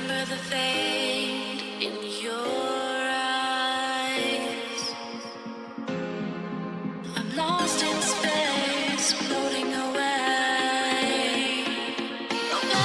the fade in your eyes. I'm lost in space, floating away. Away.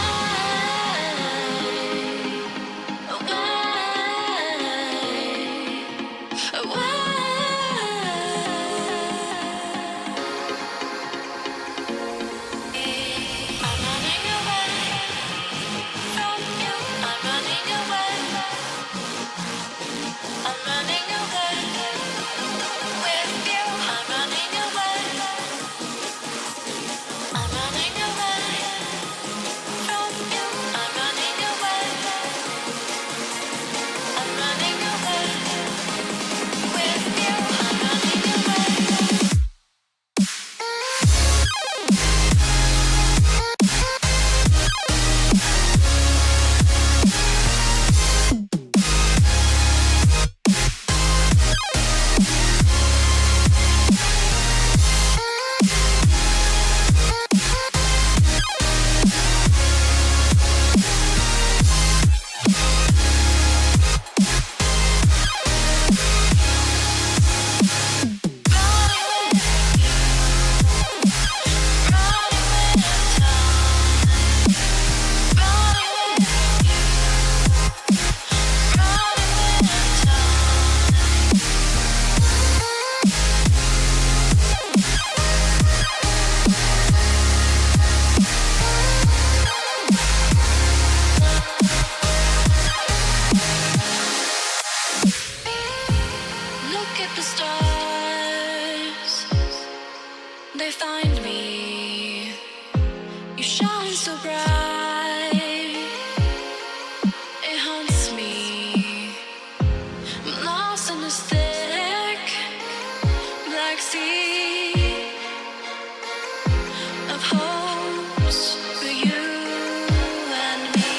Look at the stars, they find me. You shine so bright, it haunts me. I'm lost in this thick black sea of hopes for you and me.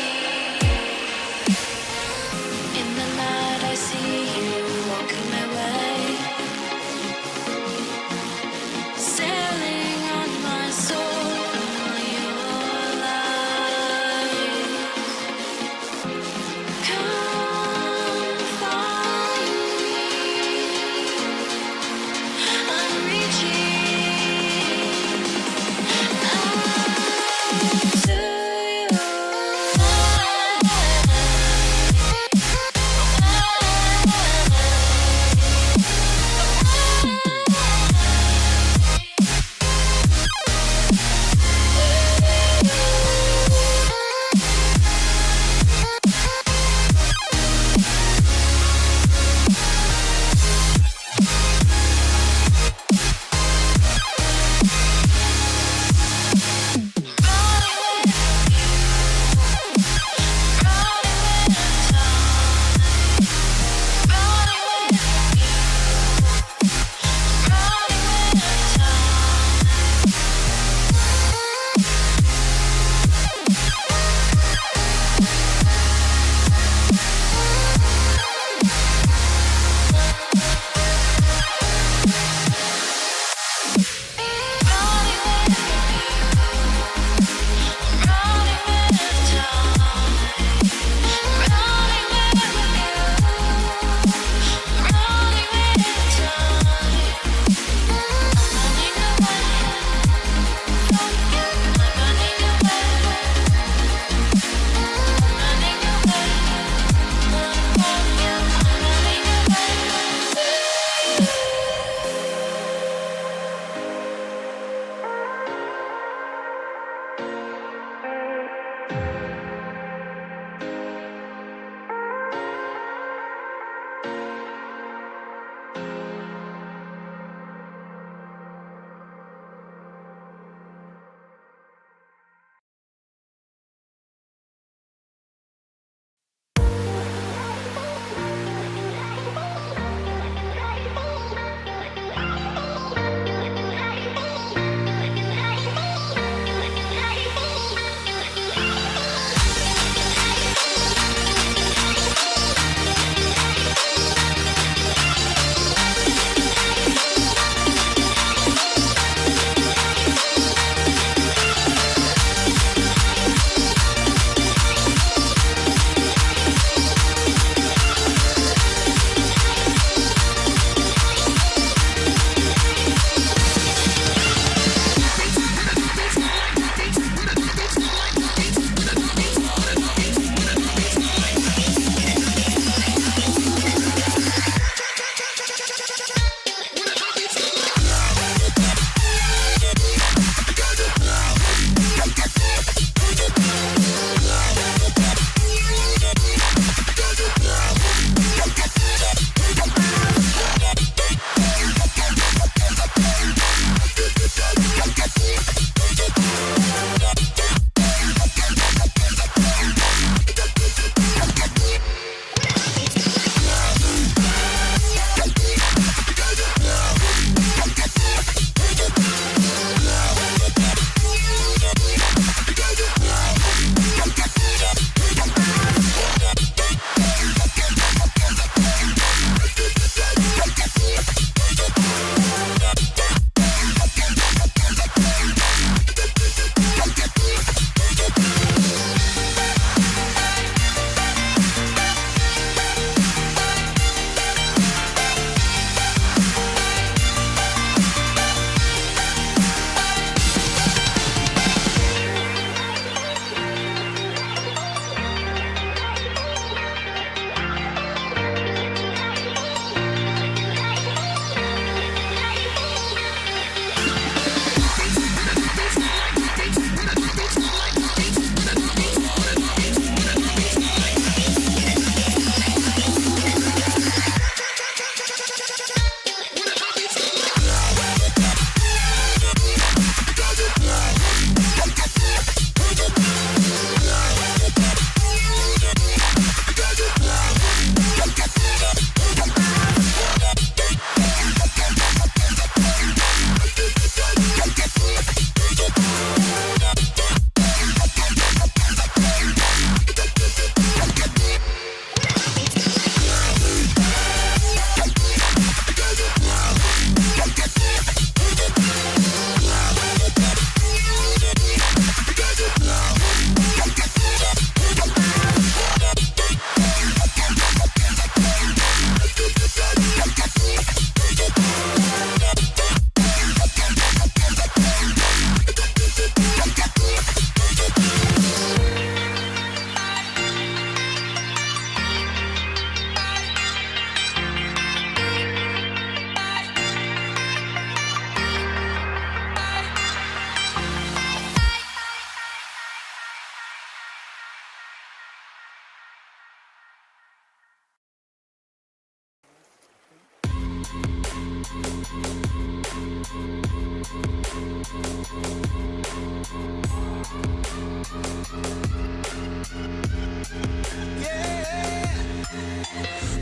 In the night I see you walking my way, sailing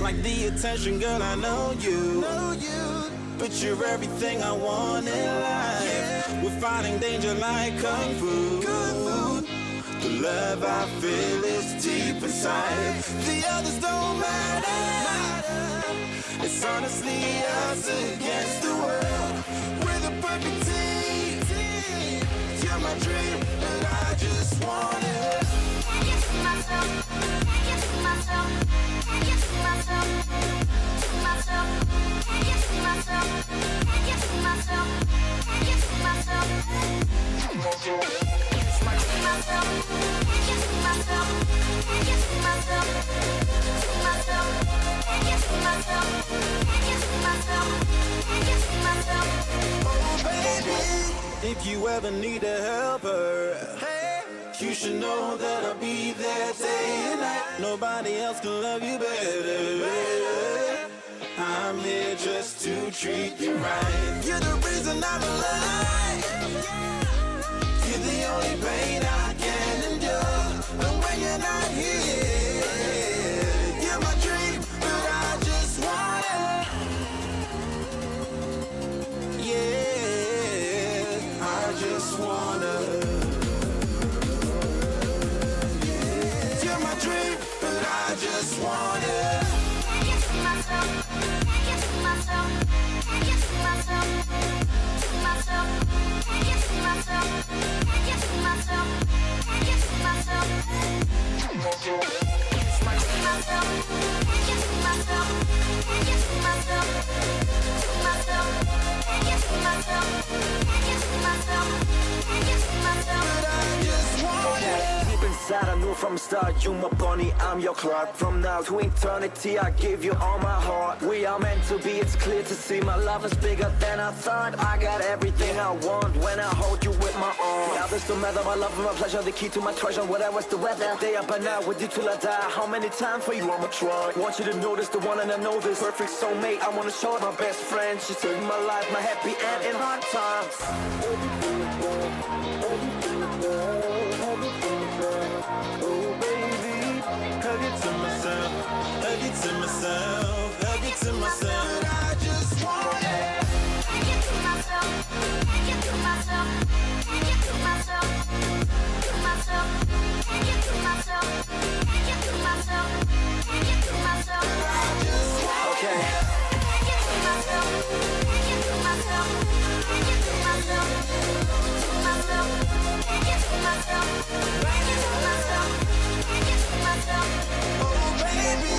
Like the attention, girl, I know you. But you're everything I want in life. We're fighting danger like kung fu. The love I feel is deep inside. The others don't matter. It's honestly us against the world. We're the perfect team. You're my dream, but I just want it. I just see myself. I just see myself. I just see myself. Myself. I just see myself. I just see myself. I just see myself. Myself. I just see myself. I just see myself. I just see myself. Myself. I just see myself. I just see myself. I just see myself. Oh baby, if you ever need a helper, you should know that I'll be there day and night. Nobody else can love you better. I'm here just to treat you right. You're the reason I'm alive. You're the only pain I can endure. And when you're not here, you're my dream, but I just want it. Yeah, I just wanna. You're my dream, but I just want it. I just see myself. I just see myself. I just see myself. See myself. I just see myself. I just see myself. I just see myself. See myself. I just see myself. I just see myself. I just see myself. See myself. I just see myself. I just see myself. I just see myself. But I just want it. Deep inside, I knew from the start, you my bunny, I'm your Clark. From now to eternity, I give you all my heart. We are meant to be, it's clear to see. My love is bigger than I thought. I got everything I want when I hold you with my arms. Now this don't matter, my love and my pleasure, the key to my treasure. Whatever's the weather, day up and out with you till I die. How many times for you I'ma try? Want you to notice the one and I know this. Perfect soulmate, I wanna show it. My best friend, she saved my life, my happy end in hard times. Oh baby, hug it to myself, hug it to myself, hug it to myself. I just want it. I get to myself, I get to myself, I get to myself, to myself. I get to myself, I get to myself, I get to myself. I just want it. Okay. I get to myself, I get to myself, I get to myself, to myself. I get to myself, I get to myself, I get to myself. Oh baby.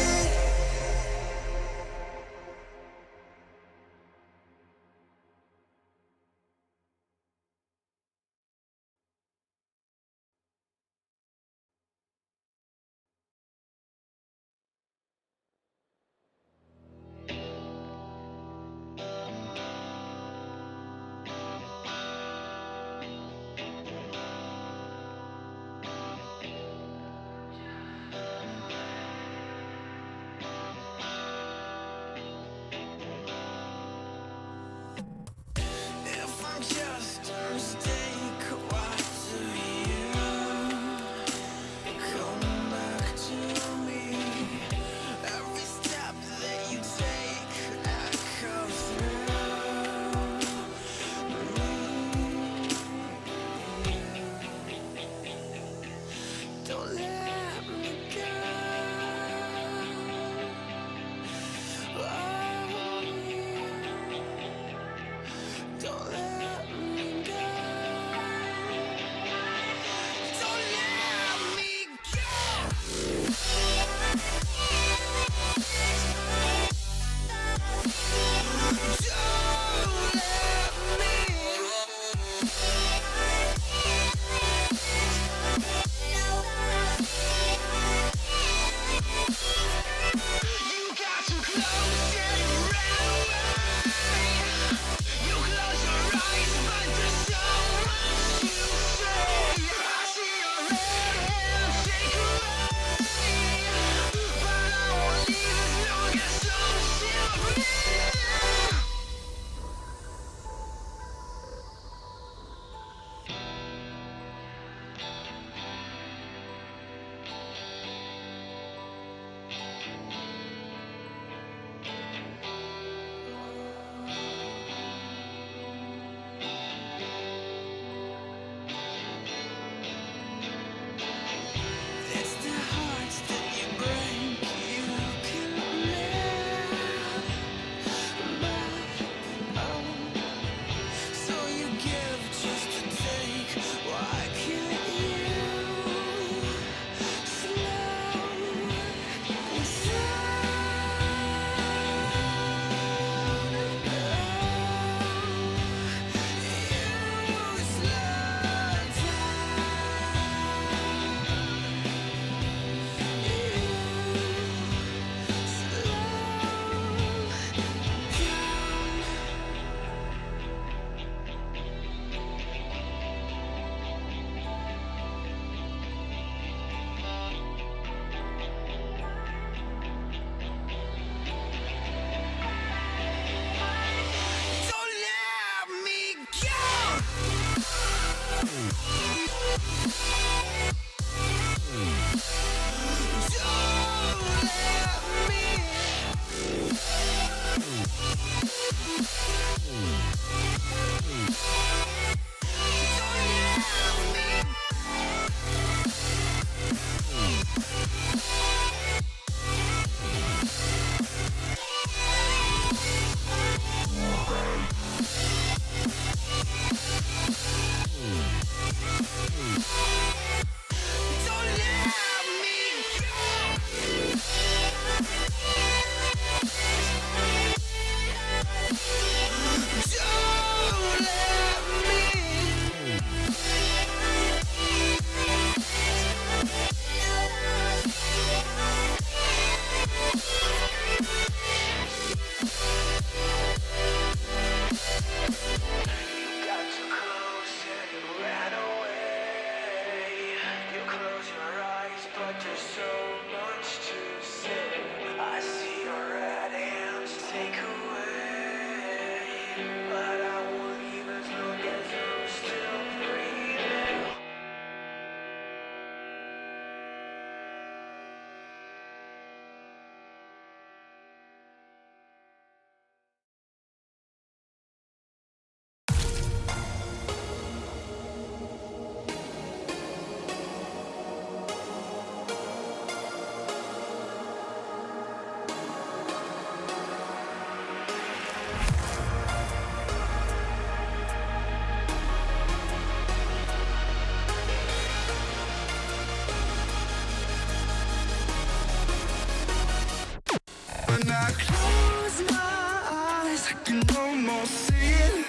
I close my eyes, I can almost see it.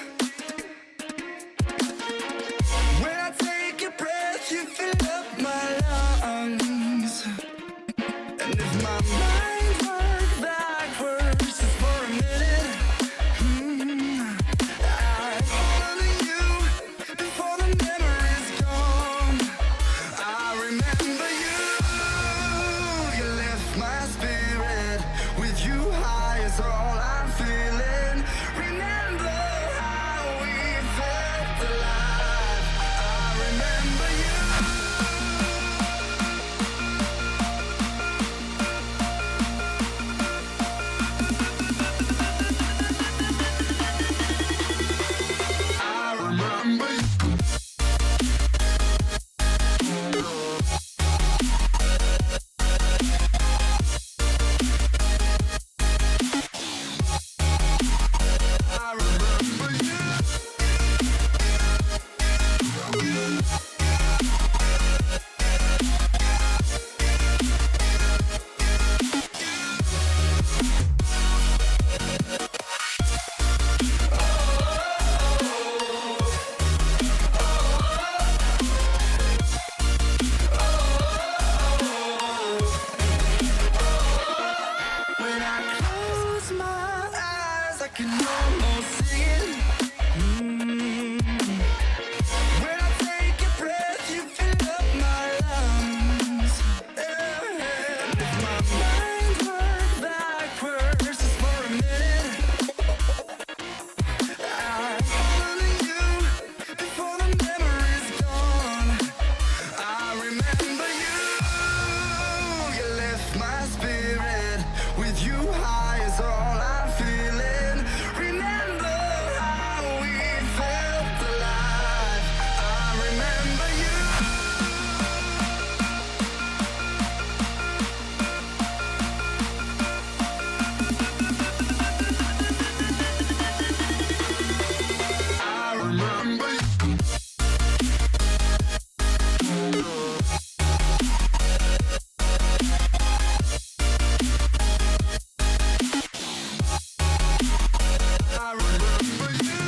When I take a breath, you fill up my lungs. And if my mind worked backwards just for a minute, I'd hold on to you before the memory's gone. I remember you, you lift my spirit. With you high is all I'm feeling. Remember how we felt alive. I remember you. I remember you. I remember you. When I close my eyes, I can almost see it. When I take a breath, you fill up my lungs. And if my mind worked backwards just for a minute, I'd hold on to you before the memory's gone. I remember you, you lift my spirit. With you high is all I'm feeling. Remember how we felt alive. I remember you. I remember you. I remember you.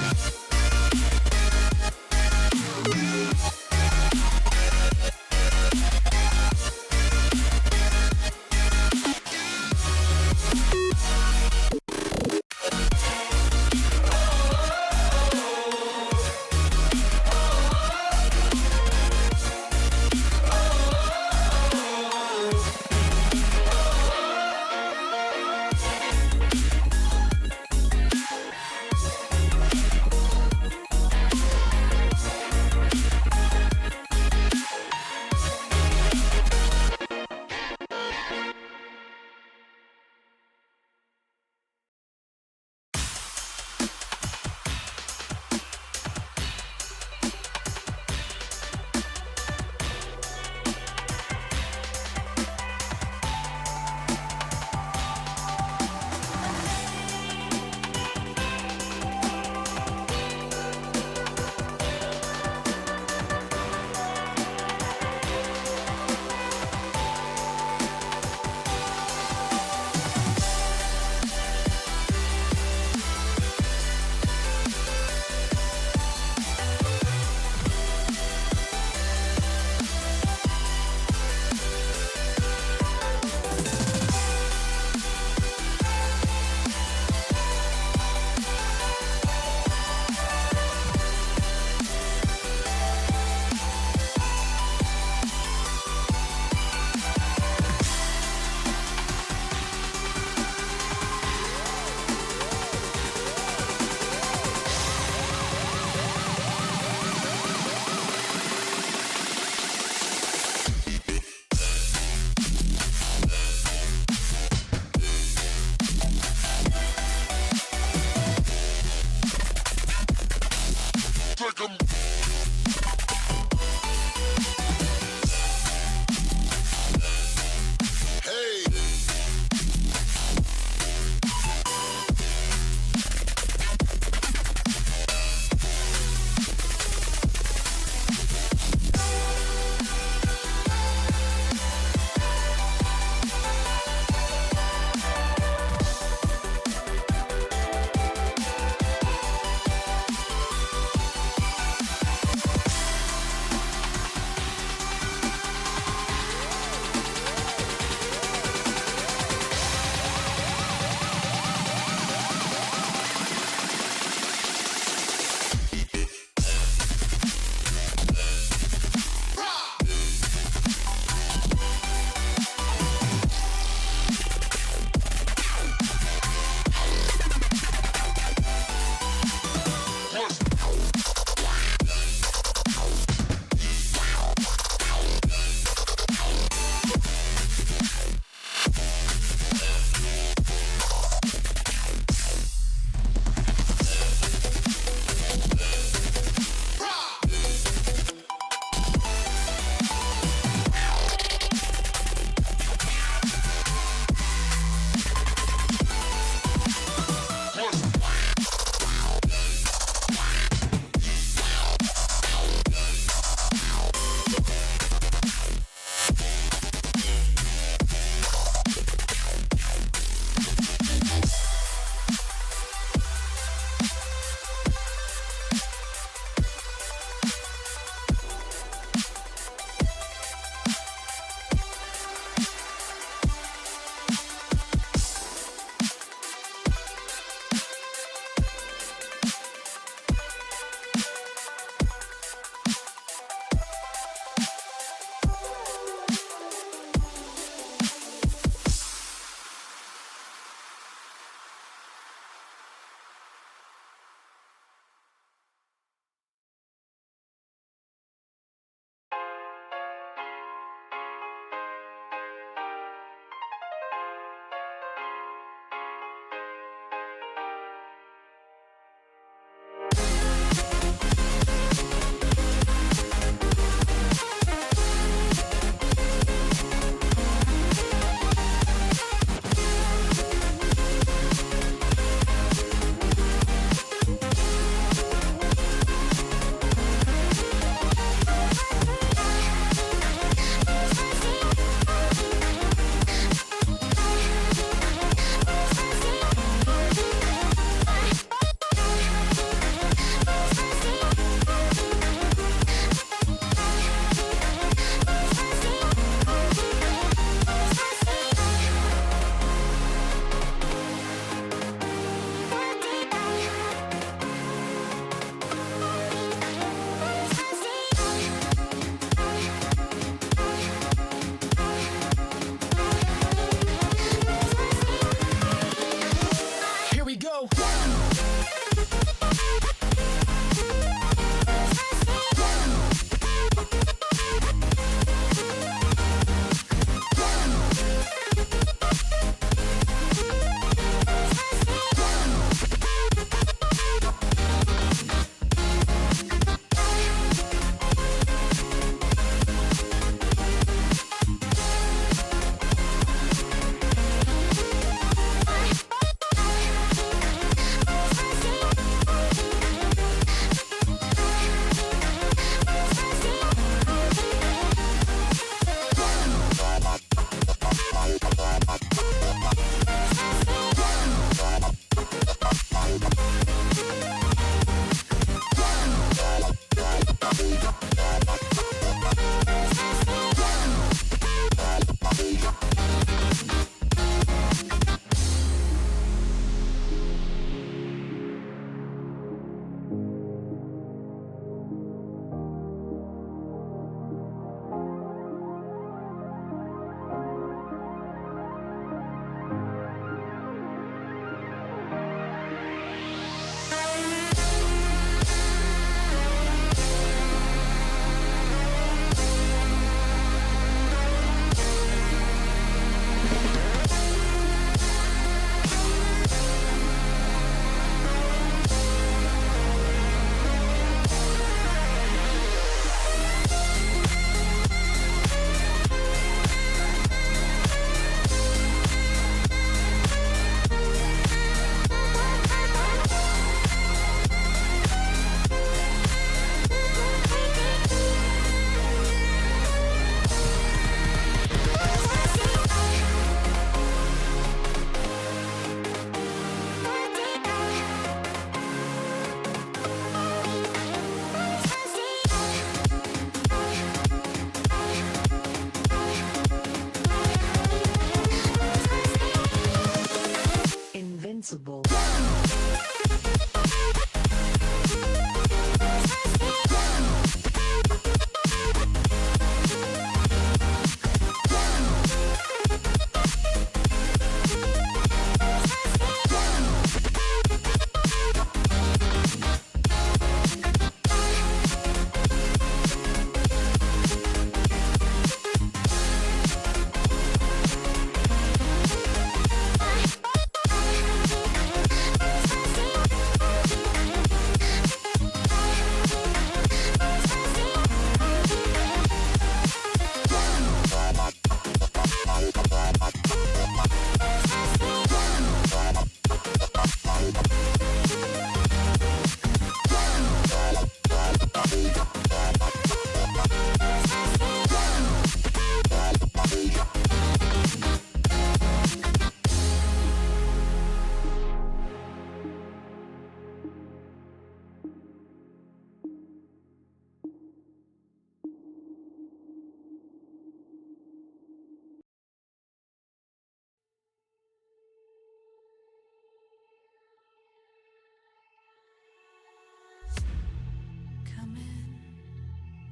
Come in,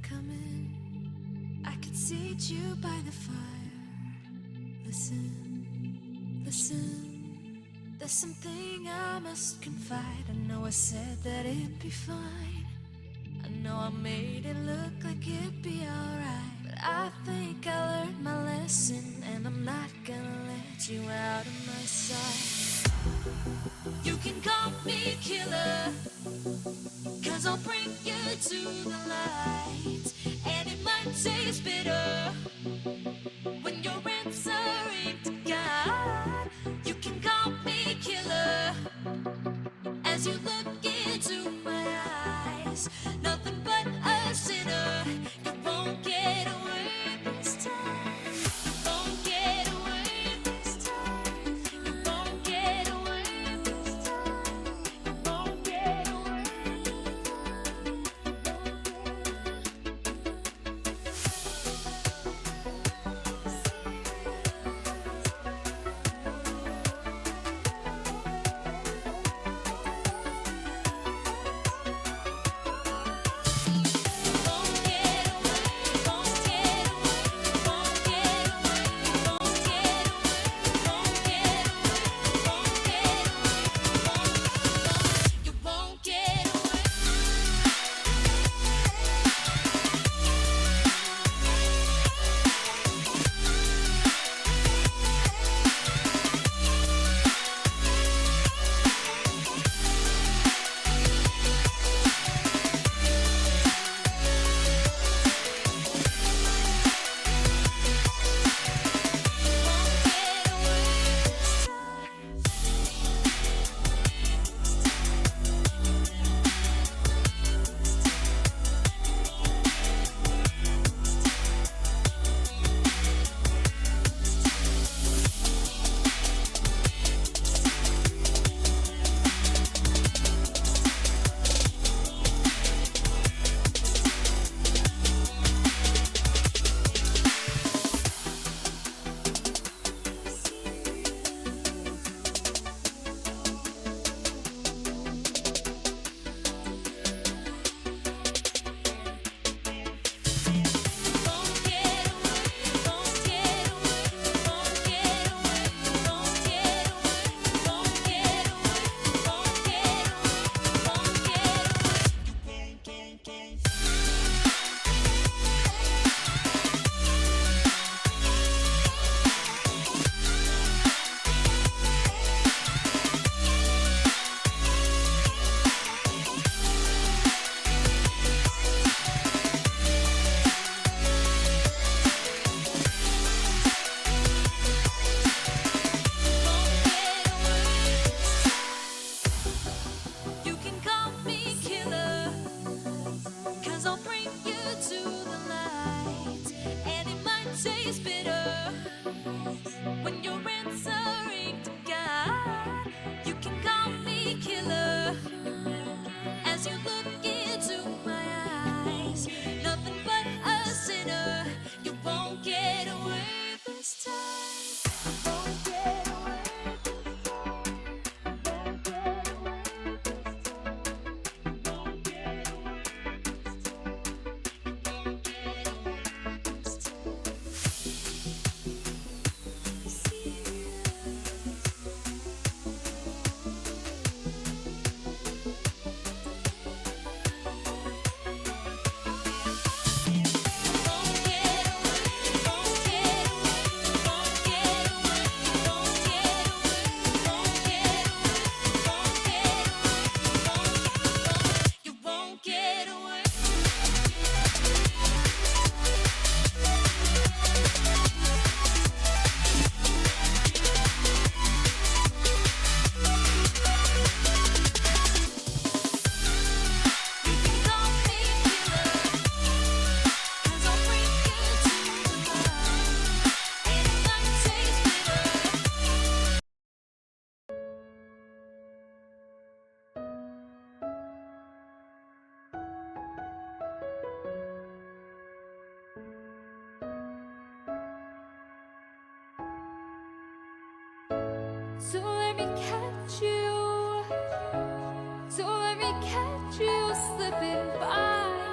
come in. I could seat you by the fire. Listen, listen. There's something I must confide. I know I said that it'd be fine. I know I made it look like it'd be alright. But I think I learned my lesson, and I'm not gonna let you out of my sight. You can call me killer, 'cause I'll bring you to the light. And it might taste bitter when you're answering to God. You can call me killer as you look into my eyes. Nothing but a sinner. You won't get away this time. You won't get away this time. You won't get away this time. You won't get away. You can call me killer, 'cause I'll bring you to the light. And it might taste bitter when you're answering to God. You can call me killer as you look into my eyes. Nothing but a sinner. You won't get away this time. You won't get away this time. You won't get away this time. You won't get away this time. You won't get away this time. You won't get away. You can call me killer, 'cause I'll bring you to the light. And it might taste bitter. So let me catch you. So let me catch you slipping by.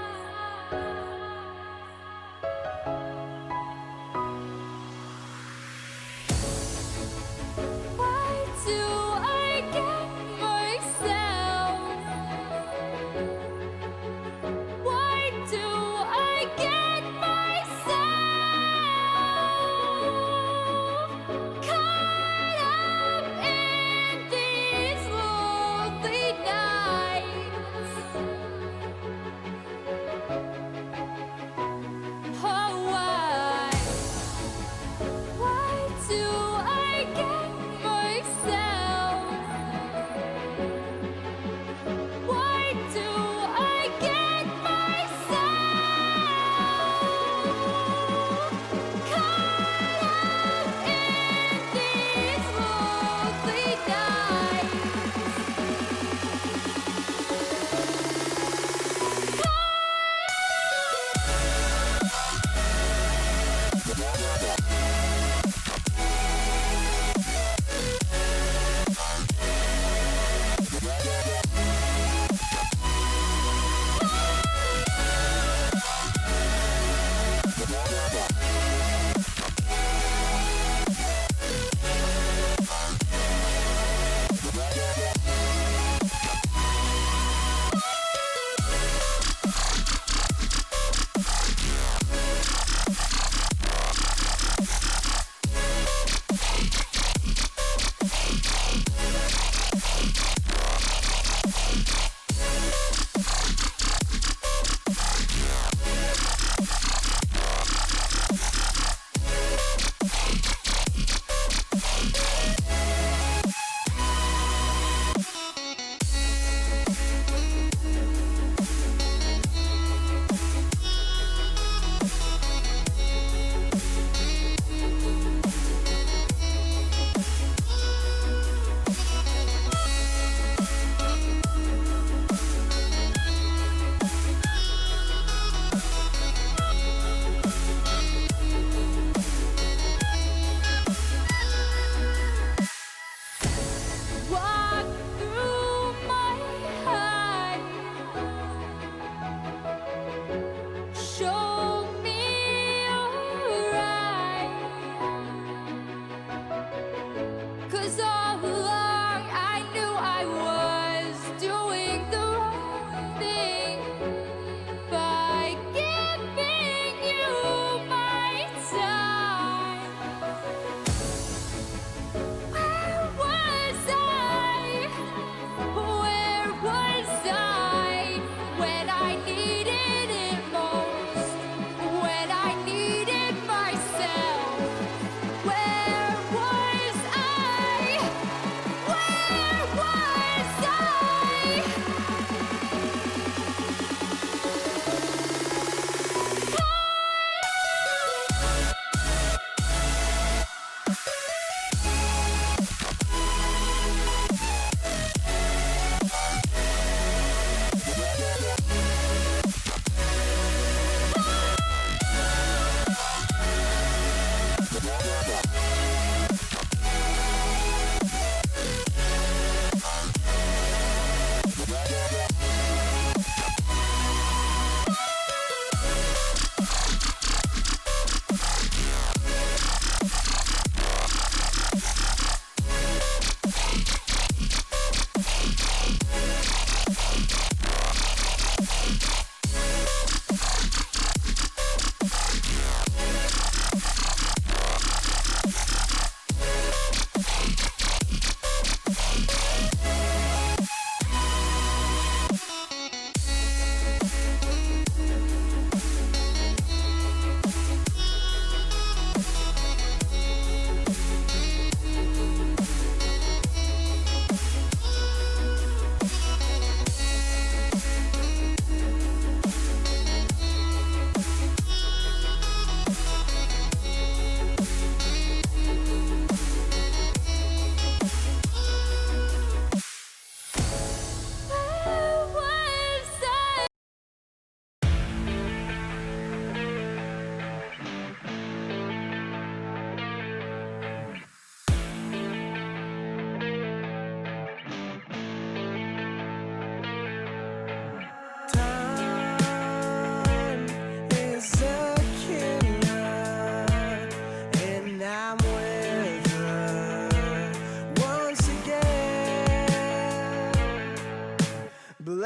blind.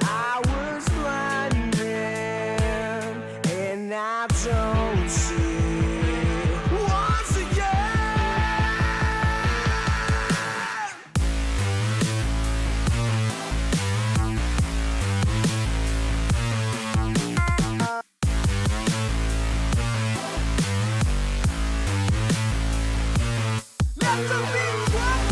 I was blinded, and I don't see once let the beat drop.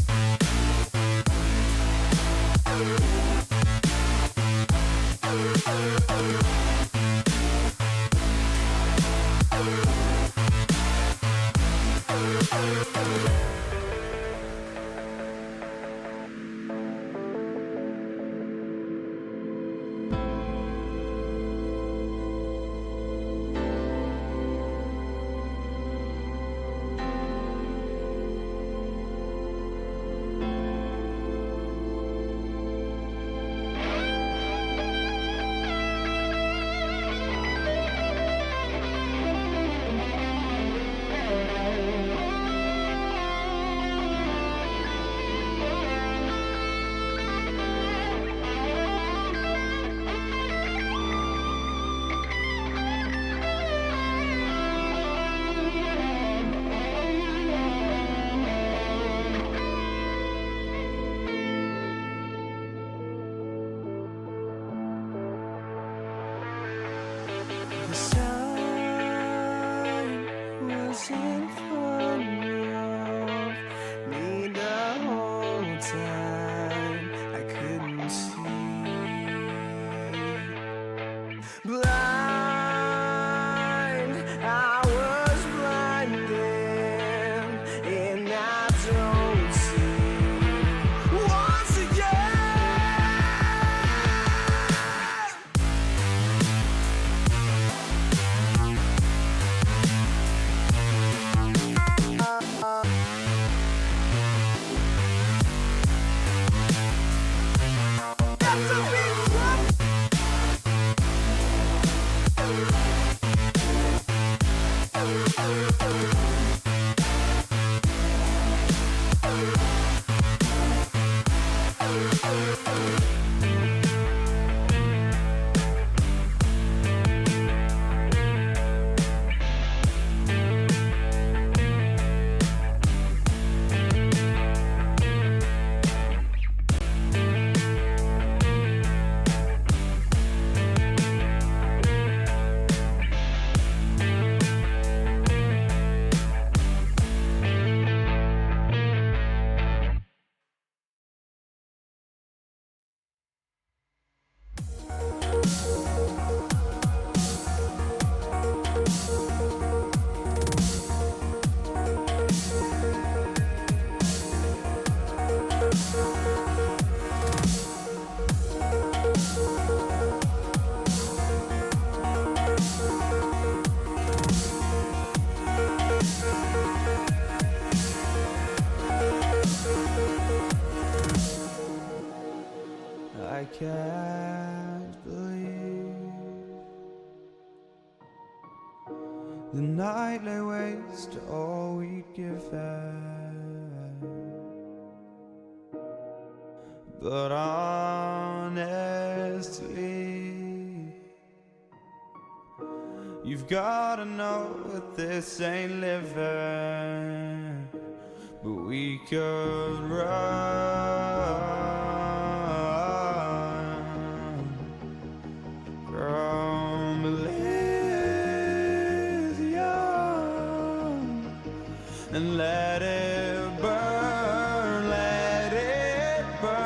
The sun was in front of me the whole time. I couldn't see. Blind, I was blinded, and I don't see once again. Let the beat drop. I can't believe the night lay waste to all we'd given. But honestly, you've gotta know that this ain't living. But we could run from Elysium and let it burn, let it burn.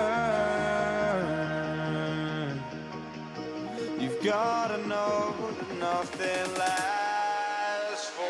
You've gotta know that nothing lasts forever.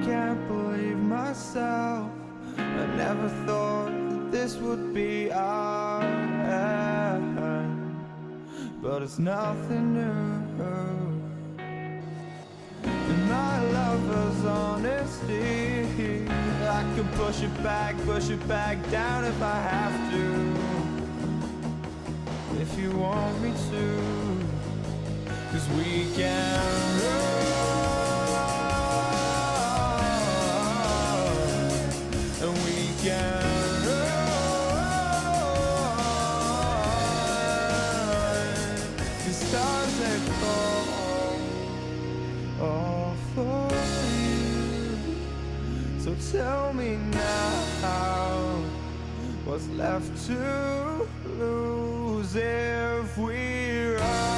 can't believe myself. I never thought that this would be our end, but it's nothing new. And my lover's honesty, I can push it back down if I have to. If you want me to, 'cause we can run, and we can run. The stars they fall all for you. So tell me now, what's left to lose if we run?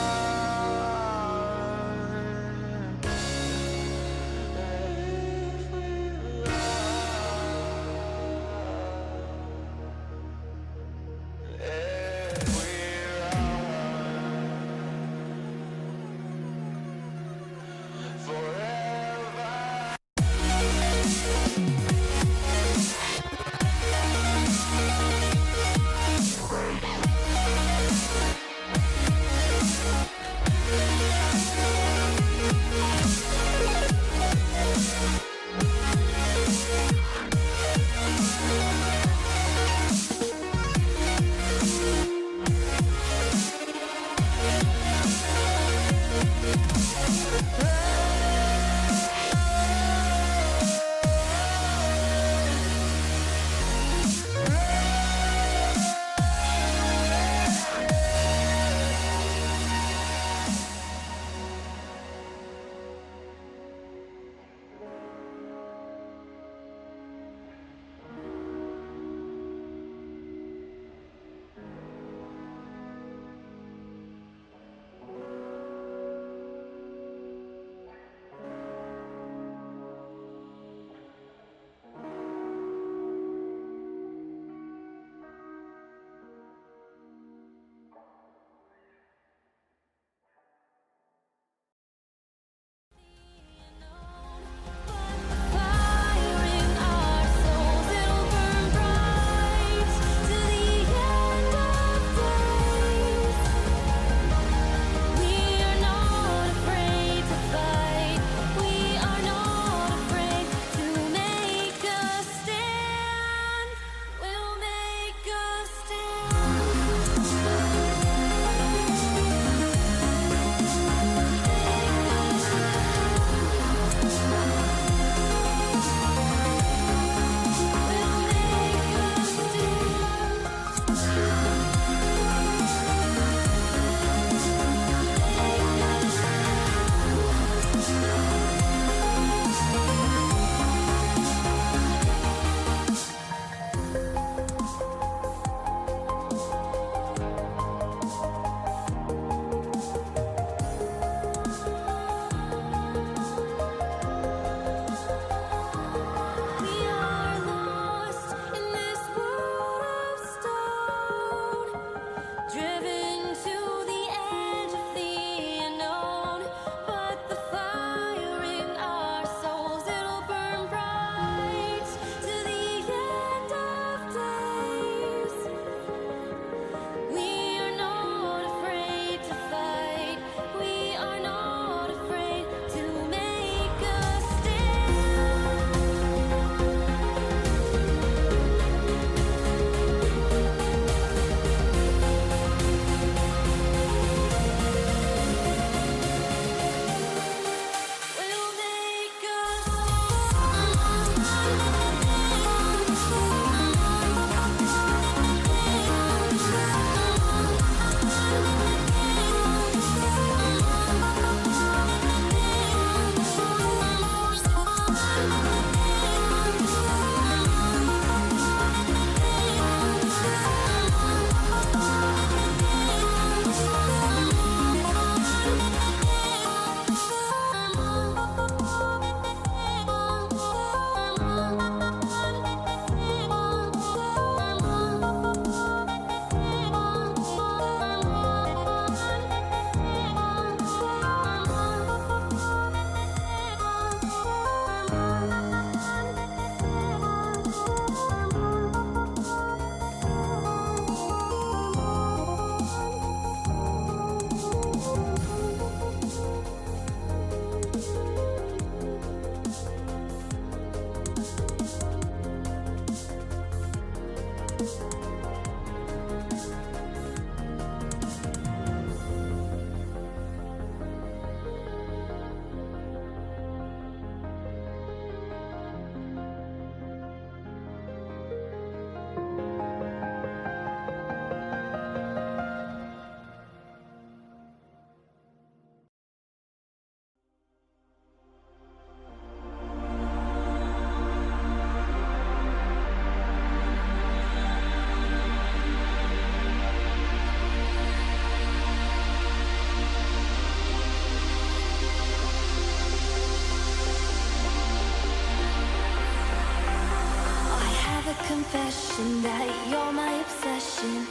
You're my obsession.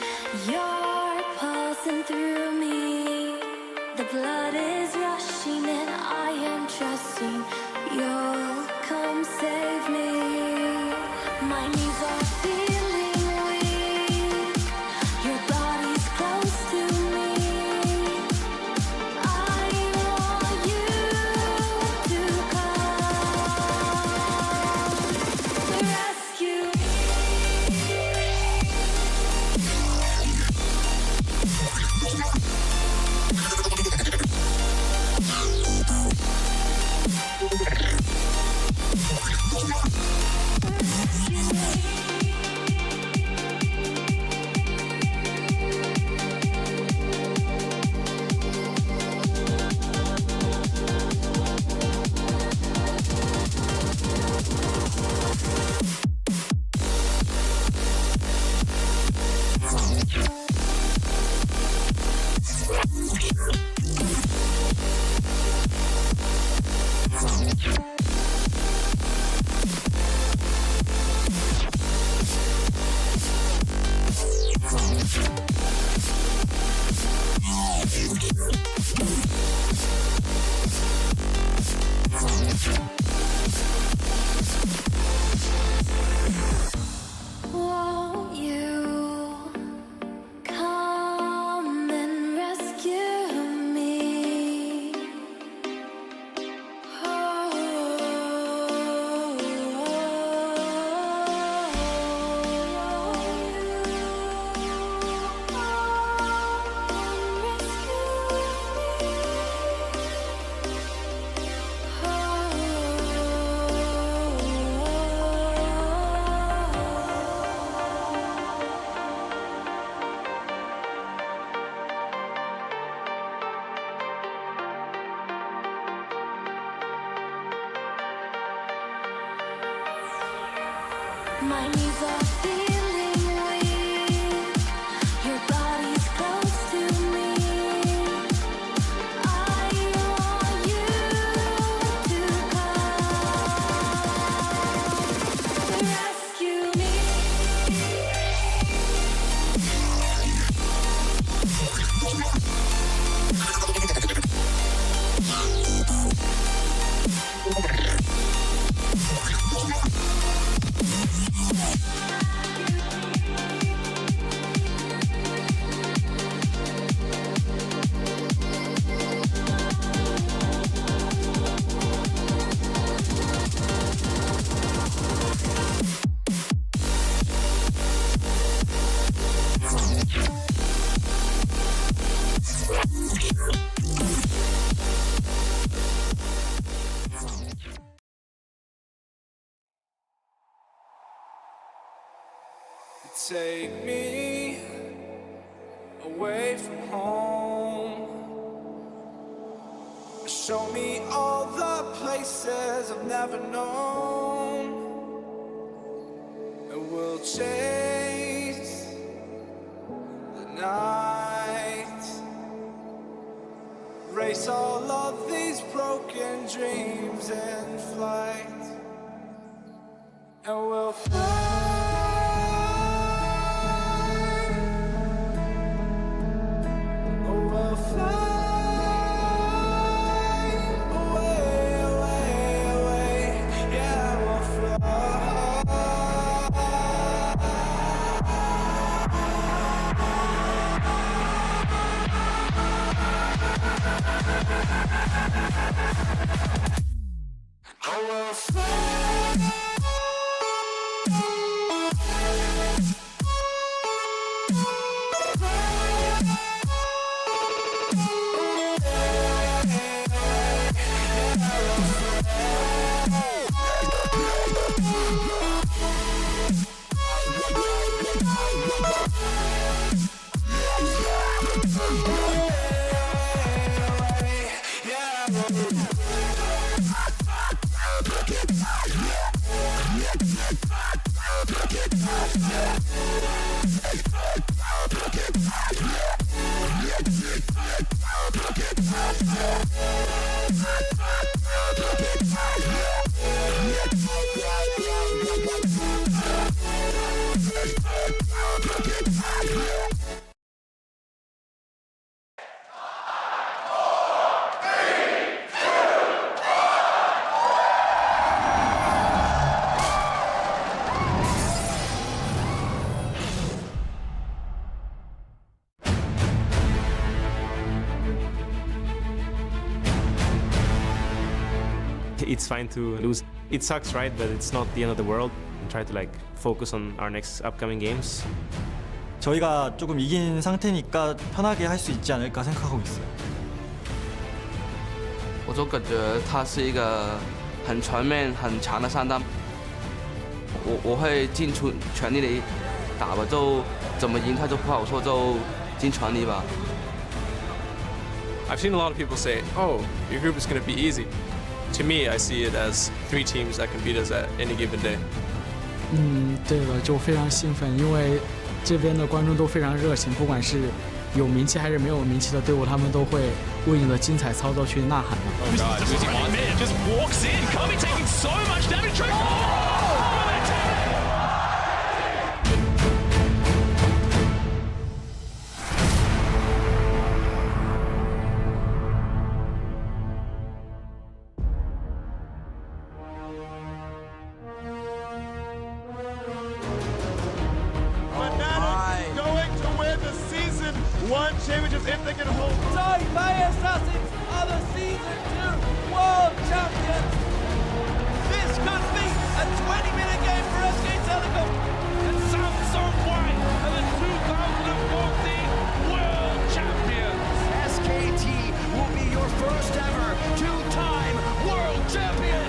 You're pulsing through me. The blood is rushing and I am trusting you'll come save me. My knees are feeling weak. Your body's close to me. I want you to come rescue me. Won't you come and rescue me? My knees are feeling weak. Your body's close to me. I want you to come rescue me. Take me away from home. Show me all the places I've never known. And we'll chase the night. Race all of these broken dreams in flight. And we'll fly. It's fine to lose. It sucks, right? But it's not the end of the world. And try to like focus on our next upcoming games. 저희가 조금 이긴 상태니까 편하게 할 수 있지 않을까 생각하고 있어요. 我就感觉他是一个很全面、很强的三单。我会尽出全力的打吧，就怎么赢他就不好说，就尽全力吧。I've seen a lot of people say, "Oh, your group is going to be easy." To me, I see it as 3 teams that can beat us at any given day. 对了，就非常兴奋，因为这边的观众都非常热情，不管是有名气还是没有名气的队伍，他们都会为你的精彩操作去呐喊的。Just walks in, Kobe taking so much damage. One championship if they can hold. Taipei Assassins are the Season 2 World Champions. This could be a 20-minute game for SK Telecom. And Samsung White are the 2014 World Champions. SKT will be your first ever 2-time World Champions.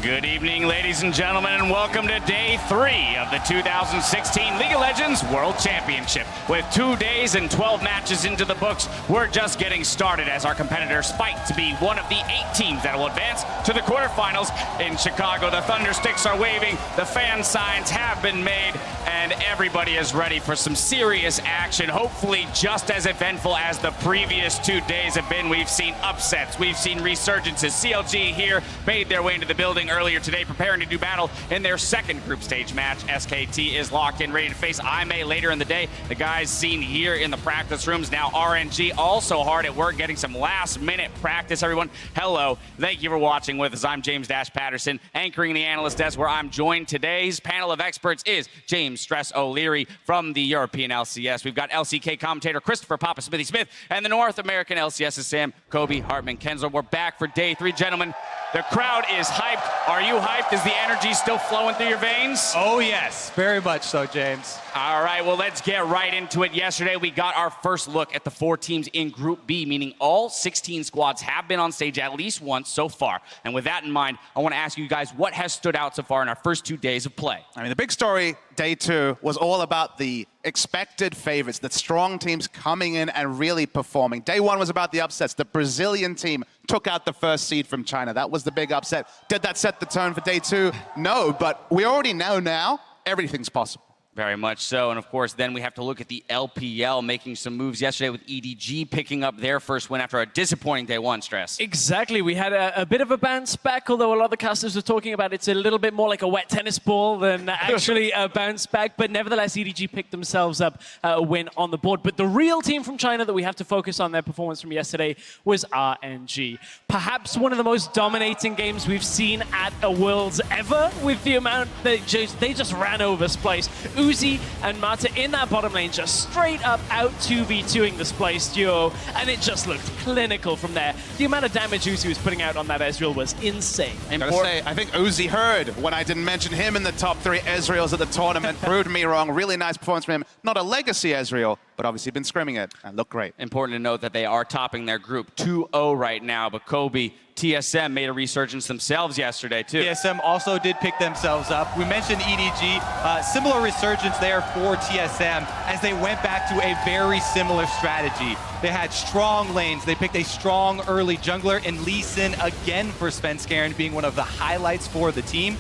Good evening, ladies and gentlemen, and welcome to Day 3 of the 2016 League of Legends World Championship. With 2 days and 12 matches into the books, we're just getting started as our competitors fight to be one of the 8 teams that will advance to the quarterfinals in Chicago. The thunder sticks are waving, the fan signs have been made, and everybody is ready for some serious action, hopefully just as eventful as the previous 2 days have been. We've seen upsets, we've seen resurgences. CLG here made their way into the building earlier today, preparing to do battle in their second group stage match. SKT is locked in, ready to face IMA later in the day. The guys seen here in the practice rooms. Now RNG also hard at work, getting some last-minute practice. Everyone, hello. Thank you for watching with us. I'm James Dash Patterson, anchoring the analyst desk, where I'm joined. Today's panel of experts is James Stress O'Leary from the European LCS. We've got LCK commentator Christopher Papa Smithy Smith, and the North American LCS's Sam Kobe Hartman Kensler. We're back for Day 3, gentlemen. The crowd is hyped. Are you hyped? Is the energy still flowing through your veins? Oh, yes. Very much so, James. All right, well, let's get right into it. Yesterday, we got our first look at the 4 teams in Group B, meaning all 16 squads have been on stage at least once so far. And with that in mind, I want to ask you guys what has stood out so far in our first 2 days of play. I mean, the big story, Day 2, was all about the expected favorites, the strong teams coming in and really performing. Day 1 was about the upsets. The Brazilian team took out the first seed from China. That was the big upset. Did that set the tone for Day 2? No, but we already know now everything's possible. Very much so, and of course, then we have to look at the LPL making some moves yesterday with EDG picking up their first win after a disappointing Day 1, Stress. Exactly, we had a bit of a bounce back, although a lot of the casters were talking about it's a little bit more like a wet tennis ball than actually a bounce back, but nevertheless, EDG picked themselves up a win on the board. But the real team from China that we have to focus on their performance from yesterday was RNG. Perhaps one of the most dominating games we've seen at a Worlds ever, with the amount that they just ran over Splice. Uzi and Mata in that bottom lane just straight up out 2v2ing the Splice duo, and it just looked clinical from there. The amount of damage Uzi was putting out on that Ezreal was insane. I gotta say, I think Uzi heard when I didn't mention him in the top 3 Ezreals at the tournament. Proved me wrong. Really nice performance from him. Not a legacy Ezreal, but obviously been scrimming it and looked great. Important to note that they are topping their group 2-0 right now, but Kobe, TSM made a resurgence themselves yesterday, too. TSM also did pick themselves up. We mentioned EDG, similar resurgence there for TSM as they went back to a very similar strategy. They had strong lanes. They picked a strong early jungler in Lee Sin again for Svenskeren, being one of the highlights for the team.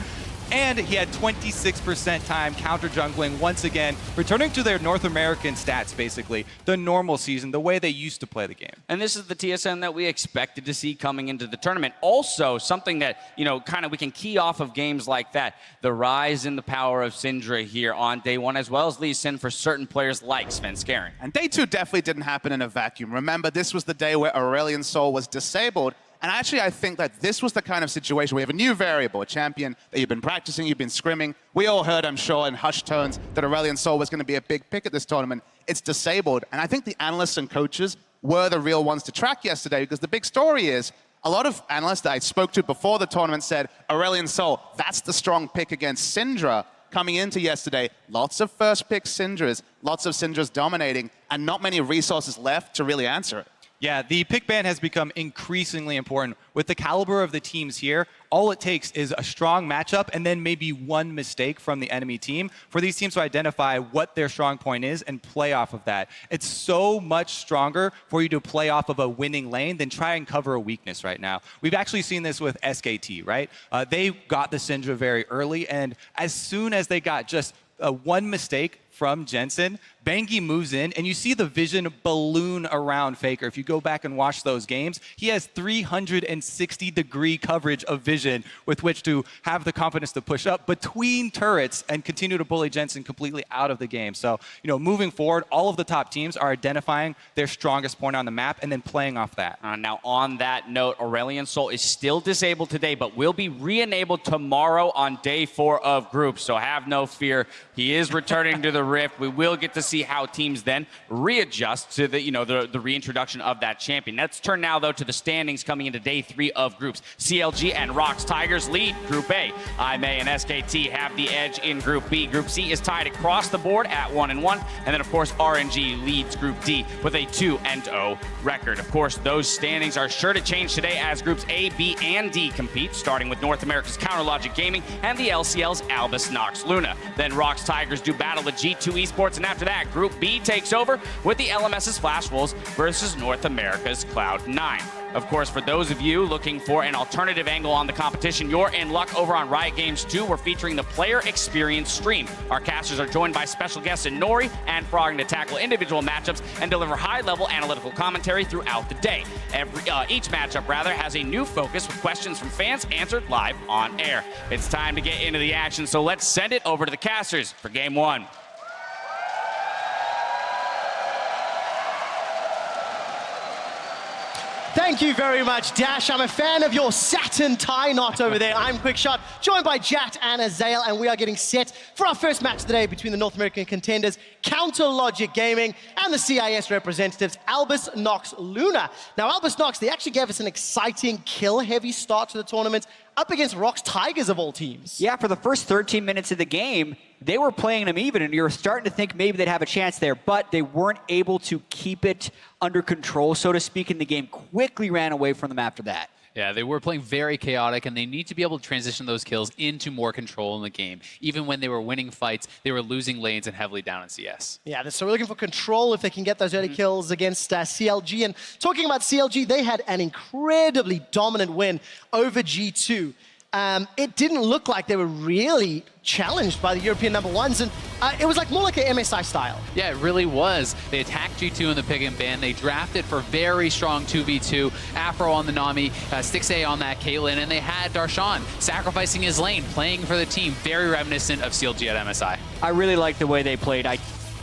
And he had 26% time counter jungling once again, returning to their North American stats, basically, the normal season, the way they used to play the game. And this is the TSM that we expected to see coming into the tournament. Also, something that, you know, kind of we can key off of games like that, the rise in the power of Syndra here on Day 1, as well as Lee Sin for certain players like Svenskeren. And Day 2 definitely didn't happen in a vacuum. Remember, this was the day where Aurelion Sol was disabled. And actually, I think that this was the kind of situation where you have a new variable, a champion that you've been practicing, you've been scrimming. We all heard, I'm sure, in hushed tones that Aurelion Sol was going to be a big pick at this tournament. it's disabled. And I think the analysts and coaches were the real ones to track yesterday, because the big story is a lot of analysts that I spoke to before the tournament said, Aurelion Sol, that's the strong pick against Syndra coming into yesterday. Lots of first pick Syndras, lots of Syndras dominating, and not many resources left to really answer it. Yeah, the pick ban has become increasingly important. With the caliber of the teams here, all it takes is a strong matchup and then maybe one mistake from the enemy team for these teams to identify what their strong point is and play off of that. It's so much stronger for you to play off of a winning lane than try and cover a weakness right now. We've actually seen this with SKT, right? They got the Syndra very early, and as soon as they got just one mistake from Jensen, Bengi moves in, and you see the vision balloon around Faker. If you go back and watch those games, he has 360-degree coverage of vision with which to have the confidence to push up between turrets and continue to bully Jensen completely out of the game. So, moving forward, all of the top teams are identifying their strongest point on the map and then playing off that. Now, on that note, Aurelion Sol is still disabled today, but will be re-enabled tomorrow on day 4 of groups. So have no fear. He is returning to the Rift. We will get to see how teams then readjust to the reintroduction of that champion. Let's turn now, though, to the standings coming into day 3 of groups. CLG and ROX Tigers lead Group A. IMA and SKT have the edge in Group B. Group C is tied across the board at 1-1. And then, of course, RNG leads Group D with a 2-0 record. Of course, those standings are sure to change today as Groups A, B, and D compete, starting with North America's Counterlogic Gaming and the LCL's Albus Nox Luna. Then ROX Tigers do battle with G2 eSports, and after that, Group B takes over with the LMS's Flash Wolves versus North America's Cloud9. Of course, for those of you looking for an alternative angle on the competition, you're in luck. Over on Riot Games 2, we're featuring the Player Experience stream. Our casters are joined by special guests in Nori and Frogging to tackle individual matchups and deliver high-level analytical commentary throughout the day. Each matchup, has a new focus with questions from fans answered live on air. It's time to get into the action, so let's send it over to the casters for Game 1. Thank you very much, Dash. I'm a fan of your satin tie knot over there. I'm QuickShot, joined by Jat and Azael, and we are getting set for our first match today between the North American contenders, Counterlogic Gaming, and the CIS representatives, Albus Nox Luna. Now, Albus Nox, they actually gave us an exciting kill-heavy start to the tournament, up against ROX Tigers of all teams. Yeah, for the first 13 minutes of the game, they were playing them even, and you were starting to think maybe they'd have a chance there, but they weren't able to keep it under control, so to speak, and the game quickly ran away from them after that. Yeah, they were playing very chaotic, and they need to be able to transition those kills into more control in the game. Even when they were winning fights, they were losing lanes and heavily down in CS. Yeah, so we're looking for control if they can get those early kills against CLG. And talking about CLG, they had an incredibly dominant win over G2. It didn't look like they were really challenged by the European #1s, and it was more like an MSI style. Yeah, it really was. They attacked G2 in the pick and ban. They drafted for very strong 2v2. Afro on the Nami, Stixay on that Caitlyn, and they had Darshan sacrificing his lane, playing for the team. Very reminiscent of CLG at MSI. I really like the way they played.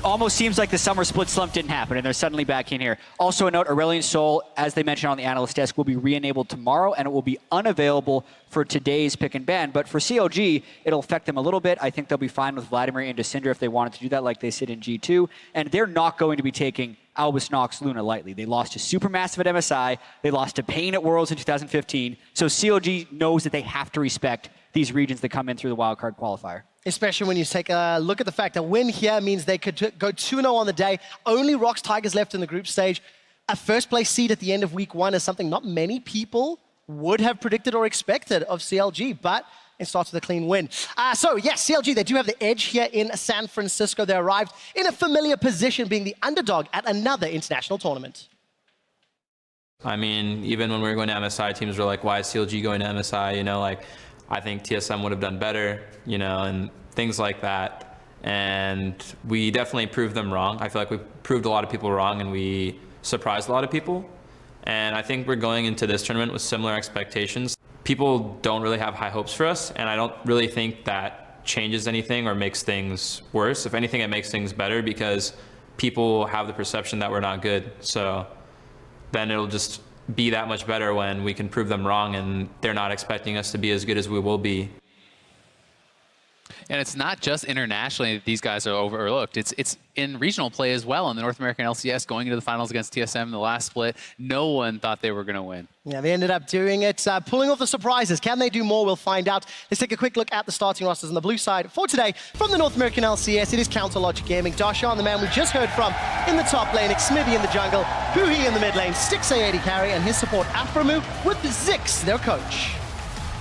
Almost seems like the summer split slump didn't happen, and they're suddenly back in here. Also a note, Aurelion Sol, as they mentioned on the analyst desk, will be re-enabled tomorrow, and it will be unavailable for today's pick and ban. But for CLG, it'll affect them a little bit. I think they'll be fine with Vladimir into Syndra if they wanted to do that like they did in G2. And they're not going to be taking Albus Nox Luna lightly. They lost to Supermassive at MSI. They lost to Pain at Worlds in 2015. So CLG knows that they have to respect these regions that come in through the wildcard qualifier. Especially when you take a look at the fact that win here means they could go 2-0 on the day. Only ROX Tigers left in the group stage. A first-place seed at the end of week 1 is something not many people would have predicted or expected of CLG, but it starts with a clean win. So, yes, CLG, they do have the edge here in San Francisco. They arrived in a familiar position, being the underdog at another international tournament. I mean, even when we were going to MSI, teams were like, why is CLG going to MSI? I think TSM would have done better, and things like that. And we definitely proved them wrong. I feel like we proved a lot of people wrong, and we surprised a lot of people. And I think we're going into this tournament with similar expectations. People don't really have high hopes for us, and I don't really think that changes anything or makes things worse. If anything, it makes things better because people have the perception that we're not good. So then it'll just be that much better when we can prove them wrong and they're not expecting us to be as good as we will be. And it's not just internationally that these guys are overlooked. It's in regional play as well. In the North American LCS, going into the finals against TSM in the last split, no one thought they were going to win. Yeah, they ended up doing it, pulling off the surprises. Can they do more? We'll find out. Let's take a quick look at the starting rosters on the blue side. For today, from the North American LCS, it is Counterlogic Gaming. Darshan, the man we just heard from in the top lane, Xmithy in the jungle, Huhi in the mid lane, Stixay AD carry, and his support Aframu with Zix, their coach.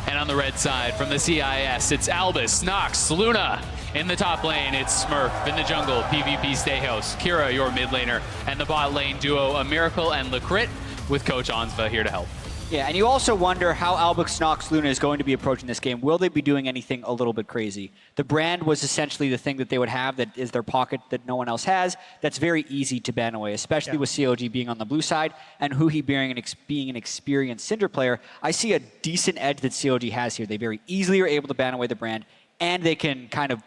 And on the red side, from the CIS, it's Albus, Nox, Luna. In the top lane, it's Smurf. In the jungle, PvP Stayhouse, Kira, your mid laner, and the bot lane duo, A Miracle and Lacrit, with Coach Ansva here to help. Yeah, and you also wonder how Albus, Nox, Luna is going to be approaching this game. Will they be doing anything a little bit crazy? The brand was essentially the thing that they would have that is their pocket that no one else has. That's very easy to ban away, especially with COG being on the blue side and Huhi being an experienced Syndra player. I see a decent edge that COG has here. They very easily are able to ban away the brand, and they can kind of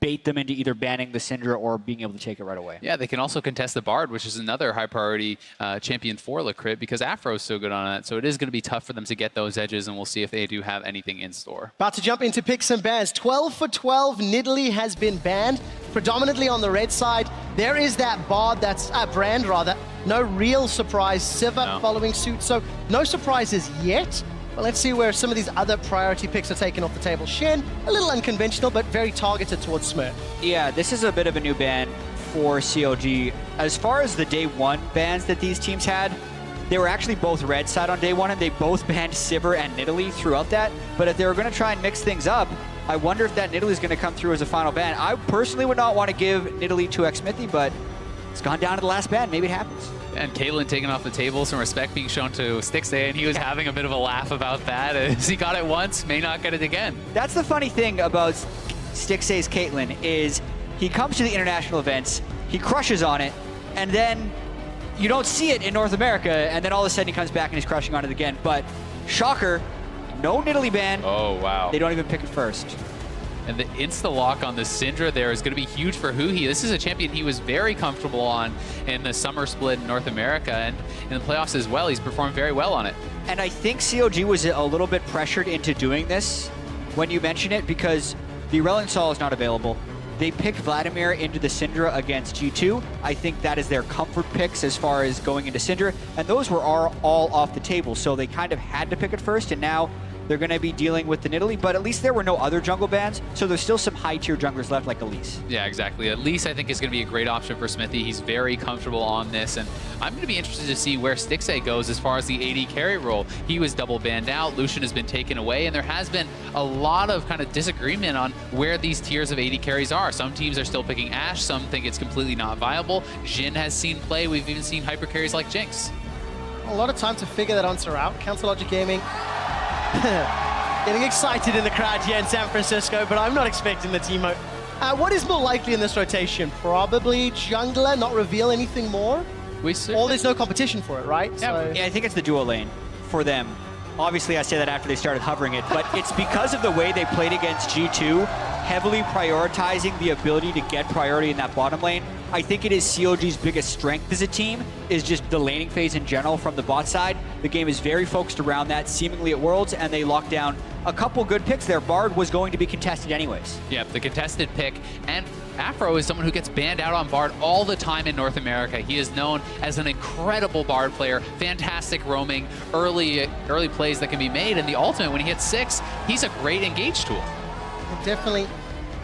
bait them into either banning the Syndra or being able to take it right away. Yeah, they can also contest the Bard, which is another high priority champion for Lacrit because Afro is so good on it. So it is going to be tough for them to get those edges, and we'll see if they do have anything in store. About to jump into picks and bans. 12 for 12, Nidalee has been banned, predominantly on the red side. There is that Bard, that's brand rather. No real surprise. Siva following suit, so no surprises yet. Well, let's see where some of these other priority picks are taken off the table. Shen, a little unconventional, but very targeted towards Smurf. Yeah, this is a bit of a new ban for COG. As far as the day one bans that these teams had, they were actually both red side on day one, and they both banned Sivir and Nidalee throughout that. But if they were going to try and mix things up, I wonder if that Nidalee is going to come through as a final ban. I personally would not want to give Nidalee to Xmithy, but it's gone down to the last ban. Maybe it happens. And Caitlyn taking off the table, some respect being shown to Stixay, and he was having a bit of a laugh about that. As he got it once, may not get it again. That's the funny thing about Stixay's Caitlyn is he comes to the international events, he crushes on it, and then you don't see it in North America, and then all of a sudden he comes back and he's crushing on it again. But shocker, no Nidalee ban. Oh, wow. They don't even pick it first. And the insta-lock on the Syndra there is going to be huge for Huhi. This is a champion he was very comfortable on in the summer split in North America, and in the playoffs as well. He's performed very well on it. And I think COG was a little bit pressured into doing this when you mention it, because the Aurelion Sol is not available. They picked Vladimir into the Syndra against G2. I think that is their comfort picks as far as going into Syndra, and those were all off the table, so they kind of had to pick it first, and now they're going to be dealing with the Nidalee, but at least there were no other jungle bans, so there's still some high-tier junglers left, like Elise. Yeah, exactly. Elise, I think, is going to be a great option for Xmithy. He's very comfortable on this, and I'm going to be interested to see where Stixay goes as far as the AD carry role. He was double banned out, Lucian has been taken away, and there has been a lot of kind of disagreement on where these tiers of AD carries are. Some teams are still picking Ashe, some think it's completely not viable. Jhin has seen play, we've even seen hyper carries like Jinx. A lot of time to figure that answer out. Counterlogic Gaming getting excited in the crowd here in San Francisco, but I'm not expecting the Teemo. What is more likely in this rotation? Probably jungler, not reveal anything more? Or there's no competition for it, right? Yeah, I think it's the duo lane for them. Obviously, I say that after they started hovering it, but it's because of the way they played against G2, heavily prioritizing the ability to get priority in that bottom lane. I think it is COG's biggest strength as a team, is just the laning phase in general from the bot side. The game is very focused around that, seemingly at Worlds, and they locked down a couple good picks there. Bard was going to be contested anyways. Yep, the contested pick, and Afro is someone who gets banned out on Bard all the time in North America. He is known as an incredible Bard player, fantastic roaming, early plays that can be made, and the ultimate, when he hits 6, he's a great engage tool. Definitely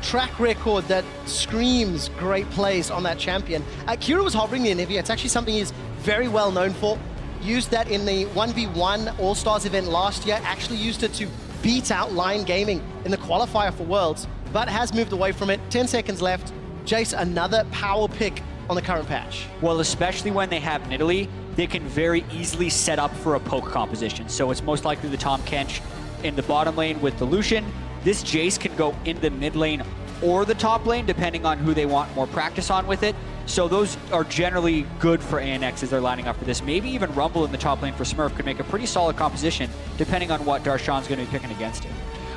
track record that screams great plays on that champion. Kira was hovering the Anivia. It's actually something he's very well known for. Used that in the 1v1 All-Stars event last year, actually used it to beat out Lion Gaming in the qualifier for Worlds, but has moved away from it. 10 seconds left. Jace, another power pick on the current patch. Well, especially when they have Nidalee, they can very easily set up for a poke composition. So it's most likely the Tahm Kench in the bottom lane with the Lucian. This Jace can go in the mid lane or the top lane, depending on who they want more practice on with it. So those are generally good for ANX as they're lining up for this. Maybe even Rumble in the top lane for Smurf could make a pretty solid composition, depending on what Darshan's going to be picking against it.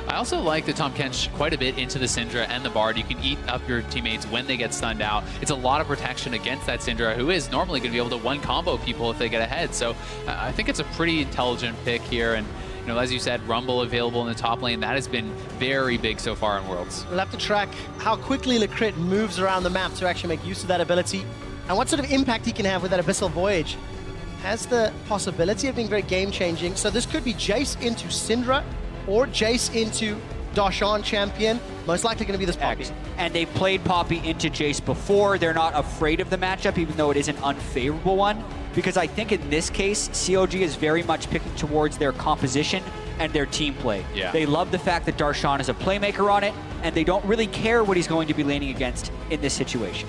I also like the Tahm Kench quite a bit into the Syndra and the Bard. You can eat up your teammates when they get stunned out. It's a lot of protection against that Syndra, who is normally going to be able to one-combo people if they get ahead. So I think it's a pretty intelligent pick here, and You know, as you said, Rumble available in the top lane. That has been very big so far in Worlds. We'll have to track how quickly Lecrit moves around the map to actually make use of that ability and what sort of impact he can have with that Abyssal Voyage. Has the possibility of being very game-changing. So this could be Jace into Syndra or Jace into Darshan champion. Most likely going to be this Poppy. And they played Poppy into Jace before. They're not afraid of the matchup, even though it is an unfavorable one. Because I think in this case, COG is very much picking towards their composition and their team play. Yeah. They love the fact that Darshan is a playmaker on it, and they don't really care what he's going to be laning against in this situation.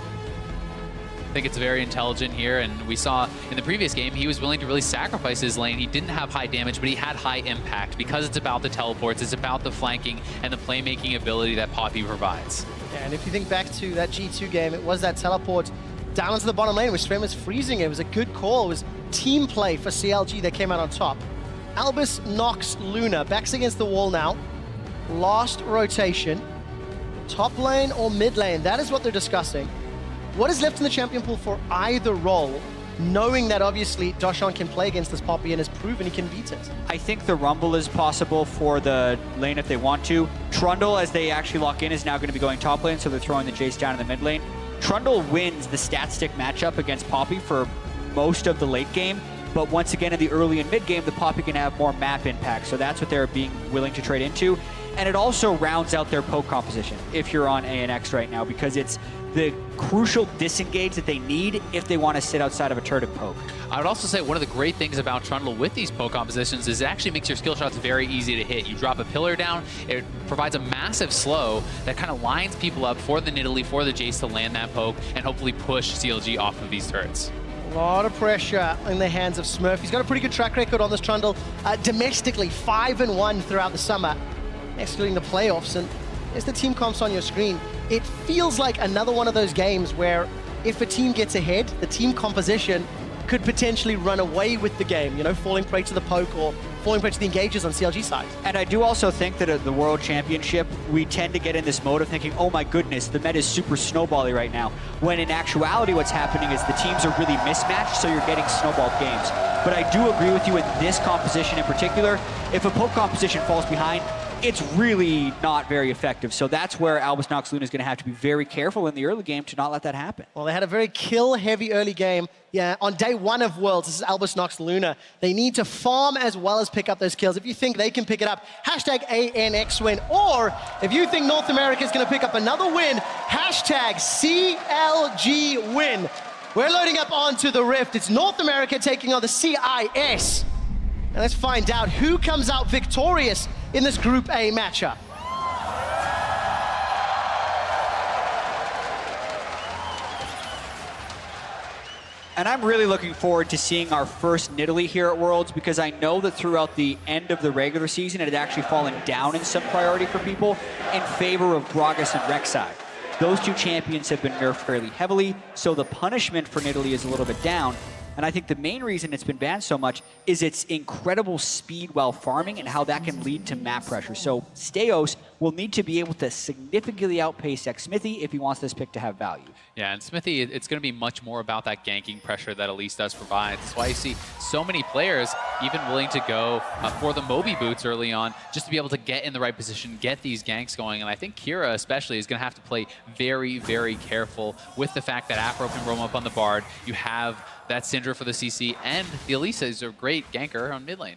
I think it's very intelligent here, and we saw in the previous game he was willing to really sacrifice his lane. He didn't have high damage, but he had high impact because it's about the teleports, it's about the flanking and the playmaking ability that Poppy provides. Yeah, and if you think back to that G2 game, it was that teleport down into the bottom lane, which Sven was freezing. It was a good call. It was team play for CLG. They came out on top. Albus, Nox, Luna, backs against the wall now. Last rotation. Top lane or mid lane? That is what they're discussing. What is left in the champion pool for either role, knowing that obviously Darshan can play against this Poppy and has proven he can beat it? I think the Rumble is possible for the lane if they want to. Trundle, as they actually lock in, is now going to be going top lane, so they're throwing the Jace down in the mid lane. Trundle wins the stat stick matchup against Poppy for most of the late game, but once again in the early and mid game, the Poppy can have more map impact, so that's what they're being willing to trade into. And it also rounds out their poke composition if you're on ANX right now, because it's the crucial disengage that they need if they want to sit outside of a turret and poke. I would also say one of the great things about Trundle with these poke compositions is it actually makes your skill shots very easy to hit. You drop a pillar down, it provides a massive slow that kind of lines people up for the Nidalee, for the Jace to land that poke and hopefully push CLG off of these turrets. A lot of pressure in the hands of Smurf. He's got a pretty good track record on this Trundle. Domestically, 5-1 throughout the summer, excluding the playoffs. And as the team comps on your screen, it feels like another one of those games where if a team gets ahead, the team composition could potentially run away with the game, you know, falling prey to the poke or falling prey to the engages on CLG side. And I do also think that at the World Championship, we tend to get in this mode of thinking, oh my goodness, the meta is super snowbally right now. When in actuality, what's happening is the teams are really mismatched, so you're getting snowballed games. But I do agree with you in this composition in particular. If a poke composition falls behind, it's really not very effective. So that's where Albus Nox Luna is going to have to be very careful in the early game to not let that happen. Well, they had a very kill-heavy early game. Yeah, on day one of Worlds, this is Albus Nox Luna. They need to farm as well as pick up those kills. If you think they can pick it up, hashtag ANX win. Or if you think North America is going to pick up another win, hashtag CLG win. We're loading up onto the Rift. It's North America taking on the CIS. And let's find out who comes out victorious in this Group A matchup. And I'm really looking forward to seeing our first Nidalee here at Worlds, because I know that throughout the end of the regular season, it had actually fallen down in some priority for people in favor of Gragas and Rek'Sai. Those two champions have been nerfed fairly heavily, so the punishment for Nidalee is a little bit down. And I think the main reason it's been banned so much is its incredible speed while farming and how that can lead to map pressure. So Steos will need to be able to significantly outpace Xmithie if he wants this pick to have value. Yeah, and Xmithie, it's going to be much more about that ganking pressure that Elise does provide. That's why you see so many players even willing to go for the Moby boots early on, just to be able to get in the right position, get these ganks going. And I think Kira especially is going to have to play very, very careful with the fact that Afro can roam up on the Bard. You have that Syndra for the CC, and the Elisa is a great ganker on mid lane.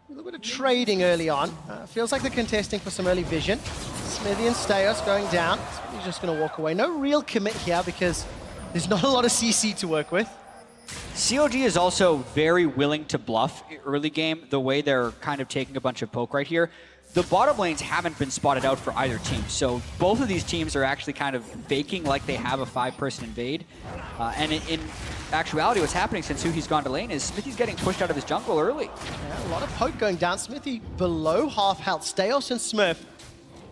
A little bit of trading early on. Feels like they're contesting for some early vision. Smithy and Steos going down. He's just going to walk away. No real commit here because there's not a lot of CC to work with. COG is also very willing to bluff early game, the way they're kind of taking a bunch of poke right here. The bottom lanes haven't been spotted out for either team, so both of these teams are actually kind of faking like they have a 5-person invade. And in actuality, what's happening since Suhi's gone to lane is Smithy's getting pushed out of his jungle early. Yeah, a lot of poke going down. Smithy below half health. Steos and Smurf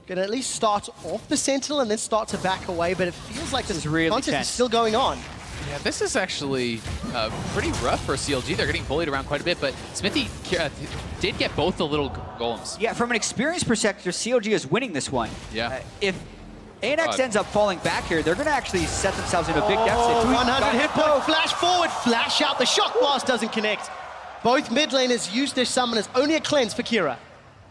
can at least start off the Sentinel and then start to back away, but it feels like this really contest tense. is still going on. Yeah, this is actually pretty rough for CLG. They're getting bullied around quite a bit, but Smithy did get both the little golems. Yeah, from an experience perspective, CLG is winning this one. Yeah. If ANX ends up falling back here, they're going to actually set themselves into a big deficit. 100 hit point, flash forward, flash out. The shock blast doesn't connect. Both mid laners used their summoners. Only a cleanse for Kira.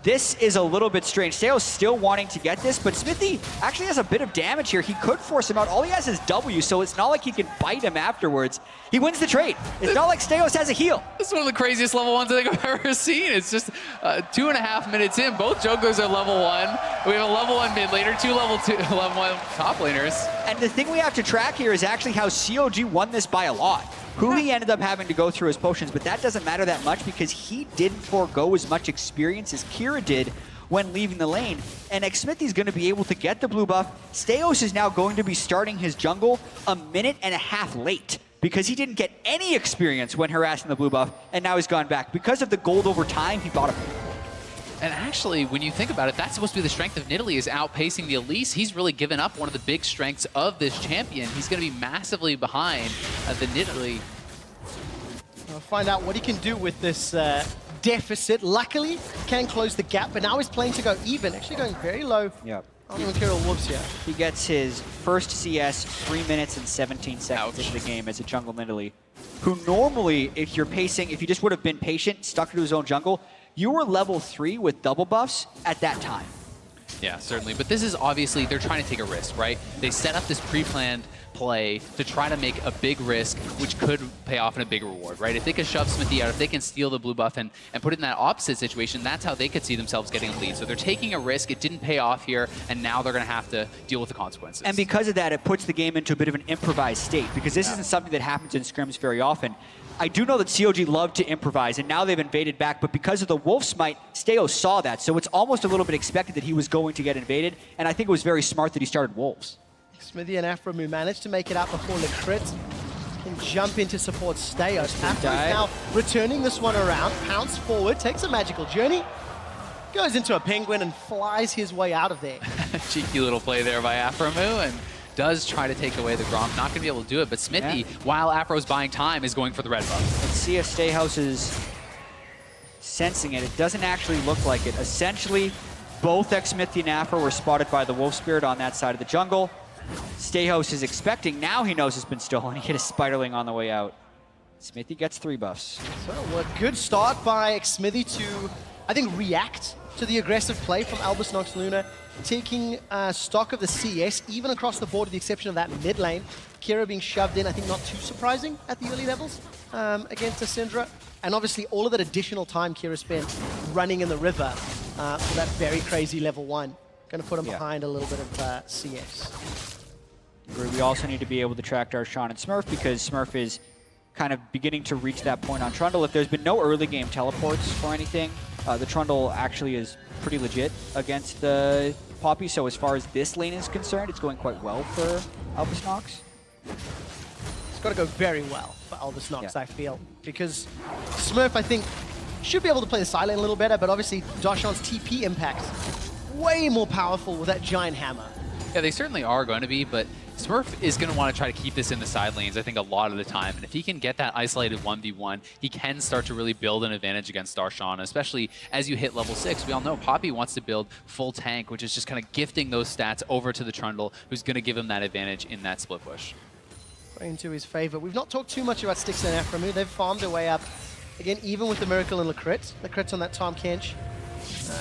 This is a little bit strange. Steos still wanting to get this, but Smithy actually has a bit of damage here. He could force him out. All he has is W, so it's not like he can bite him afterwards. He wins the trade. It's not like Steos has a heal. This is one of the craziest level 1s I think I've ever seen. It's just 2.5 minutes in. Both junglers are level 1. We have a level 1 mid laner, 2 level 1 top laners. And the thing we have to track here is actually how COG won this by a lot. He ended up having to go through his potions, but that doesn't matter that much because he didn't forego as much experience as Kira did when leaving the lane. And Xmithy's going to be able to get the blue buff. Steos is now going to be starting his jungle a minute and a half late because he didn't get any experience when harassing the blue buff, and now he's gone back. Because of the gold over time, he bought a And actually, when you think about it, that's supposed to be the strength of Nidalee, is outpacing the Elise. He's really given up one of the big strengths of this champion. He's going to be massively behind the Nidalee. We'll find out what he can do with this deficit. Luckily, can close the gap, but now he's playing to go even. Actually going very low. Yep. On the Imperial Wolves here. He gets his first CS 3 minutes and 17 seconds into the game as a jungle Nidalee, who normally, if you just would have been patient, stuck to his own jungle, you were level 3 with double buffs at that time. Yeah, certainly. But this is obviously, they're trying to take a risk, right? They set up this pre-planned play to try to make a big risk, which could pay off in a big reward, right? If they can shove Smithy out, if they can steal the blue buff and put it in that opposite situation, that's how they could see themselves getting a lead. So they're taking a risk. It didn't pay off here, and now they're going to have to deal with the consequences. And because of that, it puts the game into a bit of an improvised state, because this isn't something that happens in scrims very often. I do know that COG loved to improvise, and now they've invaded back, but because of the Wolf Smite, Steos saw that, so it's almost a little bit expected that he was going to get invaded, and I think it was very smart that he started Wolves. Smithy and Afromu managed to make it out before Lecrit can jump in to support Steos. Afromu's now returning this one around, pounce forward, takes a magical journey, goes into a penguin and flies his way out of there. Cheeky little play there by Afromu, and does try to take away the Grom. Not going to be able to do it, but Smithy, while Afro's buying time, is going for the red buff. Let's see if Stehouse is sensing it. It doesn't actually look like it. Essentially, both Xmithy and Afro were spotted by the Wolf Spirit on that side of the jungle. Stehouse is expecting, now he knows it's been stolen. He hit a Spiderling on the way out. Smithy gets 3 buffs. So a good start by Xmithy to, I think, react to the aggressive play from Albus Nox Luna, taking stock of the CS, even across the board with the exception of that mid lane. Kira being shoved in, I think not too surprising at the early levels against a Syndra. And obviously all of that additional time Kira spent running in the river for that very crazy level 1. Going to put him behind a little bit of CS. We also need to be able to track Darshan and Smurf, because Smurf is kind of beginning to reach that point on Trundle. If there's been no early game teleports or anything, the Trundle actually is pretty legit against the Poppy, so as far as this lane is concerned, it's going quite well for Albus Nox. It's got to go very well for Albus Nox, I feel, because Smurf, I think, should be able to play the side lane a little better, but obviously Darshan's TP impact way more powerful with that giant hammer. Yeah, they certainly are going to be, but Smurf is going to want to try to keep this in the side lanes, I think, a lot of the time. And if he can get that isolated 1v1, he can start to really build an advantage against Darshan, especially as you hit level 6. We all know Poppy wants to build full tank, which is just kind of gifting those stats over to the Trundle, who's going to give him that advantage in that split push. Into his favor. We've not talked too much about Styx and Afromu. They've farmed their way up. Again, even with the Miracle and Lecrit. Lecrit's on that Tom Kench.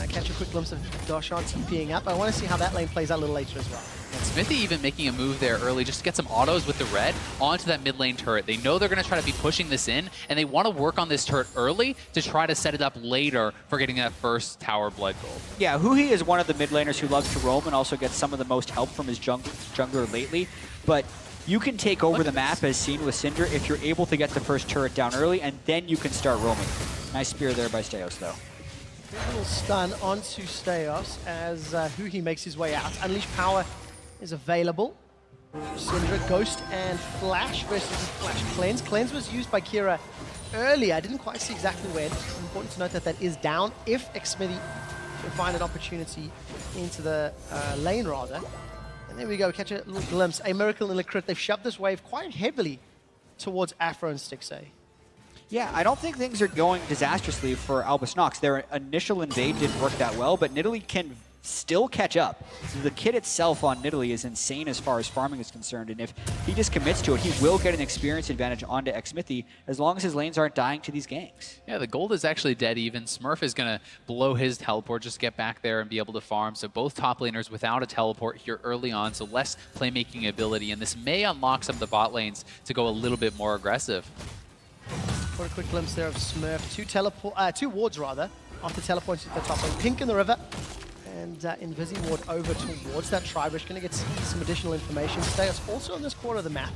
Catch a quick glimpse of Darshan TPing up. I want to see how that lane plays out a little later as well. And Smithy even making a move there early just to get some autos with the red onto that mid lane turret. They know they're going to try to be pushing this in, and they want to work on this turret early to try to set it up later for getting that first tower blood gold. Yeah, Huhi is one of the mid laners who loves to roam and also gets some of the most help from his jungler lately, but you can take over the map as seen with Cinder if you're able to get the first turret down early, and then you can start roaming. Nice spear there by Steos, though. A little stun onto Steos as Huhi makes his way out. Unleash Power is available. Syndra, Ghost, and Flash versus Flash Cleanse. Cleanse was used by Kira earlier. I didn't quite see exactly when. It's important to note that that is down if Xmithy can find an opportunity into the lane, rather. And there we go, catch a little glimpse. A Miracle and a Crit. They've shoved this wave quite heavily towards Afro and Stixay. Yeah, I don't think things are going disastrously for Albus Nox. Their initial invade didn't work that well, but Nidalee can still catch up. The kit itself on Nidalee is insane as far as farming is concerned, and if he just commits to it, he will get an experience advantage onto Xmithy as long as his lanes aren't dying to these ganks. Yeah, the gold is actually dead even. Smurf is going to blow his teleport, just get back there and be able to farm. So both top laners without a teleport here early on, so less playmaking ability, and this may unlock some of the bot lanes to go a little bit more aggressive. What a quick glimpse there of Smurf. Two wards rather, after teleporting to the top lane. Pink in the river. And Invisi ward over towards that Tribrush. Going to get some additional information. Steos also on this corner of the map.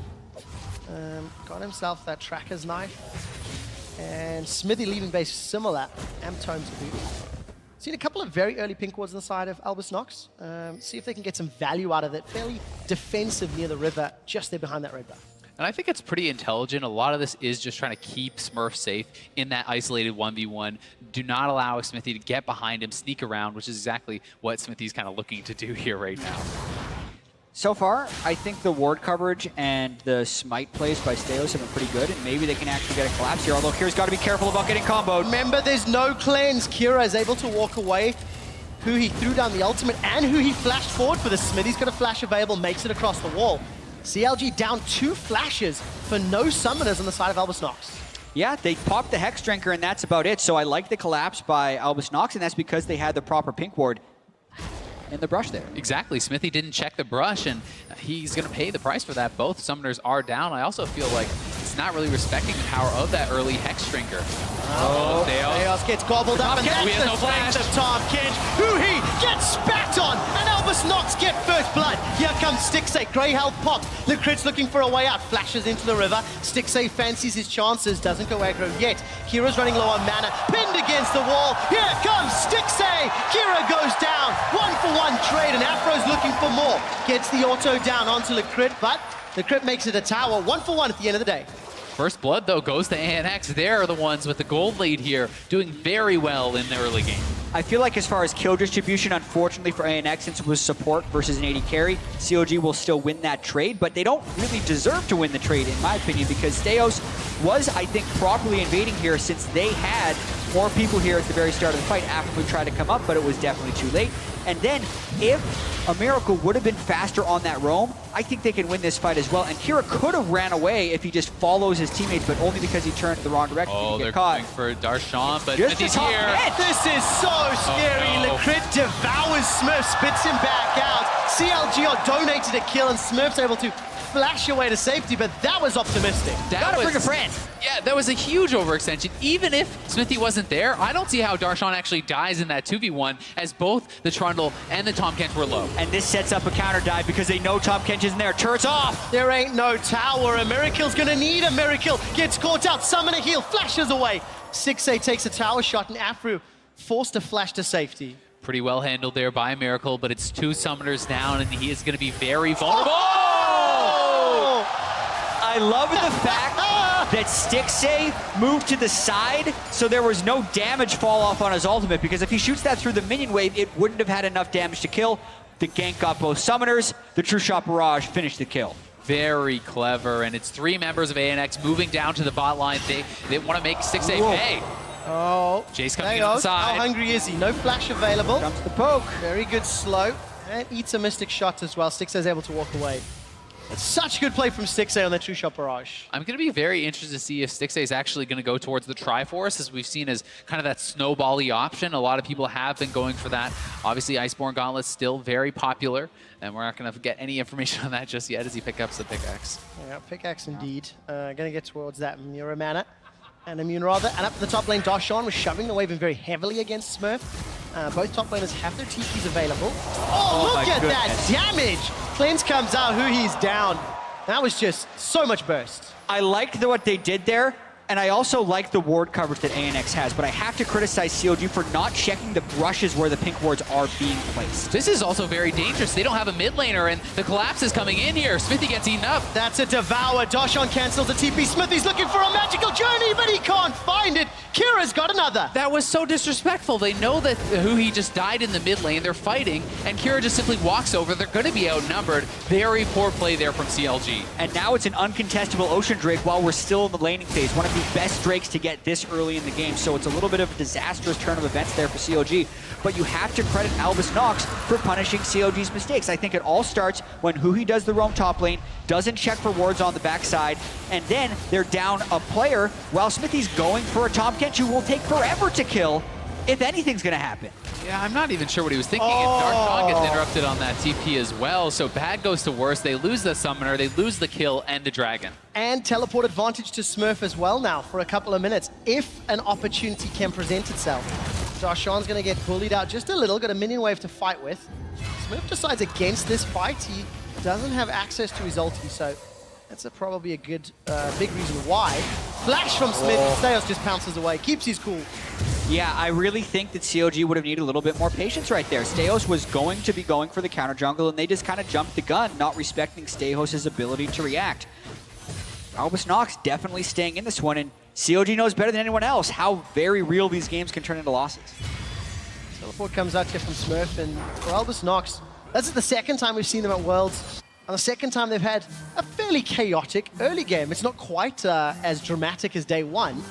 Got himself that Tracker's Knife. And Smithy leaving base similar. Amtome to boot. Seen a couple of very early pink wards on the side of Albus Nox. See if they can get some value out of it. Fairly defensive near the river, just there behind that red buff. And I think it's pretty intelligent. A lot of this is just trying to keep Smurf safe in that isolated 1v1. Do not allow Smithy to get behind him, sneak around, which is exactly what Smithy's kind of looking to do here right now. So far, I think the ward coverage and the smite plays by Steos have been pretty good, and maybe they can actually get a collapse here, although Kira's got to be careful about getting comboed. Remember, there's no cleanse. Kira is able to walk away. Who he threw down the ultimate and who he flashed forward for the Smithy's got a flash available, makes it across the wall. CLG down 2 flashes for no summoners on the side of Albus Nox. Yeah, they popped the Hex Drinker, and that's about it. So I like the collapse by Albus Nox, and that's because they had the proper pink ward in the brush there. Exactly. Smithy didn't check the brush, and he's going to pay the price for that. Both summoners are down. I also feel like it's not really respecting the power of that early Hex Drinker. Oh, Theos gets gobbled up, and that's the strength of Tom Kench, who he gets spat on, and Albus Nox get first blood. Here comes Stixxay, Grey Health popped. The Crit's looking for a way out, flashes into the river. Stixxay fancies his chances, doesn't go aggro yet. Kira's running low on mana, pinned against the wall. Here comes Stixxay. Kira goes down, 1-for-1 trade, and Afro's looking for more. Gets the auto down onto the Crit, but the Crit makes it a tower, 1-for-1 at the end of the day. First blood, though, goes to ANX. They're the ones with the gold lead here, doing very well in the early game. I feel like as far as kill distribution, unfortunately for ANX, since it was support versus an AD carry, COG will still win that trade, but they don't really deserve to win the trade, in my opinion, because Steos was, I think, properly invading here since they had more people here at the very start of the fight after we tried to come up, but it was definitely too late. And then, if a Miracle would have been faster on that roam, I think they can win this fight as well. And Kira could have ran away if he just follows his teammates, but only because he turned the wrong direction. Oh, they're caught. going for Darshan, but Just Smithy's here. This is so scary. Oh, no. The Crit devours Smurf, spits him back out. CLG are donated a kill, and Smurf's able to flash away to safety, but that was optimistic. Gotta bring a friend. Yeah, that was a huge overextension. Even if Smithy wasn't there, I don't see how Darshan actually dies in that 2v1, as both the Trundle and the Tom Kench were low. And this sets up a counter dive because they know Tom Kench isn't there. Turret's off. There ain't no tower. A Miracle's gonna need a miracle. Gets caught out, summon a heal, flashes away. Stixxay takes a tower shot, and Afro forced to flash to safety. Pretty well handled there by Miracle, but it's 2 summoners down, and he is gonna be very vulnerable. Oh! I love the fact that Stixxay moved to the side so there was no damage fall off on his ultimate, because if he shoots that through the minion wave, it wouldn't have had enough damage to kill. The gank got both summoners. The True Shot Barrage finished the kill. Very clever, and it's 3 members of ANX moving down to the bot line. They want to make Stixxay pay. Oh, Jace coming in on the side. How hungry is he? No flash available. Comes the poke. Very good slow, and eats a Mystic Shot as well. Stixxay's able to walk away. It's such good play from Stixxay on that True Shot Barrage. I'm going to be very interested to see if Stixxay is actually going to go towards the Triforce, as we've seen as kind of that snowball-y option. A lot of people have been going for that. Obviously, Iceborne Gauntlet's still very popular, and we're not going to get any information on that just yet as he picks up the pickaxe. Yeah, pickaxe indeed. Going to get towards that Mirror Mana. And Immune rather. And up the top lane, Darshan was shoving the wave in very heavily against Smurf. Both top laners have their TPs available. Oh, look at that damage! Cleanse comes out, who he's down. That was just so much burst. I liked what they did there, and I also like the ward coverage that ANX has, but I have to criticize COG for not checking the brushes where the pink wards are being placed. This is also very dangerous. They don't have a mid laner, and the collapse is coming in here. Smithy gets eaten up. That's a devour. Darshan cancels the TP. Smithy's looking for a magical journey, but he can't find it. Kira's got another. That was so disrespectful. They know that who he just died in the mid lane. They're fighting, and Kira just simply walks over. They're going to be outnumbered. Very poor play there from CLG. And now it's an uncontestable Ocean Drake while we're still in the laning phase. One of the best Drakes to get this early in the game, so it's a little bit of a disastrous turn of events there for CLG. But you have to credit Albus Nox for punishing CLG's mistakes. I think it all starts when Huhi does the roam top lane, doesn't check for wards on the backside, and then they're down a player while Smithy's going for a Tahm Kench who will take forever to kill if anything's going to happen. Yeah, I'm not even sure what he was thinking. And Darshan gets interrupted on that TP as well, so bad goes to worse. They lose the summoner, they lose the kill, and the dragon. And teleport advantage to Smurf as well now for a couple of minutes, if an opportunity can present itself. Darshan's going to get bullied out just a little, got a minion wave to fight with. Smurf decides against this fight. He doesn't have access to his ulti, so that's probably a good, big reason why. Flash from Smith, Steos just pounces away, keeps his cool. Yeah, I really think that CLG would have needed a little bit more patience right there. Steos was going to be going for the counter jungle, and they just kind of jumped the gun, not respecting Steos' ability to react. Albus Nox definitely staying in this one, and CLG knows better than anyone else how very real these games can turn into losses. Teleport comes out here from Smurf, and for Albus Nox, that's the second time we've seen them at Worlds, and the second time they've had a fairly chaotic early game. It's not quite as dramatic as day one,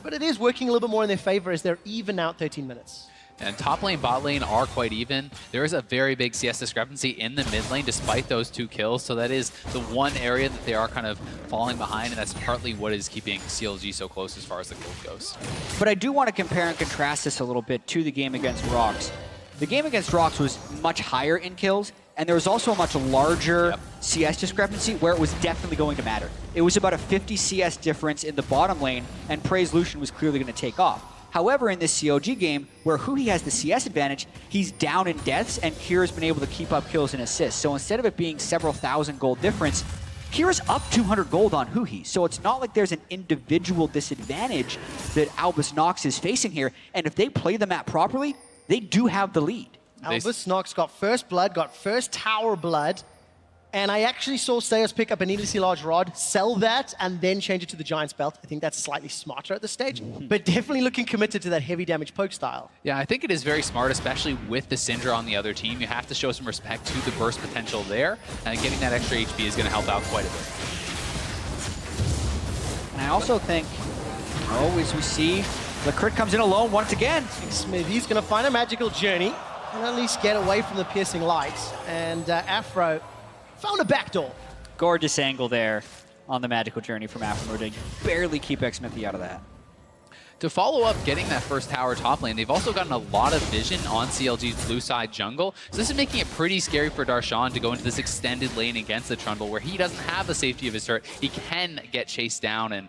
but it is working a little bit more in their favor as they're even out 13 minutes. And top lane, bot lane are quite even. There is a very big CS discrepancy in the mid lane despite those 2 kills, so that is the one area that they are kind of falling behind, and that's partly what is keeping CLG so close as far as the kills goes. But I do want to compare and contrast this a little bit to the game against Rox. The game against Rox was much higher in kills, and there was also a much larger CS discrepancy where it was definitely going to matter. It was about a 50 CS difference in the bottom lane, and Praise Lucian was clearly going to take off. However, in this CLG game, where Huhi has the CS advantage, he's down in deaths, and Kira's been able to keep up kills and assists. So instead of it being several thousand gold difference, Kira's up 200 gold on Huhi. So it's not like there's an individual disadvantage that Albus Nox is facing here, and if they play the map properly, they do have the lead. Albus Nox got first blood, got first tower blood, and I actually saw Steos pick up a needlessly large rod, sell that, and then change it to the Giant's Belt. I think that's slightly smarter at this stage, but definitely looking committed to that heavy damage poke style. Yeah, I think it is very smart, especially with the Syndra on the other team. You have to show some respect to the burst potential there, and getting that extra HP is going to help out quite a bit. And I also think, as we see, the crit comes in alone once again. Smithy's going to find a magical journey and at least get away from the piercing lights. And Afro found a backdoor. Gorgeous angle there on the magical journey from Afro to barely keep Xmithy out of that. To follow up getting that first tower top lane, they've also gotten a lot of vision on CLG's blue side jungle. So this is making it pretty scary for Darshan to go into this extended lane against the Trundle where he doesn't have the safety of his turret. He can get chased down, and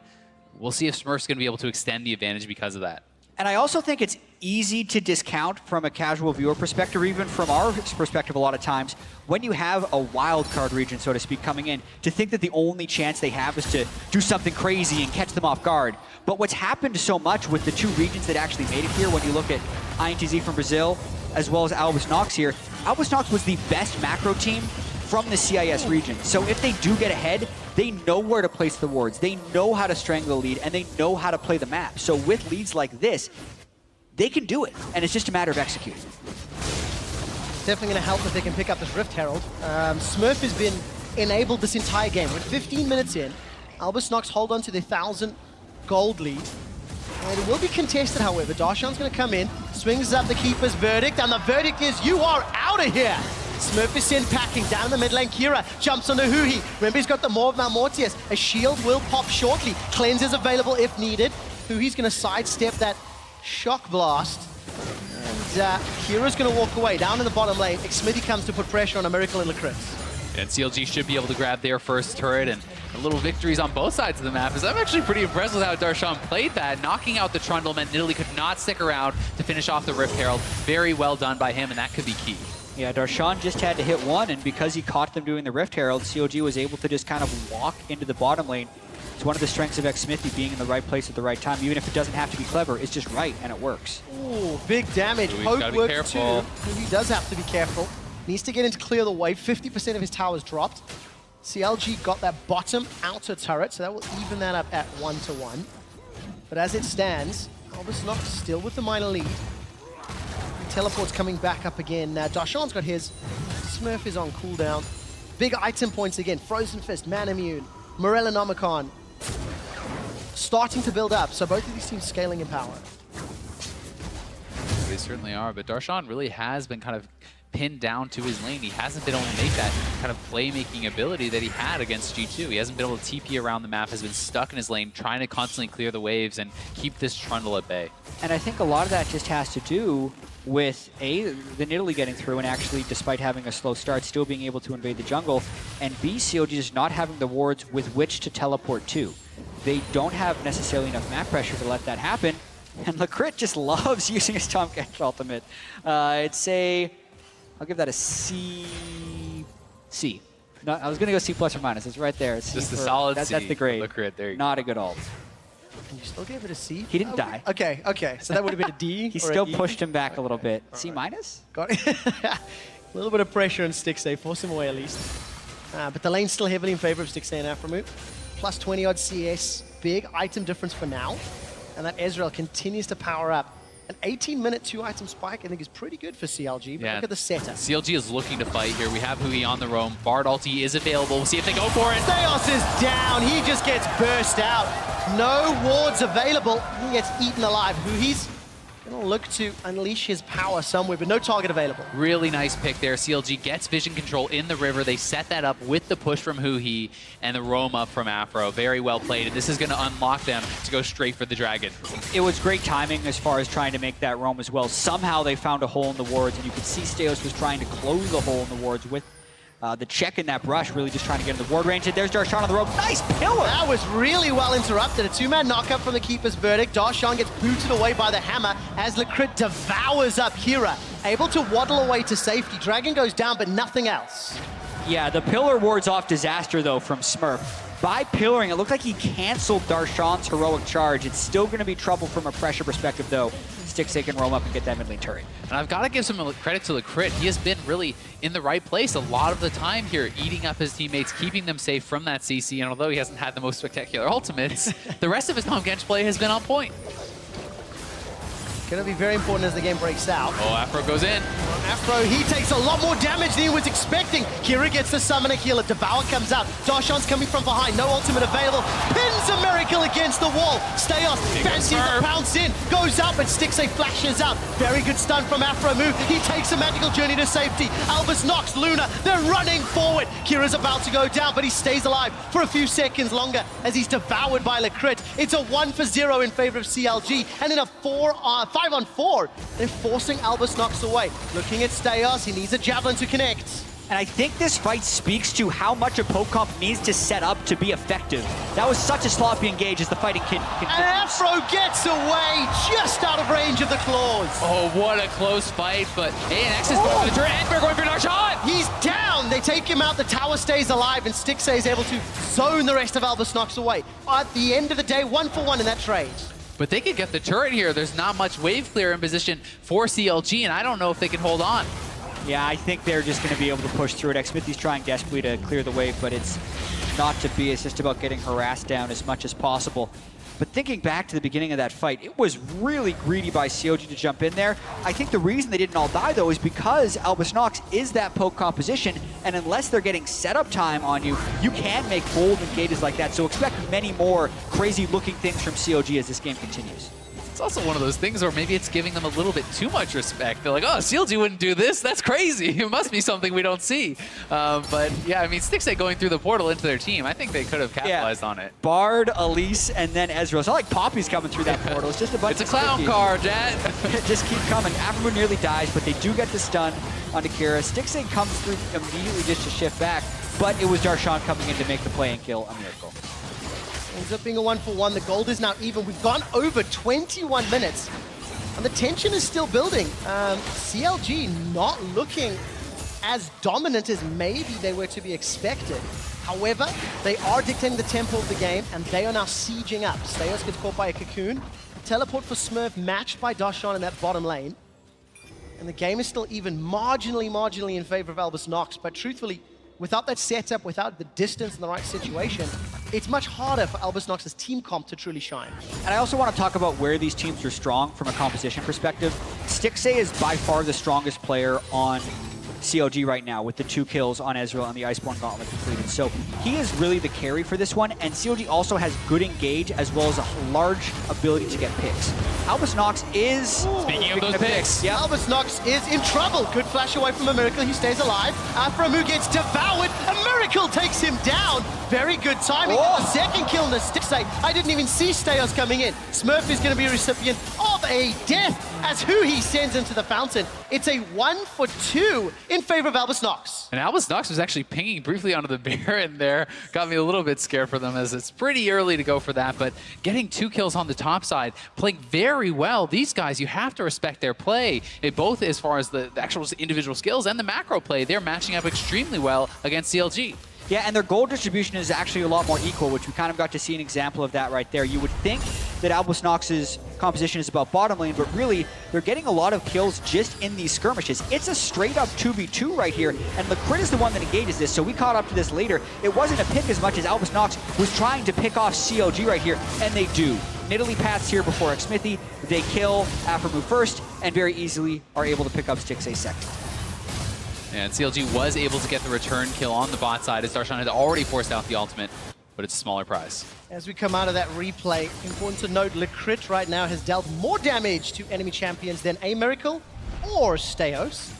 we'll see if Smurf's going to be able to extend the advantage because of that. And I also think it's easy to discount from a casual viewer perspective, or even from our perspective a lot of times, when you have a wild card region, so to speak, coming in, to think that the only chance they have is to do something crazy and catch them off guard. But what's happened so much with the 2 regions that actually made it here, when you look at INTZ from Brazil, as well as Albus Nox here, Albus Nox was the best macro team from the CIS region. So if they do get ahead, they know where to place the wards, they know how to strangle the lead, and they know how to play the map. So with leads like this, they can do it, and it's just a matter of executing. Definitely going to help if they can pick up this Rift Herald. Smurf has been enabled this entire game. With 15 minutes in, Albus Nox hold on to the 1,000 gold lead. And it will be contested, however. Darshan's going to come in, swings up the Keeper's verdict, and the verdict is, you are out of here! Smurf is sent packing down the mid lane. Kira jumps onto Huhi. Remember, he's got the Maw of Malmortius. A shield will pop shortly. Cleanse is available if needed. Huhi's going to sidestep that shock blast. And Kira's going to walk away. Down in the bottom lane, Xmithy comes to put pressure on a Miracle in the crits. And CLG should be able to grab their first turret, and the little victories on both sides of the map. I'm actually pretty impressed with how Darshan played that. Knocking out the Trundle meant Nidalee could not stick around to finish off the Rift Herald. Very well done by him, and that could be key. Yeah, Darshan just had to hit one, and because he caught them doing the Rift Herald, CLG was able to just kind of walk into the bottom lane. It's one of the strengths of Xmithy, being in the right place at the right time. Even if it doesn't have to be clever, it's just right, and it works. Ooh, big damage. Poke works too. He does have to be careful. Needs to get in to clear the wave. 50% of his towers dropped. CLG got that bottom outer turret, so that will even that up at 1-1. But as it stands, Albus Nox still with the minor lead. Teleport's coming back up again. Darshan's got his. Smurf is on cooldown. Big item points again. Frozen Fist, Man Immune, Morellonomicon. starting to build up. So both of these teams scaling in power. They certainly are, but Darshan really has been kind of pinned down to his lane. He hasn't been able to make that kind of playmaking ability that he had against G2. He hasn't been able to TP around the map, has been stuck in his lane, trying to constantly clear the waves and keep this Trundle at bay. And I think a lot of that just has to do with, A, the Nidalee getting through and actually, despite having a slow start, still being able to invade the jungle, and B, CLG just not having the wards with which to teleport to. They don't have necessarily enough map pressure to let that happen, and Lecrit just loves using his Tahm Kench ultimate. I'll give that a C. C. No, I was going to go C plus or minus. It's right there. It's just a solid C. That's the grade. Lecrit, there you Not a good ult. And you still gave it a C? He didn't die. Okay, okay. So that would have been a D. He or still a E? pushed him back a little bit. C minus? Got it. A little bit of pressure on Stixxay. Force him away at least. But the lane's still heavily in favor of Stixxay and Afromu. Plus 20 odd CS. Big item difference for now. And that Ezreal continues to power up. An 18-minute 2-item spike, I think, is pretty good for CLG, but look at the setup. CLG is looking to fight here. We have Hui on the roam. Bard ulti is available. We'll see if they go for it. Theos is down. He just gets burst out. No wards available. He gets eaten alive. Hui's going to look to unleash his power somewhere, but no target available. Really nice pick there. CLG gets vision control in the river. They set that up with the push from Hui and the roam up from Afro. Very well played, and this is going to unlock them to go straight for the dragon. It was great timing as far as trying to make that roam as well. Somehow they found a hole in the wards, and you could see Steos was trying to close the hole in the wards with the check in that brush, really just trying to get in the ward range. And there's Darshan on the rope. Nice pillar! That was really well interrupted. A two-man knockup from the Keeper's verdict. Darshan gets booted away by the hammer as Lecrit devours up Kira. Able to waddle away to safety. Dragon goes down, but nothing else. Yeah, the pillar wards off disaster, though, from Smurf. By pillaring, it looked like he canceled Darshan's heroic charge. It's still going to be trouble from a pressure perspective, though. Stixxay can roam up and get that mid lane turret. And I've got to give some credit to Lecrit. He has been really in the right place a lot of the time here, eating up his teammates, keeping them safe from that CC. And although he hasn't had the most spectacular ultimates, the rest of his Tahm Kench play has been on point. Going to be very important as the game breaks out. Oh, Afro goes in. Afro, he takes a lot more damage than he was expecting. Kira gets the summoner healer. Devour comes out. Darshan's coming from behind. No ultimate available. Pins a miracle against the wall. Steos fancies the pounce in. Goes up and Stixxay flashes out. Very good stun from Afro move. He takes a magical journey to safety. Albus knocks Luna. They're running forward. Kira's about to go down, but he stays alive for a few seconds longer as he's devoured by Lecrit. It's a 1-for-0 in favor of CLG. And in a 5-on-4, they're forcing Albus Nox away. Looking at Steos, he needs a javelin to connect. And I think this fight speaks to how much a poke comp needs to set up to be effective. That was such a sloppy engage as the fighting continues. And Afro gets away just out of range of the claws. Oh, what a close fight, but ANX is going for the turret, and we're going for Darshan! He's down! They take him out, the tower stays alive, and Stixxay is able to zone the rest of Albus Nox away. At the end of the day, 1-for-1 in that trade. But they could get the turret here. There's not much wave clear in position for CLG, and I don't know if they can hold on. Yeah, I think they're just going to be able to push through it. Xmithy's trying desperately to clear the wave, but it's not to be. It's just about getting harassed down as much as possible. But thinking back to the beginning of that fight, it was really greedy by CLG to jump in there. I think the reason they didn't all die, though, is because Albus Nox is that poke composition, and unless they're getting setup time on you, you can make bold engages like that. So expect many more crazy-looking things from CLG as this game continues. It's also one of those things where maybe it's giving them a little bit too much respect. They're like, oh, CLG wouldn't do this? That's crazy. It must be something we don't see. But yeah, I mean, Stixxay going through the portal into their team, I think they could have capitalized on it. Bard, Elise, and then Ezreal. It's not like Poppy's coming through that portal. It's just a bunch of clown car, Jet. Just keep coming. Afro nearly dies, but they do get the stun onto Kira. Stixxay comes through immediately just to shift back, but it was Darshan coming in to make the play and kill a miracle. Ends up being a 1-for-1. The gold is now even. We've gone over 21 minutes, and the tension is still building. CLG not looking as dominant as maybe they were to be expected. However, they are dictating the tempo of the game, and they are now sieging up. Steos gets caught by a cocoon. Teleport for Smurf matched by Darshan in that bottom lane. And the game is still even marginally in favor of Albus Nox, but truthfully, without that setup, without the distance in the right situation, it's much harder for Albus Nox's team comp to truly shine. And I also want to talk about where these teams are strong from a composition perspective. Stixxay is by far the strongest player on CLG right now with the 2 kills on Ezreal and the Iceborne Gauntlet completed. So he is really the carry for this one, and CLG also has good engage as well as a large ability to get picks. Albus Nox is... Speaking of those picks. Yeah. Albus Nox is in trouble. Good flash away from a Miracle. He stays alive. Aframu gets devoured. A Miracle takes him down. Very good timing. A second kill in the stick save. I didn't even see Steos coming in. Smurf is going to be a recipient of a death as who he sends into the fountain. It's a 1 for 2 in favor of Albus Nox. And Albus Nox was actually pinging briefly onto the Baron there. Got me a little bit scared for them as it's pretty early to go for that, but getting 2 kills on the top side, playing very well. These guys, you have to respect their play, both as far as the actual individual skills and the macro play. They're matching up extremely well against CLG. Yeah, and their gold distribution is actually a lot more equal, which we kind of got to see an example of that right there. You would think that Albus Nox's composition is about bottom lane, but really, they're getting a lot of kills just in these skirmishes. It's a straight-up 2v2 right here, and Licrit is the one that engages this, so we caught up to this later. It wasn't a pick as much as Albus Nox was trying to pick off CLG right here, and they do. Nidalee paths here before Xmithy. They kill Aframu first, and very easily are able to pick up Stixxay second. And CLG was able to get the return kill on the bot side as Darshan had already forced out the ultimate, but it's a smaller prize. As we come out of that replay, important to note, Licrit right now has dealt more damage to enemy champions than a Miracle or Steos.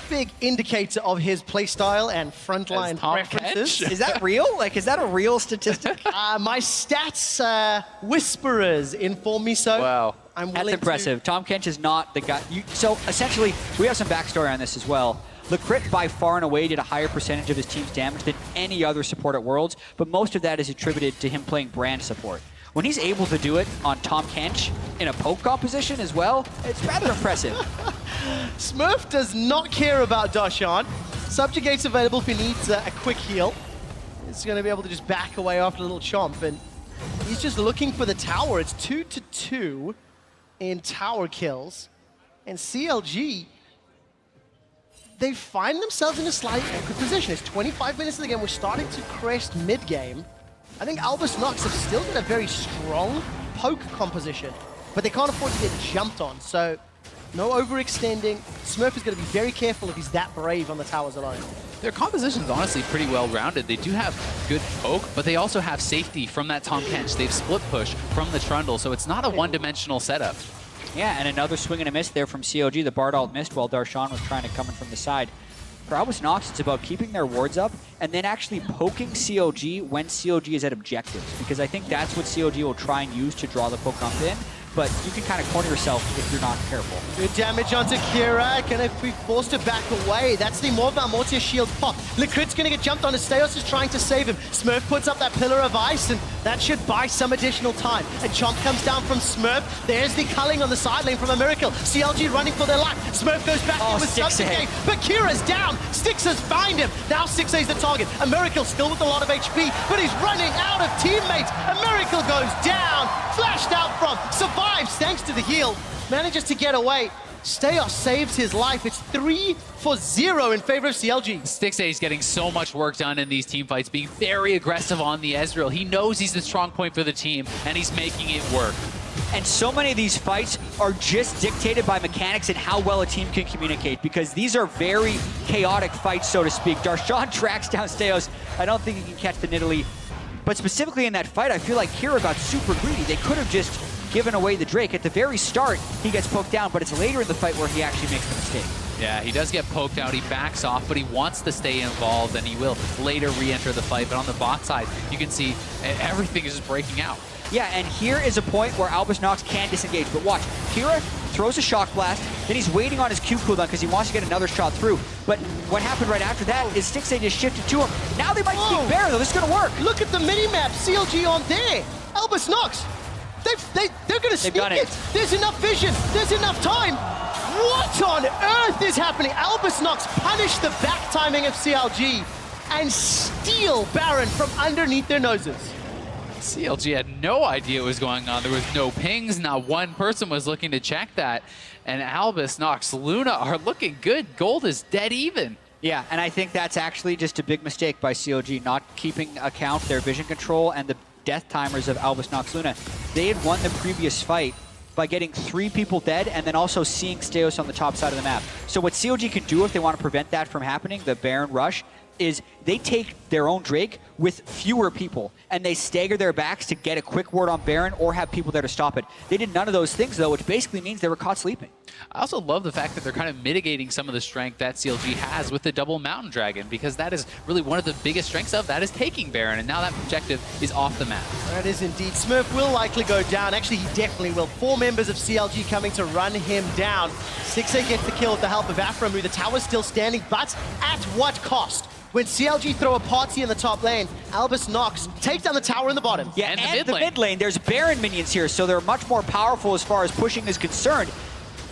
Big indicator of his playstyle and frontline preferences. Is that real? Like, is that a real statistic? My stats whisperers inform me so. Wow. That's impressive. Tom Kench is not the guy. So essentially, we have some backstory on this as well. Licrit by far and away did a higher percentage of his team's damage than any other support at Worlds, but most of that is attributed to him playing brand support. When he's able to do it on Tom Kench in a poke composition as well, it's rather impressive. Smurf does not care about Darshan. Subjugate's available if he needs a quick heal. He's going to be able to just back away after a little chomp, and he's just looking for the tower. It's 2-2 in tower kills, and CLG, they find themselves in a slightly awkward position. It's 25 minutes of the game. We're starting to crest mid-game. I think Albus Nox have still got a very strong poke composition, but they can't afford to get jumped on, so no overextending. Smurf is going to be very careful if he's that brave on the towers alone. Their composition is honestly pretty well-rounded. They do have good poke, but they also have safety from that Tom Kench. They've split push from the Trundle, so it's not a one-dimensional setup. Yeah, and another swing and a miss there from CLG. The Bard ult missed while Darshan was trying to come in from the side. For Albus Nox, it's about keeping their wards up and then actually poking CLG when CLG is at objectives, because I think that's what CLG will try and use to draw the poke up in. But you can kind of corner yourself if you're not careful. Good damage onto Kira. Gonna be forced to back away. That's the Morval Mortier shield pop. Licrit's gonna get jumped on as Steos is trying to save him. Smurf puts up that pillar of ice, and that should buy some additional time. A chomp comes down from Smurf. There's the culling on the side lane from a Miracle. CLG running for their life. Smurf goes back in with Subjugate, but Kira's down. Stixxay's find him. Now Stixxay's the target. A Miracle still with a lot of HP, but he's running out of teammates. A Miracle goes down. Flashed out from, survives thanks to the heal, manages to get away. Steos saves his life. It's 3-0 in favor of CLG. Stixxay is getting so much work done in these team fights, being very aggressive on the Ezreal. He knows he's the strong point for the team, and he's making it work. And so many of these fights are just dictated by mechanics and how well a team can communicate, because these are very chaotic fights, so to speak. Darshan tracks down Steos. I don't think he can catch the Nidalee. But specifically in that fight, I feel like Kira got super greedy. They could have just given away the Drake. At the very start, he gets poked down, but it's later in the fight where he actually makes the mistake. Yeah, he does get poked out. He backs off, but he wants to stay involved, and he will later re-enter the fight. But on the bot side, you can see everything is just breaking out. Yeah, and here is a point where Albus Nox can disengage. But watch, Kira throws a shock blast, then he's waiting on his Q cooldown because he wants to get another shot through. But what happened right after that is Stixxay just shifted to him. Now they might speak better, though. This is going to work. Look at the mini-map. CLG on there. Albus Nox. They're going to sneak it. There's enough vision. There's enough time. What on earth is happening? Albus Nox punished the back timing of CLG and steal Baron from underneath their noses. CLG had no idea what was going on. There was no pings. Not one person was looking to check that. And Albus Nox, Luna are looking good. Gold is dead even. Yeah, and I think that's actually just a big mistake by CLG, not keeping account their vision control and the death timers of Albus Nox Luna. They had won the previous fight by getting 3 people dead and then also seeing Steos on the top side of the map. So what CLG can do if they want to prevent that from happening, the Baron rush, is they take their own Drake with fewer people and they stagger their backs to get a quick ward on Baron or have people there to stop it. They did none of those things though, which basically means they were caught sleeping. I also love the fact that they're kind of mitigating some of the strength that CLG has with the double Mountain Dragon, because that is really one of the biggest strengths of that is taking Baron, and now that objective is off the map. That is indeed. Smurf will likely go down. Actually, he definitely will. 4 members of CLG coming to run him down. 6A gets the kill with the help of Aframu. The tower's still standing, but at what cost? When CLG throw a party in the top lane, Albus Nox takes down the tower in the bottom. Yeah, and the mid lane, there's Baron minions here, so they're much more powerful as far as pushing is concerned.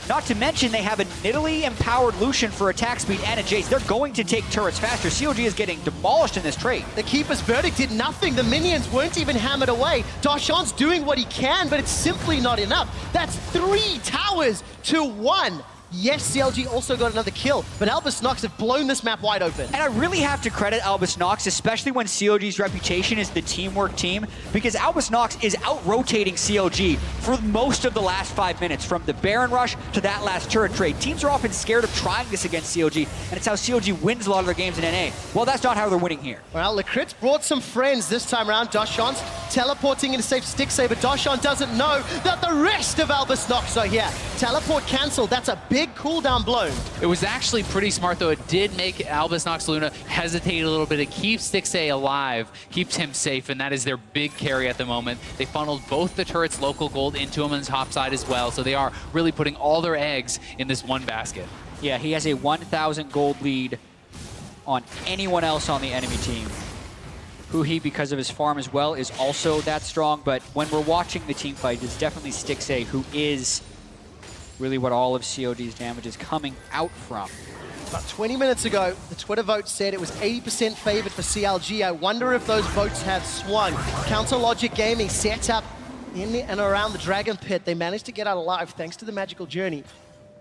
Not to mention they have a Nidalee empowered Lucian for attack speed and a Jace. They're going to take turrets faster. CLG is getting demolished in this trade. The Keeper's Verdict did nothing. The minions weren't even hammered away. Darshan's doing what he can, but it's simply not enough. That's 3 towers to 1. Yes, CLG also got another kill, but Albus Nox have blown this map wide open. And I really have to credit Albus Nox, especially when CLG's reputation is the teamwork team, because Albus Nox is out-rotating CLG for most of the last 5 minutes, from the Baron rush to that last turret trade. Teams are often scared of trying this against CLG, and it's how CLG wins a lot of their games in NA. Well, that's not how they're winning here. Well, Lecrit's brought some friends this time around. Darshan's teleporting into safe Stixxay, but Darshan doesn't know that the rest of Albus Nox are here. Teleport cancelled. That's a big cooldown blown. It was actually pretty smart, though. It did make Albus Nox Luna hesitate a little bit. It keeps Stixxay alive, keeps him safe, and that is their big carry at the moment. They funneled both the turrets' local gold into him on his top side as well, so they are really putting all their eggs in this one basket. Yeah, he has a 1,000 gold lead on anyone else on the enemy team. Huhi, because of his farm as well, is also that strong, but when we're watching the team fight, it's definitely Stixxay who is really what all of COD's damage is coming out from. About 20 minutes ago, the Twitter vote said it was 80% favored for CLG. I wonder if those votes have swung. Counter Logic Gaming set up in and around the Dragon Pit. They managed to get out alive thanks to the magical journey.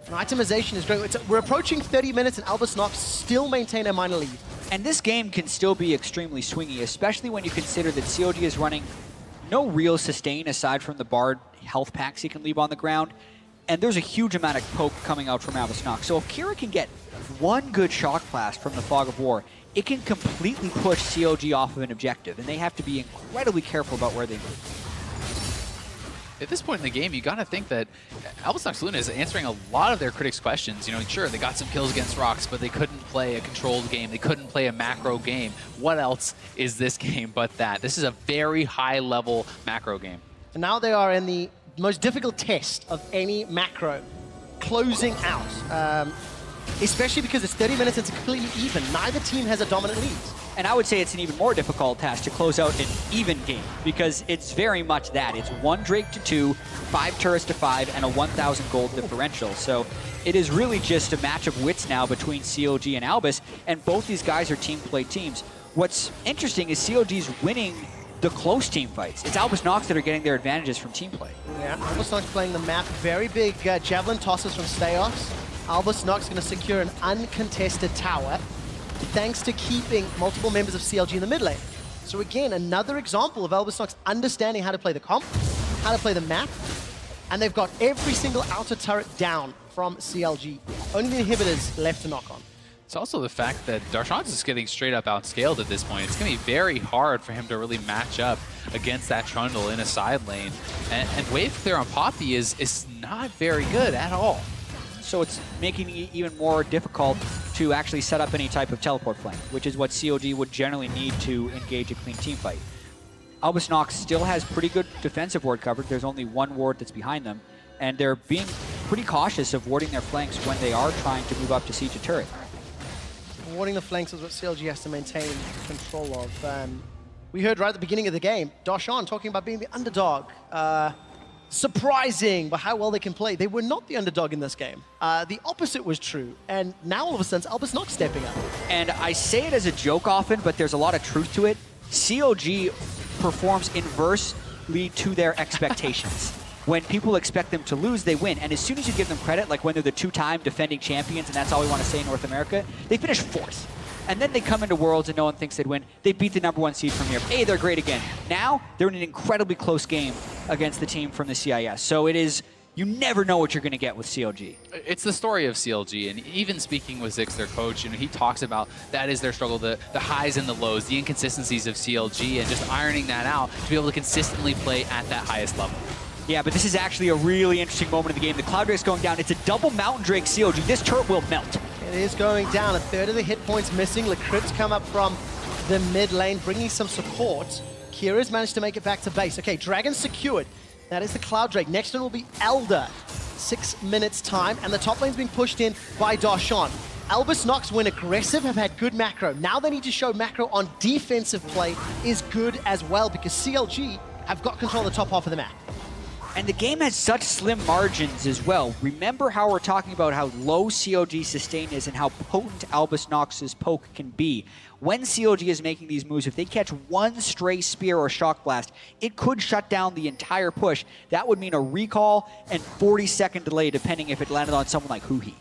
And itemization is great. We're approaching 30 minutes and Albus Nox still maintain a minor lead. And this game can still be extremely swingy, especially when you consider that COD is running no real sustain aside from the Bard health packs he can leave on the ground. And there's a huge amount of poke coming out from Albus Nox. So if Kira can get one good shock blast from the Fog of War, it can completely push COG off of an objective, and they have to be incredibly careful about where they move. At this point in the game, you got to think that Albus Nox Luna is answering a lot of their critics' questions. You know, sure, they got some kills against Rocks, but they couldn't play a controlled game. They couldn't play a macro game. What else is this game but that? This is a very high-level macro game. And now they are in the most difficult test of any macro, closing out. Especially because it's 30 minutes and it's completely even. Neither team has a dominant lead. And I would say it's an even more difficult task to close out an even game, because it's very much that. It's 1 Drake to 2, 5 turrets to 5, and a 1,000 gold differential. So it is really just a match of wits now between COG and Albus, and both these guys are team play teams. What's interesting is COG's winning the close team fights. It's Albus Nox that are getting their advantages from team play. Yeah, Albus Nox playing the map. Very big javelin tosses from Steos. Albus Nox going to secure an uncontested tower thanks to keeping multiple members of CLG in the mid lane. So again, another example of Albus Nox understanding how to play the comp, how to play the map, and they've got every single outer turret down from CLG. Only the inhibitors left to knock on. It's also the fact that Darshan's is getting straight up outscaled at this point. It's going to be very hard for him to really match up against that Trundle in a side lane. And wave clear on Poppy is not very good at all. So it's making it even more difficult to actually set up any type of teleport flank, which is what COD would generally need to engage a clean team fight. Albus Nox still has pretty good defensive ward coverage. There's only 1 ward that's behind them, and they're being pretty cautious of warding their flanks when they are trying to move up to siege a turret. Warding the flanks is what CLG has to maintain control of. We heard right at the beginning of the game, Darshan talking about being the underdog. Surprising by how well they can play. They were not the underdog in this game. The opposite was true, and now all of a sudden, Albus Nox stepping up. And I say it as a joke often, but there's a lot of truth to it. CLG performs inversely to their expectations. When people expect them to lose, they win. And as soon as you give them credit, like when they're the 2-time defending champions, and that's all we want to say in North America, they finish 4th. And then they come into Worlds and no one thinks they'd win. They beat the #1 seed from Europe. Hey, they're great again. Now, they're in an incredibly close game against the team from the CIS. So it is you never know what you're going to get with CLG. It's the story of CLG, and even speaking with Zix, their coach, he talks about that is their struggle, the highs and the lows, the inconsistencies of CLG, and just ironing that out to be able to consistently play at that highest level. Yeah, but this is actually a really interesting moment in the game. The Cloud Drake's going down. It's a double Mountain Drake CLG. This turret will melt. It is going down. A third of the hit points missing. Lecrit's come up from the mid lane, bringing some support. Kira's managed to make it back to base. Okay, Dragon secured. That is the Cloud Drake. Next one will be Elder. 6 minutes time, and the top lane's being pushed in by Darshan. Albus Nox, when aggressive, have had good macro. Now they need to show macro on defensive play is good as well, because CLG have got control of the top half of the map. And the game has such slim margins as well. Remember how we're talking about how low CLG sustain is and how potent Albus Nox's poke can be. When CLG is making these moves, if they catch one stray spear or shock blast, it could shut down the entire push. That would mean a recall and 40-second delay, depending if it landed on someone like Huhi.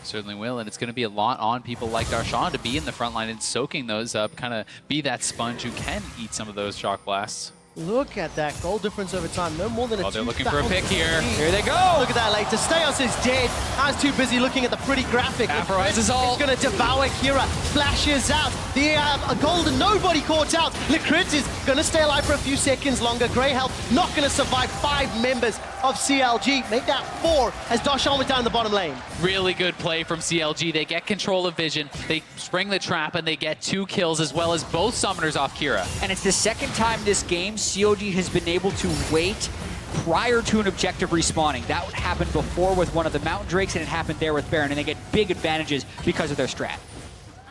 Certainly will, and it's going to be a lot on people like Darshan to be in the front line and soaking those up, kind of be that sponge who can eat some of those shock blasts. Look at that goal difference over time. No more than a 2,000. They're looking for a pick here. Here they go. Look at that later. Steos is dead. I was too busy looking at the pretty graphic. Afro has his ult. It's going to devour Kira. Flashes out. The golden nobody caught out. Lecrit is going to stay alive for a few seconds longer. Grey Health not going to survive. 5 members of CLG. Make that 4 as Darshan was down the bottom lane. Really good play from CLG. They get control of vision. They spring the trap and they get 2 kills as well as both summoners off Kira. And it's the second time this game CLG has been able to wait prior to an objective respawning. That happened before with one of the Mountain Drakes, and it happened there with Baron, and they get big advantages because of their strat.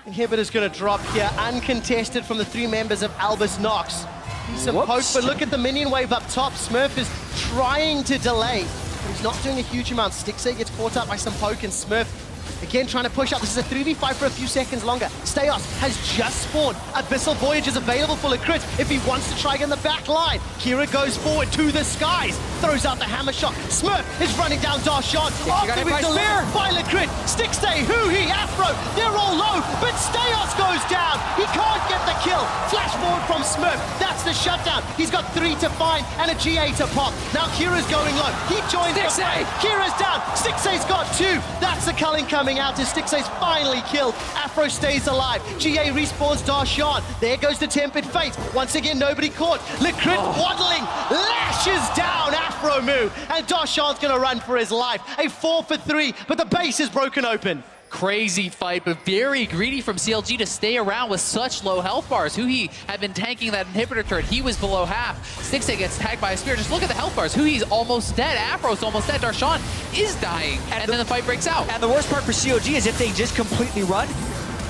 Inhibitor's going to drop here, uncontested from the 3 members of Albus Nox. Some poke, but look at the minion wave up top. Smurf is trying to delay, but he's not doing a huge amount. Stixay gets caught up by some poke, and Smurf again trying to push up. This is a 3v5 for a few seconds longer. Steos has just spawned. Abyssal Voyage is available for Lecrit if he wants to try in the back line. Kira goes forward to the skies, throws out the hammer shot. Smurf is running down Darshan. After we delivered by Lecrit. Stixay, Huhi, Afro, they're all low, but Steos goes down. He can't get the kill. Flash forward from Smurf. That's the shutdown. He's got 3 to find and a GA to pop. Now Kira's going low. He joins the fray. Kira's down. Stixay's got 2. That's the culling coming out as Stixay's finally killed. Afro stays alive. GA respawns Darshan. There goes the Tempered Fate. Once again, nobody caught. Lecrit waddling, lashes down Afro move, and Darshan's gonna run for his life. A 4 for 3, but the base is broken open. Crazy fight, but very greedy from CLG to stay around with such low health bars. Huhi had been tanking that inhibitor turret. He was below half. Stixay gets tagged by a spear. Just look at the health bars. Huhi's almost dead. Afro's almost dead. Darshan is dying, and then the fight breaks out. And the worst part for CLG is if they just completely run,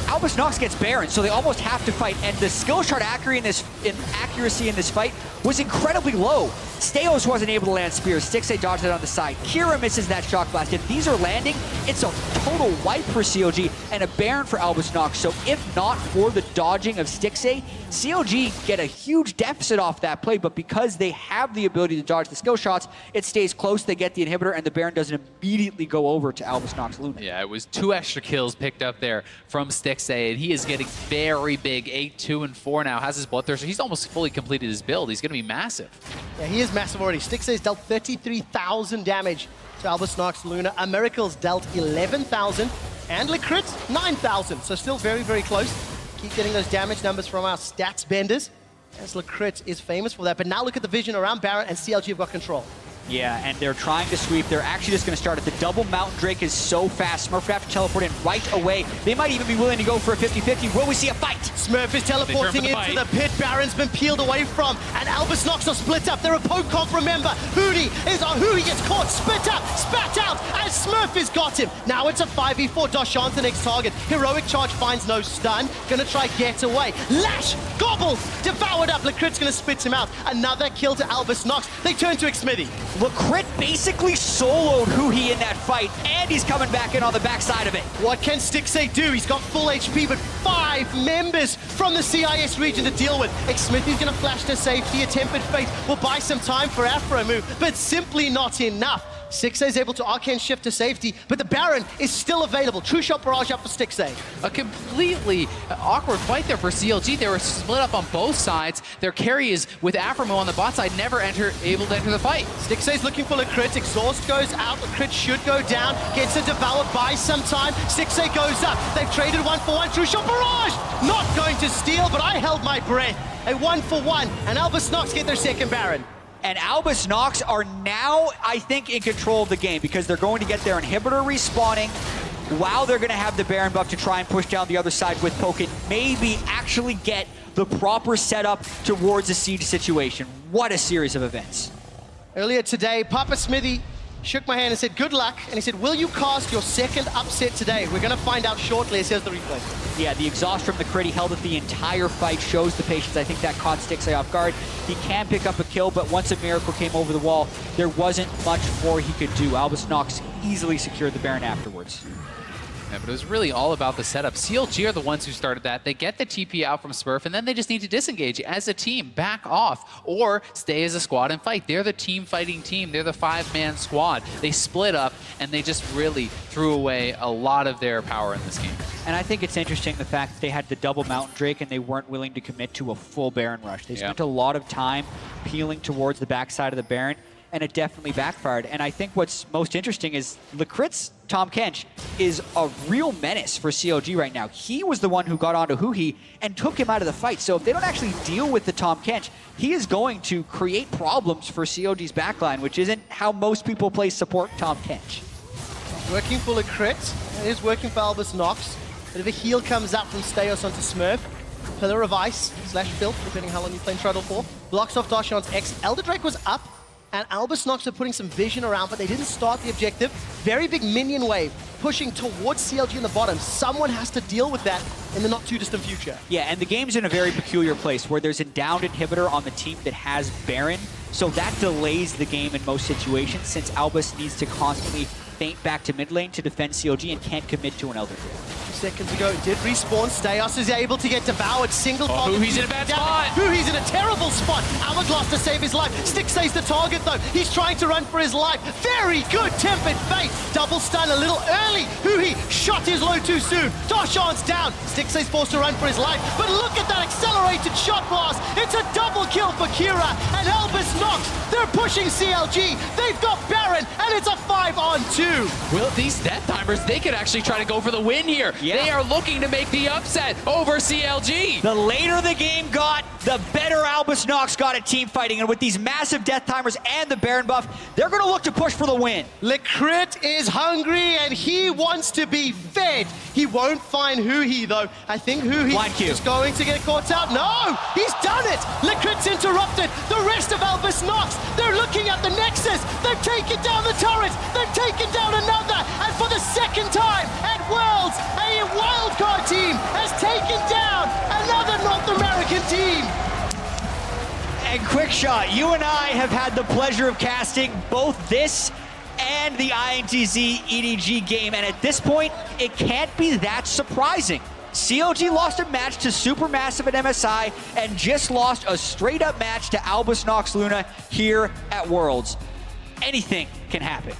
Albus Nox gets Baron, so they almost have to fight, and the skill shot accuracy in this fight was incredibly low. Steos wasn't able to land spears. Stixay dodged it on the side. Kira misses that shock blast. If these are landing, it's a total wipe for CLG and a Baron for Albus Nox. So if not for the dodging of Stixay, CLG get a huge deficit off that play, but because they have the ability to dodge the skill shots, it stays close, they get the inhibitor, and the Baron doesn't immediately go over to Albus Nox Luna. Yeah, it was 2 extra kills picked up there from Stixay, and he is getting very big. 8, 2, and 4 now, has his Bloodthirster. He's almost fully completed his build. He's going to be massive. Yeah, he is massive already. Stixay's dealt 33,000 damage to Albus Nox Luna. Miracle's dealt 11,000, and Lecrit 9,000. So still very, very close. Keep getting those damage numbers from our stats benders, as Lecrit is famous for that. But now look at the vision around Baron, and CLG have got control. Yeah, and they're trying to sweep. They're actually just going to start it. The double Mountain Drake is so fast. Smurf would have to teleport in right away. They might even be willing to go for a 50-50. Will we see a fight? Smurf is teleporting into the pit. Baron's been peeled away from, and Albus Nox are split up. They're a poke comp, remember. Huhi gets caught, spit up, spat out, as Smurf has got him. Now it's a 5v4. Darshan's the next target. Heroic Charge finds no stun. Gonna try get away. Lash, gobble, devoured up. Lecrit's gonna spit him out. Another kill to Albus Nox. They turn to Xmithy. Lecrit basically soloed Huhi in that fight, and he's coming back in on the backside of it. What can Stixay do? He's got full HP, but 5 members from the CIS region to deal with. Xmithy's gonna flash to safety. A Tempered Fate will buy some time for Afro move, but simply not enough. Stixxay is able to Arcane Shift to safety, but the Baron is still available. True Shot Barrage up for Stixxay. A completely awkward fight there for CLG. They were split up on both sides. Their carry is with Aframo on the bot side, never able to enter the fight. Stixxay's looking for the crit. Exhaust goes out. The crit should go down. Gets a Devour, buys some time. Stixxay goes up. They've traded 1-for-1. True Shot Barrage! Not going to steal, but I held my breath. A 1-for-1, and Albus Nox get their second Baron. And Albus Nox are now, I think, in control of the game because they're going to get their inhibitor respawning while they're going to have the Baron buff to try and push down the other side with Poke and maybe actually get the proper setup towards a siege situation. What a series of events. Earlier today, Papa Smithy shook my hand and said, good luck. And he said, will you cast your second upset today? We're going to find out shortly as here's the replay. Yeah, the exhaust from the crit, he held it the entire fight, shows the patience. I think that caught Stixxay off guard. He can pick up a kill, but once a Miracle came over the wall, there wasn't much more he could do. Albus Nox easily secured the Baron afterwards. Yeah, but it was really all about the setup. CLG are the ones who started that. They get the TP out from Smurf, and then they just need to disengage as a team, back off, or stay as a squad and fight. They're the team-fighting team. They're the 5-man squad. They split up, and they just really threw away a lot of their power in this game. And I think it's interesting the fact that they had the double Mountain Drake and they weren't willing to commit to a full Baron rush. They spent a lot of time peeling towards the backside of the Baron, and it definitely backfired. And I think what's most interesting is Lecrit's Tom Kench is a real menace for CLG right now. He was the one who got onto Huhi and took him out of the fight. So if they don't actually deal with the Tom Kench, he is going to create problems for CLG's backline, which isn't how most people play support Tom Kench. Working for Lecrit. It is working for Albus Nox. Bit of a heal comes out from Steos onto Smurf. Pillar of Ice / Filth, depending how long you play Shuttle for. Blocks off Darshan's X. Elder Drake was up, and Albus Nox are putting some vision around, but they didn't start the objective. Very big minion wave pushing towards CLG in the bottom. Someone has to deal with that in the not too distant future. Yeah, and the game's in a very peculiar place where there's a downed inhibitor on the team that has Baron, so that delays the game in most situations since Albus needs to constantly feint back to mid lane to defend CLG and can't commit to an Elder Drake. Seconds ago, it did respawn. Steos is able to get devoured. Single target. Huhi's in a bad spot. Huhi's in a terrible spot. Hourglass to save his life. Stixxay's the target, though. He's trying to run for his life. Very good Tempered Fate. Double stun a little early. Huhi shot his low too soon. Darshan's down. Stixxay's forced to run for his life. But look at that accelerated shot blast. It's a double kill for Kira. And Albus Nox, they're pushing CLG. They've got Baron, and it's a 5-on-2. Well, these death timers, they could actually try to go for the win here. Yeah. They are looking to make the upset over CLG. The later the game got, the better Albus Nox got at team fighting. And with these massive death timers and the Baron buff, they're going to look to push for the win. Lecrit is hungry and he wants to be fed. He won't find Huhi, though. I think Huhi is going to get caught out. No! He's done it! Lecrit's interrupted. The rest of Albus Nox, they're looking at the Nexus. They've taken down the turret. They've taken down another. And for the second time at Worlds, a wildcard team has taken down another North American team. And QuickShot, you and I have had the pleasure of casting both this and the INTZ EDG game, and at this point, it can't be that surprising. CLG lost a match to Supermassive at MSI and just lost a straight-up match to Albus Nox Luna here at Worlds. Anything can happen.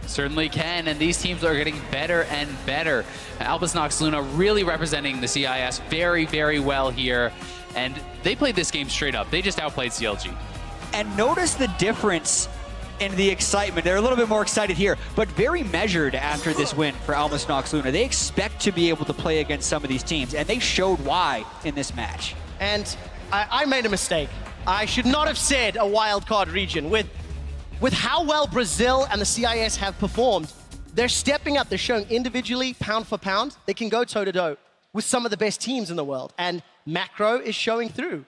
Certainly can, and these teams are getting better and better. Albus Nox Luna really representing the CIS very, very well here, and they played this game straight up. They just outplayed CLG. And notice the difference in the excitement. They're a little bit more excited here, but very measured after this win for Albus Nox Luna. They expect to be able to play against some of these teams, and they showed why in this match. And I made a mistake. I should not have said a wildcard region. With how well Brazil and the CIS have performed, they're stepping up. They're showing individually, pound for pound, they can go toe-to-toe with some of the best teams in the world. And Macro is showing through.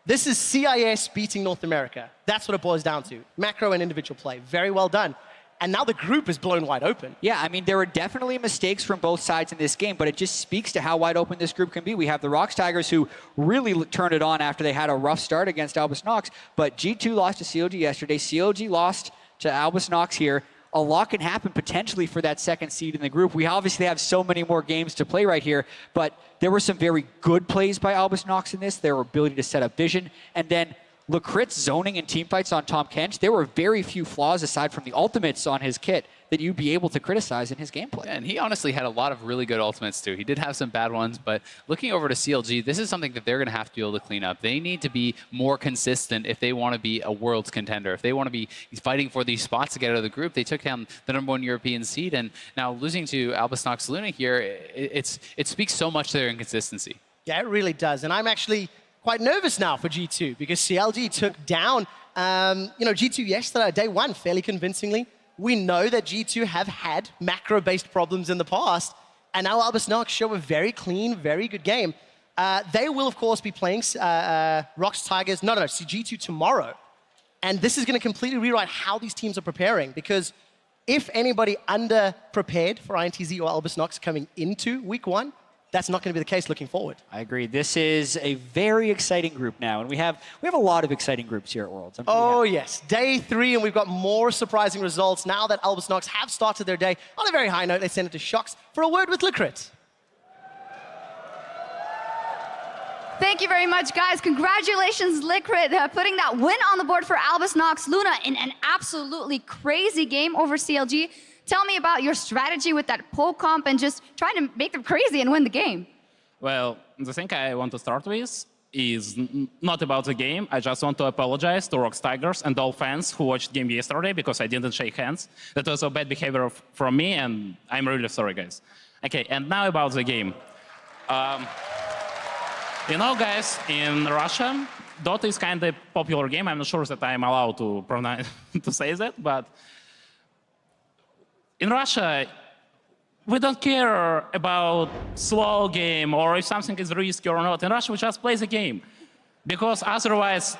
This is CIS beating North America. That's what it boils down to. Macro and individual play. Very well done. And now the group is blown wide open. Yeah, I mean, there were definitely mistakes from both sides in this game, but it just speaks to how wide open this group can be. We have the Rocks Tigers who really turned it on after they had a rough start against Albus Nox, but G2 lost to CLG yesterday. CLG lost to Albus Nox here. A lot can happen potentially for that second seed in the group. We obviously have so many more games to play right here, but there were some very good plays by Albus Nox in this, their ability to set up vision, and then Lecrit's zoning and teamfights on Tahm Kench, there were very few flaws aside from the ultimates on his kit that you'd be able to criticize in his gameplay. Yeah, and he honestly had a lot of really good ultimates too. He did have some bad ones, but looking over to CLG, this is something that they're going to have to be able to clean up. They need to be more consistent if they want to be a world's contender. If they want to be fighting for these spots to get out of the group, they took down the #1 European seed, and now losing to Albus Luna here, it speaks so much to their inconsistency. Yeah, it really does. And I'm actually quite nervous now for G2 because CLG took down, G2 yesterday, day one, fairly convincingly. We know that G2 have had macro-based problems in the past, and now Albus Nox show a very clean, very good game. They will, of course, be playing Rox Tigers, G2 tomorrow. And this is going to completely rewrite how these teams are preparing, because if anybody under-prepared for INTZ or Albus Nox coming into week one, that's not going to be the case looking forward. I agree. This is a very exciting group now, and we have a lot of exciting groups here at Worlds. Oh, yes. Day 3, and we've got more surprising results. Now that Albus Nox have started their day on a very high note, they send it to Shox for a word with Lecrit. Thank you very much, guys. Congratulations, Lecrit, putting that win on the board for Albus Nox Luna in an absolutely crazy game over CLG. Tell me about your strategy with that poke comp and just trying to make them crazy and win the game. Well, the thing I want to start with is not about the game. I just want to apologize to Rox Tigers and all fans who watched the game yesterday because I didn't shake hands. That was a bad behavior from me, and I'm really sorry, guys. Okay, and now about the game. You know, guys, in Russia, Dota is kind of a popular game. I'm not sure that I'm allowed to to say that, but in Russia, we don't care about slow game or if something is risky or not. In Russia, we just play the game, because otherwise,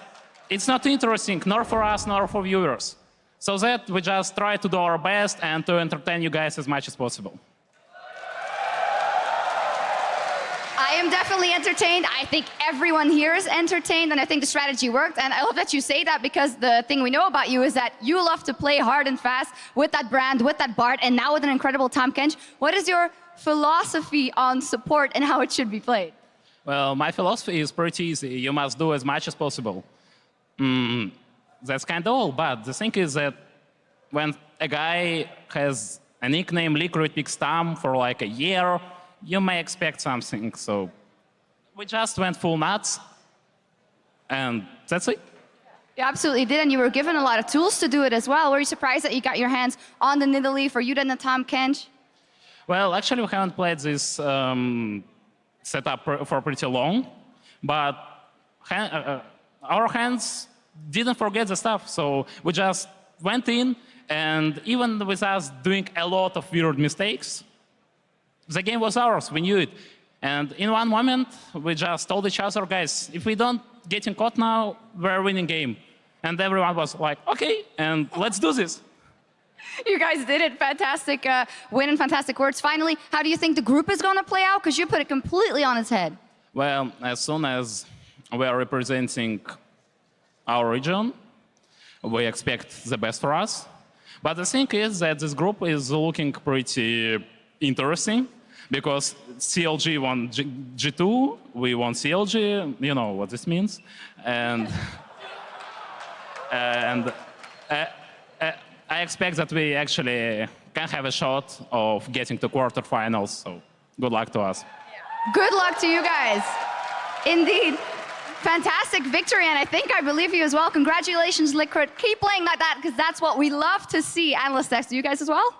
it's not interesting, nor for us, nor for viewers. So that we just try to do our best and to entertain you guys as much as possible. I am definitely entertained. I think everyone here is entertained, and I think the strategy worked. And I love that you say that, because the thing we know about you is that you love to play hard and fast with that brand, with that Bard, and now with an incredible Tahm Kench. What is your philosophy on support and how it should be played? Well, my philosophy is pretty easy. You must do as much as possible. That's kind of all, but the thing is that when a guy has a nickname Liquid Picks Tahm for like a year, you may expect something. So we just went full nuts, and that's it. You absolutely did, and you were given a lot of tools to do it as well. Were you surprised that you got your hands on the Nidalee for you and the Tahm Kench? Well, actually, we haven't played this setup for pretty long, but our hands didn't forget the stuff, so we just went in, and even with us doing a lot of weird mistakes, the game was ours, we knew it. And in one moment, we just told each other, guys, if we don't get caught now, we're winning game. And everyone was like, okay, and let's do this. You guys did it. Fantastic win and fantastic words. Finally, how do you think the group is going to play out? Because you put it completely on its head. Well, as soon as we are representing our region, we expect the best for us. But the thing is that this group is looking pretty interesting, because CLG won G2, we won CLG, you know what this means. And I expect that we actually can have a shot of getting to quarterfinals, so good luck to us. Good luck to you guys. Indeed. Fantastic victory, and I believe you as well. Congratulations, Lecrit. Keep playing like that, because that's what we love to see. Analyst X, do you guys as well?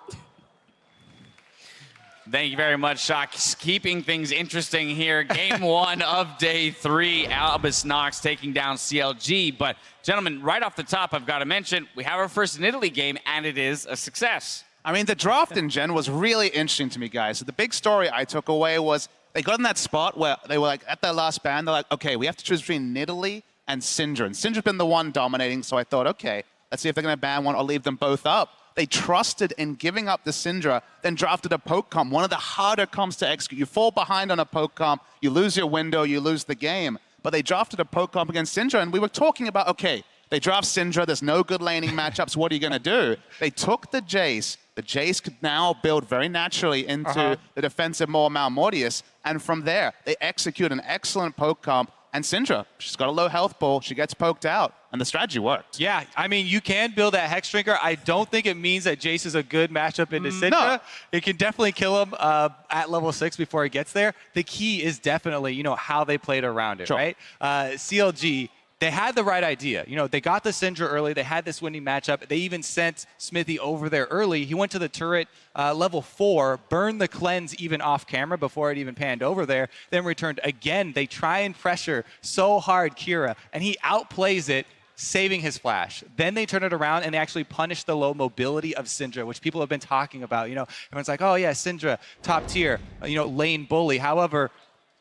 Thank you very much, Shox. Keeping things interesting here. Game 1 of day 3, Albus Nox taking down CLG. But gentlemen, right off the top, I've got to mention, we have our first in Italy game, and it is a success. I mean, the draft in Gen was really interesting to me, guys. So the big story I took away was they got in that spot where they were like, at their last ban, they're like, okay, we have to choose between Nidalee and Syndra. And Syndra's been the one dominating, so I thought, okay, let's see if they're going to ban one or leave them both up. They trusted in giving up the Syndra, then drafted a poke comp, one of the harder comps to execute. You fall behind on a poke comp, you lose your window, you lose the game. But they drafted a poke comp against Syndra, and we were talking about, okay, they draft Syndra, there's no good laning matchups, what are you going to do? They took the Jace. The Jace could now build very naturally into the defensive Mortius, and from there, they execute an excellent poke comp, And Syndra, she's got a low health ball. She gets poked out, and the strategy worked. Yeah, I mean, you can build that Hex Drinker. I don't think it means that Jace is a good matchup into Syndra. No. It can definitely kill him at level 6 before he gets there. The key is definitely, how they played around it, right? CLG, they had the right idea. They got the Syndra early. They had this winning matchup. They even sent Smithy over there early. He went to the turret level 4, burned the cleanse even off camera before it even panned over there, then returned again. They try and pressure so hard Kira, and he outplays it, saving his flash. Then they turn it around and they actually punish the low mobility of Syndra, which people have been talking about. Everyone's like, oh yeah, Syndra, top tier, lane bully. However,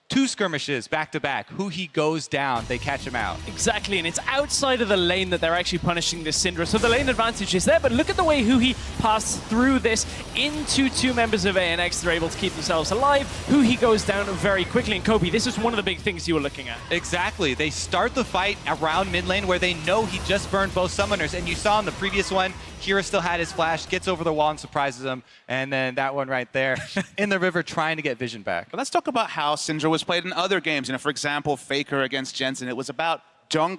2 skirmishes back-to-back. He goes down, they catch him out. Exactly, and it's outside of the lane that they're actually punishing this Syndra. So the lane advantage is there, but look at the way he passed through this into 2 members of ANX. They're able to keep themselves alive. He goes down very quickly. And Kobe, this is one of the big things you were looking at. Exactly. They start the fight around mid lane where they know he just burned both summoners. And you saw in the previous one, Kira still had his flash, gets over the wall and surprises him. And then that one right there in the river trying to get vision back. But let's talk about how Syndra was played in other games. For example, Faker against Jensen. It was about strong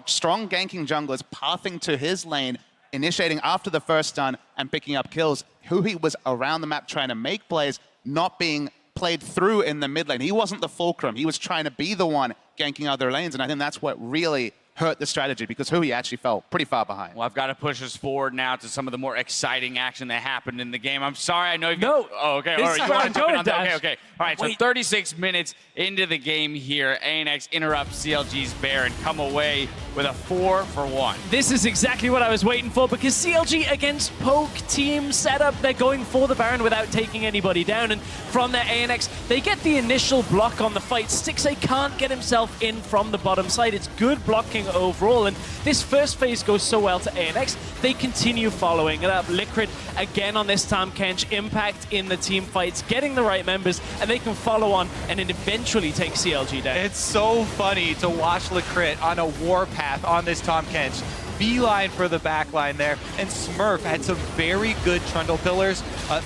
ganking junglers pathing to his lane, initiating after the first stun and picking up kills. He was around the map trying to make plays, not being played through in the mid lane. He wasn't the fulcrum. He was trying to be the one ganking other lanes. And I think that's what really hurt the strategy, because Hui actually fell pretty far behind. Well, I've got to push us forward now to some of the more exciting action that happened in the game. I'm sorry, I know you've No. Oh, okay. This All right, is you where want I'm to jump in going, on that? Dash. Okay. All right, so 36 minutes into the game here, ANX interrupts CLG's bear and come away with a 4-for-1. This is exactly what I was waiting for, because CLG against Poke team setup, they're going for the Baron without taking anybody down, and from their ANX, they get the initial block on the fight. Stixxay can't get himself in from the bottom side. It's good blocking overall, and this first phase goes so well to ANX, they continue following it up. Liquid again on this Tahm Kench, impact in the team fights, getting the right members, and they can follow on and then eventually take CLG down. It's so funny to watch Liquid on a warpath on this Tahm Kench. Beeline for the backline there, and Smurf had some very good Trundle pillars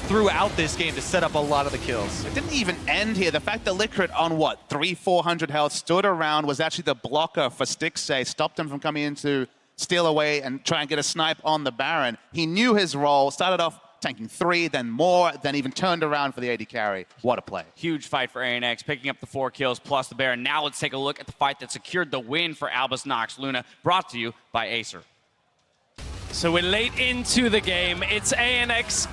throughout this game to set up a lot of the kills. It didn't even end here. The fact that Liquid on 300-400 health stood around was actually the blocker for Stixxay, stopped him from coming in to steal away and try and get a snipe on the Baron. He knew his role, started off tanking 3, then more, then even turned around for the AD carry. What a play. Huge fight for ANX, picking up the 4 kills plus the Baron. Now let's take a look at the fight that secured the win for Albus Nox Luna, brought to you by Acer. So we're late into the game. It's ANX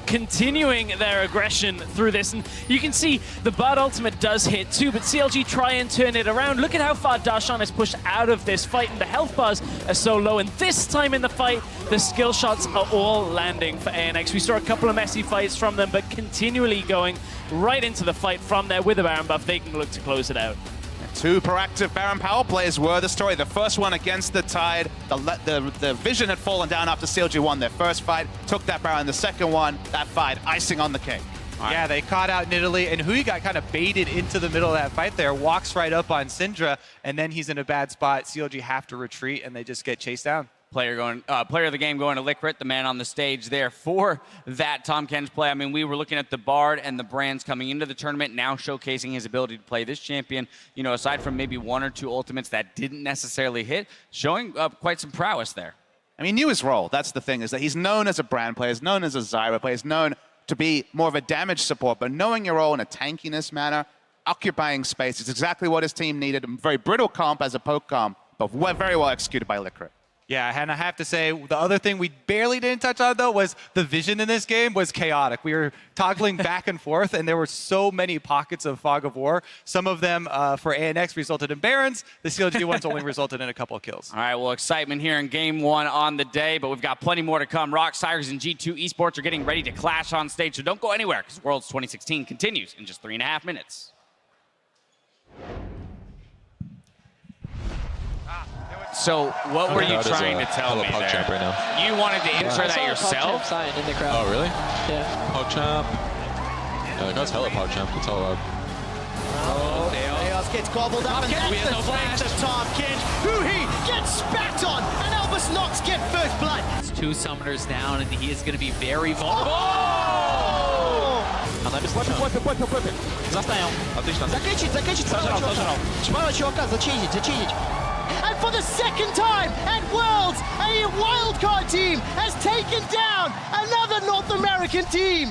continuing their aggression through this, and you can see the Bard ultimate does hit too, but CLG try and turn it around. Look at how far Darshan is pushed out of this fight, and the health bars are so low, and this time in the fight, the skill shots are all landing for ANX. We saw a couple of messy fights from them, but continually going right into the fight from there with a Baron buff. They can look to close it out. 2 proactive Baron power plays were the story. The first one against the Tide. The vision had fallen down after CLG won their first fight. Took that Baron. The second one, that fight, icing on the cake. Yeah, they caught out Nidalee, and Hui got kind of baited into the middle of that fight there, walks right up on Syndra, and then he's in a bad spot. CLG have to retreat, and they just get chased down. Player of the game going to Liquid, the man on the stage there for that Tahm Kench play. I mean, we were looking at the Bard and the Brands coming into the tournament, now showcasing his ability to play this champion. Aside from maybe 1 or 2 ultimates that didn't necessarily hit, showing quite some prowess there. I mean, he knew his role. That's the thing, is that he's known as a Brand player, he's known as a Zyra player, he's known to be more of a damage support, but knowing your role in a tankiness manner, occupying space is exactly what his team needed. A very brittle comp as a poke comp, but very well executed by Liquid. Yeah, and I have to say, the other thing we barely didn't touch on, though, was the vision in this game was chaotic. We were toggling back and forth, and there were so many pockets of Fog of War. Some of them for ANX resulted in Barons. The CLG ones only resulted in a couple of kills. All right, well, excitement here in Game 1 on the day, but we've got plenty more to come. Rock, Tigers, and G2 eSports are getting ready to clash on stage, so don't go anywhere, because Worlds 2016 continues in just 3.5 minutes. So what were you trying to tell me there? Right now. You wanted to insert that yourself? Sign in the crowd. Oh, really? Yeah. PogChamp. Yeah, the crowd's hella PogChamp. That's all loud. Oh, Chaos gets gobbled up, and that's the flash of Tahm Kench. Hui gets spat on, and Albus Nox get first blood. It's 2 summoners down, and he is going to be very vulnerable. Oh! Она без Поппи, флеша. Поппи. Заставил. Отлично. Закричить, Сожрал. справа чувака, зачейзить. And for the second time at Worlds, a wildcard team has taken down another North American team.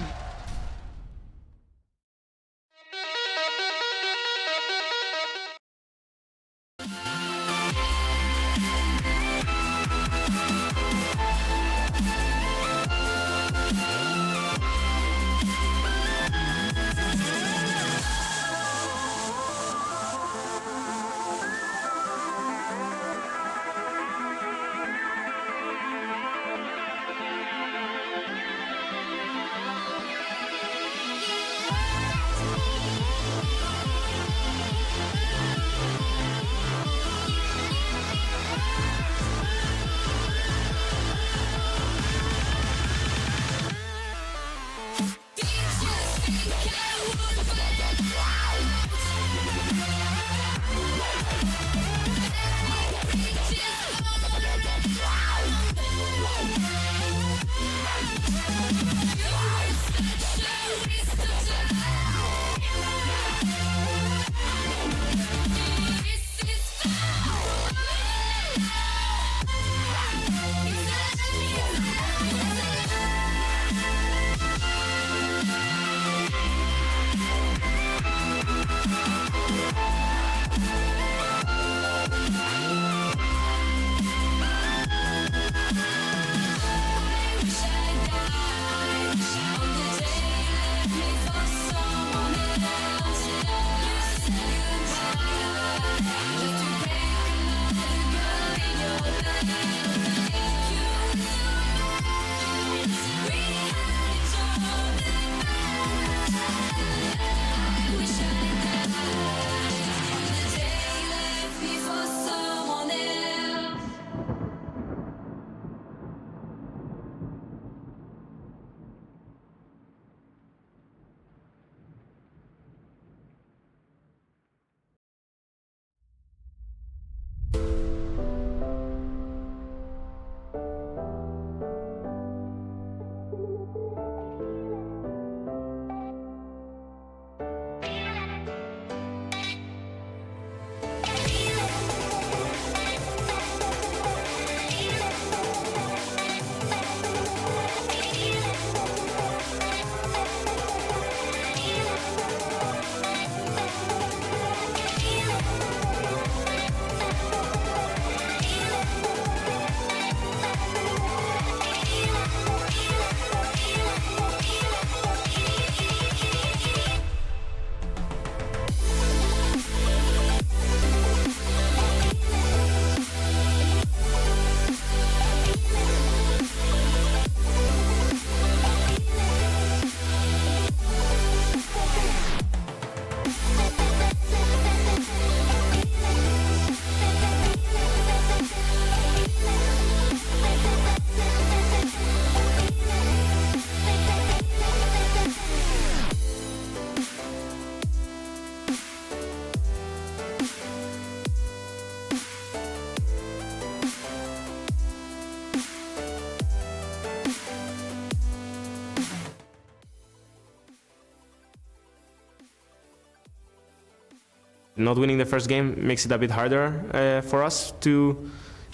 Not winning the first game makes it a bit harder for us to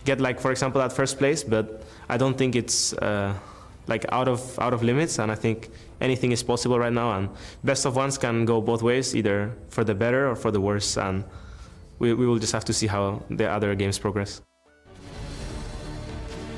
get, like, for example, at first place, but I don't think it's like out of limits, and I think anything is possible right now, and best of ones can go both ways, either for the better or for the worse, and we will just have to see how the other games progress.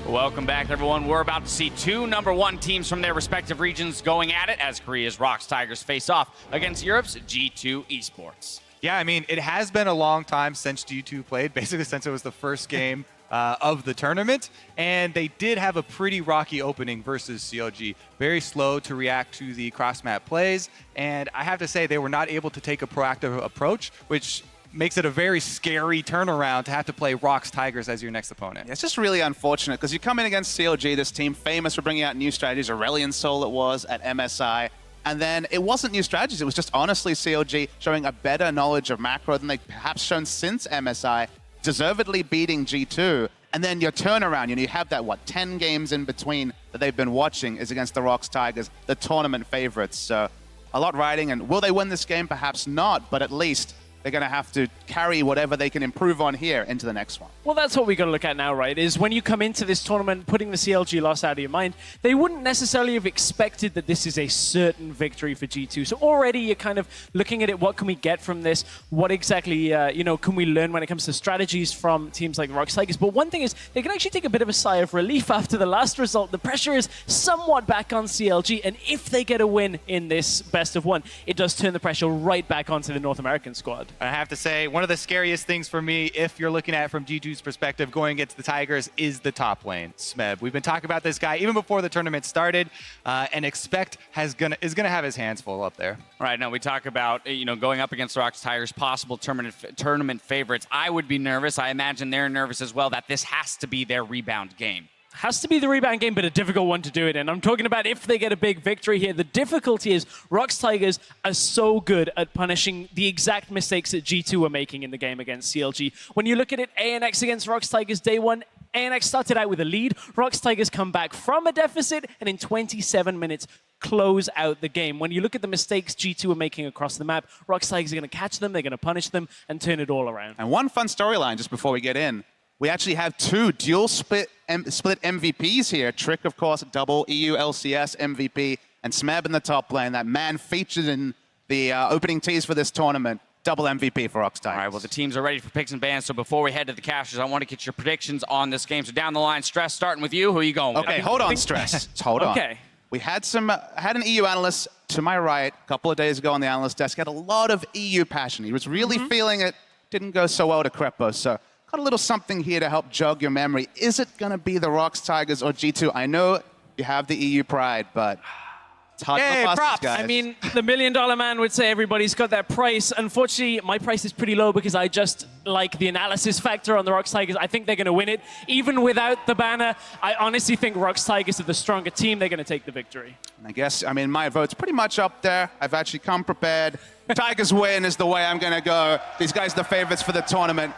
Welcome back, everyone. We're about to see two #1 teams from their respective regions going at it as Korea's ROX Tigers face off against Europe's G2 eSports. Yeah, I mean, it has been a long time since G2 played, basically since it was the first game of the tournament, and they did have a pretty rocky opening versus CLG. Very slow to react to the cross-map plays, and I have to say they were not able to take a proactive approach, which makes it a very scary turnaround to have to play ROX Tigers as your next opponent. Yeah, it's just really unfortunate because you come in against CLG, this team famous for bringing out new strategies. Aurelion Sol it was at MSI. And then it wasn't new strategies. It was just honestly CLG showing a better knowledge of macro than they've perhaps shown since MSI, deservedly beating G2. And then your turnaround, you have that, 10 games in between that they've been watching is against the ROX Tigers, the tournament favorites. So a lot riding. And will they win this game? Perhaps not, but at least they're going to have to carry whatever they can improve on here into the next one. Well, that's what we got to look at now, right? Is when you come into this tournament, putting the CLG loss out of your mind, they wouldn't necessarily have expected that this is a certain victory for G2. So already you're kind of looking at it. What can we get from this? What exactly, can we learn when it comes to strategies from teams like the ROX Tigers? But one thing is, they can actually take a bit of a sigh of relief after the last result. The pressure is somewhat back on CLG, and if they get a win in this best of one, it does turn the pressure right back onto the North American squad. I have to say, one of the scariest things for me, if you're looking at it from G2's perspective, going against the Tigers, is the top lane, Smeb. We've been talking about this guy even before the tournament started, and Expect is gonna have his hands full up there. Right, now we talk about, going up against the ROX Tigers, possible tournament favorites. I would be nervous. I imagine they're nervous as well that this has to be their rebound game. Has to be the rebound game, but a difficult one to do it in. I'm talking about if they get a big victory here. The difficulty is ROX Tigers are so good at punishing the exact mistakes that G2 were making in the game against CLG. When you look at it, ANX against ROX Tigers day one, ANX started out with a lead. ROX Tigers come back from a deficit, and in 27 minutes, close out the game. When you look at the mistakes G2 are making across the map, ROX Tigers are going to catch them, they're going to punish them, and turn it all around. And one fun storyline just before we get in. We actually have two dual split MVPs here. Trick, of course, double EU LCS MVP, and Smeb in the top lane. That man featured in the opening tease for this tournament. Double MVP for ROX Tigers. All right, well, the teams are ready for picks and bans, so before we head to the cashers, I want to get your predictions on this game. So down the line, Stress, starting with you. Who are you going with? Okay, hold on, Stress. Hold on. Okay. We had an EU analyst to my right a couple of days ago on the analyst desk. He had a lot of EU passion. He was really feeling it. Didn't go so well to Crepo, so got a little something here to help jog your memory. Is it going to be the ROX Tigers or G2? I know you have the EU pride, but it's hard to pass props. guys. I mean, the $1 million man would say everybody's got that price. Unfortunately, my price is pretty low because I just like the analysis factor on the ROX Tigers. I think they're going to win it. Even without the banner, I honestly think ROX Tigers are the stronger team. They're going to take the victory. I guess, my vote's pretty much up there. I've actually come prepared. Tigers win is the way I'm going to go. These guys are the favorites for the tournament.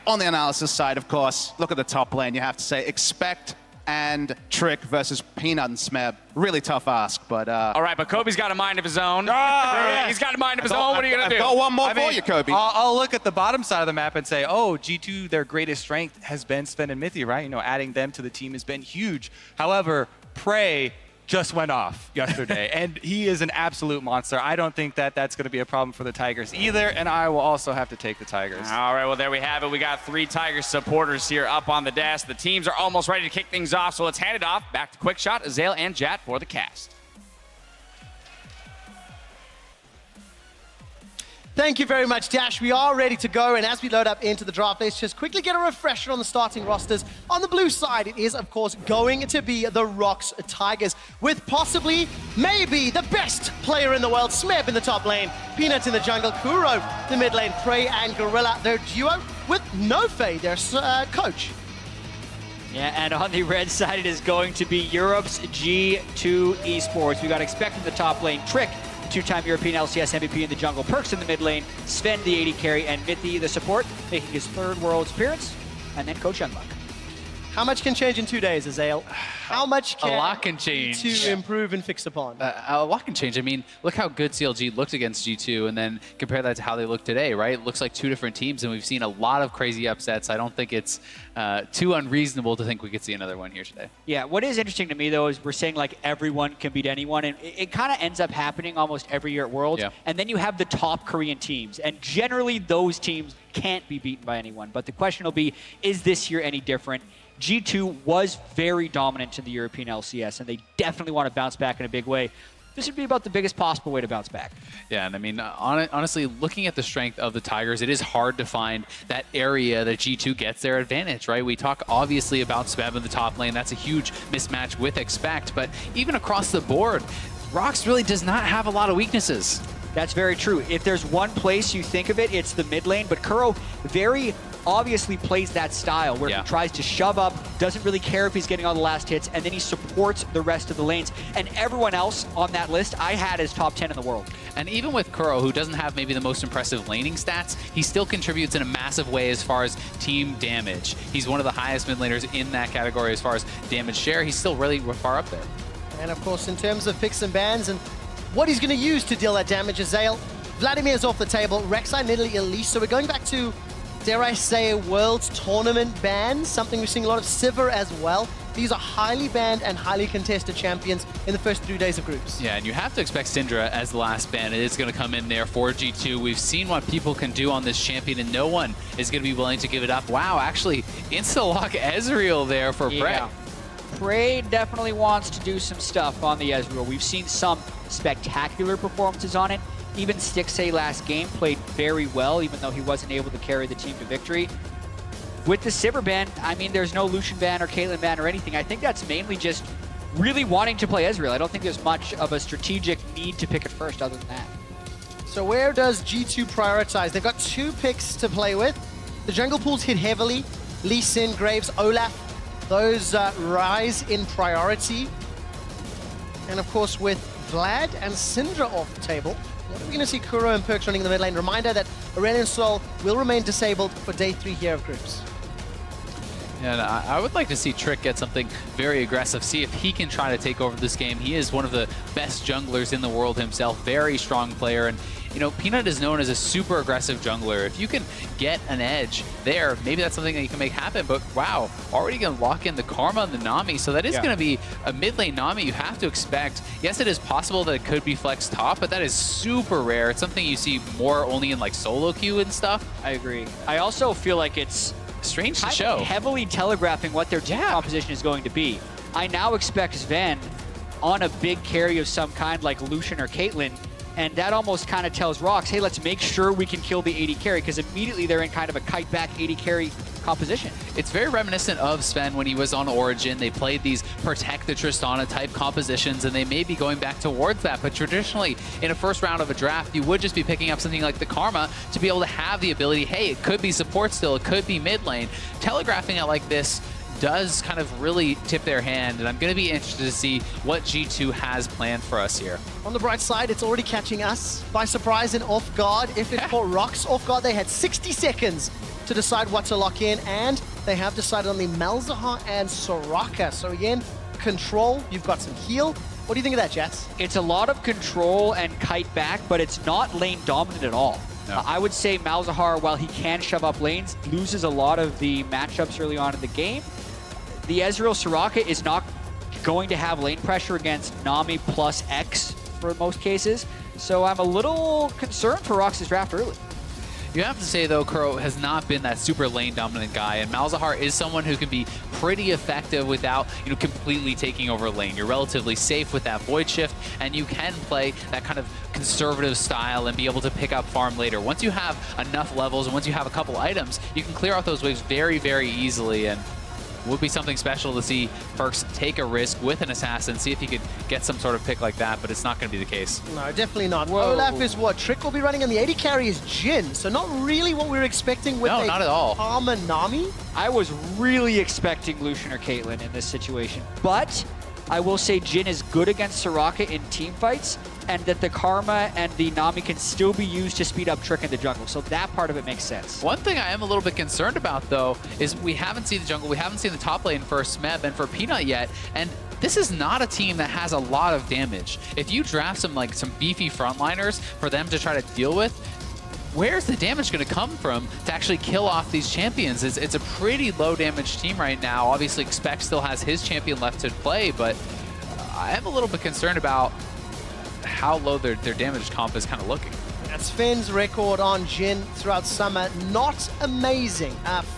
On the analysis side, of course, look at the top lane. You have to say Expect and Trick versus Peanut and Smeb. Really tough ask, but... All right, but Kobe's got a mind of his own. He's got a mind of his own. What are you going to do? I've got one more for you, Kobe. I'll look at the bottom side of the map and say, G2, their greatest strength has been Sven and Mithy, right? Adding them to the team has been huge. However, Prey just went off yesterday, and he is an absolute monster. I don't think that's going to be a problem for the Tigers either, and I will also have to take the Tigers. All right, well, there we have it. We got 3 Tigers supporters here up on the desk. The teams are almost ready to kick things off, so let's hand it off back to QuickShot, Azale, and Jat for the cast. Thank you very much, Dash. We are ready to go, and as we load up into the draft, let's just quickly get a refresher on the starting rosters. On the blue side, it is, of course, going to be the ROX Tigers, with possibly, maybe, the best player in the world, Smeb in the top lane, Peanut in the jungle, Kuro the mid lane, Prey and Gorilla, their duo, with Nofei, their coach. Yeah, and on the red side, it is going to be Europe's G2 eSports. We got Expect in the top lane, Trick, two-time European LCS MVP in the jungle, Perks in the mid lane, Sven the AD carry, and Mithy the support, making his 3rd Worlds appearance, and then Coach Youngbuck. How much can change in 2 days, Azale? How much can a lot can change to improve and fix upon? A lot can change. Look how good CLG looked against G2, and then compare that to how they look today, right? It looks like 2 different teams, and we've seen a lot of crazy upsets. I don't think it's too unreasonable to think we could see another one here today. Yeah, what is interesting to me, though, is we're saying, everyone can beat anyone, and it kind of ends up happening almost every year at Worlds. Yeah. And then you have the top Korean teams, and generally those teams can't be beaten by anyone. But the question will be, is this year any different? G2 was very dominant in the European LCS, and they definitely want to bounce back in a big way. This would be about the biggest possible way to bounce back. Yeah, and honestly, looking at the strength of the Tigers, it is hard to find that area that G2 gets their advantage, right? We talk obviously about Smeb in the top lane. That's a huge mismatch with Expect, but even across the board, ROX really does not have a lot of weaknesses. That's very true. If there's one place you think of it, it's the mid lane, but Kuro very obviously plays that style where he tries to shove up, doesn't really care if he's getting all the last hits, and then he supports the rest of the lanes. And everyone else on that list I had as top 10 in the world. And even with Kuro, who doesn't have maybe the most impressive laning stats, he still contributes in a massive way as far as team damage. He's one of the highest mid laners in that category as far as damage share. He's still really far up there. And of course, in terms of picks and bans, and what he's going to use to deal that damage. Azael, Vladimir's off the table, Rek'Sai nearly Elise, so we're going back to, dare I say, World's Tournament bans, something we're seeing a lot of Sivir as well. These are highly banned and highly contested champions in the first 3 days of groups. Yeah, and you have to expect Syndra as the last ban. It is going to come in there for G2. We've seen what people can do on this champion, and no one is going to be willing to give it up. Wow, actually, insta-lock Ezreal there for Prey. Prey definitely wants to do some stuff on the Ezreal. We've seen some spectacular performances on it. Even Stixxay last game played very well, even though he wasn't able to carry the team to victory. With the Sivir ban, I mean, there's no Lucian ban or Caitlyn ban or anything. I think that's mainly just really wanting to play Ezreal. I don't think there's much of a strategic need to pick it first other than that. So where does G2 prioritize? They've got 2 picks to play with. The jungle pools hit heavily. Lee Sin, Graves, Olaf, those rise in priority. And of course, with Vlad and Syndra off the table, what are we going to see Kuro and Perkz running in the mid lane? Reminder that Aurelion Sol will remain disabled for day 3 here of groups. And I would like to see Trick get something very aggressive, see if he can try to take over this game. He is one of the best junglers in the world himself, very strong player. And, you know, Peanut is known as a super aggressive jungler. If you can get an edge there, maybe that's something that you can make happen. But wow, already going to lock in the Karma and the Nami. So that is going to be a mid lane Nami you have to expect. Yes, it is possible that it could be flex top, but that is super rare. It's something you see more only in like solo queue and stuff. I agree. I also feel like it's strange to show. Heavily telegraphing what their team composition is going to be. I now expect Sven on a big carry of some kind like Lucian or Caitlyn, and that almost kind of tells Rox, hey, let's make sure we can kill the AD carry, because immediately they're in kind of a kite back AD carry composition. It's very reminiscent of Sven when he was on Origin. They played these protect the Tristana type compositions, and they may be going back towards that. But traditionally, in a first round of a draft, you would just be picking up something like the Karma to be able to have the ability, hey, it could be support still, it could be mid lane. Telegraphing it like this does kind of really tip their hand, and I'm going to be interested to see what G2 has planned for us here. On the bright side, it's already catching us by surprise and off guard. If it caught Rox off guard, they had 60 seconds to decide what to lock in, and they have decided on the Malzahar and Soraka. So again, control, you've got some heal. What do you think of that, Jets? It's a lot of control and kite back, but it's not lane dominant at all. No. I would say Malzahar, while he can shove up lanes, loses a lot of the matchups early on in the game. The Ezreal Soraka is not going to have lane pressure against Nami plus X for most cases, so I'm a little concerned for Rox's draft early. You have to say, though, Kuro has not been that super lane-dominant guy, and Malzahar is someone who can be pretty effective without, you know, completely taking over lane. You're relatively safe with that Void Shift, and you can play that kind of conservative style and be able to pick up farm later. Once you have enough levels and once you have a couple items, you can clear out those waves very, very easily, and would be something special to see Perkz take a risk with an assassin, see if he could get some sort of pick like that, but it's not going to be the case. No, definitely not. Whoa. Olaf is what? Trick will be running, and the AD carry is Jhin, so not really what we were expecting with not at all. Karma Nami. I was really expecting Lucian or Caitlyn in this situation, but I will say Jhin is good against Soraka in team fights, and that the Karma and the Nami can still be used to speed up Trick in the jungle. So that part of it makes sense. One thing I am a little bit concerned about, though, is we haven't seen the jungle, we haven't seen the top lane for Smeb and for Peanut yet, and this is not a team that has a lot of damage. If you draft some beefy frontliners for them to try to deal with, where's the damage going to come from to actually kill off these champions? It's a pretty low damage team right now. Obviously, Spec still has his champion left to play, but I am a little bit concerned about how low their damage comp is kind of looking. That's Finn's record on Jhin throughout summer. Not amazing.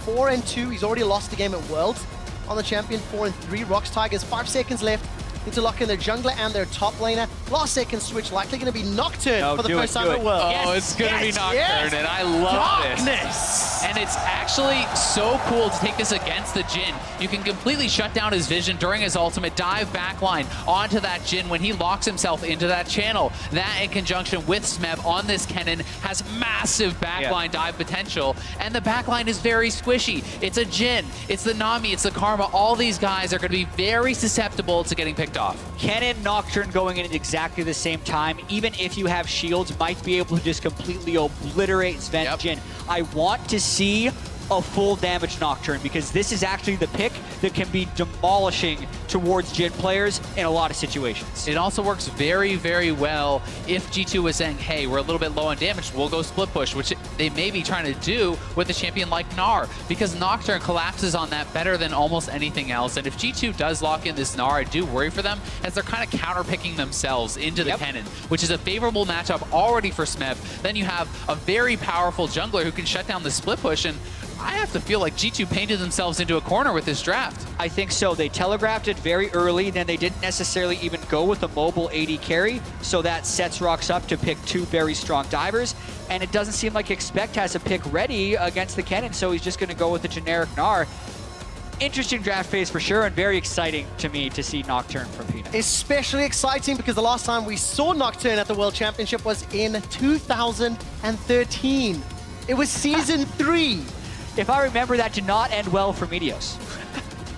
4-2. He's already lost the game at Worlds on the champion. 4-3. Rox Tigers, 5 seconds left. Need to lock in their jungler and their top laner. Last second switch, likely going to be Nocturne for the first time at Worlds. Oh, it's going to be Nocturne, and I love this. And it's actually so cool to take this against the Jhin. You can completely shut down his vision during his ultimate, dive backline onto that Jhin when he locks himself into that channel. That, in conjunction with Smeb on this Kennen, has massive backline dive potential, and the backline is very squishy. It's a Jhin, it's the Nami, it's the Karma. All these guys are going to be very susceptible to getting picked off. Kennen, Nocturne going in at exactly the same time, even if you have shields, might be able to just completely obliterate Sven's Jhin. I want to see a full damage Nocturne, because this is actually the pick that can be demolishing towards Jhin players in a lot of situations. It also works very, very well if G2 was saying, hey, we're a little bit low on damage, we'll go split push, which they may be trying to do with a champion like Gnar, because Nocturne collapses on that better than almost anything else. And if G2 does lock in this Gnar, I do worry for them, as they're kind of counter-picking themselves into the cannon, which is a favorable matchup already for Smeb. Then you have a very powerful jungler who can shut down the split push, and I have to feel like G2 painted themselves into a corner with this draft. I think so. They telegraphed it very early, then they didn't necessarily even go with a mobile AD carry, so that sets Rox up to pick two very strong divers, and it doesn't seem like Expect has a pick ready against the cannon, so he's just going to go with the generic Gnar. Interesting draft phase for sure, and very exciting to me to see Nocturne from Peanut. Especially exciting because the last time we saw Nocturne at the World Championship was in 2013. It was Season 3. If I remember, that did not end well for Meteos.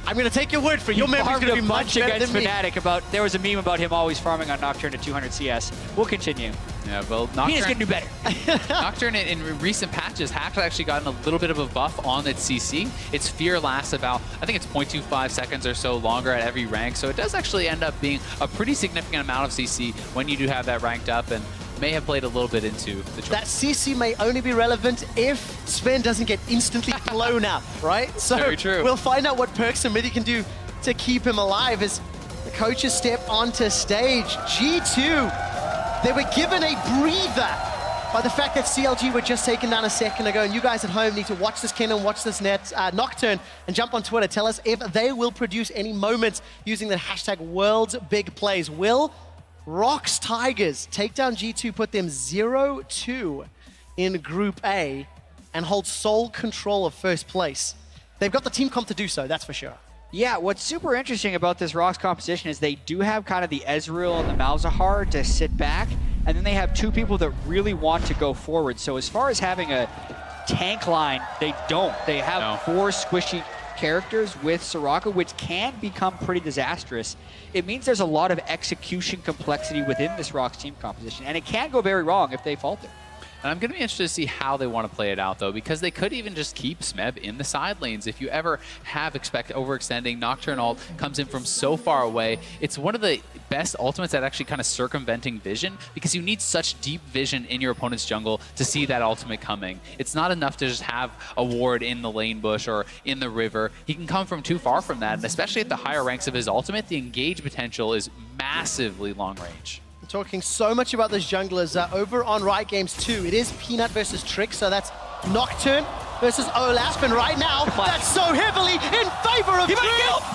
I'm going to take your word for it. Your memory's going to be much better against than me. Fnatic about, there was a meme about him always farming on Nocturne at 200 CS. We'll continue. Yeah, well, Nocturne, He's going to do better. Nocturne in recent patches has actually gotten a little bit of a buff on its CC. Its fear lasts about, I think it's 0.25 seconds or so longer at every rank, so it does actually end up being a pretty significant amount of CC when you do have that ranked up, and may have played a little bit into the choice. That CC may only be relevant if Sven doesn't get instantly blown up, right? So very true. We'll find out what Perkz and Midi can do to keep him alive as the coaches step onto stage. G2, they were given a breather by the fact that CLG were just taken down a second ago, and you guys at home need to watch this Kennen, watch this net, Nocturne, and jump on Twitter. Tell us if they will produce any moments using the hashtag #WorldsBigPlays. Will Rox Tigers take down G2, put them 0-2 in Group A, and hold sole control of first place? They've got the team comp to do so, that's for sure. Yeah, what's super interesting about this Rox composition is they do have kind of the Ezreal and the Malzahar to sit back, and then they have two people that really want to go forward. So as far as having a tank line, they don't. They have four squishy characters with Soraka, which can become pretty disastrous. It means there's a lot of execution complexity within this Rox team composition, and it can go very wrong if they falter. And I'm going to be interested to see how they want to play it out, though, because they could even just keep Smeb in the side lanes. If you ever have overextending, Nocturne ult comes in from so far away. It's one of the best ultimates at actually kind of circumventing vision, because you need such deep vision in your opponent's jungle to see that ultimate coming. It's not enough to just have a ward in the lane bush or in the river. He can come from too far from that, and especially at the higher ranks of his ultimate, the engage potential is massively long range. Talking so much about those junglers over on Riot Games 2. It is Peanut versus Trick, so that's Nocturne versus Olaf, and right now, that's so heavily in favor of Trick.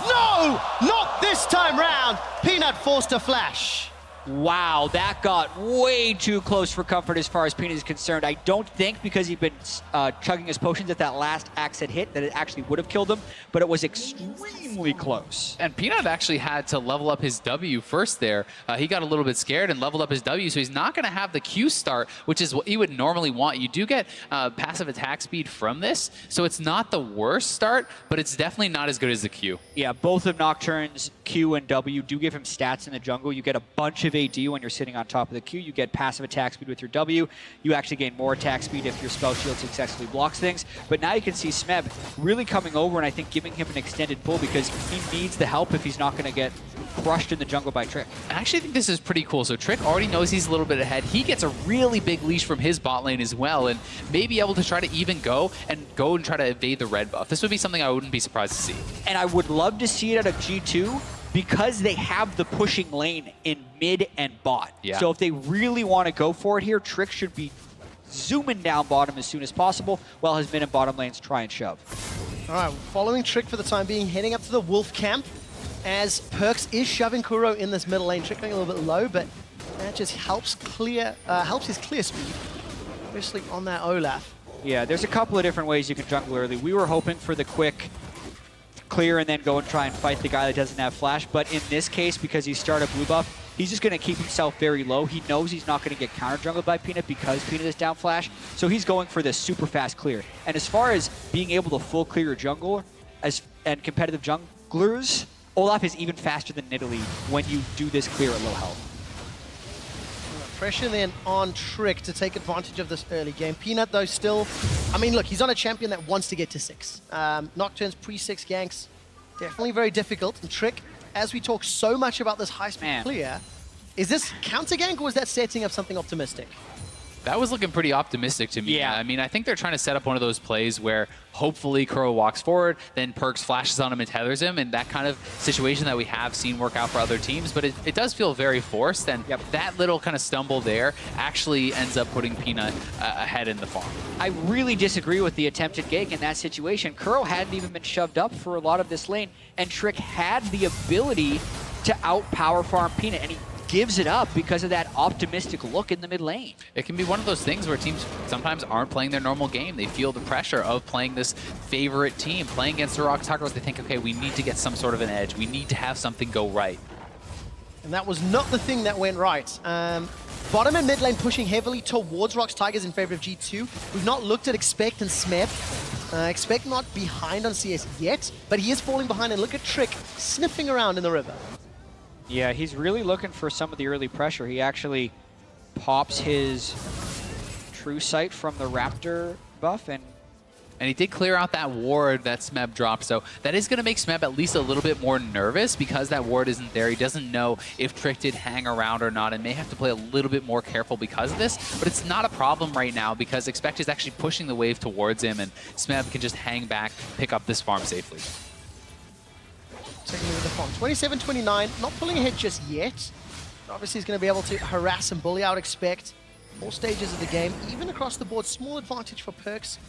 No, not this time round. Peanut forced a flash. Wow, that got way too close for comfort as far as Peanut is concerned. I don't think because he'd been chugging his potions at that last axe hit that it actually would have killed him, but it was extremely close. And Peanut actually had to level up his W first there. He got a little bit scared and leveled up his W, so he's not going to have the Q start, which is what he would normally want. You do get passive attack speed from this, so it's not the worst start, but it's definitely not as good as the Q. Yeah, both of Nocturne's Q and W do give him stats in the jungle. You get a bunch of AD when you're sitting on top of the Q. You get passive attack speed with your W. You actually gain more attack speed if your spell shield successfully blocks things. But now you can see Smeb really coming over and I think giving him an extended pull because he needs the help if he's not going to get crushed in the jungle by Trick. I actually think this is pretty cool. So Trick already knows he's a little bit ahead. He gets a really big leash from his bot lane as well and may be able to try to even go and try to evade the red buff. This would be something I wouldn't be surprised to see. And I would love to see it out of G2 because they have the pushing lane in mid and bot. Yeah. So if they really want to go for it here, Trick should be zooming down bottom as soon as possible while his mid and bottom lanes try and shove. All right, following Trick for the time being, heading up to the Wolf camp as Perkz is shoving Kuro in this middle lane. Trick going a little bit low, but that just helps his clear speed, especially on that Olaf. Yeah, there's a couple of different ways you can jungle early. We were hoping for the quick clear and then go and try and fight the guy that doesn't have flash, but in this case, because he's started blue buff, he's just going to keep himself very low. He knows he's not going to get counter jungled by Peanut because Peanut is down flash, so he's going for this super fast clear. And as far as being able to full clear your jungle and competitive junglers, Olaf is even faster than Nidalee when you do this clear at low health. Pressure then on Trick to take advantage of this early game. Peanut, though, still... I mean, look, he's on a champion that wants to get to 6. Nocturne's pre-6 ganks, definitely very difficult. And Trick, as we talk so much about this high-speed clear, is this counter gank or is that setting up something optimistic? That was looking pretty optimistic to me. Yeah. I mean, I think they're trying to set up one of those plays where hopefully Kuro walks forward, then Perks flashes on him and tethers him, and that kind of situation that we have seen work out for other teams, but it does feel very forced, and that little kind of stumble there actually ends up putting Peanut ahead in the farm. I really disagree with the attempted gank in that situation. Kuro hadn't even been shoved up for a lot of this lane, and Trick had the ability to outpower farm Peanut, and he gives it up because of that optimistic look in the mid lane. It can be one of those things where teams sometimes aren't playing their normal game. They feel the pressure of playing this favorite team, playing against the Rocks Tigers. They think, okay, we need to get some sort of an edge. We need to have something go right. And that was not the thing that went right. Bottom and mid lane pushing heavily towards Rocks Tigers in favor of G2. We've not looked at Expect and Smeb. Expect not behind on CS yet, but he is falling behind, and look at Trick sniffing around in the river. Yeah, he's really looking for some of the early pressure. He actually pops his True Sight from the Raptor buff, and he did clear out that ward that Smeb dropped, so that is going to make Smeb at least a little bit more nervous because that ward isn't there. He doesn't know if Trick did hang around or not and may have to play a little bit more careful because of this, but it's not a problem right now because Expect is actually pushing the wave towards him, and Smeb can just hang back, pick up this farm safely. Taking over the farm. 27-29, not pulling ahead just yet. Obviously, he's going to be able to harass and bully out Expect all stages of the game, even across the board. Small advantage for Perks,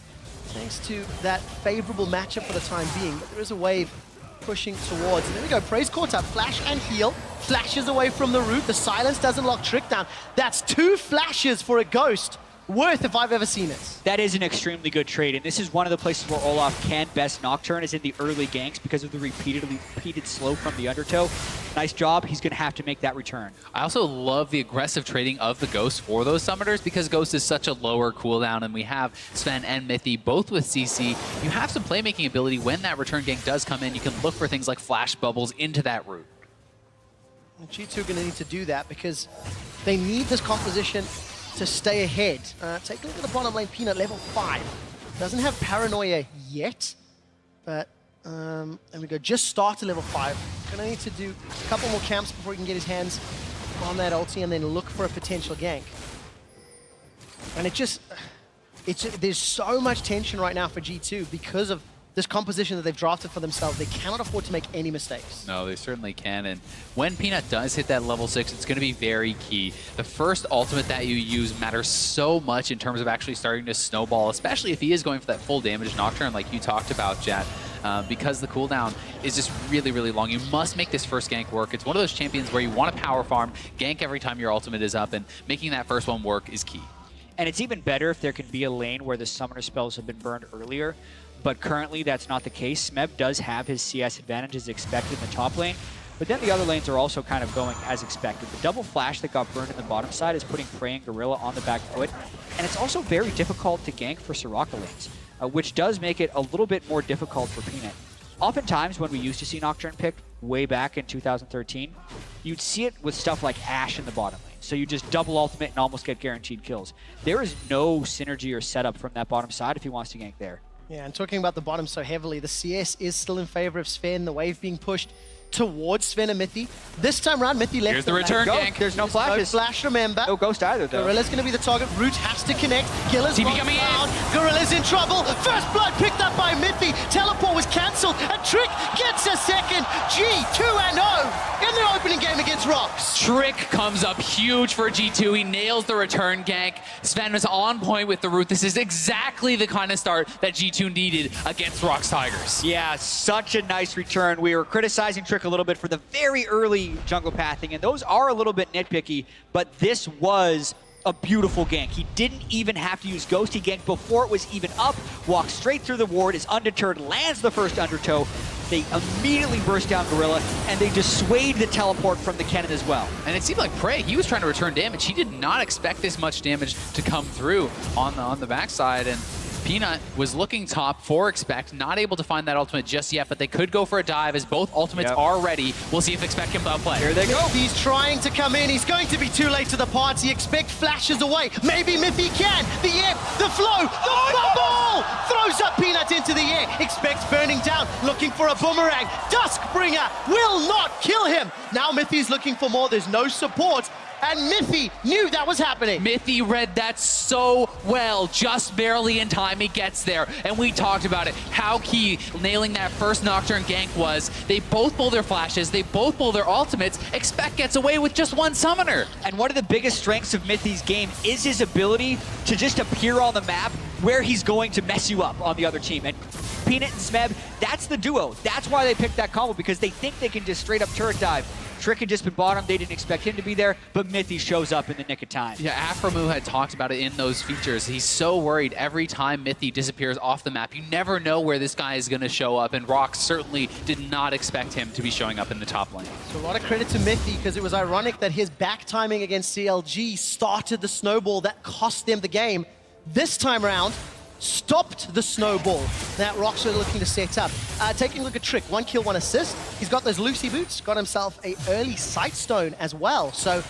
thanks to that favorable matchup for the time being. But there is a wave pushing towards. And there we go. Praise caught up. Flash and heal. Flashes away from the root. The silence doesn't lock Trick down. That's 2 flashes for a Ghost. Worth if I've ever seen it. That is an extremely good trade, and this is one of the places where Olaf can best Nocturne is in the early ganks because of the repeated slow from the undertow. Nice job. He's going to have to make that return. I also love the aggressive trading of the Ghost for those summoners because Ghost is such a lower cooldown, and we have Sven and Mithy both with CC. You have some playmaking ability when that return gank does come in. You can look for things like flash bubbles into that route. G2 are going to need to do that because they need this composition to stay ahead. Take a look at the bottom lane. Peanut, level 5. Doesn't have Paranoia yet, but there we go. Just started level 5. Gonna need to do a couple more camps before he can get his hands on that ulti and then look for a potential gank. And there's so much tension right now for G2 because of this composition that they've drafted for themselves. They cannot afford to make any mistakes. No, they certainly can. And when Peanut does hit that level 6, it's going to be very key. The first ultimate that you use matters so much in terms of actually starting to snowball, especially if he is going for that full damage Nocturne like you talked about, Jet, because the cooldown is just really, really long. You must make this first gank work. It's one of those champions where you want to power farm, gank every time your ultimate is up, and making that first one work is key. And it's even better if there can be a lane where the summoner spells have been burned earlier. But currently, that's not the case. Smeb does have his CS advantage as expected in the top lane, but then the other lanes are also kind of going as expected. The double flash that got burned in the bottom side is putting Prey and Gorilla on the back foot, and it's also very difficult to gank for Soraka lanes, which does make it a little bit more difficult for Peanut. Oftentimes, when we used to see Nocturne picked way back in 2013, you'd see it with stuff like Ashe in the bottom lane. So you just double ultimate and almost get guaranteed kills. There is no synergy or setup from that bottom side if he wants to gank there. Yeah, and talking about the bottom so heavily, the CS is still in favor of Sven, the wave being pushed towards Sven and Mithy. This time around, Mithy left. Here's the return gank. There's no flashes. No flash, remember. No Ghost either, though. Gorilla's going to be the target. Root has to connect. Gilla's TP coming in. Gorilla's in trouble. First blood picked up by Mithy. Teleport was cancelled, and Trick gets a second. G2-0 in their opening game against Rocks. Trick comes up huge for G2. He nails the return gank. Sven was on point with the root. This is exactly the kind of start that G2 needed against Rocks Tigers. Yeah, such a nice return. We were criticizing Trick a little bit for the very early jungle pathing, and those are a little bit nitpicky, but this was a beautiful gank. He didn't even have to use Ghost. He ganked before it was even up, walked straight through the ward, is undeterred, lands the first undertow. They immediately burst down Gorilla, and they dissuade the teleport from the cannon as well. And it seemed like Prey, he was trying to return damage. He did not expect this much damage to come through on the backside, and Peanut was looking top for Expect, not able to find that ultimate just yet, but they could go for a dive as both ultimates are ready. We'll see if Expect can outplay. Here they go. He's trying to come in. He's going to be too late to the party. Expect flashes away. Maybe Miffy can. The air, the flow, the bubble! Throws up Peanut into the air. Expect's burning down, looking for a boomerang. Duskbringer will not kill him. Now Miffy's looking for more. There's no support. And Miffy knew that was happening. Miffy read that so well, just barely in time he gets there. And we talked about it, how key nailing that first Nocturne gank was. They both pull their flashes, they both pull their ultimates. Expect gets away with just one summoner. And one of the biggest strengths of Miffy's game is his ability to just appear on the map where he's going to mess you up on the other team. And Peanut and Smeb, that's the duo. That's why they picked that combo, because they think they can just straight up turret dive. Trick had just been bottom, they didn't expect him to be there, but Miffy shows up in the nick of time. Yeah, Afromu had talked about it in those features. He's so worried every time Miffy disappears off the map. You never know where this guy is going to show up, and Rock certainly did not expect him to be showing up in the top lane. So a lot of credit to Miffy, because it was ironic that his back timing against CLG started the snowball that cost them the game. This time around, stopped the snowball that Rocks were looking to set up. Taking a look at Trick, 1 kill, 1 assist. He's got those Lucy boots, got himself a early Sightstone as well. So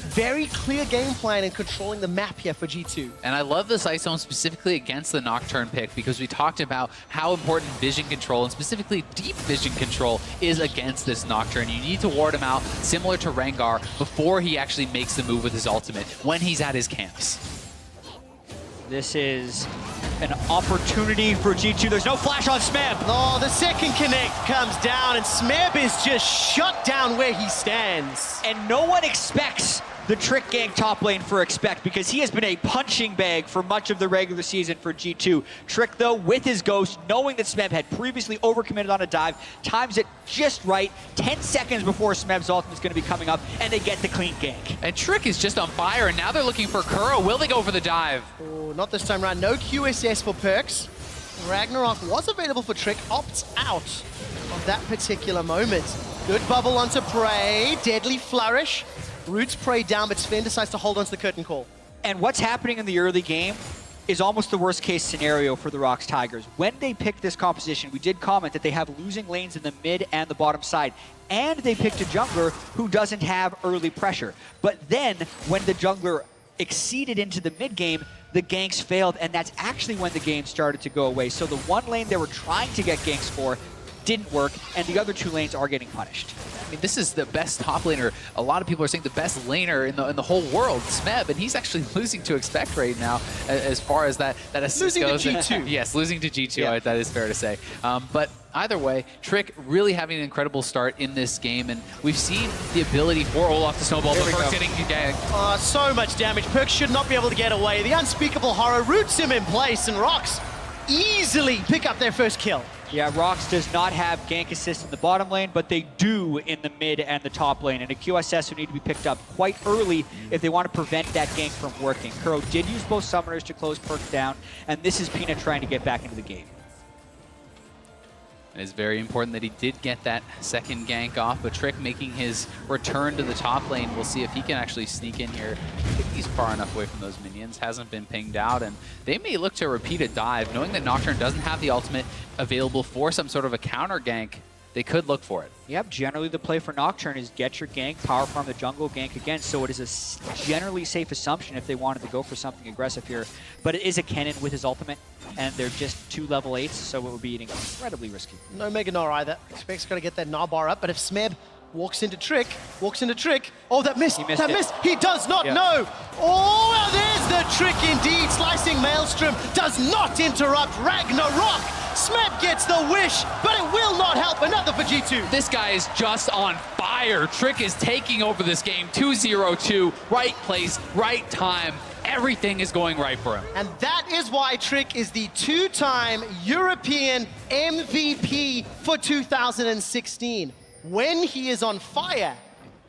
very clear game plan and controlling the map here for G2. And I love the Sightstone specifically against the Nocturne pick, because we talked about how important vision control, and specifically deep vision control, is against this Nocturne. You need to ward him out, similar to Rengar, before he actually makes the move with his ultimate, when he's at his camps. This is an opportunity for G2. There's no flash on Smeb. Oh, the second connect comes down, and Smeb is just shut down where he stands. And no one expects the Trick gank top lane for Expect, because he has been a punching bag for much of the regular season for G2. Trick, though, with his Ghost, knowing that Smeb had previously overcommitted on a dive, times it just right, 10 seconds before Smeb's ultimate is going to be coming up, and they get the clean gank. And Trick is just on fire, and now they're looking for Kuro. Will they go for the dive? Oh, not this time around. No QSS for Perks. Ragnarok was available for Trick, opts out of that particular moment. Good bubble onto Prey, deadly flourish. Roots Prey down, but Sven decides to hold on to the curtain call. And what's happening in the early game is almost the worst case scenario for the Rocks Tigers. When they picked this composition, we did comment that they have losing lanes in the mid and the bottom side. And they picked a jungler who doesn't have early pressure. But then, when the jungler exceeded into the mid game, the ganks failed, and that's actually when the game started to go away. So the one lane they were trying to get ganks for didn't work, and the other 2 lanes are getting punished. I mean, this is the best top laner. A lot of people are saying the best laner in the whole world, Smeb, and he's actually losing to Expect right now as far as that assist goes. Losing to G2. Yes, losing to G2, that is fair to say. But either way, Trick really having an incredible start in this game, and we've seen the ability for Olaf to snowball, but Perks hitting gang. So much damage. Perks should not be able to get away. The unspeakable horror roots him in place, and Rocks easily pick up their first kill. Yeah, Rocks does not have gank assist in the bottom lane, but they do in the mid and the top lane. And a QSS who need to be picked up quite early if they want to prevent that gank from working. Kuro did use both summoners to close Perk down, and this is Peanut trying to get back into the game. It's very important that he did get that second gank off, but Trick making his return to the top lane. We'll see if he can actually sneak in here. I think he's far enough away from those minions, hasn't been pinged out, and they may look to repeat a dive. Knowing that Nocturne doesn't have the ultimate available for some sort of a counter gank, they could look for it. Yep, generally the play for Nocturne is get your gank, power farm the jungle, gank again, so it is a generally safe assumption if they wanted to go for something aggressive here. But it is a Kennen with his ultimate, and they're just 2 level 8s, so it would be incredibly risky. No Mega Gnar either. Expect's got to get that Gnar bar up, but if Smeb walks into Trick, oh, that missed, he does not know. Oh, well, there's the trick indeed. Slicing Maelstrom does not interrupt Ragnarok. Smeb gets the wish, but it will not help. Another for G2. This guy is just on fire. Trick is taking over this game. 2-0-2, right place, right time. Everything is going right for him. And that is why Trick is the 2-time European MVP for 2016. When he is on fire,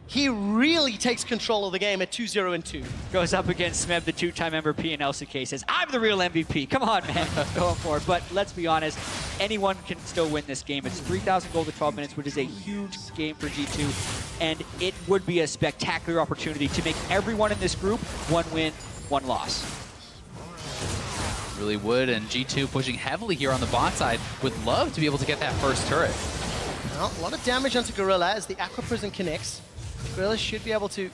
he really takes control of the game at 2-0-2. Goes up against Smeb, the 2-time MVP, and LCK says, I'm the real MVP. Come on, man. Going for it. But let's be honest, anyone can still win this game. It's 3,000 gold to 12 minutes, which is a huge game for G2. And it would be a spectacular opportunity to make everyone in this group 1 win, 1 loss. really would, and G2 pushing heavily here on the bot side would love to be able to get that first turret. Well, a lot of damage onto Gorilla as the Aqua Prison connects. Gorilla should be able to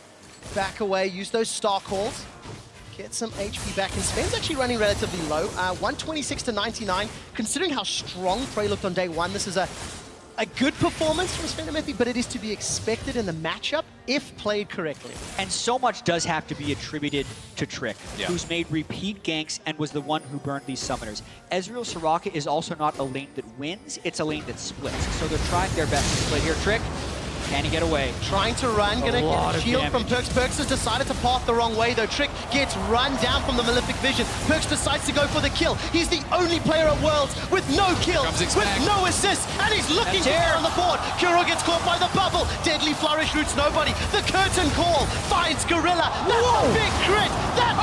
back away, use those star calls, get some HP back, and Sven's actually running relatively low, 126 to 99. Considering how strong Frey looked on day one, this is a good performance from Sven and Mithi, but it is to be expected in the matchup if played correctly. And so much does have to be attributed to Trick, Yeah. who's made repeat ganks and was the one who burned these summoners. Ezreal Soraka is also not a lane that wins, it's a lane that splits. So they're trying their best to split here. Trick, can he get away? Trying to run, gonna get a shield from Perkz. Perkz has decided to path the wrong way though. Trick gets run down from the Malefic Vision. Perkz decides to go for the kill. He's the only player at Worlds with no kills, with no assists, and he's looking to get on the board. Kuro gets caught by the bubble. Deadly Flourish roots nobody. The curtain call finds Gorilla. That's a big crit. That's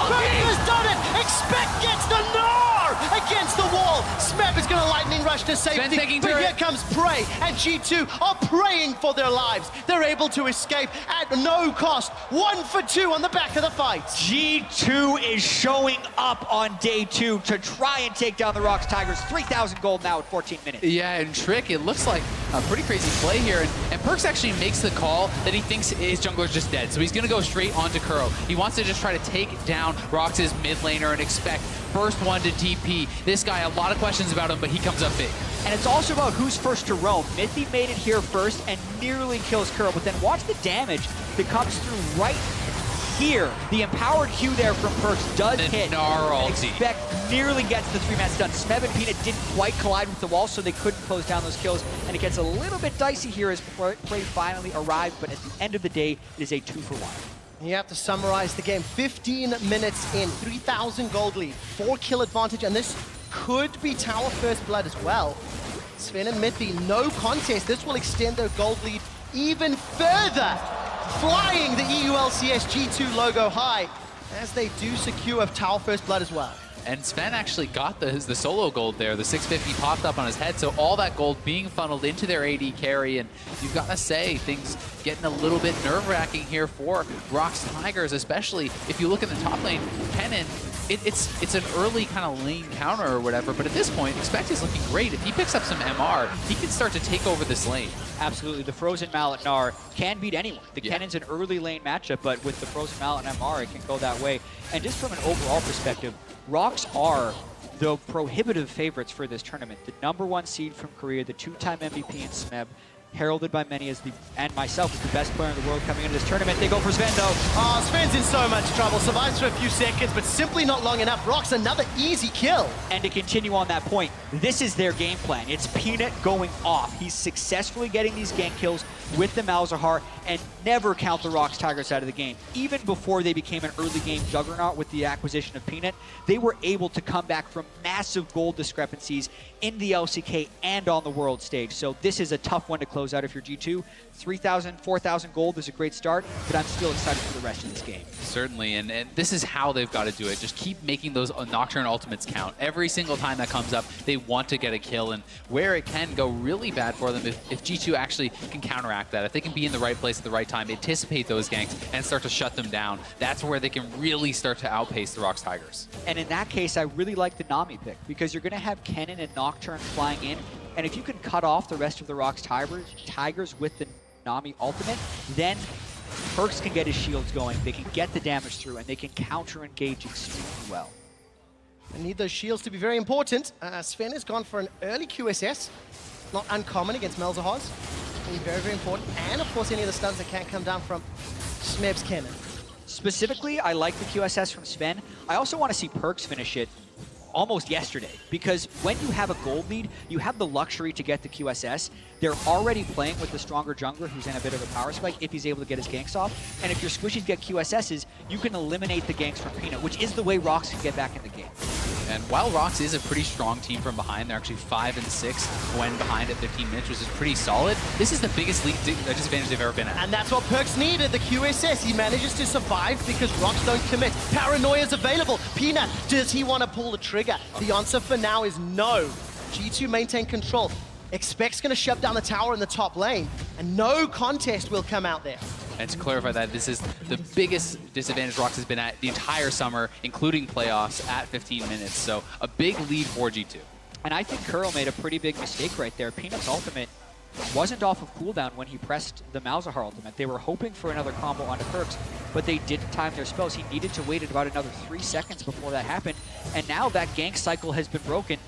Perkz has done it. Expect gets the Gnar against the wall. Smeb is gonna lightning rush to safety, but here comes Prey, and G2 are praying for their lives. They're able to escape at no cost. 1 for 2 on the back of the fight. G2 is showing up on day 2 to try and take down the Rocks Tigers. 3,000 gold now at 14 minutes. Yeah, and Trick, it looks like a pretty crazy play here. And Perkz actually makes the call that he thinks his jungler's just dead. So he's going to go straight onto Kuro. He wants to just try to take down Rox' mid laner and expect first one to TP. This guy, a lot of questions about him, but he comes up big. And it's also about who's first to roam. Mithi made it here first and nearly kills Kuro, but then watch the damage that comes through right here. The empowered Q there from Perkz does hit. Expect nearly gets the 3-man stun. Smeb and Peanut didn't quite collide with the wall, so they couldn't close down those kills. And it gets a little bit dicey here as Prey finally arrived, but at the end of the day, it is a 2-for-1. You have to summarize the game. 15 minutes in, 3,000 gold lead, 4 kill advantage, and this could be tower first blood as well. Sven and Mithi, no contest. This will extend their gold lead even further. Flying the EULCS G2 logo high as they do secure tower first blood as well. And Sven actually got the solo gold there. The 650 popped up on his head, so all that gold being funneled into their AD carry, and you've got to say, things getting a little bit nerve-wracking here for Rocks Tigers, especially if you look at the top lane, Kennen, it's an early kind of lane counter or whatever, but at this point, Expect is looking great. If he picks up some MR, he can start to take over this lane. Absolutely, the Frozen Mallet Gnar can beat anyone. The Kennen's an early lane matchup, but with the Frozen Mallet and MR, it can go that way. And just from an overall perspective, Rocks are the prohibitive favorites for this tournament. The #1 seed from Korea, the 2-time MVP in Smeb, heralded by many as and myself as the best player in the world coming into this tournament. They go for Sven though. Oh, Sven's in so much trouble. Survives for a few seconds, but simply not long enough. Rocks another easy kill. And to continue on that point, this is their game plan. It's Peanut going off. He's successfully getting these gank kills with the Malzahar and never count the Rocks Tigers out of the game. Even before they became an early game juggernaut with the acquisition of Peanut, they were able to come back from massive gold discrepancies in the LCK and on the world stage. So this is a tough one to close out if you're G2. 3,000, 4,000 gold is a great start, but I'm still excited for the rest of this game. Certainly, and this is how they've got to do it. Just keep making those Nocturne ultimates count. Every single time that comes up, they want to get a kill, and where it can go really bad for them if G2 actually can counteract that, if they can be in the right place at the right time, anticipate those ganks, and start to shut them down, that's where they can really start to outpace the Rocks Tigers. And in that case, I really like the Nami pick, because you're going to have Kennen and Nocturne flying in, and if you can cut off the rest of the Rocks Tigers with the Nami ultimate, then Perkz can get his shields going, they can get the damage through, and they can counter-engage extremely well. I need those shields to be very important. Sven has gone for an early QSS. Not uncommon against Malzahars. Very, very important. And of course, any of the stuns that can't come down from Smeb's Kennen. Specifically, I like the QSS from Sven. I also want to see Perkz finish it almost yesterday, because when you have a gold lead, you have the luxury to get the QSS. They're already playing with the stronger jungler who's in a bit of a power spike if he's able to get his ganks off. And if your squishies get QSSs, you can eliminate the ganks from Peanut, which is the way Rocks can get back in the game. And while Rocks is a pretty strong team from behind, they're actually 5 and 6 when behind at 15 minutes, which is pretty solid. This is the biggest lead disadvantage they've ever been at. And that's what Perkz needed, the QSS. He manages to survive because Rocks don't commit. Paranoia's available. Peanut, does he want to pull the trigger? The answer for now is no. G2 maintain control. Expect's going to shut down the tower in the top lane, and no contest will come out there. And to clarify that, this is the biggest disadvantage Rox has been at the entire summer, including playoffs, at 15 minutes. So a big lead for G2. And I think Curl made a pretty big mistake right there. Peanut's ultimate wasn't off of cooldown when he pressed the Malzahar ultimate. They were hoping for another combo onto Perkz, but they didn't time their spells. He needed to wait about another 3 seconds before that happened. And now that gank cycle has been broken.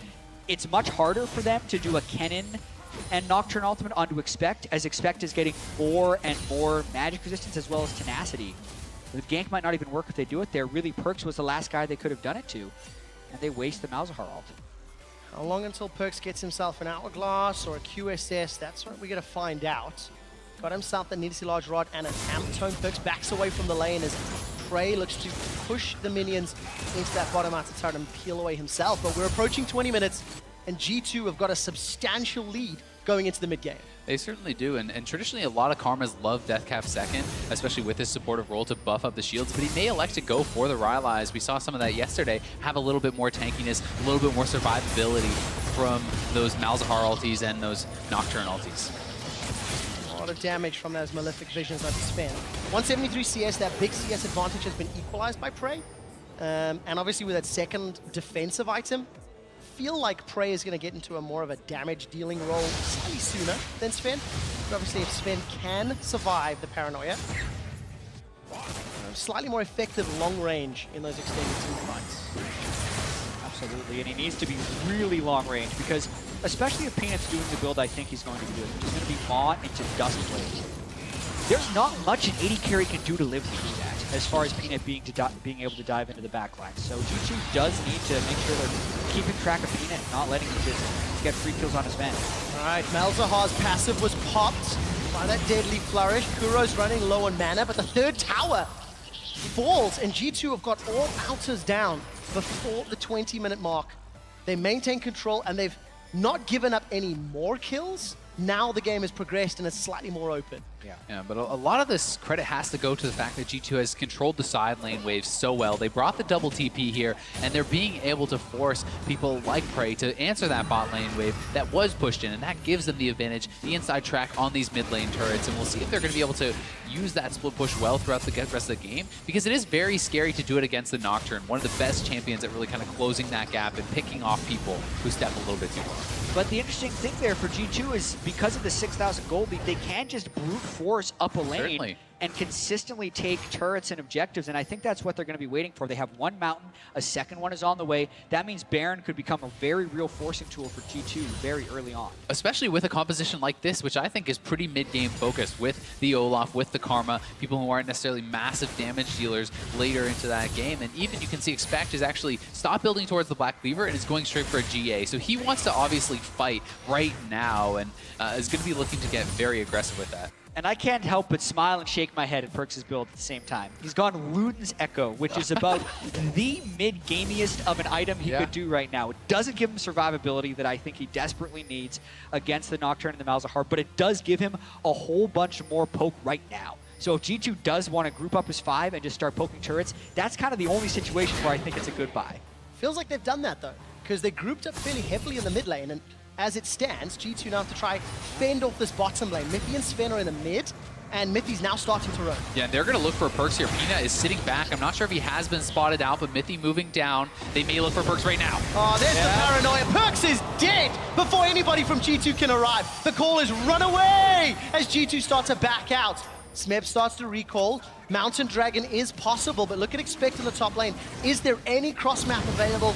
It's much harder for them to do a Kennen and Nocturne ultimate onto Expect, as Expect is getting more and more magic resistance as well as tenacity. The gank might not even work if they do it there. Really, Perkz was the last guy they could have done it to, and they waste the Malzahar ult. How long until Perkz gets himself an Hourglass or a QSS? That's what we're going to find out. Got himself the Nidisi Large Rod and an Amp Tome. Perkz backs away from the lane as Prey looks to push the minions into that bottom outer turret and peel away himself. But we're approaching 20 minutes, and G2 have got a substantial lead going into the mid-game. They certainly do, and traditionally a lot of Karmas love Deathcap second, especially with his supportive role to buff up the shields, but he may elect to go for the Rylai's. We saw some of that yesterday, have a little bit more tankiness, a little bit more survivability from those Malzahar ultis and those Nocturne ultis. A lot of damage from those Malefic Visions that spend. 173 CS, that big CS advantage has been equalized by Prey. And obviously with that second defensive item, feel like Prey is going to get into a more of a damage dealing role slightly sooner than Sven. But obviously if Sven can survive the paranoia, slightly more effective long range in those extended team fights. Absolutely, and he needs to be really long range because especially if Peanut's doing the build I think he's going to be doing, which is going to be Maw into Dust Blade. There's not much an AD carry can do to live through that, as far as Peanut being able to dive into the backline. So G2 does need to make sure they're keeping track of Peanut and not letting him just get free kills on his men. All right, Malzahar's passive was popped by that Deadly Flourish. Kuro's running low on mana, but the third tower falls, and G2 have got all outers down before the 20-minute mark. They maintain control, and they've not given up any more kills. Now the game has progressed and it's slightly more open. Yeah, but a lot of this credit has to go to the fact that G2 has controlled the side lane waves so well. They brought the double TP here, and they're being able to force people like Prey to answer that bot lane wave that was pushed in, and that gives them the advantage, the inside track on these mid lane turrets, and we'll see if they're going to be able to use that split push well throughout the rest of the game, because it is very scary to do it against the Nocturne, one of the best champions at really kind of closing that gap and picking off people who step a little bit too far. But the interesting thing there for G2 is because of the 6,000 gold lead, they can just brute force up a lane. Certainly. And consistently take turrets and objectives, and I think that's what they're going to be waiting for. They have one mountain, a second one is on the way. That means Baron could become a very real forcing tool for G2 very early on. Especially with a composition like this, which I think is pretty mid-game focused with the Olaf, with the Karma, people who aren't necessarily massive damage dealers later into that game. And even you can see Expect is actually stopped building towards the Black Cleaver and is going straight for a GA. So he wants to obviously fight right now and is going to be looking to get very aggressive with that. And I can't help but smile and shake my head at Perkz' build at the same time. He's gone Luden's Echo, which is about the mid-gamiest of an item he could do right now. It doesn't give him survivability that I think he desperately needs against the Nocturne and the Malzahar, but it does give him a whole bunch more poke right now. So if G2 does want to group up his 5 and just start poking turrets, that's kind of the only situation where I think it's a good buy. Feels like they've done that though, because they grouped up fairly heavily in the mid lane, and as it stands, G2 now have to try fend off this bottom lane. Mithy and Sven are in the mid, and Mithy's now starting to roam. Yeah, they're going to look for Perkz here. Peanut is sitting back. I'm not sure if he has been spotted out, but Mithy moving down. They may look for Perkz right now. Oh, there's the paranoia. Perkz is dead before anybody from G2 can arrive. The call is run away as G2 start to back out. Smeb starts to recall. Mountain Dragon is possible, but look at Expect in the top lane. Is there any cross map available?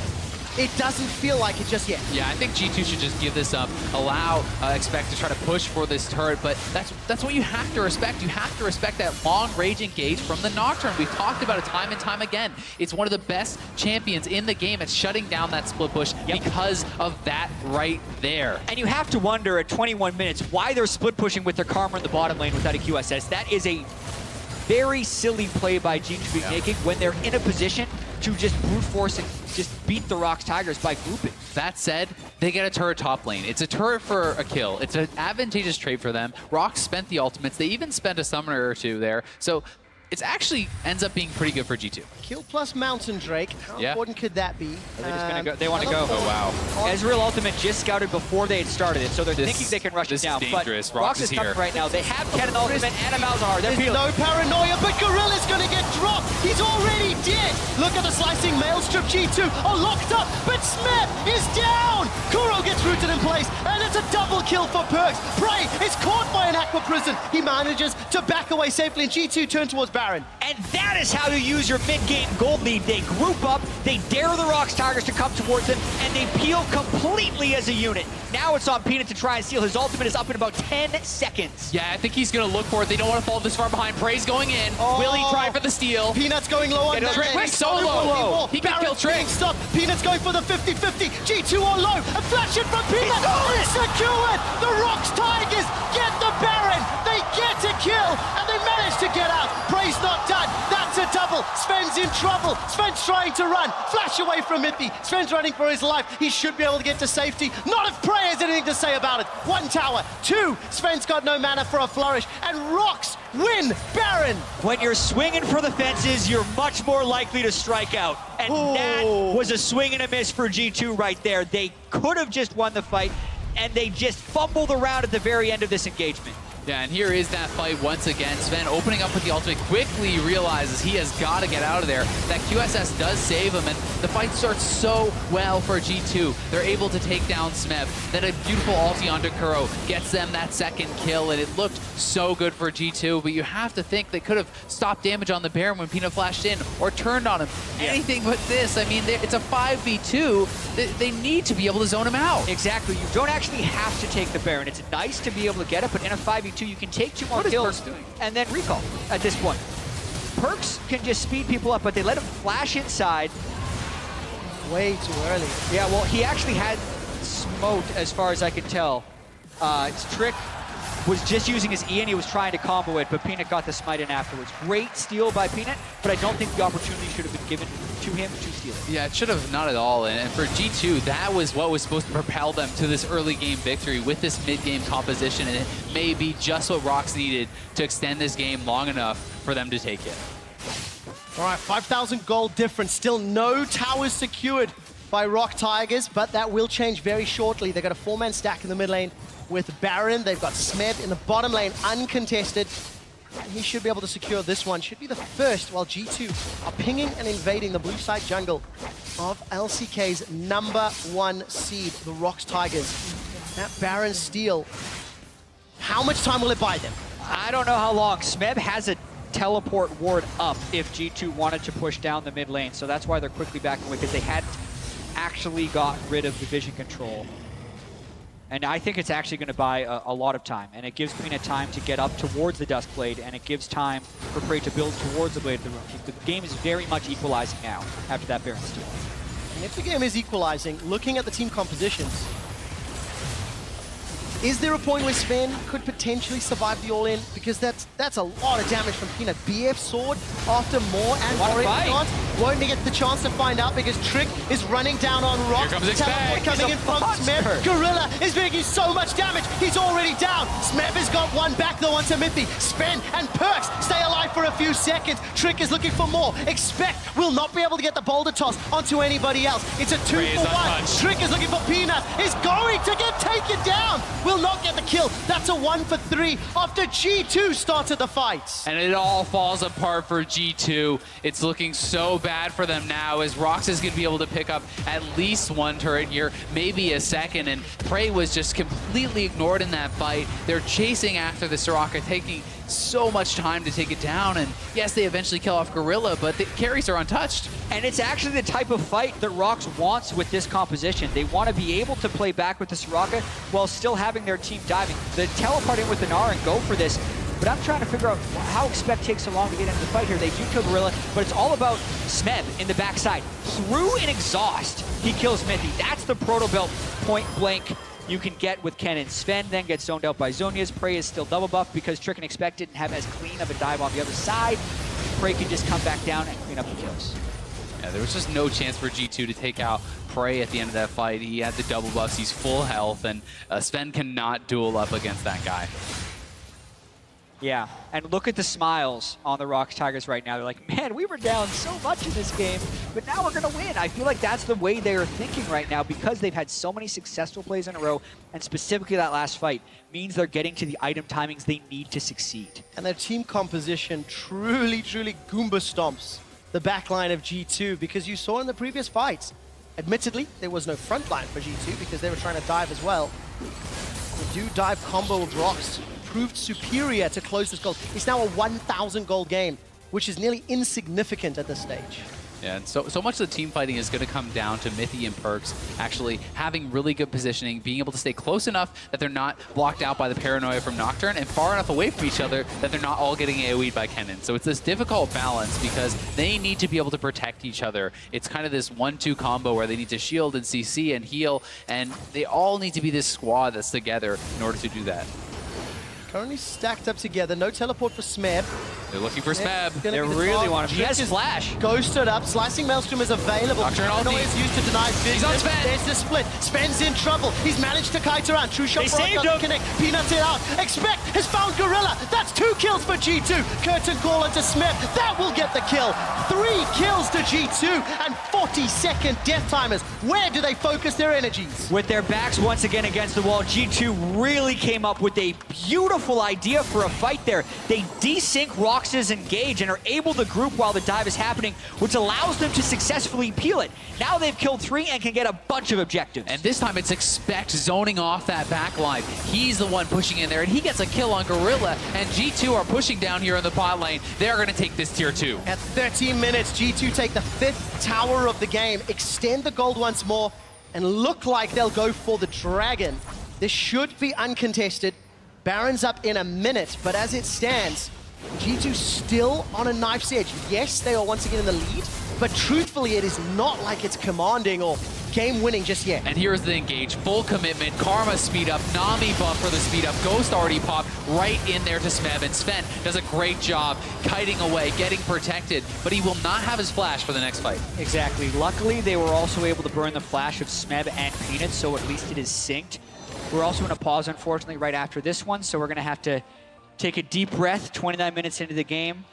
It doesn't feel like it just yet. Yeah, I think G2 should just give this up, allow Expect to try to push for this turret, but that's what you have to respect. You have to respect that long-range engage from the Nocturne. We've talked about it time and time again. It's one of the best champions in the game at shutting down that split push because of that right there. And you have to wonder at 21 minutes why they're split pushing with their Karma in the bottom lane without a QSS. That is a very silly play by G2 making when they're in a position to just brute force and just beat the Rox Tigers by grouping. That said, they get a turret top lane. It's a turret for a kill. It's an advantageous trade for them. Rox spent the ultimates. They even spent a summoner or two there. So it actually ends up being pretty good for G2. Kill plus Mountain Drake. How important could that be? Are they just gonna go? They want to go. Oh, wow. Ezreal ultimate just scouted before they had started it, so they're thinking they can rush it down. This is dangerous. But Rox is coming here right now. They have Kennen ultimate and a Malzahar. They're There's peeling. no paranoia, but Gorilla's gonna get dropped. He's already dead. Look at the slicing maelstrom. G2 are locked up, but Smith is down. Kuro gets rooted in place, and it's a double kill for Perks. Prey is caught by an Aqua Prison. He manages to back away safely, and G2 turn towards Baron. And that is how you use your mid-game gold lead. They group up, they dare the Rox Tigers to come towards them, and they peel completely as a unit. Now it's on Peanut to try and steal. His ultimate is up in about 10 seconds. Yeah, I think he's going to look for it. They don't want to fall this far behind. Prey's going in. Will he try for the steal? Peanut's going low on that. Trick so low. He can kill Trick. Stop. Peanut's going for the 50-50. G2 on low. A flash in from Peanut. It's secured. The Rox Tigers get the Baron. They get a kill, and they manage to get out. Prey's not done. That's a double. Sven's in trouble. Sven's trying to run. Flash away from Mippy. Sven's running for his life. He should be able to get to safety. Not if Prey has anything to say about it. 1 tower. 2. Sven's got no mana for a flourish. And Rox win Baron. When you're swinging for the fences, you're much more likely to strike out. And that was a swing and a miss for G2 right there. They could have just won the fight, and they just fumbled around at the very end of this engagement. Yeah, and here is that fight once again. Sven opening up with the ultimate, quickly realizes he has got to get out of there. That QSS does save him, and the fight starts so well for G2. They're able to take down Smeb. Then a beautiful ulti onto Kuro gets them that second kill, and it looked so good for G2, but you have to think they could have stopped damage on the Baron when Peanut flashed in or turned on him. Anything but this. I mean, it's a 5v2. They need to be able to zone him out. Exactly. You don't actually have to take the Baron. It's nice to be able to get it, but in a 5v2, you can take 2 more kills and then recall at this point. Perks can just speed people up, but they let him flash inside. Way too early. Yeah, well, he actually had smote as far as I can tell. His Trick was just using his E and he was trying to combo it, but Peanut got the smite in afterwards. Great steal by Peanut, but I don't think the opportunity should have been given to him to steal it. Yeah, it should have not at all. And for G2, that was what was supposed to propel them to this early game victory with this mid-game composition, and it may be just what Rox needed to extend this game long enough for them to take it. All right, 5,000 gold difference. Still no towers secured by Rock Tigers, but that will change very shortly. They've got a 4-man stack in the mid lane with Baron. They've got Smeb in the bottom lane, uncontested. And he should be able to secure this one. Should be the first, while G2 are pinging and invading the blue side jungle of LCK's #1 seed, the Rox Tigers. That Baron steal, how much time will it buy them? I don't know how long. Smeb has a teleport ward up if G2 wanted to push down the mid lane, so that's why they're quickly backing away, because they hadn't actually got rid of the vision control. And I think it's actually going to buy a lot of time, and it gives Peanut time to get up towards the Dusk Blade, and it gives time for Prey to build towards the Blade of the Room. The game is very much equalizing now after that Baron steal. And if the game is equalizing, looking at the team compositions, is there a point where Sven could potentially survive the all-in? Because that's a lot of damage from Peanut. BF sword after more, and Warrior won't get the chance to find out because Trick is running down on Rock. Here comes Teleport coming in from Smeb. Gorilla is making so much damage. He's already down. Smeb has got one back though onto Mippy. Sven and Perks stay alive for a few seconds. Trick is looking for more. Expect will not be able to get the boulder toss onto anybody else. It's a 2-for-1. Trick is looking for Peanut. Is going to get taken down. Will not get the kill. That's a 1-for-3 after G2 started the fight. And it all falls apart for G2. It's looking so bad for them now, as Rox is going to be able to pick up at least 1 turret here, maybe a second, and Prey was just completely ignored in that fight. They're chasing after the Soraka, taking so much time to take it down, and yes, they eventually kill off Gorilla, but the carries are untouched. And it's actually the type of fight that Rox wants with this composition. They want to be able to play back with the Soraka while still having their team diving. The teleport in with the Gnar and go for this, but I'm trying to figure out how Expect takes so long to get into the fight here. They do kill Gorilla, but it's all about Smeb in the backside. Through an exhaust, he kills Mithy. That's the Proto Belt point blank you can get with Kennen. Sven then gets zoned out by Zhonya's. Prey is still double buffed because Trick and Expect didn't have as clean of a dive on the other side. Prey can just come back down and clean up the kills. Yeah, there was just no chance for G2 to take out Prey at the end of that fight. He had the double buffs, he's full health, and Sven cannot duel up against that guy. Yeah, and look at the smiles on the Rocks Tigers right now. They're like, man, we were down so much in this game, but now we're going to win. I feel like that's the way they are thinking right now because they've had so many successful plays in a row, and specifically that last fight means they're getting to the item timings they need to succeed. And their team composition truly, truly Goomba stomps the backline of G2 because you saw in the previous fights, admittedly, there was no front line for G2 because they were trying to dive as well. The do dive combo of Rocks proved superior to close this goal. It's now a 1,000 gold game, which is nearly insignificant at this stage. Yeah, and so much of the team fighting is going to come down to Mythy and Perks actually having really good positioning, being able to stay close enough that they're not blocked out by the paranoia from Nocturne, and far enough away from each other that they're not all getting AoE'd by Kennen. So it's this difficult balance because they need to be able to protect each other. It's kind of this 1-2 combo where they need to shield and CC and heal, and they all need to be this squad that's together in order to do that. Currently stacked up together. No teleport for Smeb. They're looking for Smeb. They really want him. He has flash. Ghosted up. Slicing Maelstrom is available. Nocturne is used to deny vision. He's on Sven. There's the split. Sven's in trouble. He's managed to kite around. True shot. They saved him. Connect. Peanuts it out. Expect has found Gorilla. That's 2 kills for G2. Curtain call into Smeb. That will get the kill. 3 kills to G2 and 40-second death timers. Where do they focus their energies? With their backs once again against the wall, G2 really came up with a beautiful idea for a fight there. They desync Rox's engage and are able to group while the dive is happening, which allows them to successfully peel it. Now they've killed 3 and can get a bunch of objectives. And this time it's Expect zoning off that back line. He's the one pushing in there, and he gets a kill on Gorilla, and G2 are pushing down here in the bot lane. They're going to take this tier 2. At 13 minutes, G2 take the 5th tower of the game, extend the gold once more, and look like they'll go for the Dragon. This should be uncontested. Baron's up in a minute, but as it stands, G2 still on a knife's edge. Yes, they are once again in the lead, but truthfully, it is not like it's commanding or game-winning just yet. And here's the engage. Full commitment. Karma speed up. Nami buff for the speed up. Ghost already popped right in there to Smeb. And Sven does a great job kiting away, getting protected, but he will not have his flash for the next fight. Exactly. Luckily, they were also able to burn the flash of Smeb and Peanut, so at least it is synced. We're also in a pause, unfortunately, right after this one, so we're going to have to take a deep breath 29 minutes into the game.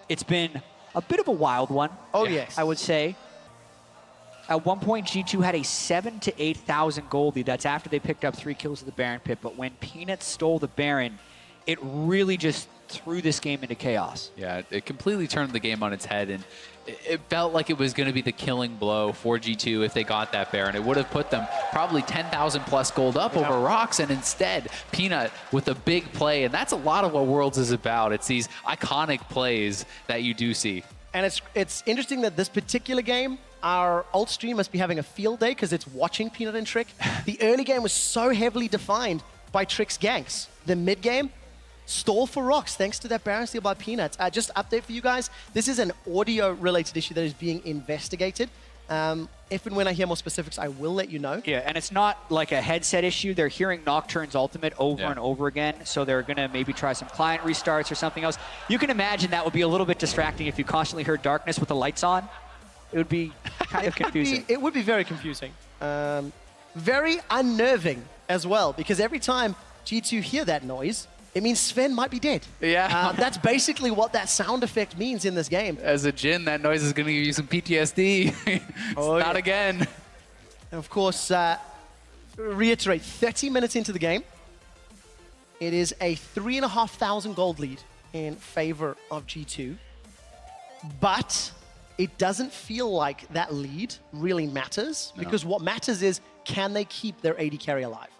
It's been a bit of a wild one. Oh, yes. I would say. At one point, G2 had a 7,000 to 8,000 gold lead. That's after they picked up 3 kills of the Baron pit. But when Peanut stole the Baron, it really just threw this game into chaos. Yeah, it completely turned the game on its head, and it felt like it was going to be the killing blow for G2 if they got that Baron. It would have put them probably 10,000 plus gold up over Rocks, and instead, Peanut with a big play, and that's a lot of what Worlds is about. It's these iconic plays that you do see. And it's interesting that this particular game, our alt stream must be having a field day because it's watching Peanut and Trick. The early game was so heavily defined by Trick's ganks. The mid game, stall for Rocks, thanks to that Baron steal by Peanut. Just update for you guys, this is an audio-related issue that is being investigated. If and when I hear more specifics, I will let you know. Yeah, and it's not like a headset issue. They're hearing Nocturne's ultimate over and over again, so they're going to maybe try some client restarts or something else. You can imagine that would be a little bit distracting if you constantly heard darkness with the lights on. It would be kind of confusing. It would be very confusing. Very unnerving as well, because every time G2 hear that noise, it means Sven might be dead. Yeah. That's basically what that sound effect means in this game. As a Jhin, that noise is going to give you some PTSD. Not again. And of course, reiterate, 30 minutes into the game, it is a 3,500 gold lead in favor of G2. But it doesn't feel like that lead really matters, because what matters is, can they keep their AD carry alive?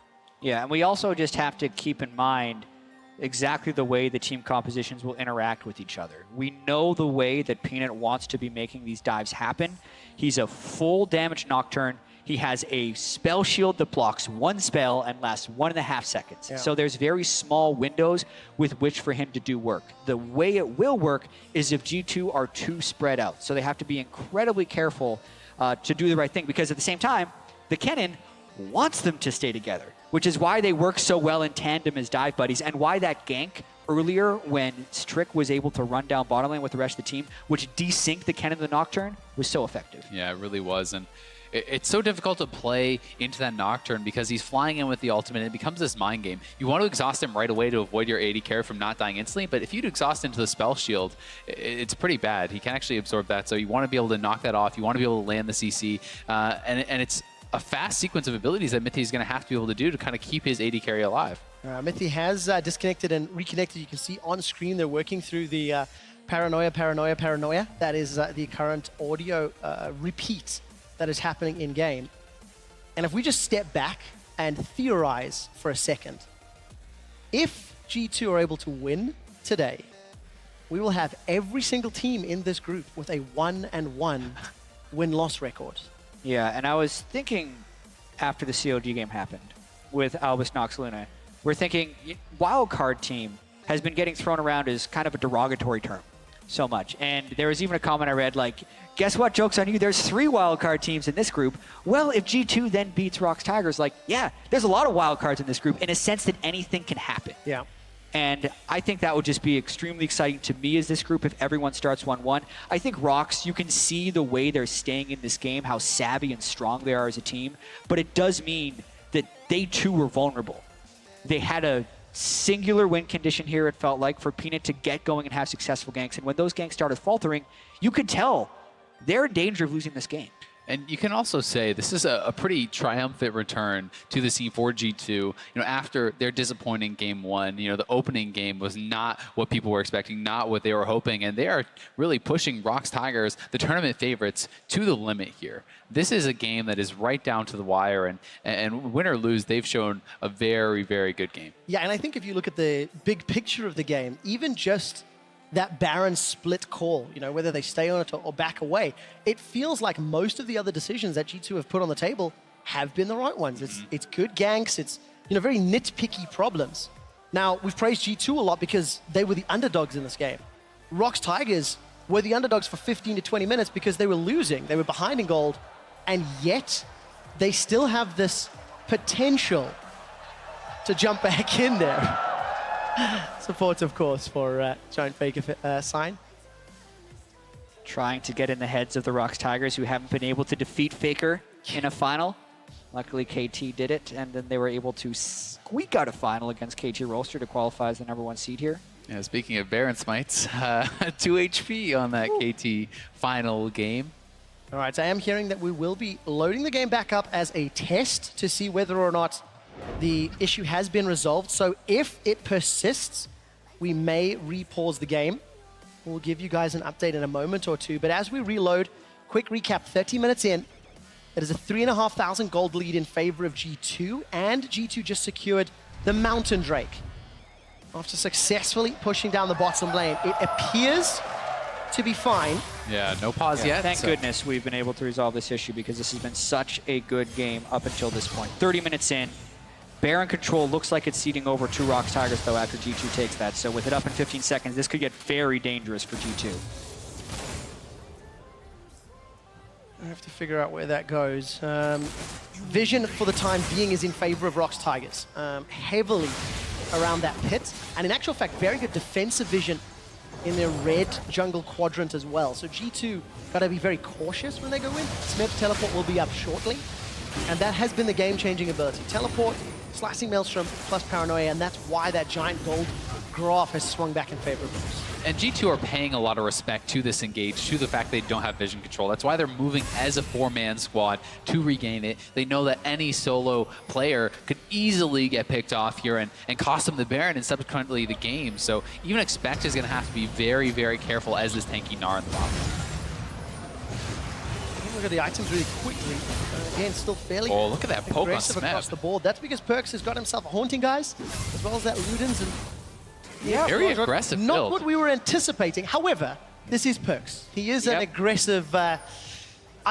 Yeah, and we also just have to keep in mind exactly the way the team compositions will interact with each other. We know the way that Peanut wants to be making these dives happen. He's a full damage Nocturne. He has a spell shield that blocks 1 spell and lasts 1.5 seconds. Yeah. So there's very small windows with which for him to do work. The way it will work is if G2 are too spread out. So they have to be incredibly careful to do the right thing, because at the same time, the Kennen wants them to stay together, which is why they work so well in tandem as dive buddies, and why that gank earlier when Strick was able to run down bottom lane with the rest of the team, which desynced the Kennen and the Nocturne, was so effective. Yeah, it really was. And it's so difficult to play into that Nocturne because he's flying in with the ultimate and it becomes this mind game. You want to exhaust him right away to avoid your AD carry from not dying instantly, but if you exhaust into the spell shield, it's pretty bad. He can actually absorb that, so you want to be able to knock that off. You want to be able to land the CC, and it's a fast sequence of abilities that Mithy is going to have to be able to do to kind of keep his AD carry alive. Mithy has disconnected and reconnected. You can see on screen they're working through the paranoia. That is the current audio repeat that is happening in game. And if we just step back and theorize for a second, if G2 are able to win today, we will have every single team in this group with a 1-1 win-loss record. Yeah, and I was thinking after the COG game happened with Albus Nox Luna, we're thinking wildcard team has been getting thrown around as kind of a derogatory term so much. And there was even a comment I read like, guess what, joke's on you, there's 3 wildcard teams in this group. Well, if G2 then beats ROX Tigers, like, yeah, there's a lot of wildcards in this group in a sense that anything can happen. Yeah. And I think that would just be extremely exciting to me as this group if everyone starts 1-1. I think ROX, you can see the way they're staying in this game, how savvy and strong they are as a team. But it does mean that they too were vulnerable. They had a singular win condition here, it felt like, for Peanut to get going and have successful ganks. And when those ganks started faltering, you could tell they're in danger of losing this game. And you can also say this is a pretty triumphant return to the scene for G2. You know, after their disappointing game 1, you know, the opening game was not what people were expecting, not what they were hoping, and they are really pushing ROX Tigers, the tournament favorites, to the limit here. This is a game that is right down to the wire, and win or lose, they've shown a very, very good game. Yeah, and I think if you look at the big picture of the game, even just that Baron split call, you know, whether they stay on it or back away, it feels like most of the other decisions that G2 have put on the table have been the right ones. It's good ganks, it's, you know, very nitpicky problems. Now, we've praised G2 a lot because they were the underdogs in this game. ROX Tigers were the underdogs for 15 to 20 minutes because they were losing, they were behind in gold, and yet they still have this potential to jump back in there. Support, of course, for Giant Faker sign. Trying to get in the heads of the ROX Tigers, who haven't been able to defeat Faker in a final. Luckily, KT did it, and then they were able to squeak out a final against KT Rolster to qualify as the #1 seed here. Yeah, speaking of Baron Smites, 2 HP on that KT final game. All right, so I am hearing that we will be loading the game back up as a test to see whether or not the issue has been resolved. So if it persists, we may re-pause the game. We'll give you guys an update in a moment or two. But as we reload, quick recap, 30 minutes in, it is a 3,500 gold lead in favor of G2, and G2 just secured the Mountain Drake. After successfully pushing down the bottom lane, it appears to be fine. Yeah, no pause yet. Thank goodness we've been able to resolve this issue because this has been such a good game up until this point. 30 minutes in. Baron control looks like it's ceding over to ROX Tigers, though, after G2 takes that. So with it up in 15 seconds, this could get very dangerous for G2. I have to figure out where that goes. Vision, for the time being, is in favor of ROX Tigers. Heavily around that pit. And in actual fact, very good defensive vision in their red jungle quadrant as well. So G2 got to be very cautious when they go in. Smith Teleport will be up shortly. And that has been the game-changing ability. Teleport, Slicing Maelstrom, plus Paranoia, and that's why that giant gold graph has swung back in favor of us. And G2 are paying a lot of respect to this engage, to the fact they don't have vision control. That's why they're moving as a 4-man squad to regain it. They know that any solo player could easily get picked off here and cost them the Baron and subsequently the game. So even Expect is going to have to be very, very careful as this tanky Gnar in the bottom. Look at the items really quickly. Again, still fairly look at that poke on aggressive across the board. That's because Perkz has got himself a Haunting, guys, as well as that Ludens. And yeah, very aggressive not build. what we were anticipating. However, this is Perkz. He is an aggressive, I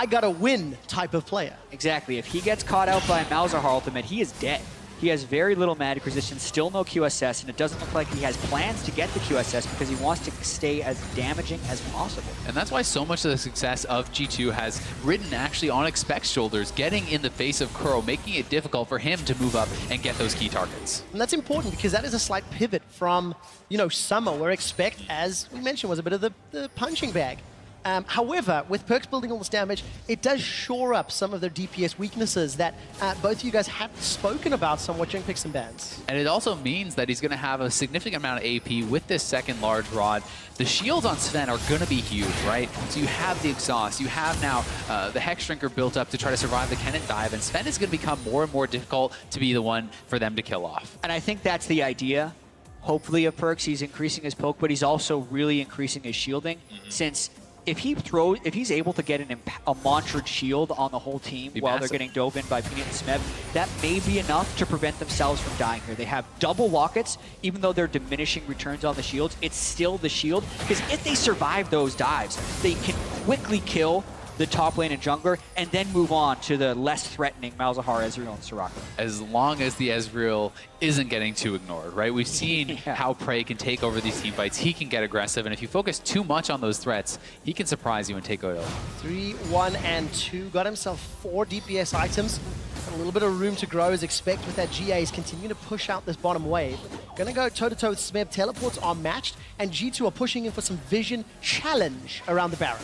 gotta win type of player. Exactly. If he gets caught out by Malzahar ultimate, he is dead. He has very little magic resistance, still no QSS, and it doesn't look like he has plans to get the QSS because he wants to stay as damaging as possible. And that's why so much of the success of G2 has ridden actually on Expect's shoulders, getting in the face of Kuro, making it difficult for him to move up and get those key targets. And that's important because that is a slight pivot from, you know, Summer, where Expect, as we mentioned, was a bit of the punching bag. However, with Perkz building all this damage, it does shore up some of their DPS weaknesses that both of you guys had spoken about somewhat during picks and bans. And it also means that he's going to have a significant amount of AP with this second large rod. The shields on Sven are going to be huge, right? So you have the exhaust, you have now the Hex Shrinker built up to try to survive the Kennen dive, and Sven is going to become more and more difficult to be the one for them to kill off. And I think that's the idea. Hopefully of Perkz, he's increasing his poke, but he's also really increasing his shielding, since if he's able to get a Mantrid shield on the whole team while they're getting dove in by Peanut and Smeb, that may be enough to prevent themselves from dying here. They have double lockets, even though they're diminishing returns on the shields, it's still the shield, because if they survive those dives, they can quickly kill the top lane and jungler, and then move on to the less threatening Malzahar, Ezreal, and Soraka. As long as the Ezreal isn't getting too ignored, right? We've seen how Prey can take over these team fights. He can get aggressive, and if you focus too much on those threats, he can surprise you and take oil. 3, 1, and 2. Got himself 4 DPS items. Got a little bit of room to grow as expect with that GA. He's continuing to push out this bottom wave. Gonna go toe-to-toe with Smeb. Teleports are matched, and G2 are pushing in for some vision challenge around the Baron.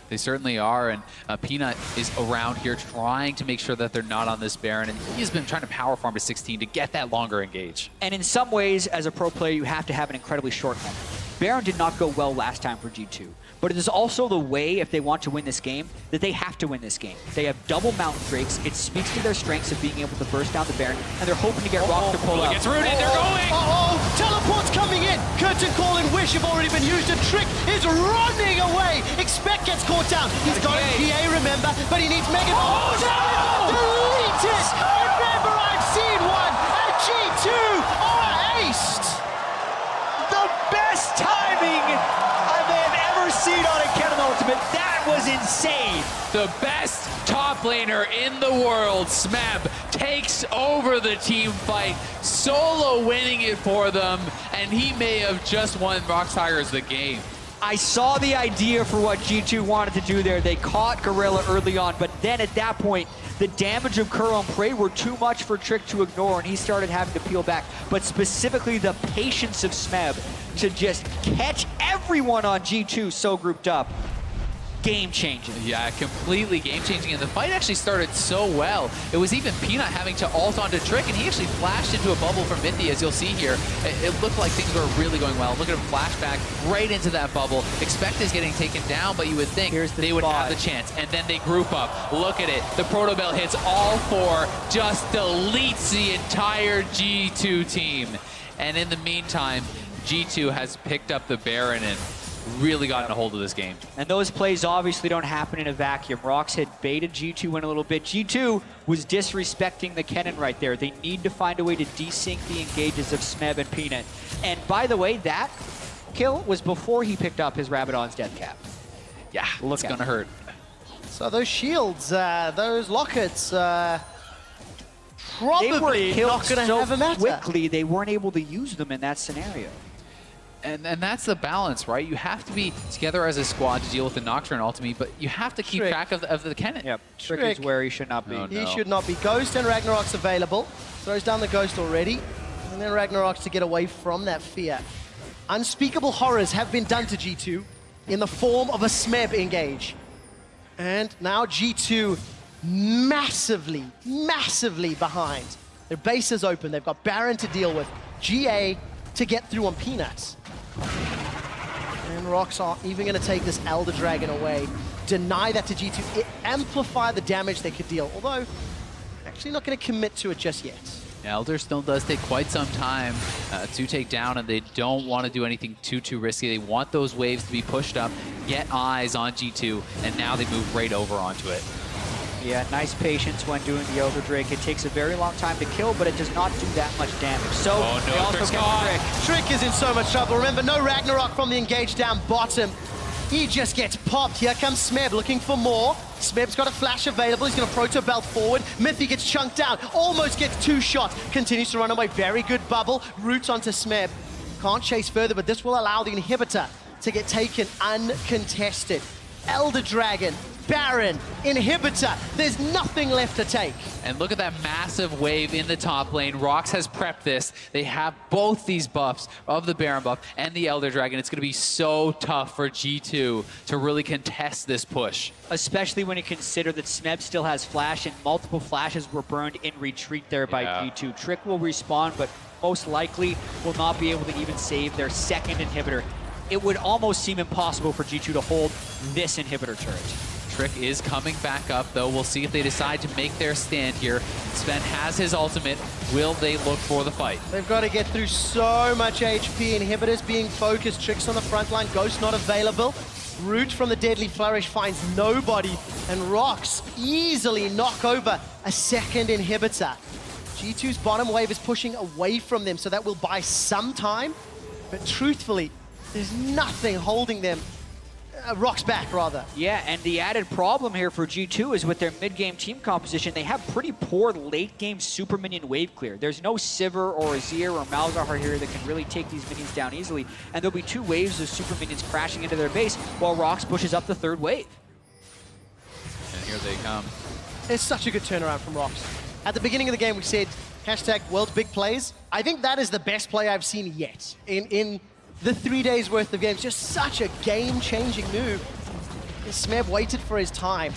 They certainly are, and Peanut is around here trying to make sure that they're not on this Baron, and he's been trying to power farm to 16 to get that longer engage. And in some ways, as a pro player, you have to have an incredibly short memory. Baron did not go well last time for G2, but it is also the way, if they want to win this game, that they have to win this game. They have double Mountain Drakes. It speaks to their strengths of being able to burst down the Baron, and they're hoping to get Rock to pull out. Gets rooted, they're going! Teleport's coming in! Curtain Call and Wish have already been used, and Trick is running away! Expect gets caught down. He's got a PA, remember, but he needs Mega... Deleted! Remember, I've seen one! And G2 are aced! The best timing I may have ever seen on a Kennen Ultimate. That was insane. The best top laner in the world, Smeb, takes over the team fight, solo winning it for them, and he may have just won Rock Tigers the game. I saw the idea for what G2 wanted to do there. They caught Gorilla early on, but then at that point, the damage of Kuro and Prey were too much for Trick to ignore, and he started having to peel back. But specifically, the patience of Smeb to just catch everyone on G2 so grouped up. Game-changing. Yeah, completely game-changing, and the fight actually started so well. It was even Peanut having to ult onto Trick, and he actually flashed into a bubble from Mithy, as you'll see here. It looked like things were really going well. Look at him flash back right into that bubble. Expect is getting taken down, but you would think they would have the chance, and then they group up. Look at it. The Proto Bell hits all 4, just deletes the entire G2 team. And in the meantime, G2 has picked up the Baron and really gotten a hold of this game. And those plays obviously don't happen in a vacuum. Rox had baited G2 in a little bit. G2 was disrespecting the Kennen right there. They need to find a way to desync the engages of Smeb and Peanut. And by the way, that kill was before he picked up his Rabadon's death cap. Yeah, it's gonna hurt. So those shields, those lockets, probably they were killed not going to so have a matter. quickly, they weren't able to use them in that scenario. And that's the balance, right? You have to be together as a squad to deal with the Nocturne ultimate, but you have to keep track of the Kennen. Yep, Trick is where he should not be. Oh, He should not be. Ghost and Ragnarok's available. Throws down the Ghost already. And then Ragnarok's to get away from that fear. Unspeakable horrors have been done to G2 in the form of a Smeb engage. And now G2 massively, massively behind. Their base is open. They've got Baron to deal with. GA to get through on Peanuts. And Rox are even going to take this Elder Dragon away. Deny that to G2. It amplify the damage they could deal. Although, actually not going to commit to it just yet. Elder still does take quite some time to take down, and they don't want to do anything too risky. They want those waves to be pushed up, get eyes on G2, and now they move right over onto it. Yeah, nice patience when doing the Elder Drake. It takes a very long time to kill, but it does not do that much damage. So, they also get Trick. Trick is in so much trouble. Remember, no Ragnarok from the engage down bottom. He just gets popped. Here comes Smeb looking for more. Smeb's got a flash available. He's going to Proto Belt forward. Mithy gets chunked down. Almost gets 2 shots. Continues to run away. Very good bubble. Roots onto Smeb. Can't chase further, but this will allow the inhibitor to get taken uncontested. Elder Dragon Baron, Inhibitor. There's nothing left to take. And look at that massive wave in the top lane. Rox has prepped this. They have both these buffs of the Baron buff and the Elder Dragon. It's going to be so tough for G2 to really contest this push. Especially when you consider that Smeb still has flash, and multiple flashes were burned in retreat there by G2. Trick will respawn, but most likely will not be able to even save their second inhibitor. It would almost seem impossible for G2 to hold this inhibitor turret. Trick is coming back up, though. We'll see if they decide to make their stand here. Sven has his ultimate. Will they look for the fight? They've got to get through so much HP. Inhibitors being focused. Trick's on the front line. Ghost not available. Root from the Deadly Flourish finds nobody. And Rox easily knock over a second inhibitor. G2's bottom wave is pushing away from them, so that will buy some time. But truthfully, there's nothing holding them. Rox back, rather. Yeah, and the added problem here for G2 is with their mid-game team composition, they have pretty poor late-game super minion wave clear. There's no Sivir or Azir or Malzahar here that can really take these minions down easily, and there'll be 2 waves of super minions crashing into their base while Rox pushes up the 3rd wave. And here they come. It's such a good turnaround from Rox. At the beginning of the game, we said, #world's big plays. I think that is the best play I've seen yet in the 3 days worth of games. Just such a game-changing move. Smeb waited for his time.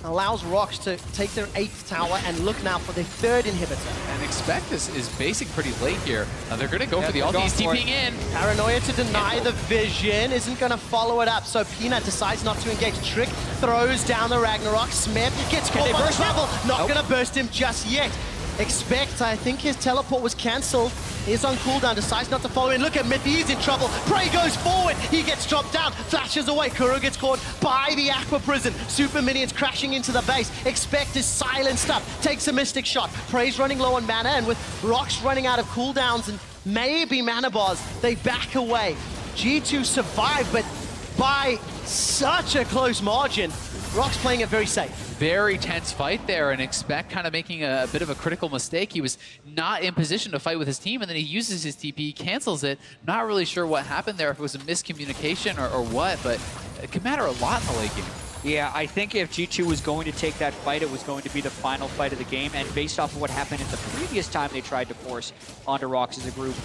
Allows Rox to take their 8th tower and look now for their 3rd inhibitor. And Expect is basing pretty late here. They're going to go for the ult. He's TPing in. Paranoia to deny the vision. Isn't going to follow it up. So Peanut decides not to engage. Trick throws down the Ragnarok. Smeb gets caught by the travel. Not going to burst him just yet. Expect, I think his teleport was cancelled. He's on cooldown, decides not to follow in. Look at Myth, he's in trouble. Prey goes forward, he gets dropped down, flashes away. Kuro gets caught by the Aqua Prison. Super minions crashing into the base. Expect is silenced up, takes a Mystic Shot. Prey's running low on mana, and with Rox running out of cooldowns and maybe mana bars, they back away. G2 survive, but by such a close margin. Rox playing it very safe. Very tense fight there, and Expect kind of making a bit of a critical mistake. He was not in position to fight with his team, and then he uses his TP, cancels it. Not really sure what happened there, if it was a miscommunication or what, but it could matter a lot in the late game. Yeah, I think if G2 was going to take that fight, it was going to be the final fight of the game, and based off of what happened in the previous time they tried to force onto Rox as a group,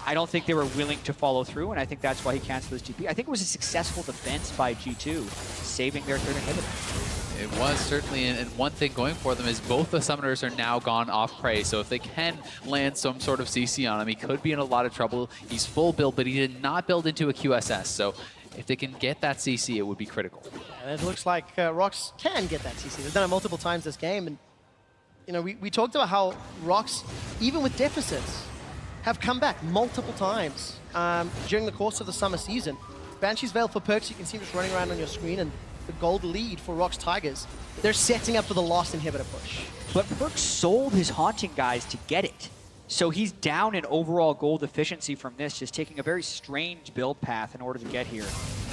I don't think they were willing to follow through, and I think that's why he canceled his TP. I think it was a successful defense by G2, saving their 3rd inhibitor. It was certainly, and one thing going for them is both the summoners are now gone off Prey, so if they can land some sort of CC on him, he could be in a lot of trouble. He's full build, but he did not build into a QSS, so if they can get that CC, it would be critical. And it looks like Rox can get that CC. They've done it multiple times this game, and you know, we talked about how Rox, even with deficits, have come back multiple times during the course of the summer season. Banshee's Veil for perks, you can see him just running around on your screen, and the gold lead for Rox Tigers. They're setting up for the last inhibitor push. But Perk sold his Haunting guys to get it. So he's down in overall gold efficiency from this, just taking a very strange build path in order to get here.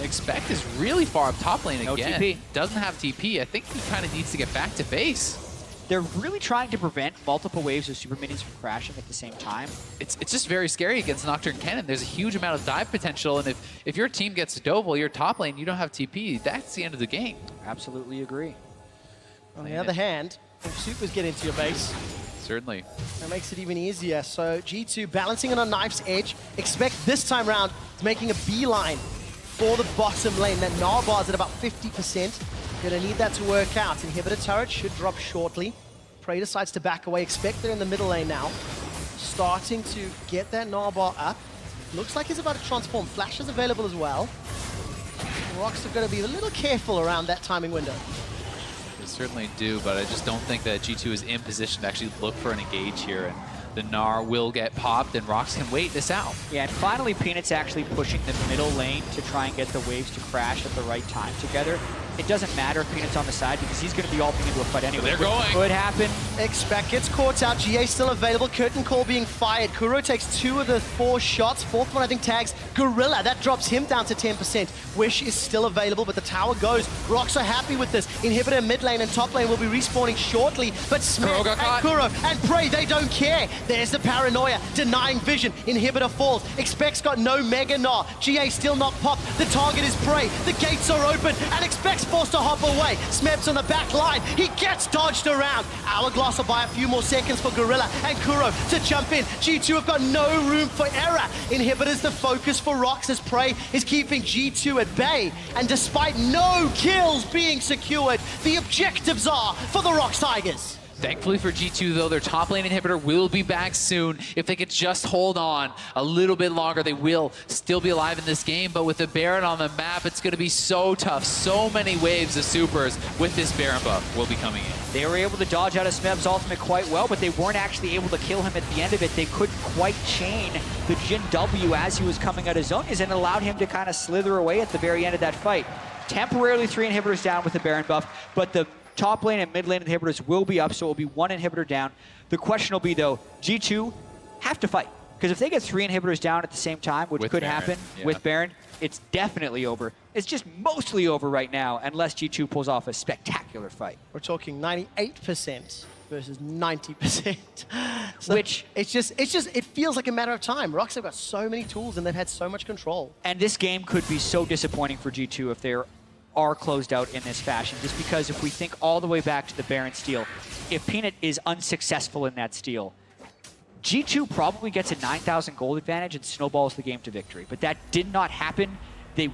Expect is really far up top lane No again. TP. Doesn't have TP. I think he kind of needs to get back to base. They're really trying to prevent multiple waves of super minions from crashing at the same time. It's just very scary against Nocturne Cannon. There's a huge amount of dive potential, and if your team gets Doval, your top lane, you don't have TP, that's the end of the game. Absolutely agree. On the other hand, if supers get into your base, certainly, that makes it even easier. So G2 balancing it on Knife's edge. Expect this time round making a beeline for the bottom lane. That Gnar bar's at about 50%. Gonna need that to work out. Inhibitor turret should drop shortly. Prey decides to back away. Expect they're in the middle lane now. Starting to get that Gnar bar up. Looks like he's about to transform. Flash is available as well. Rox are gonna be a little careful around that timing window. They certainly do, but I just don't think that G2 is in position to actually look for an engage here. And the Gnar will get popped, and Rox can wait this out. Yeah, and finally Peanut's actually pushing the middle lane to try and get the waves to crash at the right time together. It doesn't matter if Peanut's on the side because he's going to be ulting into a fight anyway. They're going. Could happen. Expect gets caught out. GA still available. Curtain Call being fired. Kuro takes 2 of the 4 shots. 4th one, I think, tags Gorilla. That drops him down to 10%. Wish is still available, but the tower goes. Rox are happy with this. Inhibitor mid lane and top lane will be respawning shortly, but Smith and Kuro and Prey, they don't care. There's the Paranoia, denying vision. Inhibitor falls. Expect's got no Mega Gnar. GA still not popped. The target is Prey. The gates are open, and Expect's Gets forced to hop away. Smebs on the back line. He gets dodged around. Hourglass will buy a few more seconds for Gorilla and Kuro to jump in. G2 have got no room for error. Inhibitors the focus for Rox as Prey is keeping G2 at bay. And despite no kills being secured, the objectives are for the Rox Tigers. Thankfully for G2, though, their top lane inhibitor will be back soon. If they could just hold on a little bit longer, they will still be alive in this game. But with the Baron on the map, it's going to be so tough. So many waves of supers with this Baron buff will be coming in. They were able to dodge out of Smeb's ultimate quite well, but they weren't actually able to kill him at the end of it. They couldn't quite chain the Jhin W as he was coming out of zonias, and allowed him to kind of slither away at the very end of that fight. Temporarily 3 inhibitors down with the Baron buff, but the top lane and mid lane inhibitors will be up, so it will be 1 inhibitor down. The question will be, though, G2 have to fight. Because if they get 3 inhibitors down at the same time, which could happen with Baron, it's definitely over. It's just mostly over right now, unless G2 pulls off a spectacular fight. We're talking 98% versus 90%. So which it feels like a matter of time. Rox have got so many tools and they've had so much control. And this game could be so disappointing for G2 if they're closed out in this fashion, just because if we think all the way back to the Baron steal, if Peanut is unsuccessful in that steal, G2 probably gets a 9,000 gold advantage and snowballs the game to victory. But that did not happen. They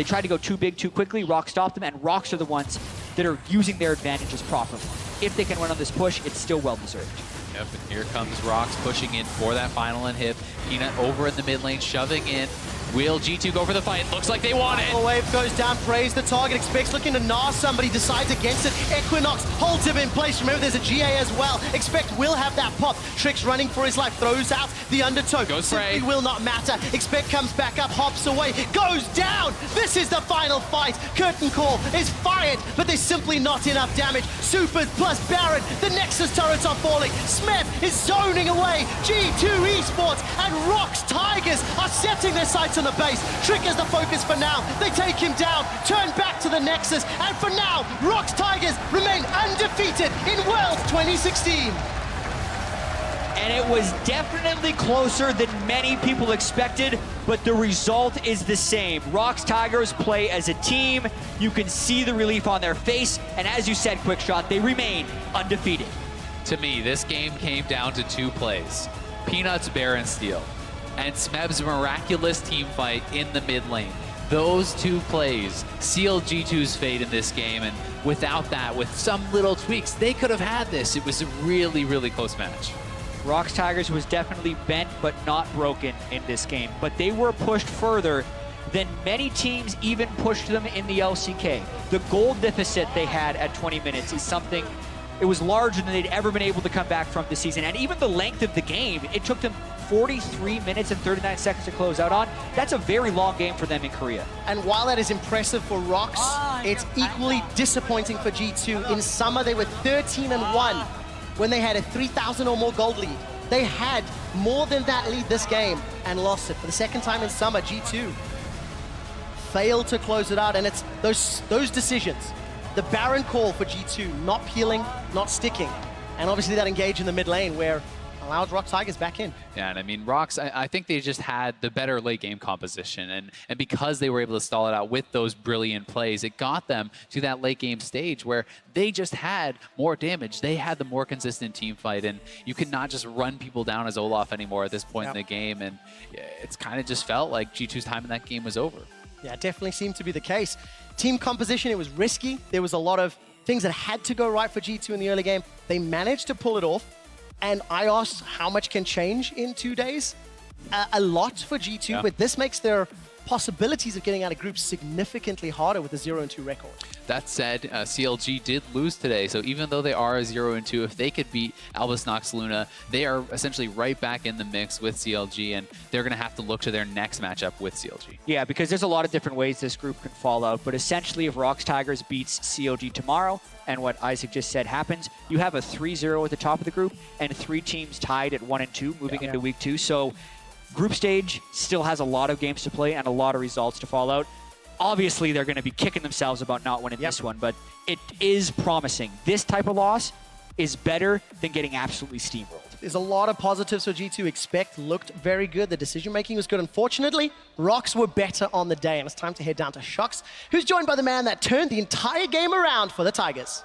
tried to go too big too quickly, Rox stopped them, and Rox are the ones that are using their advantages properly. If they can win on this push, it's still well-deserved. Yep, and here comes Rox pushing in for that final inhib. Peanut over in the mid lane, shoving in. Will G2 go for the fight? Looks like they want it. Wave goes down, praise the target, expects looking to gnaw somebody, decides against it. Equinox holds him in place. Remember, there's a GA as well. Expect will have that pop. Tricks running for his life, throws out the undertow. Goes Prey. Simply will not matter. Expect comes back up, hops away, goes down. This is the final fight. Curtain call is fired, but there's simply not enough damage. Supers plus Baron. The Nexus turrets are falling. Smeb is zoning away. G2 eSports and Rox Tigers are setting their sights on the base. Trick is the focus for now. They take him down, turn back to the Nexus, and for now, Rox Tigers remain undefeated in Worlds 2016. And it was definitely closer than many people expected, but the result is the same. Rox Tigers play as a team. You can see the relief on their face, and as you said, QuickShot, they remain undefeated. To me, this game came down to 2 plays. Peanut's Baron steal and Smeb's miraculous team fight in the mid lane. Those 2 plays sealed G2's fate in this game, and without that, with some little tweaks, they could have had this. It was a really, really close match. Rox Tigers was definitely bent but not broken in this game, but they were pushed further than many teams even pushed them in the LCK. The gold deficit they had at 20 minutes is something, it was larger than they'd ever been able to come back from this season. And even the length of the game, it took them 43 minutes and 39 seconds to close out on. That's a very long game for them in Korea. And while that is impressive for Rox, it's equally disappointing for G2. In summer, they were 13-1 when they had a 3,000 or more gold lead. They had more than that lead this game and lost it. For the second time in summer, G2 failed to close it out, and it's those decisions. The Baron call for G2, not peeling, not sticking. And obviously that engage in the mid lane where allowed Rox Tigers back in. Yeah, and I mean, Rox, I think they just had the better late game composition, and because they were able to stall it out with those brilliant plays, it got them to that late game stage where they just had more damage. They had the more consistent team fight, and you could not just run people down as Olaf anymore at this point in the game, and it's kind of just felt like G2's time in that game was over. Yeah, it definitely seemed to be the case. Team composition, it was risky. There was a lot of things that had to go right for G2 in the early game. They managed to pull it off. And I asked how much can change in 2 days. A lot for G2, but this makes their possibilities of getting out of groups significantly harder with a 0-2 record. That said, CLG did lose today, so even though they are a 0-2, if they could beat Albus Nox Luna, they are essentially right back in the mix with CLG, and they're going to have to look to their next matchup with CLG. Yeah, because there's a lot of different ways this group can fall out, but essentially if Rox Tigers beats CLG tomorrow, and what Isaac just said happens, you have a 3-0 at the top of the group, and 3 teams tied at 1-2 moving into week 2, so group stage still has a lot of games to play and a lot of results to fall out. Obviously, they're going to be kicking themselves about not winning this one, but it is promising. This type of loss is better than getting absolutely steamrolled. There's a lot of positives for G2. Expect looked very good. The decision making was good. Unfortunately, Rocks were better on the day, and it's time to head down to Shox, who's joined by the man that turned the entire game around for the Tigers.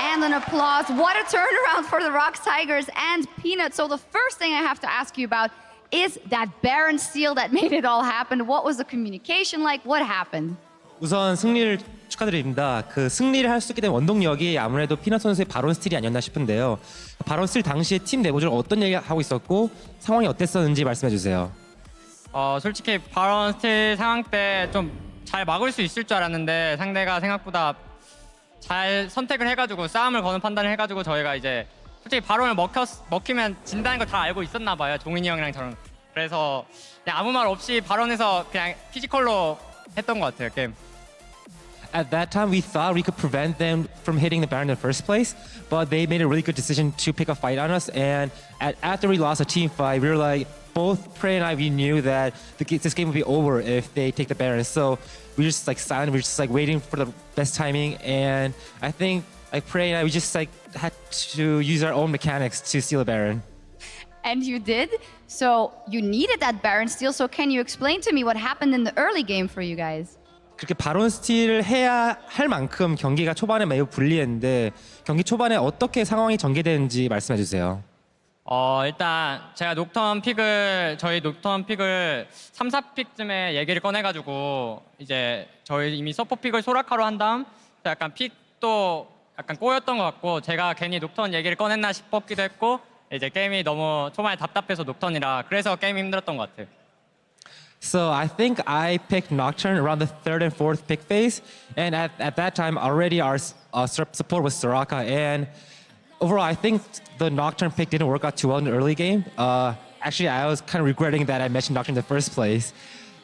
And an applause. What a turnaround for the Rocks Tigers and Peanut. So the first thing I have to ask you about is that Baron steal that made it all happen. What was the communication like? What happened? 우선 승리를 축하드립니다. 그 승리를 할 수 있게 된 원동력이 아무래도 피넛 선수의 바론 스틸이 아니었나 싶은데요. 바론 스틸 당시에 팀 내부적으로 어떤 얘기 하고 있었고 상황이 어땠었는지 말씀해 주세요. 솔직히 바론 스틸 상황 때 좀 잘 막을 수 있을 줄 알았는데 상대가 생각보다 잘 선택을 해가지고 싸움을 거는 판단을 해가지고 저희가 이제 솔직히 바론을 먹히면 진다는 걸 다 알고 있었나 봐요. 종인이 형이랑 저는. 그래서 그냥 아무 말 없이 바론에서 그냥 피지컬로 했던 것 같아요, 게임. At that time, we thought we could prevent them from hitting the Baron in the first place, but they made a really good decision to pick a fight on us. And after we lost a team fight, we were like, both Prey and I, we knew that this game would be over if they take the Baron. So we were just like silent, we were just like waiting for the best timing. And I think like Prey and I, we just like had to use our own mechanics to steal the Baron. And you did? So you needed that Baron steal. So can you explain to me what happened in the early game for you guys? 그렇게 바론 스틸을 해야 할 만큼 경기가 초반에 매우 불리했는데 경기 초반에 어떻게 상황이 전개되는지 말씀해 주세요. 일단 제가 저희 녹턴 픽을 3, 4픽쯤에 얘기를 꺼내가지고 이제 저희 이미 서포 픽을 소라카로 한 다음 약간 픽도 약간 꼬였던 것 같고 제가 괜히 녹턴 얘기를 꺼냈나 싶었기도 했고 이제 게임이 너무 초반에 답답해서 녹턴이라 그래서 게임이 힘들었던 것 같아요. So I think I picked Nocturne around the third and fourth pick phase, and at that time already our support was Soraka, and overall I think the Nocturne pick didn't work out too well in the early game. Actually, I was kind of regretting that I mentioned Nocturne in the first place.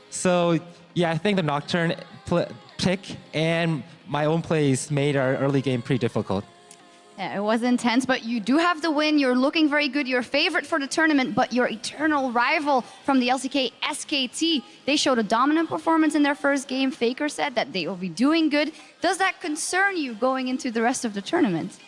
So yeah, I think the Nocturne pick and my own plays made our early game pretty difficult. Yeah, it was intense, but you do have the win. You're looking very good. You're favorite for the tournament, but your eternal rival from the LCK, SKT, they showed a dominant performance in their first game. Faker said that they will be doing good. Does that concern you going into the rest of the tournament?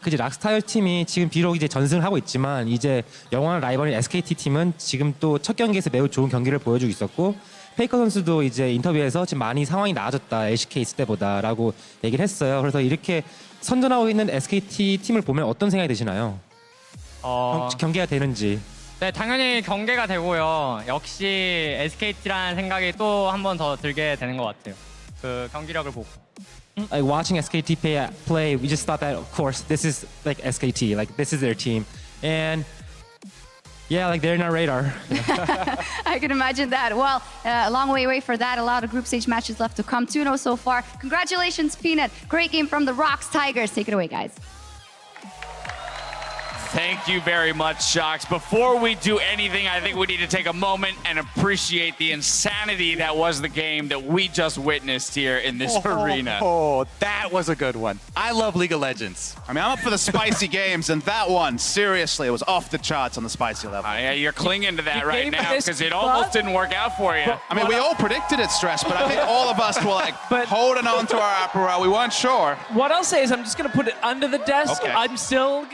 그지 락스타일 팀이 지금 비록 이제 전승을 하고 있지만 이제 영원한 라이벌인 SKT 팀은 지금 또 첫 경기에서 매우 좋은 경기를 보여주고 있었고 페이커 선수도 이제 인터뷰에서 지금 많이 상황이 나아졌다 LCK 있을 때보다라고 얘기를 했어요. 그래서 이렇게 선전하고 있는 SKT 팀을 보면 어떤 생각이 드시나요? 경기가 되는지. 네, 당연히 경계가 되고요. 역시 SKT라는 생각이 또 한 번 더 들게 되는 것 같아요. 그 경기력을 보고. Like watching SKT play, we just thought that of course this is like SKT, like this is their team, and yeah, like they're in our radar. I can imagine that. Well, a long way away for that. A lot of group stage matches left to come. 2-0 so far. Congratulations, Peanut. Great game from the Rocks Tigers. Take it away, guys. Thank you very much, Shox. Before we do anything, I think we need to take a moment and appreciate the insanity that was the game that we just witnessed here in this arena. Oh, that was a good one. I love League of Legends. I mean, I'm up for the spicy games, and that one, seriously, it was off the charts on the spicy level. Yeah, you're clinging to that right now because it almost didn't work out for you. I mean, we all predicted it, Stress, but I think all of us were like holding on to our apparel. We weren't sure. What I'll say is I'm just going to put it under the desk. Okay. I'm still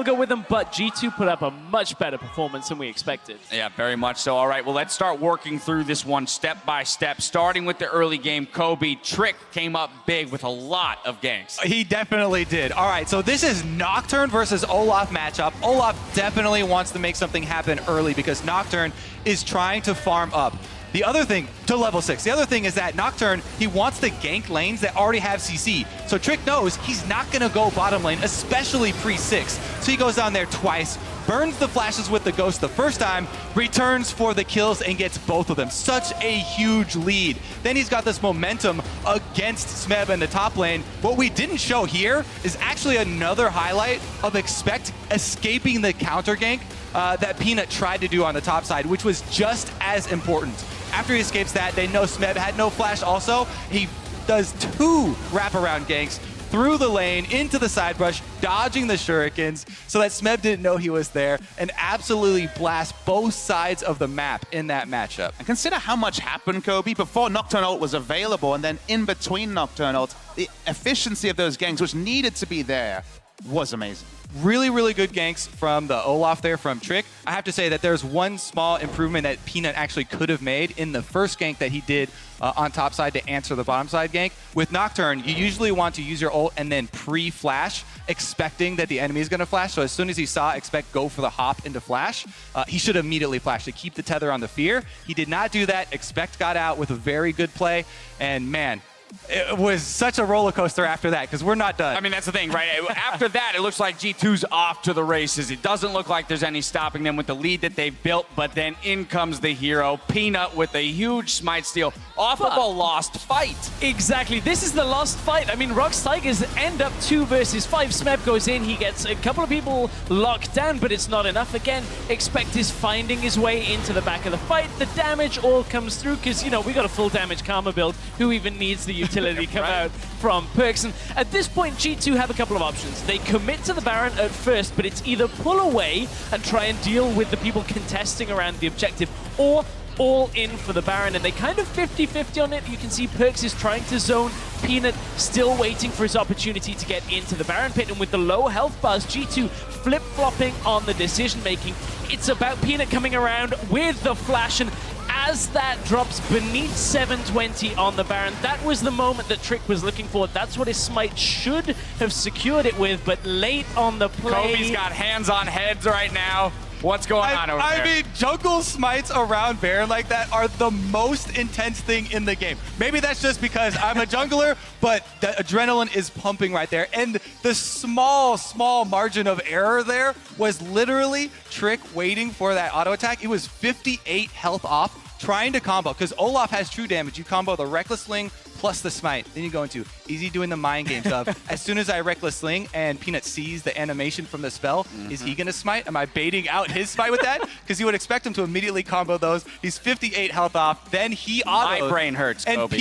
go with them, but G2 put up a much better performance than we expected. Yeah, very much so. All right, well, let's start working through this one step by step. Starting with the early game, Kobe, Trick came up big with a lot of ganks. He definitely did. All right, so this is Nocturne versus Olaf matchup. Olaf definitely wants to make something happen early because Nocturne is trying to farm up. The other thing, to level 6, the other thing is that Nocturne, he wants to gank lanes that already have CC. So Trick knows he's not going to go bottom lane, especially pre-6. So he goes down there twice, burns the flashes with the Ghost the first time, returns for the kills and gets both of them. Such a huge lead. Then he's got this momentum against Smeb in the top lane. What we didn't show here is actually another highlight of Expect escaping the counter gank that Peanut tried to do on the top side, which was just as important. After he escapes that, they know Smeb had no flash also. He does 2 wraparound ganks, through the lane, into the side brush, dodging the shurikens so that Smeb didn't know he was there, and absolutely blast both sides of the map in that matchup. And consider how much happened, Kobe, before Nocturne ult was available, and then in between Nocturne ults, the efficiency of those ganks, which needed to be there, was amazing. Really, really good ganks from the Olaf there from Trick. I have to say that there's one small improvement that Peanut actually could have made in the first gank that he did on top side to answer the bottom side gank. With Nocturne, you usually want to use your ult and then pre-flash, expecting that the enemy is going to flash. So as soon as he saw expect go for the hop into flash, he should immediately flash to keep the tether on the fear. He did not do that. Expect got out with a very good play. And man, it was such a roller coaster after that because we're not done. I mean, that's the thing, right? After that, it looks like G2's off to the races. It doesn't look like there's any stopping them with the lead that they've built, but then in comes the hero, Peanut, with a huge smite steal off of a lost fight. Exactly. This is the lost fight. I mean, Rox Tigers end up 2 versus 5. Smeb goes in. He gets a couple of people locked down, but it's not enough. Again, Expect is finding his way into the back of the fight. The damage all comes through because, you know, we got a full damage Karma build. Who even needs the utility come out from Perks? And at this point, G2 have a couple of options. They commit to the Baron at first, but it's either pull away and try and deal with the people contesting around the objective, or all in for the Baron, and they kind of 50-50 on it. You can see Perks is trying to zone, Peanut still waiting for his opportunity to get into the Baron pit, and with the low health bars, G2 flip-flopping on the decision-making. It's about Peanut coming around with the flash, and as that drops beneath 720 on the Baron, that was the moment that Trick was looking for. That's what his smite should have secured it with, but late on the play... Kobe's got hands on heads right now. What's going on over there? I mean, jungle smites around Baron like that are the most intense thing in the game. Maybe that's just because I'm a jungler, but the adrenaline is pumping right there. And the small margin of error there was literally Trick waiting for that auto attack. It was 58 health off, trying to combo, because Olaf has true damage. You combo the Reckless Sling plus the Smite. Then you go into easy doing the mind games of, as soon as I Reckless Sling and Peanut sees the animation from the spell, is he going to Smite? Am I baiting out his Smite with that? Because you would expect him to immediately combo those. He's 58 health off. Then he autos. My brain hurts, And Kobe.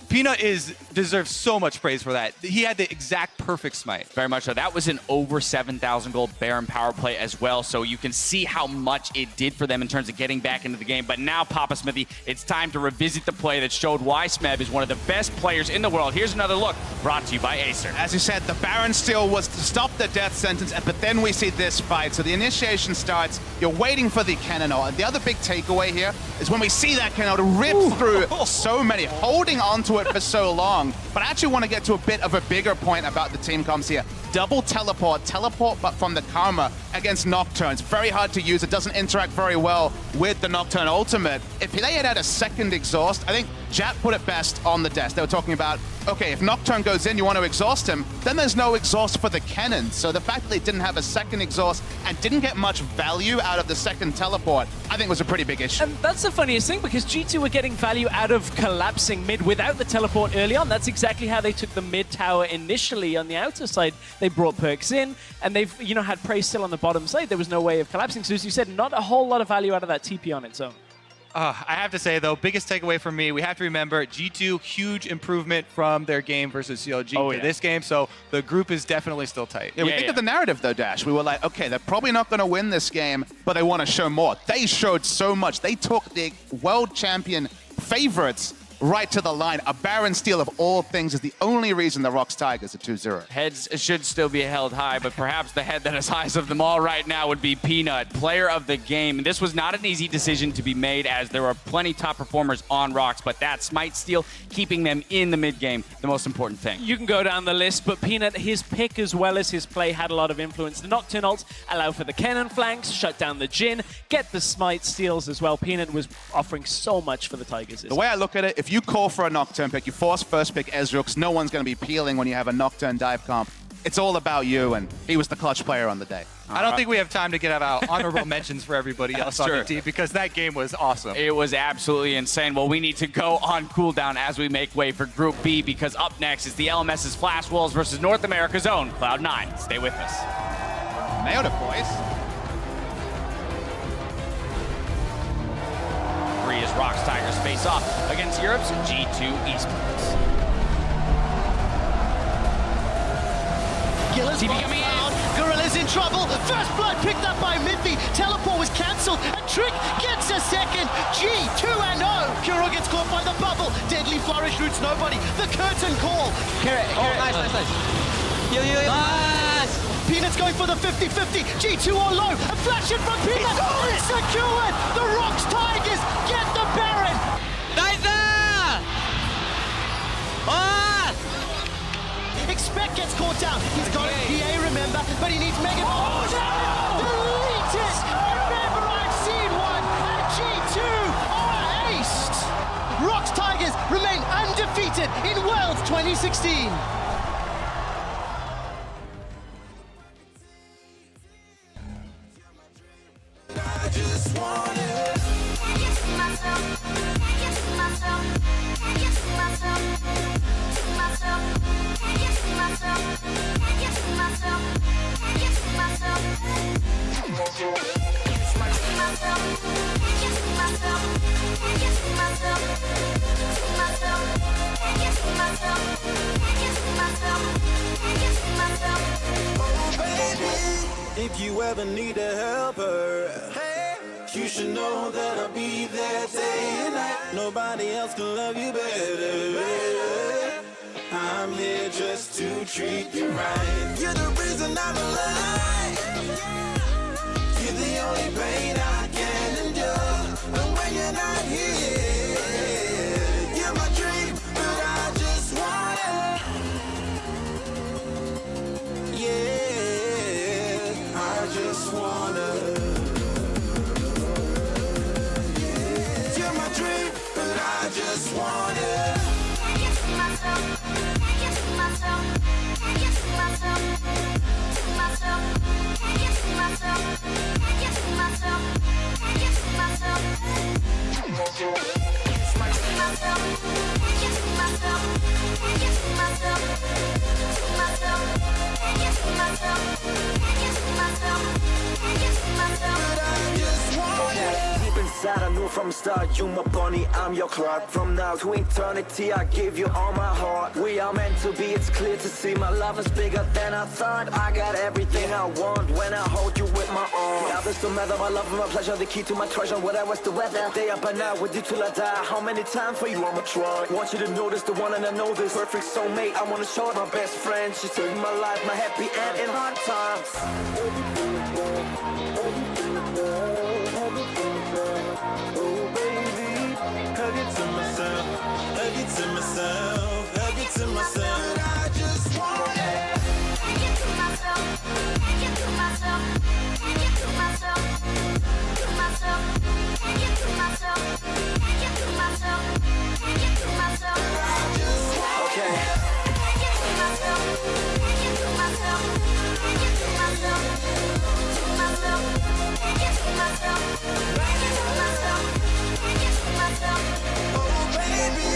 Peanut deserves so much praise for that. He had the exact perfect smite. Very much so. That was an over 7,000 gold Baron power play as well, so you can see how much it did for them in terms of getting back into the game. But now, Papa Smithy, it's time to revisit the play that showed why Smeb is one of the best players in the world. Here's another look, brought to you by Acer. As you said, the Baron steal was to stop the death sentence, but then we see this fight. So the initiation starts, you're waiting for the cannon ult. And the other big takeaway here is when we see that cannon ult rip through so many, holding onto it for so long. But I actually want to get to a bit of a bigger point about the team comps here. Double teleport, but from the Karma against Nocturne. It's very hard to use. It doesn't interact very well with the Nocturne ultimate. If they had had a second exhaust, I think Jat put it best on the desk. They were talking about, okay, if Nocturne goes in, you want to exhaust him, then there's no exhaust for the cannon. So the fact that they didn't have a second exhaust and didn't get much value out of the second teleport, I think was a pretty big issue. And that's the funniest thing, because G2 were getting value out of collapsing mid without the teleport early on. That's exactly how they took the mid tower initially on the outer side. They brought Perks in, and they've, you know, had Prey still on the bottom side. There was no way of collapsing. So as you said, not a whole lot of value out of that TP on its own. I have to say, though, biggest takeaway from me, we have to remember G2, huge improvement from their game versus CLG to this game, so the group is definitely still tight. Yeah, we think of the narrative, though, Dash. We were like, okay, they're probably not going to win this game, but they want to show more. They showed so much. They took the world champion favorites right to the line. A Baron steal of all things is the only reason the Rox Tigers are 2-0. Heads should still be held high, but perhaps the head that is highest of them all right now would be Peanut, player of the game. This was not an easy decision to be made, as there were plenty top performers on Rox, but that smite steal, keeping them in the mid game, the most important thing. You can go down the list, but Peanut, his pick as well as his play had a lot of influence. The Nocturne ults allow for the cannon flanks, shut down the Jhin, get the smite steals as well. Peanut was offering so much for the Tigers. The way I look at it, if you call for a Nocturne pick, you force first pick Ezreal, because no one's going to be peeling when you have a Nocturne dive comp. It's all about you, and he was the clutch player on the day. I don't think we have time to get out honorable mentions for everybody else on the team, because that game was awesome. It was absolutely insane. Well, we need to go on cooldown as we make way for Group B, because up next is the LMS's Flash Wolves versus North America's own Cloud9. Stay with us. Nailed it, boys. 3 as Rox Tigers face off against Europe's G2 eSports. Gillis coming out. Gorilla's in trouble. First blood picked up by Miffy. Teleport was cancelled. And Trick gets a second. G, 2-0. Kuro gets caught by the bubble. Deadly Flourish roots nobody. The curtain call. Nice. Nice. Peanut's going for the 50-50. G2 on low. A flash in from Peanut. It's secured. The Rocks Tigers get the Baron. Nice. Expect gets caught down. He's got PA, remember, but he needs Mega. Oh, no! Deleted! Remember, I've seen one. And G2 are aced. Rocks Tigers remain undefeated in Worlds 2016. I just want it. Can't get to myself. Can't get to myself. Can't get to myself. To myself. Can't get to myself. Can't get to myself. Can't get to myself. To myself. Can't get to myself. Can't get to myself. To myself. Can't get to myself. Can't get to myself. Can't get to myself. Oh baby, if you ever need a helper, you should know that I'll be there day and night. Nobody else can love you better. I'm here just to treat you right. You're the reason I'm alive. You're the only pain I can endure. And when you're not here, you're my dream, but I just want it. Yeah, I just wanna. I just want it. Can't get to myself. Can't get to myself. Can't get to myself. To myself. Can't get to myself. Can't get to myself. Can't get to myself. To myself. Can't get to myself. Can't get to myself. To myself. Can't get to myself. Can't get to myself. Can't get to myself. But I just want it. Deep inside, I knew from the start, you my bunny, I'm your Clark. From now to eternity, I give you all my heart. We are meant to be, it's clear to see. My love is bigger than I thought. I got everything I want when I hold you with my arms. The others don't matter, my love and my pleasure, the key to my treasure. Whatever's the weather, day up and out with you till I die. How many times for you I'ma try? Want you to notice the one and I know this. Perfect soulmate, I wanna show it. My best friend, she saved my life, my happy end in hard times. Oh baby, hug it to myself, hug it to myself, hug it to myself. I just want it. Can't get to myself, can't get to myself, can't get to myself, to myself, can't get to myself, can't get to myself, can't get to myself. I just want it. Can't get to myself, can't get to myself, can't get to myself, to myself, can't get to myself. Oh baby.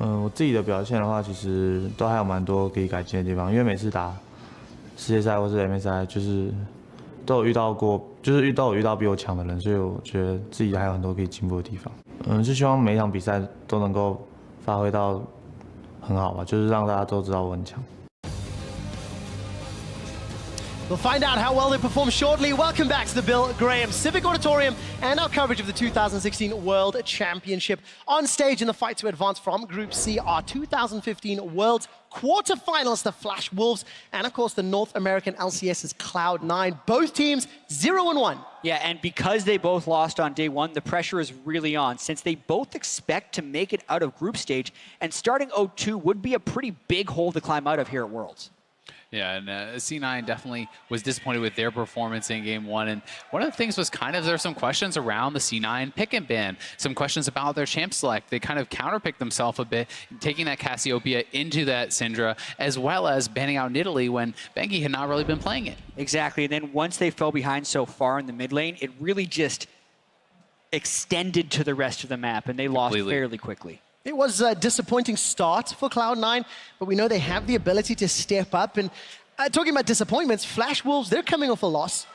我自己的表现的话，其实都还有蛮多可以改进的地方。因为每次打世界赛或是 MSI，就是都有遇到过，就是遇到比我强的人，所以我觉得自己还有很多可以进步的地方。就希望每一场比赛都能够发挥到很好吧，就是让大家都知道我很强。 We'll find out how well they perform shortly. Welcome back to the Bill Graham Civic Auditorium and our coverage of the 2016 World Championship. On stage in the fight to advance from Group C are 2015 World quarterfinalists, the Flash Wolves, and of course the North American LCS's Cloud9. Both teams 0-1. Yeah, and because they both lost on day one, the pressure is really on, since they both expect to make it out of group stage, and starting 0-2 would be a pretty big hole to climb out of here at Worlds. Yeah, and C9 definitely was disappointed with their performance in game one. And one of the things was kind of, there were some questions around the C9 pick and ban, some questions about their champ select. They kind of counterpicked themselves a bit, taking that Cassiopeia into that Syndra, as well as banning out Nidalee when Bengi had not really been playing it. Exactly, and then once they fell behind so far in the mid lane, it really just extended to the rest of the map, and they lost fairly quickly. It was a disappointing start for Cloud9, but we know they have the ability to step up. And talking about disappointments, Flash Wolves, they're coming off a loss.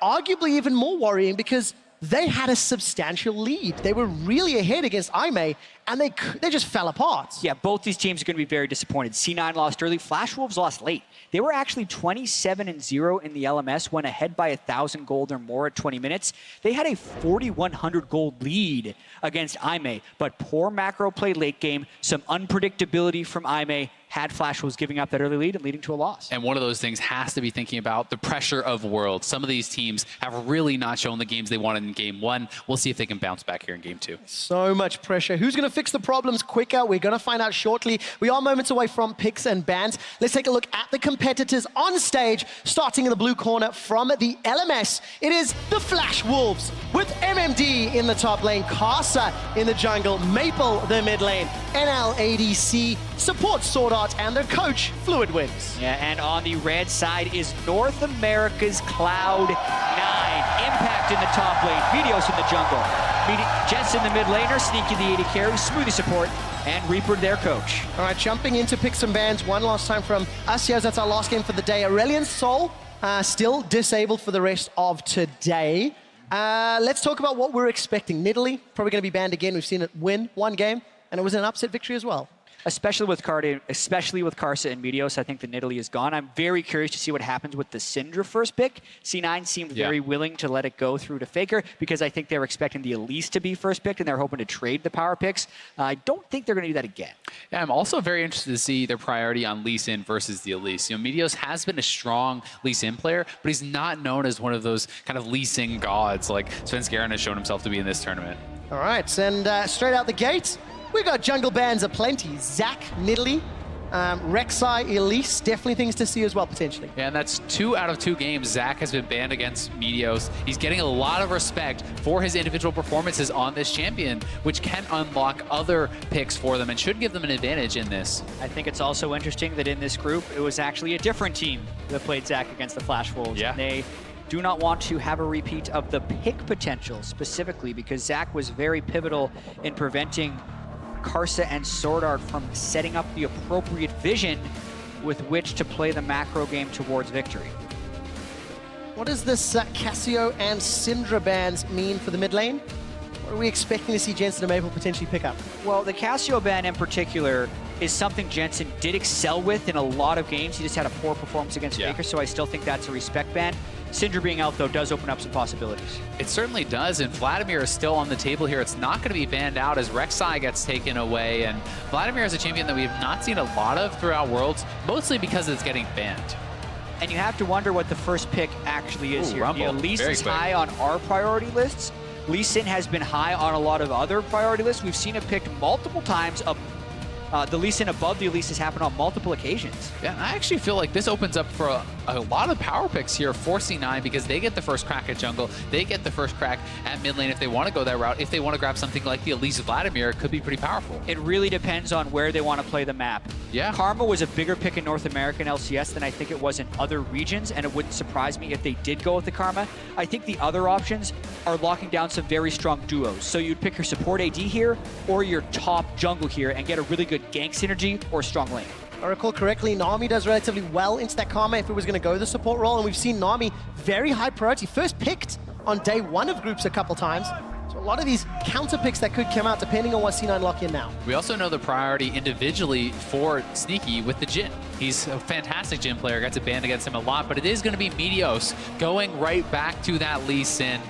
Arguably even more worrying because they had a substantial lead. They were really ahead against IME, and they just fell apart. Yeah, both these teams are going to be very disappointed. C9 lost early, Flash Wolves lost late. They were actually 27-0 in the LMS, went ahead by 1,000 gold or more at 20 minutes. They had a 4,100 gold lead against IME, but poor macro play late game, some unpredictability from IME, had Flash Wolves giving up that early lead and leading to a loss. And one of those things has to be thinking about the pressure of Worlds. Some of these teams have really not shown the games they wanted in game one. We'll see if they can bounce back here in game two. So much pressure. Who's going to fix the problems quicker? We're going to find out shortly. We are moments away from picks and bans. Let's take a look at the competitors on stage, starting in the blue corner from the LMS. It is the Flash Wolves with MMD in the top lane, Karsa in the jungle, Maple the mid lane, NL ADC, support Sword Art, and their coach, Fluid Wings. Yeah, and on the red side is North America's Cloud9. Impact in the top lane, Meteos in the jungle. Jets in the mid laner, Sneaky the AD carry, Smoothie support, and Reaper their coach. All right, jumping into picks and bans one last time from us. Yes, that's our last game for the day. Aurelion Sol still disabled for the rest of today. Let's talk about what we're expecting. Nidalee, probably going to be banned again. We've seen it win one game, and it was an upset victory as well. Especially with Karsa and Meteos, I think the Nidalee is gone. I'm very curious to see what happens with the Syndra first pick. C9 seemed very willing to let it go through to Faker because I think they were expecting the Elise to be first picked and they're hoping to trade the power picks. I don't think they're going to do that again. Yeah, I'm also very interested to see their priority on Lee Sin versus the Elise. You know, Meteos has been a strong Lee Sin player, but he's not known as one of those kind of Lee Sin gods like Svenskeren has shown himself to be in this tournament. All right, and straight out the gate, we got jungle bans aplenty. Zac, Nidalee, Rek'Sai, Elise, definitely things to see as well, potentially. Yeah, and that's 2 out of 2 games Zac has been banned against Meteos. He's getting a lot of respect for his individual performances on this champion, which can unlock other picks for them and should give them an advantage in this. I think it's also interesting that in this group, it was actually a different team that played Zac against the Flash Wolves. Yeah. And they do not want to have a repeat of the pick potential specifically because Zac was very pivotal in preventing Karsa and Sword Art from setting up the appropriate vision with which to play the macro game towards victory. What does this Cassio and Syndra bans mean for the mid lane? What are we expecting to see Jensen and Maple potentially pick up? Well, the Cassio ban in particular is something Jensen did excel with in a lot of games. He just had a poor performance against Faker, so I still think that's a respect ban. Syndra being out, though, does open up some possibilities. It certainly does, and Vladimir is still on the table here. It's not going to be banned out as Rek'Sai gets taken away, and Vladimir is a champion that we have not seen a lot of throughout Worlds, mostly because it's getting banned. And you have to wonder what the first pick actually is here. Rumble. The Elise is high on our priority lists. Lee Sin has been high on a lot of other priority lists. We've seen it picked multiple times up. The Lee Sin above the Elise has happened on multiple occasions. Yeah, I actually feel like this opens up for a lot of power picks here for C9 because they get the first crack at jungle. They get the first crack at mid lane if they want to go that route. If they want to grab something like the Elise Vladimir, it could be pretty powerful. It really depends on where they want to play the map. Yeah. Karma was a bigger pick in North American LCS than I think it was in other regions, and it wouldn't surprise me if they did go with the Karma. I think the other options are locking down some very strong duos. So you'd pick your support AD here or your top jungle here and get a really good gank synergy or strong lane. I recall correctly, Nami does relatively well into that Karma if it was going to go the support role, and we've seen Nami very high priority. First picked on day one of groups a couple times. So a lot of these counter picks that could come out depending on what C9 lock in now. We also know the priority individually for Sneaky with the Jhin. He's a fantastic Jhin player, got to ban against him a lot, but it is going to be Meteos going right back to that Lee Sin.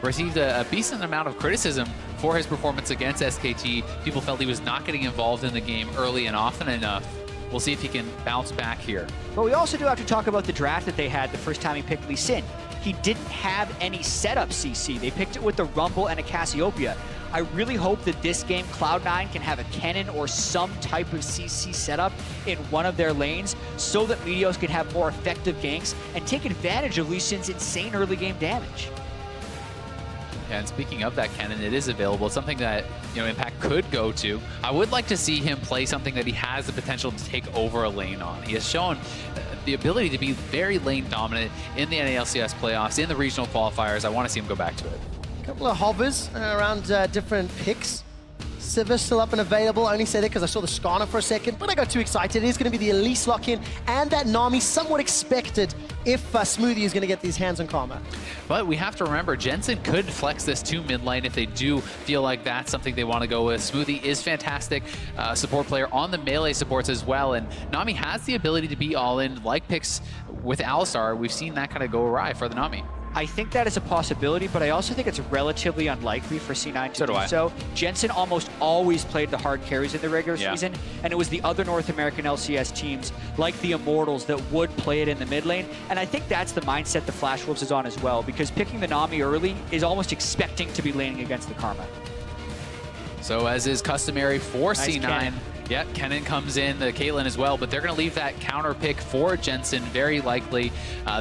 Received a decent amount of criticism for his performance against SKT. People felt he was not getting involved in the game early and often enough. We'll see if he can bounce back here. But we also do have to talk about the draft that they had the first time he picked Lee Sin. He didn't have any setup CC. They picked it with the Rumble and a Cassiopeia. I really hope that this game, Cloud9 can have a Kennen or some type of CC setup in one of their lanes so that Meteos can have more effective ganks and take advantage of Lee Sin's insane early game damage. Yeah, and speaking of that Kennen, it is available. It's something that, you know, Impact could go to. I would like to see him play something that he has the potential to take over a lane on. He has shown the ability to be very lane dominant in the NALCS playoffs, in the regional qualifiers. I want to see him go back to it. A couple of hovers around different picks. Sivir still up and available. I only say that because I saw the Skarner for a second, but I got too excited. It is going to be the Elise lock-in and that Nami somewhat expected if Smoothie is going to get these hands on Karma. But we have to remember, Jensen could flex this to mid lane if they do feel like that's something they want to go with. Smoothie is fantastic support player on the melee supports as well, and Nami has the ability to be all in, like picks with Alistar. We've seen that kind of go awry for the Nami. I think that is a possibility, but I also think it's relatively unlikely for C9 to do so. Jensen almost always played the hard carries in the regular season, and it was the other North American LCS teams, like the Immortals, that would play it in the mid lane. And I think that's the mindset the Flash Wolves is on as well, because picking the Nami early is almost expecting to be laning against the Karma. So as is customary for Nice C9, Kennen. yeah, Kennen comes in, the Caitlyn as well, but they're going to leave that counter pick for Jensen, very likely.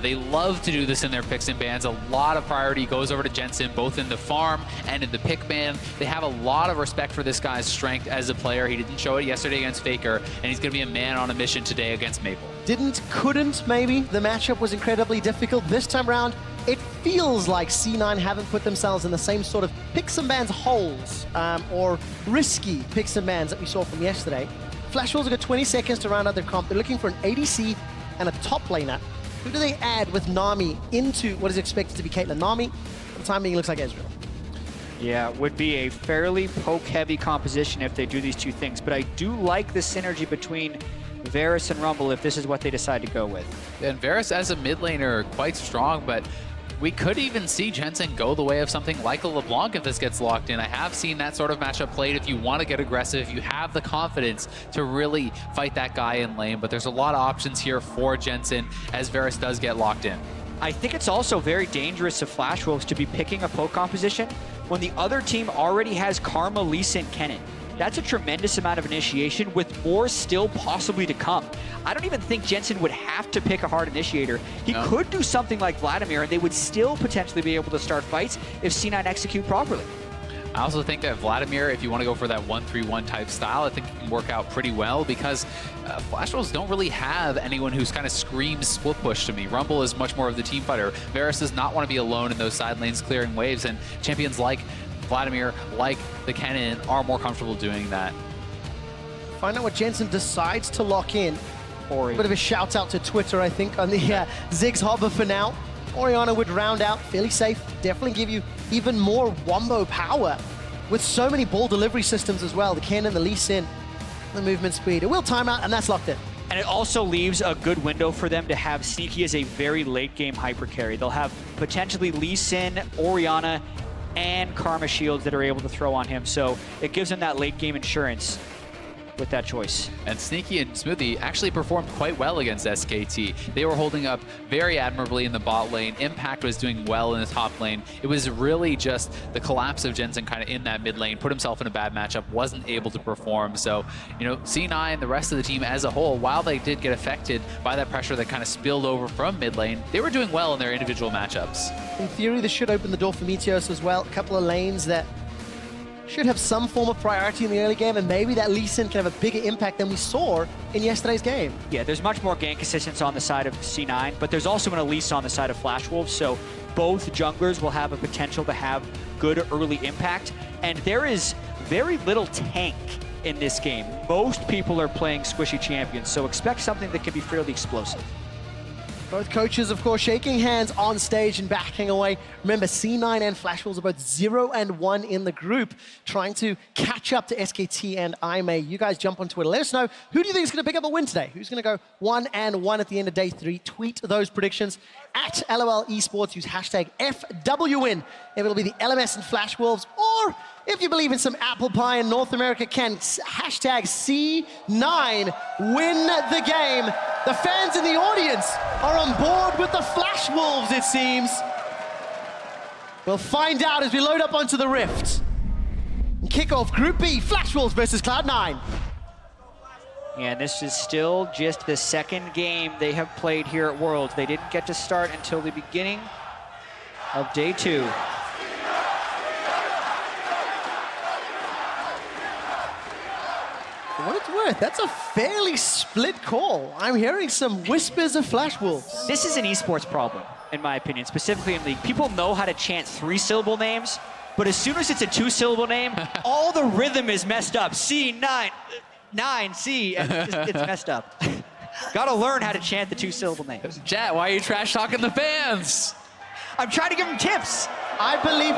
They love to do this in their picks and bans. A lot of priority goes over to Jensen, both in the farm and in the pick ban. They have a lot of respect for this guy's strength as a player. He didn't show it yesterday against Faker, and he's going to be a man on a mission today against Maple. Couldn't maybe. The matchup was incredibly difficult. This time around, it feels like C9 haven't put themselves in the same sort of picks and bans holes or risky picks and bans that we saw from yesterday. Flash Wolves have got 20 seconds to round out their comp. They're looking for an ADC and a top laner. Who do they add with Nami into what is expected to be Caitlyn? Nami, for the time being, looks like Ezreal. Yeah, would be a fairly poke-heavy composition if they do these two things, but I do like the synergy between Varus and Rumble if this is what they decide to go with. And Varus as a mid laner, quite strong, but we could even see Jensen go the way of something like a LeBlanc if this gets locked in. I have seen that sort of matchup played if you want to get aggressive, if you have the confidence to really fight that guy in lane, but there's a lot of options here for Jensen as Varus does get locked in. I think it's also very dangerous of Flash Wolves to be picking a poke composition when the other team already has Karma, Lee Sin, Kennen. That's a tremendous amount of initiation with more still possibly to come. I don't even think Jensen would have to pick a hard initiator. He could do something like Vladimir and they would still potentially be able to start fights if C9 execute properly. I also think that Vladimir, if you want to go for that 1-3-1 type style, I think it can work out pretty well because Flash Wolves don't really have anyone who's kind of screams split push to me. Rumble is much more of the team fighter. Varus does not want to be alone in those side lanes clearing waves, and champions like Vladimir, like the Kennen, are more comfortable doing that. Find out what Jensen decides to lock in. A bit of a shout out to Twitter, I think, on the Ziggs Harbor for now. Orianna would round out fairly safe, definitely give you even more wombo power with so many ball delivery systems as well. The Kennen, the Lee Sin, the movement speed. It will time out, and that's locked in. And it also leaves a good window for them to have Sneaky as a very late game hyper carry. They'll have potentially Lee Sin, Orianna, and Karma shields that are able to throw on him. So it gives them that late game insurance with that choice. And Sneaky and Smoothie actually performed quite well against SKT. They were holding up very admirably in the bot lane. Impact was doing well in the top lane. It was really just the collapse of Jensen kind of in that mid lane, put himself in a bad matchup, wasn't able to perform. So, you know, C9, the rest of the team as a whole, while they did get affected by that pressure that kind of spilled over from mid lane, they were doing well in their individual matchups. In theory, this should open the door for Meteos as well. A couple of lanes that should have some form of priority in the early game, and maybe that Lee Sin can have a bigger impact than we saw in yesterday's game. Yeah, there's much more gank assistance on the side of C9, but there's also an Elise on the side of Flash Wolves, so both junglers will have a potential to have good early impact, and there is very little tank in this game. Most people are playing squishy champions, so expect something that can be fairly explosive. Both coaches, of course, shaking hands on stage and backing away. Remember, C9 and Flash Wolves are both 0-1 in the group, trying to catch up to SKT and IMA. You guys jump on Twitter. Let us know, who do you think is going to pick up a win today? Who's going to go 1-1 at the end of day 3? Tweet those predictions at LOL eSports. Use hashtag FWWin if it'll be the LMS and Flash Wolves, or if you believe in some apple pie in North America, can hashtag C9 win the game. The fans in the audience are on board with the Flash Wolves, it seems. We'll find out as we load up onto the Rift. And kick off Group B, Flash Wolves versus Cloud9. And this is still just the second game they have played here at Worlds. They didn't get to start until the beginning of day 2. For what it's worth, that's a fairly split call. I'm hearing some whispers of Flash Wolves. This is an esports problem, in my opinion, specifically in League. People know how to chant 3-syllable names, but as soon as it's a 2-syllable name, all the rhythm is messed up. C9, 9C, and it's messed up. Gotta learn how to chant the 2-syllable names. Jet, why are you trash talking the fans? I'm trying to give them tips. I believe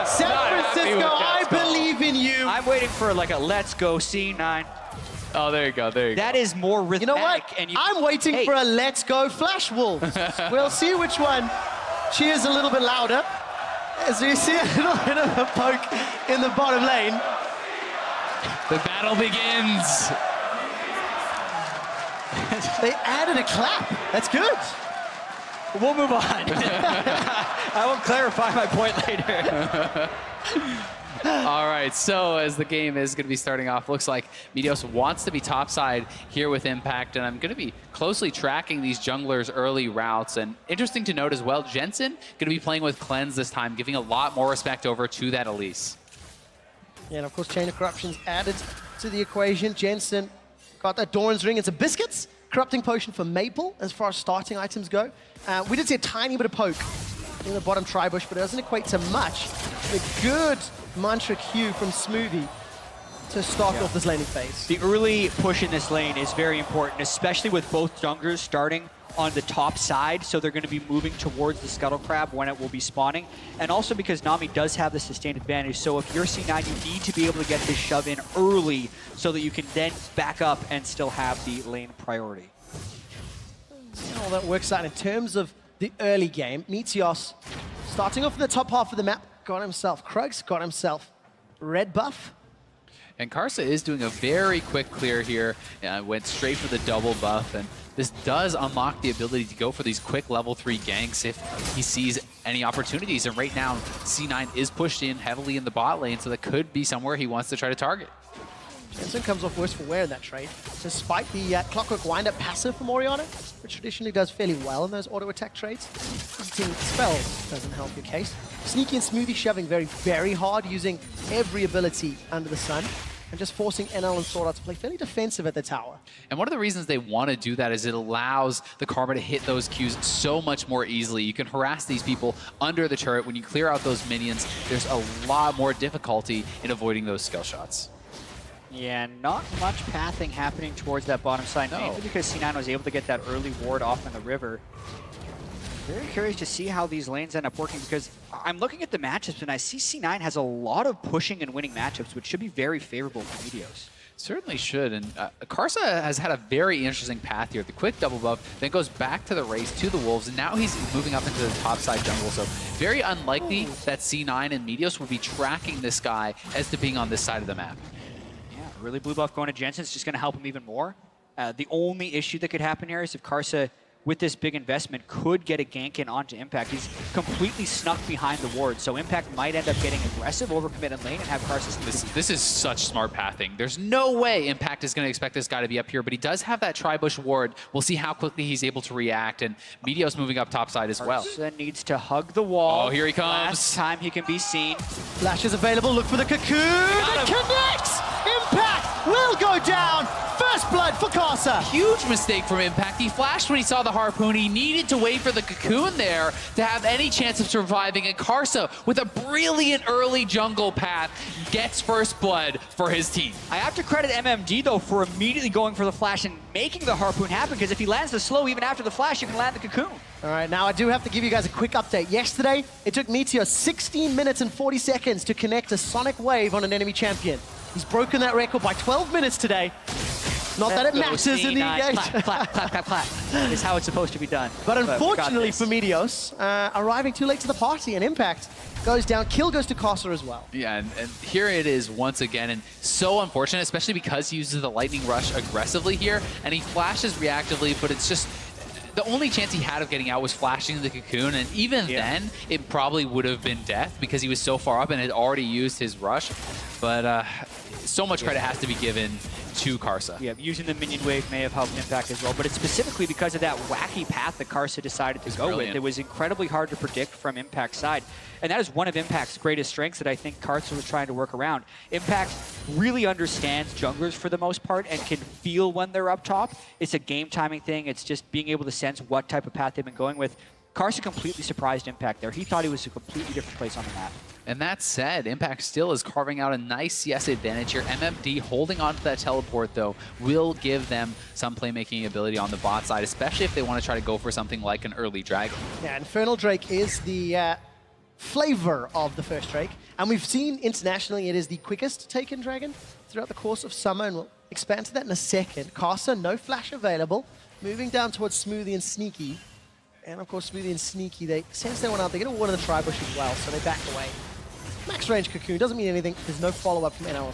San Francisco, I believe in you. I'm waiting for like a let's go C9. Oh, there you go, there you go. That is more rhythmic. You know what? I'm waiting for a let's go Flash Wolves. We'll see which one cheers a little bit louder. As we see a little bit of a poke in the bottom lane. The battle begins. They added a clap. That's good. We'll move on. I will clarify my point later. All right, so as the game is going to be starting off, looks like Meteos wants to be topside here with Impact, and I'm going to be closely tracking these junglers' early routes. And interesting to note as well, Jensen going to be playing with Cleanse this time, giving a lot more respect over to that Elise. Yeah, and of course, Chain of Corruption's added to the equation. Jensen got that Doran's Ring. It's a Biscuits Corrupting Potion for Maple as far as starting items go. We did see a tiny bit of poke in the bottom tri-bush, but it doesn't equate to much. A good mantra Q from Smoothie to start off this laning phase. The early push in this lane is very important, especially with both junglers starting on the top side, so they're going to be moving towards the Scuttle Crab when it will be spawning. And also because Nami does have the sustained advantage, so if you're C9, you need to be able to get this shove in early so that you can then back up and still have the lane priority. See how that works out in terms of the early game. Meteos starting off in the top half of the map, got himself Krugs, got himself red buff. And Karsa is doing a very quick clear here, went straight for the double buff, and this does unlock the ability to go for these quick level 3 ganks if he sees any opportunities. And right now, C9 is pushed in heavily in the bot lane, so that could be somewhere he wants to try to target. Jensen comes off worse for wear in that trade, despite the Clockwork Wind-Up passive from Orianna, which traditionally does fairly well in those auto-attack trades. Using spells doesn't help your case. Sneaky and Smoothie shoving very hard, using every ability under the sun, and just forcing NL and Sword Art to play fairly defensive at the tower. And one of the reasons they want to do that is it allows the Karma to hit those Qs so much more easily. You can harass these people under the turret. When you clear out those minions, there's a lot more difficulty in avoiding those skill shots. Yeah, not much pathing happening towards that bottom side, mainly because C9 was able to get that early ward off in the river. Very curious to see how these lanes end up working, because I'm looking at the matchups and I see C9 has a lot of pushing and winning matchups, which should be very favorable for Meteos. Certainly should, and Karsa has had a very interesting path here. The quick double buff, then goes back to the race to the Wolves, and now he's moving up into the top side jungle, so very unlikely that C9 and Meteos would be tracking this guy as to being on this side of the map. Really blue buff going to Jensen is just going to help him even more. The only issue that could happen here is if Karsa, with this big investment, could get a gank in onto Impact. He's completely snuck behind the ward, so Impact might end up getting aggressive, overcommit in lane, and have Karsa... This is such smart pathing. There's no way Impact is going to expect this guy to be up here, but he does have that tri-bush ward. We'll see how quickly he's able to react, and Meteos moving up topside as well. Karsa needs to hug the wall. Oh, here he comes. Last time he can be seen. Flash is available, look for the cocoon, it connects! Impact will go down! First blood dead for Karsa. Huge mistake from Impact. He flashed when he saw the Harpoon. He needed to wait for the Cocoon there to have any chance of surviving. And Karsa, with a brilliant early jungle path, gets first blood for his team. I have to credit MMD, though, for immediately going for the flash and making the Harpoon happen, because if he lands the slow, even after the flash, you can land the Cocoon. All right, now I do have to give you guys a quick update. Yesterday, it took Meteor 16 minutes and 40 seconds to connect a Sonic Wave on an enemy champion. He's broken that record by 12 minutes today. Not that it matters in the engage. Clap, clap, clap, clap, clap. Is how it's supposed to be done. But unfortunately for Meteos, arriving too late to the party, and Impact goes down. Kill goes to Karsa as well. Yeah, and here it is once again, and so unfortunate, especially because he uses the Lightning Rush aggressively here, and he flashes reactively, but it's just the only chance he had of getting out was flashing the Cocoon, and even then, it probably would have been death because he was so far up and had already used his rush. But so much credit has to be given to Karsa. Yeah, using the minion wave may have helped Impact as well, but it's specifically because of that wacky path that Karsa decided to go with. It was incredibly hard to predict from Impact's side, and that is one of Impact's greatest strengths that I think Karsa was trying to work around. Impact really understands junglers for the most part and can feel when they're up top. It's a game timing thing. It's just being able to sense what type of path they've been going with. Karsa completely surprised Impact there. He thought he was a completely different place on the map. And that said, Impact still is carving out a nice CS advantage here. MMD holding on to that teleport, though, will give them some playmaking ability on the bot side, especially if they want to try to go for something like an early Dragon. Yeah, Infernal Drake is the flavor of the first Drake. And we've seen internationally it is the quickest taken Dragon throughout the course of summer, and we'll expand to that in a second. Karsa, no flash available. Moving down towards Smoothie and Sneaky. And of course, Smoothie and Sneaky, they sense they went out. They're going to water the Tri-Bush as well, so they back away. Max range Cocoon doesn't mean anything. There's no follow-up from NL.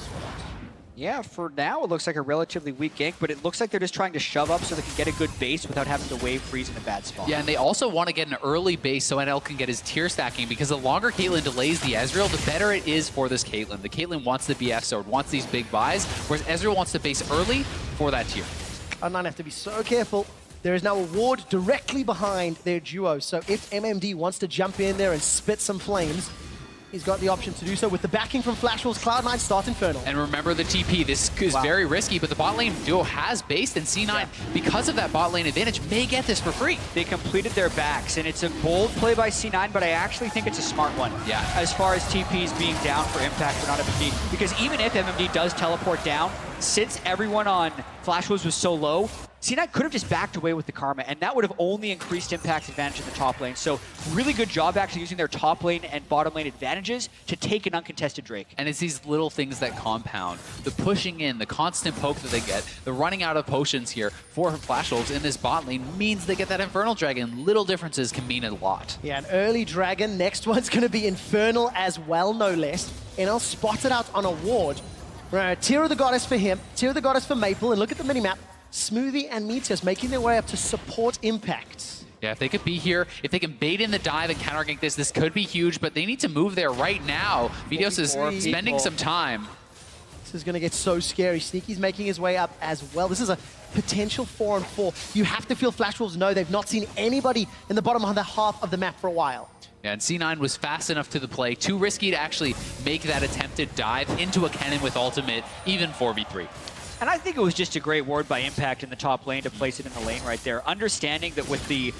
Yeah, for now, it looks like a relatively weak gank, but it looks like they're just trying to shove up so they can get a good base without having to wave freeze in a bad spot. Yeah, and they also want to get an early base so NL can get his tier stacking, because the longer Caitlyn delays the Ezreal, the better it is for this Caitlyn. The Caitlyn wants the BF sword, wants these big buys, whereas Ezreal wants to base early for that tier. Cloud9 have to be so careful. There is now a ward directly behind their duo, so if MMD wants to jump in there and spit some flames, he's got the option to do so. With the backing from Flash Wolves, Cloud9 start Infernal. And remember the TP. This is very risky, but the bot lane duo has based, and C9, because of that bot lane advantage, may get this for free. They completed their backs, and it's a bold play by C9, but I actually think it's a smart one. Yeah. As far as TPs being down for Impact but not MMD, because even if MMD does teleport down, since everyone on Flash Wolves was so low, C9 could have just backed away with the Karma, and that would have only increased Impact's advantage in the top lane. So really good job actually using their top lane and bottom lane advantages to take an uncontested Drake. And it's these little things that compound. The pushing in, the constant poke that they get, the running out of potions here for Flash Wolves in this bot lane means they get that Infernal Dragon. Little differences can mean a lot. Yeah, an early Dragon. Next one's going to be Infernal as well, no less. And I'll spot it out on a ward. Tear of the Goddess for him, Tear of the Goddess for Maple, and look at the minimap. Smoothie and Meteos making their way up to support Impact. Yeah, if they could be here, if they can bait in the dive and counter gank this could be huge, but they need to move there right now. Meteos is spending some time. This is going to get so scary. Sneaky's making his way up as well. This is a potential 4-on-4. You have to feel Flash Wolves know they've not seen anybody in the bottom half of the map for a while. Yeah, and C9 was fast enough to the play, too risky to actually make that attempted dive into a cannon with ultimate, even 4v3. And I think it was just a great ward by Impact in the top lane to place it in the lane right there. Understanding that with the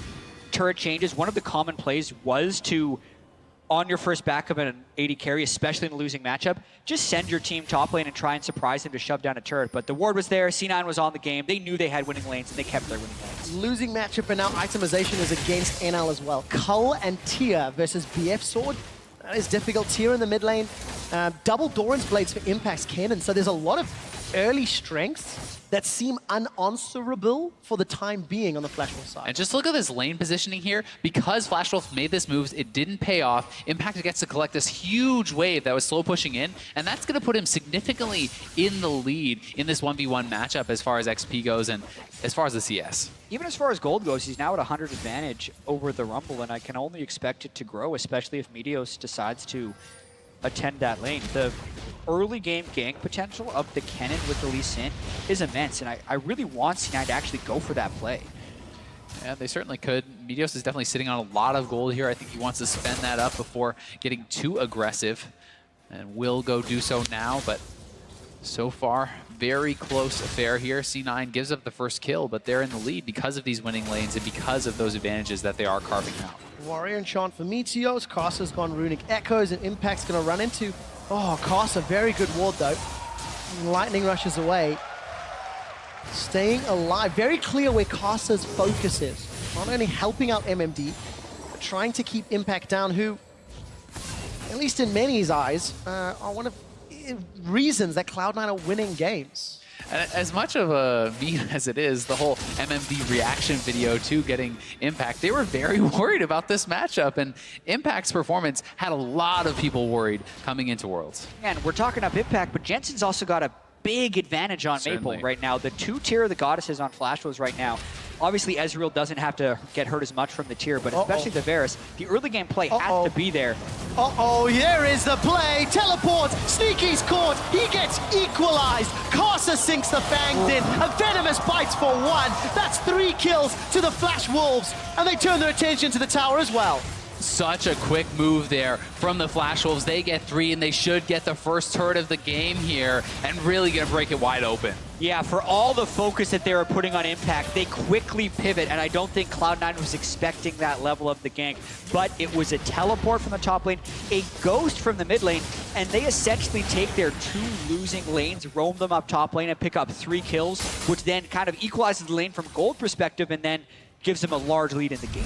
turret changes, one of the common plays was to, on your first back of an 80 carry, especially in a losing matchup, just send your team top lane and try and surprise them to shove down a turret. But the ward was there, C9 was on the game, they knew they had winning lanes, and they kept their winning lanes. Losing matchup, and now itemization is against NL as well. Cull and Tia versus BF Sword. That is difficult. Tia in the mid lane. Double Doran's Blades for Impact's Cannon, so there's a lot of early strengths that seem unanswerable for the time being on the Flash Wolf side. And just look at this lane positioning here. Because Flash Wolf made this move, it didn't pay off. Impact gets to collect this huge wave that was slow pushing in, and that's going to put him significantly in the lead in this 1v1 matchup as far as XP goes and as far as the CS. Even as far as gold goes, he's now at 100 advantage over the Rumble, and I can only expect it to grow, especially if Meteos decides to attend that lane. The early game gank potential of the Kennen with the Lee Sin is immense, and I really want C9 to actually go for that play. Yeah, they certainly could. Meteos is definitely sitting on a lot of gold here. I think he wants to spend that up before getting too aggressive, and will go do so now, but So far, very close affair here. C9 gives up the first kill, but they're in the lead because of these winning lanes and because of those advantages that they are carving out. Warrior enchant for Meteos. Karsa's gone Runic Echoes, and Impact's going to run into... Oh, Karsa, very good ward though. Lightning rushes away. Staying alive. Very clear where Karsa's focus is. Not only helping out MMD, but trying to keep Impact down, who, at least in many's eyes, are one of reasons that Cloud9 are winning games. As much of a meme as it is, the whole MMD reaction video to getting Impact, they were very worried about this matchup, and Impact's performance had a lot of people worried coming into Worlds. And we're talking up Impact, but Jensen's also got a big advantage on Certainly. Maple right now. The 2 tier of the Goddesses on Flash Wolves right now. Obviously, Ezreal doesn't have to get hurt as much from the tier, but especially the Varus, the early game play has to be there. Here is the play. Teleport. Sneaky's caught. He gets equalized. Karsa sinks the fangs in. A venomous bites for 1. That's 3 kills to the Flash Wolves, and they turn their attention to the tower as well. Such a quick move there from the Flash Wolves. They get 3, and they should get the first turret of the game here, and really gonna break it wide open. Yeah, for all the focus that they were putting on Impact, they quickly pivot, and I don't think Cloud9 was expecting that level of the gank, but it was a teleport from the top lane, a ghost from the mid lane, and they essentially take their 2 losing lanes, roam them up top lane, and pick up 3 kills, which then kind of equalizes the lane from gold perspective, and then gives them a large lead in the game.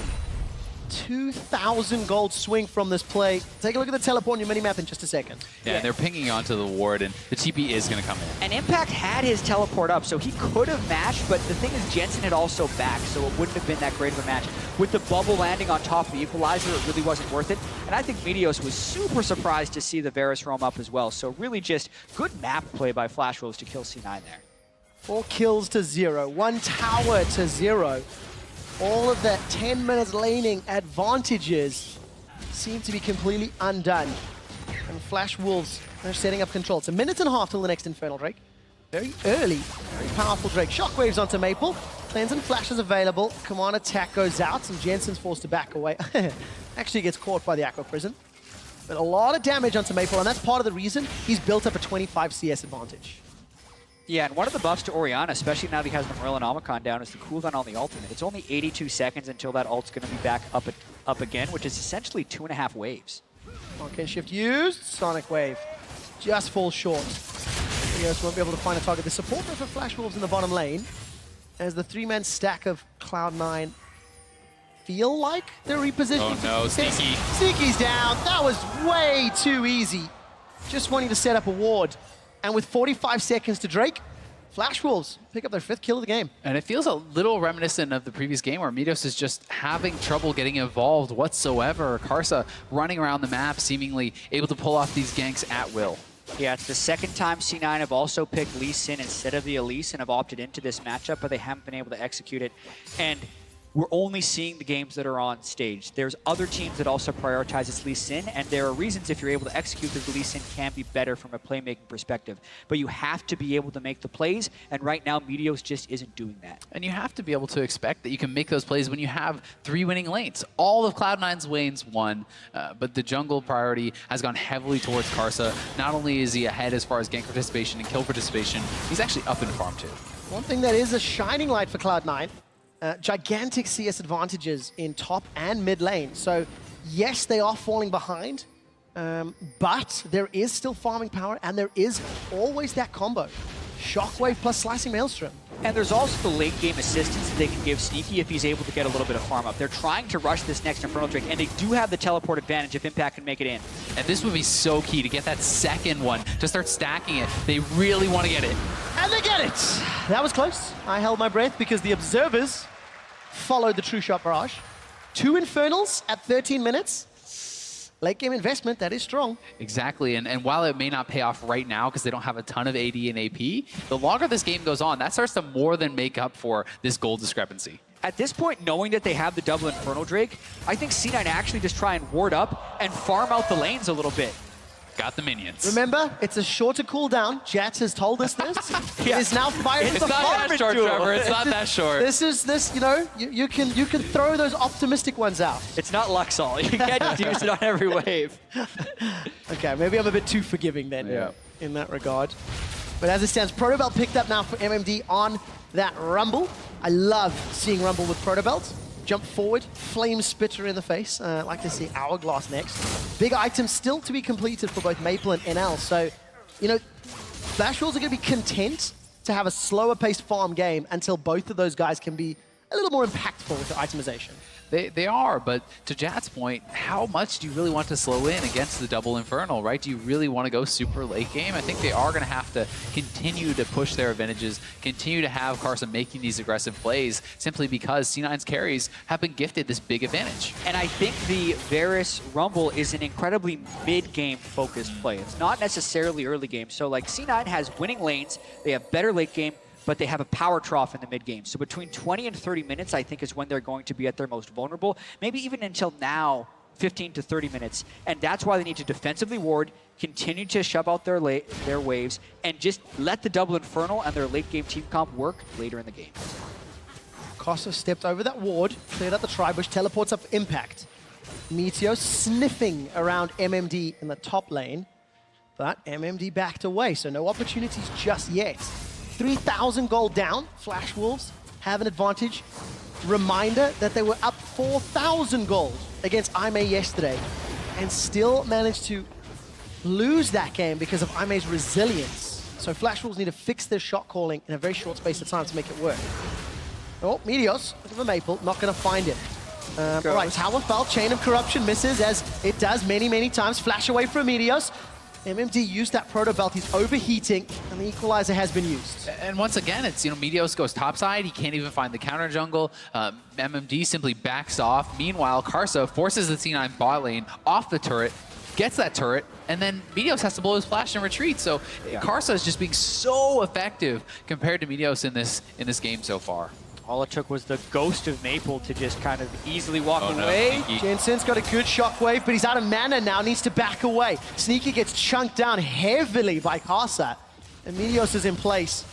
2,000 gold swing from this play. Take a look at the teleport on your minimap in just a second. Yeah, and they're pinging onto the ward, and the TP is going to come in. And Impact had his teleport up, so he could have matched, but the thing is Jensen had also backed, so it wouldn't have been that great of a match. With the bubble landing on top of the equalizer, it really wasn't worth it. And I think Meteos was super surprised to see the Varus roam up as well. So really just good map play by Flash Wolves to kill C9 there. 4 kills to 0, 1 tower to 0. All of that 10 minutes laning advantages seem to be completely undone. And Flash Wolves are setting up control. It's 1.5 minutes till the next Infernal Drake. Very early, very powerful Drake. Shockwaves onto Maple. Cleanse and Flash is available. Command attack goes out, and Jensen's forced to back away. Actually gets caught by the Aqua Prison. But a lot of damage onto Maple, and that's part of the reason he's built up a 25 CS advantage. Yeah, and one of the buffs to Orianna, especially now that he has the Merlin Omicron down, is the cooldown on the ultimate. It's only 82 seconds until that ult's going to be back up again, which is essentially 2.5 waves. Okay, shift used. Sonic Wave just falls short. Meteos won't be able to find a target. The support for Flash Wolves in the bottom lane, as the 3-man stack of Cloud9 feel like they're repositioning. Oh no, Sneaky. Sneaky's down. That was way too easy. Just wanting to set up a ward. And with 45 seconds to Drake, Flash Wolves pick up their 5th kill of the game. And it feels a little reminiscent of the previous game where Meteos is just having trouble getting involved whatsoever. Karsa running around the map, seemingly able to pull off these ganks at will. Yeah, it's the second time C9 have also picked Lee Sin instead of the Elise and have opted into this matchup, but they haven't been able to execute it. And we're only seeing the games that are on stage. There's other teams that also prioritize this Lee Sin, and there are reasons if you're able to execute the Lee Sin can be better from a playmaking perspective. But you have to be able to make the plays, and right now Meteos just isn't doing that. And you have to be able to expect that you can make those plays when you have 3 winning lanes. All of Cloud9's lanes won, but the jungle priority has gone heavily towards Karsa. Not only is he ahead as far as gank participation and kill participation, he's actually up in farm too. One thing that is a shining light for Cloud9, gigantic CS advantages in top and mid lane. So yes, they are falling behind, but there is still farming power, and there is always that combo. Shockwave plus Slicing Maelstrom. And there's also the late game assistance that they can give Sneaky if he's able to get a little bit of farm up. They're trying to rush this next Infernal Drake, and they do have the teleport advantage if Impact can make it in. And this would be so key to get that second one, to start stacking it. They really want to get it. And they get it! That was close. I held my breath because the observers followed the True Shot barrage. 2 Infernals at 13 minutes. Late game investment, that is strong. Exactly, and while it may not pay off right now because they don't have a ton of AD and AP, the longer this game goes on, that starts to more than make up for this gold discrepancy. At this point, knowing that they have the double Infernal Drake, I think C9 actually just try and ward up and farm out the lanes a little bit. Got the minions. Remember, it's a shorter cooldown. Jats has told us this. It is now fired with It's the not that short, Trevor. It's not that short. You know, you can throw those optimistic ones out. It's not Luxol. You can't just use it on every wave. Okay, maybe I'm a bit too forgiving then in that regard. But as it stands, Protobelt picked up now for MMD on that Rumble. I love seeing Rumble with Protobelt. Jump forward, Flame Spitter in the face. I'd like to see Hourglass next. Big items still to be completed for both Maple and NL. So, you know, Flash Wolves are going to be content to have a slower paced farm game until both of those guys can be a little more impactful with their itemization. They are, but to Jat's point, how much do you really want to slow in against the double Infernal, right? Do you really want to go super late game? I think they are going to have to continue to push their advantages, continue to have Carson making these aggressive plays, simply because C9's carries have been gifted this big advantage. And I think the Varus Rumble is an incredibly mid-game focused play. It's not necessarily early game. So like C9 has winning lanes, they have better late game, but they have a power trough in the mid-game. So between 20 and 30 minutes, I think, is when they're going to be at their most vulnerable. Maybe even until now, 15 to 30 minutes. And that's why they need to defensively ward, continue to shove out their waves, and just let the double Infernal and their late-game team comp work later in the game. Kosa stepped over that ward, cleared out the Tribush, teleports up Impact. Meteor sniffing around MMD in the top lane, but MMD backed away, so no opportunities just yet. 3,000 gold down. Flash Wolves have an advantage. Reminder that they were up 4,000 gold against IMA yesterday and still managed to lose that game because of IMA's resilience. So Flash Wolves need to fix their shot calling in a very short space of time to make it work. Oh, Meteos, look at the Maple, not going to find it. All right, Tower fell, Chain of Corruption misses as it does many, many times. Flash away from Meteos. MMD used that Protobelt, he's overheating, and the Equalizer has been used. And once again, it's, you know, Meteos goes topside, he can't even find the counter jungle. MMD simply backs off. Meanwhile, Karsa forces the C9 bot lane off the turret, gets that turret, and then Meteos has to blow his flash and retreat. So Karsa is just being so effective compared to Meteos in this game so far. All it took was the ghost of Maple to just kind of easily walk away. No. Jensen's got a good shockwave, but he's out of mana now, needs to back away. Sneaky gets chunked down heavily by Karsa, and Meteos is in place.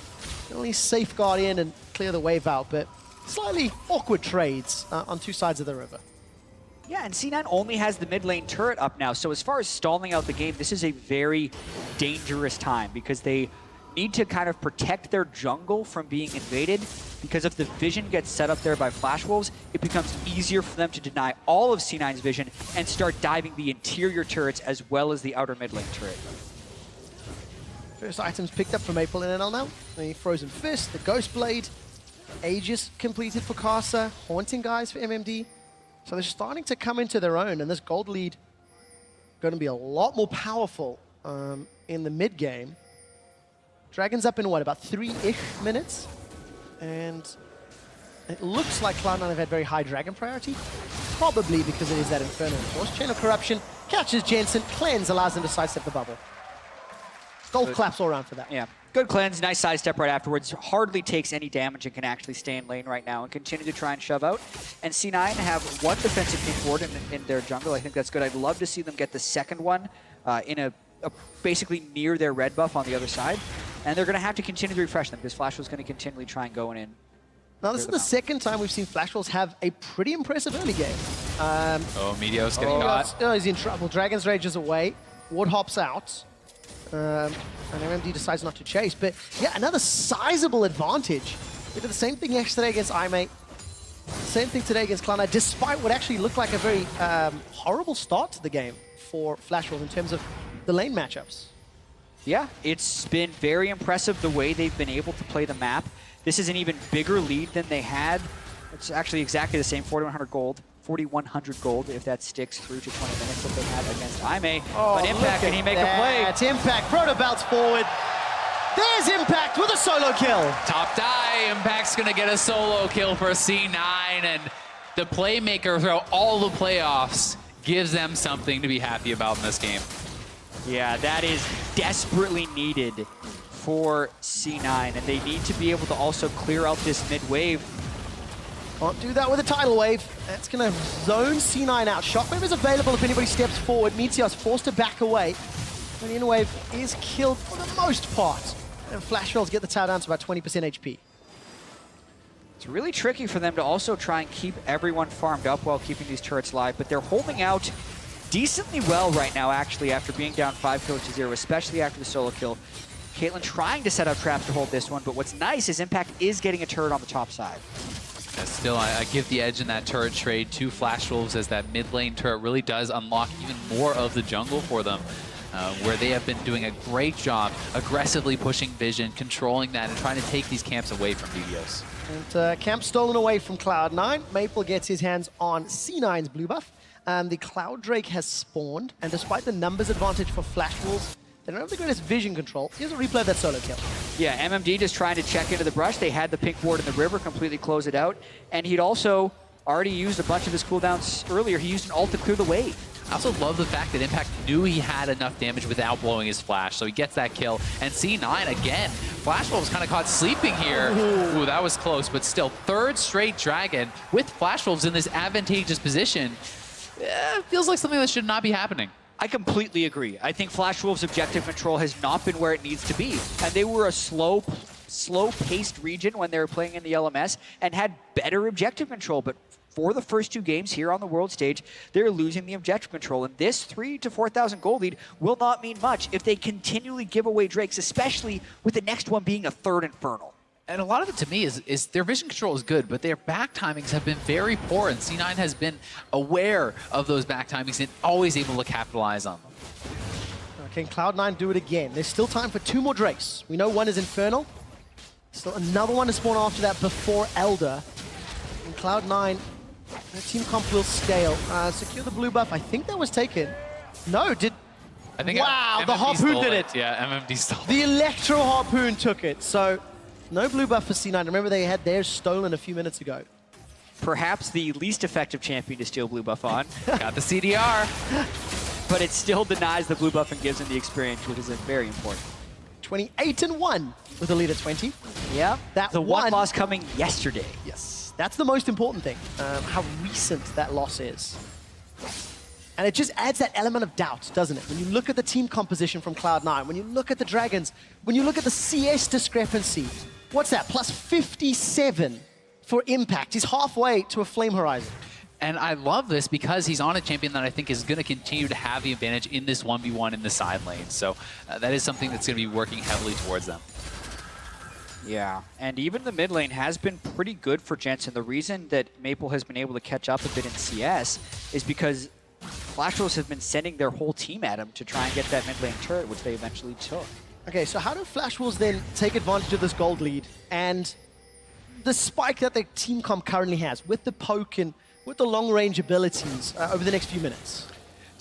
Only safeguard in and clear the wave out, but slightly awkward trades on two sides of the river. Yeah, and C9 only has the mid lane turret up now, so as far as stalling out the game, this is a very dangerous time because they need to kind of protect their jungle from being invaded, because if the vision gets set up there by Flash Wolves, it becomes easier for them to deny all of C9's vision and start diving the interior turrets as well as the outer mid lane turret. First items picked up for Maple in NL now. The Frozen Fist, the Ghost Blade, Aegis completed for Karsa, Haunting Guys for MMD. So they're starting to come into their own, and this gold lead going to be a lot more powerful in the mid game. Dragon's up in what, about 3-ish minutes? And it looks like Cloud9 have had very high Dragon priority, probably because it is that Inferno, of course. Chain of Corruption catches Jensen, Cleanse allows him to sidestep the bubble. Gold claps all around for that. Yeah, good cleanse, nice sidestep right afterwards. Hardly takes any damage and can actually stay in lane right now and continue to try and shove out. And C9 have one defensive team forward in their jungle. I think that's good. I'd love to see them get the second one in basically near their red buff on the other side. And they're going to have to continue to refresh them because Flash was going to continually try and go in. Now, this is the second time we've seen Flash Wolves have a pretty impressive early game. Meteos getting got. Oh, he's in trouble. Dragon's Rage is away. Ward hops out. And MMD decides not to chase. But yeah, another sizable advantage. We did the same thing yesterday against iMate. Same thing today against Cloud9, despite what actually looked like a very horrible start to the game for Flash Wolves in terms of the lane matchups. Yeah, it's been very impressive the way they've been able to play the map. This is an even bigger lead than they had. It's actually exactly the same, 4,100 gold. 4,100 gold if that sticks through to 20 minutes that they had against IMA. Oh, but Impact, can he make a play? It's Impact, Protobelt's forward. There's Impact with a solo kill. Top die, Impact's gonna get a solo kill for C9, and the playmaker throughout all the playoffs gives them something to be happy about in this game. Yeah, that is desperately needed for C9, and they need to be able to also clear out this mid wave. Can't do that with a tidal wave. That's going to zone C9 out. Shockwave is available if anybody steps forward. Meteor's forced to back away. And the in-wave is killed for the most part. And Flash Wolves get the tower down to about 20% HP. It's really tricky for them to also try and keep everyone farmed up while keeping these turrets live, but they're holding out decently well right now, actually, after being down 5 kills to 0, especially after the solo kill. Caitlyn trying to set up traps to hold this one, but what's nice is Impact is getting a turret on the top side. Still, I give the edge in that turret trade to Flash Wolves, as that mid lane turret really does unlock even more of the jungle for them, where they have been doing a great job aggressively pushing Vision, controlling that, and trying to take these camps away from VODS. And camp stolen away from Cloud9. Maple gets his hands on C9's blue buff. The Cloud Drake has spawned, and despite the numbers advantage for Flash Wolves, they don't have the greatest vision control. Here's a replay of that solo kill. Yeah, MMD just trying to check into the brush. They had the pink ward in the river, completely close it out. And he'd also already used a bunch of his cooldowns earlier. He used an ult to clear the wave. I also love the fact that Impact knew he had enough damage without blowing his flash, so he gets that kill. And C9 again, Flash Wolves kind of caught sleeping here. Ooh, that was close, but still, third straight Dragon with Flash Wolves in this advantageous position. Feels like something that should not be happening. I completely agree. I think Flash Wolves' objective control has not been where it needs to be. And they were a slow-paced region when they were playing in the LMS and had better objective control. But for the first 2 games here on the world stage, they're losing the objective control. And this 3,000 to 4,000 gold lead will not mean much if they continually give away Drakes, especially with the next one being a third Infernal. And a lot of it to me is their vision control is good, but their back timings have been very poor, and C9 has been aware of those back timings and always able to capitalize on them. Can Cloud9 do it again? There's still time for 2 more Drakes. We know one is Infernal. Still another one to spawn after that before Elder. And Cloud9, their team comp will scale. Secure the blue buff. I think that was taken. No, did... I think wow, MMD the Harpoon did it. Yeah, MMD stole it. The Electro Harpoon took it. So no blue buff for C9. Remember, they had theirs stolen a few minutes ago. Perhaps the least effective champion to steal blue buff on. Got the CDR. But it still denies the blue buff and gives him the experience, which is very important. 28-1 with a lead at 20. Yeah, that the one loss coming yesterday. Yes, that's the most important thing, how recent that loss is. And it just adds that element of doubt, doesn't it? When you look at the team composition from Cloud9, when you look at the Dragons, when you look at the CS discrepancy, what's that, plus 57 for Impact. He's halfway to a Flame Horizon. And I love this because he's on a champion that I think is going to continue to have the advantage in this 1v1 in the side lane. So that is something that's going to be working heavily towards them. Yeah, and even the mid lane has been pretty good for Jensen. The reason that Maple has been able to catch up a bit in CS is because Flash Wolves have been sending their whole team at him to try and get that mid lane turret, which they eventually took. Okay, so how do Flash Wolves then take advantage of this gold lead and the spike that their team comp currently has with the poke and with the long-range abilities over the next few minutes?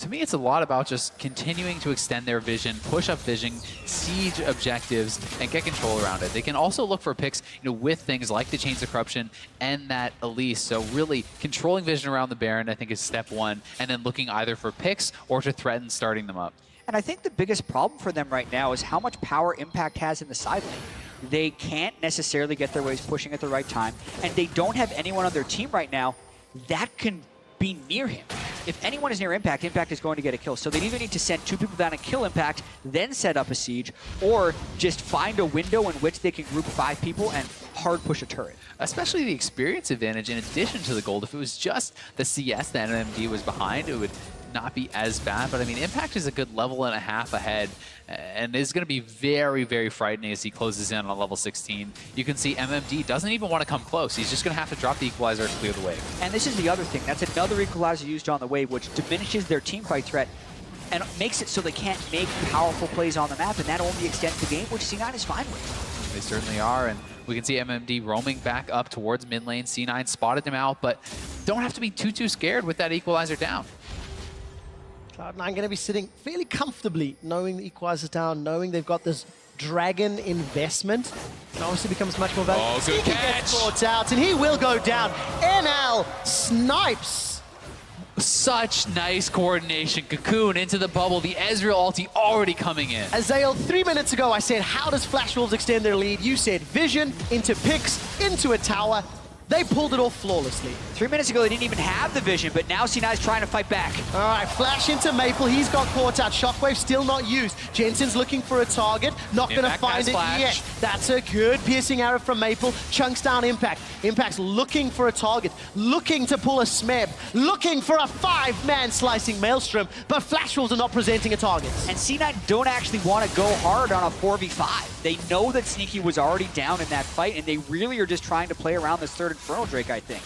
To me, it's a lot about just continuing to extend their vision, push up vision, siege objectives, and get control around it. They can also look for picks, with things like the Chains of Corruption and that Elise. So really controlling vision around the Baron, I think, is step one, and then looking either for picks or to threaten starting them up. And I think the biggest problem for them right now is how much power Impact has in the side lane. They can't necessarily get their waves pushing at the right time, and they don't have anyone on their team right now that can be near him. If anyone is near Impact, Impact is going to get a kill. So they either need to send 2 people down and kill Impact, then set up a siege, or just find a window in which they can group 5 people and hard push a turret. Especially the experience advantage in addition to the gold. If it was just the CS that MMD was behind, it would not be as bad. But I mean, Impact is a good level and a half ahead, and is going to be very, very frightening as he closes in on level 16. You can see MMD doesn't even want to come close. He's just going to have to drop the equalizer to clear the wave. And this is the other thing. That's another equalizer used on the wave, which diminishes their team fight threat and makes it so they can't make powerful plays on the map, and that only extends the game, which C9 is fine with. They certainly are, and we can see MMD roaming back up towards mid lane. C9 spotted him out, but don't have to be too scared with that equalizer down. Cloud9 going to be sitting fairly comfortably, knowing the equalizer's down, knowing they've got this Dragon investment. It obviously becomes much more valuable. Oh, good Sneaky catch! gets caught out, and he will go down. NL snipes. Such nice coordination. Cocoon into the bubble. The Ezreal ulti already coming in. Azael, 3 minutes ago, I said, how does Flash Wolves extend their lead? You said vision, into picks, into a tower. They pulled it off flawlessly. 3 minutes ago, they didn't even have the vision, but now C9 is trying to fight back. All right, flash into Maple. He's got caught out. Shockwave still not used. Jensen's looking for a target. Not going to find it yet. That's a good piercing arrow from Maple. Chunks down Impact. Impact's looking for a target. Looking to pull a Smeb. Looking for a 5-man slicing Maelstrom. But Flash Wolves are not presenting a target. And C9 don't actually want to go hard on a 4v5. They know that Sneaky was already down in that fight, and they really are just trying to play around this third Infernal Drake, I think.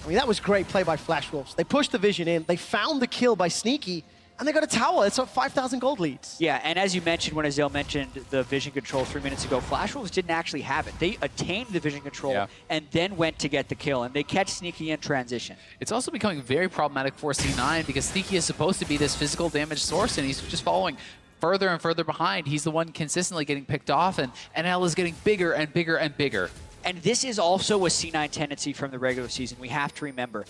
I mean, that was great play by Flash Wolves. They pushed the vision in, they found the kill by Sneaky, and they got a tower. It's a 5,000 gold leads. Yeah, and as you mentioned, when Azale mentioned the vision control 3 minutes ago, Flash Wolves didn't actually have it. They attained the vision control and then went to get the kill, and they catch Sneaky in transition. It's also becoming very problematic for C9 because Sneaky is supposed to be this physical damage source, and he's just following further and further behind. He's the one consistently getting picked off, and NL is getting bigger and bigger and bigger. And this is also a C9 tendency from the regular season. We have to remember.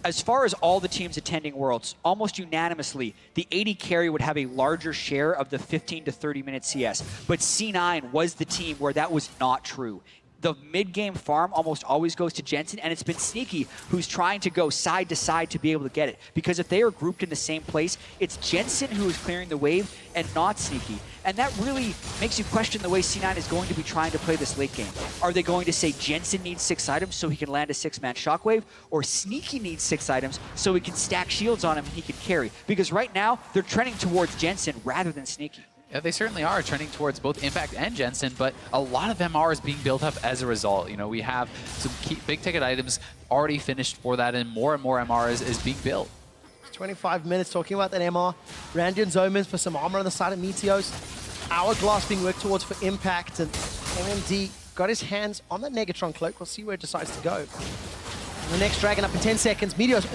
As far as all the teams attending Worlds, almost unanimously, the AD carry would have a larger share of the 15 to 30-minute CS. But C9 was the team where that was not true. The mid-game farm almost always goes to Jensen, and it's been Sneaky who's trying to go side to side to be able to get it. Because if they are grouped in the same place, it's Jensen who is clearing the wave and not Sneaky. And that really makes you question the way C9 is going to be trying to play this late game. Are they going to say Jensen needs 6 items so he can land a 6-man Shockwave, or Sneaky needs 6 items so he can stack shields on him and he can carry? Because right now, they're trending towards Jensen rather than Sneaky. Yeah, they certainly are trending towards both Impact and Jensen, but a lot of MR is being built up as a result. You know, we have some key, big ticket items already finished for that, and more MR is being built. 25 minutes talking about that MR. Randian's Omens for some armor on the side of Meteos. Hourglass being worked towards for Impact, and MMD got his hands on that Negatron cloak. We'll see where it decides to go. And the next Dragon up in 10 seconds. Meteos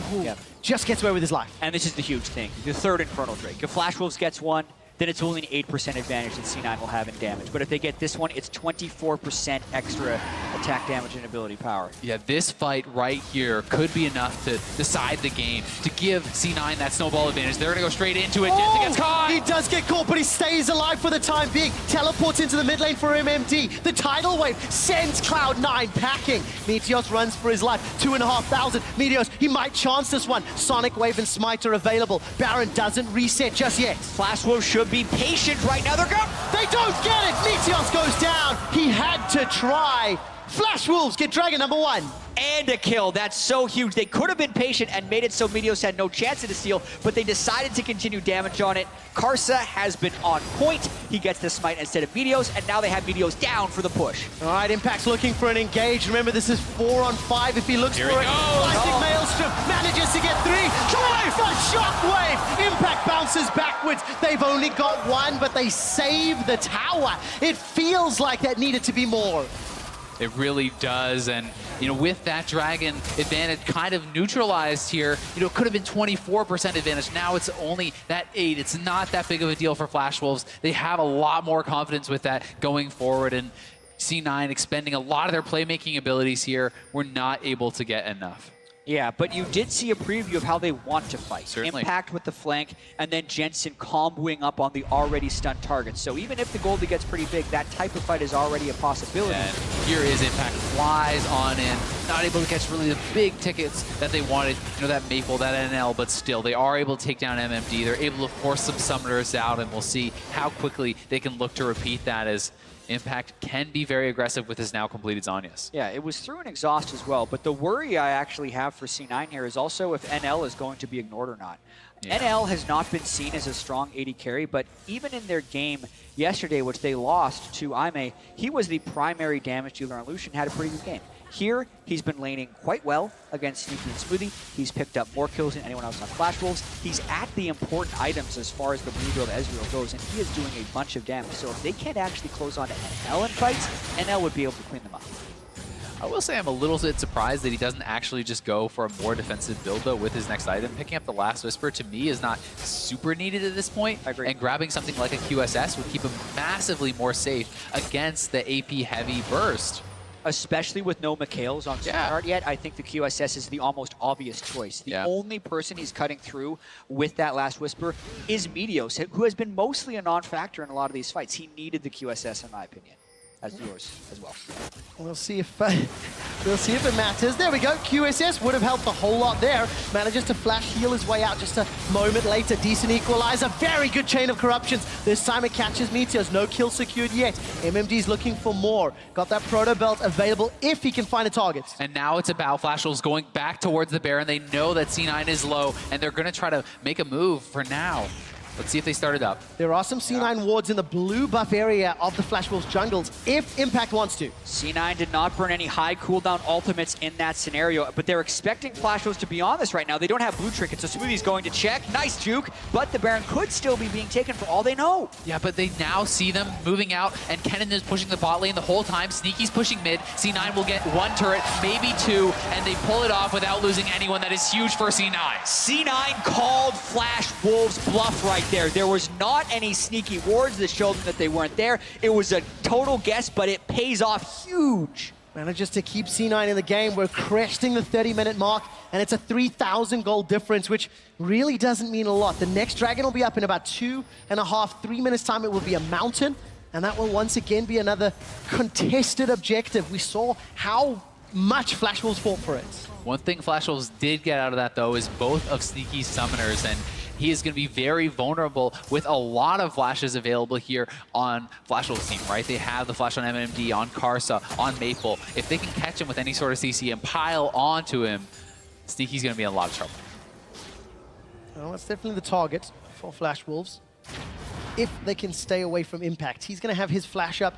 just gets away with his life. And this is the huge thing. The third Infernal Drake. If Flash Wolves gets one, then it's only an 8% advantage that C9 will have in damage. But if they get this one, it's 24% extra attack damage and ability power. Yeah, this fight right here could be enough to decide the game, to give C9 that snowball advantage. They're going to go straight into it. Jensen gets caught. He does get caught, but he stays alive for the time being. Teleports into the mid lane for MMD. The tidal wave sends Cloud9 packing. Meteos runs for his life. 2,500. Meteos, he might chance this one. Sonic Wave and Smite are available. Baron doesn't reset just yet. Flash Wolves should be patient right now. They don't get it. Meteos goes down. He had to try. Flash Wolves get Dragon number 1. And a kill. That's so huge. They could have been patient and made it so Meteos had no chance of the steal, but they decided to continue damage on it. Karsa has been on point. He gets the smite instead of Meteos, and now they have Meteos down for the push. All right, Impact's looking for an engage. Remember, this is 4 on 5 if he looks for it. Classic Maelstrom manages to get 3. Shockwave! Impact bounces backwards. They've only got 1, but they save the tower. It feels like that needed to be more. It really does, and you know, with that Dragon advantage kind of neutralized here, you know, it could have been 24% advantage. Now it's only that 8. It's not that big of a deal for Flash Wolves. They have a lot more confidence with that going forward, and C9 expending a lot of their playmaking abilities here were not able to get enough. Yeah, but you did see a preview of how they want to fight. Certainly. Impact with the flank, and then Jensen comboing up on the already stunned target. So even if the Goldie gets pretty big, that type of fight is already a possibility. And here is Impact, flies on in, not able to catch really the big tickets that they wanted, you know, that Maple, that NL, but still, they are able to take down MMD. They're able to force some summoners out, and we'll see how quickly they can look to repeat that, as Impact can be very aggressive with his now completed Zhonya's. Yeah, it was through an exhaust as well, but the worry I actually have for C9 here is also if NL is going to be ignored or not. Yeah. NL has not been seen as a strong AD carry, but even in their game yesterday, which they lost to Aime, he was the primary damage dealer on Lucian, had a pretty good game. Here, he's been laning quite well against Sneaky and Smoothie. He's picked up more kills than anyone else on Flash Wolves. He's at the important items as far as the blue build Ezreal goes, and he is doing a bunch of damage. So if they can't actually close on to NL in fights, NL would be able to clean them up. I will say I'm a little bit surprised that he doesn't actually just go for a more defensive build, though, with his next item. Picking up the Last Whisper, to me, is not super needed at this point. I agree. And grabbing something like a QSS would keep him massively more safe against the AP-heavy burst. Especially with no Mikhails on start yet, I think the QSS is the almost obvious choice. The only person he's cutting through with that Last Whisper is Meteos, who has been mostly a non-factor in a lot of these fights. He needed the QSS, in my opinion. as yours as well. We'll see if it matters. There we go. QSS would have helped a whole lot there. Manages to flash heal his way out just a moment later. Decent equalizer. Very good chain of corruptions. This time it catches Meteors. No kill secured yet. MMD's looking for more. Got that proto belt available if he can find a target. And now it's about Flash Wolves going back towards the Baron. They know that C9 is low, and they're going to try to make a move for now. Let's see if they start it up. There are some C9 wards in the blue buff area of the Flash Wolves jungles if Impact wants to. C9 did not burn any high cooldown ultimates in that scenario, but they're expecting Flash Wolves to be on this right now. They don't have blue trinkets, so Smoothie's going to check. Nice juke, but the Baron could still be being taken for all they know. Yeah, but they now see them moving out, and Kennen is pushing the bot lane the whole time. Sneaky's pushing mid. C9 will get one turret, maybe two, and they pull it off without losing anyone. That is huge for C9. C9 called Flash Wolves bluff right there. There was not any sneaky wards that showed them that they weren't there. It was a total guess, but it pays off huge. Manages to keep C9 in the game. We're cresting the 30-minute mark, and it's a 3,000 gold difference, which really doesn't mean a lot. The next dragon will be up in about 2.5, 3 minutes time. It will be a mountain, and that will once again be another contested objective. We saw how much Flash Wolves fought for it. One thing Flash Wolves did get out of that, though, is both of Sneaky's summoners, and he is going to be very vulnerable with a lot of flashes available here on Flash Wolves' team, right? They have the flash on MMD, on Karsa, on Maple. If they can catch him with any sort of CC and pile onto him, Sneaky's going to be in a lot of trouble. Well, that's definitely the target for Flash Wolves. If they can stay away from Impact. He's going to have his flash up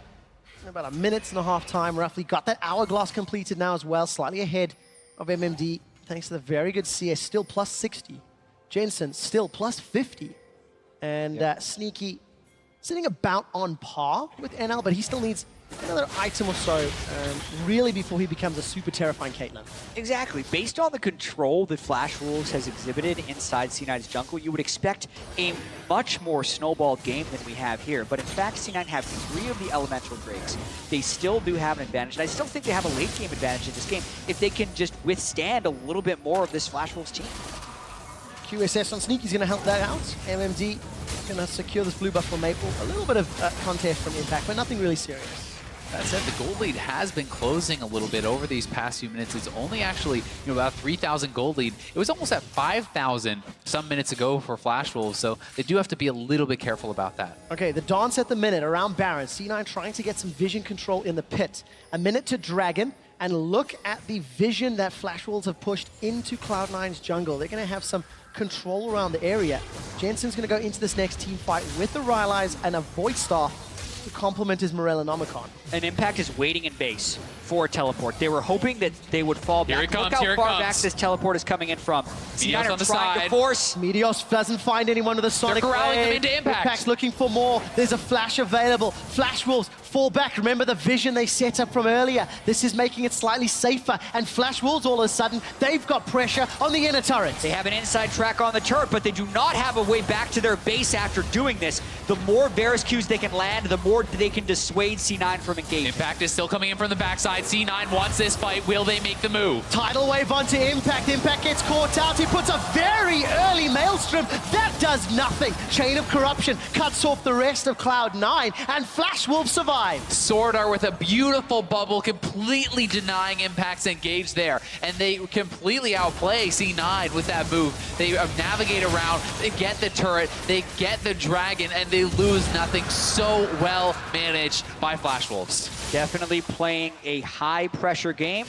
in about 1.5 minutes time, roughly. Got that hourglass completed now as well, slightly ahead of MMD, thanks to the very good CS, still plus 60. Jensen still plus 50. And Sneaky sitting about on par with NL, but he still needs another item or so, really, before he becomes a super terrifying Caitlyn. Exactly. Based on the control that Flash Wolves has exhibited inside C9's jungle, you would expect a much more snowballed game than we have here. But in fact, C9 have 3 of the elemental drakes. They still do have an advantage, and I still think they have a late game advantage in this game if they can just withstand a little bit more of this Flash Wolves team. QSS on Sneaky's going to help that out. MMD going to secure this blue buff for Maple. A little bit of contest from Impact, but nothing really serious. That said, the gold lead has been closing a little bit over these past few minutes. It's only actually about 3,000 gold lead. It was almost at 5,000 some minutes ago for Flash Wolves, so they do have to be a little bit careful about that. Okay, the dance at the minute around Baron. C9 trying to get some vision control in the pit. A minute to Dragon, and look at the vision that Flash Wolves have pushed into Cloud9's jungle. They're going to have some control around the area. Jensen's going to go into this next team fight with the Rylai's and a Void Staff to complement his Morellonomicon. And Impact is waiting in base for a teleport. They were hoping that they would fall back. Look how far back this teleport is coming in from. Meteos on the side. To force. Meteos doesn't find anyone with a Sonic They're corralling Blade. them into Impact. Impact's looking for more. There's a flash available. Flash Wolves fall back. Remember the vision they set up from earlier. This is making it slightly safer. And Flash Wolves, all of a sudden, they've got pressure on the inner turret. They have an inside track on the turret, but they do not have a way back to their base after doing this. The more Varus Qs they can land, the more they can dissuade C9 from engaging. Impact is still coming in from the backside. C9 wants this fight. Will they make the move? Tidal wave onto Impact. Impact gets caught out. He puts a very early Maelstrom. That does nothing. Chain of Corruption cuts off the rest of Cloud9, and Flash Wolves survive. Sword Art with a beautiful bubble, completely denying Impact's engage there. And they completely outplay C9 with that move. They navigate around, they get the turret, they get the dragon, and they lose nothing. So well managed by Flash Wolves. Definitely playing a high-pressure game,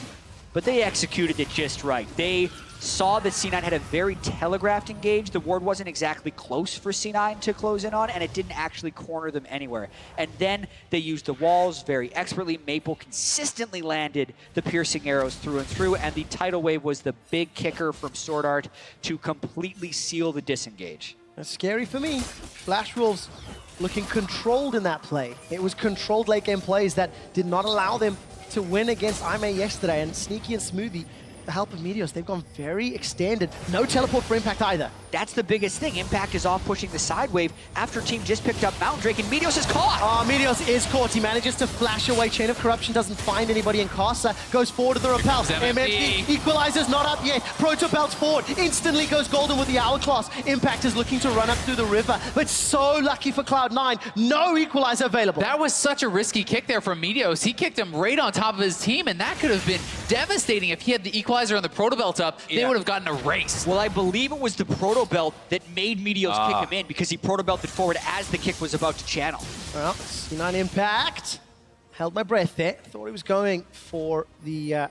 but they executed it just right. They saw that C9 had a very telegraphed engage. The ward wasn't exactly close for C9 to close in on, and it didn't actually corner them anywhere. And then they used the walls very expertly. Maple consistently landed the piercing arrows through and through, and the tidal wave was the big kicker from Sword Art to completely seal the disengage. That's scary for me. Flash Wolves looking controlled in that play. It was controlled late game plays that did not allow them to win against IMA yesterday, and Sneaky and Smoothie the help of Meteos, they've gone very extended. No teleport for Impact either. That's the biggest thing. Impact is off pushing the side wave after team just picked up Mountain Drake, and Meteos is caught. Oh, Meteos is caught. He manages to flash away. Chain of Corruption doesn't find anybody, and Casa goes forward to the repel. MMD equalizer's not up yet. Proto belts forward. Instantly goes golden with the Hourglass. Impact is looking to run up through the river, but so lucky for Cloud9. No equalizer available. That was such a risky kick there from Meteos. He kicked him right on top of his team, and that could have been devastating if he had the equalizer and the Proto belt up. They would have gotten erased. Well, I believe it was the Proto belt that made Meteos kick him in because he Proto belted forward as the kick was about to channel. Well, C9 Impact. Held my breath there. Thought he was going for the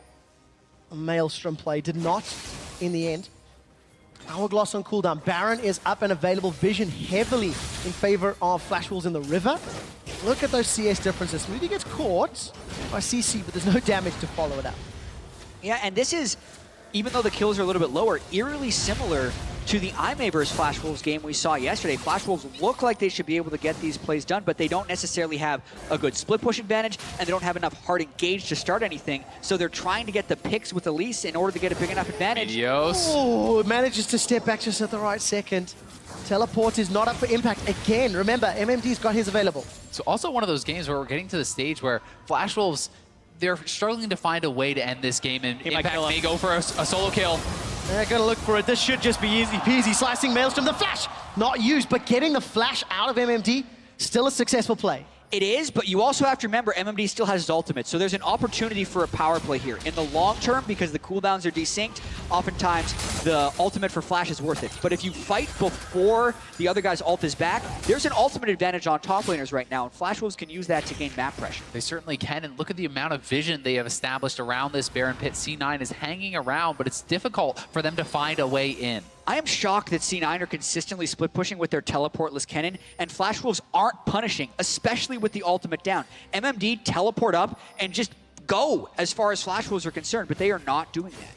Maelstrom play. Did not in the end. Hourglass on cooldown. Baron is up and available. Vision heavily in favor of Flash Wolves in the river. Look at those CS differences. Smoothie gets caught by CC, but there's no damage to follow it up. Yeah, and this is, even though the kills are a little bit lower, eerily similar to the IMA versus Flash Wolves game we saw yesterday. Flash Wolves look like they should be able to get these plays done, but they don't necessarily have a good split push advantage, and they don't have enough hard engage to start anything, so they're trying to get the picks with Elise in order to get a big enough advantage. Meteos. Oh, manages to step back just at the right second. Teleport is not up for Impact again. Remember, MMD's got his available. So also one of those games where we're getting to the stage where Flash Wolves, they're struggling to find a way to end this game, and Impact may go for a solo kill. They're gonna look for it. This should just be easy peasy. Slicing Maelstrom, the flash not used, but getting the flash out of MMD, still a successful play. It is, but you also have to remember MMD still has his ultimate, so there's an opportunity for a power play here. In the long term, because the cooldowns are desynced, oftentimes the ultimate for Flash is worth it. But if you fight before the other guy's ult is back, there's an ultimate advantage on top laners right now, and Flash Wolves can use that to gain map pressure. They certainly can, and look at the amount of vision they have established around this Baron pit. C9 is hanging around, but it's difficult for them to find a way in. I am shocked that C9 are consistently split pushing with their teleportless cannon, and Flash Wolves aren't punishing, especially with the ultimate down. MMD teleport up and just go as far as Flash Wolves are concerned, but they are not doing that.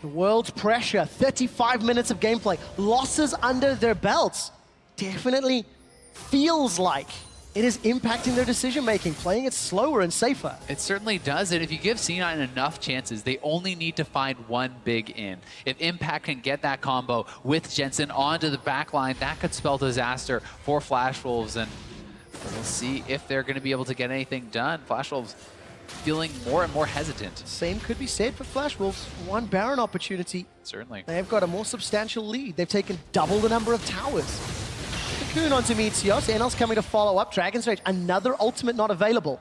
The world's pressure, 35 minutes of gameplay, losses under their belts. Definitely feels like it is impacting their decision-making, playing it slower and safer. It certainly does, and if you give C9 enough chances, they only need to find one big in. If Impact can get that combo with Jensen onto the back line, that could spell disaster for Flash Wolves, and we'll see if they're going to be able to get anything done. Flash Wolves feeling more and more hesitant. Same could be said for Flash Wolves. One Baron opportunity. Certainly. They've got a more substantial lead. They've taken double the number of towers. Cocoon onto Meteos. NL's coming to follow up. Dragon's Rage, another ultimate not available.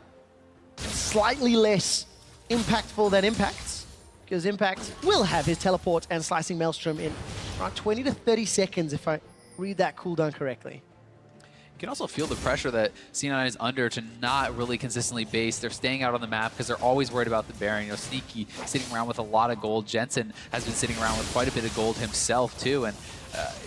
Slightly less impactful than Impact's, because Impact will have his teleport and Slicing Maelstrom in around 20 to 30 seconds, if I read that cooldown correctly. You can also feel the pressure that C9 is under to not really consistently base. They're staying out on the map because they're always worried about the Baron. You know, Sneaky sitting around with a lot of gold. Jensen has been sitting around with quite a bit of gold himself too. And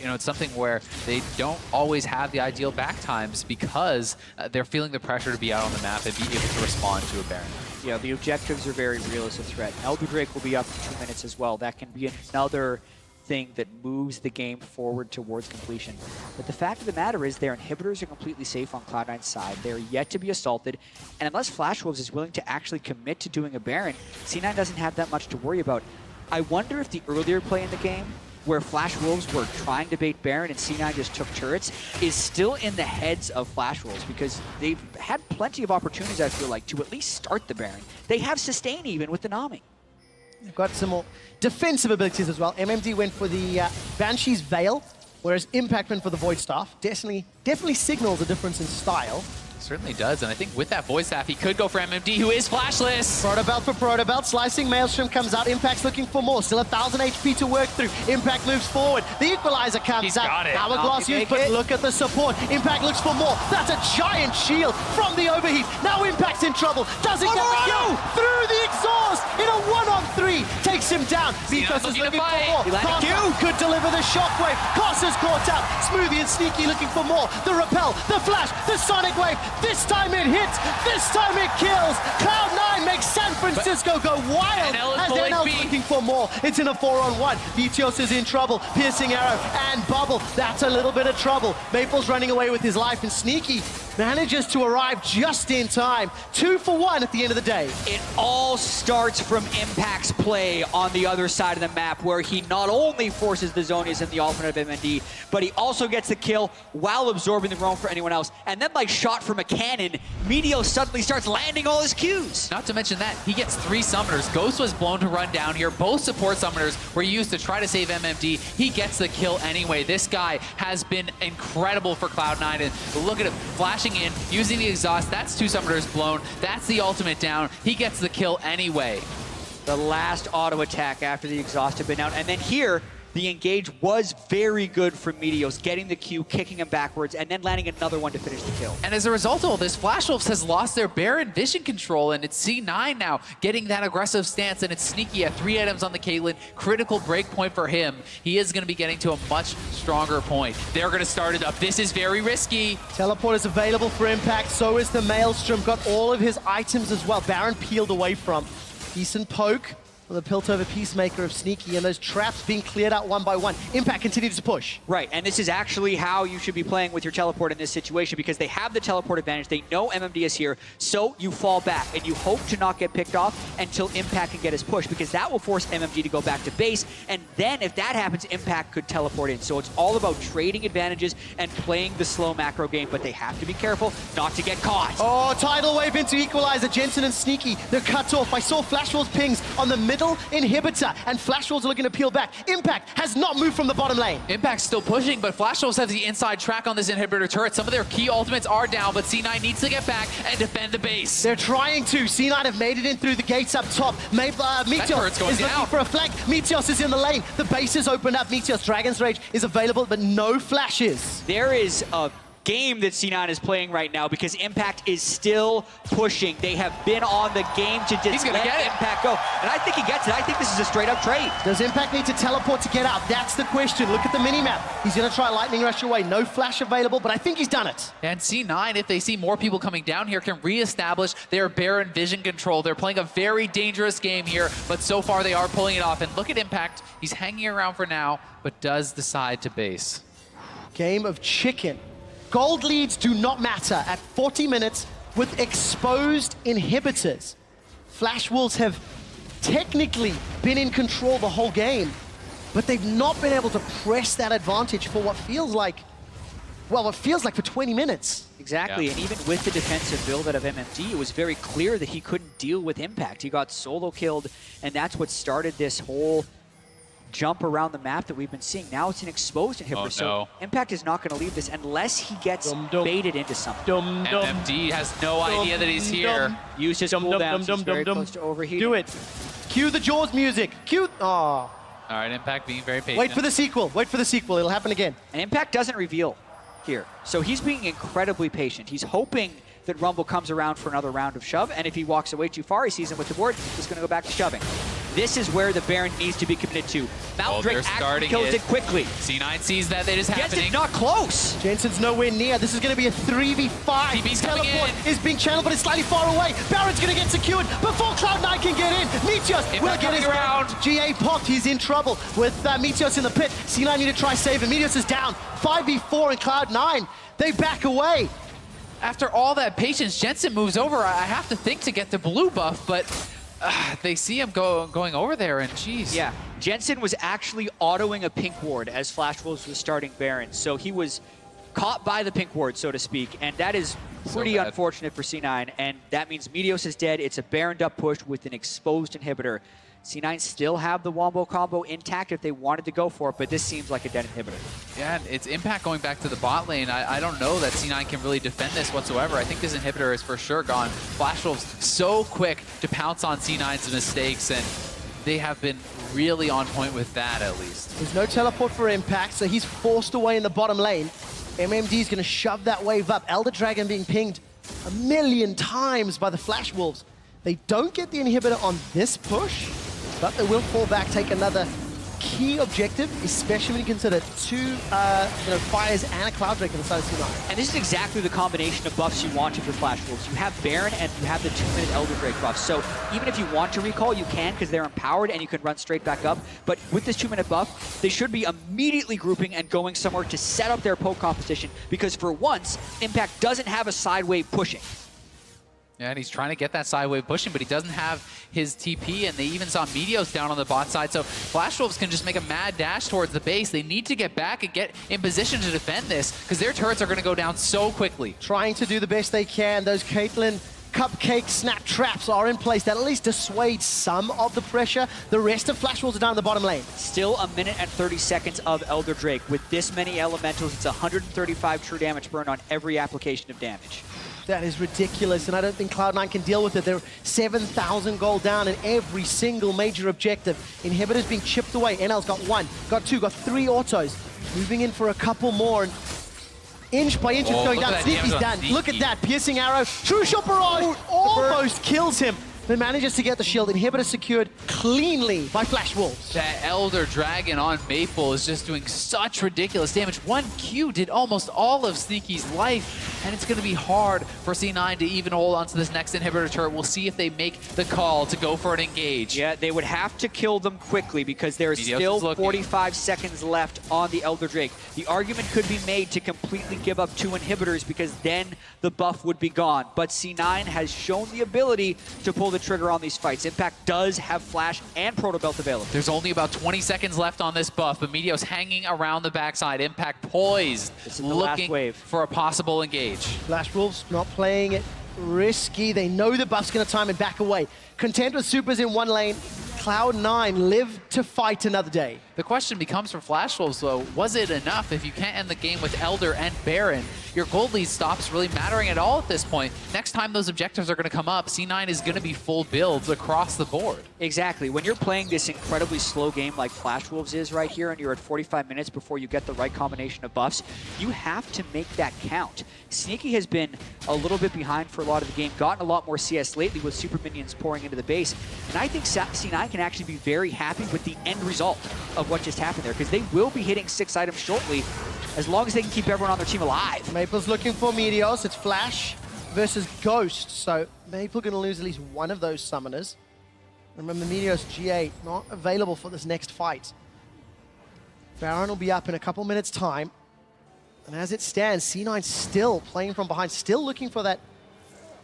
you know, it's something where they don't always have the ideal back times because they're feeling the pressure to be out on the map and be able to respond to a Baron. Yeah, the objectives are very real as a threat. Elder Drake will be up in 2 minutes as well. That can be another thing that moves the game forward towards completion. But the fact of the matter is their inhibitors are completely safe on Cloud9's side. They're yet to be assaulted, and unless Flash Wolves is willing to actually commit to doing a Baron, C9 doesn't have that much to worry about. I wonder if the earlier play in the game, where Flash Wolves were trying to bait Baron and C9 just took turrets, is still in the heads of Flash Wolves, because they've had plenty of opportunities, I feel like, to at least start the Baron. They have sustain even with the Nami. They've got some more defensive abilities as well. MMD went for the Banshee's Veil, whereas Impact went for the Void Staff. Definitely signals a difference in style. Certainly does, and I think with that Void Staff, he could go for MMD, who is flashless. Protobelt for Protobelt. Slicing Maelstrom comes out. Impact's looking for more. Still 1,000 HP to work through. Impact moves forward. The Equalizer comes out. Got it. Hourglass used, but look at the support. Impact looks for more. That's a giant shield from the overheat. Now Impact's in trouble. Doesn't get the kill. Through the exhaust in a 1-on-3. Takes him down. Because is looking for more. Q could deliver the shockwave. Kosa's caught out. Smoothie and Sneaky looking for more. The repel, the flash, the sonic wave. This time it hits. This time it kills. Cloud9 makes San Francisco go wild as NL's looking for more. It's in a 4-on-1. Meteos is in trouble. Piercing arrow and bubble. That's a little bit of trouble. Maple's running away with his life, and Sneaky manages to arrive just in time. 2 for 1 at the end of the day. It all starts from Impact's play on the other side of the map, where he not only forces the Zonias in the alternate of MND, but he also gets the kill while absorbing the roam for anyone else. And then, like shot from a cannon, Meteos suddenly starts landing all his Qs. Not to mention that, he gets 3 summoners. Ghost was blown to run down here. Both support summoners were used to try to save MMD. He gets the kill anyway. This guy has been incredible for Cloud9. And look at him flashing in, using the exhaust. That's 2 summoners blown. That's the ultimate down. He gets the kill anyway. The last auto attack after the exhaust had been out. And then here, the engage was very good from Meteos, getting the Q, kicking him backwards, and then landing another one to finish the kill. And as a result of all this, Flash Wolves has lost their Baron vision control, and it's C9 now getting that aggressive stance, and it's Sneaky at 3 items on the Caitlyn. Critical break point for him. He is going to be getting to a much stronger point. They're going to start it up. This is very risky. Teleport is available for Impact, so is the Maelstrom. Got all of his items as well. Baron peeled away from. Decent poke. The Piltover Peacemaker of Sneaky, and those traps being cleared out one by one. Impact continues to push. Right, and this is actually how you should be playing with your teleport in this situation, because they have the teleport advantage. They know MMD is here, so you fall back, and you hope to not get picked off until Impact can get his push, because that will force MMD to go back to base, and then if that happens, Impact could teleport in. So it's all about trading advantages and playing the slow macro game, but they have to be careful not to get caught. Oh, tidal wave into Equalizer. Jensen and Sneaky, they're cut off. I saw Flash Wolves pings on the middle inhibitor, and Flash Wolves are looking to peel back. Impact has not moved from the bottom lane. Impact's still pushing, but Flash Wolves have the inside track on this inhibitor turret. Some of their key ultimates are down, but C9 needs to get back and defend the base. They're trying to. C9 have made it in through the gates up top. Meteos is looking for a flank. Meteos is in the lane. The base is opened up. Meteos Dragon's Rage is available, but no flashes. There is a game that C9 is playing right now, because Impact is still pushing. They have been on the game to just let Impact go. And I think he gets it. I think this is a straight up trade. Does Impact need to teleport to get out? That's the question. Look at the minimap. He's going to try Lightning Rush away. No flash available, but I think he's done it. And C9, if they see more people coming down here, can reestablish their Baron vision control. They're playing a very dangerous game here, but so far they are pulling it off. And look at Impact. He's hanging around for now, but does decide to base. Game of chicken. Gold leads do not matter at 40 minutes with exposed inhibitors. Flash Wolves have technically been in control the whole game, but they've not been able to press that advantage for what feels like, well, what feels like for 20 minutes. Exactly, and even with the defensive build out of MMD, it was very clear that he couldn't deal with Impact. He got solo killed, and that's what started this whole jump around the map that we've been seeing. Now it's an exposed inhibitor, Oh, no. so Impact is not going to leave this unless he gets baited into something. MMD has no idea that he's here. Use his cooldown, he's very close to overheating. Do it. Cue the Jaws music. Cue, oh. All right, Impact being very patient. Wait for the sequel, wait for the sequel, it'll happen again. And Impact doesn't reveal here, so he's being incredibly patient. He's hoping that Rumble comes around for another round of shove, and if he walks away too far, he sees him with the board, he's going to go back to shoving. This is where the Baron needs to be committed to. Mount Drake actually kills it quickly. C9 sees that it is happening. Jensen's not close. Jensen's nowhere near. This is going to be a 3v5. TB's coming Teleport is being channeled, but it's slightly far away. Baron's going to get secured before Cloud9 can get in. Meteos will get his round. GA popped. He's in trouble with Meteos in the pit. C9 need to try save him. Meteos is down. 5v4 and Cloud9. They back away. After all that patience, Jensen moves over. I have to think to get the blue buff, but they see him going over there, and geez. Yeah, Jensen was actually autoing a pink ward as Flash Wolves was starting Baron, so he was caught by the pink ward, so to speak, and that is pretty unfortunate for C9, and that means Meteos is dead. It's a Baroned up push with an exposed inhibitor. C9 still have the Wombo combo intact if they wanted to go for it, but this seems like a dead inhibitor. Yeah, and it's Impact going back to the bot lane. I don't know that C9 can really defend this whatsoever. I think this inhibitor is for sure gone. Flash Wolves so quick to pounce on C9's mistakes, and they have been really on point with that at least. There's no teleport for Impact, so he's forced away in the bottom lane. MMD is going to shove that wave up. Elder Dragon being pinged 1,000,000 times by the Flash Wolves. They don't get the inhibitor on this push, but they will fall back, take another key objective, especially when you consider two Fires and a Cloud Drake on the side of C9. And this is exactly the combination of buffs you want if you're Flash Wolves. You have Baron and you have the 2-minute Elder Drake buff. So even if you want to recall, you can because they're empowered and you can run straight back up. But with this 2-minute buff, they should be immediately grouping and going somewhere to set up their poke competition because for once, Impact doesn't have a side wave pushing. Yeah, and he's trying to get that side wave pushing, but he doesn't have his TP, and they even saw Meteos down on the bot side, so Flash Wolves can just make a mad dash towards the base. They need to get back and get in position to defend this, because their turrets are going to go down so quickly. Trying to do the best they can. Those Caitlyn cupcake snap traps are in place that at least dissuade some of the pressure. The rest of Flash Wolves are down in the bottom lane. Still a minute and 30 seconds of Elder Drake. With this many elementals, it's 135 true damage burn on every application of damage. That is ridiculous, and I don't think Cloud9 can deal with it. They're 7,000 gold down in every single major objective. Inhibitors being chipped away. NL's got 1, got 2, got 3 autos. Moving in for a couple more. And inch by inch, it's going down. Sneaky's done. Look at that. Piercing arrow. True shot barrage almost kills him. Then manages to get the shield. Inhibitor secured cleanly by Flash Wolves. That Elder Dragon on Maple is just doing such ridiculous damage. 1 Q did almost all of Sneaky's life, and it's going to be hard for C9 to even hold on to this next inhibitor turret. We'll see if they make the call to go for an engage. Yeah, they would have to kill them quickly because there's still 45 seconds left on the Elder Drake. The argument could be made to completely give up 2 inhibitors because then the buff would be gone. But C9 has shown the ability to pull the trigger on these fights. Impact does have Flash and Proto Belt available. There's only about 20 seconds left on this buff, but Meteos hanging around the backside. Impact poised, looking for a possible engage. Flash Wolves not playing it risky. They know the buff's going to time and back away. Content with supers in one lane. Cloud9 live to fight another day. The question becomes for Flash Wolves, though, was it enough? If you can't end the game with Elder and Baron, your gold lead stops really mattering at all at this point. Next time those objectives are going to come up, C9 is going to be full builds across the board. Exactly. When you're playing this incredibly slow game like Flash Wolves is right here, and you're at 45 minutes before you get the right combination of buffs, you have to make that count. Sneaky has been a little bit behind for a lot of the game, gotten a lot more CS lately with super minions pouring into the base, and I think C9 can actually be very happy with the end result of what just happened there, because they will be hitting 6 items shortly, as long as they can keep everyone on their team alive. Maple's looking for Meteos. It's Flash versus Ghost, so Maple going to lose at least one of those summoners. Remember, Meteos G8 not available for this next fight. Baron will be up in a couple minutes' time. And as it stands, C9 still playing from behind, still looking for that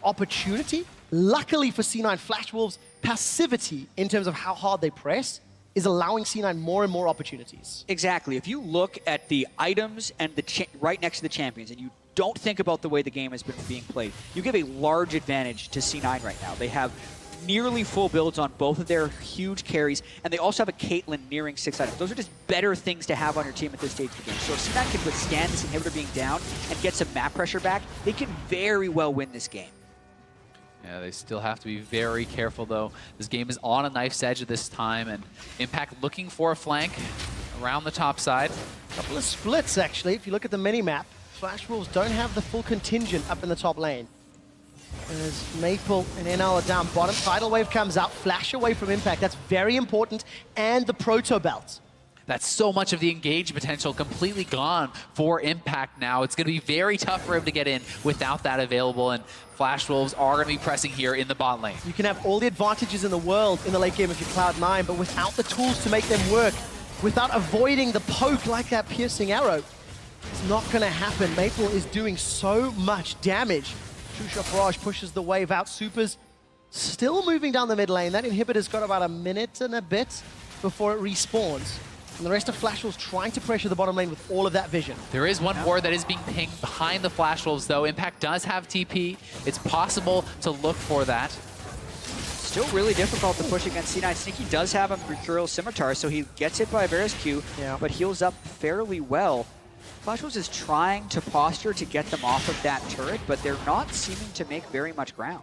opportunity. Luckily for C9, Flash Wolves' passivity in terms of how hard they press is allowing C9 more and more opportunities. Exactly. If you look at the items and the right next to the champions, and you don't think about the way the game has been being played, you give a large advantage to C9 right now. They have nearly full builds on both of their huge carries, and they also have a Caitlyn nearing 6 items. Those are just better things to have on your team at this stage of the game. So if C9 can withstand this inhibitor being down and get some map pressure back, they can very well win this game. Yeah, they still have to be very careful, though. This game is on a knife's edge at this time, and Impact looking for a flank around the top side. A couple of splits, actually. If you look at the mini-map, Flash Wolves don't have the full contingent up in the top lane. As Maple and NL are down bottom, Tidal Wave comes out, flash away from Impact. That's very important, and the Proto Belt. That's so much of the engage potential completely gone for Impact now. It's going to be very tough for him to get in without that available, and Flash Wolves are going to be pressing here in the bot lane. You can have all the advantages in the world in the late game if you're Cloud9, but without the tools to make them work, without avoiding the poke like that piercing arrow, it's not going to happen. Maple is doing so much damage. True Shot Barrage pushes the wave out. Supers still moving down the mid lane. That inhibitor's got about a minute and a bit before it respawns. And the rest of Flash Wolves trying to pressure the bottom lane with all of that vision. There is one ward that is being pinged behind the Flash Wolves, though. Impact does have TP. It's possible to look for that. Still really difficult to push against C9. Sneaky does have a Mercurial Scimitar, so he gets hit by a Varus Q, but heals up fairly well. Flash Wolves is trying to posture to get them off of that turret, but they're not seeming to make very much ground.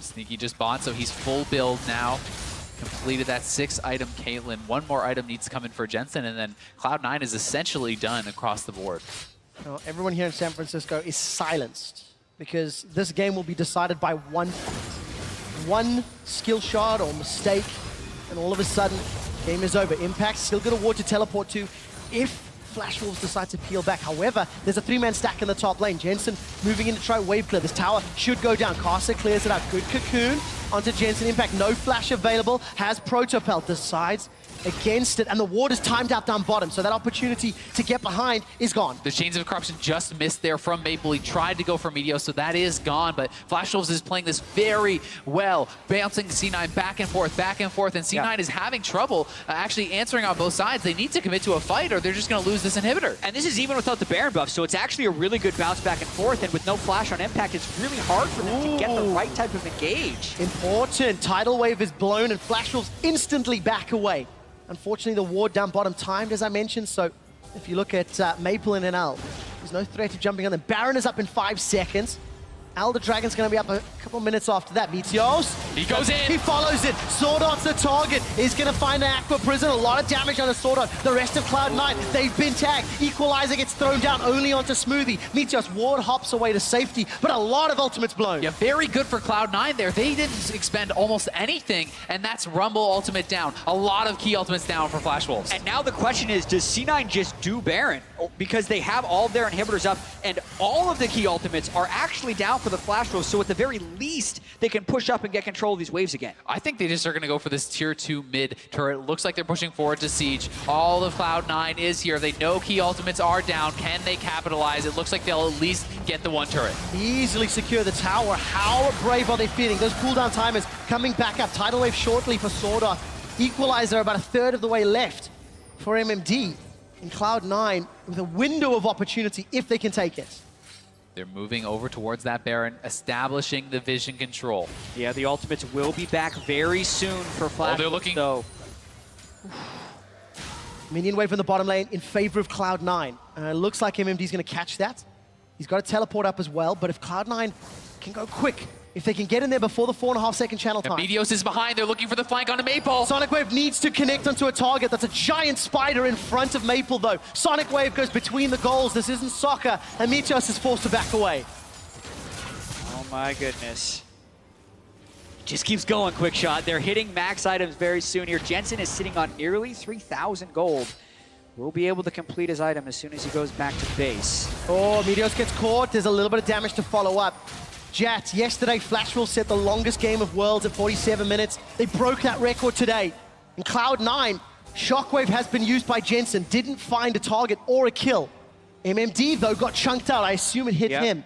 Sneaky just bought, so he's full build now. Completed that 6-item Caitlyn. One more item needs to come in for Jensen, and then Cloud9 is essentially done across the board. Now, everyone here in San Francisco is silenced because this game will be decided by one skill shot or mistake and all of a sudden, game is over. Impact still got a ward to teleport to if Flash Wolves decide to peel back. However, there's a 3-man stack in the top lane. Jensen moving in to try wave clear. This tower should go down. Caster clears it out. Good cocoon onto Jensen. Impact, no flash available. Has Protopel, decides against it, and the ward is timed out down bottom, so that opportunity to get behind is gone. The Chains of Corruption just missed there from Maple. He tried to go for Meteor, so that is gone, but Flash Wolves is playing this very well, bouncing C9 back and forth, and C9 is having trouble actually answering on both sides. They need to commit to a fight, or they're just going to lose this inhibitor. And this is even without the Baron buff, so it's actually a really good bounce back and forth, and with no flash on Impact, it's really hard for them to get the right type of engage. Important. Tidal Wave is blown, and Flash Wolves instantly back away. Unfortunately, the ward down bottom timed, as I mentioned, so if you look at Maple and NL, there's no threat of jumping on them. Baron is up in 5 seconds. Elder Dragon's going to be up a couple minutes after that. Meteos. He goes in. He follows it. Sword Art's the target. He's going to find an Aqua Prison. A lot of damage on the Sword Art. The rest of Cloud9, they've been tagged. Equalizer gets thrown down only onto Smoothie. Meteos ward hops away to safety, but a lot of ultimates blown. Yeah, very good for Cloud9 there. They didn't expend almost anything, and that's Rumble ultimate down. A lot of key ultimates down for Flash Wolves. And now the question is, does C9 just do Baron? Because they have all of their inhibitors up, and all of the key ultimates are actually down for the Flash Wolves, so at the very least, they can push up and get control of these waves again. I think they just are going to go for this tier 2 mid turret. Looks like they're pushing forward to Siege. All of Cloud9 is here. They know key ultimates are down. Can they capitalize? It looks like they'll at least get the 1 turret. Easily secure the tower. How brave are they feeling? Those cooldown timers coming back up. Tidal Wave shortly for Sword Art. Equalizer about a third of the way left for MMD. And Cloud9 with a window of opportunity if they can take it. They're moving over towards that Baron, establishing the vision control. Yeah, the ultimates will be back very soon for Flash. Oh, they're looking. Though. Minion wave in the bottom lane in favor of Cloud9. Looks like MMD's going to catch that. He's got to teleport up as well, but if Cloud9 can go quick, if they can get in there before the 4.5-second channel time. Meteos is behind. They're looking for the flank onto Maple. Sonic Wave needs to connect onto a target. That's a giant spider in front of Maple, though. Sonic Wave goes between the goals. This isn't soccer, and Meteos is forced to back away. Oh my goodness. Just keeps going, quick shot. They're hitting max items very soon here. Jensen is sitting on nearly 3,000 gold. Will be able to complete his item as soon as he goes back to base. Oh, Meteos gets caught. There's a little bit of damage to follow up. Jat, yesterday Flash Wolves set the longest game of Worlds at 47 minutes. They broke that record today. In Cloud9, Shockwave has been used by Jensen, didn't find a target or a kill. MMD, though, got chunked out. I assume it hit him.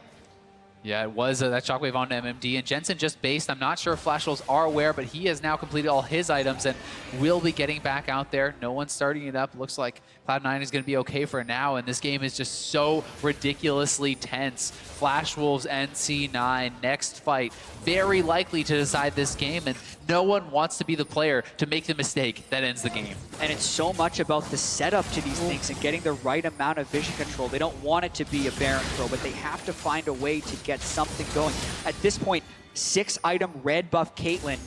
Yeah, it was that shockwave on MMD, and Jensen just based. I'm not sure if Flash Wolves are aware, but he has now completed all his items and will be getting back out there. No one's starting it up. Looks like Cloud9 is going to be okay for now, and this game is just so ridiculously tense. Flash Wolves and C9, next fight, very likely to decide this game, and no one wants to be the player to make the mistake that ends the game. And it's so much about the setup to these things and getting the right amount of vision control. They don't want it to be a Baron throw, but they have to find a way to get something going. At this point, 6-item red buff Caitlyn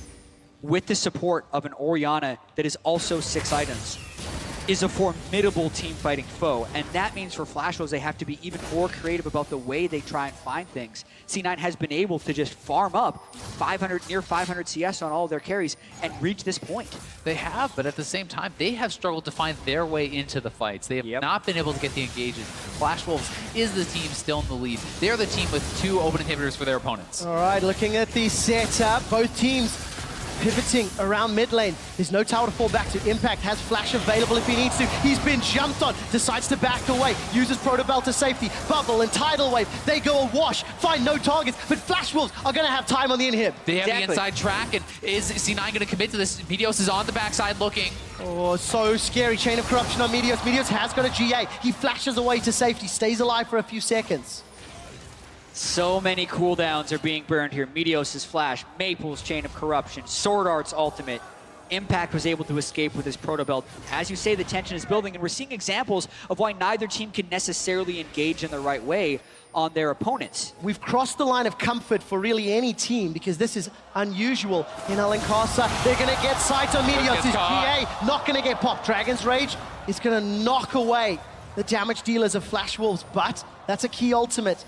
with the support of an Orianna that is also 6 items is a formidable team fighting foe, and that means for Flash Wolves they have to be even more creative about the way they try and find things. C9 has been able to just farm up 500, near 500 CS on all of their carries and reach this point. They have, but at the same time, they have struggled to find their way into the fights. They have not been able to get the engages. Flash Wolves is the team still in the lead. They're the team with 2 open inhibitors for their opponents. All right, looking at the setup, both teams pivoting around mid lane. There's no tower to fall back to. Impact has flash available if he needs to. He's been jumped on, decides to back away, uses Protobell to safety. Bubble and Tidal Wave, they go awash, find no targets, but Flash Wolves are going to have time on the inhib. They have the inside track, and is C9 going to commit to this? Meteos is on the backside looking. Oh, so scary. Chain of Corruption on Meteos. Meteos has got a GA. He flashes away to safety, stays alive for a few seconds. So many cooldowns are being burned here. Meteos' flash, Maple's Chain of Corruption, Sword Art's ultimate. Impact was able to escape with his Protobelt. As you say, the tension is building, and we're seeing examples of why neither team can necessarily engage in the right way on their opponents. We've crossed the line of comfort for really any team because this is unusual. In Alencasa, they're going to get sight on Meteos. His GA not going to get popped. Dragon's Rage is going to knock away the damage dealers of Flash Wolves, but that's a key ultimate.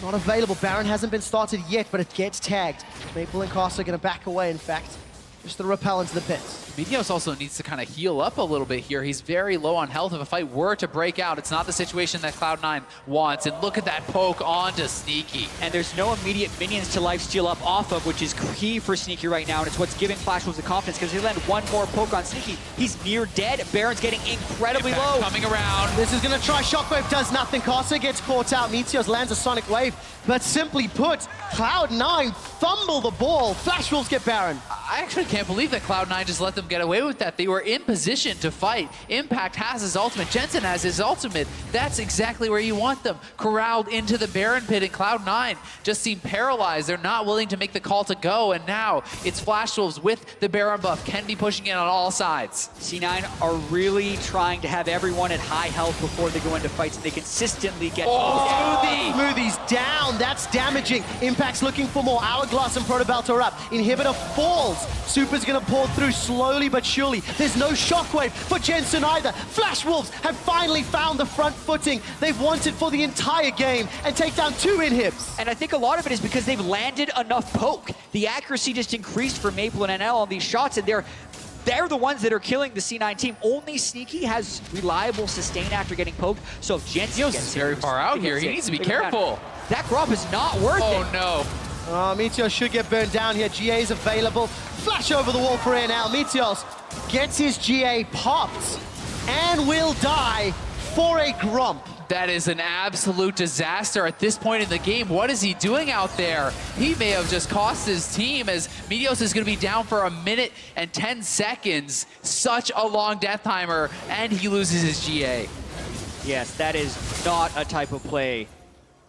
Not available. Baron hasn't been started yet, but it gets tagged. Maple and Caster are going to back away, in fact. Just the repel into the pits. Meteos also needs to kind of heal up a little bit here. He's very low on health. If a fight were to break out, it's not the situation that Cloud9 wants. And look at that poke onto Sneaky. And there's no immediate minions to lifesteal up off of, which is key for Sneaky right now, and it's what's giving Flash Wolves the confidence, because if they land one more poke on Sneaky, he's near dead. Baron's getting incredibly Impact low. coming around. This is going to try. Shockwave does nothing. Karsa gets caught out. Meteos lands a Sonic Wave. But simply put, Cloud9 fumble the ball. Flash Wolves get Baron. I actually can't believe that Cloud9 just let them get away with that. They were in position to fight. Impact has his ultimate. Jensen has his ultimate. That's exactly where you want them. Corralled into the Baron pit, and Cloud9 just seem paralyzed. They're not willing to make the call to go, and now it's Flash Wolves with the Baron buff. Can be pushing in on all sides. C9 are really trying to have everyone at high health before they go into fights, and they consistently get Smoothie's down. That's damaging. Impact's looking for more. Hourglass and Protobelt are up. Inhibitor falls. Super's gonna pour through slowly but surely. There's no shockwave for Jensen either. Flash Wolves have finally found the front footing they've wanted for the entire game and take down 2 inhibs. And I think a lot of it is because they've landed enough poke. The accuracy just increased for Maple and NL on these shots, and they're the ones that are killing the C9 team. Only Sneaky has reliable sustain after getting poked, so if Jensen gets very far out here. He needs to be careful. That grub is not worth it. Oh no. Meteos should get burned down here. GA is available. Flash over the wall for NL. Meteos gets his GA popped and will die for a Grump. That is an absolute disaster at this point in the game. What is he doing out there? He may have just cost his team, as Meteos is going to be down for 1 minute and 10 seconds. Such a long death timer, and he loses his GA. Yes, that is not a type of play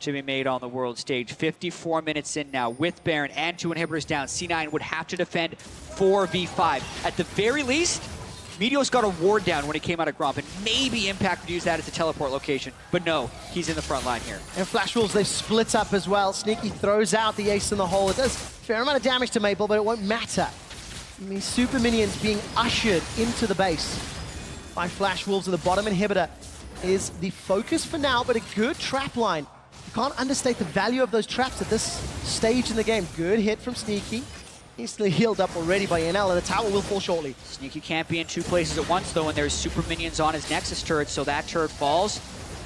to be made on the world stage. 54 minutes in now with Baron and 2 inhibitors down. C9 would have to defend 4v5. At the very least, Meteos got a ward down when he came out of Gromp, and maybe Impact would use that as a teleport location. But no, he's in the front line here. And Flash Wolves, they've split up as well. Sneaky throws out the ace in the hole. It does a fair amount of damage to Maple, but it won't matter. These super minions being ushered into the base by Flash Wolves, and the bottom inhibitor is the focus for now, but a good trap line. You can't understate the value of those traps at this stage in the game. Good hit from Sneaky. Easily healed up already by NL, and the tower will fall shortly. Sneaky can't be in 2 places at once, though, and there's super minions on his Nexus turret, so that turret falls,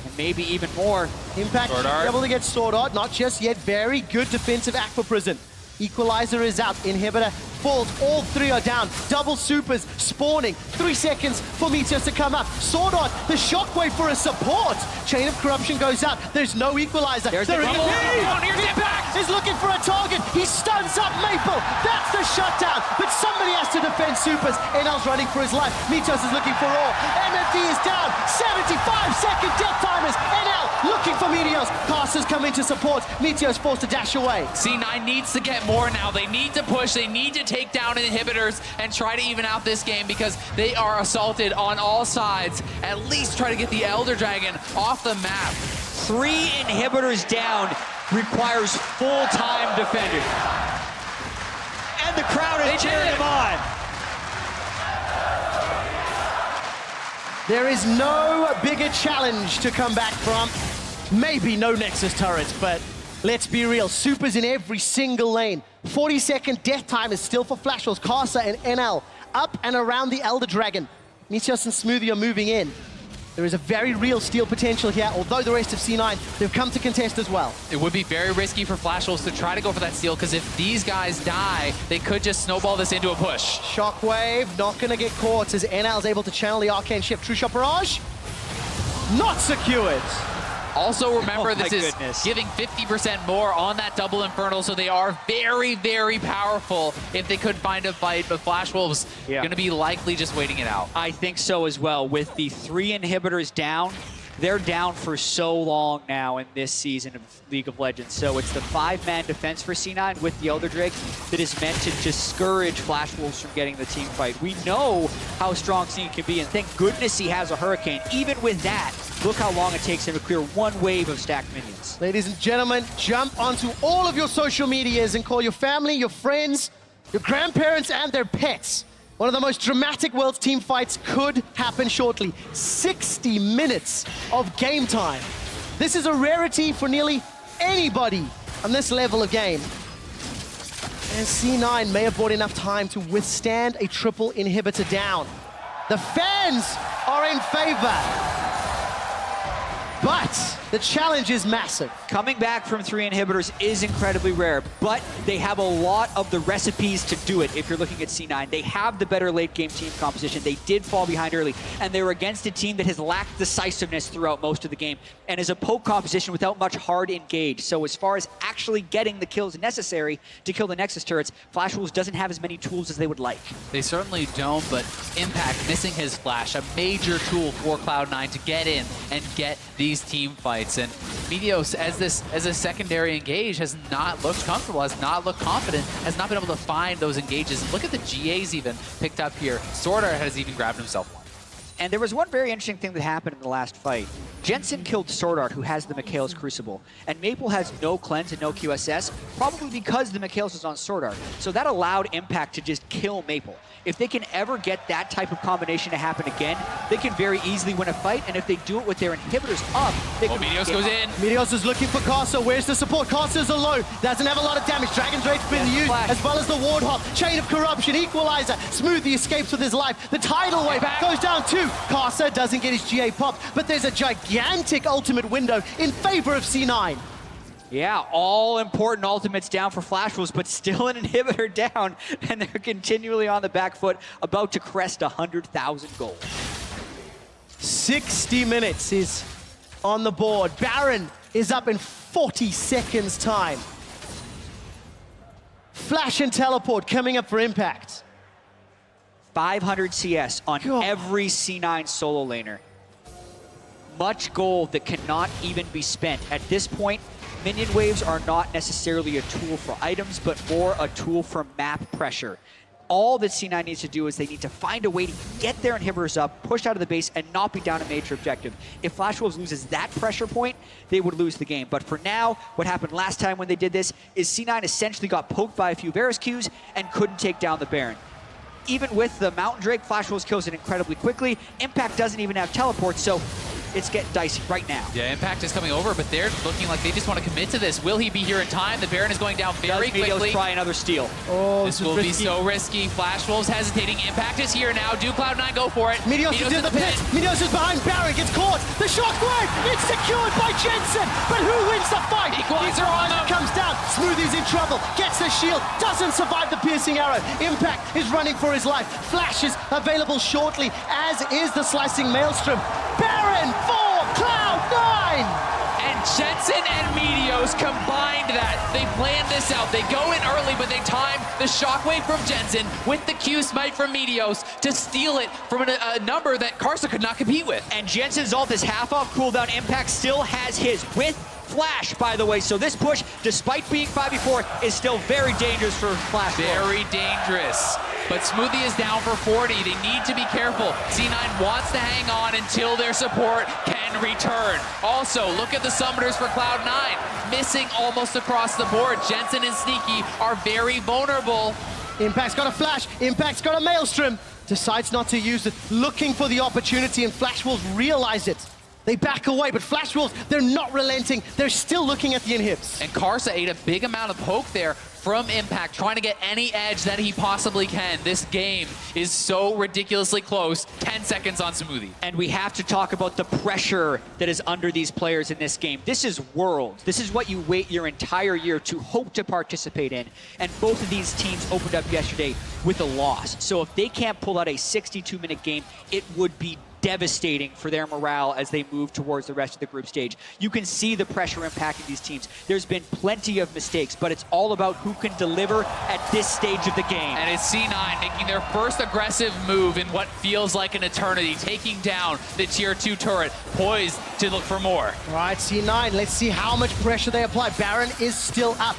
and maybe even more. Impact able to get Sword Art, not just yet. Very good defensive Aqua Prison. Equalizer is out. Inhibitor falls. All 3 are down. Double supers spawning. 3 seconds for Meteos to come up. Sword Art, the shockwave for a support. Chain of Corruption goes out. There's no equalizer. There's the Impact is looking for a target. He stuns up Maple. That's the shutdown. But somebody has to defend supers. NL's running for his life. Meteos is looking for all. MFD is down. 75-second death timers. NL looking for Meteos. Casters come in to support. Meteos forced to dash away. C9 needs to get more now. They need to push. They need to take down inhibitors and try to even out this game, because they are assaulted on all sides. At least try to get the Elder Dragon off the map. 3 inhibitors down requires full-time defenders. And the crowd is cheering him on. There is no bigger challenge to come back from. Maybe no Nexus turrets, but let's be real. Supers in every single lane. 40-second death time is still for Flash Wolves. Karsa and NL up and around the Elder Dragon. Meteos and Smoothie are moving in. There is a very real steal potential here, although the rest of C9, they've come to contest as well. It would be very risky for Flash Wolves to try to go for that steal, because if these guys die, they could just snowball this into a push. Shockwave not going to get caught as NL's able to channel the Arcane Shift. True Shot Barrage, not secured. Also remember, this is goodness. giving 50% more on that double Infernal, so they are very, very powerful if they could find a fight, but Flash Wolves going to be likely just waiting it out. I think so as well. With the 3 inhibitors down, they're down for so long now in this season of League of Legends. So it's the 5-man defense for C9 with the Elder Drake that is meant to discourage Flash Wolves from getting the team fight. We know how strong Sneaky can be, and thank goodness he has a Hurricane. Even with that, look how long it takes him to clear 1 wave of stacked minions. Ladies and gentlemen, jump onto all of your social medias and call your family, your friends, your grandparents, and their pets. One of the most dramatic Worlds team fights could happen shortly. 60 minutes of game time. This is a rarity for nearly anybody on this level of game. And C9 may have bought enough time to withstand a triple inhibitor down. The fans are in favor. But the challenge is massive. Coming back from 3 inhibitors is incredibly rare, but they have a lot of the recipes to do it if you're looking at C9. They have the better late game team composition. They did fall behind early, and they were against a team that has lacked decisiveness throughout most of the game and is a poke composition without much hard engage. So as far as actually getting the kills necessary to kill the Nexus turrets, Flash Wolves doesn't have as many tools as they would like. They certainly don't, but Impact missing his flash, a major tool for Cloud9 to get in and get these team fights. And Meteos, as a secondary engage, has not looked comfortable, has not looked confident, has not been able to find those engages. Look at the GAs even picked up here. Swordart has even grabbed himself one. And there was one very interesting thing that happened in the last fight. Jensen killed Swordart, who has the Mikhail's Crucible, and Maple has no cleanse and no QSS, probably because the Mikhail's is on Swordart. So that allowed Impact to just kill Maple. If they can ever get that type of combination to happen again, they can very easily win a fight, and if they do it with their inhibitors up, they can... Meteos goes in. Meteos is looking for Karsa. Where's the support? Karsa's alone. Doesn't have a lot of damage. Dragon's Rage been used, as well as the Ward Hop. Chain of Corruption, Equalizer. Smoothie escapes with his life. The Tidal Wave goes down too. Karsa doesn't get his GA popped, but there's a gigantic ultimate window in favor of C9. Yeah, all important ultimates down for Flash Wolves, but still an inhibitor down, and they're continually on the back foot, about to crest 100,000 gold. 60 minutes is on the board. Baron is up in 40 seconds time. Flash and Teleport coming up for Impact. 500 CS on every C9 solo laner. Much gold that cannot even be spent. At this point, minion waves are not necessarily a tool for items, but more a tool for map pressure. All that C9 needs to do is they need to find a way to get their inhibitors up, push out of the base, and not be down a major objective. If Flash Wolves loses that pressure point, they would lose the game. But for now, what happened last time when they did this is C9 essentially got poked by a few Varus Qs and couldn't take down the Baron. Even with the Mountain Drake, Flash Wolves kills it incredibly quickly. Impact doesn't even have teleport, so it's getting dicey right now. Yeah, Impact is coming over, but they're looking like they just want to commit to this. Will he be here in time? The Baron is going down very quickly. Try another steal. Oh, this will be so risky. Flash Wolves hesitating. Impact is here now. Do Cloud9 go for it? Meteos is in the pit. Meteos is behind Baron, gets caught. The shockwave, it's secured by Jensen. But who wins the fight? Equalizer on him. Comes down. Smoothie's in trouble. Gets the shield. Doesn't survive the piercing arrow. Impact is running for his life. Flash is available shortly, as is the slicing maelstrom. Baron for Cloud9! And Jensen and Meteos combined that. They planned this out. They go in early, but they time the shockwave from Jensen with the Q smite from Meteos to steal it from a number that Karsa could not compete with. And Jensen's ult is half off cooldown. Impact still has his with Flash, by the way. So this push, despite being 5v4, is still very dangerous for Flash. Very dangerous. But Smoothie is down for 40. They need to be careful. C9 wants to hang on until their support can return. Also, look at the summoners for Cloud9. Missing almost across the board. Jensen and Sneaky are very vulnerable. Impact's got a flash. Impact's got a maelstrom. Decides not to use it. Looking for the opportunity, and Flash Wolves realize it. They back away, but Flash Wolves, they're not relenting. They're still looking at the inhibs. And Karsa ate a big amount of poke there from Impact, trying to get any edge that he possibly can. This game is so ridiculously close. 10 seconds on Smoothie. And we have to talk about the pressure that is under these players in this game. This is Worlds. This is what you wait your entire year to hope to participate in. And both of these teams opened up yesterday with a loss. So if they can't pull out a 62-minute game, it would be devastating for their morale as they move towards the rest of the group stage. You can see the pressure impacting these teams. There's been plenty of mistakes, but it's all about who can deliver at this stage of the game. And it's C9 making their first aggressive move in what feels like an eternity, taking down the tier 2 turret, poised to look for more. All right, C9, let's see how much pressure they apply. Baron is still up.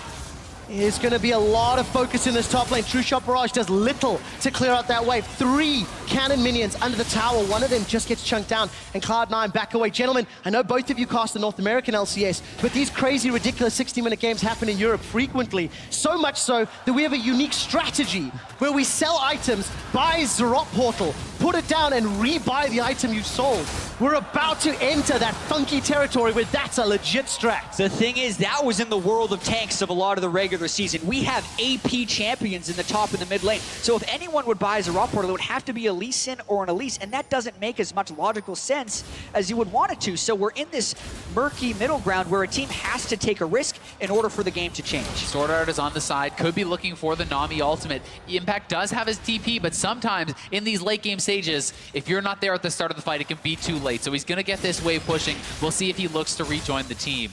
There's going to be a lot of focus in this top lane. True Shot Barrage does little to clear out that wave. 3 cannon minions under the tower. One of them just gets chunked down, and Cloud9 back away. Gentlemen, I know both of you cast the North American LCS, but these crazy, ridiculous 60-minute games happen in Europe frequently. So much so that we have a unique strategy where we sell items, buy Zerot Portal, put it down, and rebuy the item you sold. We're about to enter that funky territory where that's a legit strat. The thing is, that was in the world of tanks of a lot of the regular season. We have AP champions in the top and the mid lane. So if anyone would buy as a raw portal, it would have to be a Lee Sin or an Elise, and that doesn't make as much logical sense as you would want it to. So we're in this murky middle ground where a team has to take a risk in order for the game to change. Sword Art is on the side, could be looking for the Nami ultimate. Impact does have his TP, but sometimes in these late game stages, if you're not there at the start of the fight, it can be too late. So he's gonna get this wave pushing. We'll see if he looks to rejoin the team.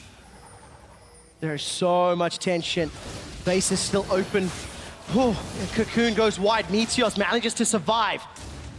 There's so much tension. Base is still open. Cocoon goes wide. Meteos manages to survive.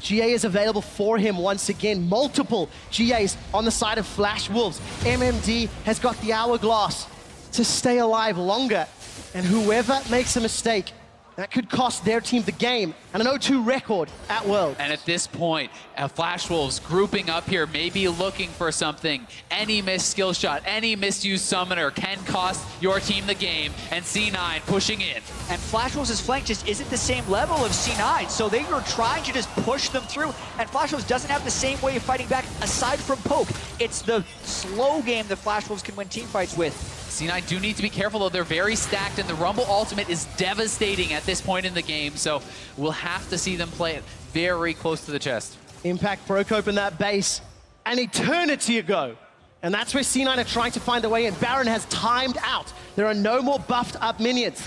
GA is available for him once again. Multiple GAs on the side of Flash Wolves. MMD has got the hourglass to stay alive longer. And whoever makes a mistake, that could cost their team the game and an 0-2 record at Worlds. And at this point, Flash Wolves grouping up here, maybe looking for something. Any missed skill shot, any misused summoner can cost your team the game, and C9 pushing in. And Flash Wolves' flank just isn't the same level of C9, so they were trying to just push them through, and Flash Wolves doesn't have the same way of fighting back aside from poke. It's the slow game that Flash Wolves can win team fights with. C9 do need to be careful, though. They're very stacked, and the Rumble ultimate is devastating at this point in the game, so we'll have to see them play it very close to the chest. Impact broke open that base an eternity ago. And that's where C9 are trying to find a way in. Baron has timed out. There are no more buffed up minions.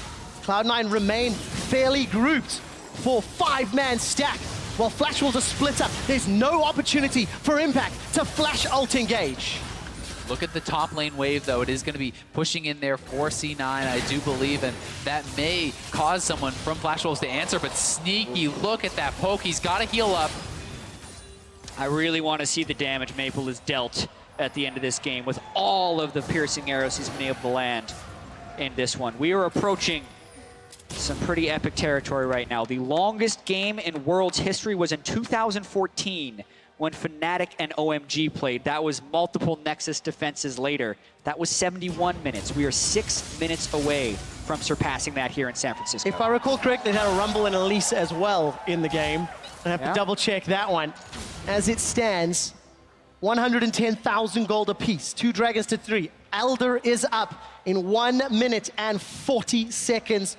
Cloud9 remain fairly grouped for 5-man stack. While Flash Wolves are split up, there's no opportunity for Impact to flash ult engage. Look at the top lane wave, though. It is going to be pushing in there for C9, I do believe, and that may cause someone from Flash Wolves to answer, but Sneaky, look at that poke. He's got to heal up. I really want to see the damage Maple has dealt at the end of this game with all of the piercing arrows he's been able to land in this one. We are approaching some pretty epic territory right now. The longest game in Worlds history was in 2014 when Fnatic and OMG played. That was multiple Nexus defenses later. That was 71 minutes. We are 6 minutes away from surpassing that here in San Francisco. If I recall correctly, they had a Rumble and Elise as well in the game. I have to double check that one. As it stands, 110,000 gold apiece, 2 dragons to 3. Elder is up in 1 minute and 40 seconds.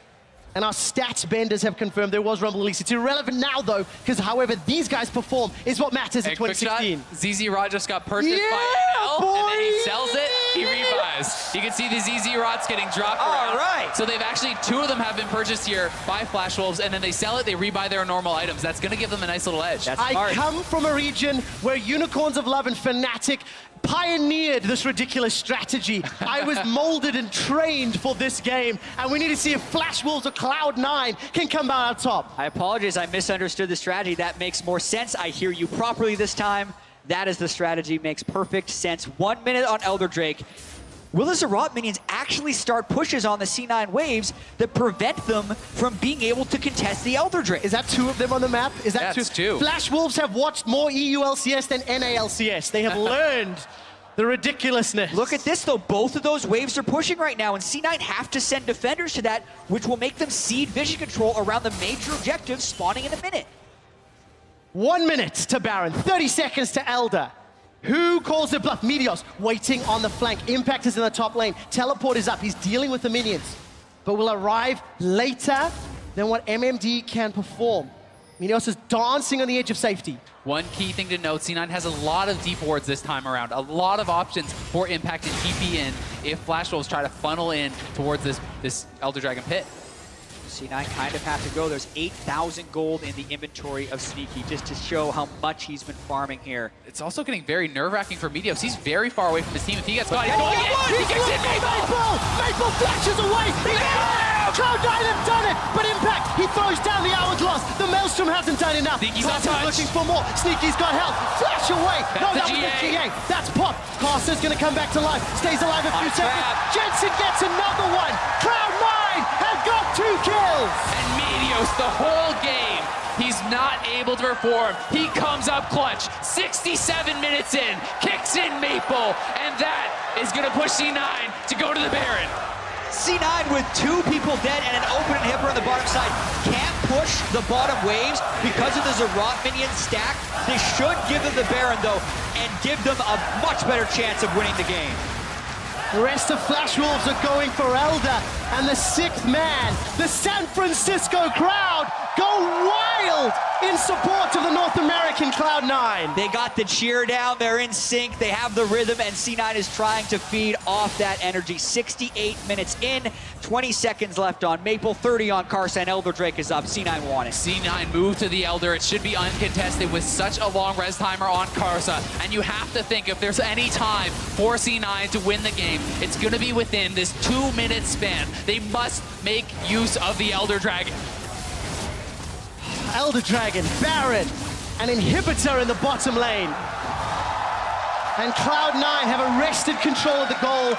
And our stats benders have confirmed there was Rumble Elise. It's irrelevant now, though, because however these guys perform is what matters in 2016. ZZ Rod just got purchased by L, and then he sells it, he rebuys. You can see the ZZ Rods getting dropped around. Right. So they've actually, 2 of them have been purchased here by Flash Wolves, and then they sell it, they rebuy their normal items. That's going to give them a nice little edge. I come from a region where Unicorns of Love and Fnatic pioneered this ridiculous strategy. I was molded and trained for this game, and we need to see if Flash Wolves or Cloud9 can come out on top. I apologize, I misunderstood the strategy. That makes more sense. I hear you properly this time. That is the strategy, makes perfect sense. 1 minute on Elder Drake. Will the Zerat minions actually start pushes on the C9 waves that prevent them from being able to contest the Elder Drake? Is that 2 of them on the map? Is that That's 2? Flash Wolves have watched more EULCS than NALCS. They have learned the ridiculousness. Look at this, though. Both of those waves are pushing right now, and C9 have to send defenders to that, which will make them cede vision control around the major objectives spawning in a minute. 1 minute to Baron, 30 seconds to Elder. Who calls the bluff? Meteos waiting on the flank. Impact is in the top lane. Teleport is up. He's dealing with the minions, but will arrive later than what MMD can perform. Meteos is dancing on the edge of safety. One key thing to note, C9 has a lot of deep wards this time around. A lot of options for Impact and TP in if Flash Wolves try to funnel in towards this Elder Dragon pit. C9 kind of have to go. There's 8,000 gold in the inventory of Sneaky, just to show how much he's been farming here. It's also getting very nerve-wracking for Meteos. He's very far away from his team. If he gets caught, he's going in. He gets in, Maple! Maple flashes away! Cloud9 have done it! But Impact, he throws down the hourglass. The Maelstrom hasn't done enough. Sneaky's looking for more. Sneaky's got help. Flash away! That's No, the that was the GA. GA. That's Pop. Caster's gonna come back to life. Stays alive a few seconds. Jensen gets another one. Cloud9 have got 2 kills! And Meteos, the whole game, he's not able to perform. He comes up clutch, 67 minutes in, kicks in Maple, and that is going to push C9 to go to the Baron. C9 with 2 people dead and an open inhibitor on the bottom side can't push the bottom waves because of the Zerat minion stack. They should give them the Baron, though, and give them a much better chance of winning the game. The rest of Flash Wolves are going for Elder, and the sixth man, the San Francisco crowd, go wild in support of the North American Cloud9. They got the cheer down, they're in sync, they have the rhythm, and C9 is trying to feed off that energy. 68 minutes in, 20 seconds left on Maple, 30 on Karsa, and Elder Drake is up. C9 won it. C9 moved to the Elder. It should be uncontested with such a long res timer on Karsa. And you have to think if there's any time for C9 to win the game, it's going to be within this 2-minute span. They must make use of the Elder Dragon. Elder Dragon, Baron, an inhibitor in the bottom lane. And Cloud9 have arrested control of the goal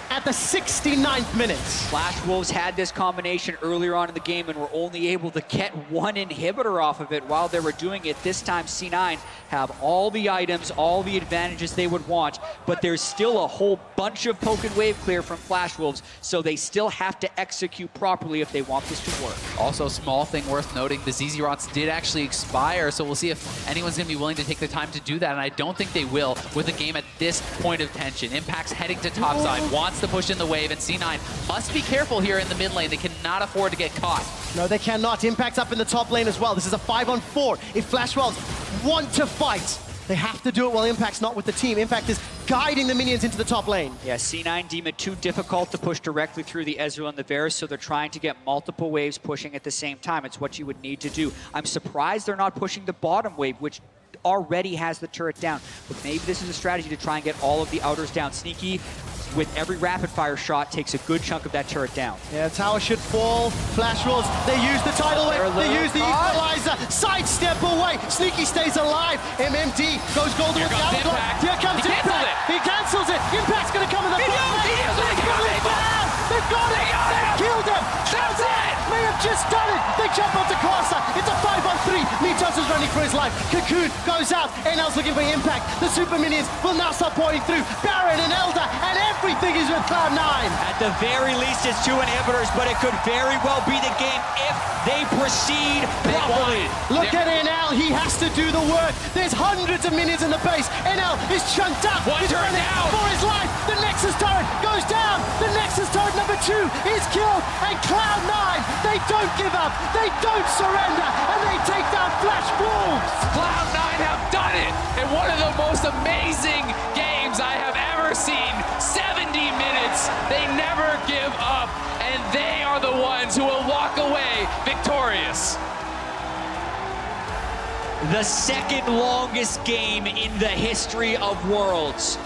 at the 69th minute. Flash Wolves had this combination earlier on in the game and were only able to get one inhibitor off of it while they were doing it. This time C9 have all the items, all the advantages they would want, but there's still a whole bunch of poke and wave clear from Flash Wolves, so they still have to execute properly if they want this to work. Also, small thing worth noting, the ZZ Rots did actually expire, so we'll see if anyone's going to be willing to take the time to do that, and I don't think they will with the game at this point of tension. Impact's heading to topside, wants to push in the wave, and C9 must be careful here in the mid lane. They cannot afford to get caught. No, they cannot. Impact's up in the top lane as well. This is a 5-on-4. If Flash Wolves want to fight, they have to do it while Impact's not with the team. Impact is guiding the minions into the top lane. Yeah, C9 deem it too difficult to push directly through the Ezreal and the Varus, so they're trying to get multiple waves pushing at the same time. It's what you would need to do. I'm surprised they're not pushing the bottom wave, which already has the turret down. But maybe this is a strategy to try and get all of the outers down. Sneaky, with every rapid fire shot, takes a good chunk of that turret down. Yeah, tower should fall. Flash Wolves, they use the tidal wave, they use the equalizer, sidestep away. Sneaky stays alive. MMD goes golden with the hourglass. Here comes Impact. He cancels it. Impact's gonna come in the front lane. They've got it. They've killed him. That's it. May have just done it. They jump onto Karsa. It's a 5-on-3. Mitos is running for his life. Cocoon goes out. NL's looking for Impact. The super minions will now start pouring through. Baron and Elder, and everything is with Cloud9. At the very least, it's 2 inhibitors, but it could very well be the game if they proceed properly. Look at NL. He has to do the work. There's hundreds of minions in the base. NL is chunked up. He's running for his life. The Nexus turret goes down. The Nexus turret number 2 is killed. And Cloud9, they don't give up. They don't surrender. And they take down Flash Wolves. Cloud9 have done it in one of the most amazing games I have ever seen. 70 minutes. They never give up. And they are the ones who will walk away victorious. The second longest game in the history of Worlds.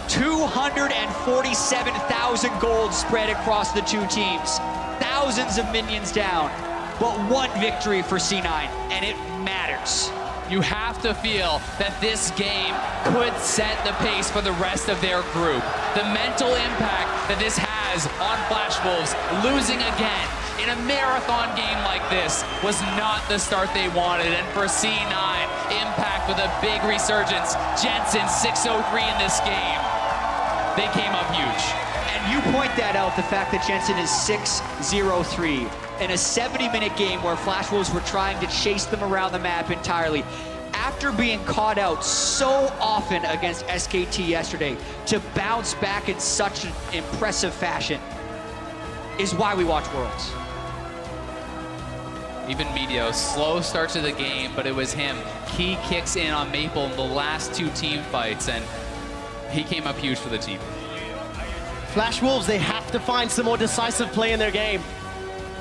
247,000 gold spread across the two teams. Thousands of minions down, but one victory for C9, and it matters. You have to feel that this game could set the pace for the rest of their group. The mental impact that this has on Flash Wolves, losing again in a marathon game like this was not the start they wanted. And for C9, Impact with a big resurgence. Jensen 603 in this game. They came up huge. And you point that out, the fact that Jensen is 6-0-3 in a 70-minute game where Flash Wolves were trying to chase them around the map entirely. After being caught out so often against SKT yesterday, to bounce back in such an impressive fashion is why we watch Worlds. Even Medio, slow start to the game, but it was him. Key kicks in on Maple in the last 2 team fights, and he came up huge for the team. Flash Wolves, they have to find some more decisive play in their game.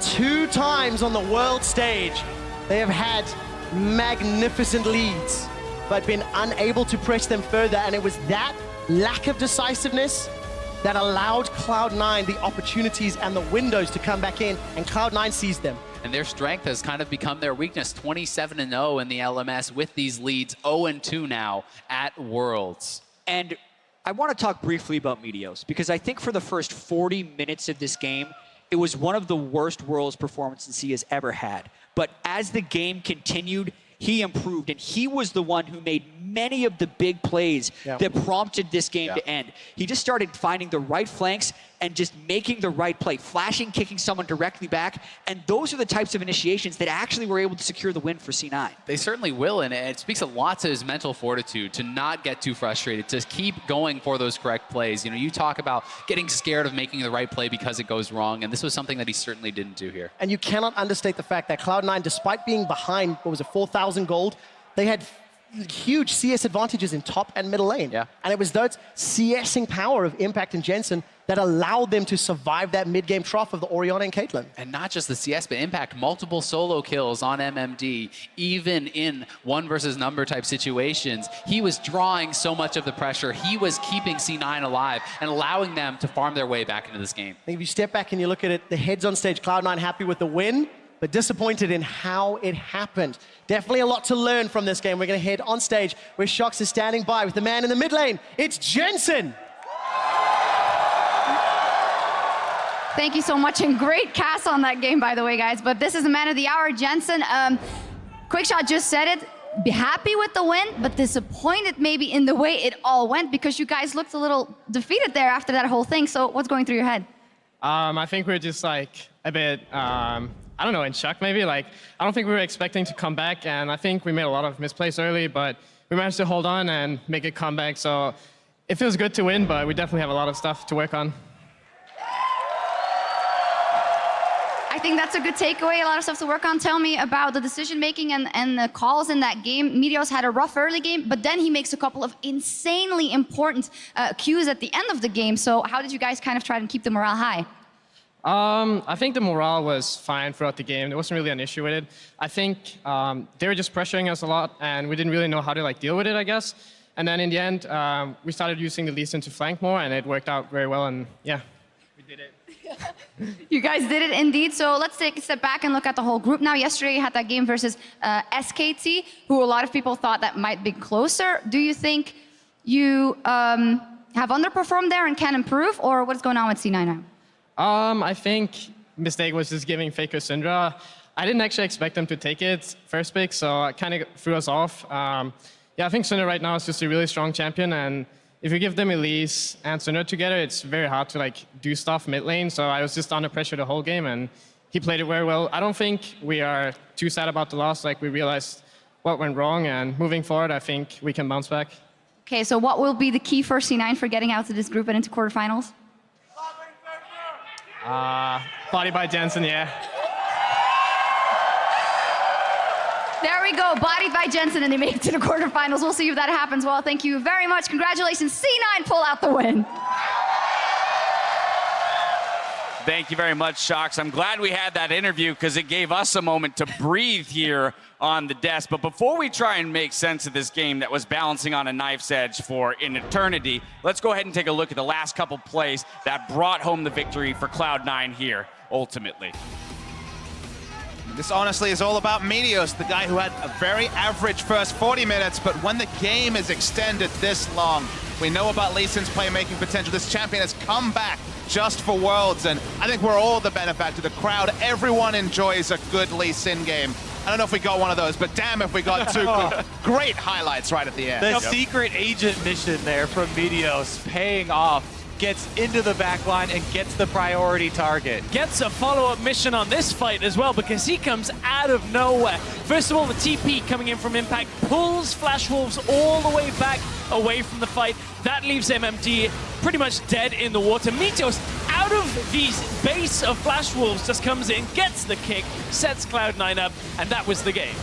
2 times on the world stage, they have had magnificent leads, but been unable to press them further, and it was that lack of decisiveness that allowed Cloud9 the opportunities and the windows to come back in, and Cloud9 seized them. And their strength has kind of become their weakness. 27-0 in the LMS with these leads, 0-2 now at Worlds. And I want to talk briefly about Meteos, because I think for the first 40 minutes of this game, it was one of the worst Worlds performances he has ever had. But as the game continued, he improved, and he was the one who made many of the big plays that prompted this game to end. He just started finding the right flanks and just making the right play, flashing, kicking someone directly back. And those are the types of initiations that actually were able to secure the win for C9. They certainly will, and it speaks a lot to his mental fortitude to not get too frustrated, to keep going for those correct plays. You know, you talk about getting scared of making the right play because it goes wrong, and this was something that he certainly didn't do here. And you cannot understate the fact that Cloud9, despite being behind, what was it, 4,000 gold, they had huge CS advantages in top and middle lane. And it was those CSing power of Impact and Jensen that allowed them to survive that mid-game trough of the Orianna and Caitlyn. And not just the CS, but Impact, multiple solo kills on MMD, even in one versus number type situations. He was drawing so much of the pressure. He was keeping C9 alive and allowing them to farm their way back into this game. I think if you step back and you look at it, the heads on stage, Cloud9 happy with the win, but disappointed in how it happened. Definitely a lot to learn from this game. We're going to head on stage where Shox is standing by with the man in the mid lane. It's Jensen. Thank you so much, and great cast on that game, by the way, guys. But this is the man of the hour, Jensen. QuickShot just said it. Be happy with the win, but disappointed maybe in the way it all went because you guys looked a little defeated there after that whole thing. So what's going through your head? I think we're just like a bit, I don't know, in shock maybe. Like, I don't think we were expecting to come back, and I think we made a lot of misplays early, but we managed to hold on and make a comeback. So it feels good to win, but we definitely have a lot of stuff to work on. I think that's a good takeaway, a lot of stuff to work on. Tell me about the decision-making and the calls in that game. Meteos had a rough early game, but then he makes a couple of insanely important cues at the end of the game. So how did you guys kind of try to keep the morale high? I think the morale was fine throughout the game. There wasn't really an issue with it. I think they were just pressuring us a lot, and we didn't really know how to like deal with it, I guess. And then in the end, we started using the Lee Sin to flank more, and it worked out very well, and yeah, we did it. You guys did it indeed. So let's take a step back and look at the whole group now. Yesterday you had that game versus SKT, who a lot of people thought that might be closer. Do you think you have underperformed there and can improve, or what's going on with C9 now? I think mistake was just giving Faker Syndra. I didn't actually expect them to take it first pick, so it kind of threw us off. Yeah, I think Syndra right now is just a really strong champion, and if you give them Elise and Syndra together, it's very hard to like do stuff mid lane. So I was just under pressure the whole game, and he played it very well. I don't think we are too sad about the loss. Like, we realized what went wrong, and moving forward, I think we can bounce back. Okay, so what will be the key for C9 for getting out to this group and into quarterfinals? Body by Jensen, yeah. There we go, bodied by Jensen, and they make it to the quarterfinals. We'll see if that happens. Well, thank you very much. Congratulations, C9 pull out the win. Thank you very much, Shox. I'm glad we had that interview because it gave us a moment to breathe here on the desk. But before we try and make sense of this game that was balancing on a knife's edge for an eternity, let's go ahead and take a look at the last couple plays that brought home the victory for Cloud9 here, ultimately. This honestly is all about Meteos, the guy who had a very average first 40 minutes, but when the game is extended this long, we know about Lee Sin's playmaking potential. This champion has come back just for Worlds, and I think we're all the benefactor. The crowd, everyone enjoys a good Lee Sin game. I don't know if we got one of those, but damn if we got two great highlights right at the end. The secret agent mission there from Meteos paying off. Gets into the back line and gets the priority target. Gets a follow-up mission on this fight as well because he comes out of nowhere. First of all, the TP coming in from Impact pulls Flash Wolves all the way back away from the fight. That leaves MMD pretty much dead in the water. Meteos out of the base of Flash Wolves just comes in, gets the kick, sets Cloud9 up, and that was the game.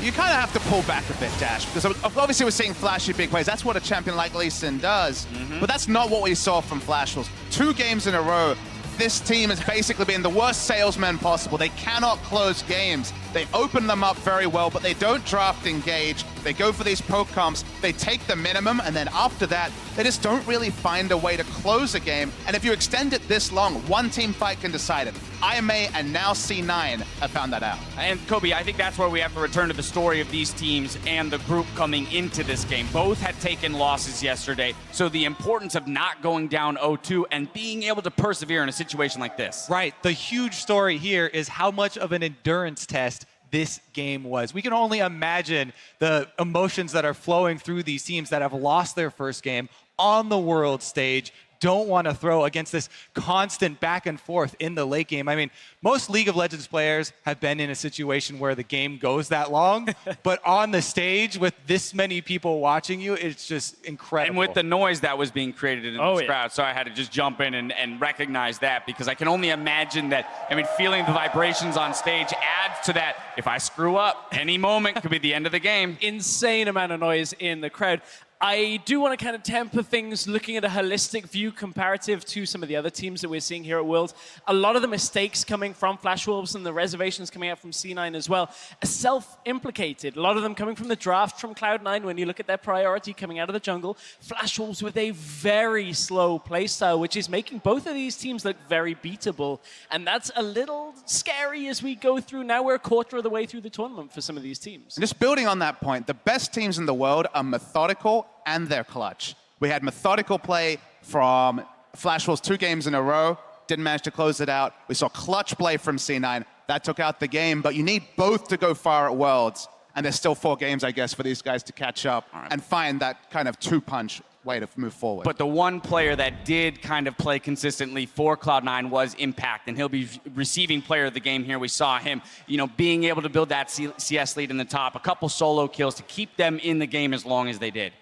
You kind of have to pull back a bit, Dash, because obviously we're seeing flashy big plays. That's what a champion like Lee Sin does, but that's not what we saw from Flash Wolves. 2 games in a row, this team has basically been the worst salesmen possible. They cannot close games. They open them up very well, but they don't draft engage. They go for these poke comps. They take the minimum, and then after that, they just don't really find a way to close a game. And if you extend it this long, one team fight can decide it. IMA and now C9 have found that out. And Kobe, I think that's where we have to return to the story of these teams and the group coming into this game. Both had taken losses yesterday, so the importance of not going down 0-2 and being able to persevere in a situation like this. Right, the huge story here is how much of an endurance test this game was. We can only imagine the emotions that are flowing through these teams that have lost their first game on the world stage, don't want to throw against this constant back and forth in the late game. I mean, most League of Legends players have been in a situation where the game goes that long, but on the stage with this many people watching you, it's just incredible. And with the noise that was being created in this crowd, so I had to just jump in and recognize that, because I can only imagine that, I mean, feeling the vibrations on stage adds to that. If I screw up, any moment could be the end of the game. Insane amount of noise in the crowd. I do want to kind of temper things looking at a holistic view comparative to some of the other teams that we're seeing here at Worlds. A lot of the mistakes coming from Flash Wolves and the reservations coming out from C9 as well are self-implicated. A lot of them coming from the draft from Cloud9 when you look at their priority coming out of the jungle. Flash Wolves with a very slow playstyle, which is making both of these teams look very beatable. And that's a little scary as we go through. Now we're a quarter of the way through the tournament for some of these teams. And just building on that point, the best teams in the world are methodical and they're clutch. We had methodical play from Flash Wolves 2 games in a row, didn't manage to close it out. We saw clutch play from C9, that took out the game, but you need both to go far at Worlds, and there's still 4 games, I guess, for these guys to catch up and find that kind of 2-punch way to move forward. But the one player that did kind of play consistently for Cloud9 was Impact, and he'll be receiving player of the game here. We saw him, you know, being able to build that CS lead in the top, a couple solo kills to keep them in the game as long as they did.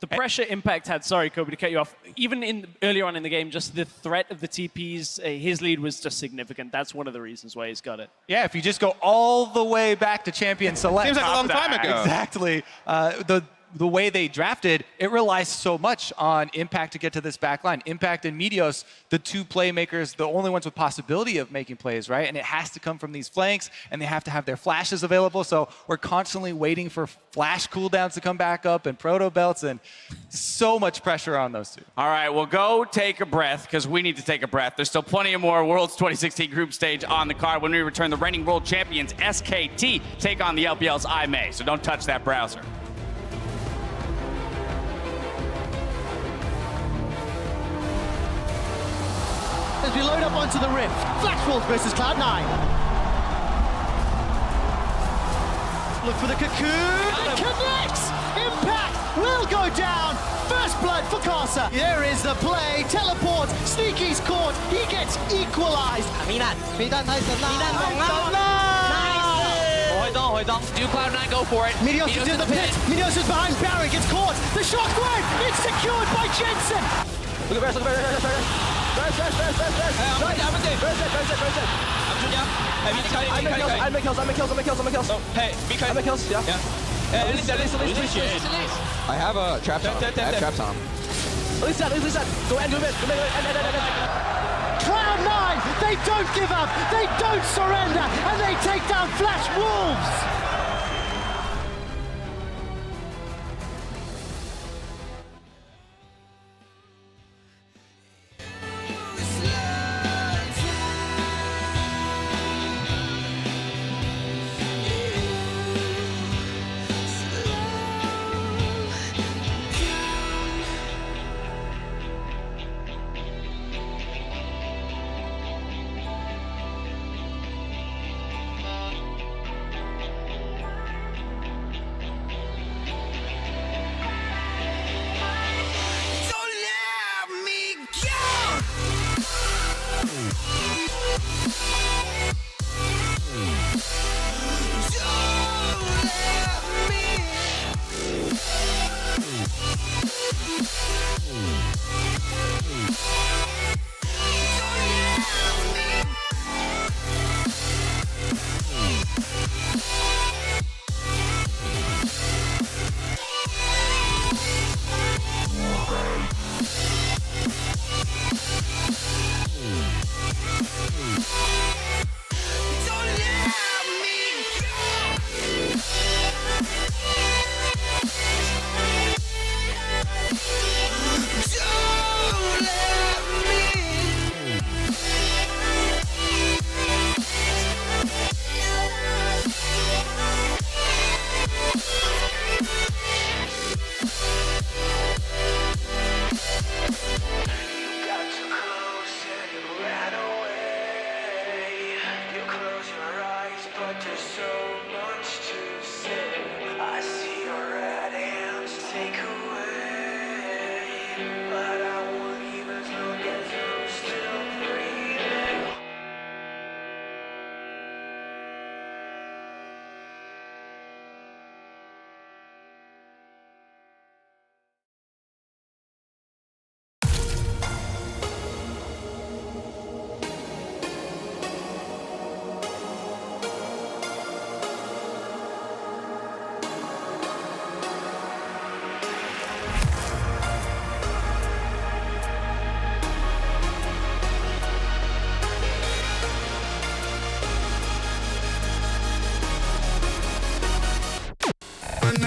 The pressure Impact had, sorry, Kobe, to cut you off, even earlier on in the game, just the threat of the TPs, his lead was just significant. That's one of the reasons why he's got it. Yeah, if you just go all the way back to Champion Select. Seems like a long time ago. Exactly. The way they drafted, it relies so much on Impact to get to this back line. Impact and Meteos, the 2 playmakers, the only ones with possibility of making plays, right? And it has to come from these flanks, and they have to have their flashes available. So we're constantly waiting for flash cooldowns to come back up and proto belts, and so much pressure on those 2. All right, well, go take a breath, because we need to take a breath. There's still plenty of more Worlds 2016 group stage on the card. When we return, the reigning world champions, SKT, take on the LPL's IMA. So don't touch that browser. As we load up onto the Rift, Flash Wolves versus Cloud9. Look for the cocoon, it connects! Impact will go down! First blood for Casa. Here is the play, teleport, Sneaky's caught, he gets equalized. Minan太神啦！ Do Cloud9 go for it? Meteos is in the pit, Meteos is behind Baron, gets caught, the shockwave, it's secured by Jensen! Look at Baron, First. I'm making kills. Hey, I make kills, yeah. I have a traps on. I have traps on. Release that. Go end. Cloud9, they don't give up, they don't surrender, and they take down Flash Wolves!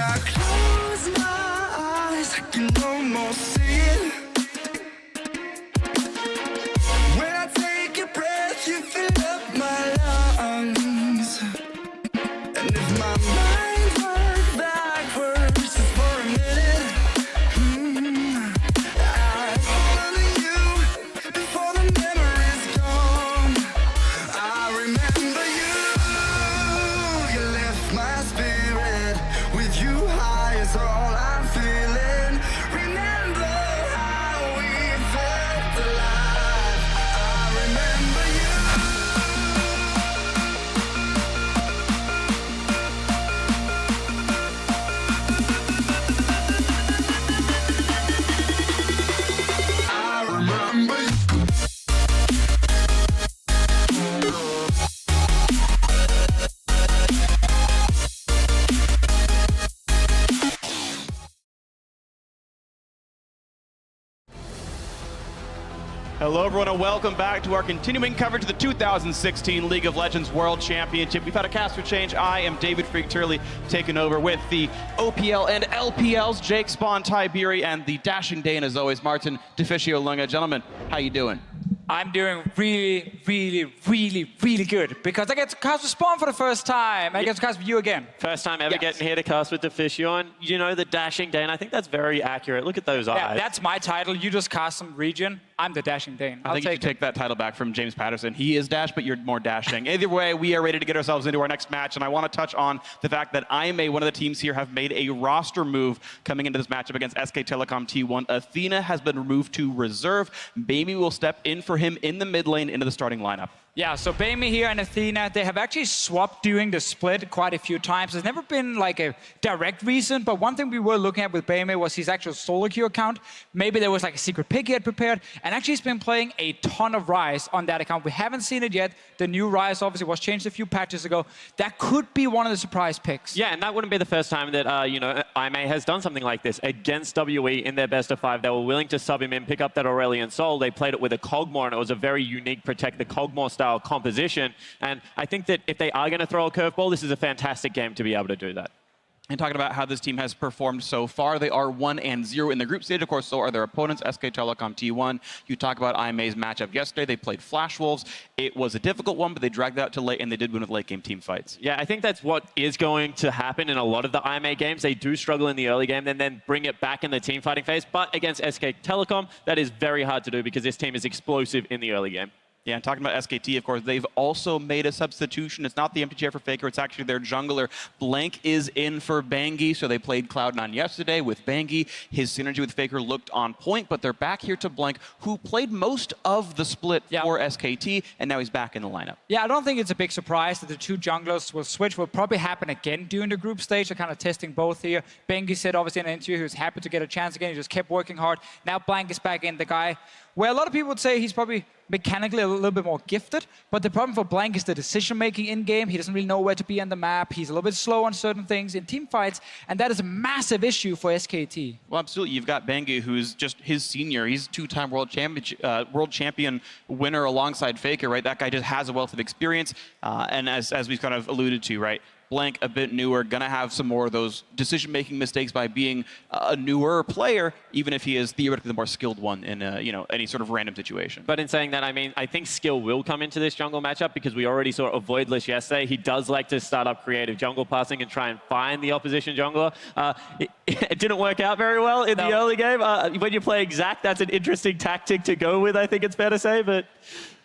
I close my eyes, I can almost see it. When I take a breath, you fill up my lungs. And if my mind worked backwards just for a minute, I'd hold on to you before the memory's gone. I remember you, you lift my spirit. With you high is all I'm feeling. Remember how we felt alive. I remember you. I remember you. Hello, everyone, and welcome back to our continuing coverage of the 2016 League of Legends World Championship. We've had a caster change. I am David Freak Turley, taking over with the OPL and LPLs, Jake Spawn, Tiberi, and the Dashing Dane, as always, Martin Deficio Lunga. Gentlemen, how you doing? I'm doing really, really, really, really good because I get to cast with Spawn for the first time. I get to cast with you again. First time ever getting here to cast with Deficio, and you know the Dashing Dane. I think that's very accurate. Look at those eyes. Yeah, that's my title. You just cast some region. I'm the Dashing Dane. I think you should take that title back from James Patterson. He is Dash, but you're more dashing. Either way, we are ready to get ourselves into our next match, and I want to touch on the fact that IMA, one of the teams here, have made a roster move coming into this matchup against SK Telecom T1. Athena has been removed to reserve. Baby will step in for him in the mid lane into the starting lineup. Yeah, so Baimi here and Athena, they have actually swapped doing the split quite a few times. There's never been like a direct reason, but one thing we were looking at with Baimi was his actual solo queue account. Maybe there was like a secret pick he had prepared, and actually he's been playing a ton of Ryze on that account. We haven't seen it yet. The new Ryze obviously was changed a few patches ago. That could be one of the surprise picks. Yeah, and that wouldn't be the first time that IMA has done something like this against WE in their best of 5. They were willing to sub him in, pick up that Aurelion Sol. They played it with a Kog'Maw, and it was a very unique protect the Kog'Maw style composition. And I think that if they are going to throw a curveball, this is a fantastic game to be able to do that. And talking about how this team has performed so far, they are 1-0 in the group stage. Of course, so are their opponents, SK Telecom T1. You talk about IMA's matchup yesterday. They played Flash Wolves. It was a difficult one, but they dragged that out to late, and they did win with late game team fights. Yeah, I think that's what is going to happen in a lot of the IMA games. They do struggle in the early game, and then bring it back in the team fighting phase. But against SK Telecom, that is very hard to do because this team is explosive in the early game. Yeah, and talking about SKT, of course, they've also made a substitution. It's not the empty chair for Faker, it's actually their jungler. Blank is in for Bangi, so they played Cloud9 yesterday with Bangi. His synergy with Faker looked on point, but they're back here to Blank, who played most of the split for SKT, and now he's back in the lineup. Yeah, I don't think it's a big surprise that the two junglers will switch. Will probably happen again during the group stage. They're kind of testing both here. Bangi said, obviously, in an interview, he was happy to get a chance again. He just kept working hard. Now Blank is back in, the guy where a lot of people would say he's probably mechanically a little bit more gifted, but the problem for Blank is the decision-making in-game. He doesn't really know where to be on the map. He's a little bit slow on certain things in team fights, and that is a massive issue for SKT. Well, absolutely. You've got Bangi, who's just his senior. He's two-time world champion winner alongside Faker, right? That guy just has a wealth of experience, and as we've kind of alluded to, right? Blank, a bit newer, gonna have some more of those decision-making mistakes by being a newer player, even if he is theoretically the more skilled one in any sort of random situation. But in saying that, I mean, I think skill will come into this jungle matchup because we already saw Avoidless yesterday. He does like to start up creative jungle passing and try and find the opposition jungler. It didn't work out very well in the early game. When you play exact, that's an interesting tactic to go with, I think it's fair to say, but...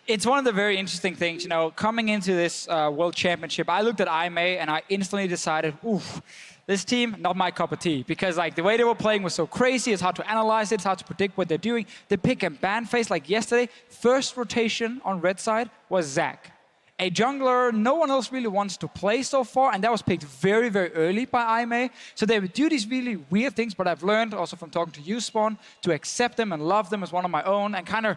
It's one of the very interesting things, coming into this World Championship, I looked at IMA and I instantly decided, oof, this team, not my cup of tea. Because the way they were playing was so crazy, it's hard to analyze it, it's hard to predict what they're doing. The pick and ban phase, like yesterday, first rotation on red side was Zac. A jungler no one else really wants to play so far, and that was picked very, very early by IMA. So they would do these really weird things, but I've learned also from talking to you, Spawn, to accept them and love them as one of my own and kind of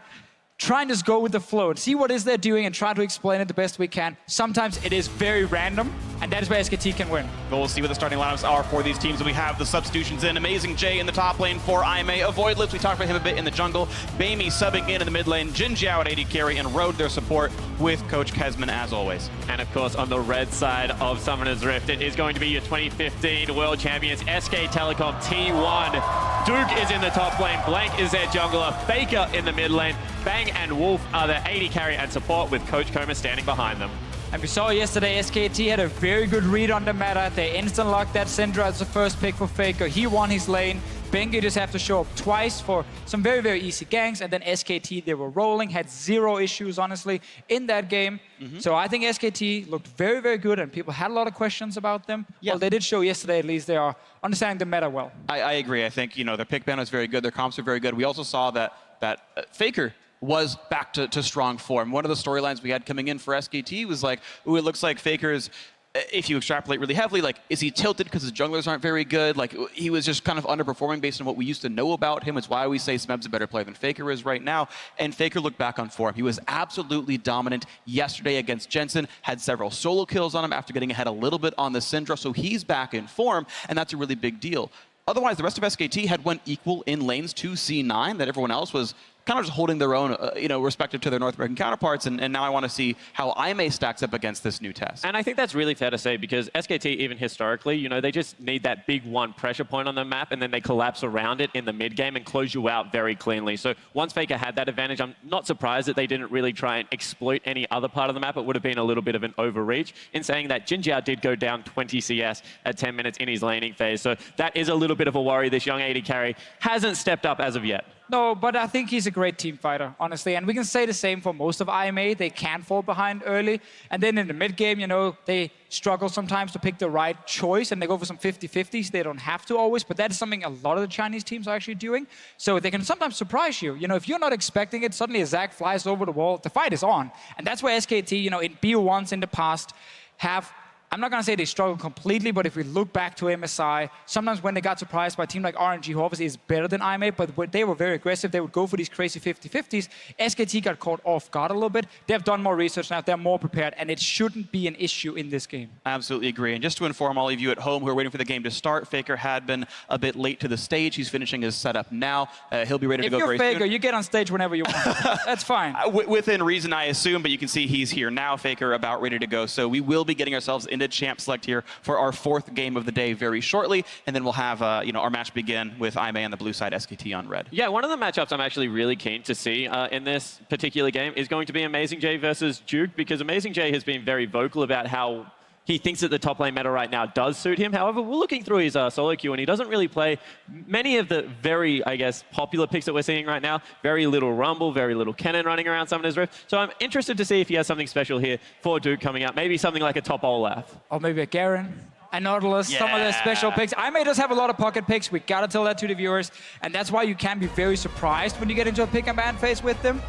try and just go with the flow and see what is they're doing and try to explain it the best we can. Sometimes it is very random, And that is where SKT can win. We'll see what the starting lineups are for these teams. We have the substitutions in. Amazing J in the top lane for Aimee. Avoidless, we talked about him a bit in the jungle. Bamey subbing in the mid lane. Jin Jiao at AD carry, and Road their support with Coach Kesman as always. And of course, on the red side of Summoner's Rift, it is going to be your 2015 World Champions, SK Telecom T1. Duke is in the top lane. Blank is their jungler. Faker in the mid lane. Bang and Wolf are their AD carry and support with Coach Koma standing behind them. And we saw yesterday SKT had a very good read on the meta. They instant locked that Syndra as the first pick for Faker. He won his lane. Bengi just have to show up twice for some very, very easy ganks. And then SKT, they were rolling, had zero issues, honestly, in that game. So I think SKT looked very, very good, and people had a lot of questions about them. Yeah. Well, they did show yesterday, at least, they are understanding the meta well. I agree. I think, their pick ban was very good. Their comps are very good. We also saw that Faker was back to strong form. One of the storylines we had coming in for SKT was like, ooh, it looks like Faker's, if you extrapolate really heavily, like, is he tilted because his junglers aren't very good? Like, he was just kind of underperforming based on what we used to know about him. It's why we say Smeb's a better player than Faker is right now. And Faker looked back on form. He was absolutely dominant yesterday against Jensen, had several solo kills on him after getting ahead a little bit on the Syndra, so he's back in form, and that's a really big deal. Otherwise, the rest of SKT had went equal in lanes to C9, that everyone else was kind of just holding their own, respective to their North American counterparts. And now I want to see how Aimee stacks up against this new test. And I think that's really fair to say, because SKT, even historically, they just need that big one pressure point on the map, and then they collapse around it in the mid game and close you out very cleanly. So once Faker had that advantage, I'm not surprised that they didn't really try and exploit any other part of the map. It would have been a little bit of an overreach, in saying that Jin Jiao did go down 20 CS at 10 minutes in his laning phase. So that is a little bit of a worry. This young AD carry hasn't stepped up as of yet. No, but I think he's a great team fighter, honestly. And we can say the same for most of Aimee. They can fall behind early. And then in the mid game, they struggle sometimes to pick the right choice, and they go for some 50-50s. They don't have to always, but that is something a lot of the Chinese teams are actually doing. So they can sometimes surprise you. If you're not expecting it, suddenly a Zac flies over the wall. The fight is on. And that's where SKT, in BO1s in the past, have... I'm not going to say they struggle completely, but if we look back to MSI, sometimes when they got surprised by a team like RNG, who obviously is better than Aimee, but they were very aggressive, they would go for these crazy 50-50s. SKT got caught off guard a little bit. They've done more research now, they're more prepared, and it shouldn't be an issue in this game. I absolutely agree. And just to inform all of you at home who are waiting for the game to start, Faker had been a bit late to the stage. He's finishing his setup now. He'll be ready to go very soon. If you're Faker, you get on stage whenever you want. That's fine. Within reason, I assume, but you can see he's here now, Faker, about ready to go. So we will be getting ourselves into Champ Select here for our 4th game of the day very shortly, and then we'll have our match begin with Aimee on the blue side, SKT on red. Yeah, one of the matchups I'm actually really keen to see in this particular game is going to be Amazing J versus Duke, because Amazing J has been very vocal about how he thinks that the top lane meta right now does suit him. However, we're looking through his solo queue, and he doesn't really play many of the very, popular picks that we're seeing right now. Very little Rumble, very little Kennen running around Summoner's Rift. So I'm interested to see if he has something special here for Duke coming out. Maybe something like a top Olaf. Or maybe a Garen. And Nautilus, some of the special picks. Aimee does have a lot of pocket picks. We gotta tell that to the viewers. And that's why you can be very surprised when you get into a pick and ban phase with them.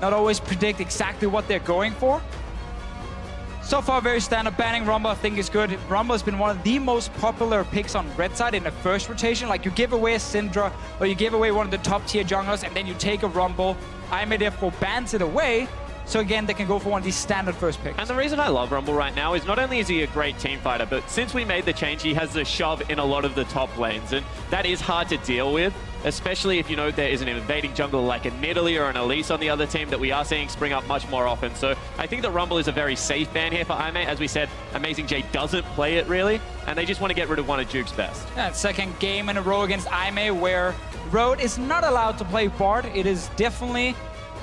Not always predict exactly what they're going for. So far, very standard. Banning Rumble, I think, is good. Rumble has been one of the most popular picks on red side in the first rotation. Like, you give away a Syndra, or you give away one of the top tier junglers, and then you take a Rumble. Aimee therefore bans it away. So again, they can go for one of these standard first picks. And the reason I love Rumble right now is not only is he a great team fighter, but since we made the change, he has the shove in a lot of the top lanes. And that is hard to deal with, especially if there is an invading jungle like a Nidalee or an Elise on the other team that we are seeing spring up much more often. So I think that Rumble is a very safe ban here for Aimee. As we said, Amazing J doesn't play it really, and they just want to get rid of one of Duke's best. Yeah, second game in a row against Aimee where Road is not allowed to play Bard. It is definitely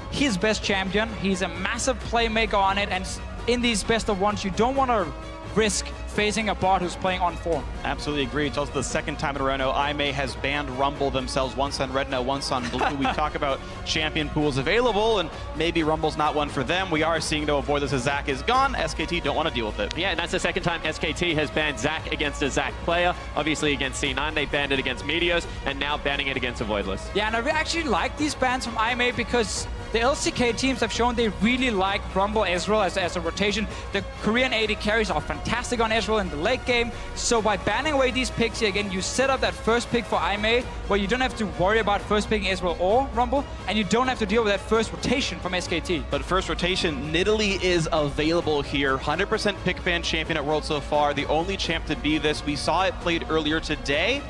his best champion. He's a massive playmaker on it, and in these best of ones, you don't want to risk facing a bot who's playing on form. Absolutely agree. It's also the second time in a row now Aimee has banned Rumble themselves, once on red, now once on blue. We talk about champion pools available, and maybe Rumble's not one for them. We are seeing, though, avoid this as Zac is gone. SKT don't want to deal with it. Yeah, and that's the second time SKT has banned Zac against a Zac player. Obviously against C9, they banned it against Meteors, and now banning it against Avoidless. Yeah, and I actually like these bans from Aimee because the LCK teams have shown they really like Rumble Ezreal as a rotation. The Korean AD carries are fantastic on Ezreal in the late game. So by banning away these picks here again, you set up that first pick for IMA, where you don't have to worry about first picking Ezreal or Rumble, and you don't have to deal with that first rotation from SKT. But first rotation, Nidalee is available here. 100% pick ban champion at World so far. The only champ to be this. We saw it played earlier today,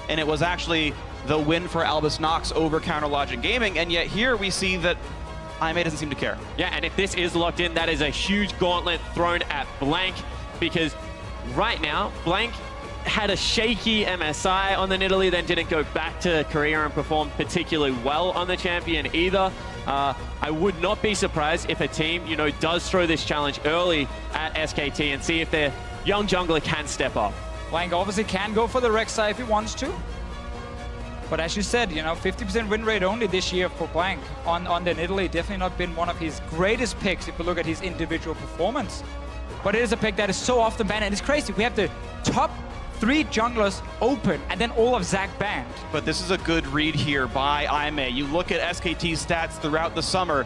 and it was actually the win for Albus Nox over Counter Logic Gaming, and yet here we see that IMA doesn't seem to care. Yeah, and if this is locked in, that is a huge gauntlet thrown at Blank, because right now, Blank had a shaky MSI on the Nidalee, then didn't go back to Korea and perform particularly well on the champion either. I would not be surprised if a team, you know, does throw this challenge early at SKT and see if their young jungler can step up. Blank obviously can go for the Rek'Sai if he wants to. But as you said, you know, 50% win rate only this year for Blank on the Nidalee. Definitely not been one of his greatest picks if you look at his individual performance. But it is a pick that is so often banned, and it's crazy. We have the top 3 junglers open and then all of Zac banned. But this is a good read here by IMA. You look at SKT's stats throughout the summer.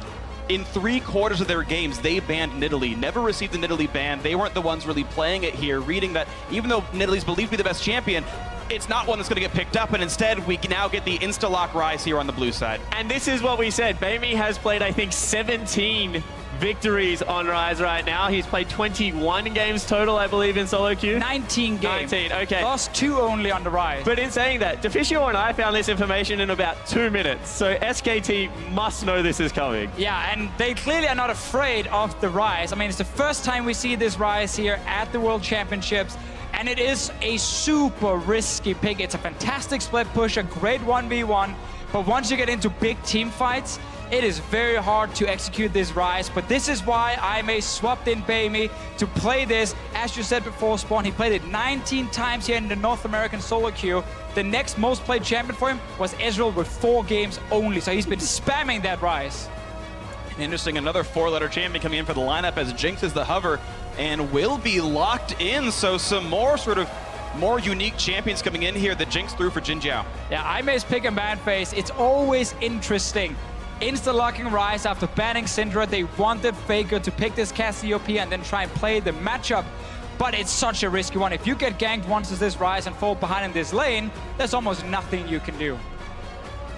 In 3/4 of their games, they banned Nidalee. Never received the Nidalee ban. They weren't the ones really playing it here, reading that even though Nidalee's believed to be the best champion, it's not one that's going to get picked up, and instead we can now get the insta-lock Rise here on the blue side. And this is what we said. Baimi has played, I think, 17 victories on Rise right now. He's played 21 games total, I believe, in solo queue. 19 games. 19, okay. Lost 2 only on the Rise. But in saying that, Deficio and I found this information in about 2 minutes, so SKT must know this is coming. Yeah, and they clearly are not afraid of the Rise. I mean, it's the first time we see this Rise here at the World Championships. And it is a super risky pick. It's a fantastic split push, a great 1v1. But once you get into big team fights, it is very hard to execute this Rise. But this is why IMA swapped in Baimi to play this. As you said before, Spawn, he played it 19 times here in the North American solo queue. The next most played champion for him was Ezreal with 4 games only. So he's been spamming that Rise. Interesting, another 4-letter champion coming in for the lineup as Jinx is the hover and will be locked in. So some more more unique champions coming in here that Jinx threw for Jin Jiao. Yeah, IMA's pick and ban phase, it's always interesting. Insta-locking Rise after banning Syndra. They wanted Faker to pick this Cassiopeia and then try and play the matchup. But it's such a risky one. If you get ganked once as this Rise and fall behind in this lane, there's almost nothing you can do.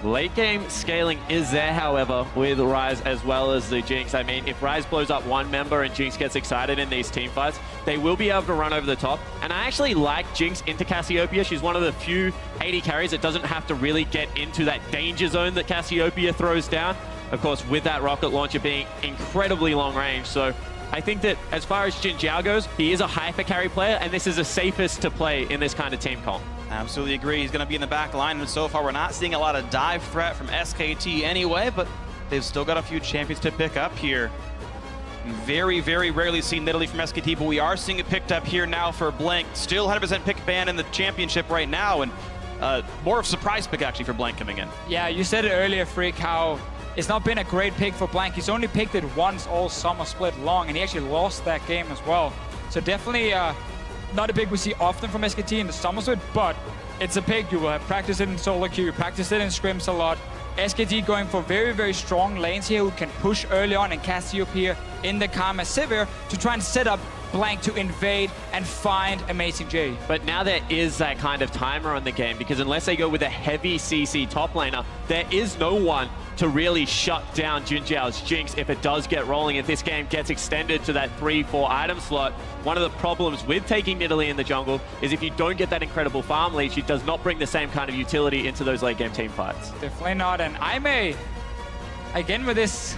Late game scaling is there, however, with Rise as well as the Jinx. I mean, if Rise blows up one member and Jinx gets excited in these team fights, they will be able to run over the top. And I actually like Jinx into Cassiopeia. She's one of the few AD carries that doesn't have to really get into that danger zone that Cassiopeia throws down. Of course, with that rocket launcher being incredibly long range. So I think that as far as Jin Jiao goes, he is a hyper carry player, and this is the safest to play in this kind of team comp. Absolutely agree. He's going to be in the back line, and so far we're not seeing a lot of dive threat from SKT anyway, but they've still got a few champions to pick up here. Very, very rarely seen Nidalee from SKT, but we are seeing it picked up here now for Blank. Still 100% pick ban in the championship right now, and more of a surprise pick actually for Blank coming in. Yeah, you said it earlier, Freak, how it's not been a great pick for Blank. He's only picked it once all summer split long, and he actually lost that game as well. So definitely not a pick we see often from SKT in the summer split, but it's a pick. You will have practiced it in solo queue, practiced it in scrims a lot. SKT going for very, very strong lanes here who can push early on, and Cassiopeia in the Karma Sivir to try and set up Blank to invade and find Amazing J. But now there is that kind of timer on the game, because unless they go with a heavy CC top laner, there is no one to really shut down Jin Jiao's Jinx if it does get rolling. If this game gets extended to that 3-4 item slot, one of the problems with taking Nidalee in the jungle is if you don't get that incredible farm lead, she does not bring the same kind of utility into those late game team fights. Definitely not, and IMA, again with this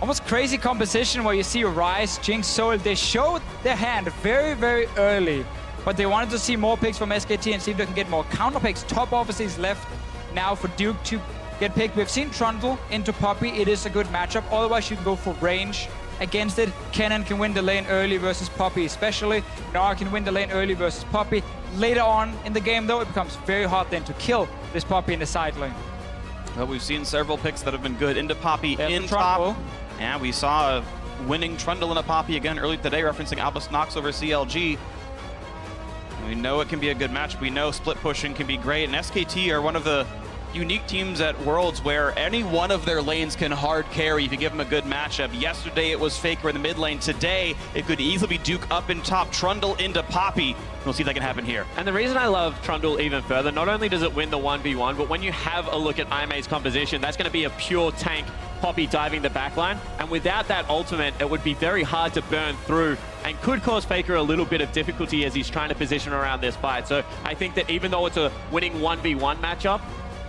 almost crazy composition where you see Rise, Jinx, Soul, they showed their hand very, very early, but they wanted to see more picks from SKT and see if they can get more counter picks. Top obviously is left now for Duke to get picked. We've seen Trundle into Poppy. It is a good matchup. Otherwise, you can go for range against it. Kennen can win the lane early versus Poppy especially. Nara can win the lane early versus Poppy. Later on in the game, though, it becomes very hard then to kill this Poppy in the side lane. Well, we've seen several picks that have been good into Poppy in top. And we saw a winning Trundle in a Poppy again early today, referencing Albus Nox over CLG. We know it can be a good match. We know split pushing can be great, and SKT are one of the unique teams at Worlds where any one of their lanes can hard carry if you give them a good matchup. Yesterday it was Faker in the mid lane. Today it could easily be Duke up in top, Trundle into Poppy. We'll see if that can happen here. And the reason I love Trundle even further, not only does it win the 1v1, but when you have a look at IMA's composition, that's going to be a pure tank Poppy diving the backline. And without that ultimate, it would be very hard to burn through and could cause Faker a little bit of difficulty as he's trying to position around this fight. So I think that even though it's a winning 1v1 matchup,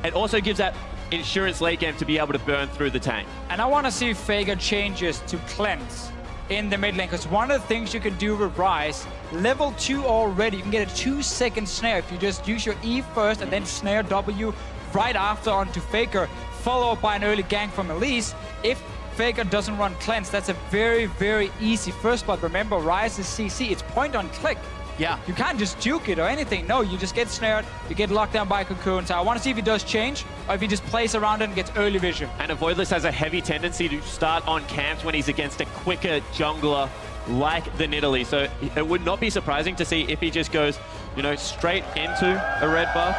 it also gives that insurance late game to be able to burn through the tank. And I want to see Faker changes to cleanse in the mid lane, because one of the things you can do with Ryze, level 2 already, you can get a 2-second snare if you just use your E first and then snare W right after onto Faker, followed by an early gank from Elise. If Faker doesn't run cleanse, that's a very, very easy first blood. Remember, Ryze is CC, it's point on click. Yeah. You can't just juke it or anything. No, you just get snared, you get locked down by Cocoon. So I want to see if he does change, or if he just plays around it and gets early vision. And Voidless has a heavy tendency to start on camps when he's against a quicker jungler like the Nidalee. So it would not be surprising to see if he just goes, you know, straight into a red buff,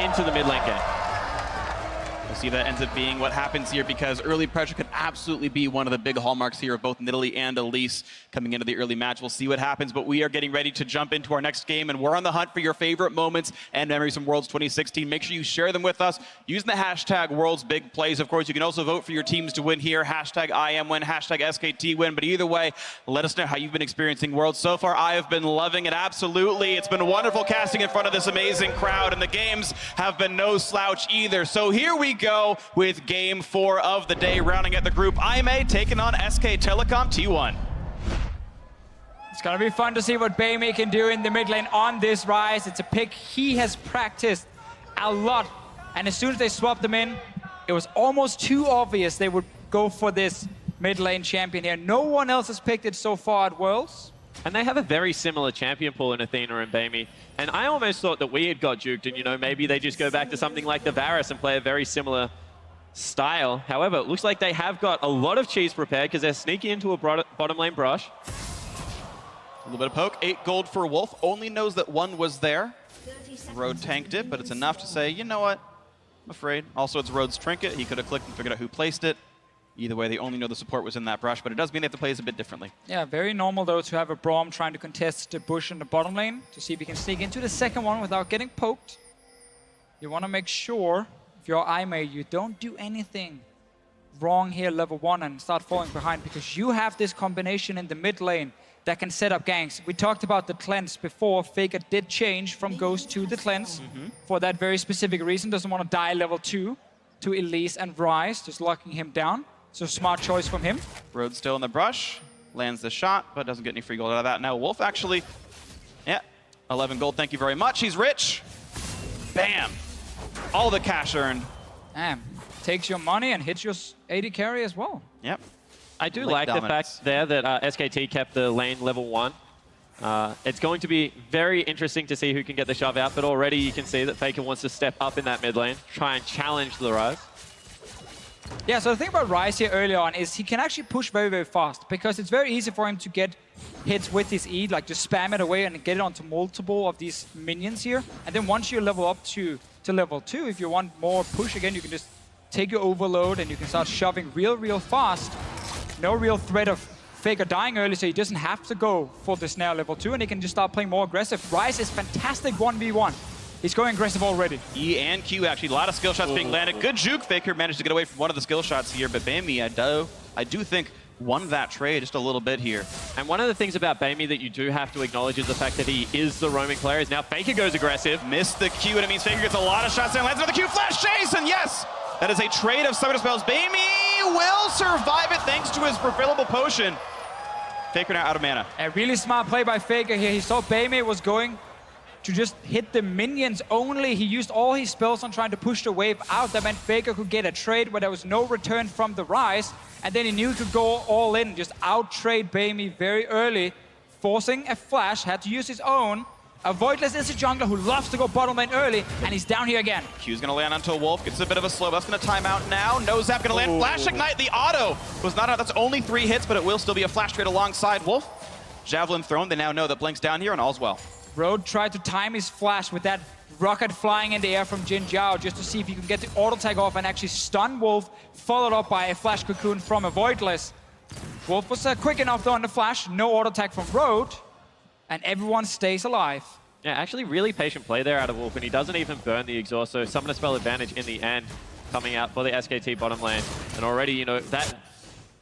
into the mid lane game. We'll see if that ends up being what happens here, because early pressure could absolutely be one of the big hallmarks here of both Nidalee and Elise coming into the early match. We'll see what happens, but we are getting ready to jump into our next game, and we're on the hunt for your favorite moments and memories from Worlds 2016. Make sure you share them with us using the hashtag #WorldsBigPlays. Of course, you can also vote for your teams to win here, hashtag IMWin, hashtag SKTWin. But either way, let us know how you've been experiencing Worlds. So far, I have been loving it, absolutely. It's been wonderful casting in front of this amazing crowd, and the games have been no slouch either. So here we go with game 4 of the day, rounding out the group. IMA taking on SK Telecom T1. It's gonna be fun to see what Baymay can do in the mid lane on this Ryze. It's a pick he has practiced a lot, and as soon as they swapped them in, it was almost too obvious they would go for this mid lane champion here. No one else has picked it so far at Worlds. And they have a very similar champion pool in Athena and Baymay. And I almost thought that we had got juked, and you know, maybe they just go back to something like the Varus and play a very similar style. However, it looks like they have got a lot of cheese prepared, because they're sneaking into a bottom lane brush. A little bit of poke, 8 gold for Wolf. Only knows that 1 was there. Road tanked it, but it's enough to say, you know what? I'm afraid. Also, it's Road's trinket. He could have clicked and figured out who placed it. Either way, they only know the support was in that brush, but it does mean they have to play this a bit differently. Yeah, very normal though to have a Braum trying to contest the bush in the bottom lane to see if he can sneak into the second one without getting poked. You want to make sure, if you're IMA, you don't do anything wrong here level 1 and start falling behind, because you have this combination in the mid lane that can set up ganks. We talked about the cleanse before. Faker did change from Ghost to the cleanse for that very specific reason. Doesn't want to die level 2 to Elise and Ryze, just locking him down. So smart choice from him. Road still in the brush, lands the shot, but doesn't get any free gold out of that. Now Wolf actually, yeah, 11 gold, thank you very much. He's rich. Bam. All the cash earned. Damn. Takes your money and hits your 80 carry as well. Yep. I do like the fact there that SKT kept the lane level 1. It's going to be very interesting to see who can get the shove out, but already you can see that Faker wants to step up in that mid lane, try and challenge the Ryze. Yeah, so the thing about Ryze here early on is he can actually push very, very fast, because it's very easy for him to get hits with his E, like just spam it away and get it onto multiple of these minions here. And then once you level up to level 2, if you want more push again, you can just take your overload and you can start shoving real fast. No real threat of Faker dying early, so he doesn't have to go for the snare level 2, and he can just start playing more aggressive. Ryze is fantastic 1v1. He's going aggressive already. E and Q, actually. A lot of skill shots being landed. Good juke. Faker managed to get away from one of the skill shots here, but Baymay, I do think, won that trade just a little bit here. And one of the things about Baymay that you do have to acknowledge is the fact that he is the roaming player. Is now Faker goes aggressive. Missed the Q, and it means Faker gets a lot of shots there. Lands another Q, flash chase, and yes! That is a trade of Summoner Spells. Baymay will survive it thanks to his refillable potion. Faker now out of mana. A really smart play by Faker here. He saw Baymay was going to just hit the minions only. He used all his spells on trying to push the wave out. That meant Faker could get a trade where there was no return from the Ryze. And then he knew he could go all in, just out-trade Baymay very early, forcing a flash, had to use his own. A Voidless is a jungler who loves to go bottom lane early, and he's down here again. Q's gonna land onto a Wolf, gets a bit of a slow. That's gonna time out now. No Zap gonna land. Flash Ignite, the auto was not out. That's only 3 hits, but it will still be a flash trade alongside Wolf. Javelin thrown, they now know that Blink's down here, and all's well. Road tried to time his flash with that rocket flying in the air from Jin Zhao just to see if he can get the auto tag off and actually stun Wolf, followed up by a flash cocoon from a Voidless. Wolf was quick enough though on the flash, no auto tag from Road, and everyone stays alive. Yeah, actually really patient play there out of Wolf, and he doesn't even burn the exhaust, so Summoner Spell advantage in the end coming out for the SKT bottom lane. And already, you know, that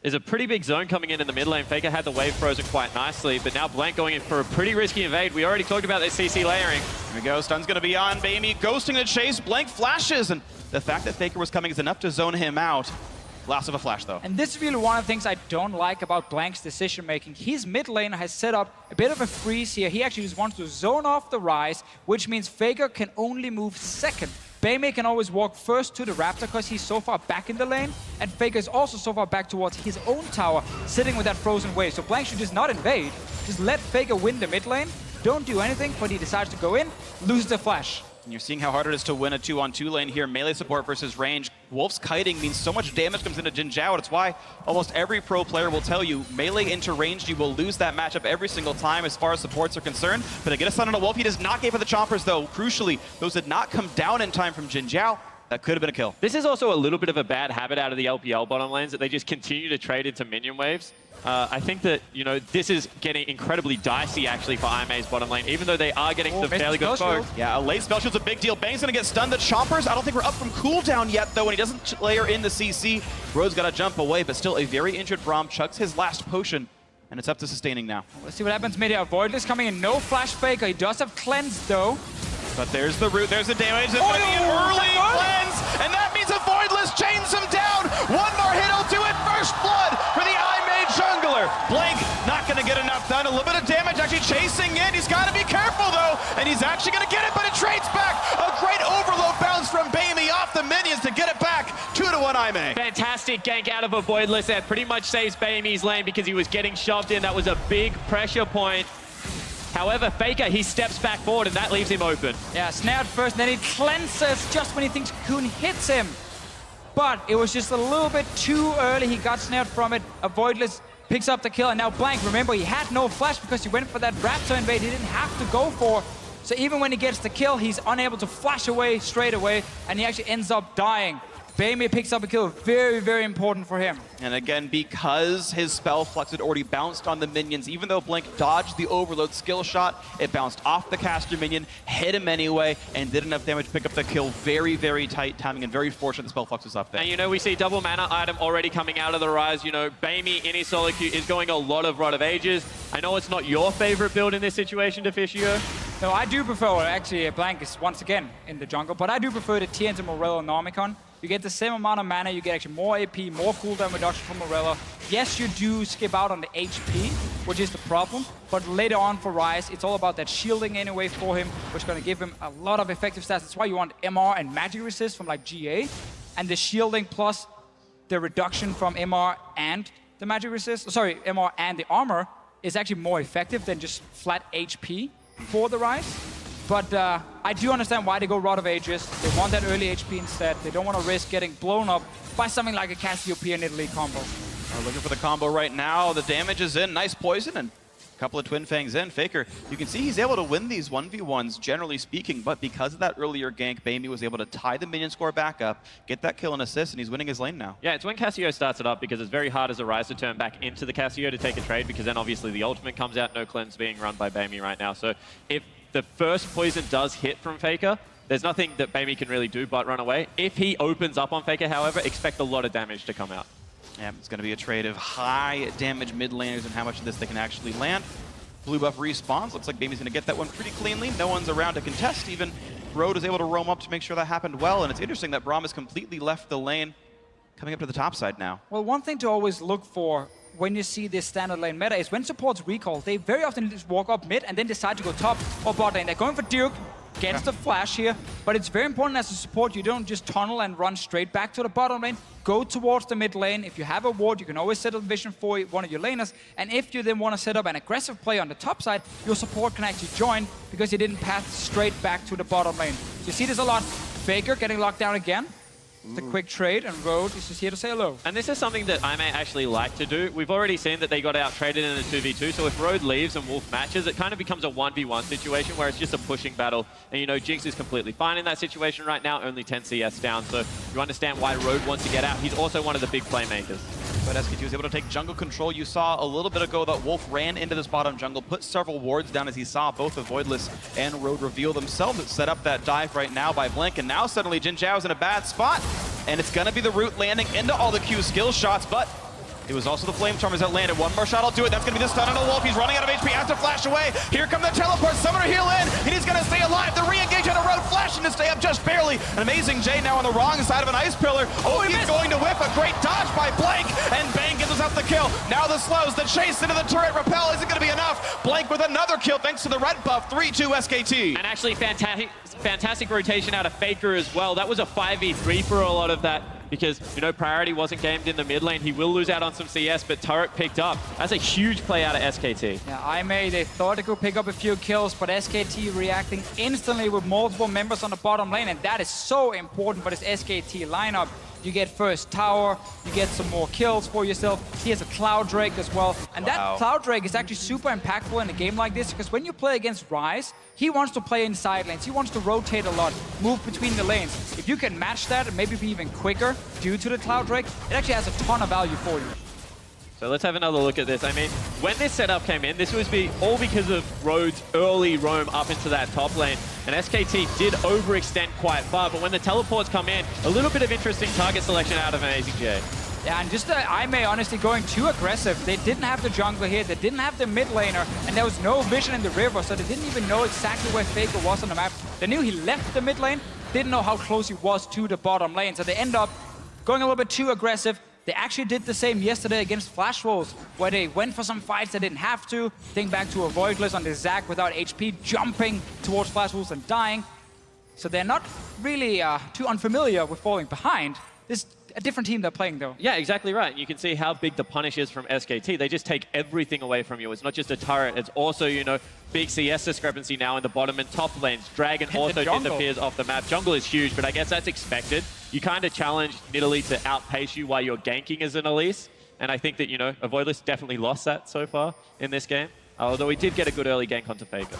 is a pretty big zone coming in the mid lane. Faker had the wave frozen quite nicely, but now Blank going in for a pretty risky invade. We already talked about their CC layering. Here we go, stun's gonna be on Baimi, ghosting the chase, Blank flashes, and the fact that Faker was coming is enough to zone him out. Last of a flash though. And this is really one of the things I don't like about Blank's decision making. His mid lane has set up a bit of a freeze here. He actually just wants to zone off the Rise, which means Faker can only move second. Baimi can always walk first to the Raptor because he's so far back in the lane, and Faker is also so far back towards his own tower, sitting with that frozen wave. So Blank should just not invade, just let Faker win the mid lane, don't do anything, but he decides to go in, loses the flash. And you're seeing how hard it is to win a 2-on-2 lane here. Melee support versus range. Wolf's kiting means so much damage comes into Jin Zhao. It's why almost every pro player will tell you, melee into range, you will lose that matchup every single time as far as supports are concerned. But to get a stun on a Wolf, he does not get for the chompers though. Crucially, those did not come down in time from Jin Zhao. That could have been a kill. This is also a little bit of a bad habit out of the LPL bottom lanes that they just continue to trade into minion waves. I think that, you know, this is getting incredibly dicey actually for IMA's bottom lane, even though they are getting some fairly good poke. Yeah, a late spell shield's a big deal. Bang's gonna get stunned. The chompers, I don't think we're up from cooldown yet though, and he doesn't layer in the CC. Road's gotta jump away, but still a very injured Braum chucks his last potion, and it's up to sustaining now. Let's see what happens mid-air. Voidless coming in, no flash Faker. He does have cleanse though. But there's the root, there's the damage. It's gonna be an early cleanse, and that means a Voidless chains him down. One more hit will do it. First blood for the IMA jungler. Blank not gonna get enough done. A little bit of damage actually chasing in. He's gotta be careful though, and he's actually gonna get it, but it trades back. A great overload bounce from Baimi off the minions to get it back. 2-1 IMA. Fantastic gank out of a Voidless there. Pretty much saves Baimi's lane because he was getting shoved in. That was a big pressure point. However, Faker, he steps back forward and that leaves him open. Yeah, snared first, then he cleanses just when he thinks Cocoon hits him. But it was just a little bit too early. He got snared from it. A Voidless picks up the kill, and now Blank, remember, he had no flash because he went for that Raptor invade he didn't have to go for. So even when he gets the kill, he's unable to flash away straight away, and he actually ends up dying. Baimi picks up a kill, very, very important for him. And again, because his spell flux had already bounced on the minions, even though Blink dodged the overload skill shot, it bounced off the caster minion, hit him anyway, and did enough damage to pick up the kill. Very, very tight timing, and very fortunate the spell flux was up there. And you know, we see double mana item already coming out of the Rise. You know, Baimi in his solo queue is going a lot of Rod of Ages. I know it's not your favorite build in this situation, Deficio. No, I do prefer, actually, Blank is once again in the jungle, but I do prefer the TNT Morello Nomicon. You get the same amount of mana, you get actually more AP, more cooldown reduction from Morello. Yes, you do skip out on the HP, which is the problem, but later on for Rise, it's all about that shielding anyway for him, which is going to give him a lot of effective stats. That's why you want MR and magic resist from like GA, and the shielding plus the reduction from MR and the magic resist, sorry, MR and the armor is actually more effective than just flat HP for the Rise. But I do understand why they go Rod of Ages. They want that early HP instead. They don't want to risk getting blown up by something like a Cassiopeia and Italy combo. We're looking for the combo right now. The damage is in. Nice poison and a couple of Twin Fangs in. Faker, you can see he's able to win these 1v1s, generally speaking, but because of that earlier gank, Baimi was able to tie the minion score back up, get that kill and assist, and he's winning his lane now. Yeah, it's when Cassio starts it up because it's very hard as a Rise to turn back into the Cassio to take a trade because then obviously the ultimate comes out, no cleanse being run by Baimi right now. So if the first poison does hit from Faker, there's nothing that Baimi can really do but run away. If he opens up on Faker, however, expect a lot of damage to come out. Yeah, it's going to be a trade of high damage mid laners and how much of this they can actually land. Blue buff respawns. Looks like Baimi's going to get that one pretty cleanly. No one's around to contest. Even Road is able to roam up to make sure that happened well. And it's interesting that Braum has completely left the lane, coming up to the top side now. Well, one thing to always look for when you see this standard lane meta is when supports recall, they very often just walk up mid and then decide to go top or bot lane. They're going for Duke, gets the flash here, but it's very important as a support you don't just tunnel and run straight back to the bottom lane. Go towards the mid lane. If you have a ward, you can always set up vision for one of your laners, and if you then want to set up an aggressive play on the top side, your support can actually join because you didn't path straight back to the bottom lane. So you see this a lot. Faker getting locked down again. Just a quick trade, and Road is just here to say hello. And this is something that I may actually like to do. We've already seen that they got out-traded in a 2v2, so if Road leaves and Wolf matches, it kind of becomes a 1v1 situation where it's just a pushing battle. And you know, Jinx is completely fine in that situation right now, only 10 CS down, so you understand why Road wants to get out. He's also one of the big playmakers. But SK2 was able to take jungle control. You saw a little bit ago that Wolf ran into this bottom jungle, put several wards down as he saw both the Voidless and Road reveal themselves. It set up that dive right now by Blink, and now suddenly Jin Zhao's in a bad spot. And it's going to be the root landing into all the Q skill shots, but it was also the Flame Charmers that landed. One more shot will do it. That's going to be the stun on the Wolf. He's running out of HP, has to flash away. Here come the teleport. Summoner heal in, and he's going to stay alive. The re-engage on the Road, flashing to stay up just barely. An Amazing J now on the wrong side of an Ice Pillar. Oh, he's going to whiff. A great dodge by Blank, and Bang gives us out the kill. Now the slows, the chase into the turret. Repel isn't going to be enough. Blank with another kill thanks to the red buff. 3-2 SKT. And actually fantastic rotation out of Faker as well. That was a 5v3 for a lot of that, because, you know, priority wasn't gamed in the mid lane. He will lose out on some CS, but turret picked up. That's a huge play out of SKT. Yeah, IMA, they thought they could pick up a few kills, but SKT reacting instantly with multiple members on the bottom lane, and that is so important for this SKT lineup. You get first tower, you get some more kills for yourself. He has a Cloud Drake as well. And that Cloud Drake is actually super impactful in a game like this, because when you play against Ryze, he wants to play in side lanes. He wants to rotate a lot, move between the lanes. If you can match that and maybe be even quicker due to the Cloud Drake, it actually has a ton of value for you. So let's have another look at this. I mean, when this setup came in, this was all because of Road's early roam up into that top lane. And SKT did overextend quite far, but when the teleports come in, a little bit of interesting target selection out of Amazing J. Yeah, and just IMA honestly going too aggressive. They didn't have the jungler here, they didn't have the mid laner, and there was no vision in the river, so they didn't even know exactly where Faker was on the map. They knew he left the mid lane, didn't know how close he was to the bottom lane, so they end up going a little bit too aggressive. They actually did the same yesterday against Flash Wolves, where they went for some fights they didn't have to. Think back to a Voidless on the Zac without HP, jumping towards Flash Wolves and dying. So they're not really too unfamiliar with falling behind. This is a different team they're playing, though. Yeah, exactly right. You can see how big the punish is from SKT. They just take everything away from you. It's not just a turret. It's also, you know, big CS discrepancy now in the bottom and top lanes. Dragon also disappears off the map. Jungle is huge, but I guess that's expected. You kind of challenge Nidalee to outpace you while you're ganking as an Elise. And I think that, you know, a Voidless definitely lost that so far in this game. Although he did get a good early gank onto Faker.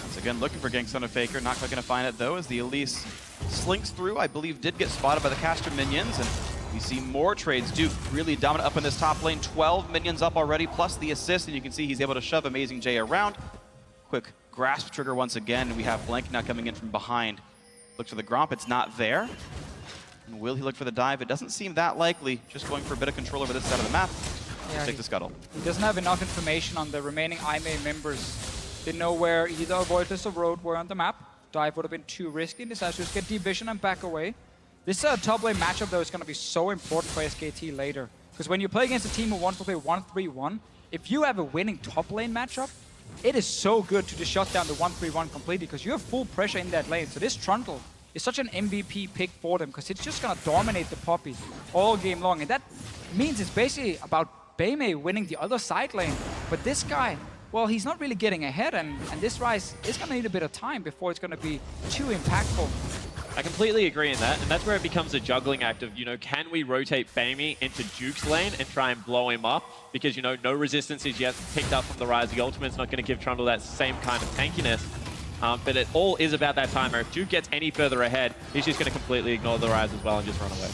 Once again, looking for ganks on a Faker. Not quite going to find it, though, as the Elise slinks through. I believe did get spotted by the caster minions, and we see more trades. Duke really dominant up in this top lane. 12 minions up already, plus the assist, and you can see he's able to shove Amazing J around. Quick grasp trigger once again, and we have Blank now coming in from behind. Look for the Gromp, it's not there. And will he look for the dive? It doesn't seem that likely. Just going for a bit of control over this side of the map. Yeah, Take the scuttle. He doesn't have enough information on the remaining IMA members. Didn't know where either Voidless or Road were on the map. Dive would have been too risky. Decides to just get deep vision and back away. This top lane matchup, though, is going to be so important for SKT later. Because when you play against a team who wants to play 1-3-1, if you have a winning top lane matchup, it is so good to just shut down the 1-3-1 completely, because you have full pressure in that lane. So this Trundle is such an MVP pick for them, because it's just going to dominate the Poppy all game long. And that means it's basically about Beimei winning the other side lane. But this guy, well, he's not really getting ahead, and this Ryze is going to need a bit of time before it's going to be too impactful. I completely agree in that, and that's where it becomes a juggling act of, you know, can we rotate Beimei into Duke's lane and try and blow him up? Because, you know, no resistance is yet picked up from the Ryze. The ultimate's not going to give Trundle that same kind of tankiness. But it all is about that timer. If Duke gets any further ahead, he's just going to completely ignore the Ryze as well and just run away.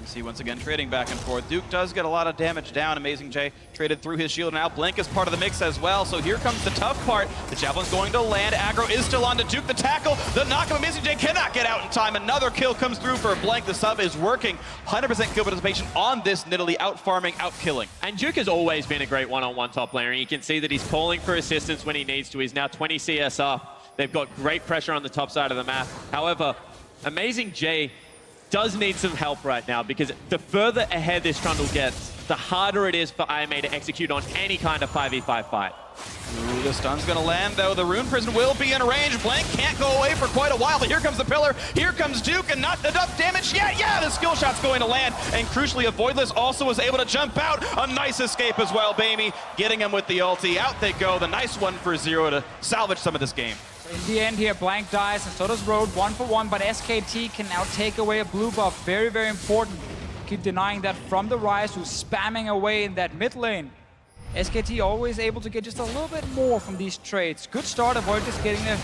See once again trading back and forth. Duke does get a lot of damage down. Amazing J traded through his shield. Now Blink is part of the mix as well. So here comes the tough part. The Javelin's going to land. Aggro is still on to Duke. The tackle, the knock of Amazing J cannot get out in time. Another kill comes through for Blank. The sub is working. 100% kill participation on this Nidalee. Out farming, out killing. And Duke has always been a great one-on-one top laner. You can see that he's calling for assistance when he needs to. He's now 20 CS up. They've got great pressure on the top side of the map. However, Amazing J does need some help right now, because the further ahead this Trundle gets, the harder it is for IMA to execute on any kind of 5v5 fight. Ooh, the stun's gonna land though. The Rune Prison will be in range. Blank can't go away for quite a while, but here comes the pillar. Here comes Duke, and not enough damage yet. Yeah, the skill shot's going to land, and crucially, a Voidless also was able to jump out. A nice escape as well, Beimei getting him with the ulti. Out they go. The nice one for Zero to salvage some of this game. In the end here, Blank dies, and so does Road, 1-for-1, but SKT can now take away a blue buff. Very, very important. Keep denying that from the Ryze, who's spamming away in that mid lane. SKT always able to get just a little bit more from these trades. Good start, avoid just getting the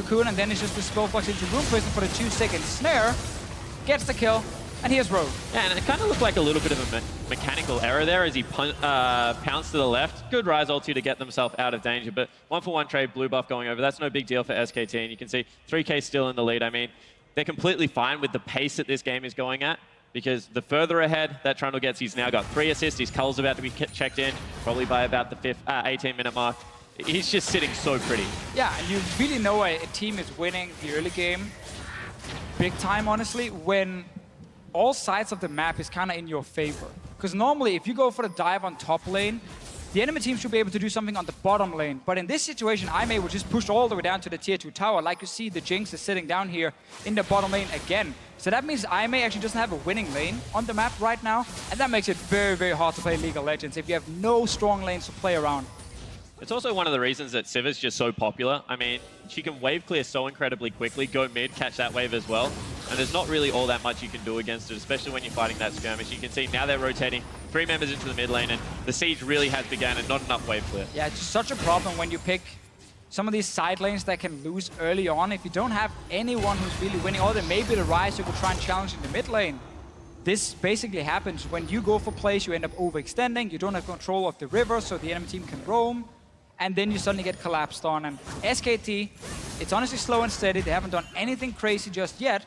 cocoon, and then it's just the Spellflux into Room Prison for the 2-second snare. Gets the kill, and here's Road. Yeah, and it kind of looked like a little bit of a mechanical error there as he pounced to the left. Good Ryze ulti to get themselves out of danger, but 1-for-1 trade, blue buff going over. That's no big deal for SKT, and you can see 3K still in the lead. I mean, they're completely fine with the pace that this game is going at, because the further ahead that Trundle gets, he's now got 3 assists. His cull's about to be checked in, probably by about the 18-minute mark. He's just sitting so pretty. Yeah, and you really know a team is winning the early game big time, honestly, when all sides of the map is kind of in your favor. Because normally, if you go for the dive on top lane, the enemy team should be able to do something on the bottom lane. But in this situation, Aimee will just push all the way down to the tier 2 tower. Like you see, the Jinx is sitting down here in the bottom lane again. So that means Aimee actually doesn't have a winning lane on the map right now. And that makes it very, very hard to play League of Legends if you have no strong lanes to play around. It's also one of the reasons that Sivir's just so popular. I mean, she can wave clear so incredibly quickly, go mid, catch that wave as well. And there's not really all that much you can do against it, especially when you're fighting that skirmish. You can see now they're rotating 3 members into the mid lane, and the siege really has begun and not enough wave clear. Yeah, it's such a problem when you pick some of these side lanes that can lose early on. If you don't have anyone who's really winning, or then maybe the Ryze who could try and challenge in the mid lane. This basically happens when you go for plays, you end up overextending, you don't have control of the river, so the enemy team can roam. And then you suddenly get collapsed on. And SKT, it's honestly slow and steady. They haven't done anything crazy just yet,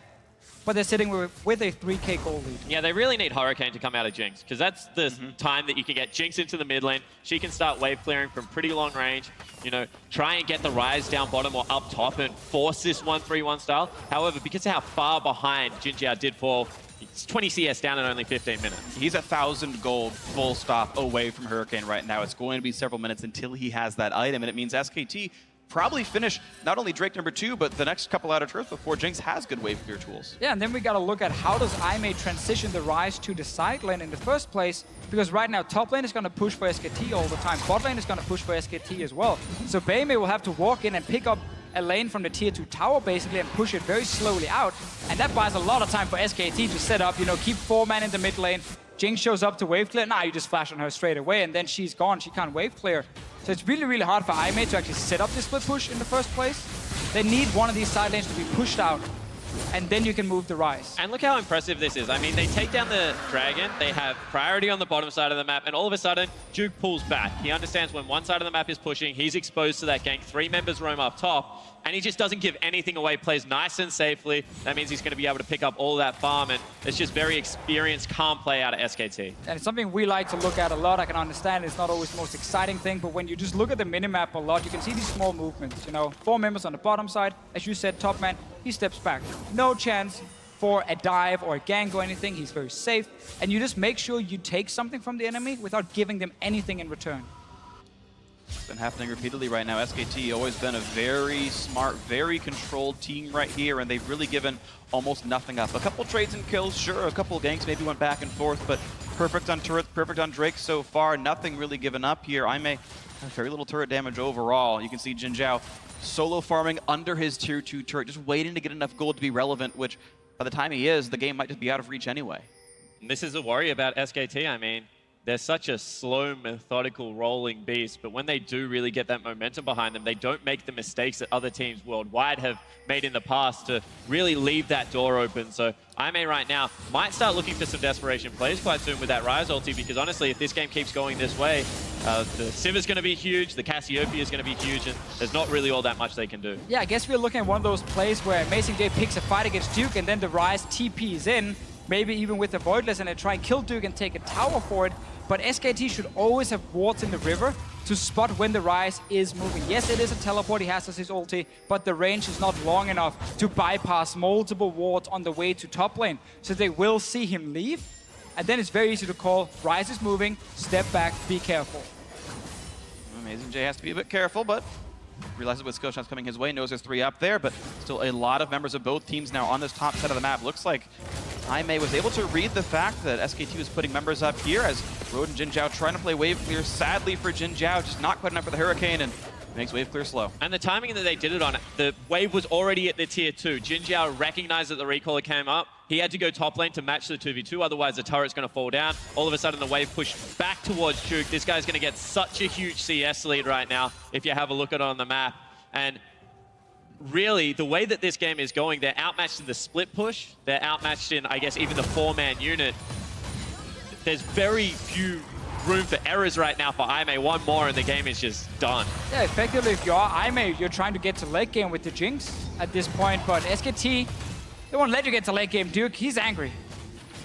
but they're sitting with a 3K gold lead. Yeah, they really need Hurricane to come out of Jinx, because that's the time that you can get Jinx into the mid lane. She can start wave clearing from pretty long range, you know, try and get the Ryze down bottom or up top and force this 1-3-1 style. However, because of how far behind Jin Jiao did fall, it's 20 CS down in only 15 minutes. He's 1,000 gold full stop away from Hurricane right now. It's going to be several minutes until he has that item, and it means SKT probably finish not only Drake #2, but the next couple out of turf before Jinx has good wave clear tools. Yeah, and then we gotta look at how does Aimee transition the Ryze to the side lane in the first place, because right now top lane is gonna push for SKT all the time, bot lane is gonna push for SKT as well. So Aimee will have to walk in and pick up a lane from the tier 2 tower basically and push it very slowly out, and that buys a lot of time for SKT to set up, you know, keep 4 men in the mid lane. Jinx shows up to wave clear, now you just flash on her straight away, and then she's gone, she can't wave clear. So it's really, really hard for Aimee to actually set up this split push in the first place. They need one of these side lanes to be pushed out, and then you can move the Ryze. And look how impressive this is. I mean, they take down the Dragon, they have priority on the bottom side of the map, and all of a sudden, Duke pulls back. He understands when one side of the map is pushing, he's exposed to that gank, 3 members roam up top, and he just doesn't give anything away, plays nice and safely. That means he's going to be able to pick up all that farm, and it's just very experienced, calm play out of SKT. And it's something we like to look at a lot. I can understand it's not always the most exciting thing, but when you just look at the minimap a lot, you can see these small movements. You know, 4 members on the bottom side. As you said, top man, he steps back. No chance for a dive or a gank or anything. He's very safe. And you just make sure you take something from the enemy without giving them anything in return. It's been happening repeatedly right now. SKT always been a very smart, very controlled team right here, and they've really given almost nothing up. A couple trades and kills, sure, a couple ganks maybe went back and forth, but perfect on turret, perfect on Drake so far. Nothing really given up here. Aimee, very little turret damage overall. You can see Jin Jiao solo farming under his tier 2 turret, just waiting to get enough gold to be relevant, which by the time he is, the game might just be out of reach anyway. And this is a worry about SKT. I mean, they're such a slow, methodical, rolling beast, but when they do really get that momentum behind them, they don't make the mistakes that other teams worldwide have made in the past to really leave that door open. So Aimee right now might start looking for some desperation plays quite soon with that Ryze ulti, because honestly, if this game keeps going this way, the Sivir's going to be huge, the Cassiopeia is going to be huge, and there's not really all that much they can do. Yeah, I guess we're looking at one of those plays where Amazing J picks a fight against Duke, and then the Ryze TPs in, maybe even with the Voidless, and they try and kill Duke and take a tower for it. But SKT should always have wards in the river to spot when the Ryze is moving. Yes, it is a teleport, he has his ulti, but the range is not long enough to bypass multiple wards on the way to top lane. So they will see him leave, and then it's very easy to call, Ryze is moving, step back, be careful. Amazing J has to be a bit careful, but realizes with skill shots coming his way, knows there's 3 up there, but still a lot of members of both teams now on this top side of the map. Looks like Aimee was able to read the fact that SKT was putting members up here as Road and Jin Jiao trying to play wave clear. Sadly for Jin Jiao, just not quite enough for the Hurricane, and Makes wave clear slow. And the timing that they did it on, the wave was already at the tier 2. Jin Jiao recognized that the recaller came up. He had to go top lane to match the 2v2, otherwise the turret's going to fall down. All of a sudden the wave pushed back towards Juke. This guy's going to get such a huge CS lead right now if you have a look at it on the map. And really, the way that this game is going, they're outmatched in the split push. They're outmatched in, I guess, even the 4-man unit. There's very few room for errors right now for Aimee. One more and the game is just done. Yeah, effectively, if you're Aimee, you're trying to get to late game with the Jinx at this point, but SKT, they won't let you get to late game. Duke, he's angry.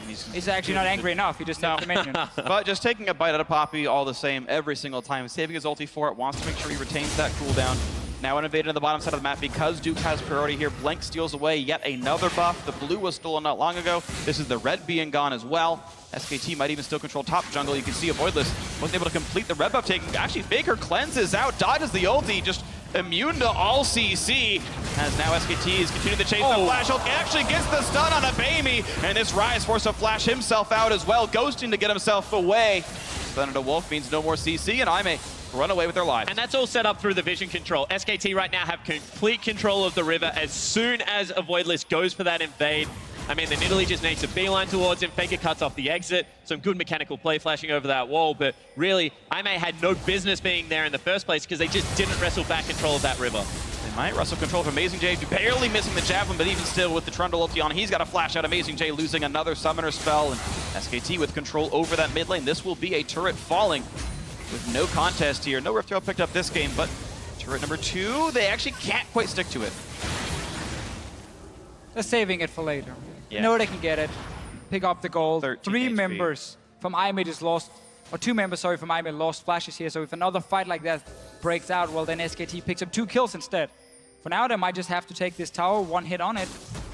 He's actually not angry enough. He just takes the minion. But just taking a bite out of Poppy all the same every single time, saving his ulti for it, wants to make sure he retains that cooldown. Now innovated on the bottom side of the map because Duke has priority here. Blank steals away yet another buff. The blue was stolen not long ago. This is the red being gone as well. SKT might even still control top jungle. You can see Avoidless wasn't able to complete the red buff taking. Actually, Faker cleanses out, dodges the ulti, just immune to all CC. As now SKT is continuing to chase the flash ult. Actually gets the stun on a Baby, and this Rise forces to flash himself out as well, ghosting to get himself away. Stun into Wolf means no more CC, and Aimee run away with their lives. And that's all set up through the vision control. SKT right now have complete control of the river. As soon as Avoidless goes for that invade, I mean, the Nidalee just needs to beeline towards him. Faker cuts off the exit. Some good mechanical play flashing over that wall, but really, Aimee had no business being there in the first place because they just didn't wrestle back control of that river. They might wrestle control of Amazing J, barely missing the javelin, but even still with the Trundle ulti on, he's got a flash out. Amazing J losing another summoner spell, and SKT with control over that mid lane. This will be a turret falling with no contest here. No Rift Trail picked up this game, but turret number 2, they actually can't quite stick to it. They're saving it for later. Yeah. You know they can get it. Pick up the gold. 3 HP. members from Aimee just lost, or 2 members, sorry, from Aimee lost flashes here. So if another fight like that breaks out, well, then SKT picks up 2 kills instead. For now, they might just have to take this tower, 1 hit on it.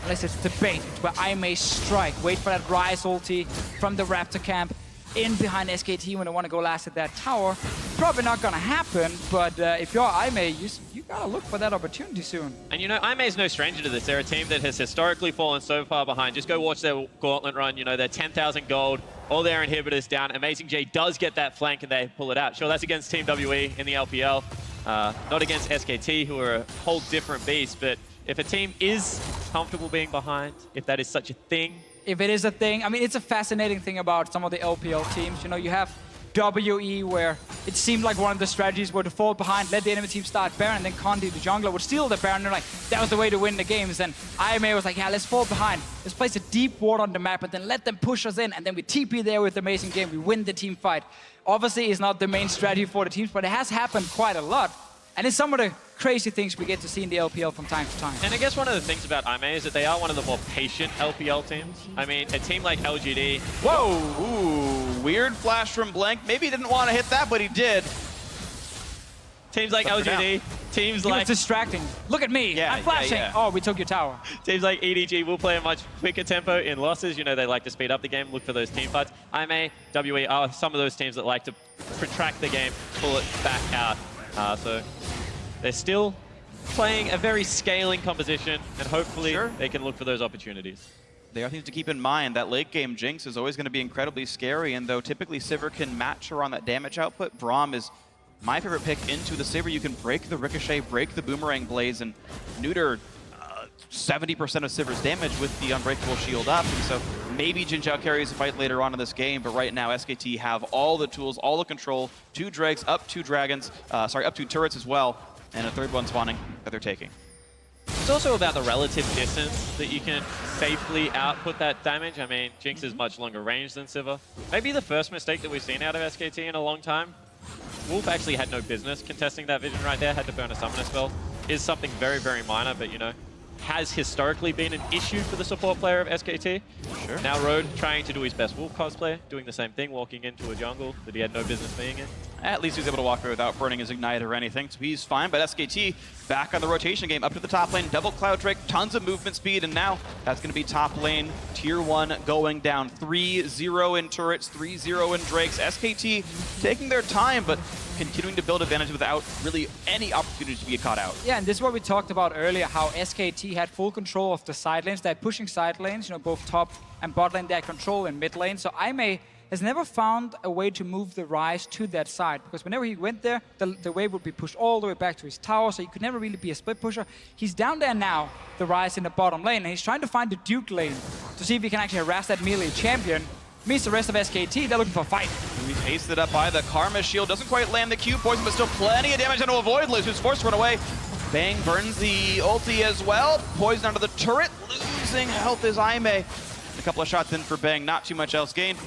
Unless it's debate, it's where Aimee strike. Wait for that Rise ulti from the Raptor camp in behind SKT when they want to go last at that tower. Probably not going to happen, but if you're Aimee, you got to look for that opportunity soon. And you know, Aimee is no stranger to this. They're a team that has historically fallen so far behind. Just go watch their gauntlet run. You know, they're 10,000 gold, all their inhibitors down. Amazing J does get that flank and they pull it out. Sure, that's against Team WE in the LPL. Not against SKT, who are a whole different beast, but if a team is comfortable being behind, if that is such a thing, if it is a thing, I mean, it's a fascinating thing about some of the LPL teams. You know, you have WE where it seemed like one of the strategies were to fall behind, let the enemy team start Baron, and then Condi, the jungler, would steal the Baron. They're like, that was the way to win the games. And Aimee was like, yeah, let's fall behind. Let's place a deep ward on the map, and then let them push us in. And then we TP there with Amazing Game. We win the team fight. Obviously, it's not the main strategy for the teams, but it has happened quite a lot. And it's some of the crazy things we get to see in the LPL from time to time. And I guess one of the things about Aimee is that they are one of the more patient LPL teams. I mean, a team like LGD... Whoa! Ooh, weird flash from Blank. Maybe he didn't want to hit that, but he did. Teams like LGD, teams like... He was distracting. Look at me, I'm flashing. Yeah. Oh, we took your tower. Teams like EDG will play a much quicker tempo in losses. You know, they like to speed up the game, look for those team fights. Aimee, WE are some of those teams that like to protract the game, pull it back out. So they're still playing a very scaling composition, and hopefully they can look for those opportunities. There are things to keep in mind. That late game Jinx is always going to be incredibly scary, and though typically Sivir can match her on that damage output, Braum is my favorite pick into the Sivir. You can break the Ricochet, break the Boomerang Blaze, and neuter 70% of Sivir's damage with the Unbreakable Shield up. And so maybe Jin Jiao carries a fight later on in this game, but right now SKT have all the tools, all the control, 2 Drakes, up 2 dragons, up 2 turrets as well, and a 3rd one spawning that they're taking. It's also about the relative distance that you can safely output that damage. I mean, Jinx is much longer range than Sivir. Maybe the first mistake that we've seen out of SKT in a long time. Wolf actually had no business contesting that vision right there, had to burn a summoner spell. Is something very, very minor, but you know, has historically been an issue for the support player of SKT. Sure. Now Road trying to do his best Wolf cosplay, doing the same thing, walking into a jungle that he had no business being in. At least he was able to walk away without burning his Ignite or anything, so he's fine. But SKT back on the rotation game, up to the top lane, double Cloud Drake, tons of movement speed, and now that's going to be top lane, tier 1 going down. 3-0 in turrets, 3-0 in Drakes. SKT taking their time, but continuing to build advantage without really any opportunity to get caught out. Yeah, and this is what we talked about earlier, how SKT had full control of the side lanes. They're pushing side lanes, you know, both top and bot lane, they had control in mid lane. So Aimee, has never found a way to move the Ryze to that side, because whenever he went there, the wave would be pushed all the way back to his tower, so he could never really be a split pusher. He's down there now, the Ryze in the bottom lane, and he's trying to find the Duke lane to see if he can actually harass that melee champion. Meets the rest of SKT, they're looking for a fight. He's pasted up by the Karma Shield, doesn't quite land the Q poison, but still plenty of damage onto a Voidless, who's forced to run away. Bang burns the ulti as well. Poison onto the turret, losing health is Aime. A couple of shots in for Bang, not too much else gained.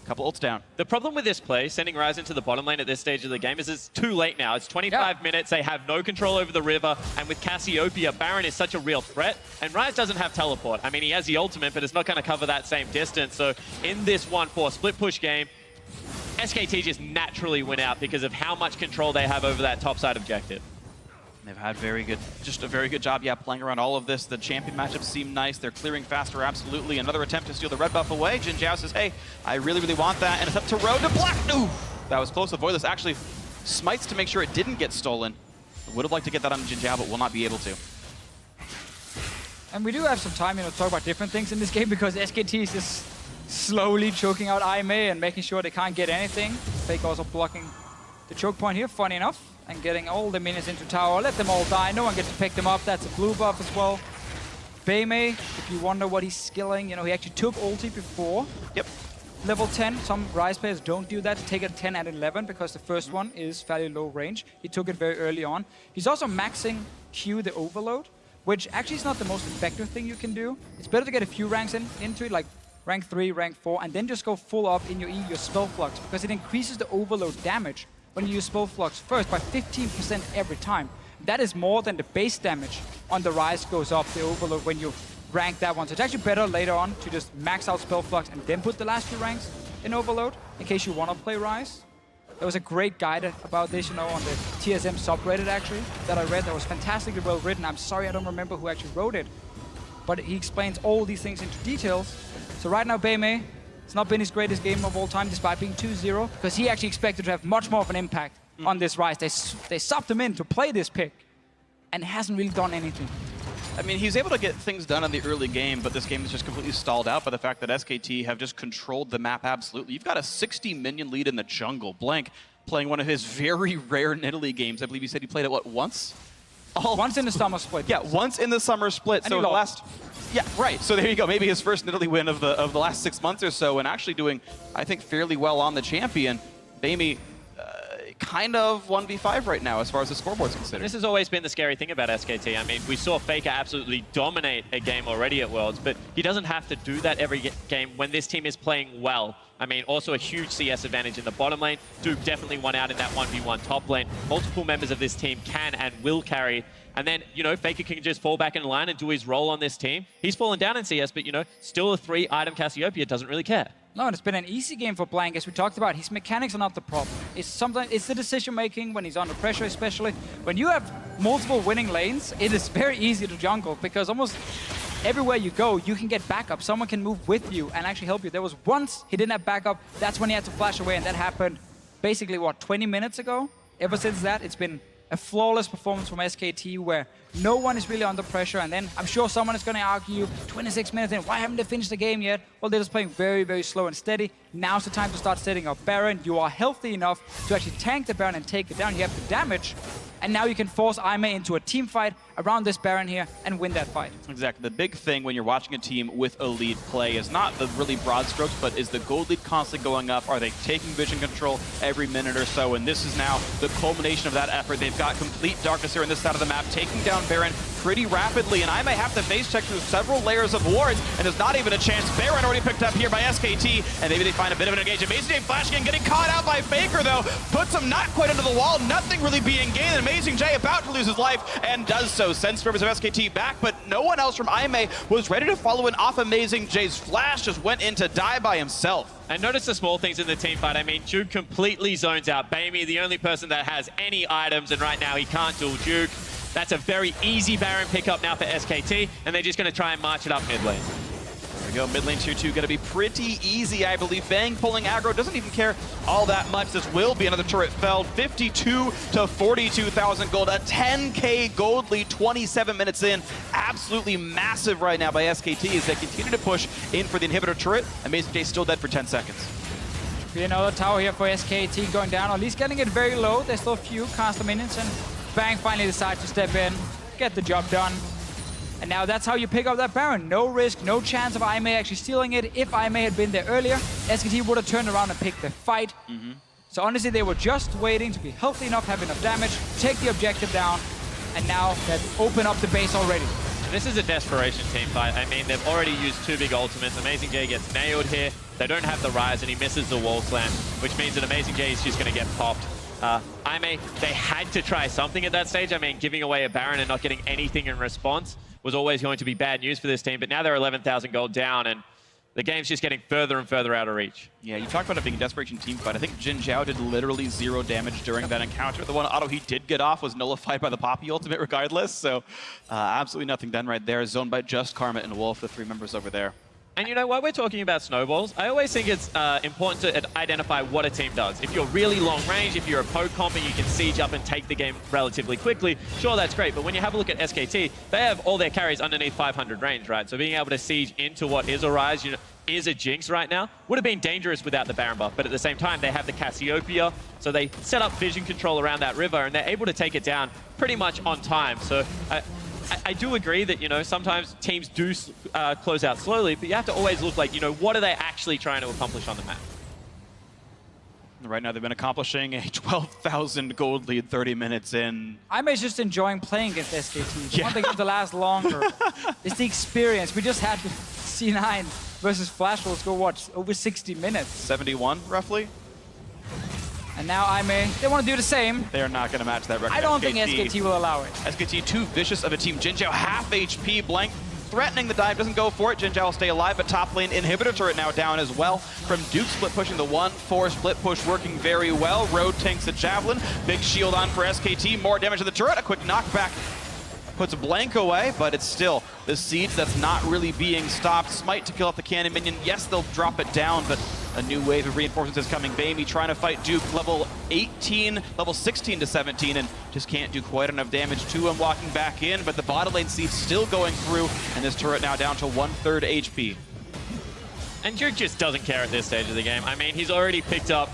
Couple ults down. The problem with this play, sending Ryze into the bottom lane at this stage of the game, is it's too late now. It's 25 minutes, they have no control over the river, and with Cassiopeia, Baron is such a real threat, and Ryze doesn't have teleport. I mean, he has the ultimate, but it's not going to cover that same distance. So in this 1-4 split push game, SKT just naturally win out because of how much control they have over that topside objective. They've had just a very good job, playing around all of this. The champion matchups seem nice. They're clearing faster, absolutely. Another attempt to steal the red buff away. Jin Zhao says, hey, I really, really want that. And it's up to Road to Black. Ooh, that was close. The Voidless actually smites to make sure it didn't get stolen. Would have liked to get that on Jin Zhao, but will not be able to. And we do have some time, to talk about different things in this game, because SKT is just slowly choking out Aime and making sure they can't get anything. Fake also blocking the choke point here, funny enough, and getting all the minions into tower. Let them all die. No one gets to pick them up. That's a blue buff as well. Beimei, if you wonder what he's skilling, he actually took ulti before. Yep. Level 10, some Ryze players don't do that. Take it 10 and 11 because the first one is fairly low range. He took it very early on. He's also maxing Q the overload, which actually is not the most effective thing you can do. It's better to get a few ranks into it, like rank 3, rank 4, and then just go full up in your E, your spell flux, because it increases the overload damage when you use spell flux first by 15% every time. That is more than the base damage on the Ryze goes up, the overload, when you rank that one. So it's actually better later on to just max out spell flux and then put the last few ranks in overload, in case you want to play Ryze. There was a great guide about this, on the TSM subreddit actually, that I read that was fantastically well written. I'm sorry I don't remember who actually wrote it, but he explains all these things into details. So right now, Beimei, it's not been his greatest game of all time, despite being 2-0, because he actually expected to have much more of an impact on this Ryze. They subbed him in to play this pick, and hasn't really done anything. I mean, he's able to get things done in the early game, but this game is just completely stalled out by the fact that SKT have just controlled the map absolutely. You've got a 60 minion lead in the jungle. Blank playing one of his very rare Nidalee games. I believe he said he played it, what, once? Once in the summer split. Yeah, once in the summer split. And so he the lost. Yeah, right. So there you go. Maybe his first Nidalee win of the last 6 months or so, and actually doing, I think, fairly well on the champion. Beimei, kind of 1v5 right now as far as the scoreboard's considered. This has always been the scary thing about SKT. I mean, we saw Faker absolutely dominate a game already at Worlds, but he doesn't have to do that every game when this team is playing well. I mean, also a huge CS advantage in the bottom lane. Duke definitely won out in that 1v1 top lane. Multiple members of this team can and will carry. And then, Faker can just fall back in line and do his role on this team. He's fallen down in CS, but, still a 3-item Cassiopeia doesn't really care. No, and it's been an easy game for Blank, as we talked about. His mechanics are not the problem. It's the decision-making when he's under pressure, especially. When you have multiple winning lanes, it is very easy to jungle, because almost everywhere you go, you can get backup. Someone can move with you and actually help you. There was once he didn't have backup. That's when he had to flash away, and that happened basically, 20 minutes ago? Ever since that, it's been a flawless performance from SKT, where no one is really under pressure. And then I'm sure someone is going to argue 26 minutes in, why haven't they finished the game yet? Well, they're just playing very, very slow and steady. Now's the time to start setting up Baron. You are healthy enough to actually tank the Baron and take it down. You have the damage. And now you can force Aime into a team fight around this Baron here and win that fight. Exactly. The big thing when you're watching a team with a lead play is not the really broad strokes, but is the gold lead constantly going up? Are they taking vision control every minute or so? And this is now the culmination of that effort. They've got complete darkness here on this side of the map, taking down Baron pretty rapidly, and I may have to face check through several layers of wards, and there's not even a chance. Baron already picked up here by SKT, and maybe they find a bit of an engagement. Amazing J Flash again, getting caught out by Faker, though. Puts him not quite into the wall, nothing really being gained. Amazing J about to lose his life, and does so. Sends members of SKT back, but no one else from Aime was ready to follow in off Amazing J's Flash, just went in to die by himself. And notice the small things in the team fight. I mean, Duke completely zones out Beimei, the only person that has any items, and right now he can't duel Duke. That's a very easy Baron pickup now for SKT, and they're just going to try and march it up mid lane. There we go, mid lane tier 2 going to be pretty easy, I believe. Bang pulling aggro, doesn't even care all that much. This will be another turret felled, 52 to 42,000 gold, a 10k gold lead 27 minutes in. Absolutely massive right now by SKT as they continue to push in for the inhibitor turret. Amazing J still dead for 10 seconds. Be another tower here for SKT going down, or at least getting it very low. There's still a few caster minions, and Bang finally decides to step in, get the job done. And now that's how you pick up that Baron. No risk, no chance of IMA actually stealing it. If IMA had been there earlier, SKT would have turned around and picked the fight. So honestly, they were just waiting to be healthy enough, have enough damage, take the objective down, and now they've opened up the base already. This is a desperation team fight. I mean, they've already used 2 big ultimates. Amazing J gets nailed here. They don't have the Rise, and he misses the wall slam, which means that Amazing J is just going to get popped. IMA, they had to try something at that stage. I mean, giving away a Baron and not getting anything in response was always going to be bad news for this team, but now they're 11,000 gold down, and the game's just getting further and further out of reach. Yeah, you talked about it being a desperation team fight. I think Jin Zhao did literally 0 damage during that encounter. The one auto he did get off was nullified by the Poppy ultimate regardless, so absolutely nothing done right there. Zoned by just Karma and Wolf, the 3 members over there. And you know, while we're talking about snowballs, I always think it's important to identify what a team does. If you're really long range, if you're a poke comp and you can siege up and take the game relatively quickly, sure, that's great. But when you have a look at SKT, they have all their carries underneath 500 range, right? So being able to siege into what is a Rise, you know, is a Jinx right now, would have been dangerous without the Baron buff. But at the same time, they have the Cassiopeia, so they set up vision control around that river, and they're able to take it down pretty much on time. So I do agree that, you know, sometimes teams do close out slowly, but you have to always look like, you know, what are they actually trying to accomplish on the map? Right now, they've been accomplishing a 12,000 gold lead 30 minutes in. I'm just enjoying playing against SKT. They want the game to last longer. It's the experience. We just had C9 versus Flash Wolves go, what, over 60 minutes? 71, roughly. And now IMA, they want to do the same. They are not going to match that record. I don't think SKT will allow it. SKT too vicious of a team. Jin Zhao half HP. Blank threatening the dive, doesn't go for it. Jin Zhao will stay alive, but top lane inhibitor turret now down as well. From Duke, split pushing the 1-4 split push working very well. Road tanks the javelin. Big shield on for SKT. More damage to the turret. A quick knockback puts a Blank away, but it's still the siege that's not really being stopped. Smite to kill off the cannon minion. Yes, they'll drop it down, but a new wave of reinforcements is coming. Bamey trying to fight Duke, level 18, level 16 to 17, and just can't do quite enough damage to him walking back in, but the bottom lane siege still going through, and this turret now down to 1/3 HP. And Duke just doesn't care at this stage of the game. I mean, he's already picked up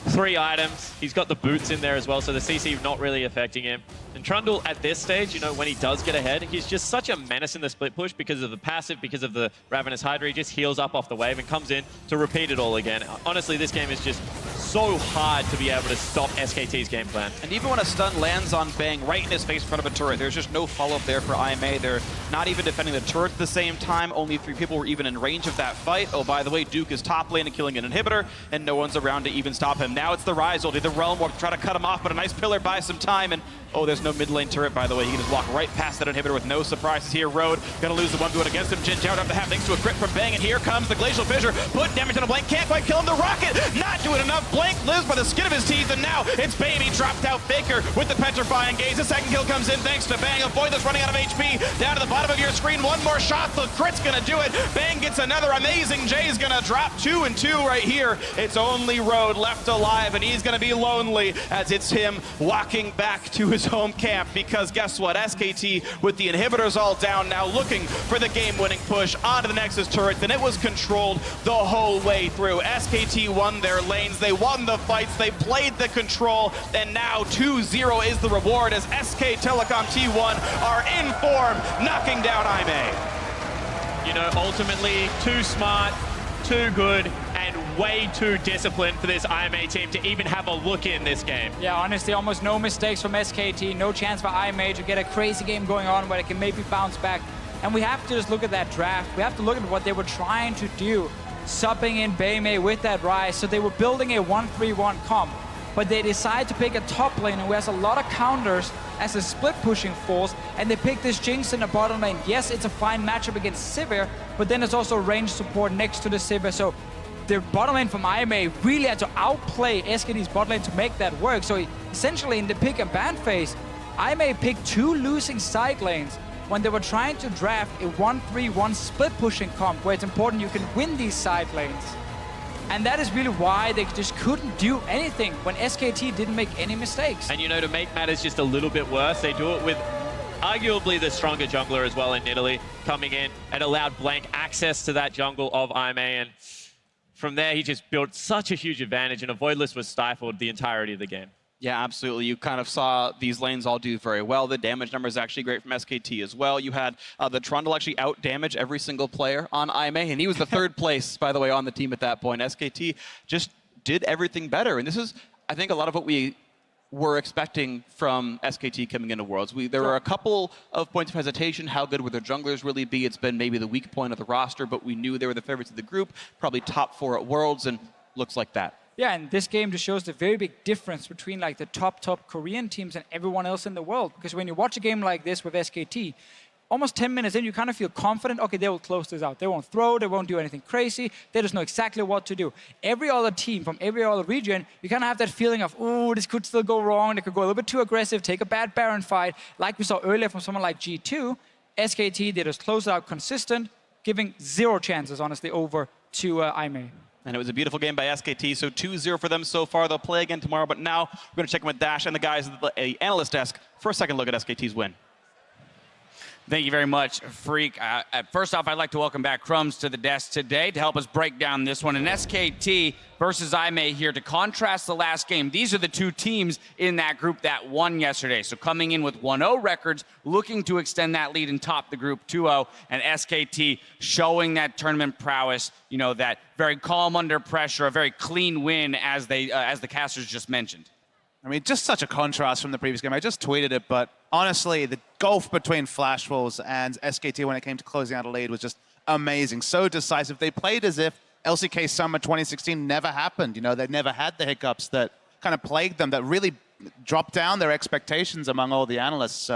3 items. He's got the boots in there as well, so the CC not really affecting him. And Trundle at this stage, you know, when he does get ahead, he's just such a menace in the split push because of the passive, because of the Ravenous Hydra. He just heals up off the wave and comes in to repeat it all again. Honestly, this game is just so hard to be able to stop SKT's game plan. And even when a stun lands on Bang right in his face in front of a turret, there's just no follow-up there for IMA. They're not even defending the turret at the same time. Only 3 people were even in range of that fight. Oh, by the way, Duke is top lane and killing an inhibitor, and no one's around to even stop him. Now it's the Rise ulti, the Realm Warp to try to cut him off, but a nice pillar buys some time, and oh, there's no mid lane turret, by the way. He can just walk right past that inhibitor with no surprises here. Road gonna lose the 1v1 against him. Jin Zhao have to have thanks to a crit from Bang, and here comes the Glacial Fissure. Put damage on a Blank, can't quite kill him. The Rocket not doing enough. Blank lives by the skin of his teeth, and now it's Baby dropped out Faker with the Petrifying Gaze. The second kill comes in thanks to Bang. Avoid this running out of HP. Down to the bottom of your screen. One more shot. The crit's gonna do it. Bang gets another. Amazing J's gonna drop 2 and 2 right here. It's only Road left alive, and he's gonna be lonely as it's him walking back to his home camp. Because guess what? SKT with the inhibitors all down now, looking for the game-winning push onto the Nexus turret. Then it was controlled the whole way through. SKT won their lanes. They won the fights. They played the control. And now 2-0 is the reward as SK Telecom T1 are in form, knocking down IMA. You know, ultimately, too smart, too good, and way too disciplined for this IMA team to even have a look in this game. Yeah, honestly, almost no mistakes from SKT. No chance for IMA to get a crazy game going on where they can maybe bounce back. And we have to just look at that draft. We have to look at what they were trying to do, subbing in Baymay with that Rise. So they were building a 1-3-1 comp, but they decided to pick a top lane who has a lot of counters as a split pushing force, and they picked this Jinx in the bottom lane. Yes, it's a fine matchup against Sivir, but then there's also range support next to the Sivir. So the bottom lane from IMA really had to outplay SKT's bot lane to make that work. So essentially in the pick and ban phase, IMA picked 2 losing side lanes when they were trying to draft a 1-3-1 split pushing comp where it's important you can win these side lanes. And that is really why they just couldn't do anything when SKT didn't make any mistakes. And you know, to make matters just a little bit worse, they do it with arguably the stronger jungler as well in Italy coming in and allowed Blank access to that jungle of IMA. And from there, he just built such a huge advantage, and Avoidless was stifled the entirety of the game. Yeah, absolutely. You kind of saw these lanes all do very well. The damage number is actually great from SKT as well. You had the Trundle actually out-damage every single player on IMA, and he was the third place, by the way, on the team at that point. SKT just did everything better, and this is, I think, a lot of what we were expecting from SKT coming into Worlds. There were a couple of points of hesitation. How good would their junglers really be? It's been maybe the weak point of the roster, but we knew they were the favorites of the group, probably top 4 at Worlds, and looks like that. Yeah, and this game just shows the very big difference between like the top Korean teams and everyone else in the world. Because when you watch a game like this with SKT, almost 10 minutes in, you kind of feel confident, okay, they will close this out. They won't throw, they won't do anything crazy. They just know exactly what to do. Every other team from every other region, you kind of have that feeling of, oh, this could still go wrong. They could go a little bit too aggressive, take a bad Baron fight. Like we saw earlier from someone like G2, SKT, they just close it out consistent, giving 0 chances, honestly, over to IMA. And it was a beautiful game by SKT, so 2-0 for them so far. They'll play again tomorrow, but now we're going to check in with Dash and the guys at the analyst desk for a second look at SKT's win. Thank you very much, Freak. First off, I'd like to welcome back Crumbs to the desk today to help us break down this one. And SKT versus IMA here to contrast the last game. These are the two teams in that group that won yesterday. So coming in with 1-0 records, looking to extend that lead and top the group 2-0. And SKT showing that tournament prowess, you know, that very calm under pressure, a very clean win as the casters just mentioned. I mean, just such a contrast from the previous game. I just tweeted it, but honestly, the gulf between Flash Wolves and SKT when it came to closing out a lead was just amazing. So decisive. They played as if LCK Summer 2016 never happened. You know, they never had the hiccups that kind of plagued them, that really dropped down their expectations among all the analysts.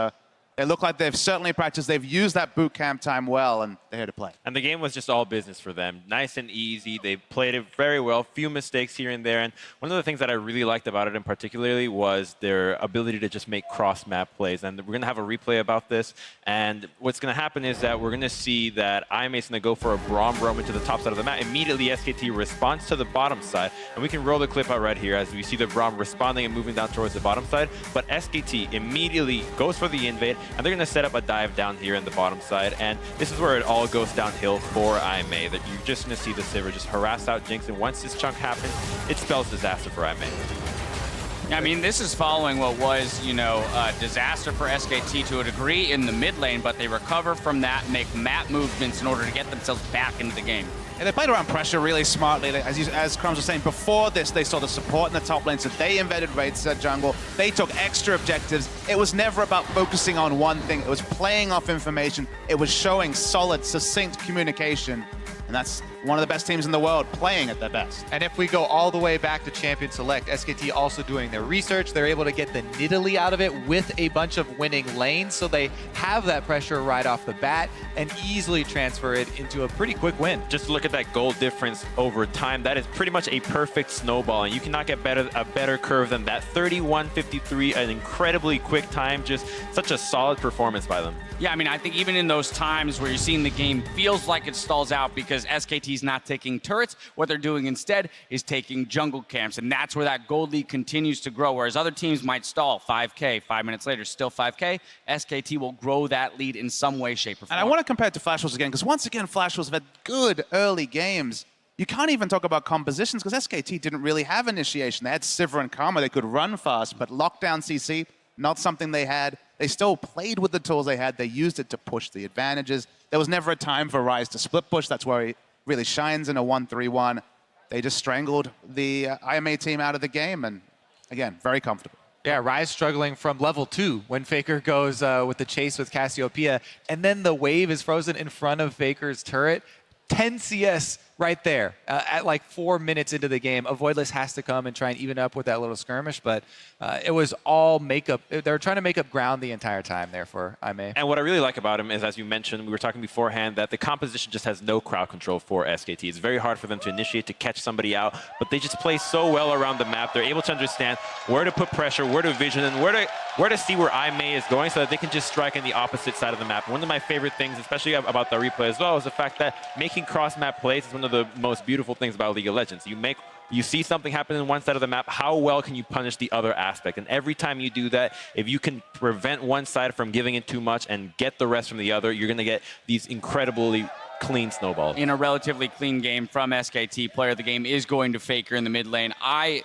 They look like they've certainly practiced. They've used that boot camp time well, and they're here to play. And the game was just all business for them. Nice and easy. They played it very well. Few mistakes here and there. And one of the things that I really liked about it in particularly was their ability to just make cross-map plays. And we're going to have a replay about this. And what's going to happen is that we're going to see that IMA is going to go for a Braum roam into the top side of the map. Immediately, SKT responds to the bottom side. And we can roll the clip out right here as we see the Braum responding and moving down towards the bottom side. But SKT immediately goes for the invade. And they're going to set up a dive down here in the bottom side. And this is where it all goes downhill for IMA. That you're just going to see the Sivir just harass out Jinx. And once this chunk happens, it spells disaster for IMA. I mean, this is following what was, you know, a disaster for SKT to a degree in the mid lane, but they recover from that, make map movements in order to get themselves back into the game. Yeah, they played around pressure really smartly. As Crumbs was saying, before this, they saw the support in the top lane, so they invaded Raid's jungle. They took extra objectives. It was never about focusing on one thing. It was playing off information. It was showing solid, succinct communication. And that's one of the best teams in the world playing at their best. And if we go all the way back to Champion Select, SKT also doing their research. They're able to get the Nidalee out of it with a bunch of winning lanes. So they have that pressure right off the bat and easily transfer it into a pretty quick win. Just look at that goal difference over time. That is pretty much a perfect snowball. And you cannot get a better curve than that. 31.53, an incredibly quick time. Just such a solid performance by them. Yeah, I mean, I think even in those times where you're seeing the game feels like it stalls out because SKT's not taking turrets, what they're doing instead is taking jungle camps, and that's where that gold lead continues to grow, whereas other teams might stall 5K, 5 minutes later, still 5K. SKT will grow that lead in some way, shape, or form. And I want to compare it to Flash Wolves again, because once again, Flash Wolves have had good early games. You can't even talk about compositions, because SKT didn't really have initiation. They had Sivir and Karma, they could run fast, but lockdown CC, not something they had. They still played with the tools they had. They used it to push the advantages. There was never a time for Ryze to split push. That's where he really shines in a 1-3-1. They just strangled the IMA team out of the game, and again, very comfortable. Yeah, Ryze struggling from level 2 when Faker goes with the chase with Cassiopeia, and then the wave is frozen in front of Faker's turret. 10 CS right there at like 4 minutes into the game. Avoidless has to come and try and even up with that little skirmish, but it was all makeup. They were trying to make up ground the entire time there for IMA. And what I really like about him is, as you mentioned, we were talking beforehand, that the composition just has no crowd control for SKT. It's very hard for them to initiate, to catch somebody out, but they just play so well around the map. They're able to understand where to put pressure, where to vision, and where to see where IMA is going so that they can just strike on the opposite side of the map. One of my favorite things, especially about the replay as well, is the fact that making cross-map plays is one of the most beautiful things about League of Legends. You see something happen in one side of the map, how well can you punish the other aspect? And every time you do that, if you can prevent one side from giving it too much and get the rest from the other, you're going to get these incredibly clean snowballs. In a relatively clean game from SKT, player of the game is going to Faker in the mid lane. I,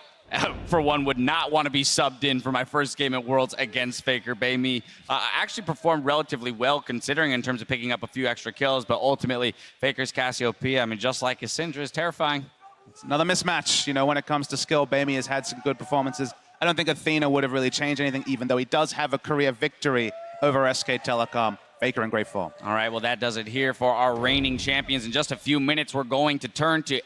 for one, would not want to be subbed in for my first game at Worlds against Faker. Baimi actually performed relatively well considering in terms of picking up a few extra kills, but ultimately Faker's Cassiopeia, I mean, just like his Syndra, is terrifying. It's another mismatch, you know, when it comes to skill. Baimi has had some good performances. I don't think Athena would have really changed anything, even though he does have a career victory over SK Telecom. Faker in great form. All right, well, that does it here for our reigning champions. In just a few minutes, we're going to turn to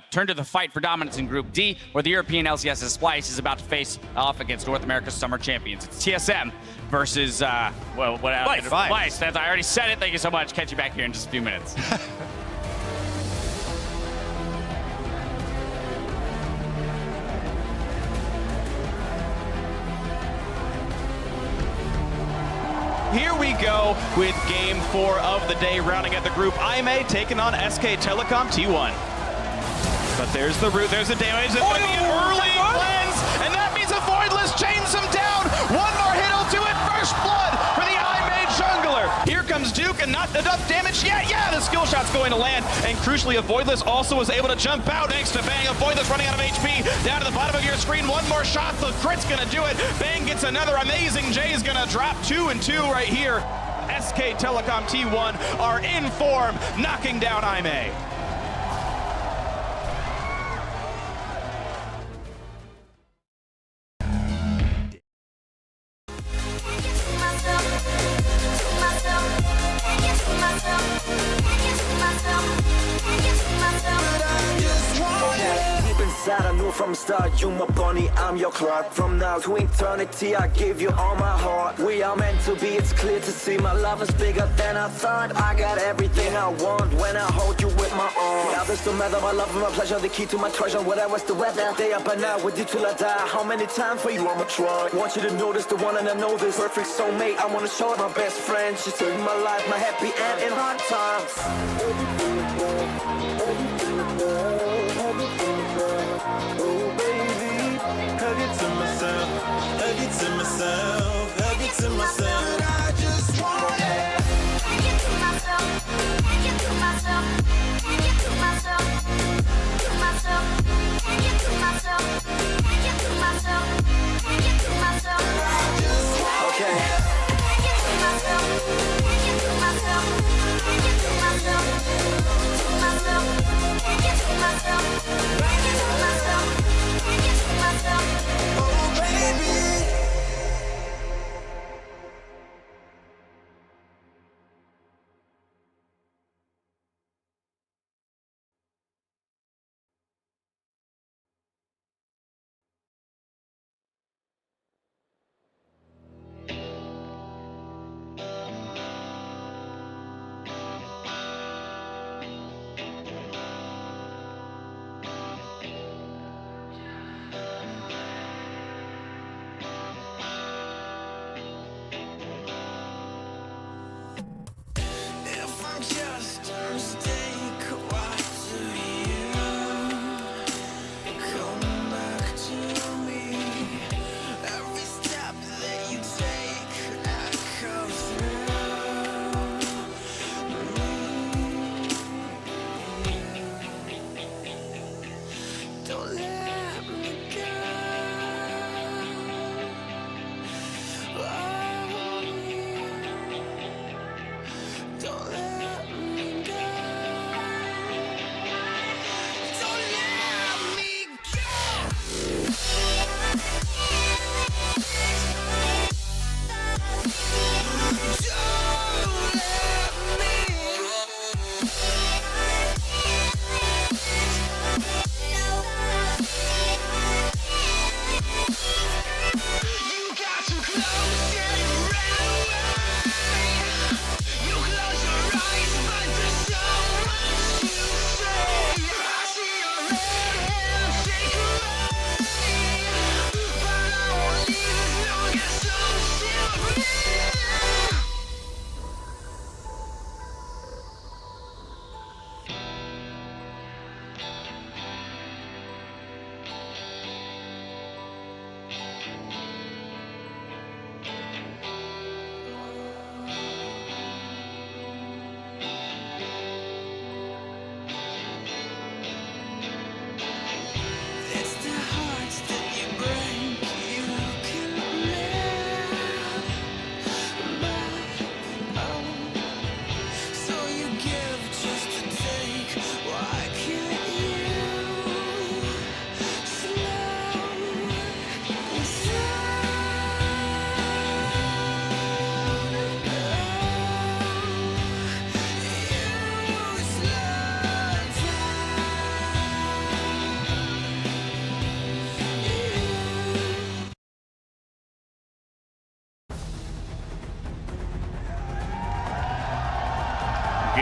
the fight for dominance in Group D, where the European LCS's Splice is about to face off against North America's summer champions. It's TSM versus, Splice. I already said it. Thank you so much. Catch you back here in just a few minutes. Here we go with game 4 of the day, rounding out the group. IMA taking on SK Telecom T1. But there's the root, there's the damage. It's going to be an early cleanse, and that means a Voidless chains him down. One more hit will do it. First blood for the IMA jungler. Here comes Duke, and not enough damage yet. Yeah, the skill shot's going to land. And crucially, a Voidless also was able to jump out thanks to Bang. A Voidless running out of HP. Down to the bottom of your screen. One more shot. The crit's going to do it. Bang gets another amazing. Jay's going to drop 2 and 2 right here. SK Telecom T1 are in form, knocking down IMA. I knew from the start, you my bunny, I'm your Clark. From now to eternity, I give you all my heart. We are meant to be, it's clear to see. My love is bigger than I thought. I got everything I want when I hold you with my arms. Now this don't matter, my love and my pleasure, the key to my treasure. Whatever's the weather, day up and out with you till I die. How many times for you I'ma try? Want you to notice the one and I know this. Perfect soulmate, I wanna show it. My best friend, she saved my life, my happy end in hard times. I just want it. Take it to myself, take it to myself, take it to myself, to myself, take it to myself, take it to myself, take it to myself. I just want it. Take it to myself, take it to myself, take it to myself, to myself, take it to myself, take it to myself, take it to myself. Oh baby.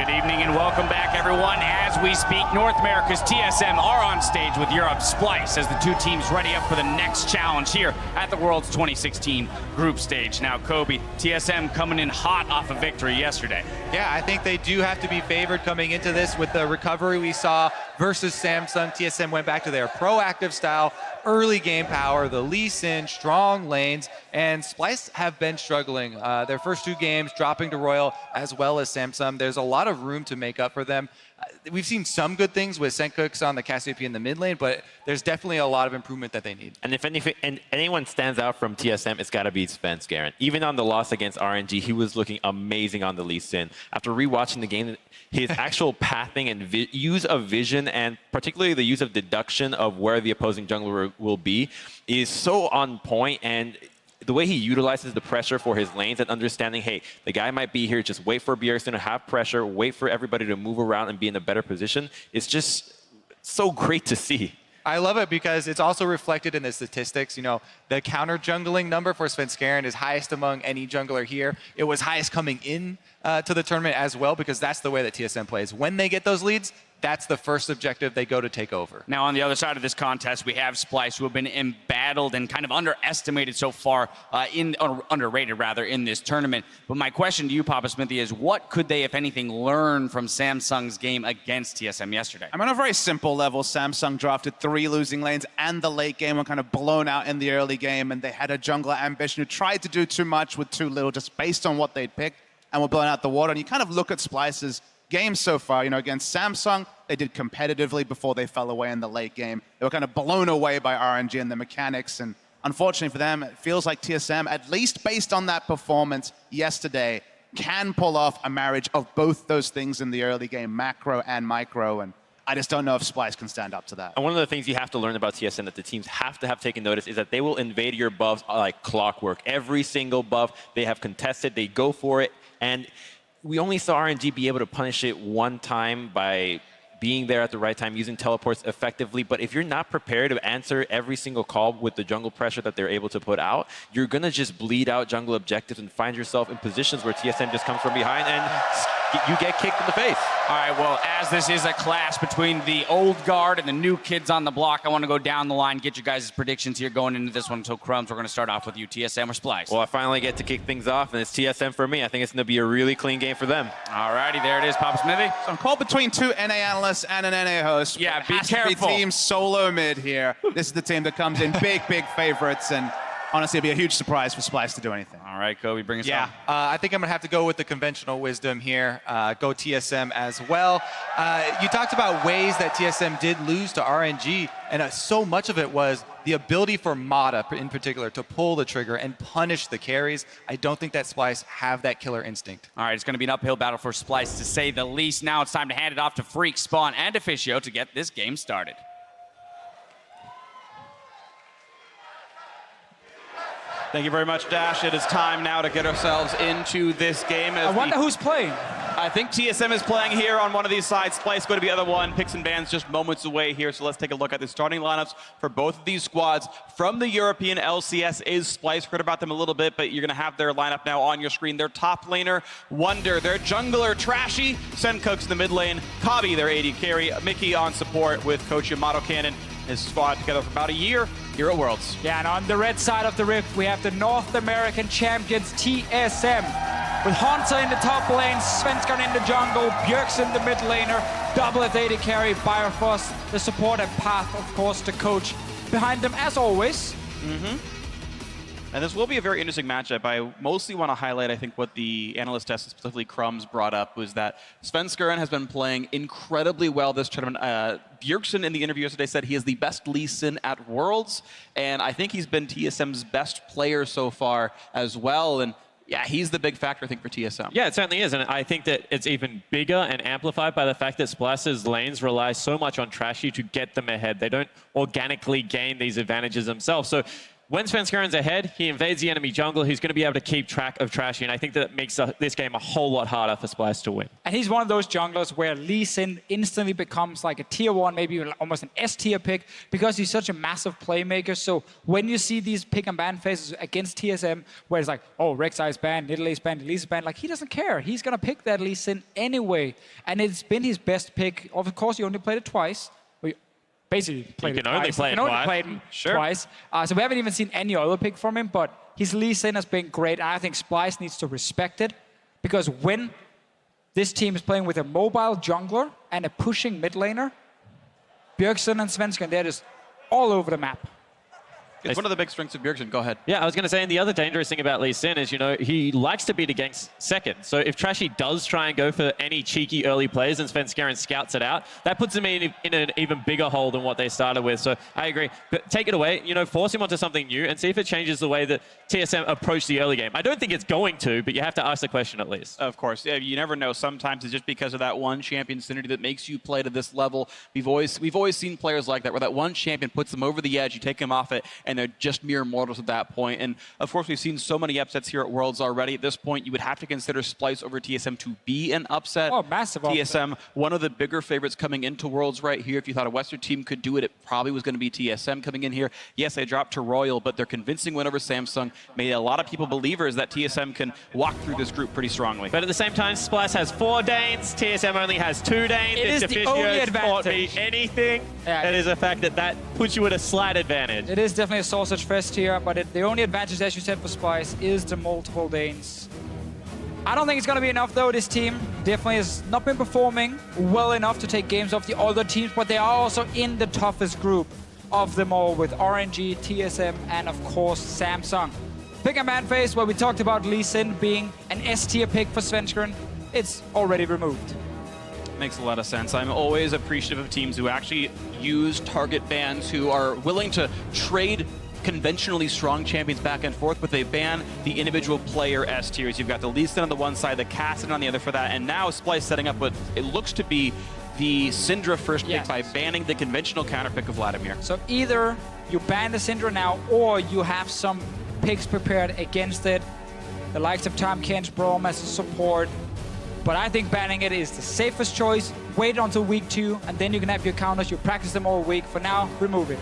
Good evening and welcome back, everyone. As we speak, North America's TSM are on stage with Europe's Splice as the two teams ready up for the next challenge here at the World's 2016 group stage. Now, Kobe, TSM coming in hot off a victory yesterday. Yeah, I think they do have to be favored coming into this with the recovery we saw versus Samsung. TSM went back to their proactive style, early game power, the Lee Sin, strong lanes, and Splice have been struggling. Their first two games dropping to Royal as well as Samsung. There's a lot of room to make up for them. We've seen some good things with Senkooks on the Cassiopeia in the mid lane, but there's definitely a lot of improvement that they need. And if anyone stands out from TSM, it's got to be Svenskeren. Even on the loss against RNG, he was looking amazing on the Lee Sin. After rewatching the game, his actual pathing and use of vision, and particularly the use of deduction of where the opposing jungler will be, is so on point. And the way he utilizes the pressure for his lanes and understanding, hey, the guy might be here, just wait for Bjergsen to have pressure, wait for everybody to move around and be in a better position, it's just so great to see. I love it because it's also reflected in the statistics. You know, the counter jungling number for Svenskeren is highest among any jungler here. It was highest coming in to the tournament as well, because that's the way that TSM plays. When they get those leads, that's the first objective they go to take over. Now, on the other side of this contest, we have Splice, who have been embattled and kind of underestimated so far, or underrated rather, in this tournament. But my question to you, Papa Smithy, is what could they, if anything, learn from Samsung's game against TSM yesterday? I mean, on a very simple level, Samsung drafted 3 losing lanes, and the late game were kind of blown out in the early game, and they had a jungler ambition who tried to do too much with too little, just based on what they'd picked, and were blown out the water. And you kind of look at Splice's game so far, you know, against Samsung, they did competitively before they fell away in the late game. They were kind of blown away by RNG and the mechanics, and unfortunately for them, it feels like TSM, at least based on that performance yesterday, can pull off a marriage of both those things in the early game, macro and micro, and I just don't know if Splice can stand up to that. And one of the things you have to learn about TSM that the teams have to have taken notice is that they will invade your buffs like clockwork. Every single buff they have contested, they go for it, and we only saw RNG be able to punish it one time by being there at the right time, using teleports effectively. But if you're not prepared to answer every single call with the jungle pressure that they're able to put out, you're going to just bleed out jungle objectives and find yourself in positions where TSM just comes from behind and you get kicked in the face. All right, well, as this is a clash between the old guard and the new kids on the block, I want to go down the line, get your guys' predictions here going into this one. So, Crumbs, we're going to start off with you, TSM or Splice? Well, I finally get to kick things off, and it's TSM for me. I think it's going to be a really clean game for them. All righty, there it is, Papa Smithy. So I'm caught between 2 NA analysts and an NA host. Yeah, be It has careful. to be team solo mid here. This is the team that comes in big favorites, and honestly, it'd be a huge surprise for Splice to do anything. All right, Kobe, bring us Yeah, home. I think I'm going to have to go with the conventional wisdom here, go TSM as well. You talked about ways that TSM did lose to RNG, and so much of it was the ability for Mata, in particular, to pull the trigger and punish the carries. I don't think that Splice have that killer instinct. All right, it's going to be an uphill battle for Splice, to say the least. Now it's time to hand it off to Freak, Spawn, and Officio to get this game started. Thank you very much, Dash. It is time now to get ourselves into this game. I wonder who's playing. I think TSM is playing here on one of these sides. Splice going to be the other one. Picks and bans just moments away here. So let's take a look at the starting lineups for both of these squads. From the European LCS is Splice. Heard about them a little bit, but you're going to have their lineup now on your screen. Their top laner, Wonder. Their jungler, Trashy. Senkooks in the mid lane. Kabi, their AD carry. Mickey on support with Coach Yamato Cannon. His squad together for about a year here at Worlds. Yeah, and on the red side of the rift, we have the North American champions, TSM. With Hunter in the top lane, Svenskeren in the jungle, Bjergsen the mid laner, double as AD carry, Bifrost the support, and Path, of course, the coach behind them, as always. And this will be a very interesting matchup. I mostly want to highlight, I think, what the analyst test, specifically Crumbs, brought up was that Svenskeren has been playing incredibly well this tournament. Bjergsen in the interview yesterday said he is the best Lee Sin at Worlds, and I think he's been TSM's best player so far as well. And yeah, he's the big factor, I think, for TSM. Yeah, it certainly is, and I think that it's even bigger and amplified by the fact that Splice's lanes rely so much on Trashy to get them ahead. They don't organically gain these advantages themselves. So when Svenskaren's ahead, he invades the enemy jungle. He's going to be able to keep track of Trashy, and I think that makes this game a whole lot harder for Splice to win. And he's one of those junglers where Lee Sin instantly becomes like a tier 1, maybe even almost an S tier pick, because he's such a massive playmaker. So when you see these pick and ban phases against TSM, where it's like, oh, Rek'Sai is banned, Nidalee is banned, Elise is banned, like he doesn't care. He's going to pick that Lee Sin anyway. And it's been his best pick. Of course, he only played it twice. Basically played it twice. Play it twice. So we haven't even seen any other pick from him, but his Lee Sin has been great, and I think Splice needs to respect it, because when this team is playing with a mobile jungler and a pushing mid laner, Bjergsen and Svenskeren, they're just all over the map. It's one of the big strengths of Bjergsen. Go ahead. Yeah, I was going to say, and the other dangerous thing about Lee Sin is, he likes to beat against second. So if Trashy does try and go for any cheeky early plays and Svenskeren scouts it out, that puts him in an even bigger hole than what they started with. So I agree. But take it away, force him onto something new and see if it changes the way that TSM approach the early game. I don't think it's going to, but you have to ask the question at least. Of course. Yeah, you never know. Sometimes it's just because of that one champion synergy that makes you play to this level. We've always seen players like that, where that one champion puts them over the edge, you take them off it, and they're just mere mortals at that point. And of course, we've seen so many upsets here at Worlds already. At this point, you would have to consider Splice over TSM to be an upset. Oh, massive TSM, one of the bigger favorites coming into Worlds right here. If you thought a Western team could do it, it probably was going to be TSM coming in here. Yes, they dropped to Royal, but their convincing win over Samsung made a lot of people believers that TSM can walk through this group pretty strongly. But at the same time, Splice has 4 Danes, TSM only has 2 Danes. It is the only advantage. Anything. That is a fact that puts you at a slight advantage. It is definitely a sausage fest here, but the only advantage, as you said, for Splice is the multiple Danes. I don't think it's going to be enough, though. This team definitely has not been performing well enough to take games off the other teams, but they are also in the toughest group of them all, with RNG, TSM, and of course, Samsung. Pick and ban phase, where we talked about Lee Sin being an S-tier pick for Svenskeren, it's already removed. Makes a lot of sense. I'm always appreciative of teams who actually use target bans, who are willing to trade conventionally strong champions back and forth, but they ban the individual player S tiers. You've got the Lee Sin on the one side, the Cassidy on the other for that, and now Splice setting up what it looks to be the Syndra first pick by banning the conventional counter pick of Vladimir. So either you ban the Syndra now, or you have some picks prepared against it. The likes of Tom Kench, Braum as a support. But I think banning it is the safest choice. Wait until week 2, and then you can have your counters. You practice them all week. For now, remove it.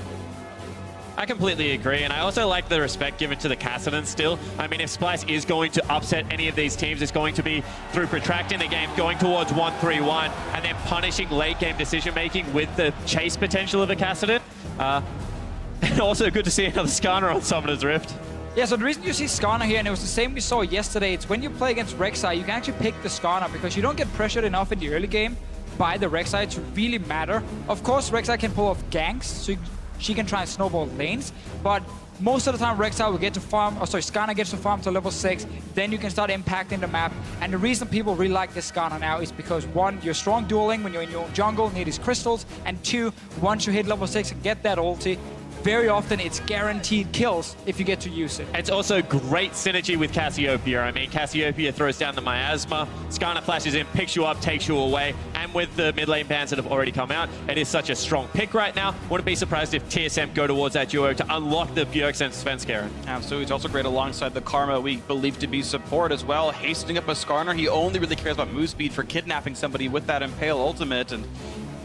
I completely agree, and I also like the respect given to the Cassidy still. I mean, if Splice is going to upset any of these teams, it's going to be through protracting the game, going towards 1-3-1, and then punishing late-game decision-making with the chase potential of a Cassidy. And also good to see another Skarner on Summoner's Rift. Yeah, so the reason you see Skarner here, and it was the same we saw yesterday, it's when you play against Rek'Sai, you can actually pick the Skarner because you don't get pressured enough in the early game by the Rek'Sai to really matter. Of course, Rek'Sai can pull off ganks, so she can try and snowball lanes, but most of the time Rek'Sai will get to farm, Skarner gets to farm to level 6, then you can start impacting the map. And the reason people really like this Skarner now is because 1, you're strong dueling when you're in your own jungle, need these crystals, and 2, once you hit level 6 and get that ulti, very often it's guaranteed kills if you get to use it. It's also great synergy with Cassiopeia. I mean, Cassiopeia throws down the miasma, Skarner flashes in, picks you up, takes you away, and with the mid lane bans that have already come out, it is such a strong pick right now. Wouldn't be surprised if TSM go towards that duo to unlock the Bjergsen and Svenskeren. Absolutely. It's also great alongside the Karma we believe to be support as well. Hastening up a Skarner, he only really cares about move speed for kidnapping somebody with that Impale ultimate, and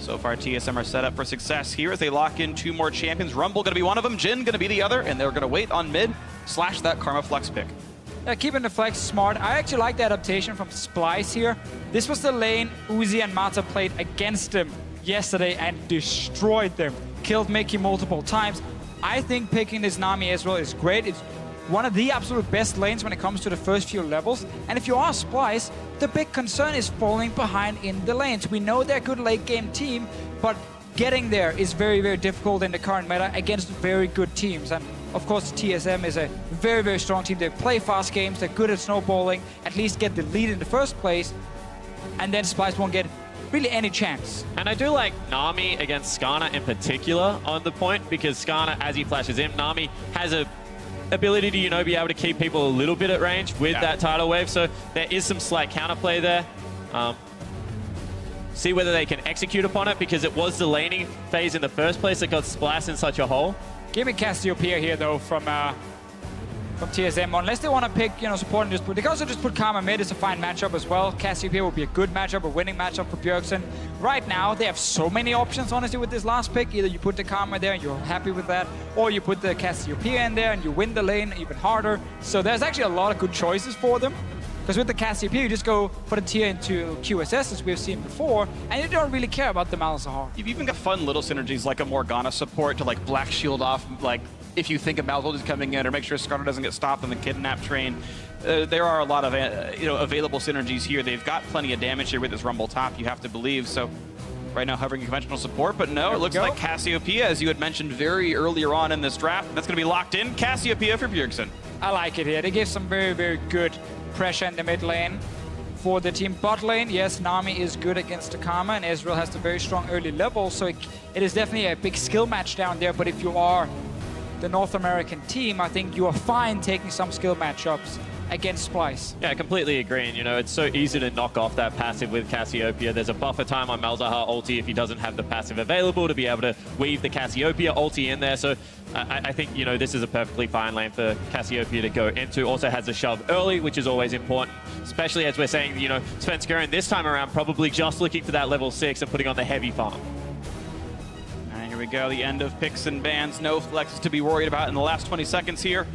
so far, TSM are set up for success here as they lock in 2 more champions. Rumble going to be one of them, Jhin going to be the other, and they're going to wait on mid, slash that Karma Flex pick. Yeah, keeping the flex smart. I actually like the adaptation from Splice here. This was the lane Uzi and Mata played against him yesterday and destroyed them. Killed Mickey multiple times. I think picking this Nami Ezreal is great. It's one of the absolute best lanes when it comes to the first few levels. And if you are Splice, the big concern is falling behind in the lanes. We know they're a good late game team, but getting there is very, very difficult in the current meta against very good teams. And of course, TSM is a very, very strong team. They play fast games, they're good at snowballing, at least get the lead in the first place, and then Splice won't get really any chance. And I do like Nami against Skarner in particular on the point, because Skarner, as he flashes in, Nami has a ability to, be able to keep people a little bit at range with that tidal wave. So there is some slight counterplay there. See whether they can execute upon it, because it was the laning phase in the first place that got Splice in such a hole. Give me Cassiopeia here though from TSM. Unless they want to pick, support and just put. They can also just put Karma mid. It's a fine matchup as well. Cassiopeia will be a good matchup, a winning matchup for Bjergsen. Right now, they have so many options, honestly, with this last pick. Either you put the Karma there and you're happy with that, or you put the Cassiopeia in there and you win the lane even harder. So there's actually a lot of good choices for them. Because with the Cassiopeia, you just go for the tier into QSS, as we've seen before, and you don't really care about the Malzahar. You've even got fun little synergies like a Morgana support to like Black Shield off, like if you think of Malzahar is coming in, or make sure Skarner doesn't get stopped on the Kidnap train. There are a lot of available synergies here. They've got plenty of damage here with this Rumble top, you have to believe. So right now hovering conventional support, but no, it looks like Cassiopeia, as you had mentioned very earlier on in this draft, that's going to be locked in. Cassiopeia for Bjergsen. I like it here. They give some very, very good pressure in the mid lane. For the team bot lane, yes, Nami is good against the Karma, and Ezreal has a very strong early level, so it is definitely a big skill match down there. But if you are the North American team, I think you are fine taking some skill matchups against Splice. Yeah, I completely agree. And, it's so easy to knock off that passive with Cassiopeia. There's a buffer time on Malzahar ulti if he doesn't have the passive available to be able to weave the Cassiopeia ulti in there. So I think, this is a perfectly fine lane for Cassiopeia to go into. Also has a shove early, which is always important, especially as we're saying, Svenskeren this time around probably just looking for that level 6 and putting on the heavy farm. And here we go, the end of picks and bans. No flexes to be worried about in the last 20 seconds here.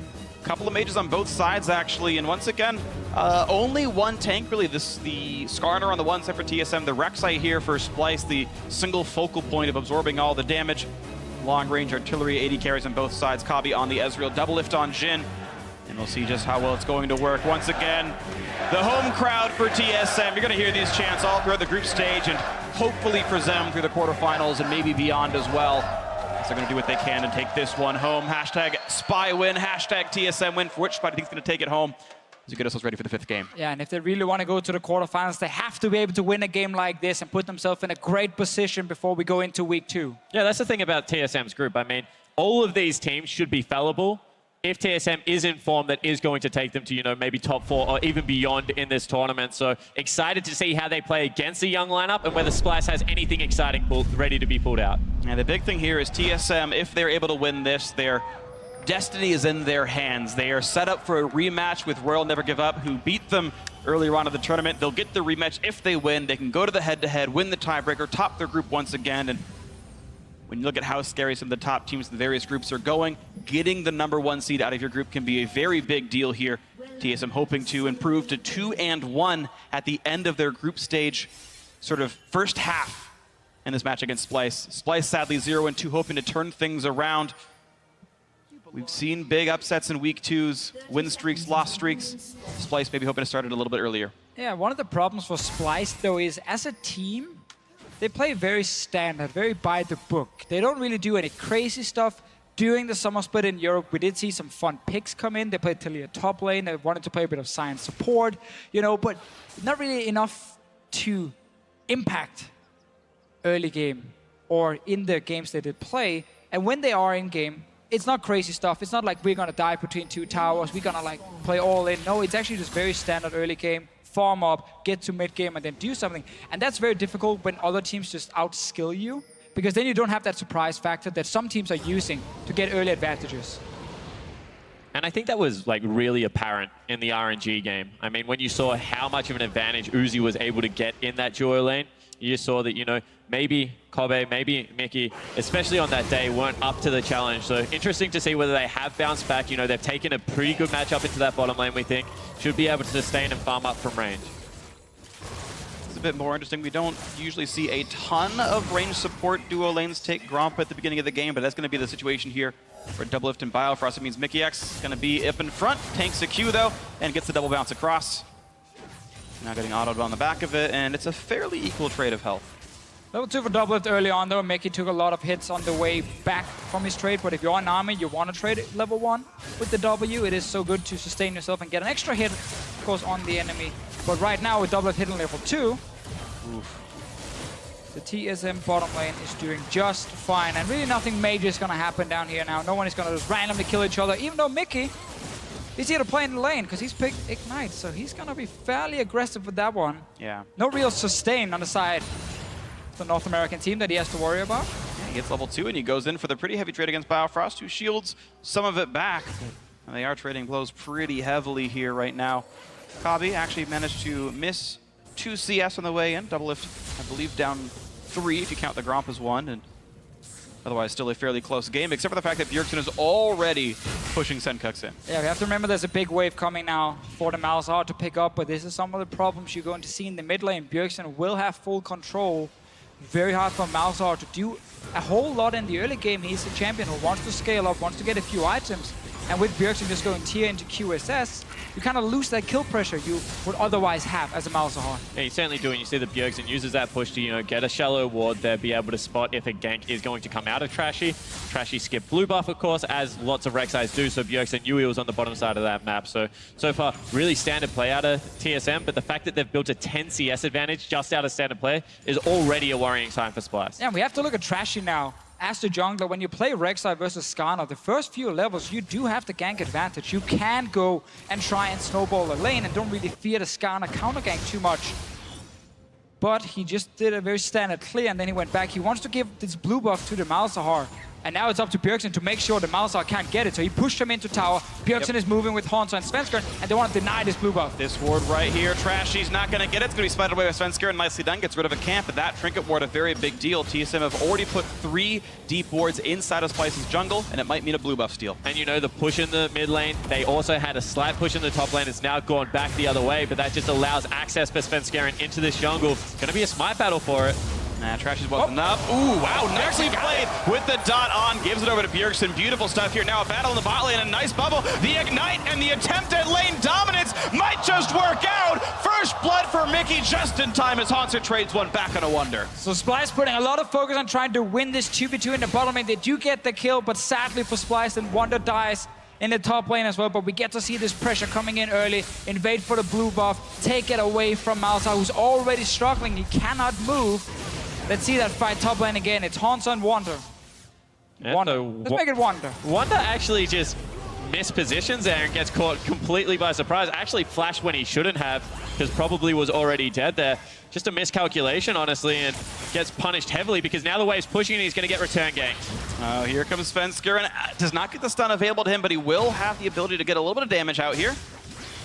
Couple of mages on both sides, actually, and once again, only one tank, really. The Skarner on the one side for TSM, the Rek'Sai here for Splice, the single focal point of absorbing all the damage. Long-range artillery, 80 carries on both sides. Kabi on the Ezreal, double lift on Jhin. And we'll see just how well it's going to work. Once again, the home crowd for TSM. You're going to hear these chants all throughout the group stage and hopefully for them through the quarterfinals and maybe beyond as well. They're going to do what they can and take this one home. Hashtag SPY win, hashtag TSM win. For which spot I think is going to take it home as we get ourselves ready for the 5th game. Yeah, and if they really want to go to the quarterfinals, they have to be able to win a game like this and put themselves in a great position before we go into week 2. Yeah, that's the thing about TSM's group. I mean, all of these teams should be fallible if TSM is in form that is going to take them to, maybe top 4 or even beyond in this tournament. So excited to see how they play against a young lineup and whether Splice has anything exciting ready to be pulled out. And the big thing here is TSM, if they're able to win this, their destiny is in their hands. They are set up for a rematch with Royal Never Give Up, who beat them earlier on in the tournament. They'll get the rematch if they win. They can go to the head-to-head, win the tiebreaker, top their group once again. And when you look at how scary some of the top teams in the various groups are going, getting the #1 seed out of your group can be a very big deal here. TSM hoping to improve to 2-1 at the end of their group stage, sort of first half in this match against Splice. Splice sadly 0-2, hoping to turn things around. We've seen big upsets in week 2s, win streaks, loss streaks. Splice maybe hoping to start it a little bit earlier. Yeah, one of the problems for Splice though is as a team, they play very standard, very by the book. They don't really do any crazy stuff. During the summer split in Europe, we did see some fun picks come in. They played Talia top lane. They wanted to play a bit of science support, but not really enough to impact early game or in the games they did play. And when they are in game, it's not crazy stuff. It's not like we're gonna die between 2 towers. We're gonna play all in. No, it's actually just very standard early game. Farm up, get to mid-game, and then do something. And that's very difficult when other teams just outskill you, because then you don't have that surprise factor that some teams are using to get early advantages. And I think that was really apparent in the RNG game. I mean, when you saw how much of an advantage Uzi was able to get in that duo lane, you just saw that, maybe Kobe, maybe Mickey, especially on that day, weren't up to the challenge. So interesting to see whether they have bounced back. They've taken a pretty good matchup into that bottom lane, we think. Should be able to sustain and farm up from range. It's a bit more interesting. We don't usually see a ton of range support duo lanes take Gromp at the beginning of the game, but that's going to be the situation here for double lift and bio. For us, it means Mickey X is going to be up in front, tanks a Q though, and gets the double bounce across. Now getting autoed on the back of it, and it's a fairly equal trade of health. Level 2 for double lift early on though. Mickey took a lot of hits on the way back from his trade, but if you're an army, you want to trade level 1 with the W. It is so good to sustain yourself and get an extra hit, of course, on the enemy. But right now, with double lift hitting level 2, the TSM bottom lane is doing just fine. And really nothing major is going to happen down here now. No one is going to just randomly kill each other, even though Mickey is here to play in the lane because he's picked Ignite. So he's going to be fairly aggressive with that one. Yeah. No real sustain on the side. The North American team that he has to worry about. He gets level 2 and he goes in for the pretty heavy trade against Biofrost, who shields some of it back. And they are trading blows pretty heavily here right now. Kabi actually managed to miss 2 CS on the way in. Doublelift, I believe, down 3 if you count the Gromp as 1. And otherwise, still a fairly close game, except for the fact that Bjergsen is already pushing Senkux in. Yeah, we have to remember there's a big wave coming now for the Malzahar to pick up, but this is some of the problems you're going to see in the mid lane. Bjergsen will have full control. Very hard for Malzahar to do a whole lot in the early game. He's a champion who wants to scale up, wants to get a few items. And with Bjergsen just going tier into QSS, you kind of lose that kill pressure you would otherwise have as a Malzahar. Yeah, you certainly do, and you see that Bjergsen uses that push to, get a shallow ward there, be able to spot if a gank is going to come out of Trashy. Trashy skipped blue buff, of course, as lots of Rek'Sais do, so Bjergsen knew he was on the bottom side of that map. So far, really standard play out of TSM, but the fact that they've built a 10 CS advantage just out of standard play is already a worrying sign for Splice. Yeah, we have to look at Trashy now. As the jungler, when you play Rek'Sai versus Skarner, the first few levels, you do have the gank advantage. You can go and try and snowball a lane and don't really fear the Skarner counter gank too much. But he just did a very standard clear and then he went back. He wants to give this blue buff to the Malzahar. And now it's up to Bjergsen to make sure the Malzahar can't get it. So he pushed him into tower. Bjergsen is moving with Hansa and Svenskeren, and they want to deny this blue buff. This ward right here, Trashy's not going to get it. It's going to be spited away by Svenskeren. Nicely done. Gets rid of a camp, but that trinket ward, a very big deal. TSM have already put 3 deep wards inside of Splice's jungle, and it might mean a blue buff steal. And the push in the mid lane, they also had a slight push in the top lane. It's now gone back the other way, but that just allows access for Svenskeren into this jungle. Going to be a smite battle for it. Nah, Trashy's wasn't enough. Ooh, wow, nicely played with the dot on. Gives it over to Bjergsen. Beautiful stuff here. Now a battle in the bot lane, a nice bubble. The ignite and the attempt at lane dominance might just work out. First blood for Mickey just in time as Hansa trades one back on a wonder. So Splice putting a lot of focus on trying to win this 2v2 in the bottom lane. They do get the kill, but sadly for Splice, then Wonder dies in the top lane as well, but we get to see this pressure coming in early. Invade for the blue buff. Take it away from Malzahar, who's already struggling. He cannot move. Let's see that fight top lane again. It's Hansa and Wonder. Yeah, Wonder. Let's make it Wonder. Wonder actually just mispositions there and gets caught completely by surprise. Actually flashed when he shouldn't have, because probably was already dead there. Just a miscalculation, honestly, and gets punished heavily because now the wave's pushing and he's going to get return ganked. Oh, here comes Svenskeren. Does not get the stun available to him, but he will have the ability to get a little bit of damage out here.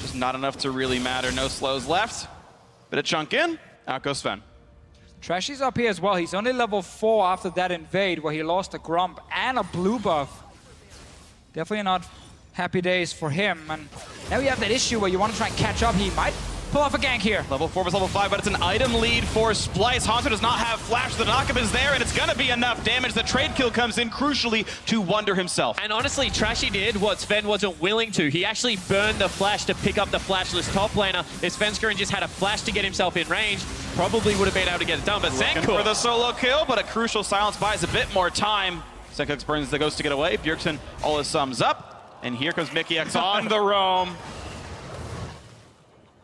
Just not enough to really matter. No slows left. Bit of chunk in. Out goes Sven. Trashy's up here as well. He's only level 4 after that invade where he lost a Gromp and a blue buff. Definitely not happy days for him. And now we have that issue where you want to try and catch up. He might pull off a gank here. Level 4 was level 5, but it's an item lead for Splice. Hansa does not have flash. The knockup is there, and it's going to be enough damage. The trade kill comes in crucially to Wonder himself. And honestly, Trashy did what Sven wasn't willing to. He actually burned the flash to pick up the flashless top laner. If Svenskeren just had a flash to get himself in range, probably would have been able to get it done. But Looking Senkux for the solo kill, but a crucial silence buys a bit more time. Senkux burns the ghost to get away. Bjergsen all his sums up, and here comes Mickey X on the roam.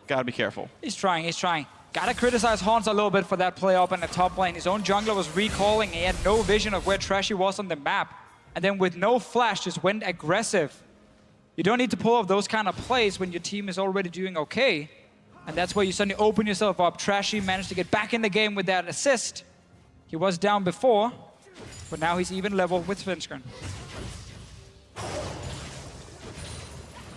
Gotta be careful. He's trying, he's trying. Gotta criticize Hansa a little bit for that play up in the top lane. His own jungler was recalling. He had no vision of where Trashy was on the map. And then with no flash, just went aggressive. You don't need to pull off those kind of plays when your team is already doing okay. And that's where you suddenly open yourself up. Trashy managed to get back in the game with that assist. He was down before, but now he's even level with Svenskeren.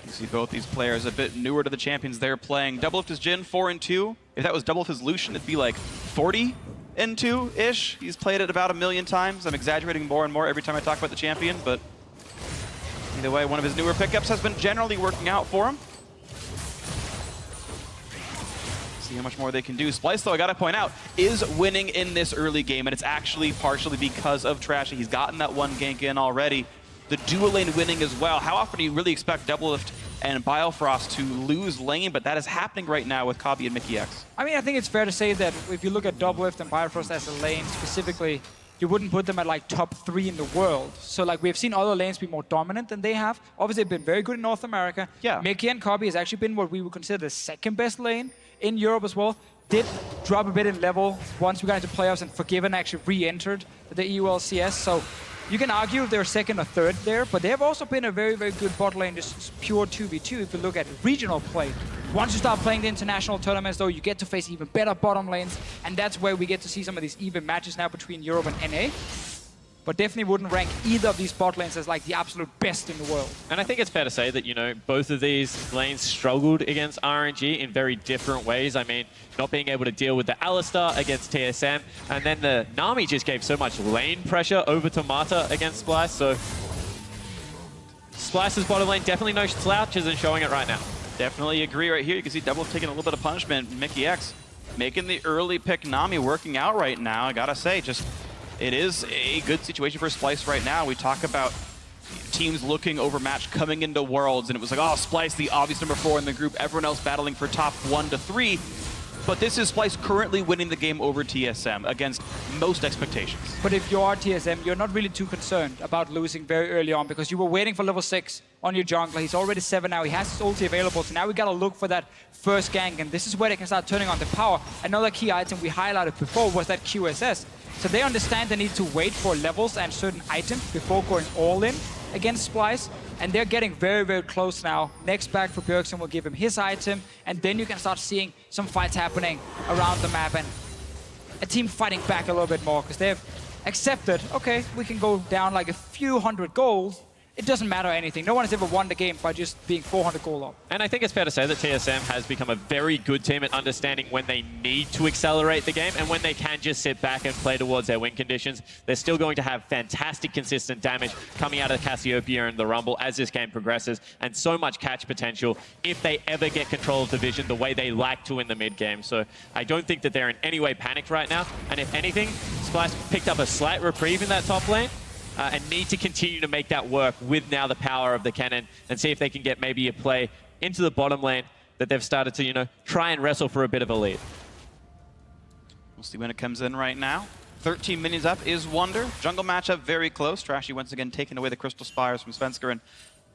See both these players a bit newer to the champions they're playing. Doublelift is Jhin, 4-2. If that was Doublelift is Lucian, it'd be like 40-2-ish. He's played it about 1 million times. I'm exaggerating more and more every time I talk about the champion, but either way, one of his newer pickups has been generally working out for him. See how much more they can do. Splice, though, I gotta point out, is winning in this early game, and it's actually partially because of Trashy. He's gotten that one gank in already. The dual lane winning as well. How often do you really expect Doublelift and Biofrost to lose lane? But that is happening right now with Kabi and Mickey X. I mean, I think it's fair to say that if you look at Doublelift and Biofrost as a lane specifically, you wouldn't put them at like top 3 in the world. So like we've seen other lanes be more dominant than they have. Obviously, they've been very good in North America. Yeah. Mickey and Kabi has actually been what we would consider the second best lane in Europe as well. Did drop a bit in level once we got into playoffs, and Forgiven actually re-entered the EULCS. So you can argue if they're second or third there, but they have also been a very, very good bot lane, just pure 2v2 if you look at regional play. Once you start playing the international tournaments, though, you get to face even better bottom lanes, and that's where we get to see some of these even matches now between Europe and NA. but definitely wouldn't rank either of these bot lanes as like the absolute best in the world. And I think it's fair to say that, you know, both of these lanes struggled against RNG in very different ways. I mean, not being able to deal with the Alistar against TSM, and then the Nami just gave so much lane pressure over to Mata against Splice, so Splice's bottom lane definitely no slouches and showing it right now. Definitely agree right here. You can see Double taking a little bit of punishment. Mickey X making the early pick Nami working out right now. I gotta say, just it is a good situation for Splice right now. We talk about teams looking overmatched coming into Worlds, and it was like, oh, Splice, the obvious number 4 in the group, everyone else battling for top 1 to 3. But this is Splice currently winning the game over TSM against most expectations. But if you are TSM, you're not really too concerned about losing very early on because you were waiting for level 6 on your jungler. He's already 7 now. He has his ulti available. So now we got to look for that first gank. And this is where they can start turning on the power. Another key item we highlighted before was that QSS. So they understand they need to wait for levels and certain items before going all in against Splice. And they're getting very, very close now. Next back for Bjergsen will give him his item. And then you can start seeing some fights happening around the map. And a team fighting back a little bit more because they've accepted, okay, we can go down like a few hundred gold. It doesn't matter anything. No one has ever won the game by just being 400 gold up. And I think it's fair to say that TSM has become a very good team at understanding when they need to accelerate the game and when they can just sit back and play towards their win conditions. They're still going to have fantastic, consistent damage coming out of Cassiopeia and the Rumble as this game progresses, and so much catch potential if they ever get control of the vision the way they like to in the mid game. So I don't think that they're in any way panicked right now. And if anything, Splice picked up a slight reprieve in that top lane. And need to continue to make that work with now the power of the cannon and see if they can get maybe a play into the bottom lane that they've started to, you know, try and wrestle for a bit of a lead. We'll see when it comes in right now. 13 minions up is Wonder. Jungle matchup very close. Trashy once again taking away the Crystal Spires from Svensker. And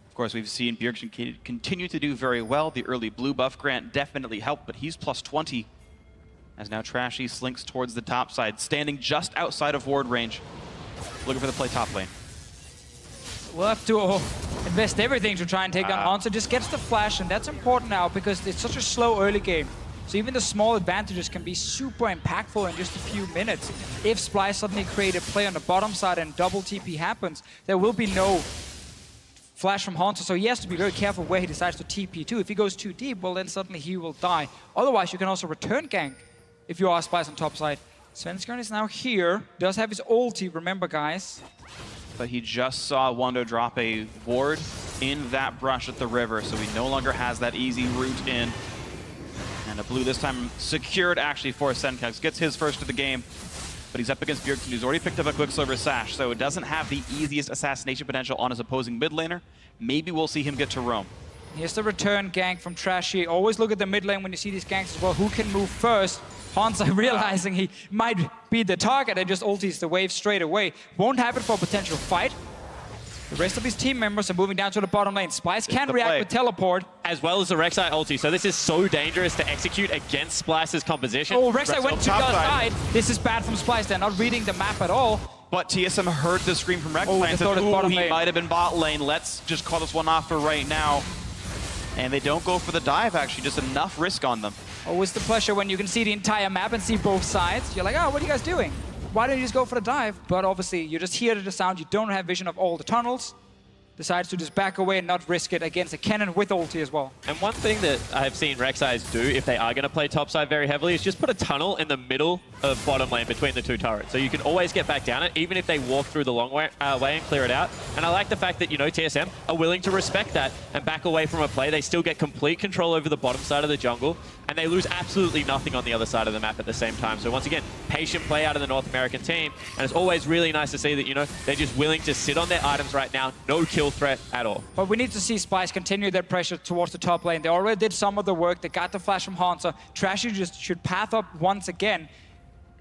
of course, we've seen Bjergsen continue to do very well. The early blue buff grant definitely helped, but he's plus 20. As now Trashy slinks towards the top side, standing just outside of ward range. Looking for the play top lane. We'll have to invest everything to try and take down Hanzo. Just gets the flash, and that's important now because it's such a slow early game. So even the small advantages can be super impactful in just a few minutes. If Splice suddenly create a play on the bottom side and double TP happens, there will be no flash from Hanzo, so he has to be very careful where he decides to TP to. If he goes too deep, well then suddenly he will die. Otherwise, you can also return gank if you are Splice on top side. Svenskeren is now here, does have his ulti, remember guys. But he just saw Wando drop a ward in that brush at the river, so he no longer has that easy route in. And a blue this time secured actually for Senkex. Gets his first of the game, but he's up against Bjergsen, who's already picked up a Quicksilver Sash, so it doesn't have the easiest assassination potential on his opposing mid laner. Maybe we'll see him get to roam. Here's the return gank from Trashy. Always look at the mid lane when you see these ganks as well. Who can move first? Hanzo realizing he might be the target and just ultis the wave straight away. Won't happen for a potential fight. The rest of his team members are moving down to the bottom lane. Splice can react with teleport. As well as the Rek'Sai ulti. So this is so dangerous to execute against Splice's composition. Oh, Rek'Sai went to the other side. This is bad from Splice. They're not reading the map at all. But TSM heard the scream from Rek'Sai and said, ooh, he might have been bot lane. Let's just call this one off for right now. And they don't go for the dive, actually. Just enough risk on them. Always the pressure when you can see the entire map and see both sides. You're like, oh, what are you guys doing? Why don't you just go for the dive? But obviously, you just hear the sound. You don't have vision of all the tunnels. Decides to just back away and not risk it against a cannon with ulti as well. And one thing that I've seen Rek'Sai do, if they are going to play topside very heavily, is just put a tunnel in the middle of bottom lane between the two turrets. So you can always get back down it, even if they walk through the long way and clear it out. And I like the fact that, you know, TSM are willing to respect that and back away from a play. They still get complete control over the bottom side of the jungle, and they lose absolutely nothing on the other side of the map at the same time. So once again, patient play out of the North American team. And it's always really nice to see that, you know, they're just willing to sit on their items right now. No kill threat at all. But we need to see Splice continue their pressure towards the top lane. They already did some of the work. They got the flash from Hanzo. Trashy just should path up once again.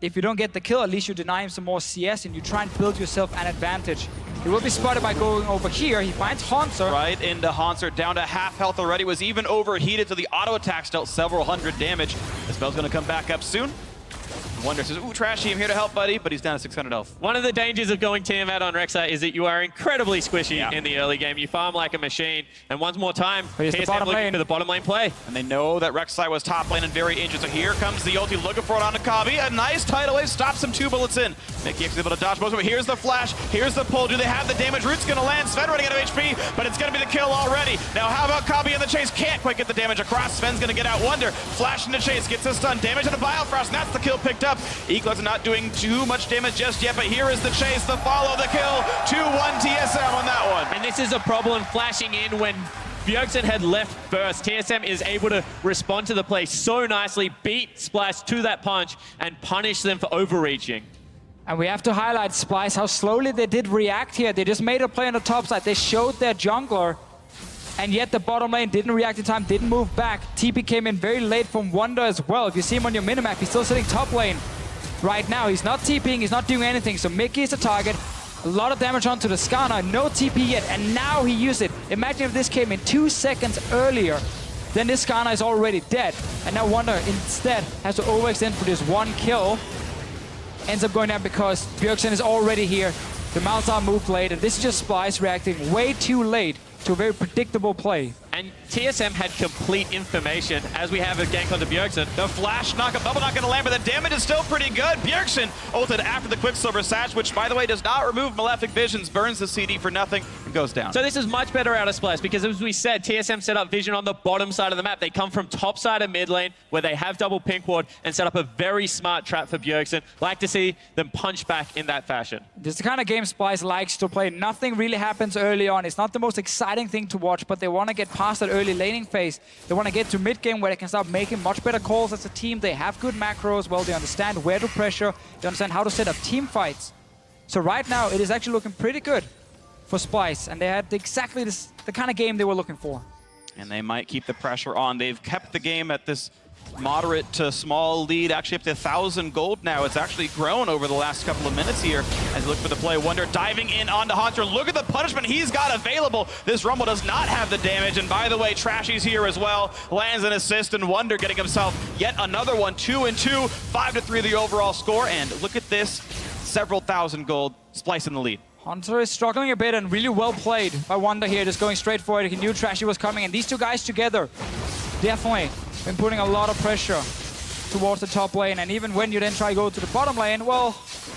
If you don't get the kill, at least you deny him some more CS and you try and build yourself an advantage. He will be spotted by going over here. He finds Hanzo. Right into Hanzo, down to half health already. Was even overheated, so the auto attack dealt several hundred damage. The spell's going to come back up soon. Wonder says, ooh, Trashy, I'm here to help, buddy, but he's down to 600 health. One of the dangers of going Tiamat on Rek'Sai is that you are incredibly squishy in the early game. You farm like a machine, and once more time, TSM looking for the bottom lane play. And they know that Rek'Sai was top lane and very injured, so here comes the ulti looking for it on Akabi. A nice tidal wave stops him 2 bullets in. Mickey is able to dodge most of it. Here's the flash, here's the pull. Do they have the damage? Root's gonna land, Sven running out of HP, but it's gonna be the kill already. Now how about Akabi in the chase? Can't quite get the damage across. Sven's gonna get out Wonder. Flash in the chase, gets a stun, damage on a Biofrost, and that's the kill picked up. Eagles are not doing too much damage just yet, but here is the chase, the follow, the kill. 2-1 TSM on that one. And this is a problem flashing in when Bjergsen had left first. TSM is able to respond to the play so nicely, beat Splice to that punch, and punish them for overreaching. And we have to highlight Splice, how slowly they did react here. They just made a play on the top side. They showed their jungler, and yet the bottom lane didn't react in time, didn't move back. TP came in very late from Wonder as well. If you see him on your minimap, he's still sitting top lane right now. He's not TPing, he's not doing anything. So Mickey is the target. A lot of damage onto the Skana, no TP yet, and now he used it. Imagine if this came in 2 seconds earlier, then this Skana is already dead. And now Wonder instead has to overextend for this 1 kill. Ends up going down because Bjergsen is already here. The Malzahar moved late, and this is just Splice reacting way too late to a very predictable play. And TSM had complete information as we have a gank onto Bjergsen. The flash knock, a bubble not gonna land, but the damage is still pretty good. Bjergsen ulted after the Quicksilver Sash, which by the way does not remove Malefic Visions, burns the CD for nothing, and goes down. So this is much better out of Splice because as we said, TSM set up Vision on the bottom side of the map. They come from top side of mid lane where they have double pink ward and set up a very smart trap for Bjergsen. Like to see them punch back in that fashion. This is the kind of game Splice likes to play. Nothing really happens early on. It's not the most exciting thing to watch, but they want to get past that early laning phase. They want to get to mid game where they can start making much better calls as a team. They have good macros. Well, they understand where to pressure. They understand how to set up team fights. So right now, it is actually looking pretty good for Splice, and they had exactly the kind of game they were looking for. And they might keep the pressure on. They've kept the game at this moderate to small lead, actually up to 1,000 gold now. It's actually grown over the last couple of minutes here as you look for the play. Wonder diving in onto Haunter. Look at the punishment he's got available. This Rumble does not have the damage. And by the way, Trashy's here as well. Lands an assist, and Wonder getting himself yet another one. 2-2, 5-3 the overall score. And look at this, several thousand gold. Splice in the lead. Hunter is struggling a bit and really well played by Wonder here, just going straight for it. He knew Trashy was coming, and these two guys together definitely been putting a lot of pressure towards the top lane. And even when you then try to go to the bottom lane, well,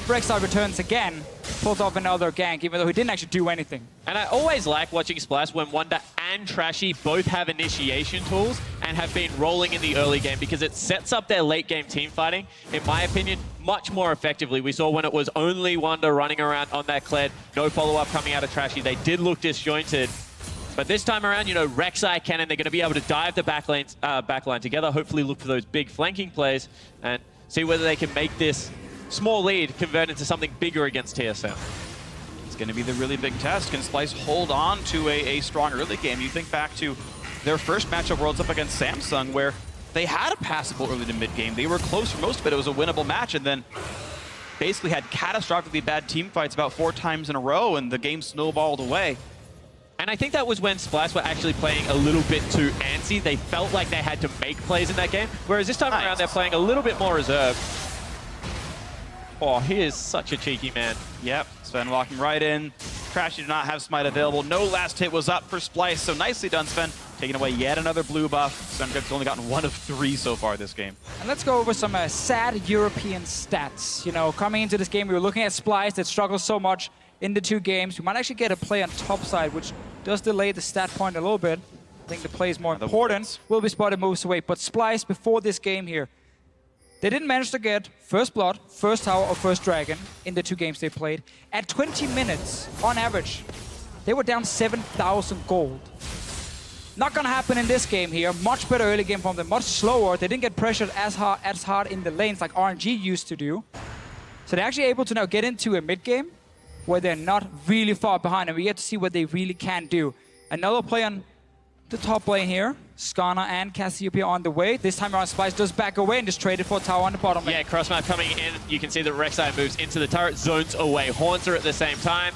Rek'Sai returns again, pulls off another gank, even though he didn't actually do anything. And I always like watching Splice when Wonder and Trashy both have initiation tools and have been rolling in the early game because it sets up their late game team fighting, in my opinion, much more effectively. We saw when it was only Wonder running around on that Kled, no follow-up coming out of Trashy. They did look disjointed. But this time around, you know, Rek'Sai, Cannon, they're going to be able to dive the backline together, hopefully look for those big flanking plays and see whether they can make this small lead convert into something bigger against TSM. It's going to be the really big test. Can Splice hold on to a strong early game? You think back to their first matchup Worlds up against Samsung, where they had a passable early to mid game. They were close for most of it. It was a winnable match, and then basically had catastrophically bad team fights about 4 times in a row, and the game snowballed away. And I think that was when Splice were actually playing a little bit too antsy. They felt like they had to make plays in that game, whereas this time around they're playing a little bit more reserved. Oh, he is such a cheeky man. Yep, Sven walking right in. Trashy did not have Smite available. No last hit was up for Splice, so nicely done, Sven. Taking away yet another blue buff. Sven's only gotten 1 of 3 so far this game. And let's go over some sad European stats. You know, coming into this game, we were looking at Splice that struggles so much in the 2 games. We might actually get a play on top side, which does delay the stat point a little bit. I think the play is more important. Will be spotted, moves away. But Splice, before this game here, they didn't manage to get first blood, first tower, or first dragon in the 2 games they played. At 20 minutes, on average, they were down 7,000 gold. Not gonna happen in this game here. Much better early game from them, much slower. They didn't get pressured as hard in the lanes like RNG used to do. So they're actually able to now get into a mid game where they're not really far behind, and we get to see what they really can do. Another play on the top lane here. Skana and Cassiopeia on the way. This time around, Splice does back away and just traded for a tower on the bottom lane. Yeah, cross-map coming in. You can see that Rek'Sai moves into the turret, zones away Haunter at the same time.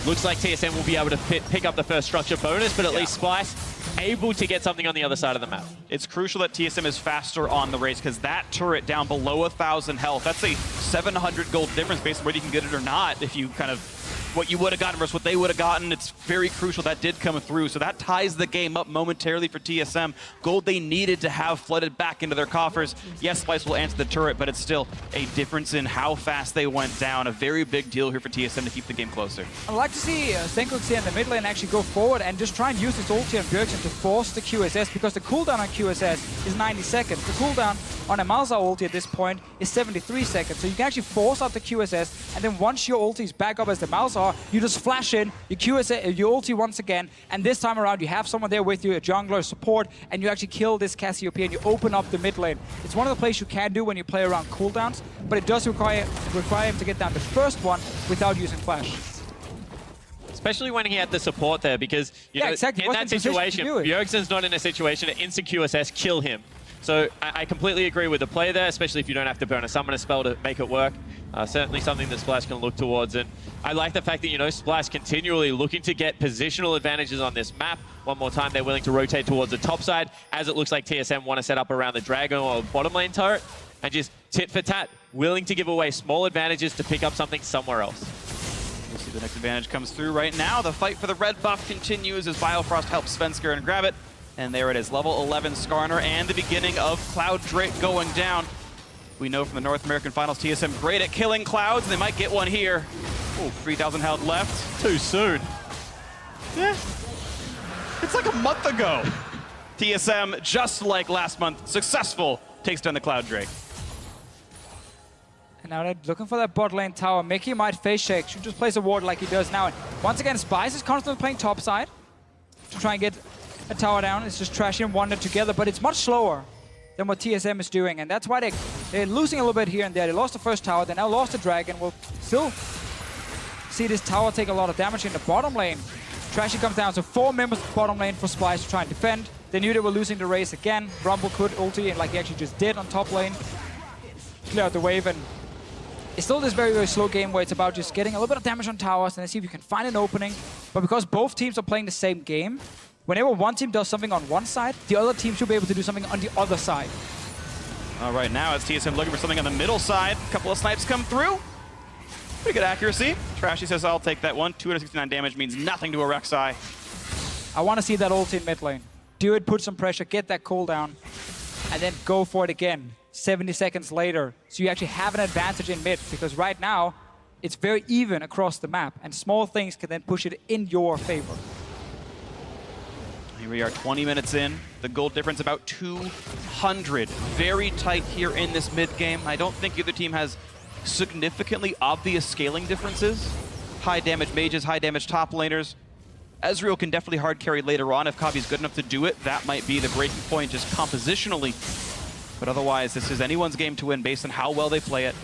Looks like TSM will be able to pick up the first structure bonus, but at least Splice able to get something on the other side of the map. It's crucial that TSM is faster on the race because that turret down below 1,000 health, that's a 700 gold difference based on whether you can get it or not. If you kind of what you would have gotten versus what they would have gotten, it's very crucial that did come through. So that ties the game up momentarily for TSM. Gold they needed to have flooded back into their coffers. Yes, Splyce will answer the turret, but it's still a difference in how fast they went down. A very big deal here for TSM to keep the game closer. I'd like to see Zenkox here in the mid lane actually go forward and just try and use his ulti on Bjergsen to force the QSS, because the cooldown on QSS is 90 seconds. The cooldown on a Malzahar ulti at this point is 73 seconds. So you can actually force out the QSS, and then once your ulti is back up as the Malzahar, you just flash in, your QSS, your ulti once again, and this time around you have someone there with you, a jungler, support, and you actually kill this Cassiopeia and you open up the mid lane. It's one of the plays you can do when you play around cooldowns, but it does require him to get down the first one without using flash. Especially when he had the support there, because you know, exactly. in that situation, Bjergsen's not in a situation to instant QSS kill him. So I completely agree with the play there, especially if you don't have to burn a summoner spell to make it work. Certainly something that Splyce can look towards. And I like the fact that, you know, Splyce continually looking to get positional advantages on this map. One more time, they're willing to rotate towards the top side, as it looks like TSM want to set up around the Dragon or bottom lane turret, and just tit for tat, willing to give away small advantages to pick up something somewhere else. We'll see the next advantage comes through right now. The fight for the red buff continues as Biofrost helps Svenskr and grab it. And there it is, level 11 Skarner and the beginning of Cloud Drake going down. We know from the North American Finals, TSM great at killing clouds. They might get one here. Oh, 3,000 health left. Too soon. Yeah. It's like a month ago. TSM, just like last month, successful, takes down the Cloud Drake. And now they're looking for that bot lane tower. Mickey might face check. Should just place a ward like he does now. And once again, Splyce is constantly playing top side to try and get a tower down. It's just Trashy and Wonder together, but it's much slower than what TSM is doing, and that's why they're losing a little bit here and there. They lost the first tower, they now lost the Dragon. We'll still see this tower take a lot of damage in the bottom lane. Trashy comes down, so 4 members of the bottom lane for Splyce to try and defend. They knew they were losing the race again. Rumble could ulti, and like he actually just did on top lane, clear out the wave, and it's still this very, very slow game where it's about just getting a little bit of damage on towers and then see if you can find an opening. But because both teams are playing the same game, whenever one team does something on one side, the other team should be able to do something on the other side. All right, now it's TSM looking for something on the middle side. A couple of snipes come through. Pretty good accuracy. Trashy says, I'll take that one. 269 damage means nothing to a Rek'Sai. I want to see that ult in mid lane. Do it, put some pressure, get that cooldown, and then go for it again 70 seconds later. So you actually have an advantage in mid, because right now, it's very even across the map, and small things can then push it in your favor. Here we are 20 minutes in. The gold difference about 200. Very tight here in this mid game. I don't think either team has significantly obvious scaling differences. High damage mages, high damage top laners. Ezreal can definitely hard carry later on if Kavi's good enough to do it. That might be the breaking point just compositionally. But otherwise, this is anyone's game to win based on how well they play it.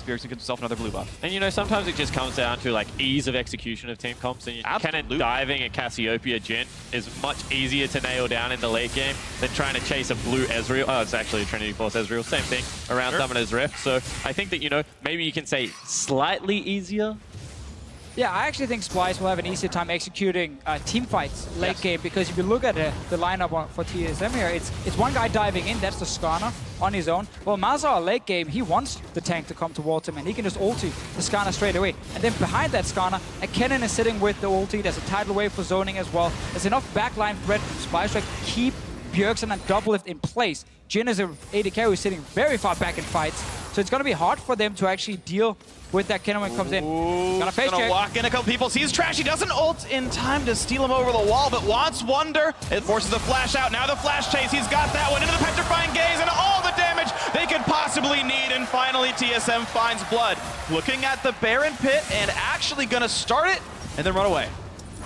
Bjergsen gets himself another blue buff. And you know, sometimes it just comes down to like ease of execution of team comps. And Cannon diving at Cassiopeia Jhin is much easier to nail down in the late game than trying to chase a blue Ezreal. Oh, it's actually a Trinity Force Ezreal. Same thing around Summoner's Rift. So I think that, you know, maybe you can say slightly easier. Yeah, I actually think Splyce will have an easier time executing team fights late game, because if you look at the lineup for TSM here, it's one guy diving in, that's the Skarner on his own. Well, Malzahar late game, he wants the tank to come towards him, and he can just ulti the Skarner straight away. And then behind that Skarner, a Kennen is sitting with the ulti. There's a tidal wave for zoning as well. There's enough backline threat from Splyce to keep Bjergsen and Doublelift in place. Jhin is an ADC who's sitting very far back in fights, so it's going to be hard for them to actually deal with that Kennen when it comes in. Gonna face check. Lock in a couple people. Sees Trashy, doesn't ult in time to steal him over the wall, but wants Wonder. It forces the flash out. Now the flash chase. He's got that one into the Petrifying Gaze and all the damage they could possibly need. And finally, TSM finds blood. Looking at the Baron pit and actually gonna start it and then run away.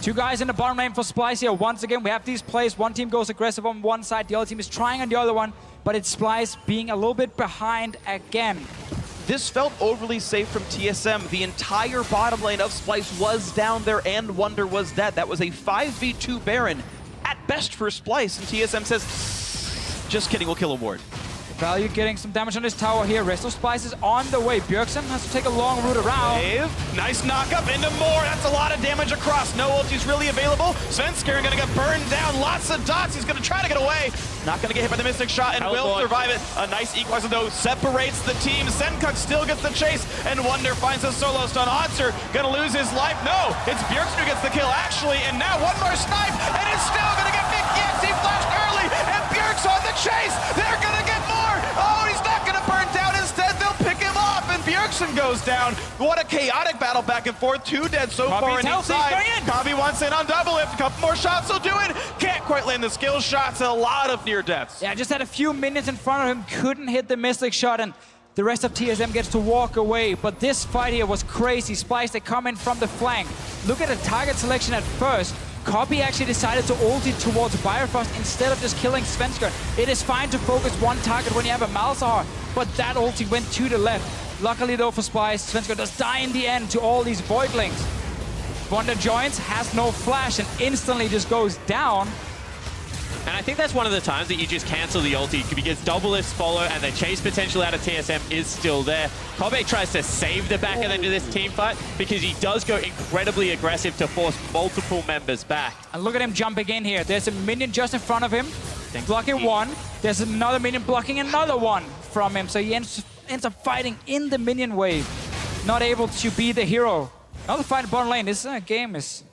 2 guys in the bottom lane for Splyce here. Once again, we have these plays. One team goes aggressive on one side, the other team is trying on the other one, but it's Splyce being a little bit behind again. This felt overly safe from TSM. The entire bottom lane of Splyce was down there and Wonder was dead. That was a 5v2 Baron at best for Splyce, and TSM says, just kidding, we'll kill a ward. Value getting some damage on this tower here. Rest of Spice is on the way. Bjergsen has to take a long route around. Wave. Nice knock up into more. That's a lot of damage across. No ulti's really available. Svenskeren gonna get burned down. Lots of dots. He's gonna try to get away. Not gonna get hit by the Mystic Shot and will survive it. A nice equalizer though separates the team. Senkuk still gets the chase and Wonder finds a solo stun. Hauntzer gonna lose his life. No, it's Bjergsen who gets the kill actually. And now one more snipe and it's still gonna get big. Yes, he flashed early and Bjergsen on the chase. They're gonna get more. Oh, he's not gonna burn down. Instead, they'll pick him off and Bjergsen goes down. What a chaotic battle back and forth. 2 dead so far on each side. Kabi wants in on double lift. A couple more shots will do it. Can't quite land the skill shots. A lot of near deaths. Yeah, just had a few minutes in front of him. Couldn't hit the Mystic Shot and the rest of TSM gets to walk away. But this fight here was crazy. Spice, they come in from the flank. Look at the target selection at first. Copy actually decided to ulti towards Bifrost instead of just killing Svenskeren. It is fine to focus one target when you have a Malzahar, but that ulti went to the left. Luckily though for Spice, Svenskeren does die in the end to all these Voidlings. Wonder joins, has no flash and instantly just goes down. And I think that's one of the times that you just cancel the ulti because double lifts follow and the chase potential out of TSM is still there. Kobe tries to save the back end of this team fight because he does go incredibly aggressive to force multiple members back. And look at him jumping in here. There's a minion just in front of him, blocking one. There's another minion blocking another one from him. So he ends up fighting in the minion wave. Not able to be the hero. Another fight in bottom lane. This game is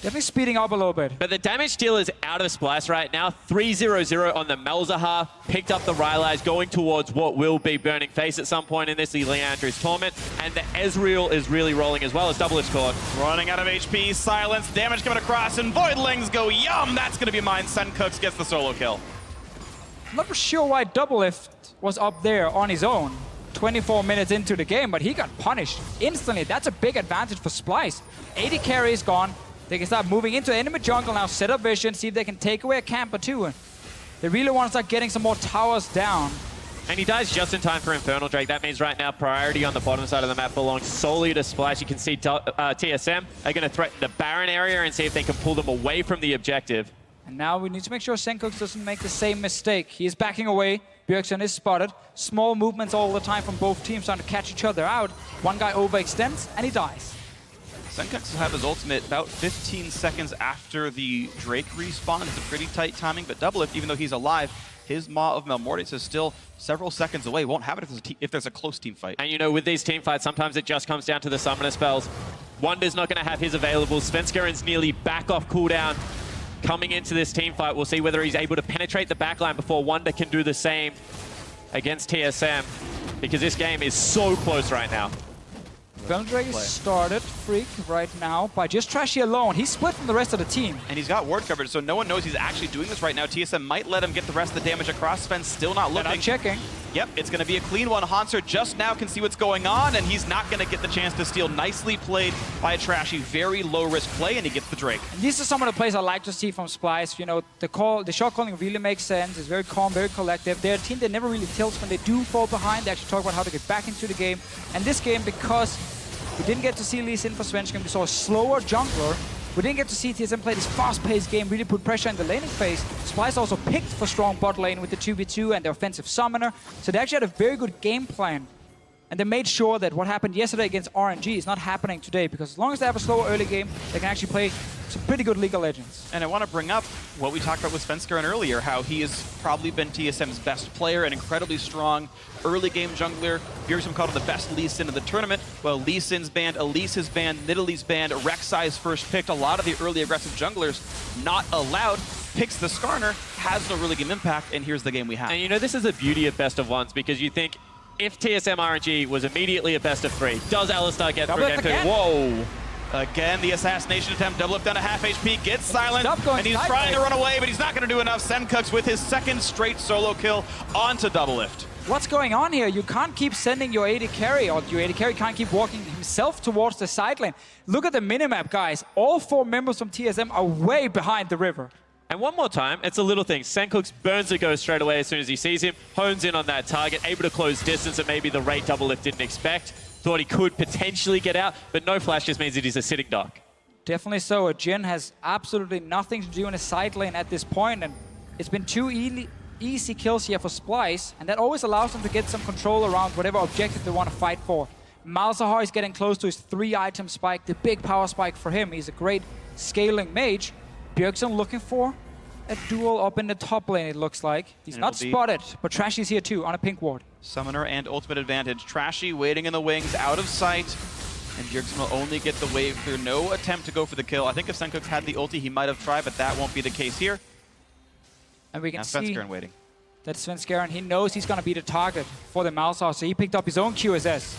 definitely speeding up a little bit. But the damage deal is out of Splice right now. 3-0-0 on the Malzahar. Picked up the Rylai's, going towards what will be Burning Face at some point in this Leandre's tournament. And the Ezreal is really rolling as well as double is caught. Running out of HP, silence, damage coming across, and Voidlings go yum. That's going to be mine. Senkuk gets the solo kill. I'm not sure why Doublelift was up there on his own 24 minutes into the game, but he got punished instantly. That's a big advantage for Splice. AD carry is gone. They can start moving into enemy jungle now, set up vision, see if they can take away a camp or two. They really want to start getting some more towers down. And he dies just in time for Infernal Drake. That means right now priority on the bottom side of the map belongs solely to Splice. You can see TSM are going to threaten the Baron area and see if they can pull them away from the objective. And now we need to make sure Senkuk doesn't make the same mistake. He is backing away. Bjergsen is spotted. Small movements all the time from both teams trying to catch each other out. One guy overextends and he dies. Senkuk will have his ultimate about 15 seconds after the Drake respawn. It's a pretty tight timing, but Doublelift, even though he's alive, his Maw of Malmortius is still several seconds away. Won't have it if there's a close team fight. And you know, with these team fights, sometimes it just comes down to the summoner spells. Wonder's not going to have his available. Svenskeren's nearly back off cooldown. Coming into this team fight, we'll see whether he's able to penetrate the backline before Wonder can do the same against TSM, because this game is so close right now. Drake is started, Freak, right now by just Trashy alone. He's split from the rest of the team. And he's got ward coverage, so no one knows he's actually doing this right now. TSM might let him get the rest of the damage across. Sven's still not looking. They're not checking. Yep, it's going to be a clean one. Hauntzer just now can see what's going on, and he's not going to get the chance to steal. Nicely played by a Trashy. Very low-risk play, and he gets the Drake. And these are some of the plays I like to see from Splice. You know, the shot calling really makes sense. It's very calm, very collective. They're a team that never really tilts when they do fall behind. They actually talk about how to get back into the game. And this game, because we didn't get to see Lee Sin for Svenskeren, we saw a slower jungler. We didn't get to see TSM play this fast-paced game, really put pressure in the laning phase. Splice also picked for strong bot lane with the 2v2 and the offensive summoner. So they actually had a very good game plan. And they made sure that what happened yesterday against RNG is not happening today, because as long as they have a slower early game, they can actually play some pretty good League of Legends. And I want to bring up what we talked about with Svenskeren earlier, how he has probably been TSM's best player, an incredibly strong early game jungler. Bjergsen called him the best Lee Sin of the tournament. Well, Lee Sin's banned, Elise is banned, Nidalee's banned, Rek'Sai's first picked. A lot of the early aggressive junglers not allowed. Picks the Skarner, has no really game impact, and here's the game we have. And you know, this is the beauty of best of ones, because you think, if TSM RNG was immediately a best of 3, does Alistar get through game 2? Whoa! Again, the assassination attempt, Doublelift down to half HP, gets silent, and he's trying to run away, but he's not going to do enough. Senkuk's with his second straight solo kill onto Doublelift. What's going on here? You can't keep sending your AD carry, or your AD carry can't keep walking himself towards the side lane. Look at the minimap, guys. All 4 members from TSM are way behind the river. And one more time, it's a little thing. Senkuk burns the ghost straight away as soon as he sees him, hones in on that target, able to close distance that maybe the rate Doublelift didn't expect. Thought he could potentially get out, but no flash just means that he's a sitting duck. Definitely so. Jhin has absolutely nothing to do in a side lane at this point, and it's been too easy kills here for Splice, and that always allows them to get some control around whatever objective they want to fight for. Malzahar is getting close to his 3-item spike, the big power spike for him. He's a great scaling mage. Bjergsen looking for a duel up in the top lane, it looks like. He's not spotted, but Trashy's here too on a pink ward. Summoner and ultimate advantage. Trashy waiting in the wings, out of sight. And Bjergsen will only get the wave through. No attempt to go for the kill. I think if Sencooks had the ulti, he might have tried, but that won't be the case here. And we can see Svenskeren waiting. That Svenskeren, he knows he's going to be the target for the Malzahar, so he picked up his own QSS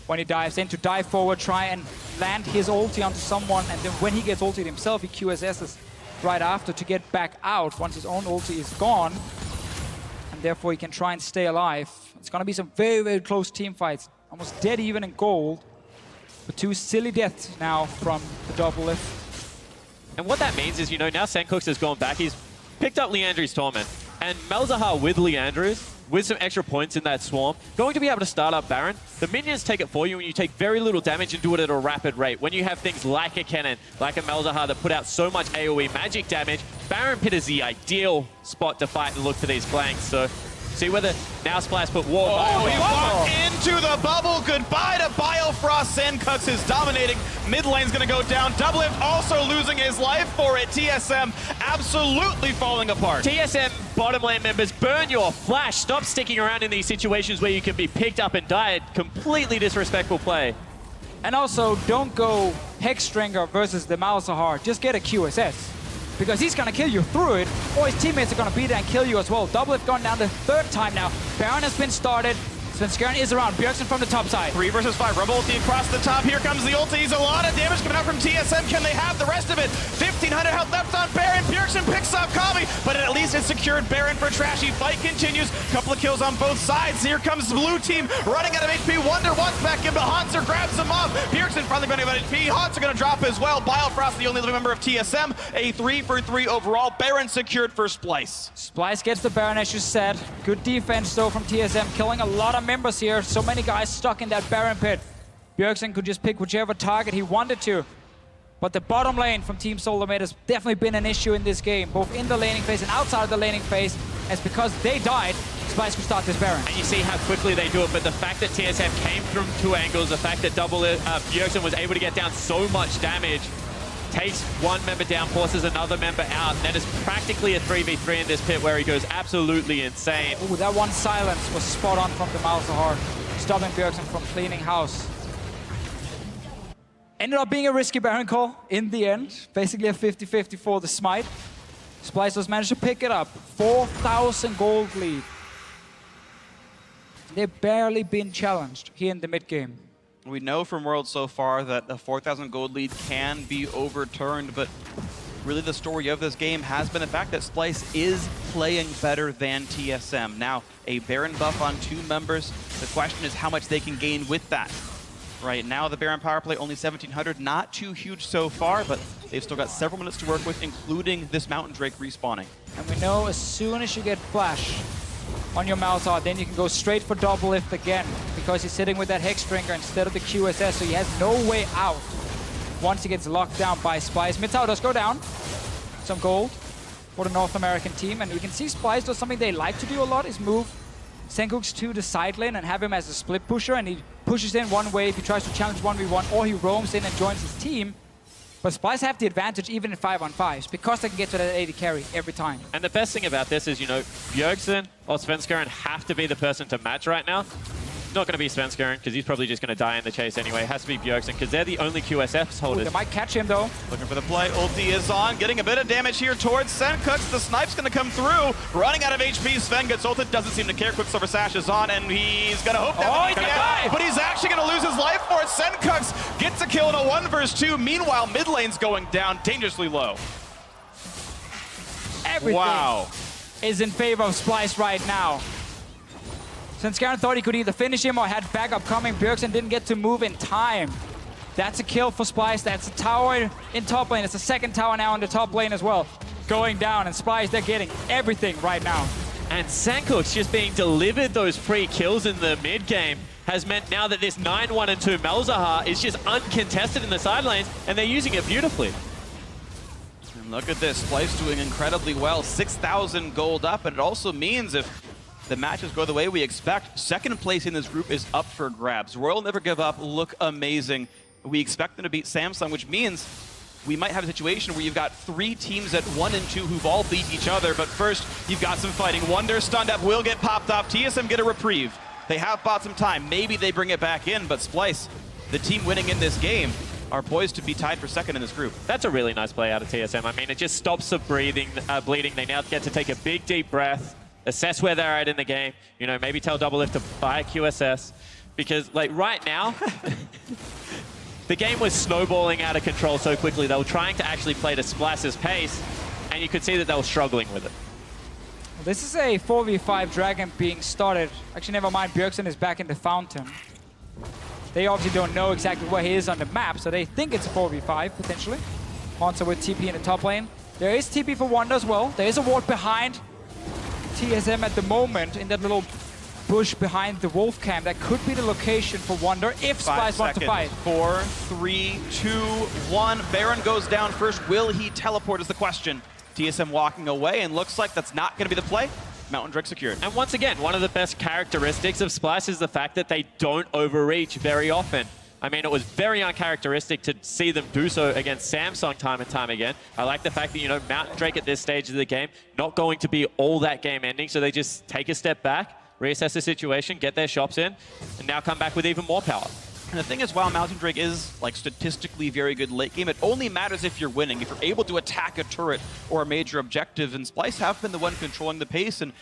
when he dives in to dive forward, try and land his ulti onto someone, and then when he gets ultied himself, he QSS's right after to get back out once his own ulti is gone, and therefore he can try and stay alive. It's going to be some very, very close team fights. Almost dead even in gold, but 2 silly deaths now from the double lift. And what that means is, now Sencooks has gone back. He's picked up Liandry's Torment. And Malzahar with Liandry's, with some extra points in that swarm, going to be able to start up Baron. The minions take it for you, and you take very little damage and do it at a rapid rate. When you have things like a Cannon, like a Malzahar that put out so much AoE magic damage, Baron Pit is the ideal spot to fight and look for these flanks. So see whether now Splice put ward. Oh, he walked into the bubble. Goodbye to Biofrost. Sencooks is dominating. Mid lane's going to go down. Doublelift also losing his life for it. TSM absolutely falling apart. TSM bottom lane members, burn your flash. Stop sticking around in these situations where you can be picked up and died. Completely disrespectful play. And also, don't go Hexstringer versus the Malzahar. Just get a QSS. Because he's going to kill you through it, or his teammates are going to be there and kill you as well. Doublelift gone down the 3rd time now. Baron has been started. Svenskeren is around. Bjergsen from the top side. 3 versus 5. Rumble ulti across the top. Here comes the ultis. A lot of damage coming out from TSM. Can they have the rest of it? 1,500 health left on Baron. Bjergsen picks up Kami, but at least it's secured Baron for Trashy. Fight continues. Couple of kills on both sides. Here comes the blue team running out of HP. Wonder wants back in, but Hanser grabs him off. Bjergsen finally running out of HP. Hanser going to drop as well. Biofrost, the only living member of TSM. A 3-for-3 overall. Baron secured for Splice. Splice gets the Baron, as you said. Good defense, though, from TSM. Killing a lot of members here. So many guys stuck in that Baron pit. Bjergsen could just pick whichever target he wanted to. But the bottom lane from Team Solarmate has definitely been an issue in this game, both in the laning phase and outside of the laning phase. As because they died, Splice could start this Baron. And you see how quickly they do it, but the fact that TSM came from 2 angles, the fact that Bjergsen was able to get down so much damage, takes one member down, forces another member out, and that is practically a 3v3 in this pit where he goes absolutely insane. Ooh, that one silence was spot on from the Malzahar, stopping Bjergsen from cleaning house. Ended up being a risky Baron call in the end, basically a 50-50 for the smite. Splice has managed to pick it up, 4,000 gold lead. They've barely been challenged here in the mid game. We know from Worlds so far that a 4,000 gold lead can be overturned, but really the story of this game has been the fact that Splice is playing better than TSM. Now, a Baron buff on 2 members. The question is how much they can gain with that. Right now, the Baron power play, only 1,700. Not too huge so far, but they've still got several minutes to work with, including this Mountain Drake respawning. And we know as soon as you get Flash on your Malzahar, then you can go straight for double lift again, because he's sitting with that Hexstringer instead of the QSS, so he has no way out once he gets locked down by Splice. Mid tower does go down. Some gold for the North American team, and we can see Splice does something they like to do a lot, is move Sencooks to the side lane and have him as a split pusher, and he pushes in one way if he tries to challenge 1v1, or he roams in and joins his team. But Splice have the advantage even in 5-on-5s because they can get to that 80 carry every time. And the best thing about this is, Bjergsen or Svenskeren have to be the person to match right now. It's not going to be Svenskeren because he's probably just going to die in the chase anyway. It has to be Bjergsen because they're the only QSFs holders. Ooh, they might catch him though. Looking for the play. Ulti is on. Getting a bit of damage here towards Sencooks. The snipe's going to come through. Running out of HP. Sven gets ulted. Doesn't seem to care. Quicksilver Sash is on, and he's going to hope that he's going to die. But he's actually going to lose his life for it. Sencooks gets a kill in a 1v2. Meanwhile, mid lane's going down dangerously low. Everything is in favor of Splice right now. Svenskeren thought he could either finish him or had backup coming. Bjergsen didn't get to move in time. That's a kill for Splice. That's a tower in top lane. It's a second tower now in the top lane as well. Going down, and Splice, they're getting everything right now. And Sencooks just being delivered those free kills in the mid game has meant now that this 9-1 and 2 Malzahar is just uncontested in the side lanes, and they're using it beautifully. Look at this, Splice doing incredibly well, 6,000 gold up, and it also means if the matches go the way we expect, second place in this group is up for grabs. Royal Never Give Up look amazing. We expect them to beat Samsung, which means we might have a situation where you've got 3 teams at 1 and 2 who've all beat each other, but first you've got some fighting. Wunder stunned up, will get popped off, TSM get a reprieve. They have bought some time, maybe they bring it back in, but Splice, the team winning in this game, are poised to be tied for second in this group. That's a really nice play out of TSM. I mean, it just stops the bleeding. They now get to take a big, deep breath, assess where they're at in the game, you know, maybe tell Doublelift to buy a QSS, because like right now, the game was snowballing out of control so quickly. They were trying to actually play to Splice's pace, and you could see that they were struggling with it. This is a 4v5 Dragon being started. Actually, never mind, Bjergsen is back in the fountain. They obviously don't know exactly where he is on the map, so they think it's a 4v5, potentially. Hansa with TP in the top lane. There is TP for Wunder as well. There is a ward behind TSM at the moment in that little bush behind the wolf camp. That could be the location for Wunder if Splice wants to fight. 4, 3, 2, 1. Baron goes down first. Will he teleport is the question. TSM walking away, and looks like that's not going to be the play. Mountain Drake secured. And once again, one of the best characteristics of Splice is the fact that they don't overreach very often. I mean, it was very uncharacteristic to see them do so against Samsung time and time again. I like the fact that, you know, Mountain Drake at this stage of the game, not going to be all that game ending, so they just take a step back, reassess the situation, get their shops in, and now come back with even more power. And the thing is, while Mountain Drake is like statistically very good late game, it only matters if you're winning. If you're able to attack a turret or a major objective, and Splice have been the one controlling the pace and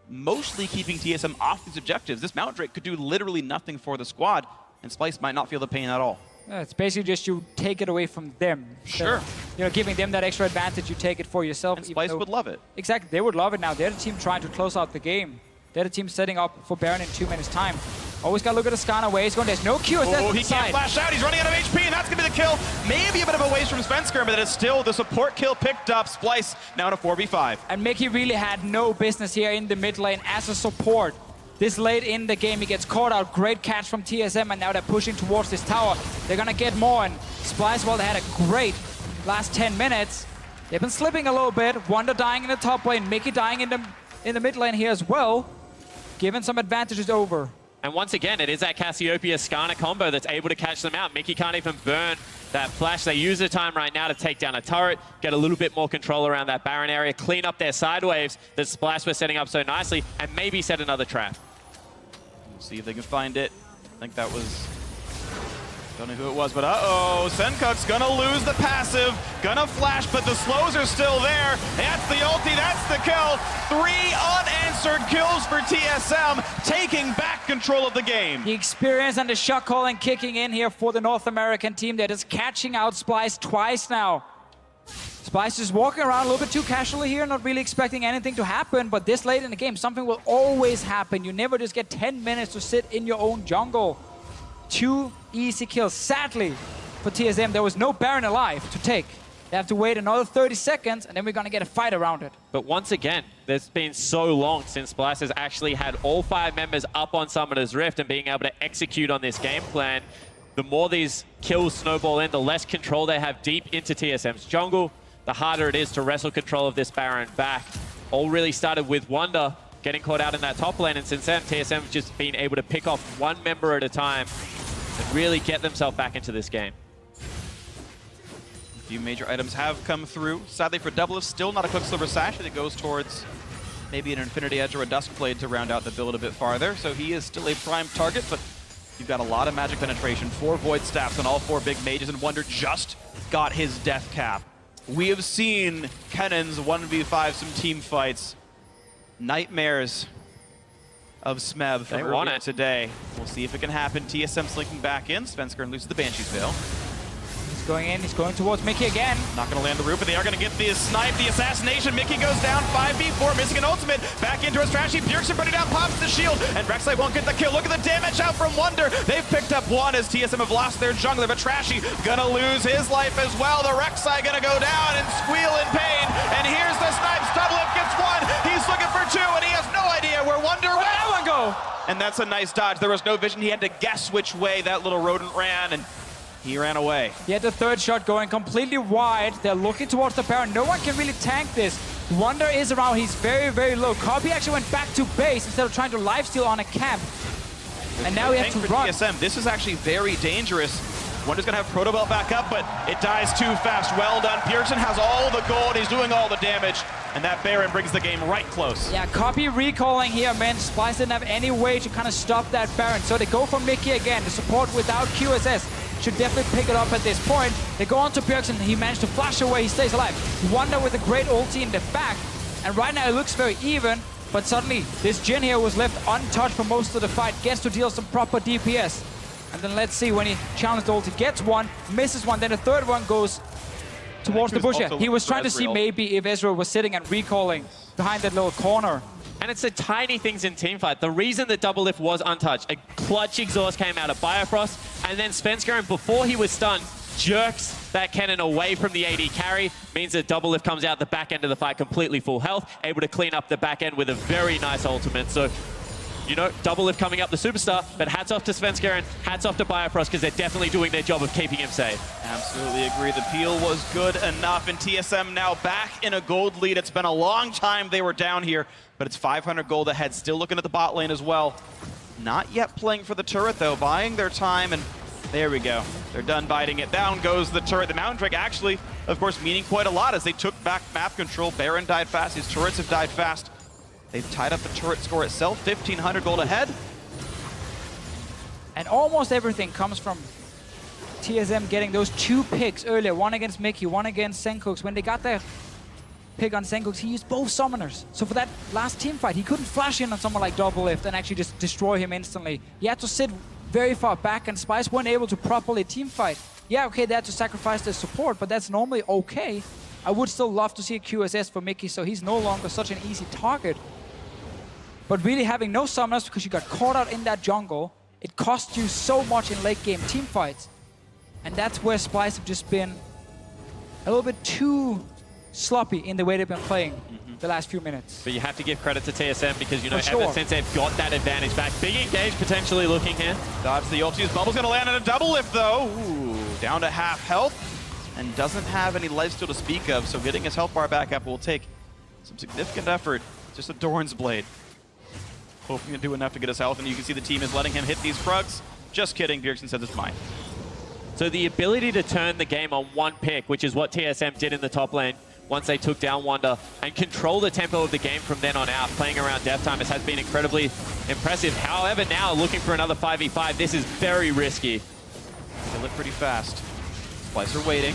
mostly keeping TSM off these objectives. This Mountain Drake could do literally nothing for the squad, and Splice might not feel the pain at all. Yeah, it's basically just you take it away from them. Sure. So, you know, giving them that extra advantage, you take it for yourself. And Splice would love it. Exactly, they would love it now. They're the team trying to close out the game. They're the team setting up for Baron in 2 minutes' time. Always got to look at the Skarner where he's going. There's no Q. Oh, he can't flash out. He's running out of HP, and that's going to be the kill. Maybe a bit of a waste from Svenskr, but it is still the support kill picked up. Splice now in a 4v5. And Mickey really had no business here in the mid lane as a support. This late in the game, he gets caught out. Great catch from TSM, and now they're pushing towards this tower. They're going to get more, and Splice, well, they had a great last 10 minutes. They've been slipping a little bit. Wunder dying in the top lane. Mickey dying in the mid lane here as well. Given some advantages over. And once again, it is that Cassiopeia-Skarner combo that's able to catch them out. Mickey can't even burn that flash. They use the time right now to take down a turret, get a little bit more control around that Baron area, clean up their side waves that Splice was setting up so nicely, and maybe set another trap. We'll see if they can find it. I think that was... Don't know who it was, but uh-oh, Senkuk's gonna lose the passive, gonna flash, but the slows are still there. That's the ulti, that's the kill. 3 unanswered kills for TSM, taking back control of the game. The experience and the shot calling kicking in here for the North American team. They're just catching out Splice twice now. Splice is walking around a little bit too casually here, not really expecting anything to happen, but this late in the game, something will always happen. You never just get 10 minutes to sit in your own jungle. 2 easy kills. Sadly, for TSM, there was no Baron alive to take. They have to wait another 30 seconds, and then we're going to get a fight around it. But once again, there's been so long since Splice has actually had all 5 members up on Summoner's Rift and being able to execute on this game plan. The more these kills snowball in, the less control they have deep into TSM's jungle, the harder it is to wrestle control of this Baron back. All really started with Wunder getting caught out in that top lane, and since then, TSM has just been able to pick off 1 member at a time and really get themselves back into this game. A few major items have come through. Sadly for Doublelift, still not a Quicksilver Sash, and it goes towards maybe an Infinity Edge or a Duskblade to round out the build a bit farther. So he is still a prime target, but you've got a lot of magic penetration. 4 Void Staffs on all 4 big mages, and Wunder just got his death cap. We have seen Kennon's 1v5 some team fights. Nightmares of Smeb from earlier today. We'll see if it can happen. TSM slinking back in. Svenskr loses the Banshee's Veil. He's going in. He's going towards Mickey again. Not going to land the root, but they are going to get the snipe, the assassination. Mickey goes down 5v4, missing an ultimate. Back into his strategy. Bjergsen putting down, pops the shield, and Rek'Sai won't get the kill. Look at the damage out from Wunder. They've picked up 1 as TSM have lost their jungler, but Trashy going to lose his life as well. The Rek'Sai going to go down and squeal in pain. And here's the snipe. Doublelift gets 1. He's looking for 2, and he has no idea where Wunder went. Where'd that one go? And that's a nice dodge. There was no vision. He had to guess which way that little rodent ran, and He ran away. He had the third shot going completely wide. They're looking towards the Baron. No one can really tank this. Wonder is around. He's very, very low. Copy actually went back to base instead of trying to lifesteal on a camp. And now we have to run. TSM. This is actually very dangerous. Wonder's gonna have Proto Belt back up, but it dies too fast. Well done. Pearson has all the gold. He's doing all the damage. And that Baron brings the game right close. Yeah, Copy recalling here, man. Splice didn't have any way to kind of stop that Baron. So they go for Mickey again. The support without QSS should definitely pick it up at this point. They go on to Pearson. He managed to flash away. He stays alive. Wonder with a great ulti in the back. And right now it looks very even. But suddenly, this Jhin here was left untouched for most of the fight. Gets to deal some proper DPS. And then let's see, when he challenged the ulti, gets one, misses one. Then the third one goes towards the bush here. He was trying to see maybe if Ezreal was sitting and recalling behind that little corner. And it's the tiny things in teamfight. The reason that Double Lift was untouched, a clutch exhaust came out of Bifrost, and then Svenskeren, before he was stunned, jerks that cannon away from the AD carry, means that Double Lift comes out the back end of the fight completely full health, able to clean up the back end with a very nice ultimate. So, you know, Double Lift coming up the superstar, but hats off to Svenskeren, hats off to Bifrost, because they're definitely doing their job of keeping him safe. Absolutely agree. The peel was good enough, and TSM now back in a gold lead. It's been a long time they were down here, but it's 500 gold ahead. Still looking at the bot lane as well. Not yet playing for the turret, though, buying their time, and there we go. They're done biting it. Down goes the turret. The Mountain Drake actually, of course, meaning quite a lot as they took back map control. Baron died fast. His turrets have died fast. They've tied up the turret score itself. 1,500 gold ahead. And almost everything comes from TSM getting those 2 picks earlier. One against Mickey, one against Senkooks. When they got their pick on Senkooks, he used both summoners. So for that last team fight, he couldn't flash in on someone like Double Lift and actually just destroy him instantly. He had to sit very far back, and Spice weren't able to properly team fight. Yeah, okay, they had to sacrifice their support, but that's normally okay. I would still love to see a QSS for Mickey, so he's no longer such an easy target. But really having no summoners because you got caught out in that jungle, it costs you so much in late game team fights. And that's where Spice have just been a little bit too sloppy in the way they've been playing the last few minutes. But you have to give credit to TSM because, you know, ever since they've got that advantage back, big engage potentially looking here. Dodge the ulti. Bubble's gonna land on a Double Lift though. Ooh, down to half health and doesn't have any lifesteal to speak of, so getting his health bar back up will take some significant effort. Just a Doran's Blade. Hoping to do enough to get his health, and you can see the team is letting him hit these Krugs. Just kidding, Bjergsen says it's mine. So the ability to turn the game on one pick, which is what TSM did in the top lane once they took down Wonder, and control the tempo of the game from then on out, playing around death timers, has been incredibly impressive. However, now looking for another 5v5, this is very risky. Kill it pretty fast. Splicer waiting.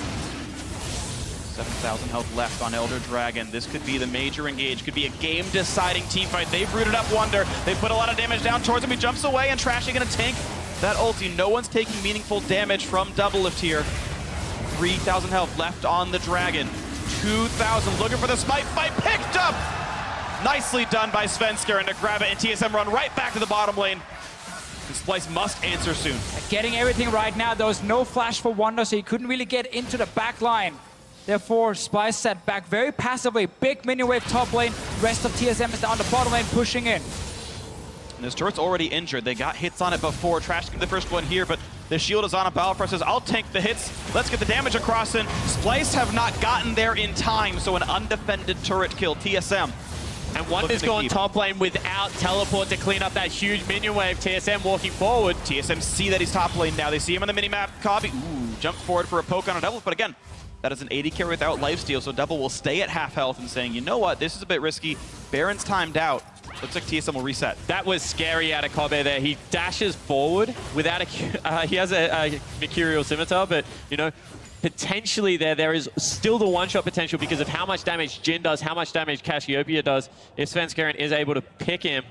7,000 health left on Elder Dragon. This could be the major engage. Could be a game-deciding teamfight. They've rooted up Wonder. They put a lot of damage down towards him. He jumps away, and Trashy gonna tank that ulti. No one's taking meaningful damage from Double Lift here. 3,000 health left on the Dragon. 2,000 looking for the smite. Fight picked up! Nicely done by Svenskeren to grab it, and TSM run right back to the bottom lane. And Splice must answer soon. Getting everything right now. There was no flash for Wonder, so he couldn't really get into the back line. Therefore, Spice sat back very passively. Big minion wave top lane. Rest of TSM is down the bottom lane, pushing in. And this turret's already injured. They got hits on it before. Trash the first one here, but the shield is on a Bifrost says, I'll tank the hits. Let's get the damage across in. Splice have not gotten there in time, so an undefended turret kill. TSM. And Wonder's gone top lane without teleport to clean up that huge minion wave. TSM walking forward. TSM see that he's top lane now. They see him on the minimap. Copy. Ooh, jump forward for a poke on a Double, but again, that is an 80 carry without lifesteal, so Double will stay at half health and saying, you know what, this is a bit risky. Baron's timed out. Looks like TSM will reset. That was scary out of Kobe there. He dashes forward without a... he has a Mercurial Scimitar, but, you know, potentially there is still the one-shot potential because of how much damage Jhin does, how much damage Cassiopeia does. If Svenskeren is able to pick him.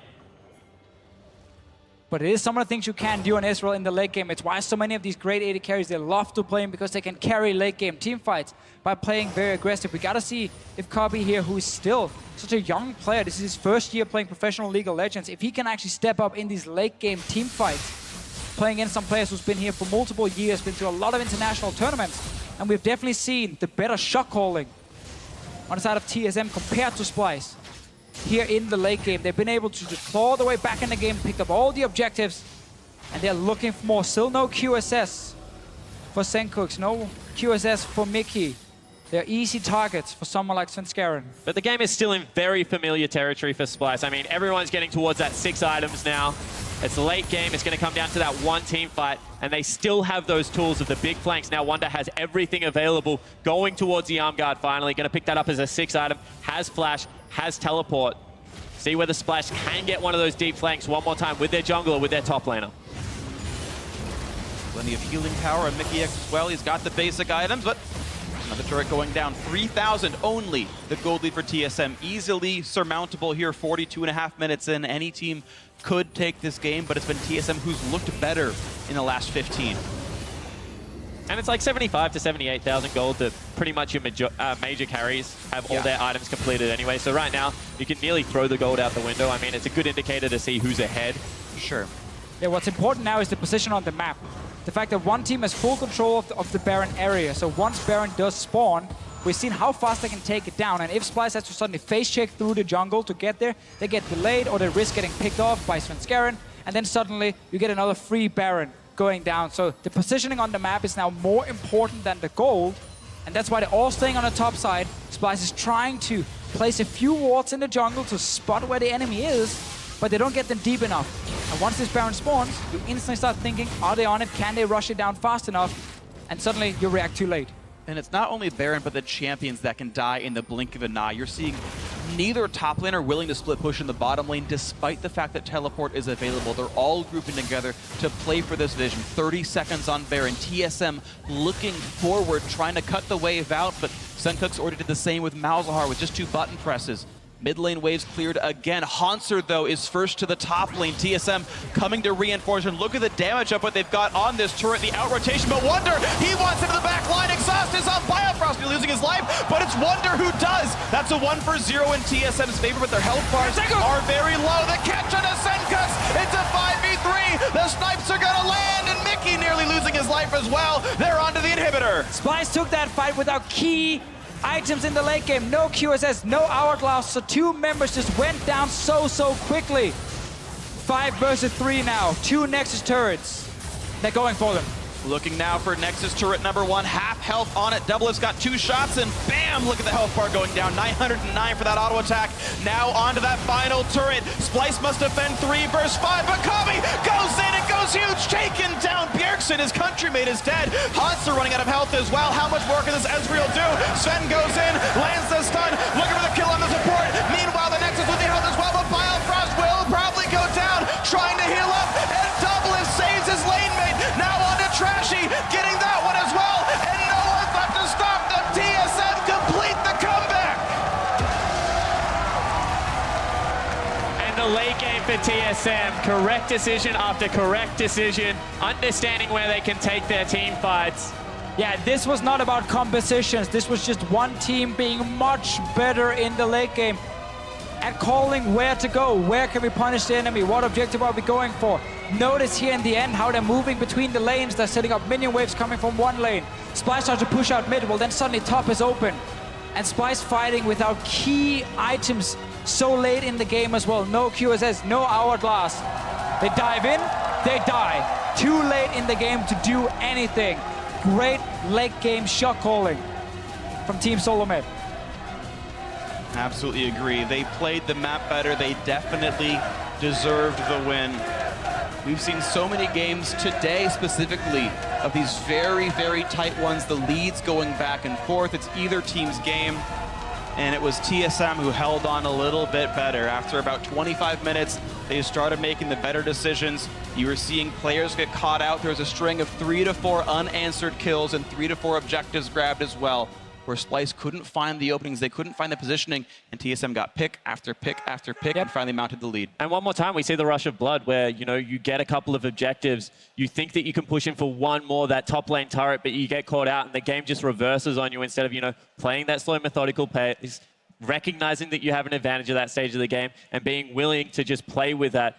But it is some of the things you can do on Ezreal in the late game. It's why so many of these great AD carries, they love to play him because they can carry late game team fights by playing very aggressive. We gotta see if Kobe here, who is still such a young player, this is his first year playing professional League of Legends, if he can actually step up in these late game team fights, playing against some players who's been here for multiple years, been through a lot of international tournaments, and we've definitely seen the better shot calling on the side of TSM compared to Splice. Here in the late game, they've been able to just claw their way back in the game, picked up all the objectives, and they're looking for more. Still no QSS for Senkux, no QSS for Mickey. They're easy targets for someone like Svenskeren. But the game is still in very familiar territory for Splice. I mean, everyone's getting towards that 6 items now. It's a late game. It's going to come down to that one team fight. And they still have those tools of the big flanks. Now Wonder has everything available going towards the arm guard finally. Going to pick that up as a 6 item. Has flash, has teleport. See whether Splash can get one of those deep flanks one more time with their jungler, with their top laner. Plenty of healing power on Mickey X as well. He's got the basic items, but another turret going down. 3,000 only. The gold lead for TSM. Easily surmountable here. 42.5 minutes in. Any team could take this game, but it's been TSM who's looked better in the last 15. And it's like 75 to 78,000 gold that pretty much your major carries have all their items completed anyway. So right now, you can nearly throw the gold out the window. I mean, it's a good indicator to see who's ahead. Sure. Yeah, what's important now is the position on the map. The fact that one team has full control of the Baron area. So once Baron does spawn, we've seen how fast they can take it down. And if Splice has to suddenly face check through the jungle to get there, they get delayed or they risk getting picked off by Svenskeren. And then suddenly you get another free Baron going down. So the positioning on the map is now more important than the gold. And that's why they're all staying on the top side. Splice is trying to place a few wards in the jungle to spot where the enemy is, but they don't get them deep enough. And once this Baron spawns, you instantly start thinking, are they on it? Can they rush it down fast enough? And suddenly you react too late. And it's not only Baron, but the champions that can die in the blink of an eye. You're seeing neither top laner willing to split push in the bottom lane, despite the fact that teleport is available. They're all grouping together to play for this vision. 30 seconds on Baron. TSM looking forward, trying to cut the wave out, but Senkux already did the same with Malzahar with just 2 button presses. Mid lane waves cleared again. Haunser, though, is first to the top lane. TSM coming to reinforce. And look at the damage up what they've got on this turret, the out rotation. But Wonder, he wants into the back line. Exhaust is on Biofrost, losing his life, but it's Wonder who does. That's a 1-for-0 in TSM's favor, but their health bars are very low. The catch on a Senkux. It's a 5v3. The snipes are gonna land, and Mickey nearly losing his life as well. They're onto the inhibitor. Splice took that fight without key items in the late game. No QSS, no Hourglass, so 2 members just went down so quickly. 5 versus 3 now. 2 Nexus turrets. They're going for them. Looking now for Nexus turret number 1, half health on it. Double's got 2 shots, and bam! Look at the health bar going down. 909 for that auto attack. Now onto that final turret. Splice must defend 3 versus 5, but Kami goes in and goes huge. Taken down. Bjergsen, his country-mate, is dead. Hansa running out of health as well. How much more can this Ezreal do? Sven goes in, lands the stun, looking for the kill on the support. Meanwhile, the Nexus with the health as well, but Biofrost will probably go down, trying to heal up, and Double saves his lane mate. Now on to Trashy, getting that one as well, and no one's left to stop them. TSM complete the comeback. And the late game for TSM, correct decision after correct decision, understanding where they can take their team fights. Yeah, this was not about compositions. This was just one team being much better in the late game at calling where to go. Where can we punish the enemy? What objective are we going for? Notice here in the end how they're moving between the lanes. They're setting up minion waves coming from one lane. Splice starts to push out mid. Well, then suddenly top is open. And Splice fighting without key items so late in the game as well. No QSS, no Hourglass. They dive in, they die. Too late in the game to do anything. Great late game shot calling from Team Solomed. Absolutely agree. They played the map better. They definitely deserved the win. We've seen so many games today specifically of these very tight ones, the leads going back and forth. It's either team's game, and it was TSM who held on a little bit better. After about 25 minutes, they started making the better decisions. You were seeing players get caught out. There was a string of 3 to 4 unanswered kills and 3 to 4 objectives grabbed as well, where Splice couldn't find the openings, they couldn't find the positioning, and TSM got pick after pick after pick and finally mounted the lead. And one more time, we see the rush of blood where, you know, you get a couple of objectives, you think that you can push in for one more, that top lane turret, but you get caught out and the game just reverses on you instead of, you know, playing that slow methodical pace, recognizing that you have an advantage at that stage of the game and being willing to just play with that.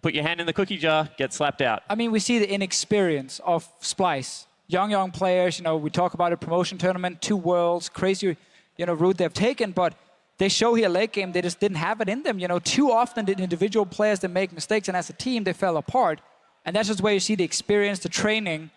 Put your hand in the cookie jar, get slapped out. I mean, we see the inexperience of Splice. Young players, you know, we talk about a promotion tournament, 2 worlds, crazy, you know, route they've taken, but they show here late game, they just didn't have it in them. You know, too often did individual players that make mistakes, and as a team, they fell apart. And that's just where you see the experience, the training,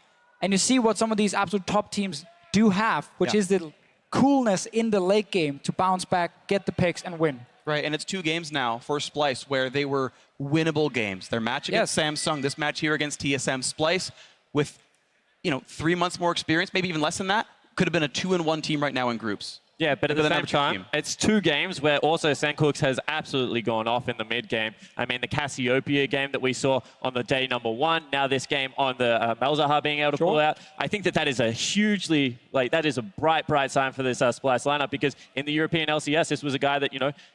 and you see what some of these absolute top teams do have, which is the coolness in the late game to bounce back, get the picks, and win. Right, and it's 2 games now for Splyce where they were winnable games. Their match against Samsung, this match here against TSM. Splyce with, 3 months more experience, maybe even less than that, could have been a 2-1 team right now in groups. Yeah, but at the same time, it's 2 games where also Sankooks has absolutely gone off in the mid game. I mean, the Cassiopeia game that we saw on the day number 1, now this game on the Malzahar being able to pull out. I think that is a hugely, that is a bright, bright sign for this Splyce lineup, because in the European LCS, this was a guy that,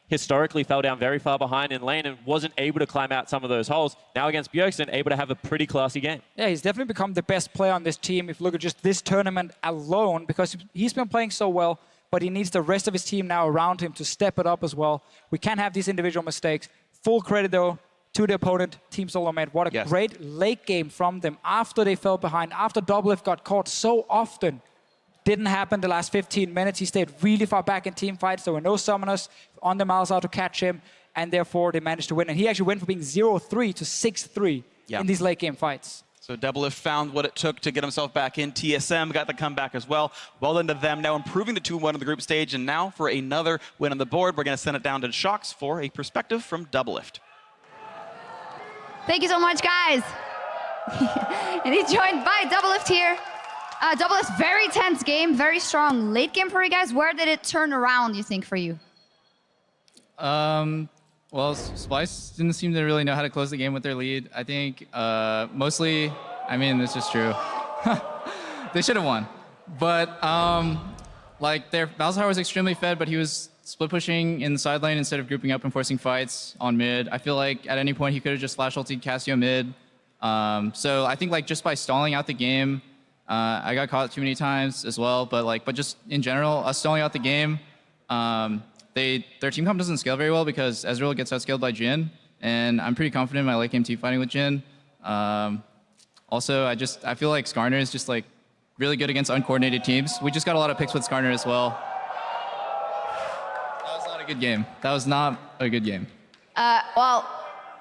historically fell down very far behind in lane and wasn't able to climb out some of those holes. Now against Bjergsen, able to have a pretty classy game. Yeah, he's definitely become the best player on this team if you look at just this tournament alone, because he's been playing so well, but he needs the rest of his team now around him to step it up as well. We can't have these individual mistakes. Full credit, though, to the opponent, Team Solo Mate. What a great late game from them after they fell behind, after Doublelift got caught so often. Didn't happen the last 15 minutes. He stayed really far back in team fights. There were no summoners on the Malzahar to catch him, and therefore they managed to win. And he actually went from being 0-3 to 6-3 in these late game fights. So Doublelift found what it took to get himself back in. TSM got the comeback as well. Well done to them. Now improving to 2-1 in the group stage. And now for another win on the board, we're going to send it down to Shocks for a perspective from Doublelift. Thank you so much, guys. And he's joined by Doublelift here. Doublelift, very tense game, very strong late game for you guys. Where did it turn around, you think, for you? Well, Splyce didn't seem to really know how to close the game with their lead. I think mostly, it's just true. They should have won. But their Malzahar was extremely fed, but he was split pushing in the side lane instead of grouping up and forcing fights on mid. I feel like at any point he could have just flash ulted Cassio mid. So I think just by stalling out the game, I got caught too many times as well. But just in general, us stalling out the game, their team comp doesn't scale very well because Ezreal gets outscaled by Jhin, and I'm pretty confident in my late game team fighting with Jhin. Also, I feel like Skarner is just really good against uncoordinated teams. We just got a lot of picks with Skarner as well. That was not a good game. That was not a good game. Well,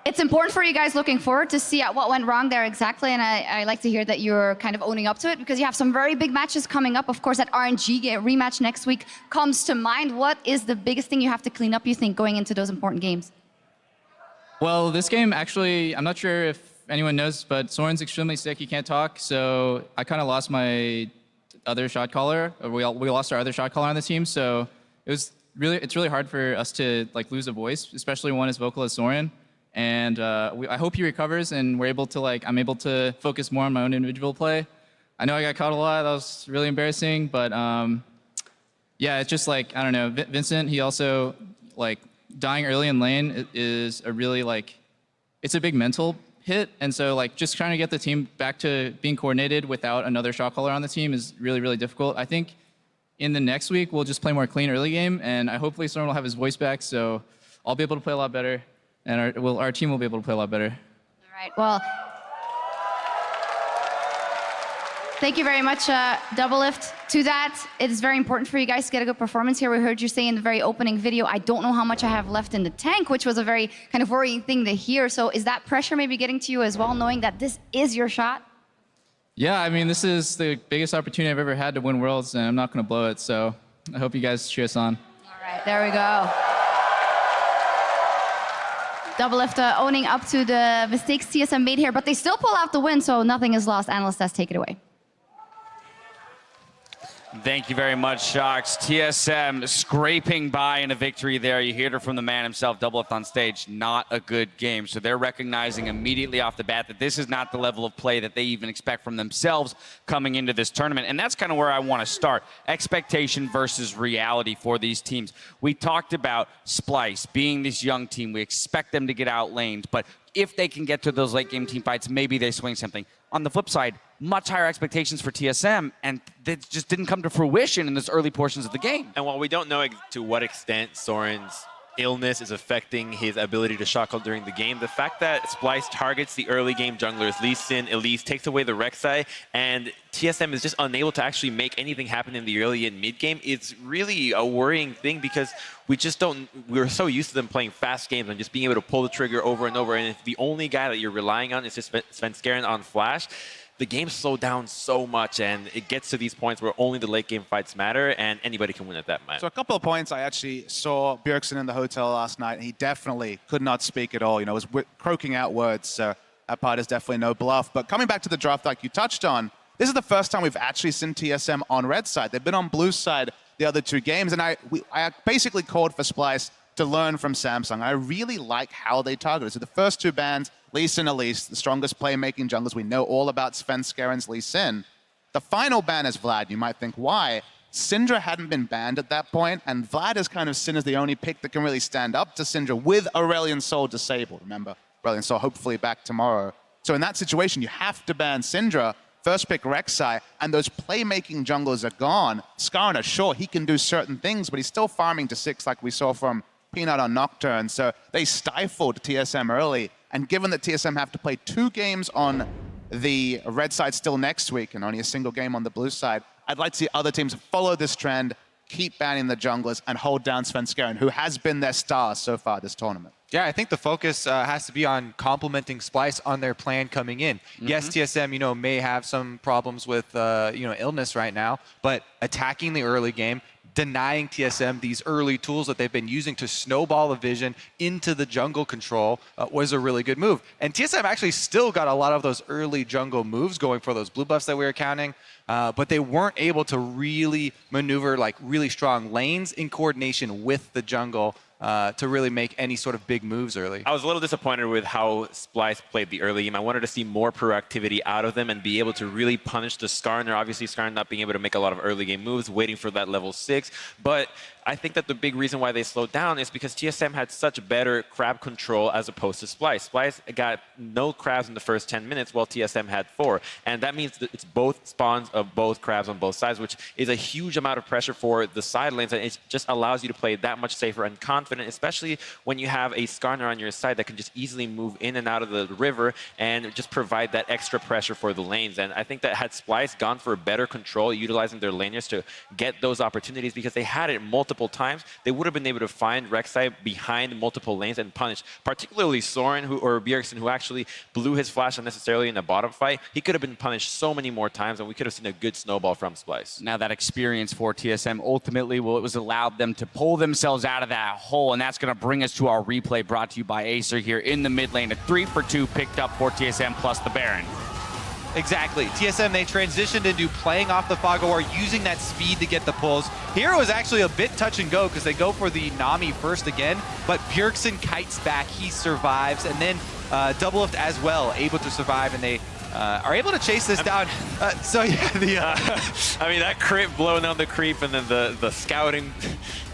it's important for you guys looking forward to see what went wrong there exactly, and I like to hear that you're kind of owning up to it because you have some very big matches coming up. Of course, that RNG rematch next week comes to mind. What is the biggest thing you have to clean up, you think, going into those important games? Well, this game actually, I'm not sure if anyone knows, but Soren's extremely sick. He can't talk, so I kind of lost my other shot caller. We lost our other shot caller on the team, so it's really hard for us to lose a voice, especially one as vocal as Soren. And I hope he recovers and we're able to I'm able to focus more on my own individual play. I know I got caught a lot. That was really embarrassing, but yeah, it's just I don't know. Vincent, he also dying early in lane is a really it's a big mental hit. And so just trying to get the team back to being coordinated without another shot caller on the team is really, really difficult. I think in the next week, we'll just play more clean early game, and hopefully Soren will have his voice back, so I'll be able to play a lot better. And our team will be able to play a lot better. All right, well, thank you very much, Doublelift. To that, it is very important for you guys to get a good performance here. We heard you say in the very opening video, I don't know how much I have left in the tank, which was a very kind of worrying thing to hear. So is that pressure maybe getting to you as well, knowing that this is your shot? Yeah, this is the biggest opportunity I've ever had to win Worlds, and I'm not going to blow it. So I hope you guys cheer us on. All right, there we go. Doublelift owning up to the mistakes TSM made here, but they still pull out the win, so nothing is lost. Analyst Test, take it away. Thank you very much, Shocks. TSM scraping by in a victory there. You heard it from the man himself, Doublelift on stage. Not a good game. So they're recognizing immediately off the bat that this is not the level of play that they even expect from themselves coming into this tournament. And that's kind of where I want to start. Expectation versus reality for these teams. We talked about Splyce being this young team. We expect them to get outlaned, but if they can get to those late game team fights, maybe they swing something. On the flip side, much higher expectations for TSM, and that just didn't come to fruition in those early portions of the game. And while we don't know to what extent Soren's illness is affecting his ability to shot call during the game, the fact that Splyce targets the early game junglers, Lee Sin, Elise, takes away the Rek'Sai, and TSM is just unable to actually make anything happen in the early and mid game, it's really a worrying thing because we're so used to them playing fast games and just being able to pull the trigger over and over, and if the only guy that you're relying on is just Svenskeren on Flash, the game slowed down so much, and it gets to these points where only the late game fights matter, and anybody can win at that match. So a couple of points. I actually saw Bjergsen in the hotel last night, and he definitely could not speak at all. You know, was croaking out words. So that part is definitely no bluff. But coming back to the draft, like you touched on, this is the first time we've actually seen TSM on red side. They've been on blue side the other 2 games, and I basically called for Splyce to learn from Samsung. I really like how they targeted. So the first 2 bans, Lee Sin, Elise, the strongest playmaking junglers. We know all about Svenskaren's Lee Sin. The final ban is Vlad. You might think, why? Syndra hadn't been banned at that point, and Vlad is kind of seen as the only pick that can really stand up to Syndra with Aurelion Sol disabled. Remember, Aurelion Sol hopefully back tomorrow. So in that situation, you have to ban Syndra. First pick Rek'Sai, and those playmaking junglers are gone. Skarner, sure, he can do certain things, but he's still farming to 6 like we saw from Peanut on Nocturne. So they stifled TSM early. And given that TSM have to play 2 games on the red side still next week and only a single game on the blue side, I'd like to see other teams follow this trend, keep banning the junglers, and hold down Svenskeren, who has been their star so far this tournament. Yeah, I think the focus has to be on complementing Splyce on their plan coming in. Yes, TSM, you know, may have some problems with, you know, illness right now, but attacking the early game, denying TSM these early tools that they've been using to snowball the vision into the jungle control was a really good move. And TSM actually still got a lot of those early jungle moves going for those blue buffs that we were counting, but they weren't able to really maneuver like really strong lanes in coordination with the jungle to really make any sort of big moves early. I was a little disappointed with how Splyce played the early game. I wanted to see more proactivity out of them and be able to really punish the Skarner. Obviously, Skarner not being able to make a lot of early game moves, waiting for that level 6. But I think that the big reason why they slowed down is because TSM had such better crab control as opposed to Splyce. Splyce got no crabs in the first 10 minutes while TSM had 4. And that means that it's both spawns of both crabs on both sides, which is a huge amount of pressure for the side lanes. And it just allows you to play that much safer and confident, especially when you have a Skarner on your side that can just easily move in and out of the river and just provide that extra pressure for the lanes. And I think that had Splyce gone for better control, utilizing their laners to get those opportunities, because they had it multiple times, they would have been able to find Rek'Sai behind multiple lanes and punish, particularly Soren or Bjergsen, who actually blew his flash unnecessarily in the bottom fight. He could have been punished so many more times, and we could have seen a good snowball from Splyce. Now that experience for TSM ultimately, well, it was allowed them to pull themselves out of that hole, and that's going to bring us to our replay brought to you by Acer here in the mid lane. A 3-for-2 picked up for TSM plus the Baron. Exactly. TSM, they transitioned into playing off the Fog of War, using that speed to get the pulls. Here it was actually a bit touch and go because they go for the Nami first again, but Bjergsen kites back, he survives, and then Doublelift as well, able to survive, and they are able to chase this down. So yeah, I mean, that crit blowing on the creep and then the scouting,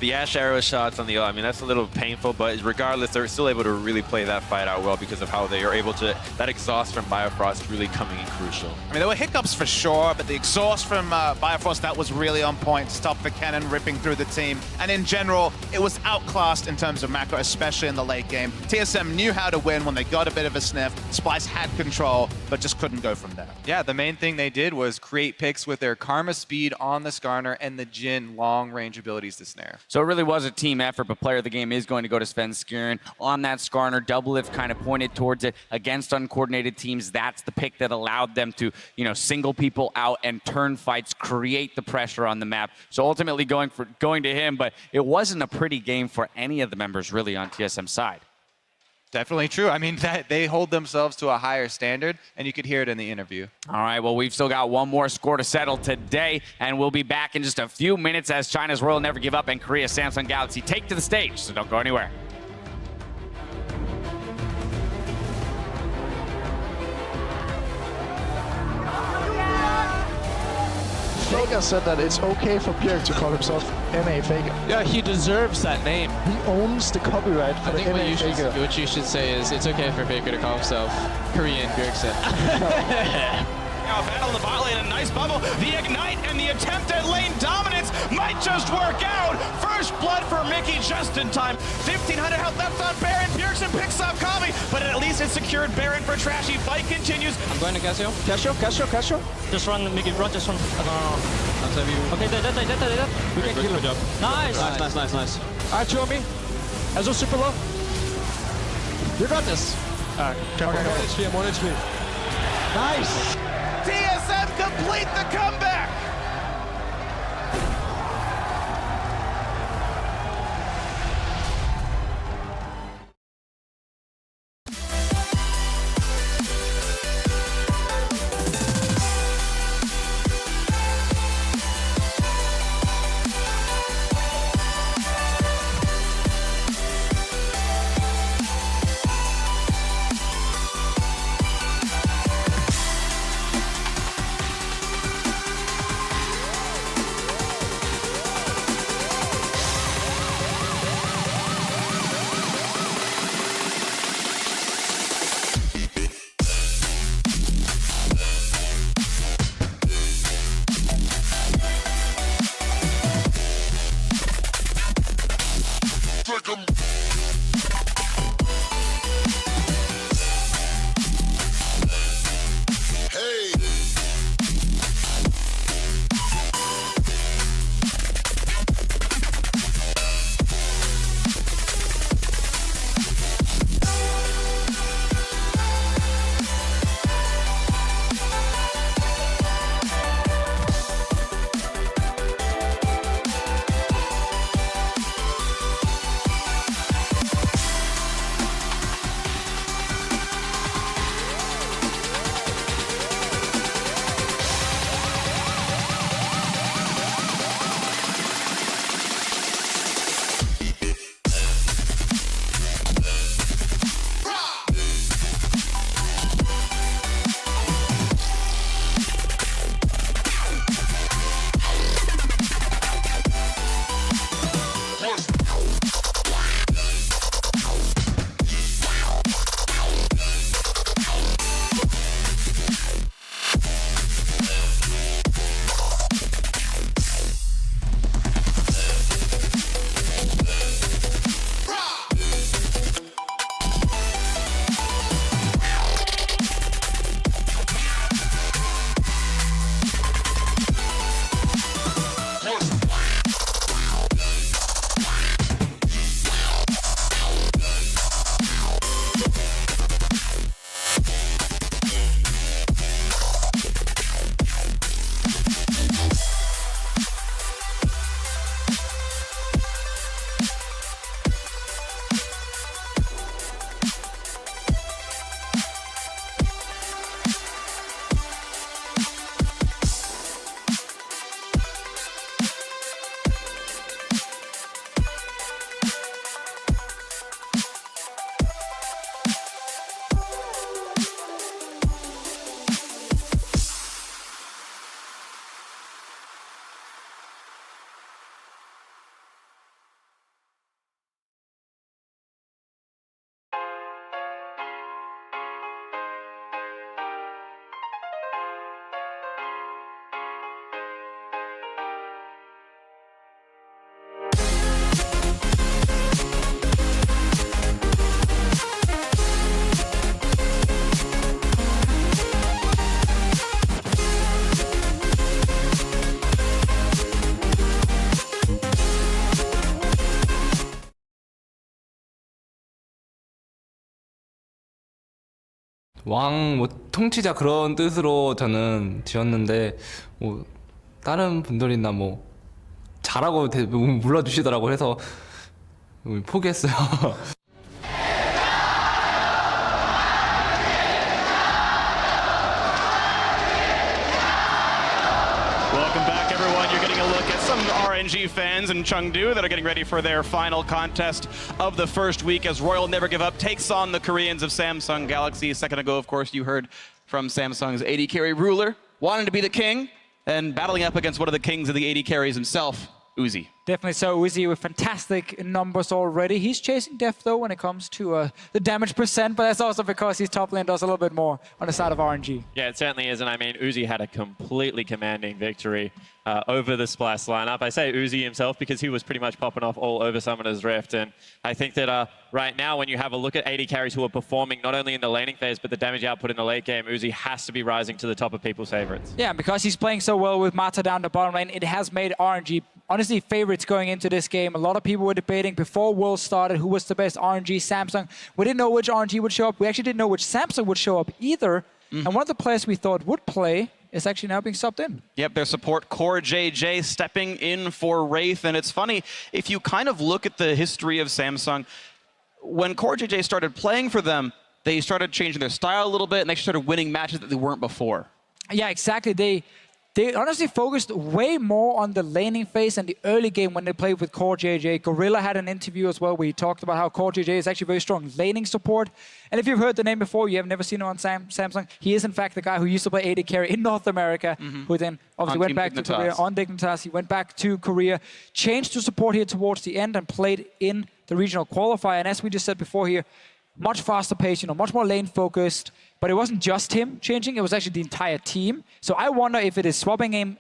the Ash arrow shots on the I mean, that's a little painful, but regardless, they're still able to really play that fight out well because of how they are able to, that exhaust from Biofrost really coming in crucial. I mean, there were hiccups for sure, but the exhaust from Biofrost, that was really on point. Stopped the cannon ripping through the team. And in general, it was outclassed in terms of macro, especially in the late game. TSM knew how to win when they got a bit of a sniff. Splyce had control, but just couldn't go from there. Yeah, the main thing they did was create picks with their Karma speed on the Skarner and the Jhin long-range abilities to snare. So it really was a team effort, but player of the game is going to go to Svenskeren on that Skarner. Doublelift kind of pointed towards it against uncoordinated teams. That's the pick that allowed them to, you know, single people out and turn fights, create the pressure on the map. So ultimately going to him, but it wasn't a pretty game for any of the members really on TSM's side. Definitely true. I mean, they hold themselves to a higher standard, and you could hear it in the interview. All right, well, we've still got one more score to settle today, and we'll be back in just a few minutes as China's Royal Never Give Up and Korea's Samsung Galaxy take to the stage, so don't go anywhere. Faker said that it's okay for Bjerg to call himself NA Faker. Yeah, he deserves that name. He owns the copyright for the NA Faker. What you should say is it's okay for Faker to call himself Korean Bjergsen. Now battle in the bot lane, a nice bubble. The ignite and the attempt at lane dominance might just work out. First blood for Mickey just in time. 1,500 health left on Baron. Bjergsen picks up Kami, but at least it secured Baron for Trashy. Fight continues. I'm going to Casio. Casio. Just run, Mickey, run, just run. Okay, dead. We can kill him. Good job. Nice. Alright, two on me. Ezreal super low. You got this. Alright, I'm 1 HP. Nice. 왕 뭐 통치자 그런 뜻으로 저는 지었는데 뭐 다른 분들이나 뭐 잘하고 불러주시더라고 해서 포기했어요. Welcome back, everyone. You're getting a look at some RNG fans in Chengdu that are getting ready for their final contest of the first week as Royal Never Give Up takes on the Koreans of Samsung Galaxy. A second ago, of course, you heard from Samsung's AD carry ruler, wanting to be the king and battling up against one of the kings of the AD carries himself, Uzi. Definitely so. Uzi with fantastic numbers already. He's chasing Def, though, when it comes to the damage percent, but that's also because his top lane does a little bit more on the side of RNG. Yeah, it certainly is. And I mean, Uzi had a completely commanding victory over the Splice lineup. I say Uzi himself because he was pretty much popping off all over Summoner's Rift. And I think that right now, when you have a look at AD carries who are performing not only in the laning phase, but the damage output in the late game, Uzi has to be rising to the top of people's favorites. Yeah, because he's playing so well with Mata down the bottom lane, it has made RNG honestly favorites going into this game. A lot of people were debating before Worlds started who was the best RNG. Samsung. We didn't know which RNG would show up. We actually didn't know which Samsung would show up either. And one of the players we thought would play is actually now being subbed in. Yep, their support core JJ stepping in for Wraith. And it's funny, if you kind of look at the history of Samsung, when core JJ started playing for them, they started changing their style a little bit and they started winning matches that they weren't before. Yeah, exactly. They honestly focused way more on the laning phase and the early game when they played with Core JJ. Gorilla had an interview as well where he talked about how Core JJ is actually very strong laning support. And if you've heard the name before, you have never seen him on Samsung, he is in fact the guy who used to play AD carry in North America, who then obviously went back to Korea on Dignitas. He went back to Korea, changed to support here towards the end and played in the regional qualifier. And as we just said before here, much faster pace, much more lane focused. But it wasn't just him changing, it was actually the entire team. So I wonder if it is swapping in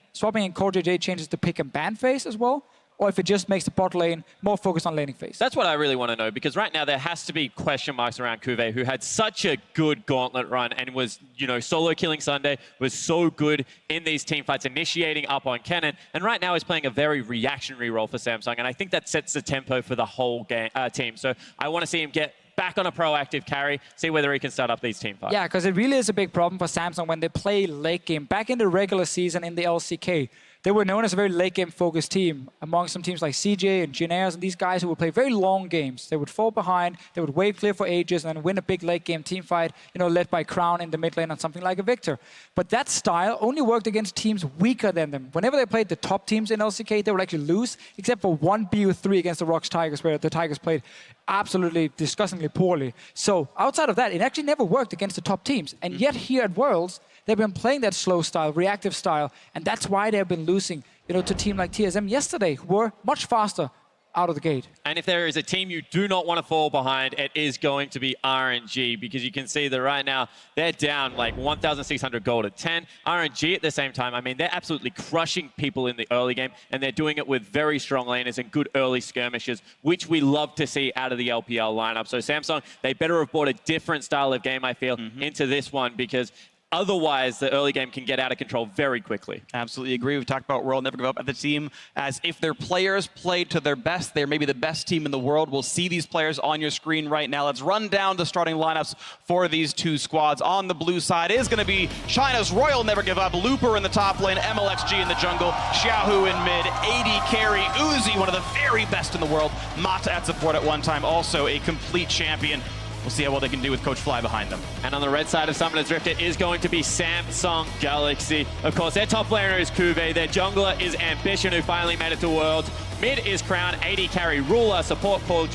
Core JJ changes the pick and ban phase as well, or if it just makes the bot lane more focused on laning phase. That's what I really want to know, because right now there has to be question marks around Cuvée, who had such a good gauntlet run and was, solo killing Sunday, was so good in these team fights, initiating up on Kennen, and right now is playing a very reactionary role for Samsung, and I think that sets the tempo for the whole game, team. So I want to see him get back on a proactive carry, see whether he can start up these team fights. Yeah, because it really is a big problem for Samsung when they play late game. Back in the regular season in the LCK, they were known as a very late game focused team among some teams like CJ and Jynneos and these guys who would play very long games. They would fall behind, they would wave clear for ages and then win a big late game team fight, led by Crown in the mid lane on something like a Victor. But that style only worked against teams weaker than them. Whenever they played the top teams in LCK, they would actually lose, except for one BO3 against the Rocks Tigers, where the Tigers played absolutely disgustingly poorly. So outside of that, it actually never worked against the top teams. And yet here at Worlds, they've been playing that slow style, reactive style, and that's why they've been losing, to a team like TSM yesterday, who were much faster out of the gate. And if there is a team you do not want to fall behind, it is going to be RNG, because you can see that right now they're down like 1,600 gold at 10. RNG at the same time, I mean, they're absolutely crushing people in the early game, and they're doing it with very strong laners and good early skirmishes, which we love to see out of the LPL lineup. So Samsung, they better have brought a different style of game, I feel, into this one, because otherwise, the early game can get out of control very quickly. Absolutely agree. We've talked about World Never Give Up at the team as if their players played to their best, they're maybe the best team in the world. We'll see these players on your screen right now. Let's run down the starting lineups for these two squads. On the blue side is going to be China's Royal Never Give Up, Looper in the top lane, MLXG in the jungle, Xiaohu in mid, AD carry, Uzi, one of the very best in the world, Mata at support at one time, also a complete champion. We'll see how well they can do with Coach Fly behind them. And on the red side of Summoner's Rift, it is going to be Samsung Galaxy. Of course, their top laner is Cuvée, their jungler is Ambition, who finally made it to Worlds. Mid is Crown, AD carry Ruler, support Core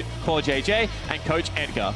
JJ, and Coach Edgar.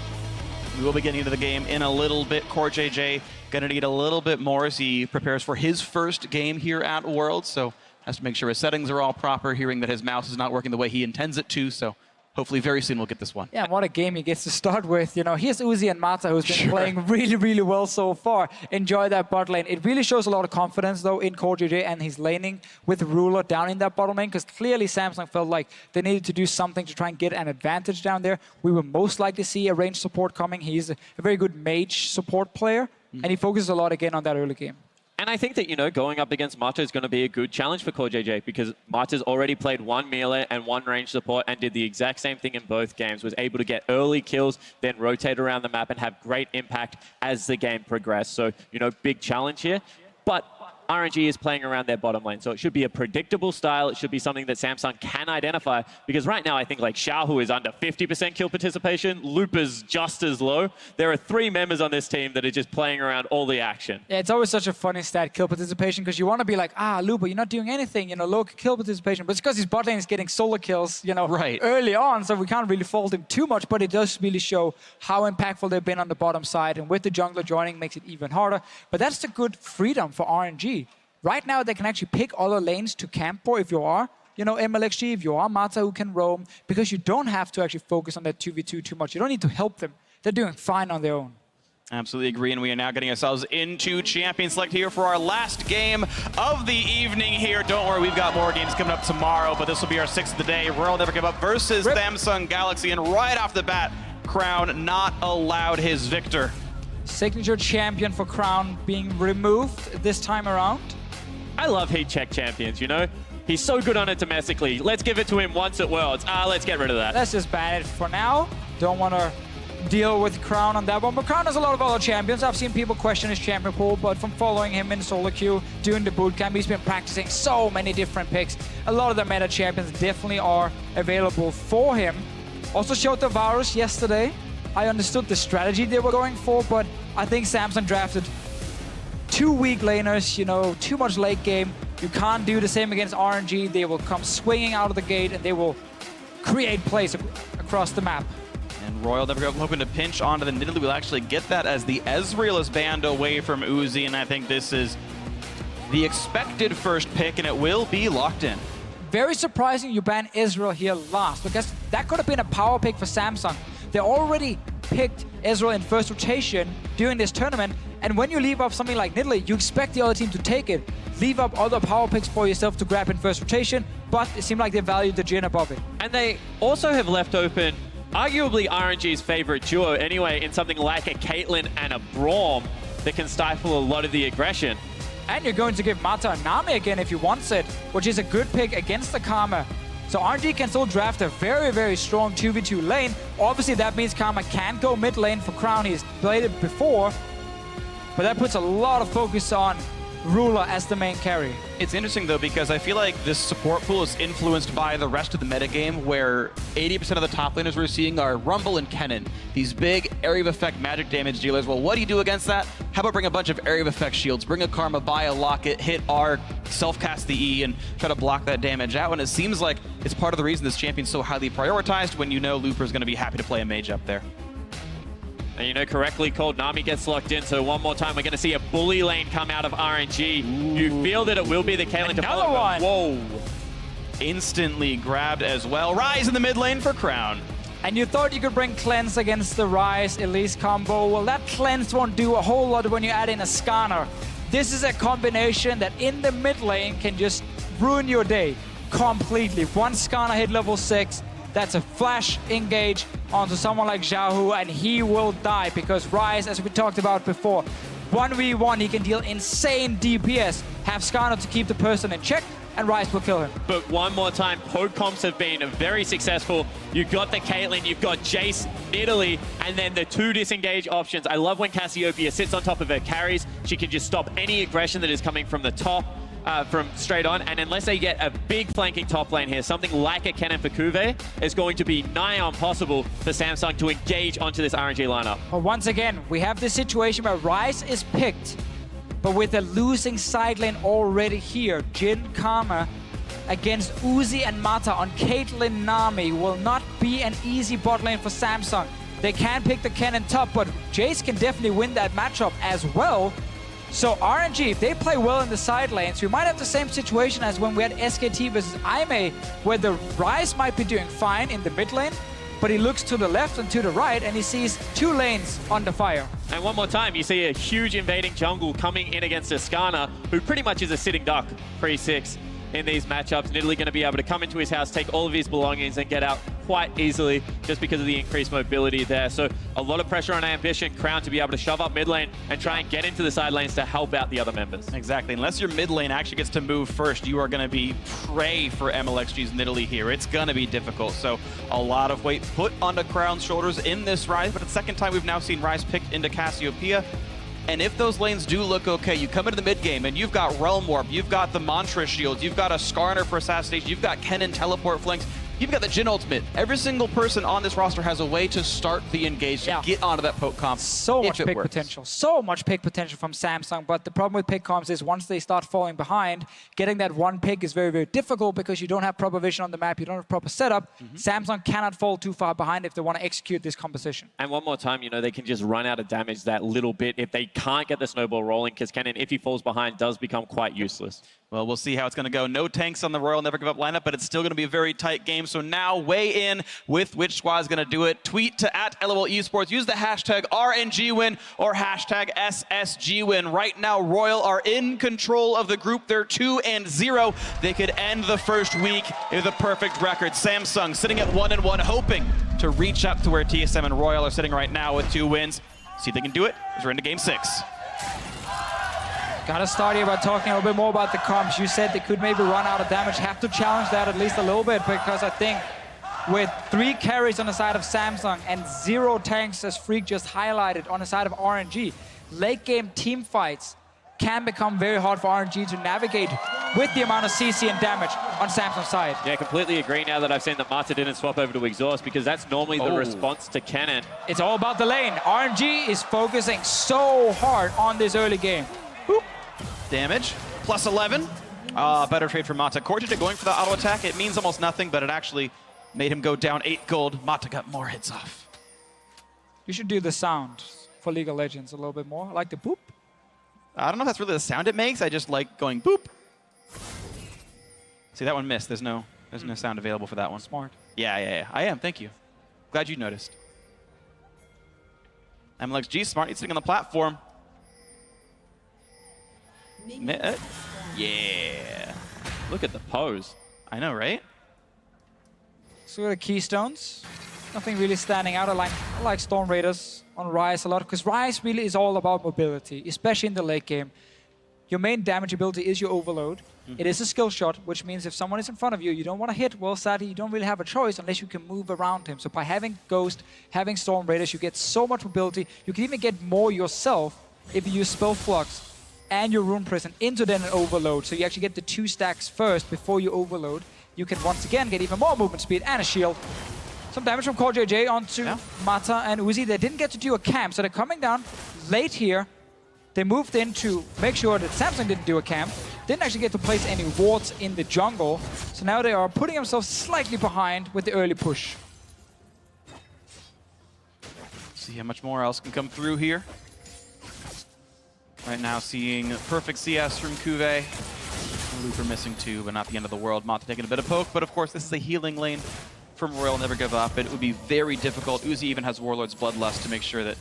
We will be getting into the game in a little bit. Core JJ gonna need a little bit more as he prepares for his first game here at Worlds, so has to make sure his settings are all proper, hearing that his mouse is not working the way he intends it to, so hopefully very soon we'll get this one. Yeah, what a game he gets to start with. Here's Uzi and Mata, who's been playing really, really well so far. Enjoy that bot lane. It really shows a lot of confidence, though, in Core JJ and his laning with Ruler down in that bottom lane, because clearly Samsung felt like they needed to do something to try and get an advantage down there. We will most likely see a range support coming. He's a very good mage support player, and he focuses a lot again on that early game. And I think that, you know, going up against Mata is going to be a good challenge for Core JJ because Mata's already played one melee and one range support and did the exact same thing in both games, was able to get early kills, then rotate around the map and have great impact as the game progressed. So, you know, big challenge here. But RNG is playing around their bottom lane, so it should be a predictable style. It should be something that Samsung can identify, because right now I think like Xiaohu is under 50% kill participation, Lupa's just as low. There are 3 members on this team that are just playing around all the action. Yeah, it's always such a funny stat, kill participation, because you want to be like, Lupa, you're not doing anything, you know, low kill participation. But it's because his bot lane is getting solo kills, you know, early on, so we can't really fault him too much, but it does really show how impactful they've been on the bottom side, and with the jungler joining makes it even harder. But that's the good freedom for RNG. Right now, they can actually pick other lanes to camp for if you are, you know, MLXG, if you are Mata who can roam, because you don't have to actually focus on that 2v2 too much. You don't need to help them. They're doing fine on their own. Absolutely agree, and we are now getting ourselves into Champion Select here for our last game of the evening here. Don't worry, we've got more games coming up tomorrow, but this will be our 6th of the day. Royal Never Give Up versus Samsung Galaxy, and right off the bat, Crown not allowed his victor. Signature champion for Crown being removed this time around. I love heat check champions, you know? He's so good on it domestically. Let's give it to him once at Worlds. Let's get rid of that. Let's just ban it for now. Don't want to deal with Crown on that one. But Crown has a lot of other champions. I've seen people question his champion pool, but from following him in solo queue, doing the bootcamp, he's been practicing so many different picks. A lot of the meta champions definitely are available for him. Also showed the Varus yesterday. I understood the strategy they were going for, but I think Samsung drafted 2 weak laners, you know, too much late game. You can't do the same against RNG. They will come swinging out of the gate and they will create plays across the map. And Royal Never Give Up hoping to pinch onto the Nidalee. We'll actually get that as the Ezreal is banned away from Uzi, and I think this is the expected first pick, and it will be locked in. Very surprising you ban Ezreal here last, because that could have been a power pick for Samsung. They already picked Ezreal in first rotation during this tournament, and when you leave up something like Nidalee, you expect the other team to take it. Leave up other power picks for yourself to grab in first rotation, but it seemed like they valued the Jhin above it. And they also have left open arguably RNG's favorite duo anyway in something like a Caitlyn and a Braum that can stifle a lot of the aggression. And you're going to give Mata a Nami again if you want it, which is a good pick against the Karma. So RNG can still draft a very, very strong 2v2 lane. Obviously, that means Karma can go mid lane for Crown. He's played it before, but that puts a lot of focus on Ruler as the main carry. It's interesting though, because I feel like this support pool is influenced by the rest of the metagame, where 80% of the top laners we're seeing are Rumble and Kennen, these big area of effect magic damage dealers. Well, what do you do against that? How about bring a bunch of area of effect shields, bring a Karma, buy a Locket, hit R, self-cast the E, and try to block that damage out. And it seems like it's part of the reason this champion's so highly prioritized, when you know Looper's going to be happy to play a mage up there. And you know, correctly called, Nami gets locked in, so one more time we're going to see a bully lane come out of RNG. Ooh. You feel that it will be the Caitlyn to follow. Another one! Whoa. Instantly grabbed as well. Rise in the mid lane for Crown. And you thought you could bring Cleanse against the Rise Elise combo. Well, that Cleanse won't do a whole lot when you add in a Scanner. This is a combination that in the mid lane can just ruin your day completely. One Scanner hit level 6. That's a flash engage onto someone like Xiaohu, and he will die because Rise, as we talked about before, 1v1, he can deal insane DPS, have Skarner to keep the person in check, and Rise will kill him. But one more time, poke comps have been very successful. You've got the Caitlyn, you've got Jace, Nidalee, and then the 2 disengage options. I love when Cassiopeia sits on top of her carries. She can just stop any aggression that is coming from the top. From straight on, and unless they get a big flanking top lane here, something like a Kennen for Kuve is going to be nigh impossible for Samsung to engage onto this RNG lineup. But once again, we have this situation where Rise is picked, but with a losing side lane already here, Jhin Karma against Uzi and Mata on Caitlyn Nami will not be an easy bot lane for Samsung. They can pick the Kennen top, but Jace can definitely win that matchup as well. So RNG, if they play well in the side lanes, we might have the same situation as when we had SKT versus Aimee, where the Rise might be doing fine in the mid lane, but he looks to the left and to the right, and he sees 2 lanes under fire. And one more time, you see a huge invading jungle coming in against Skarner, who pretty much is a sitting duck pre-6 in these matchups. Nidalee going to be able to come into his house, take all of his belongings, and get out quite easily just because of the increased mobility there. So a lot of pressure on Ambition, Crown to be able to shove up mid lane and try and get into the side lanes to help out the other members. Exactly. Unless your mid lane actually gets to move first, you are going to be prey for MLXG's Nidalee here. It's going to be difficult. So a lot of weight put onto Crown's shoulders in this Ryze, but it's the second time we've now seen Ryze picked into Cassiopeia. And if those lanes do look okay, you come into the mid game and you've got Realm Warp, you've got the Mantra Shields, you've got a Skarner for Assassination, you've got Kennen Teleport Flanks, you've got the Jhin Ultimate. Every single person on this roster has a way to start the engage, to get onto that poke comp. So much pick potential. So much pick potential from Samsung, but the problem with pick comps is once they start falling behind, getting that one pick is very, very difficult because you don't have proper vision on the map, you don't have proper setup. Samsung cannot fall too far behind if they want to execute this composition. And one more time, you know, they can just run out of damage that little bit if they can't get the snowball rolling, because Kennen, if he falls behind, does become quite useless. Well, we'll see how it's going to go. No tanks on the Royal Never Give Up lineup, but it's still going to be a very tight game. So now weigh in with which squad is going to do it. Tweet to @LOL eSports. Use the hashtag RNGWin or hashtag SSGWin. Right now, Royal are in control of the group. They're 2-0. They could end the first week with a perfect record. Samsung sitting at 1-1, hoping to reach up to where TSM and Royal are sitting right now with 2 wins. See if they can do it as we're into game 6. Gotta start here by talking a little bit more about the comps. You said they could maybe run out of damage. Have to challenge that at least a little bit, because I think with 3 carries on the side of Samsung and 0 tanks, as Freak just highlighted, on the side of RNG, late game team fights can become very hard for RNG to navigate with the amount of CC and damage on Samsung's side. Yeah, completely agree now that I've seen that Mata didn't swap over to Exhaust, because that's normally the response to Kennen. It's all about the lane. RNG is focusing so hard on this early game. Boop. Damage, plus 11. Better trade for Mata. Kortej going for the auto attack. It means almost nothing, but it actually made him go down 8 gold. Mata got more hits off. You should do the sound for League of Legends a little bit more. I like the boop. I don't know if that's really the sound it makes. I just like going boop. See, that one missed. There's no sound available for that one. Smart. Yeah. I am. Thank you. Glad you noticed. MLXG smart. He's sitting on the platform. Yeah. Look at the pose. I know, right? So the Keystones. Nothing really standing out. I like Storm Raiders on Ryze a lot, because Ryze really is all about mobility, especially in the late game. Your main damage ability is your overload. It is a skill shot, which means if someone is in front of you, you don't want to hit, well, sadly, you don't really have a choice unless you can move around him. So by having Ghost, having Storm Raiders, you get so much mobility. You can even get more yourself if you use Spell Flux and your Rune Prison into then an overload. So you actually get the 2 stacks first before you overload. You can once again get even more movement speed and a shield. Some damage from Core JJ onto Mata and Uzi. They didn't get to do a camp, so they're coming down late here. They moved in to make sure that Samsung didn't do a camp. Didn't actually get to place any wards in the jungle. So now they are putting themselves slightly behind with the early push. See how much more else can come through here. Right now seeing perfect CS from Kuve. Looper missing 2, but not the end of the world. Mata taking a bit of poke, but of course this is a healing lane from Royal Never Give Up. It would be very difficult. Uzi even has Warlord's Bloodlust to make sure that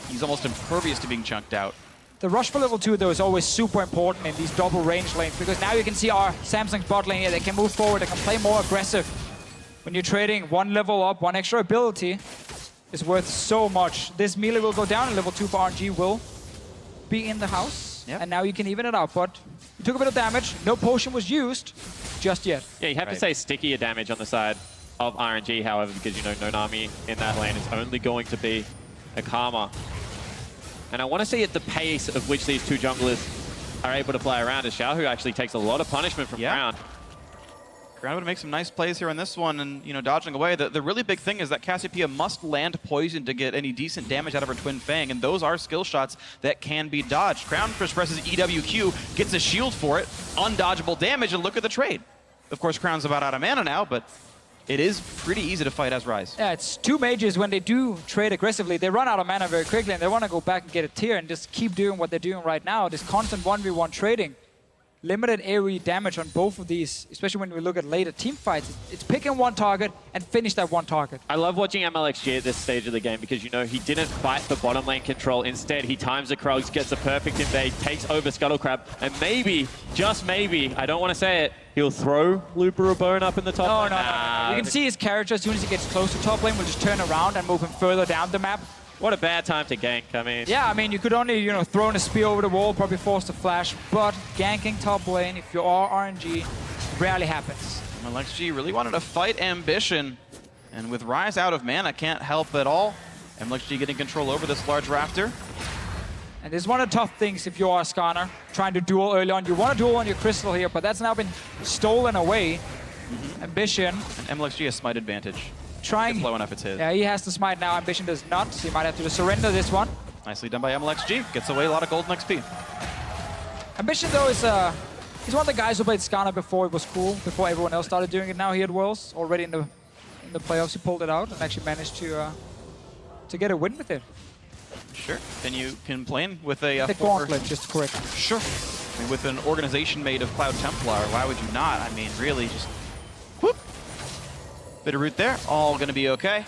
he's almost impervious to being chunked out. The rush for level 2, though, is always super important in these double range lanes, because now you can see our Samsung's bot lane here. They can move forward, they can play more aggressive. When you're trading 1 level up, 1 extra ability is worth so much. This melee will go down, and level 2 for RNG will be in the house. And now you can even it out, but you took a bit of damage. No potion was used just yet. Yeah, you have to say stickier damage on the side of RNG, however, because, you know, Nonami in that lane is only going to be a Karma. And I want to see at the pace of which these 2 junglers are able to play around, as Xiao, who actually takes a lot of punishment from Crown. Crown would make some nice plays here on this one and, you know, dodging away. The really big thing is that Cassiopeia must land poison to get any decent damage out of her Twin Fang, and those are skill shots that can be dodged. Crown just presses EWQ, gets a shield for it, undodgeable damage, and look at the trade. Of course, Crown's about out of mana now, but it is pretty easy to fight as Ryze. Yeah, it's 2 mages. When they do trade aggressively, they run out of mana very quickly, and they want to go back and get a tier and just keep doing what they're doing right now, this constant 1v1 trading. limited AoE damage on both of these, especially when we look at later team fights. It's picking one target and finish that one target. I love watching MLXG at this stage of the game because, you know, he didn't fight for bottom lane control. Instead, he times the Krugs, gets a perfect invade, takes over Scuttle Crab, and maybe, just maybe, I don't want to say it, he'll throw Looper a bone up in the top lane. No. You can see his character, as soon as he gets close to top lane, will just turn around and move him further down the map. What a bad time to gank, I mean. Yeah, I mean, you could only, you know, throw in a spear over the wall, probably force the flash, but ganking top lane, if you are RNG, rarely happens. MLXG really wanted to fight Ambition, and with Rise out of mana, can't help at all. MLXG getting control over this large rafter. And this is one of the tough things if you are a Skarner, trying to duel early on. You want to duel on your Crystal here, but that's now been stolen away. Ambition. And MLXG has smite advantage. Trying. It's low enough, it's his. Yeah, he has the smite now. Ambition does not, so he might have to just surrender this one. Nicely done by MLXG. Gets away a lot of golden XP. Ambition, though, is he's one of the guys who played Skarner before it was cool, before everyone else started doing it now here at Worlds. Already in the playoffs, he pulled it out and actually managed to get a win with it. Sure. Can you complain with a the Gauntlet, just to correct me. Sure. I mean, with an organization made of Cloud Templar, why would you not? I mean, really, just whoop. Bit of root there, all gonna be okay.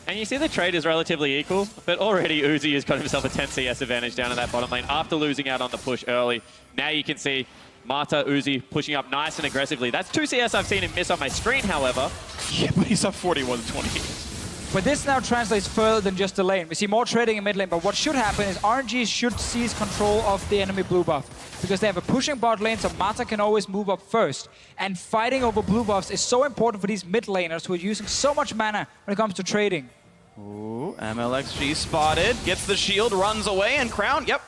And you see the trade is relatively equal, but already Uzi has got himself a 10 CS advantage down in that bottom lane after losing out on the push early. Now you can see Mata, Uzi pushing up nice and aggressively. That's 2 CS I've seen him miss on my screen, however. Yeah, but he's up 41-20. But this now translates further than just the lane. We see more trading in mid lane, but what should happen is RNG should seize control of the enemy blue buff because they have a pushing bot lane, so Mata can always move up first. And fighting over blue buffs is so important for these mid laners who are using so much mana when it comes to trading. Ooh, MLXG spotted, gets the shield, runs away, and Crown, yep.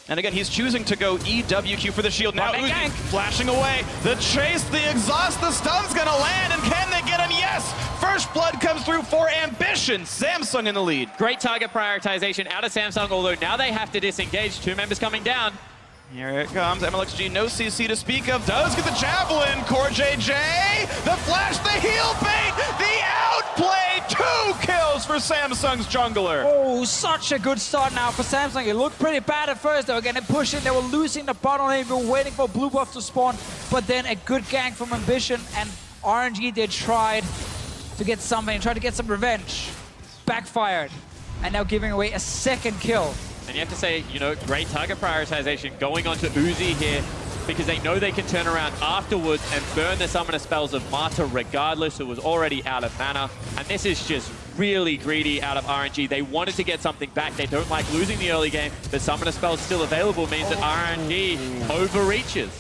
And again, he's choosing to go EWQ for the shield. Now Uzi flashing away. The chase, the exhaust, the stun's gonna land, and can they get him? Yes! First blood comes through for Ambition. Samsung in the lead. Great target prioritization out of Samsung, although now they have to disengage. 2 members coming down. Here it comes. MLXG, no CC to speak of. Does get the javelin. Core JJ. The flash, the heal bait, the outplay. 2 kills for Samsung's jungler. Oh, such a good start now for Samsung. It looked pretty bad at first. They were getting pushed in. They were losing the bottom lane. They were waiting for blue buff to spawn. But then a good gank from Ambition. And RNG, they tried to get something, tried to get some revenge. Backfired. And now giving away a second kill. And you have to say, you know, great target prioritization going on to Uzi here because they know they can turn around afterwards and burn the summoner spells of Mata regardless, who was already out of mana. And this is just really greedy out of RNG. They wanted to get something back. They don't like losing the early game. The summoner spell still available means that RNG overreaches.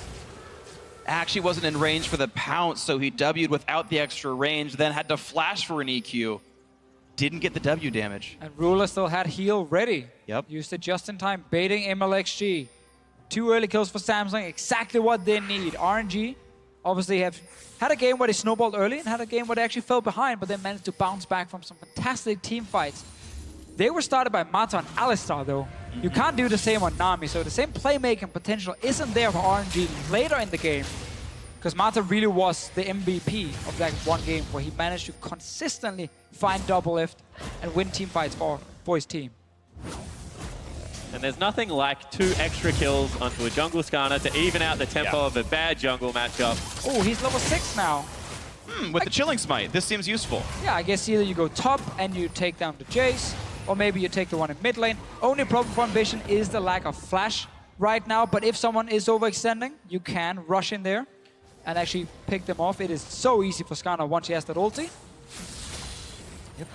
Actually wasn't in range for the pounce, so he W'd without the extra range, then had to flash for an EQ. Didn't get the W damage. And Ruler still had heal ready. Yep. Used it just in time, baiting MLXG. 2 early kills for Samsung, exactly what they need. RNG obviously have had a game where they snowballed early and had a game where they actually fell behind, but then managed to bounce back from some fantastic team fights. They were started by Mata and Alistar, though. You can't do the same on Nami, so the same playmaking potential isn't there for RNG later in the game. Because Mata really was the MVP of that one game where he managed to consistently find double lift and win team fights for his team. And there's nothing like 2 extra kills onto a jungle Skarner to even out the tempo of a bad jungle matchup. Oh, he's level 6 now. With the Chilling Smite, this seems useful. Yeah, I guess either you go top and you take down the Jace, or maybe you take the one in mid lane. Only problem for Ambition is the lack of flash right now, but if someone is overextending, you can rush in there and actually pick them off. It is so easy for Skarner once he has that ulti. Yep.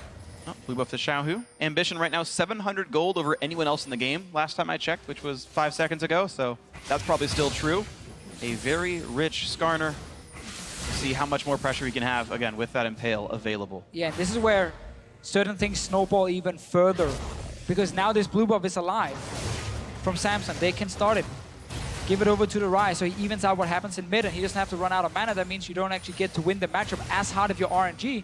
Oh, blue buff to Xiaohu. Ambition right now 700 gold over anyone else in the game last time I checked, which was 5 seconds ago, so that's probably still true. A very rich Skarner. See how much more pressure he can have, again, with that Impale available. Yeah, this is where certain things snowball even further, because now this blue buff is alive from Samsung. They can start it. Give it over to the Rise, so he evens out what happens in mid, and he doesn't have to run out of mana. That means you don't actually get to win the matchup as hard if you're RNG.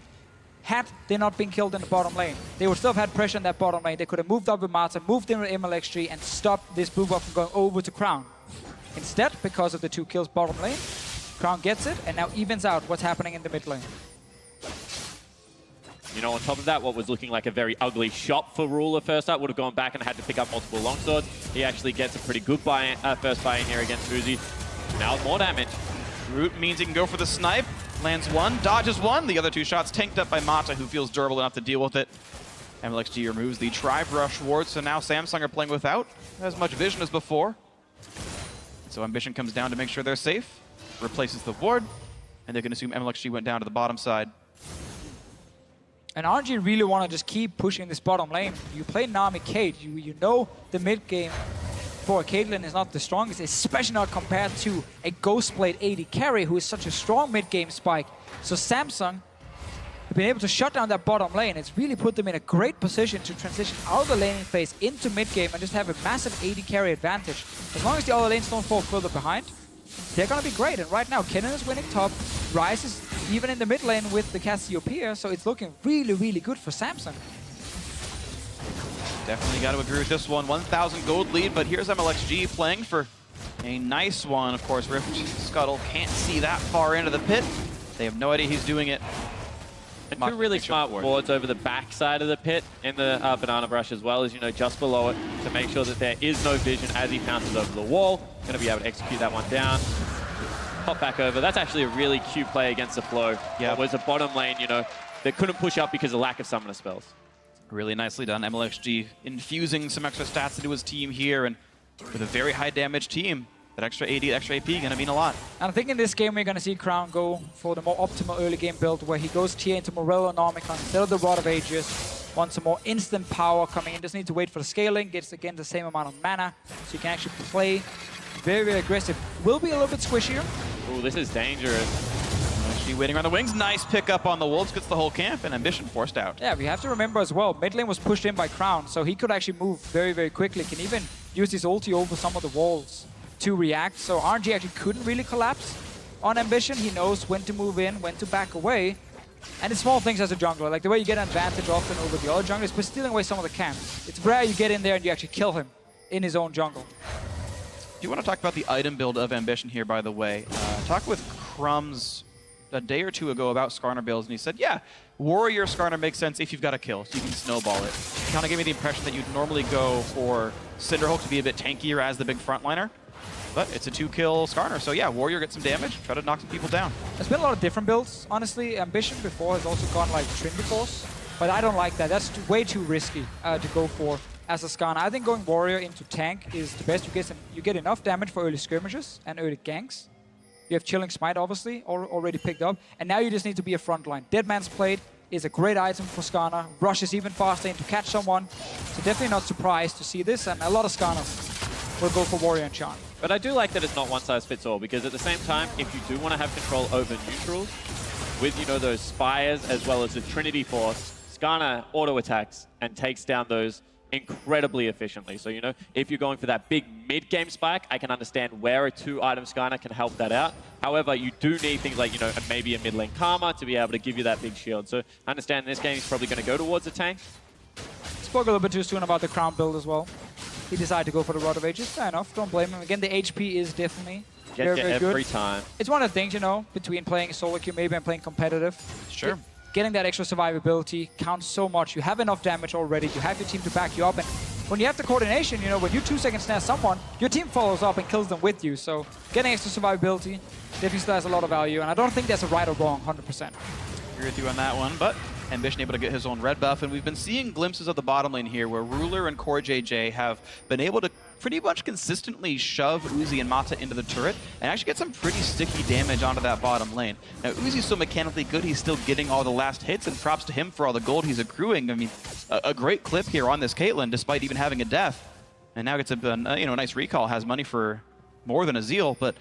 Had they not been killed in the bottom lane, they would still have had pressure in that bottom lane. They could have moved up with Mata, moved in with MLXG, and stopped this blue buff from going over to Crown. Instead, because of the 2 kills bottom lane, Crown gets it, and now evens out what's happening in the mid lane. You know, on top of that, what was looking like a very ugly shot for Ruler first up would have gone back and had to pick up multiple longswords. He actually gets a pretty good first buy-in here against Uzi. Now more damage. Root means he can go for the snipe. Lands one, dodges one. The other two shots tanked up by Mata, who feels durable enough to deal with it. MLXG removes the tri-brush ward, so now Samsung are playing without as much vision as before. So Ambition comes down to make sure they're safe, replaces the ward, and they can assume MLXG went down to the bottom side. And RNG really want to just keep pushing this bottom lane. You play Nami Kate, you know the mid game for Caitlyn is not the strongest, especially not compared to a Ghostblade AD carry who is such a strong mid game spike. So Samsung have been able to shut down that bottom lane. It's really put them in a great position to transition out of the laning phase into mid game and just have a massive AD carry advantage. As long as the other lanes don't fall further behind, they're going to be great. And right now, Kennen is winning top. Ryze is even in the mid lane with the Cassiopeia, so it's looking really, really good for Samsung. Definitely got to agree with this one. 1,000 gold lead, but here's MLXG playing for a nice one. Of course, Rift Scuttle can't see that far into the pit. They have no idea he's doing it. And two really smart wards over the back side of the pit in the banana brush, as well as, you know, just below it to make sure that there is no vision as he pounces over the wall. Going to be able to execute that one down. Pop back over. That's actually a really cute play against the flow. Yeah, it was a bottom lane, you know, that couldn't push up because of lack of summoner spells. Really nicely done. MLXG infusing some extra stats into his team here, and with a very high damage team, that extra AD, extra AP gonna mean a lot. And I think in this game we're gonna see Crown go for the more optimal early game build where he goes tier into Morello and Omicron instead of the Rod of Ages. Wants some more instant power coming in, doesn't need to wait for the scaling, gets again the same amount of mana, so you can actually play very, very aggressive. Will be a little bit squishier. Ooh, this is dangerous. MLXG waiting around the wings, nice pickup on the Wolves, gets the whole camp, and Ambition forced out. Yeah, we have to remember as well, mid lane was pushed in by Crown, so he could actually move very, very quickly, can even use his ulti over some of the walls to react. So RNG actually couldn't really collapse on Ambition. He knows when to move in, when to back away. And it's small things as a jungler, like the way you get an advantage often over the other junglers, but stealing away some of the camp. It's rare you get in there and you actually kill him in his own jungle. Do you want to talk about the item build of Ambition here, by the way? Talked with Crumbs a day or two ago about Skarner builds, and he said, yeah, Warrior Skarner makes sense if you've got a kill, so you can snowball it. Kind of gave me the impression that you'd normally go for Cinderhulk to be a bit tankier as the big frontliner. But it's a 2-kill Skarner, so yeah, Warrior gets some damage, try to knock some people down. There's been a lot of different builds, honestly. Ambition before has also gone like Trinity Force, but I don't like that. That's way too risky to go for as a Skarner. I think going Warrior into tank is the best. You get enough damage for early skirmishes and early ganks. You have Chilling Smite, obviously, already picked up, and now you just need to be a frontline. Dead Man's Plate is a great item for Skarner. Rushes even faster in to catch someone, so definitely not surprised to see this, and a lot of Skarners will go for Warrior and Chant. But I do like that it's not one size fits all, because at the same time, if you do want to have control over neutrals, with, you know, those Spires as well as the Trinity Force, Skarner auto attacks and takes down those incredibly efficiently. So, you know, if you're going for that big mid-game spike, I can understand where a 2-item Skarner can help that out. However, you do need things like, you know, maybe a mid-lane Karma to be able to give you that big shield. So I understand in this game he's probably going to go towards the tank. Spoke a little bit too soon about the Crown build as well. He decided to go for the Rod of Ages. Fair enough, don't blame him. Again, the HP is definitely very, very good. Every time. It's one of the things, you know, between playing solo queue maybe and playing competitive. Sure. Getting that extra survivability counts so much. You have enough damage already. You have your team to back you up. And when you have the coordination, you know, when you 2 seconds snare someone, your team follows up and kills them with you. So getting extra survivability definitely still has a lot of value. And I don't think there's a right or wrong, 100%. Agree with you on that one, but Ambition able to get his own red buff, and we've been seeing glimpses of the bottom lane here where Ruler and Core JJ have been able to pretty much consistently shove Uzi and Mata into the turret and actually get some pretty sticky damage onto that bottom lane. Now, Uzi's so mechanically good, he's still getting all the last hits, and props to him for all the gold he's accruing. I mean, a great clip here on this Caitlyn, despite even having a death. And now gets a you know, nice recall, has money for more than a Zeal, but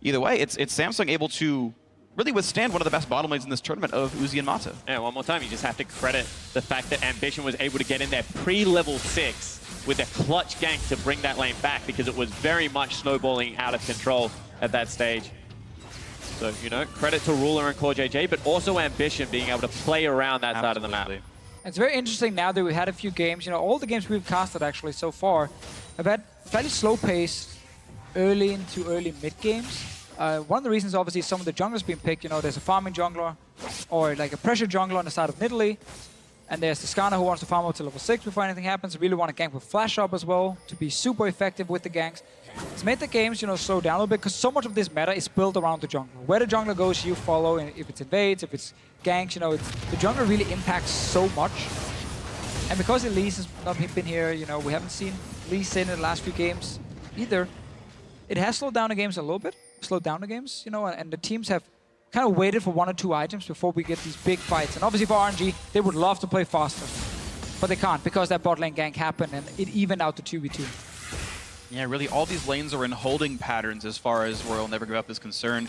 either way, it's Samsung able to really withstand one of the best bottom lanes in this tournament of Uzi and Mata. Yeah, one more time, you just have to credit the fact that Ambition was able to get in there pre-level 6 with a clutch gank to bring that lane back, because it was very much snowballing out of control at that stage. So, you know, credit to Ruler and Core JJ, but also Ambition being able to play around that side of the map. It's very interesting now that we had a few games. You know, all the games we've casted actually so far have had fairly slow pace early into early mid games. One of the reasons, obviously, some of the junglers being picked. You know, there's a farming jungler or like a pressure jungler on the side of Nidalee. And there's the Skarner who wants to farm up to level 6 before anything happens. Really want to gank with Flash Up as well to be super effective with the ganks. It's made the games, slow down a little bit because so much of this meta is built around the jungler. Where the jungler goes, you follow. And if it's invades, if it's ganks, the jungler really impacts so much. And because Elise has not been here, we haven't seen Elise in the last few games either. It has slowed down the games a little bit. And the teams have kind of waited for 1 or 2 items before we get these big fights. And obviously for RNG, they would love to play faster. But they can't because that bot lane gank happened and it evened out to 2v2. Yeah, really, all these lanes are in holding patterns as far as Royal Never Give Up is concerned.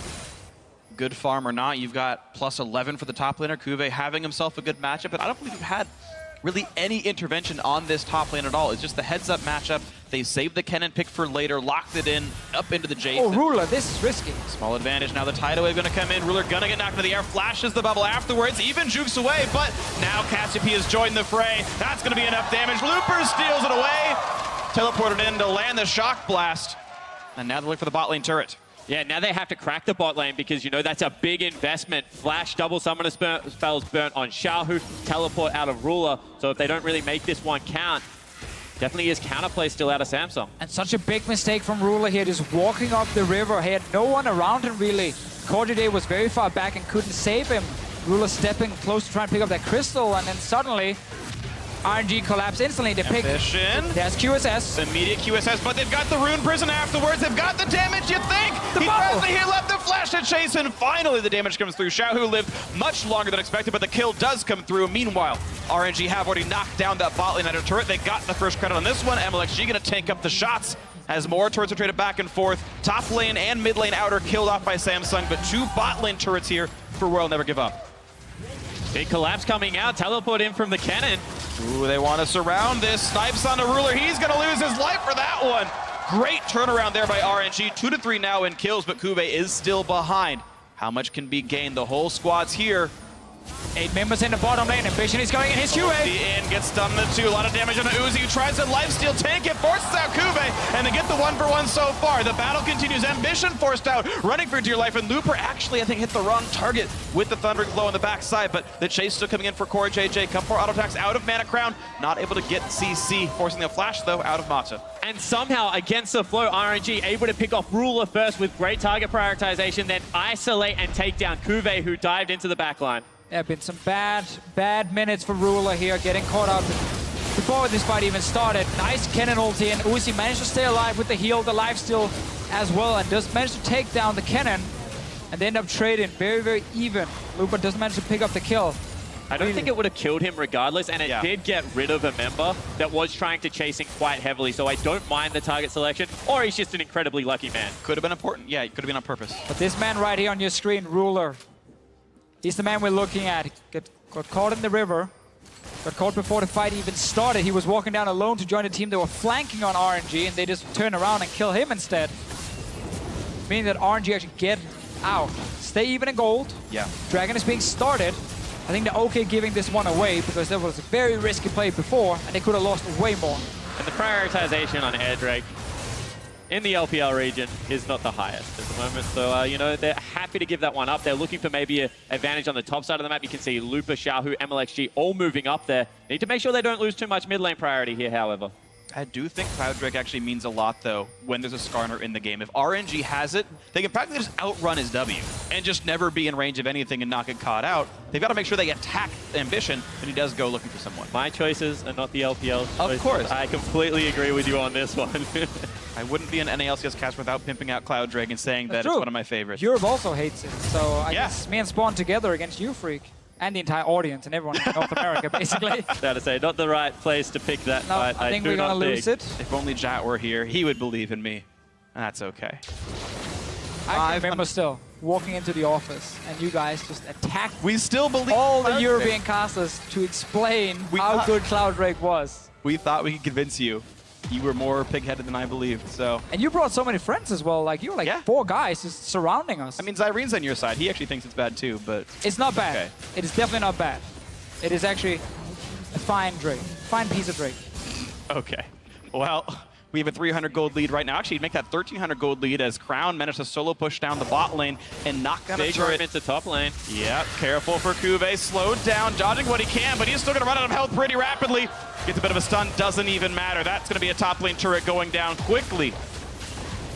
Good farm or not, you've got plus 11 for the top laner. Kuve having himself a good matchup, but I don't believe we've had really any intervention on this top lane at all. It's just the heads-up matchup. They saved the Kennen pick for later, locked it in, up into the Jace. Oh, Ruler, this is risky. Small advantage. Now the Tidal Wave gonna come in. Ruler gonna get knocked into the air, flashes the bubble afterwards, even jukes away, but now Cassiopeia has joined the fray. That's gonna be enough damage. Looper steals it away. Teleported in to land the Shock Blast. And now they look for the bot lane turret. Yeah, now they have to crack the bot lane because, that's a big investment. Flash, double summoner spells burnt on Xiaohu, teleport out of Ruler. So if they don't really make this one count, definitely is counterplay still out of Samsung. And such a big mistake from Ruler here, just walking up the river. He had no one around him, really. Cordiday was very far back and couldn't save him. Ruler stepping close to try and pick up that crystal, and then suddenly RNG collapse instantly. They pick. There's QSS. Immediate QSS, but they've got the Rune Prison afterwards. They've got the damage, you think? He tries to heal up the flash to chase, and finally the damage comes through. Xiaohu lived much longer than expected, but the kill does come through. Meanwhile, RNG have already knocked down that bot lane under turret. They got the first credit on this one. MLXG gonna tank up the shots as more turrets are traded back and forth. Top lane and mid lane outer killed off by Samsung, but 2 bot lane turrets here for Royal Never Give Up. Big collapse coming out. Teleport in from the Kennen. Ooh, they want to surround this. Snipes on the Ruler. He's going to lose his life for that one. Great turnaround there by RNG. 2 to 3 now in kills, but Kuve is still behind. How much can be gained? The whole squad's here. 8 members in the bottom lane. Ambition is going in his QA. The in gets stunned in the 2. A lot of damage on the Uzi, who tries to lifesteal tank it, forces out Kuve, and they get the 1-for-1 so far. The battle continues. Ambition forced out, running for dear life, and Looper actually, I think, hit the wrong target with the Thundering Blow on the backside, but the chase still coming in for Core JJ. Come for auto attacks out of Mana Crown, not able to get CC, forcing the flash, though, out of Mata. And somehow, against the flow, RNG able to pick off Ruler first with great target prioritization, then isolate and take down Kuve, who dived into the backline. There have been some bad minutes for Ruler here, getting caught up before this fight even started. Nice Kennen ulti, and Uzi managed to stay alive with the heal, the lifesteal as well, and does manage to take down the Kennen. And they end up trading very, very even. Looper doesn't manage to pick up the kill. I don't think it would have killed him regardless, and it did get rid of a member that was trying to chase him quite heavily, so I don't mind the target selection, or he's just an incredibly lucky man. Could have been important. Yeah, it could have been on purpose. But this man right here on your screen, Ruler, he's the man we're looking at. He got caught in the river. Got caught before the fight even started. He was walking down alone to join the team. They were flanking on RNG, and they just turn around and kill him instead. Meaning that RNG actually get out. Stay even in gold. Yeah. Dragon is being started. I think they're okay giving this one away because there was a very risky play before, and they could have lost way more. And the prioritization on Air Drake in the LPL region is not the highest at the moment. So, they're happy to give that one up. They're looking for maybe an advantage on the top side of the map. You can see Looper, Xiaohu, MLXG all moving up there. Need to make sure they don't lose too much mid lane priority here, however. I do think Cloud Drake actually means a lot, though, when there's a Skarner in the game. If RNG has it, they can practically just outrun his W and just never be in range of anything and not get caught out. They've got to make sure they attack Ambition, and he does go looking for someone. My choices are not the LPL choices. Of course. I completely agree with you on this one. I wouldn't be an NALCS cast without pimping out Cloud Drake and saying that it's one of my favorites. Europe also hates it, so I guess me and Spawn together against you, Freak. And the entire audience and everyone in North America, basically. Fair to say, not the right place to pick that fight. I think we're going to lose it. If only Jat were here, he would believe in me. And that's okay. I remember still walking into the office and you guys just attacked we still believe all the European casters to explain how good Cloud Drake was. We thought we could convince you. You were more pig-headed than I believed, so. And you brought so many friends as well. Like, you were like 4 guys just surrounding us. I mean, Zyrene's on your side. He actually thinks it's bad too, but. It's not bad. Okay. It is definitely not bad. It is actually a fine Drake. Fine piece of Drake. Okay. Well, we have a 300 gold lead right now. Actually, make that 1,300 gold lead as Crown managed to solo push down the bot lane and knock down a turret. Big into top lane. Yep, careful for Kuve. Slowed down, dodging what he can, but he's still going to run out of health pretty rapidly. Gets a bit of a stun, doesn't even matter. That's going to be a top lane turret going down quickly.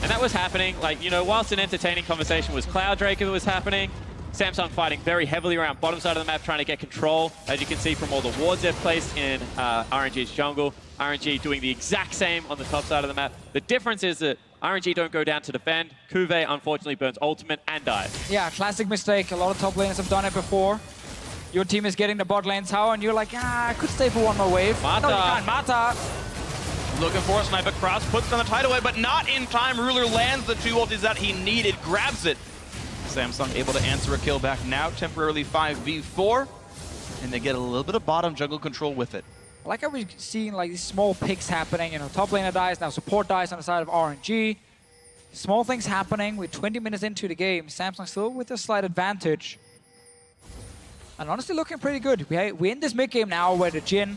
And that was happening, like, you know, whilst an entertaining conversation was Cloud Drake that was happening, Samsung fighting very heavily around bottom side of the map, trying to get control, as you can see from all the wards they've placed in RNG's jungle. RNG doing the exact same on the top side of the map. The difference is that RNG don't go down to defend. Cuvée unfortunately burns ultimate and dies. Yeah, classic mistake. A lot of top laners have done it before. Your team is getting the bot lane tower, and you're like, I could stay for one more wave. Mata. No, you can't. Mata. Looking for a sniper cross, puts on the tide away, but not in time. Ruler lands the 2 ultis that he needed, grabs it. Samsung able to answer a kill back now, temporarily 5v4, and they get a little bit of bottom jungle control with it. I like how we're seeing like these small picks happening. You know, top laner dies, now support dies on the side of RNG. Small things happening. We're 20 minutes into the game. Samsung still with a slight advantage. And honestly looking pretty good. We're in this mid game now where the Jhin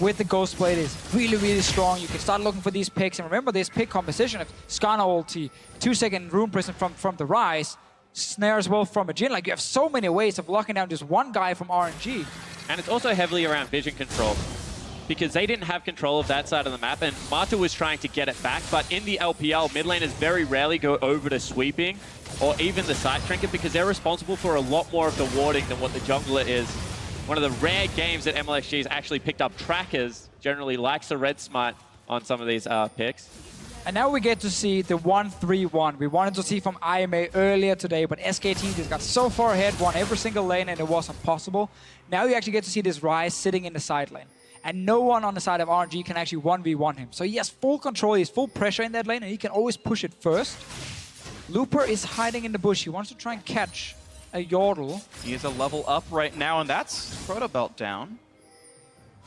with the Ghost Blade is really, really strong. You can start looking for these picks. And remember this pick composition of Skarner ulti, 2-second Rune Prison from the Rise, Snare as well from a Jhin. Like, you have so many ways of locking down just one guy from RNG. And it's also heavily around vision control, because they didn't have control of that side of the map, and Mata was trying to get it back, but in the LPL, mid laners very rarely go over to sweeping or even the side trinket, because they're responsible for a lot more of the warding than what the jungler is. One of the rare games that MLXG has actually picked up trackers, generally likes the red smite on some of these picks. And now we get to see the 1-3-1 we wanted to see from IMA earlier today, but SKT just got so far ahead, won every single lane, and it wasn't possible. Now you actually get to see this Rise sitting in the side lane. And no one on the side of RNG can actually 1v1 him. So he has full control, he has full pressure in that lane, and he can always push it first. Looper is hiding in the bush. He wants to try and catch a Yordle. He is a level up right now, and that's Proto Belt down.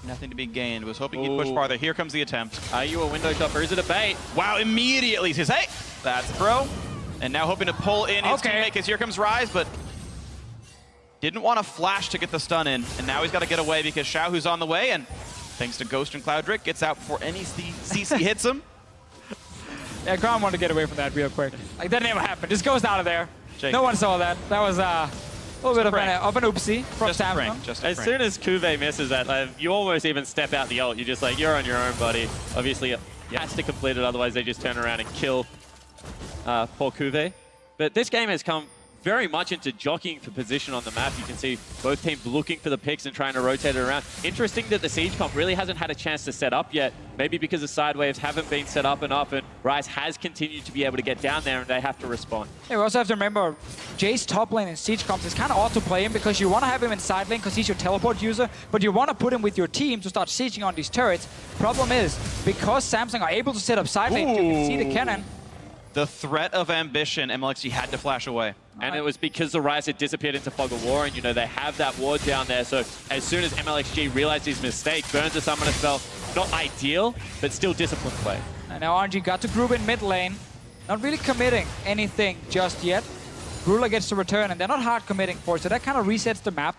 Nothing to be gained. Was hoping he'd push farther. Here comes the attempt. Are you a window shopper? Is it a bait? Wow, immediately he says, hey, that's Pro. And now hoping to pull in his teammate, because here comes Rise, but didn't want to flash to get the stun in. And now he's got to get away because Xiao, who's on the way, and thanks to Ghost and Cloud Drake, gets out before any CC hits him. Yeah, Crown wanted to get away from that real quick. Like, that never happened. Just goes out of there. Jake. No one saw that. That was a little bit of an oopsie from Samsung. As soon as Cuvée misses that, you almost even step out the ult. You're just like, you're on your own, buddy. Obviously, he has to complete it, otherwise they just turn around and kill poor Cuvée. But this game has come very much into jockeying for position on the map. You can see both teams looking for the picks and trying to rotate it around. Interesting that the Siege comp really hasn't had a chance to set up yet. Maybe because the side waves haven't been set up enough, and Rise has continued to be able to get down there, and they have to respond. Yeah, we also have to remember, Jay's top lane in Siege comps is kind of odd to play him, because you want to have him in side lane because he's your teleport user, but you want to put him with your team to start sieging on these turrets. Problem is, because Samsung are able to set up side lanes, you can see the cannon. The threat of ambition, MLXG had to flash away. And it was because the Rise had disappeared into Fog of War, and you know they have that ward down there, so as soon as MLXG realized his mistake, burns a summoner spell, not ideal, but still disciplined play. And now RNG got to group in mid lane, not really committing anything just yet. Gruler gets to return, and they're not hard committing for it, so that kind of resets the map.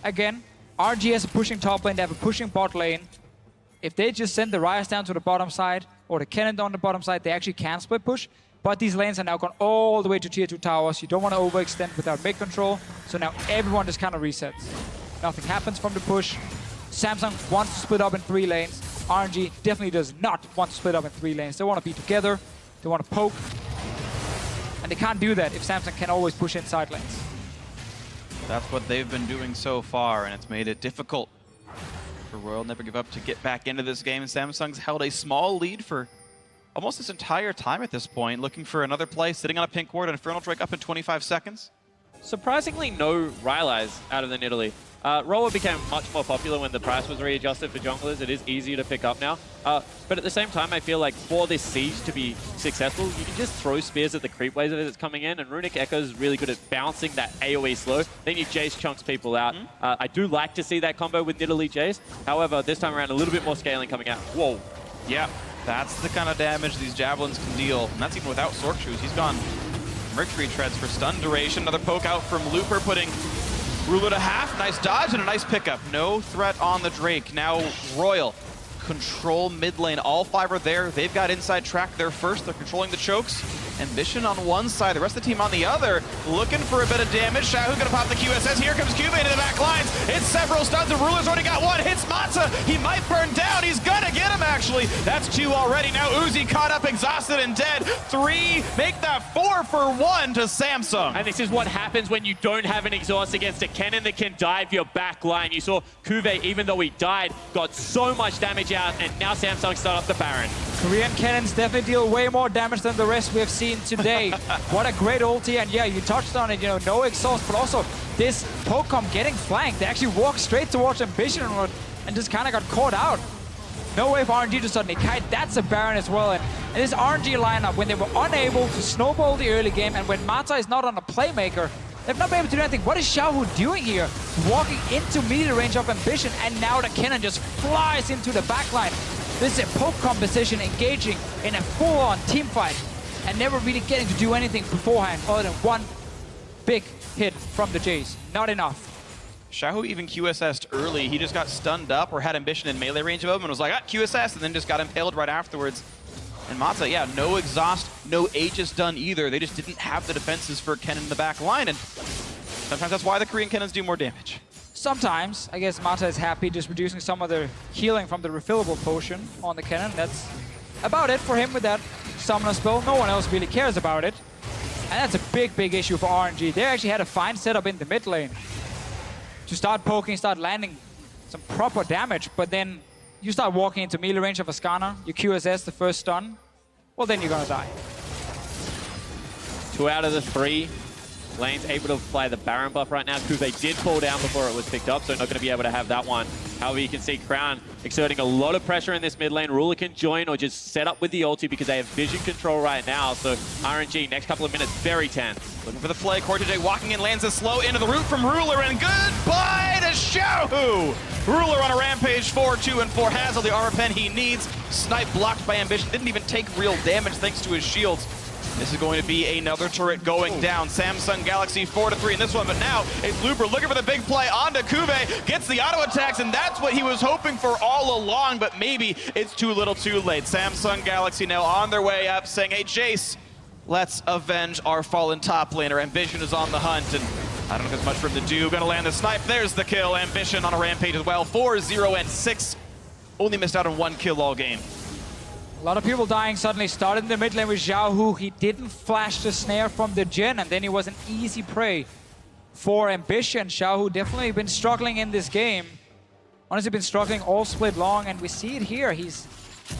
Again, RNG has a pushing top lane, they have a pushing bot lane. If they just send the Rise down to the bottom side, or the cannon down the bottom side, they actually can split push. But these lanes are now gone all the way to tier 2 towers. You don't want to overextend without mid control. So now everyone just kind of resets. Nothing happens from the push. Samsung wants to split up in 3 lanes. RNG definitely does not want to split up in 3 lanes. They want to be together. They want to poke. And they can't do that if Samsung can always push inside lanes. That's what they've been doing so far, and it's made it difficult for Royal Never Give Up to get back into this game. Samsung's held a small lead for almost this entire time at this point, looking for another play, sitting on a pink ward, and Infernal Drake up in 25 seconds. Surprisingly, no Rylai's out of the Nidalee. Roller became much more popular when the price was readjusted for junglers. It is easier to pick up now. But at the same time, I feel like for this siege to be successful, you can just throw spears at the creep waves as it's coming in, and Runic Echo is really good at bouncing that AoE slow. Then you Jace chunks people out. I do like to see that combo with Nidalee Jace. However, this time around, a little bit more scaling coming out. Whoa. Yeah, that's the kind of damage these Javelins can deal. And that's even without Sork Shoes. He's gone Mercury Treads for stun duration. Another poke out from Looper, putting Ruler to half. Nice dodge and a nice pickup. No threat on the Drake. Now Royal control mid lane. All 5 are there. They've got inside track there first. They're controlling the chokes. Ambition on one side, the rest of the team on the other, looking for a bit of damage. Xiaohu gonna pop the QSS. Here comes Cube into the back lines. It's several stuns, and Ruler's already got one. Hits Matza. He might burn down. He's gonna get him, actually. That's 2 already. Now Uzi caught up, exhausted, and dead. 3, make that 4 for 1 to Samsung. And this is what happens when you don't have an exhaust against a cannon that can dive your back line. You saw Kuve, even though he died, got so much damage out, and now Samsung start up the Baron. Korean cannons definitely deal way more damage than the rest we have seen today. What a great ulti, and yeah, you touched on it, you know, no exhaust, but also this Pokemon getting flanked. They actually walked straight towards Ambition and just kind of got caught out. No way for RNG to suddenly kite. That's a Baron as well. And this RNG lineup, when they were unable to snowball the early game, and when Mata is not on a playmaker, they've not been able to do anything. What is Xiaohu doing here? Walking into melee range of Ambition, and now the cannon just flies into the backline. This is a poke composition engaging in a full-on team fight and never really getting to do anything beforehand other than one big hit from the Jays. Not enough. Xiaohu even QSS'd early. He just got stunned up or had Ambition in melee range of him and was like, QSS, and then just got impaled right afterwards. And Matza, yeah, no exhaust, no Aegis done either. They just didn't have the defenses for Kennen in the back line, and sometimes that's why the Korean Kennons do more damage. Sometimes, I guess Mata is happy just reducing some of the healing from the refillable potion on the cannon. That's about it for him with that summoner spell. No one else really cares about it. And that's a big, big issue for RNG. They actually had a fine setup in the mid lane to start poking, start landing some proper damage, but then you start walking into melee range of a Skarner, you QSS the first stun, well then you're gonna die. 2 out of the 3 lanes able to apply the Baron buff right now. Kuve did fall down before it was picked up, so not going to be able to have that one. However, you can see Crown exerting a lot of pressure in this mid lane. Ruler can join or just set up with the ulti because they have vision control right now. So RNG, next couple of minutes, very tense. Looking for the play. Cortege walking in, lands a slow into the root from Ruler, and goodbye to Xiaohu! Ruler on a rampage, 4-2 and 4 has all the armor pen he needs. Snipe blocked by Ambition, didn't even take real damage thanks to his shields. This is going to be another turret going down. Samsung Galaxy 4-3 in this one, but now it's Looper looking for the big play onto Kuve, gets the auto attacks, and that's what he was hoping for all along, but maybe it's too little too late. Samsung Galaxy now on their way up, saying, hey, Jace, let's avenge our fallen top laner. Ambition is on the hunt, and I don't know if there's much for him to do. Gonna land the snipe. There's the kill. Ambition on a rampage as well. 4-0 and 6. Only missed out on 1 kill all game. A lot of people dying suddenly. Started in the mid lane with Xiaohu. He didn't flash the snare from the Jhin, and then he was an easy prey for Ambition. Xiaohu definitely been struggling in this game. Honestly, been struggling all split long, and we see it here. He's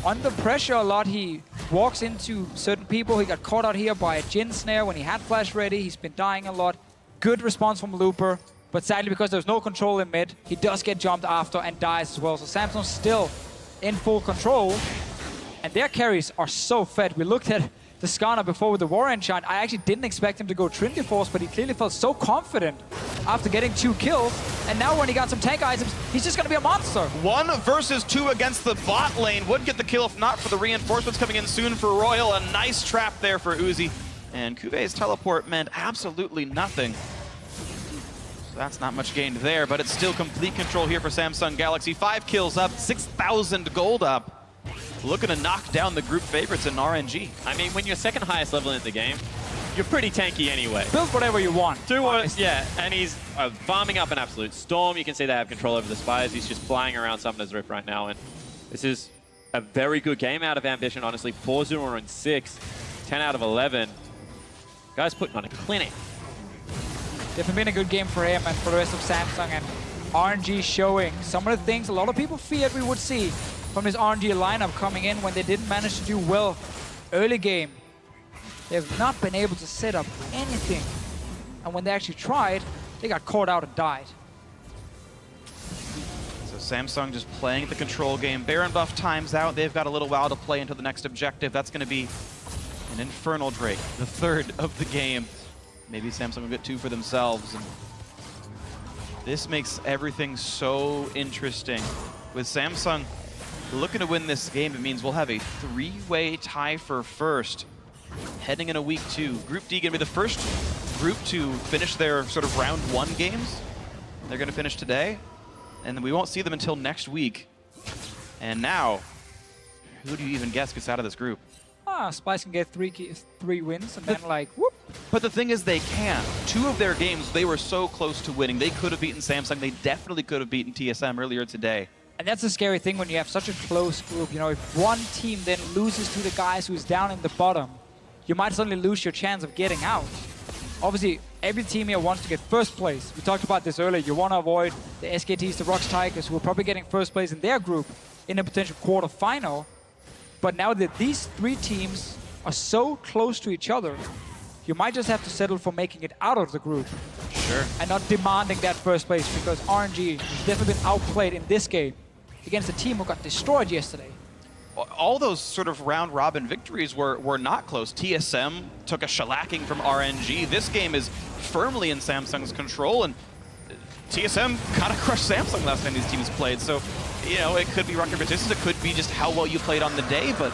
under pressure a lot. He walks into certain people. He got caught out here by a Jhin snare when he had flash ready. He's been dying a lot. Good response from Looper, but sadly because there's no control in mid, he does get jumped after and dies as well. So Samsung's still in full control. And their carries are so fed. We looked at the Skarner before with the Warren Enchant. I actually didn't expect him to go Trinity Force, but he clearly felt so confident after getting 2 kills. And now when he got some tank items, he's just going to be a monster. 1 versus 2 against the bot lane. Would get the kill if not for the reinforcements coming in soon for Royal. A nice trap there for Uzi. And Kuve's teleport meant absolutely nothing. So that's not much gained there, but it's still complete control here for Samsung Galaxy. 5 kills up, 6,000 gold up. Looking to knock down the group favorites in RNG. I mean, when you're second highest level in the game, you're pretty tanky anyway. Build whatever you want. Yeah, and he's farming up an absolute storm. You can see they have control over the Spires. He's just flying around Summoner's Rift right now, and this is a very good game out of Ambition, honestly. 4-0 and 6, 10 out of 11. Guys putting on a clinic. Definitely been a good game for him and for the rest of Samsung, and RNG showing some of the things a lot of people feared we would see from this RNG lineup coming in when they didn't manage to do well early game. They've not been able to set up anything. And when they actually tried, they got caught out and died. So Samsung just playing the control game. Baron buff times out. They've got a little while to play until the next objective. That's going to be an Infernal Drake, the 3rd of the game. Maybe Samsung will get 2 for themselves. And this makes everything so interesting. With Samsung looking to win this game, it means we'll have a 3-way tie for first heading into week 2. Group D going to be the first group to finish their sort of round 1 games. They're going to finish today, and then we won't see them until next week. And now, who do you even guess gets out of this group? Splice can get three wins, and then like, whoop. But the thing is, they can. 2 of their games, they were so close to winning. They could have beaten Samsung. They definitely could have beaten TSM earlier today. And that's the scary thing when you have such a close group. You know, if one team then loses to the guys who's down in the bottom, you might suddenly lose your chance of getting out. Obviously, every team here wants to get first place. We talked about this earlier. You want to avoid the SKTs, the Rocks Tigers, who are probably getting first place in their group in a potential quarterfinal. But now that these 3 teams are so close to each other, you might just have to settle for making it out of the group. Sure. And not demanding that first place, because RNG has definitely been outplayed in this game against a team who got destroyed yesterday. All those sort of round-robin victories were not close. TSM took a shellacking from RNG. This game is firmly in Samsung's control, and TSM kind of crushed Samsung last time these teams played. So, you know, it could be rocket resistance. It could be just how well you played on the day, but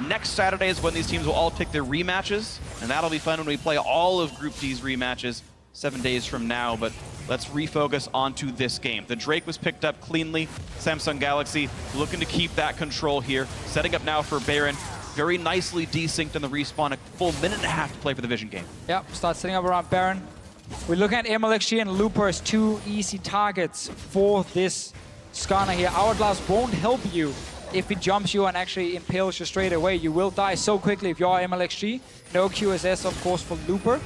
next Saturday is when these teams will all pick their rematches, and that'll be fun when we play all of Group D's rematches 7 days from now. But let's refocus onto this game. The Drake was picked up cleanly. Samsung Galaxy looking to keep that control here. Setting up now for Baron. Very nicely desynced on the respawn. A full minute and a half to play for the Vision game. Yep, start setting up around Baron. We're looking at MLXG and Looper as 2 easy targets for this Skarner here. Hourglass won't help you if he jumps you and actually impales you straight away. You will die so quickly if you're MLXG. No QSS, of course, for Looper.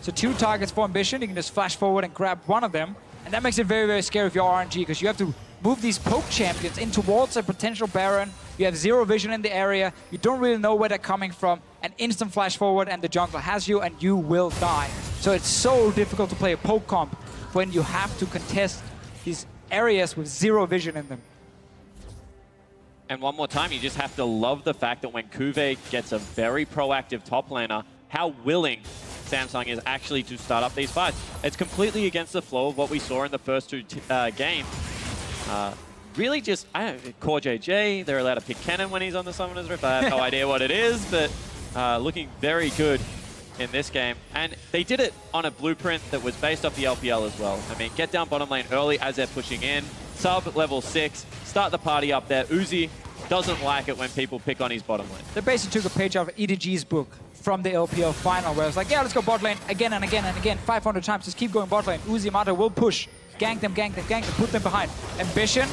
So 2 targets for Ambition. You can just flash forward and grab one of them. And that makes it very, very scary if you're RNG, because you have to move these poke champions in towards a potential Baron. You have 0 vision in the area. You don't really know where they're coming from. An instant flash forward and the jungler has you and you will die. So it's so difficult to play a poke comp when you have to contest these areas with 0 vision in them. And one more time, you just have to love the fact that when Kuve gets a very proactive top laner, how willing Samsung is actually to start up these fights. It's completely against the flow of what we saw in the first 2 games. Really just, I don't know, Core JJ, they're allowed to pick Cannon when he's on the Summoner's Rift. I have no idea what it is, but looking very good in this game. And they did it on a blueprint that was based off the LPL as well. I mean, get down bottom lane early as they're pushing in, sub level 6, start the party up there. Uzi doesn't like it when people pick on his bottom lane. They basically took a page out of EDG's book from the LPL final, where it's like, yeah, let's go bot lane again and again and again, 500 times, just keep going bot lane. Uzi Mata will push, gank them, put them behind. Ambition,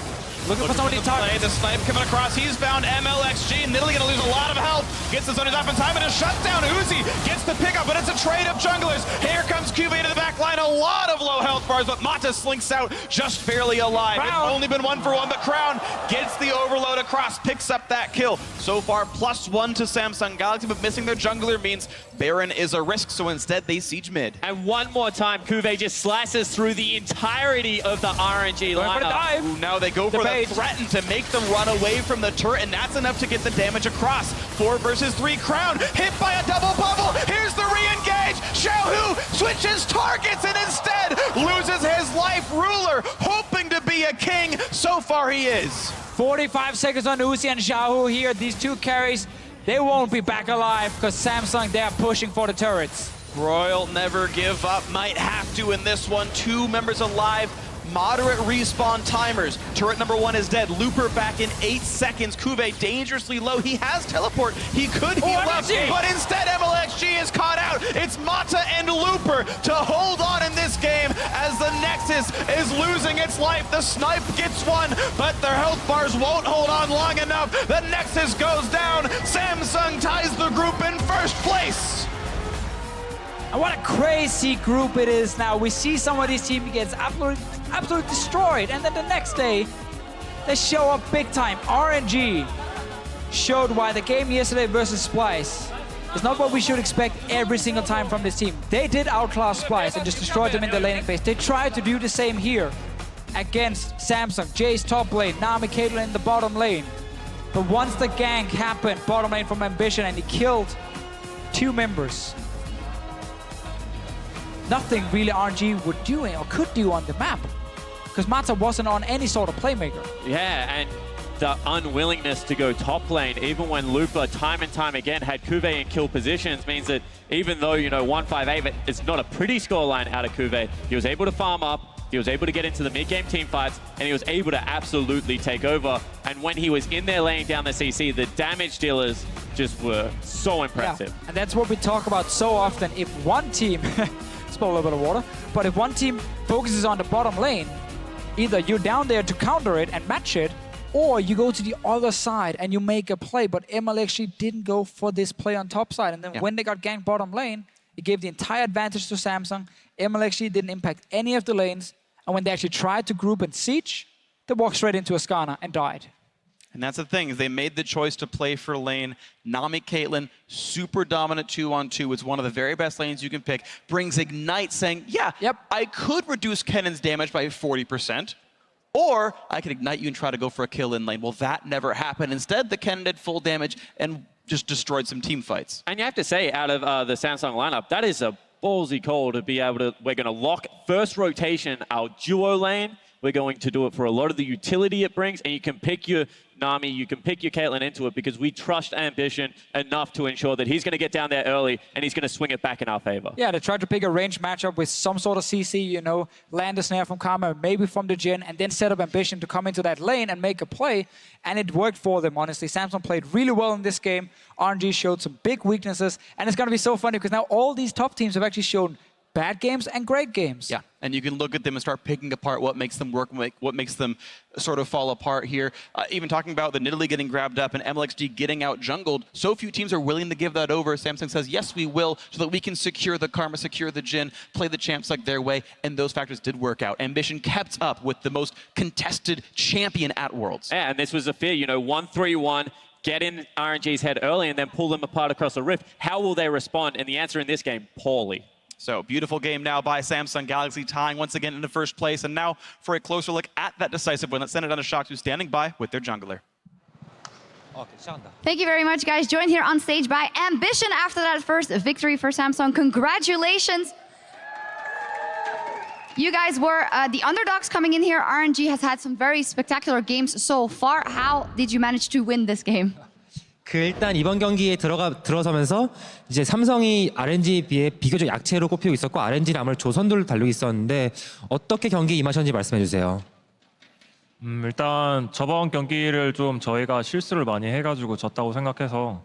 looking for somebody to target. The snipe coming across, he's found MLXG. Nidalee gonna lose a lot of health. Gets the zone up in time and a shutdown. Uzi gets the pickup, but it's a trade of junglers. Here comes QV into the back line, a lot of low health bars, but Mata slinks out just barely alive. It's only been 1 for 1, but Crown gets the overload across, picks up that kill. So far, +1 to Samsung Galaxy, but missing their jungler means Baron is a risk, so instead they siege mid. And one more time, Kuve just slices through the entirety of the RNG lineup. Ooh, now they go for the threaten to make them run away from the turret, and that's enough to get the damage across. 4 versus 3, Crown hit by a double bubble. Here's the re-engage. Xiaohu switches targets and instead loses his life. Ruler hoping to be a king. So far he is. 45 seconds on Uzi and Xiaohu here. These 2 carries, they won't be back alive because Samsung, they're pushing for the turrets. Royal never give up. Might have to in this one. 2 members alive. Moderate respawn timers. Turret number 1 is dead. Looper back in 8 seconds. Kuve dangerously low. He has teleport. He could heal up, but instead MLXG is caught out. It's Mata and Looper to hold on in this game as the Nexus is losing its life. The snipe gets 1, but their health bars won't hold on long enough. The Nexus goes down. Samsung ties the group in first place. And what a crazy group it is now. We see some of these teams gets absolutely destroyed, and then the next day, they show up big time. RNG showed why the game yesterday versus Splice is not what we should expect every single time from this team. They did outclass Splice and just destroyed them in the laning phase. They tried to do the same here against Samsung. Jay's top lane, Nami Caitlyn in the bottom lane. But once the gank happened, bottom lane from Ambition, and he killed 2 members, nothing really RNG would do or could do on the map, because Mata wasn't on any sort of playmaker. Yeah, and the unwillingness to go top lane, even when Looper time and time again had Kuve in kill positions, means that even though, you know, 158, it's not a pretty scoreline out of Kuve, he was able to farm up, He was able to get into the mid-game team fights, and he was able to absolutely take over. And when he was in there laying down the CC, the damage dealers just were so impressive. Yeah. And that's what we talk about so often. If one team, spill a little bit of water, but if one team focuses on the bottom lane, either you're down there to counter it and match it, or you go to the other side and you make a play. But ML actually didn't go for this play on top side. And then when they got ganked bottom lane, it gave the entire advantage to Samsung. ML actually didn't impact any of the lanes. And when they actually tried to group and siege, they walked straight into Ascana and died. And that's the thing, is they made the choice to play for lane. Nami Caitlyn, super dominant 2-on-2. It's one of the very best lanes you can pick. Brings Ignite saying, yeah, I could reduce Kennen's damage by 40%. Or I could Ignite you and try to go for a kill in lane. Well, that never happened. Instead, the Kennen did full damage and just destroyed some team fights. And you have to say, out of the Samsung lineup, that is a ballsy call to be able to, we're going to lock first rotation our duo lane. We're going to do it for a lot of the utility it brings, and you can pick your Nami, you can pick your Caitlyn into it because we trust Ambition enough to ensure that he's going to get down there early and he's going to swing it back in our favor. Yeah, they tried to pick a range matchup with some sort of CC, you know, land a snare from Karma, maybe from the Jhin, and then set up Ambition to come into that lane and make a play, and it worked for them, honestly. Samsung played really well in this game. RNG showed some big weaknesses, and it's going to be so funny because now all these top teams have actually shown bad games and great games. Yeah, and you can look at them and start picking apart what makes them work, what makes them sort of fall apart here. Even talking about the Nidalee getting grabbed up and MLXG getting out jungled, so few teams are willing to give that over. Samsung says, yes, we will, so that we can secure the Karma, secure the Jhin, play the champs like their way, and those factors did work out. Ambition kept up with the most contested champion at Worlds. Yeah, and this was a fear, you know, 1-3-1, get in RNG's head early and then pull them apart across the rift. How will they respond? And the answer in this game, poorly. So beautiful game now by Samsung Galaxy, tying once again into first place. And now for a closer look at that decisive win, let's send it on to Shox, who's standing by with their jungler. Thank you very much, guys. Joined here on stage by Ambition after that first victory for Samsung. Congratulations. You guys were the underdogs coming in here. RNG has had some very spectacular games so far. How did you manage to win this game? 일단 이번 경기에 들어서면서 이제 삼성이 RNG에 비해 비교적 약체로 꼽히고 있었고 RNG는 아무래도 조선도를 달리고 있었는데 어떻게 경기에 임하셨는지 말씀해 주세요. 일단 저번 경기를 좀 저희가 실수를 많이 해가지고 졌다고 생각해서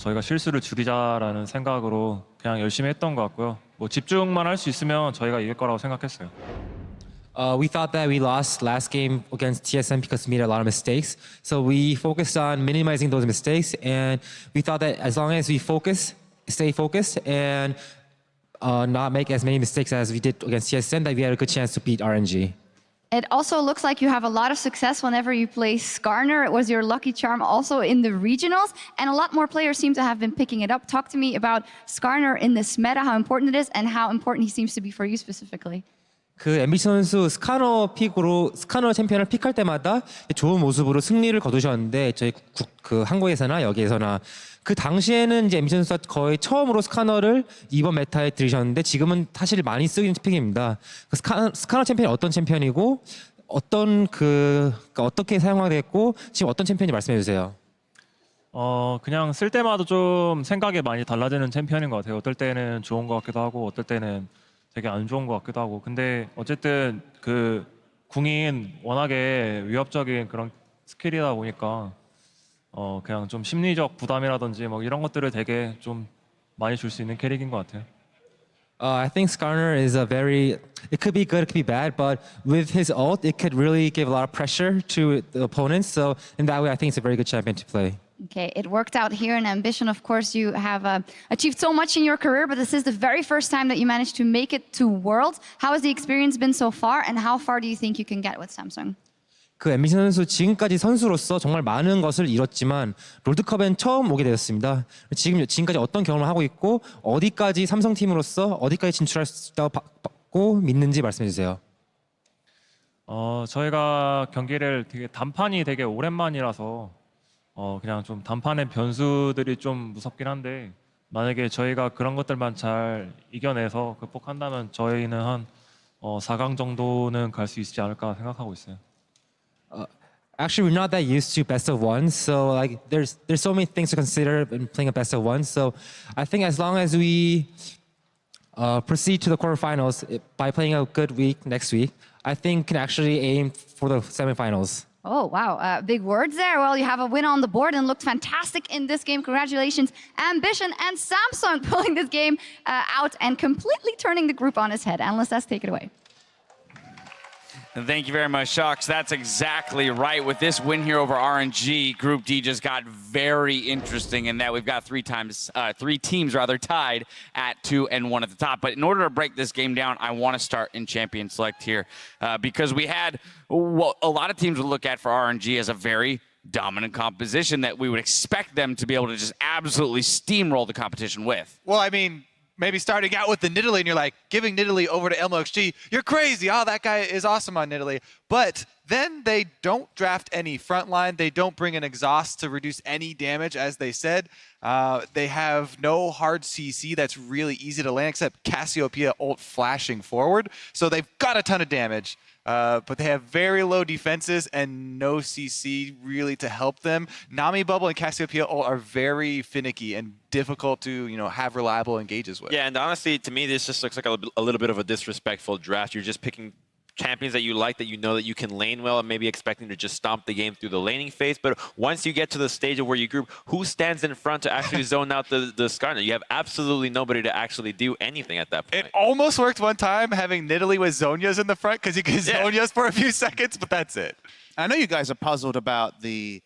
저희가 실수를 줄이자라는 생각으로 그냥 열심히 했던 것 같고요. 뭐 집중만 할 수 있으면 저희가 이길 거라고 생각했어요. We thought that we lost last game against TSM because we made a lot of mistakes. So we focused on minimizing those mistakes, and we thought that as long as we stay focused, and not make as many mistakes as we did against TSM, that we had a good chance to beat RNG. It also looks like you have a lot of success whenever you play Skarner. It was your lucky charm also in the regionals, and a lot more players seem to have been picking it up. Talk to me about Skarner in this meta, how important it is, and how important he seems to be for you specifically. 그 MBC 선수 스카너 챔피언을 픽할 때마다 좋은 모습으로 승리를 거두셨는데 저희 그 한국에서나 여기에서나 그 당시에는 이제 MBC 선수가 거의 처음으로 스카너를 이번 메타에 들이셨는데 지금은 사실 많이 쓰이는 챔피언입니다. 그 스카너 챔피언이 어떤 챔피언이고 어떻게 사용하게 됐고 지금 어떤 챔피언인지 말씀해 주세요. 그냥 쓸 때마다 좀 생각이 많이 달라지는 챔피언인 것 같아요. 어떨 때는 좋은 것 같기도 하고 어떨 때는 되게 안 좋은 것 같기도 하고. 근데 어쨌든 그 궁인 워낙에 위협적인 그런 스킬이다 보니까 그냥 좀 심리적 부담이라든지 뭐 이런 것들을 되게 좀 많이 줄 수 있는 캐릭인 것 같아요. I think Skarner is it could be good, it could be bad, but with his ult, it could really give a lot of pressure to the opponents. So in that way, I think it's a very good champion to play. Okay, it worked out here in Ambition. Of course, you have achieved so much in your career, but this is the very first time that you managed to make it to Worlds. How has the experience been so far, and how far do you think you can get with Samsung? 그 MBC 선수 지금까지 선수로서 정말 많은 것을 이뤘지만 롤드컵엔 처음 오게 되었습니다. 지금까지 어떤 경험을 하고 있고 어디까지 삼성팀으로서 어디까지 진출할 수 있다고 믿는지 말씀해 주세요. 저희가 경기를 단판이 되게 오랜만이라서 그냥 좀 단판의 변수들이 좀 무섭긴 한데 만약에 저희가 그런 것들만 잘 이겨내서 극복한다면 저희는 한 4강 정도는 갈 수 있지 않을까 생각하고 있어요. Actually, we're not that used to best of one, so like there's so many things to consider in playing a best of one. So I think as long as we proceed to the quarterfinals by playing a good week next week, I think can actually aim for the semifinals. Oh, wow. Big words there. Well, you have a win on the board and looked fantastic in this game. Congratulations, Ambition and Samsung pulling this game out and completely turning the group on its head. Analyst S, take it away. Thank you very much, Shucks. That's exactly right. With this win here over RNG, Group D just got very interesting in that we've got three teams tied at 2 and 1 at the top. But in order to break this game down, I want to start in Champion Select here because we had what a lot of teams would look at for RNG as a very dominant composition that we would expect them to be able to just absolutely steamroll the competition with. Well, I mean, maybe starting out with the Nidalee and you're like, giving Nidalee over to MLXG, you're crazy. Oh, that guy is awesome on Nidalee. But then they don't draft any frontline. They don't bring an exhaust to reduce any damage, as they said. They have no hard CC that's really easy to land except Cassiopeia ult flashing forward. So they've got a ton of damage. But they have very low defenses and no CC really to help them. Nami Bubble and Cassiopeia ult are very finicky and difficult to have reliable engages with. Yeah, and honestly, to me, this just looks like a little bit of a disrespectful draft. You're just picking champions that you like, that you know that you can lane well, and maybe expecting to just stomp the game through the laning phase. But once you get to the stage of where you group, who stands in front to actually zone out the Skarner? You have absolutely nobody to actually do anything at that point. It almost worked one time having Nidalee with Zhonya's in the front because you can Zhonya's for a few seconds, but that's it. I know you guys are puzzled about the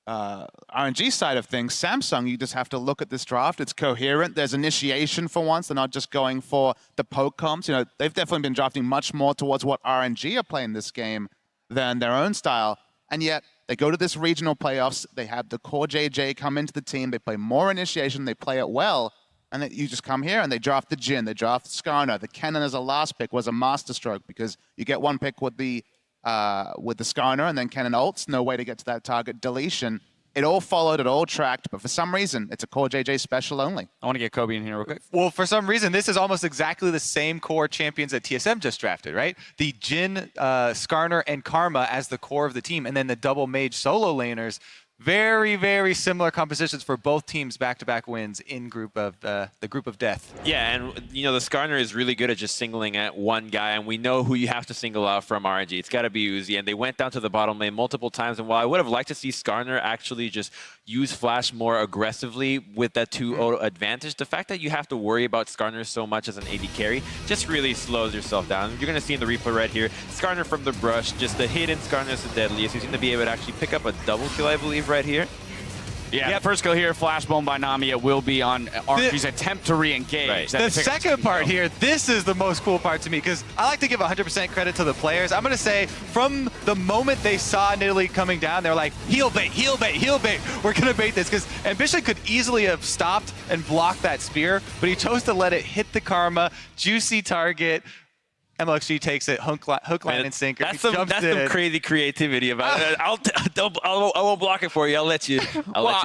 RNG side of things. Samsung, you just have to look at this draft. It's coherent. There's initiation for once. They're not just going for the poke comps. They've definitely been drafting much more towards what RNG are playing this game than their own style. And yet they go to this regional playoffs. They have the core JJ come into the team. They play more initiation. They play it well. And then you just come here and they draft the Jhin. They draft Skarner. The Kennen as a last pick was a masterstroke because you get one pick with the Skarner and then Kennen ults, no way to get to that target deletion. It all followed, it all tracked, but for some reason, it's a core JJ special only. I want to get Kobe in here real quick. Well, for some reason, this is almost exactly the same core champions that TSM just drafted, right? The Jhin, Skarner, and Karma as the core of the team, and then the double mage solo laners. Very, very similar compositions for both teams, back-to-back wins in the group of death. Yeah, and the Skarner is really good at just singling at one guy, and we know who you have to single out from RNG. It's got to be Uzi, and they went down to the bottom lane multiple times, and while I would have liked to see Skarner actually just use Flash more aggressively with that 2-0 advantage, the fact that you have to worry about Skarner so much as an AD carry just really slows yourself down. You're going to see in the replay right here, Skarner from the brush, just the hidden Skarner is the deadliest. He's going to be able to actually pick up a double kill, I believe, right here. Yeah, the first kill here, flash bomb by Nami. It will be on RNG's attempt to re-engage. Right. The second part here, this is the most cool part to me because I like to give 100% credit to the players. I'm going to say from the moment they saw Nidalee coming down, they're like, heal bait, heal bait, heal bait. We're going to bait this because Ambition could easily have stopped and blocked that spear, but he chose to let it hit the Karma, juicy target. MLXG takes it, hook, line, and sinker. That's some crazy creativity about it. I won't block it for you. I'll let you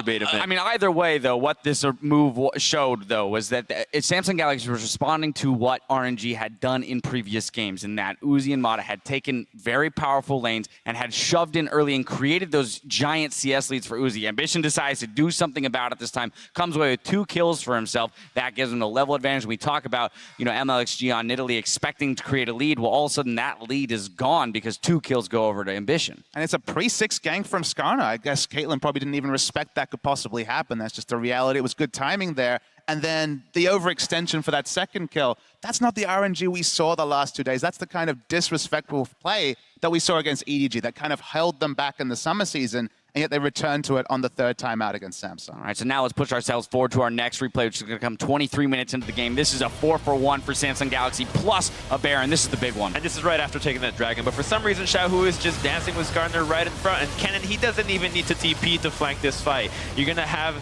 bait him in. I mean, either way, though, what this move showed, though, was that Samsung Galaxy was responding to what RNG had done in previous games, in that Uzi and Mata had taken very powerful lanes and had shoved in early and created those giant CS leads for Uzi. Ambition decides to do something about it this time, comes away with 2 kills for himself. That gives him the level advantage. We talk about, MLXG on Nidalee expecting to create a lead. Well, all of a sudden that lead is gone because 2 kills go over to Ambition. And it's a pre-6 gank from Skarner. I guess Caitlyn probably didn't even respect that could possibly happen. That's just the reality. It was good timing there. And then the overextension for that second kill, that's not the RNG we saw the last 2 days. That's the kind of disrespectful play that we saw against EDG that kind of held them back in the summer season. And yet they returned to it on the 3rd time out against Samsung. All right, so now let's push ourselves forward to our next replay, which is going to come 23 minutes into the game. This is a 4-for-1 for Samsung Galaxy plus a Baron. This is the big one. And this is right after taking that Dragon. But for some reason, Xiaohu is just dancing with Skarner right in front. And Kennen, he doesn't even need to TP to flank this fight. You're going to have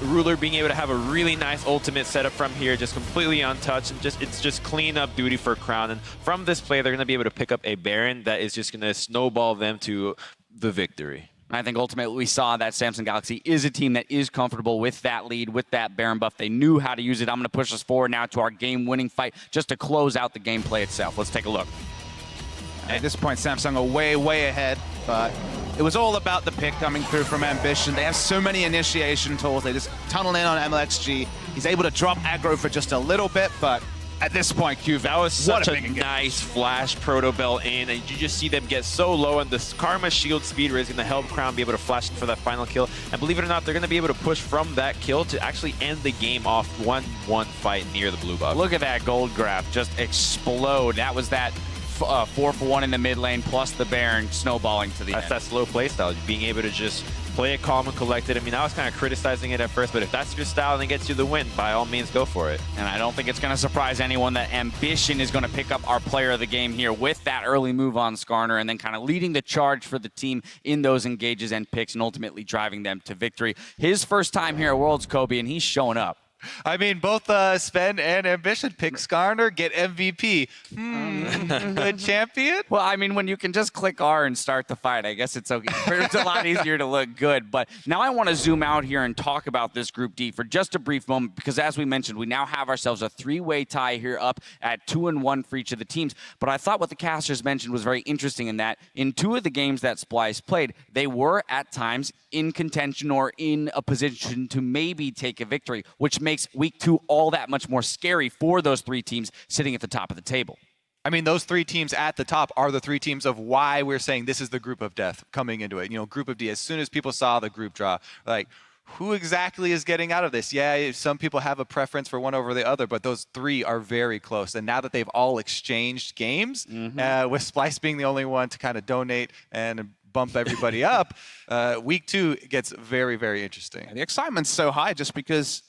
Ruler being able to have a really nice ultimate setup from here, just completely untouched. And it's just clean up duty for Crown. And from this play, they're going to be able to pick up a Baron that is just going to snowball them to the victory. I think ultimately we saw that Samsung Galaxy is a team that is comfortable with that lead, with that Baron buff. They knew how to use it. I'm going to push us forward now to our game-winning fight just to close out the gameplay itself. Let's take a look. At this point, Samsung are way, way ahead, but it was all about the pick coming through from Ambition. They have so many initiation tools. They just tunnel in on MLXG. He's able to drop aggro for just a little bit, but at this point, Q. That was what such a a big nice flash Proto Bell in, and you just see them get so low, and this Karma Shield speed is going to help Crown be able to flash for that final kill. And believe it or not, they're going to be able to push from that kill to actually end the game off 1-1 fight near the blue buff. Look at that gold graph just explode. That was that 4-for-1 in the mid lane plus the Baron snowballing to the end. That's that slow playstyle, being able to just play it calm and collected. I mean, I was kind of criticizing it at first, but if that's your style and it gets you the win, by all means, go for it. And I don't think it's going to surprise anyone that Ambition is going to pick up our player of the game here with that early move on Skarner and then kind of leading the charge for the team in those engages and picks and ultimately driving them to victory. His first time here at Worlds, Kobe, and he's showing up. I mean, both Sven and Ambition pick Skarner, get MVP. Good champion? Well, I mean, when you can just click R and start the fight, I guess it's okay. It's a lot easier to look good. But now I want to zoom out here and talk about this Group D for just a brief moment, because as we mentioned, we now have ourselves a three-way tie here up at 2-1 for each of the teams. But I thought what the casters mentioned was very interesting in that in two of the games that Splice played, they were at times in contention or in a position to maybe take a victory, which makes week 2 all that much more scary for those three teams sitting at the top of the table. I mean, those three teams at the top are the three teams of why we're saying this is the group of death coming into it. You know, group of D, as soon as people saw the group draw, like, who exactly is getting out of this? Yeah, some people have a preference for one over the other, but those three are very close. And now that they've all exchanged games, with Splice being the only one to kind of donate and bump everybody up, week 2 gets very, very interesting. The excitement's so high just because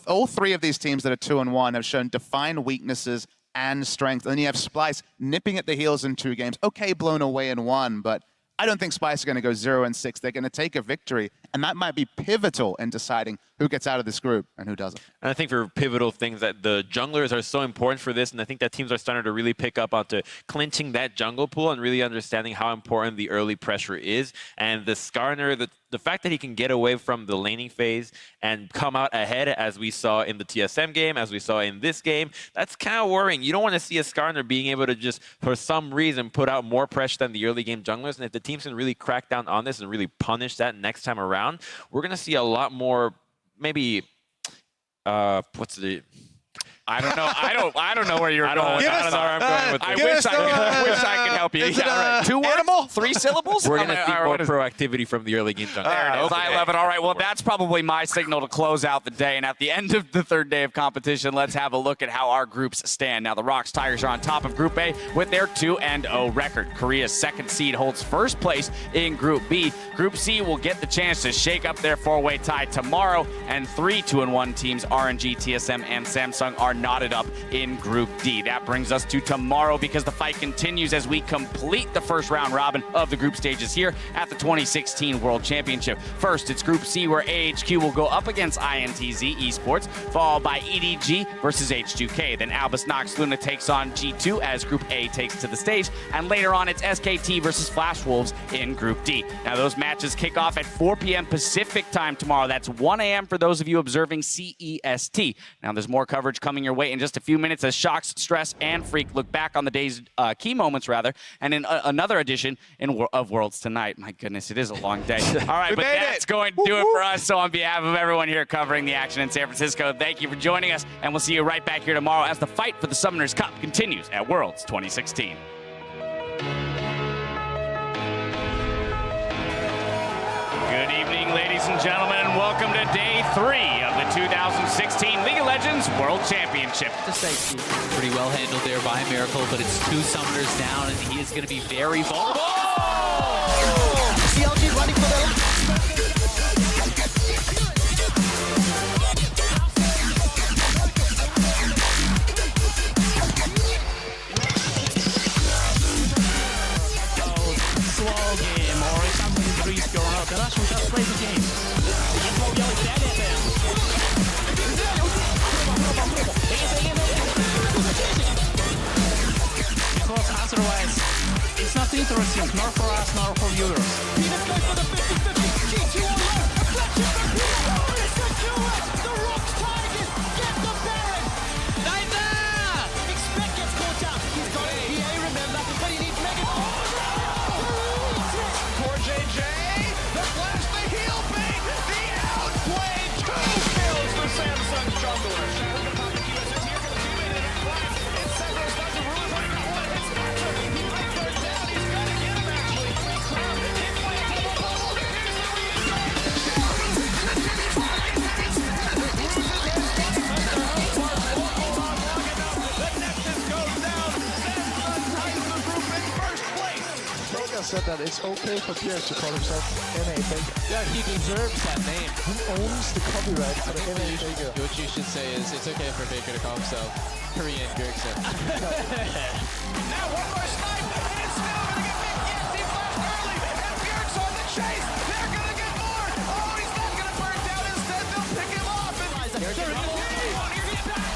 all three of these teams that are 2-1 have shown defined weaknesses and strength. And then you have Splice nipping at the heels in 2 games. Okay, blown away in 1, but I don't think Splice are going to go 0-6. They're going to take a victory, and that might be pivotal in deciding who gets out of this group and who doesn't. And I think for pivotal things that the junglers are so important for this, and I think that teams are starting to really pick up onto clinching that jungle pool and really understanding how important the early pressure is. And the Skarner, the fact that he can get away from the laning phase and come out ahead, as we saw in the TSM game, as we saw in this game, that's kind of worrying. You don't want to see a Skarner being able to just, for some reason, put out more pressure than the early game junglers. And if the teams can really crack down on this and really punish that next time around, we're going to see a lot more, maybe, what's the... I don't know. I don't know where you're going. I don't know where I'm going with this. I wish I could help you. Yeah, right. 2 words? 3 syllables? We're going to see more proactivity from the early game jungle. There it is. I love it. All right. Well, that's probably my signal to close out the day. And at the end of the third day of competition, let's have a look at how our groups stand. Now, the Rocks Tigers are on top of Group A with their 2-0 record. Korea's second seed holds first place in Group B. Group C will get the chance to shake up their 4-way tie tomorrow. And 3 2-1 teams, RNG, TSM, and Samsung, are knotted up in Group D. That brings us to tomorrow, because the fight continues as we complete the first round robin of the group stages here at the 2016 World Championship. First, it's Group C, where AHQ will go up against INTZ eSports, followed by EDG versus H2K. Then Albus Nox Luna takes on G2 as Group A takes to the stage. And later on, it's SKT versus Flash Wolves in Group D. Now, those matches kick off at 4 p.m. Pacific time tomorrow. That's 1 a.m. for those of you observing CEST. Now, there's more coverage coming your way in just a few minutes as Shocks, Stress, and Freak look back on the day's key moments, and in another edition of Worlds Tonight. My goodness, it is a long day. All right, but that's going to do it for us. So on behalf of everyone here covering the action in San Francisco, thank you for joining us, and we'll see you right back here tomorrow as the fight for the Summoners Cup continues at Worlds 2016. Good evening, ladies and gentlemen, and welcome to Day 3 of the 2016 League of Legends World Championship. The safety pretty well handled there by Miracle, but it's 2 summoners down, and he is going to be very vulnerable. CLG running for the slow game, or if something is risk or not. The Russian just play the game. Because otherwise, it's not interesting, nor for us, nor for viewers. Samsung jungler. Vega said that it's okay for Pierre to call himself NA Vega. Yeah, he deserves that name. He owns the copyright for the NA Vega. What you should say is it's okay for Faker to call himself Korean Bjergsen. Now one more snipe, and it's still going to get big. Yes, he flashed early, and Bjerg's on the chase. They're going to get more. Oh, he's not going to burn down. Instead, they'll pick him off. And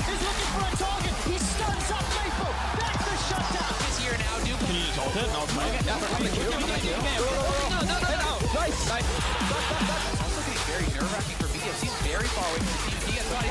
He's looking for a target. He stuns up Maple. That's the shutdown. He's here now. Can you just ult it? No, Nice. It's also getting very nerve-wracking for VODS. He's very far away from the team. He gets body.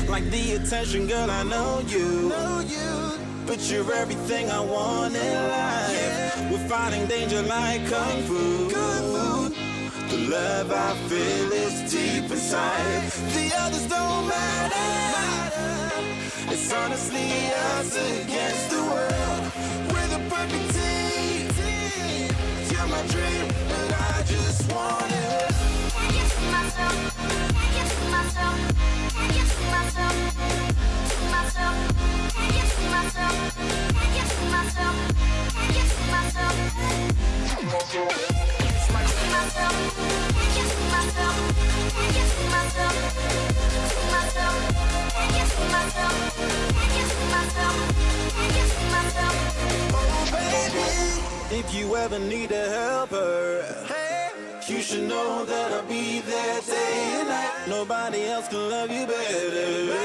Like the attention, girl, I know you. But you're everything I want in life. We're fighting danger like Kung Fu. The love I feel is deep inside. The others don't matter. It's honestly us against the world. We're the perfect team. You're my dream, and I just want it. Can't get to myself. Can't get to myself. Can't get to myself. To myself. Can't get to myself. Can't get to myself. Can't get to myself. To myself. Can't get to myself. Can't get to myself. To myself. Can't get to myself. Can't get to myself. Can't get to myself. Oh baby, if you ever need a helper, you should know that I'll be there day and night. Nobody else can love you better.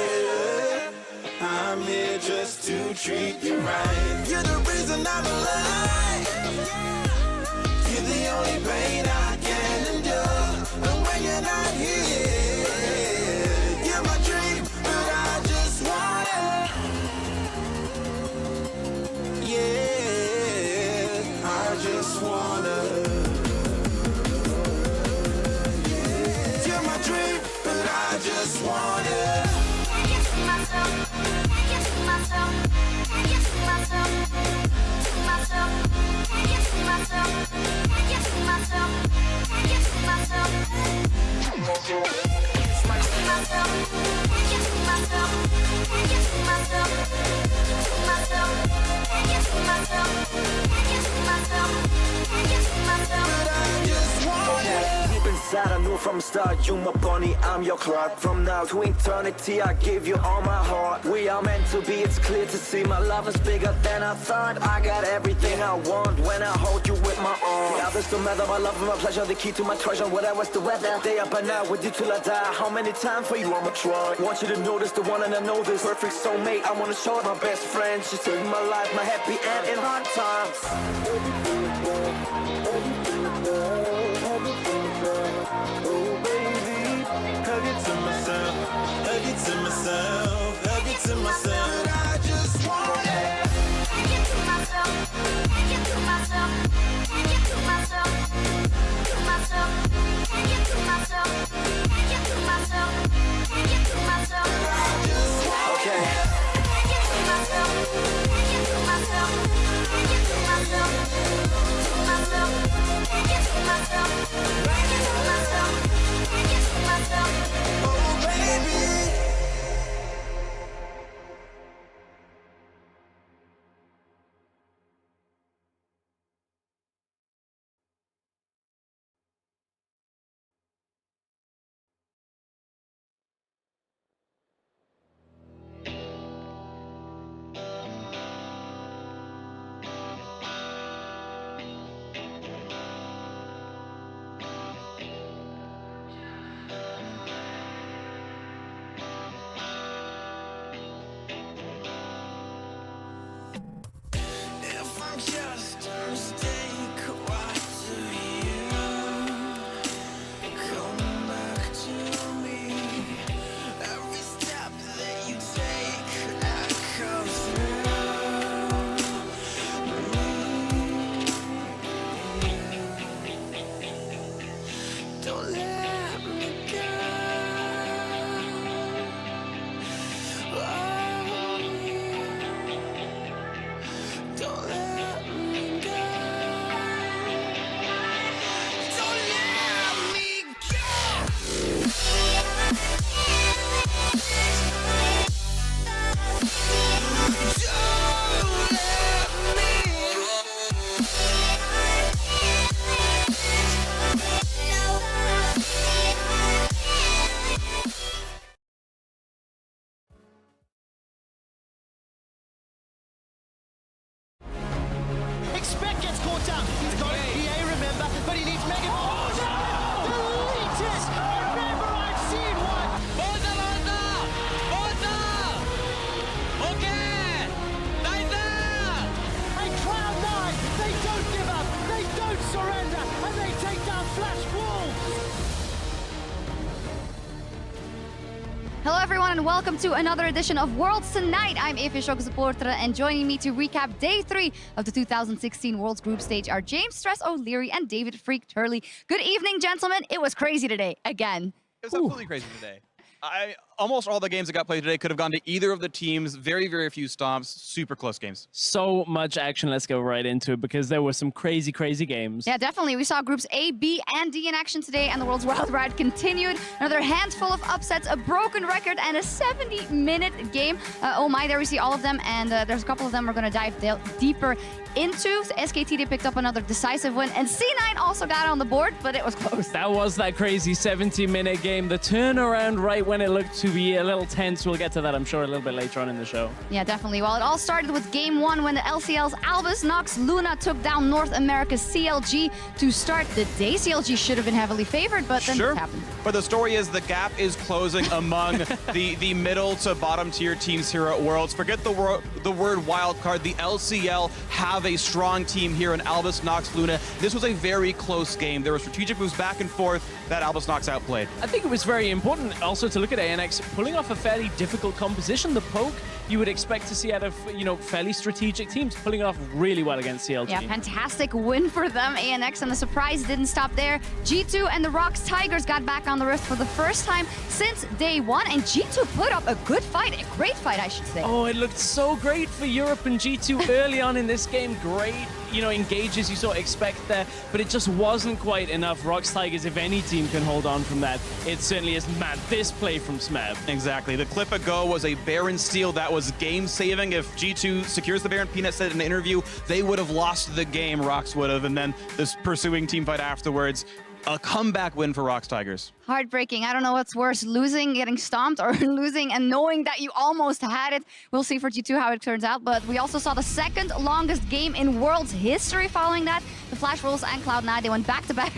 I'm here just to treat you right. You're the reason I'm alive. You're the only pain I can endure. And when you're not here, you're my dream, but I just want it. Yeah, I just wanna. You're my dream, but I just want it. Can't get to myself. Can't get to myself. Can't get to myself. To myself. Can't get to myself. Can't get to myself. Can't get to myself. To myself. Can't get to myself. Can't get to myself. To myself. Can't get to myself. Can't get to myself. Can't get to myself. But I just want it. Deep inside, I knew from the start, you my bunny, I'm your Clark. From now to eternity, I give you all my heart. We are meant to be, it's clear to see. My love is bigger than I thought. I got everything I want when I hold you with my arms. The others don't matter, my love and my pleasure, the key to my treasure. Whatever's the weather, day up and night with you till I die. How many times for you I'ma try? Want you to notice the one and I know this. Perfect soulmate, I wanna show it my best friend. She's in my life, my happy end in hard times. Oh baby, hug it to myself, hug it to myself, hug it to myself. But I just want it. Can't get to myself, can't get to myself, can't get to myself, to myself, can't get to myself, can't get to myself, can't get to myself. Okay. Can't get to myself, can't get to myself, can't get to myself, to myself, can't get to myself, can't get to myself, can't get to myself. Oh baby. everyone, and welcome to another edition of Worlds Tonight. I'm EpicSkillshot, and joining me to recap Day 3 of the 2016 Worlds Group Stage are James Stress O'Leary and David Freak Turley. Good evening, gentlemen. It was crazy today, again. It was absolutely crazy today. Almost all the games that got played today could have gone to either of the teams. Very, very few stomps. Super close games. So much action. Let's go right into it because there were some crazy, crazy games. Yeah, definitely. We saw groups A, B, and D in action today, and the World's Wild Ride continued. Another handful of upsets, a broken record, and a 70-minute game. Oh my, there we see all of them, and there's a couple of them we're going to dive deeper into. So SKT, they picked up another decisive win, and C9 also got on the board, but it was close. That was that crazy 70-minute game. The turnaround right when it looked to be a little tense. We'll get to that, I'm sure, a little bit later on in the show. Yeah, definitely. Well, it all started with Game 1 when the LCL's Albus Nox Luna took down North America's CLG to start the day. CLG should have been heavily favored, but then this happened. But the story is the gap is closing among the middle to bottom tier teams here at Worlds. Forget the word wild card. The LCL have a strong team here in Albus Nox Luna. This was a very close game. There were strategic moves back and forth that Albus Nox outplayed. I think it was very important also to look at ANX pulling off a fairly difficult composition. The poke you would expect to see out of, fairly strategic teams, pulling it off really well against CLG. Yeah, fantastic win for them, ANX, and the surprise didn't stop there. G2 and the Rocks Tigers got back on the Rift for the first time since day 1, and G2 put up a good fight, a great fight, I should say. Oh, it looked so great for Europe and G2 early on in this game. Great, engages you sort of expect there, but it just wasn't quite enough. Rocks Tigers, if any team can hold on from that, it certainly is mad. This play from Smeb. Exactly. The clip ago was a Baron steal that was game-saving. If G2 secures the Baron, Peanut said in an interview, they would have lost the game, Rocks would have, and then this pursuing team fight afterwards. A comeback win for Rocks Tigers. Heartbreaking. I don't know what's worse, losing, getting stomped, or losing and knowing that you almost had it. We'll see for G2 how it turns out, but we also saw the second longest game in World's history following that. The Flash Wolves and Cloud9, they went back-to-back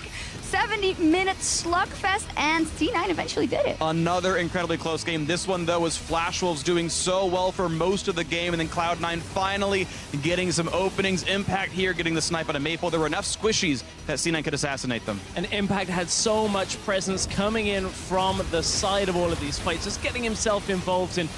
70-minute slugfest, and C9 eventually did it. Another incredibly close game. This one, though, was Flash Wolves doing so well for most of the game, and then Cloud9 finally getting some openings. Impact here getting the snipe out of Maple. There were enough squishies that C9 could assassinate them. And Impact had so much presence coming in from the side of all of these fights, just getting himself involved in.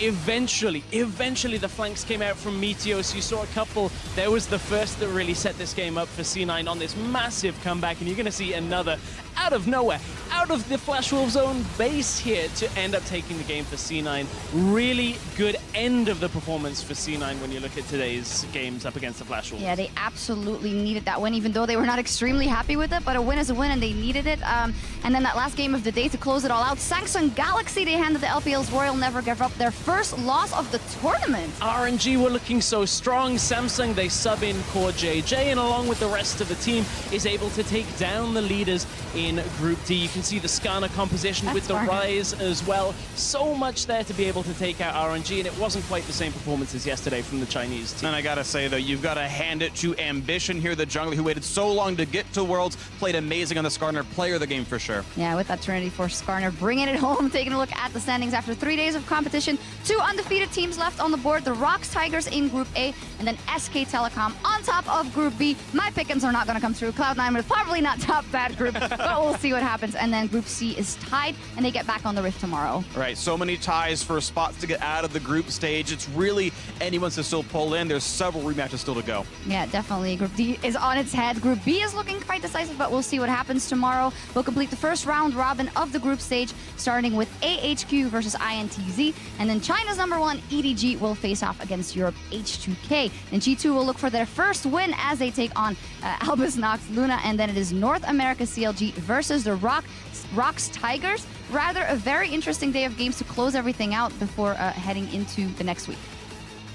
Eventually the flanks came out from Meteos. You saw a couple. There was the first that really set this game up for C9 on this massive comeback, and you're going to see another out of nowhere, out of the Flash Wolves' own base here to end up taking the game for C9. Really good end of the performance for C9 when you look at today's games up against the Flash Wolves. Yeah, they absolutely needed that win, even though they were not extremely happy with it, but a win is a win, and they needed it. And then that last game of the day to close it all out, Samsung Galaxy, they handed the LPL's Royal Never Give Up their first loss of the tournament. RNG were looking so strong. Samsung, they sub in Core JJ, and along with the rest of the team, is able to take down the leaders in Group D. You can see the Skarner composition with the Rise as well. So much there to be able to take out RNG, and it wasn't quite the same performance as yesterday from the Chinese team. And I gotta say, though, you've got to hand it to Ambition here, the jungler who waited so long to get to Worlds, played amazing on the Skarner, player of the game for sure. Yeah, with that Trinity Force Skarner bringing it home, taking a look at the standings after 3 days of competition. 2 undefeated teams left on the board, the Rocks Tigers in Group A, and then SK Telecom on top of Group B. My pickings are not going to come through. Cloud9 will probably not top that group, but we'll see what happens. And then Group C is tied, and they get back on the Rift tomorrow. Right, so many ties for spots to get out of the group stage. It's really anyone's to still pull in. There's several rematches still to go. Yeah, definitely. Group D is on its head. Group B is looking quite decisive, but we'll see what happens tomorrow. We'll complete the first round robin of the group stage, starting with AHQ versus INTZ, and then China's #1, EDG, will face off against Europe H2K. And G2 will look for their first win as they take on Albus Nox Luna, and then it is North America CLG versus the Rocks Tigers. Rather a very interesting day of games to close everything out before heading into the next week.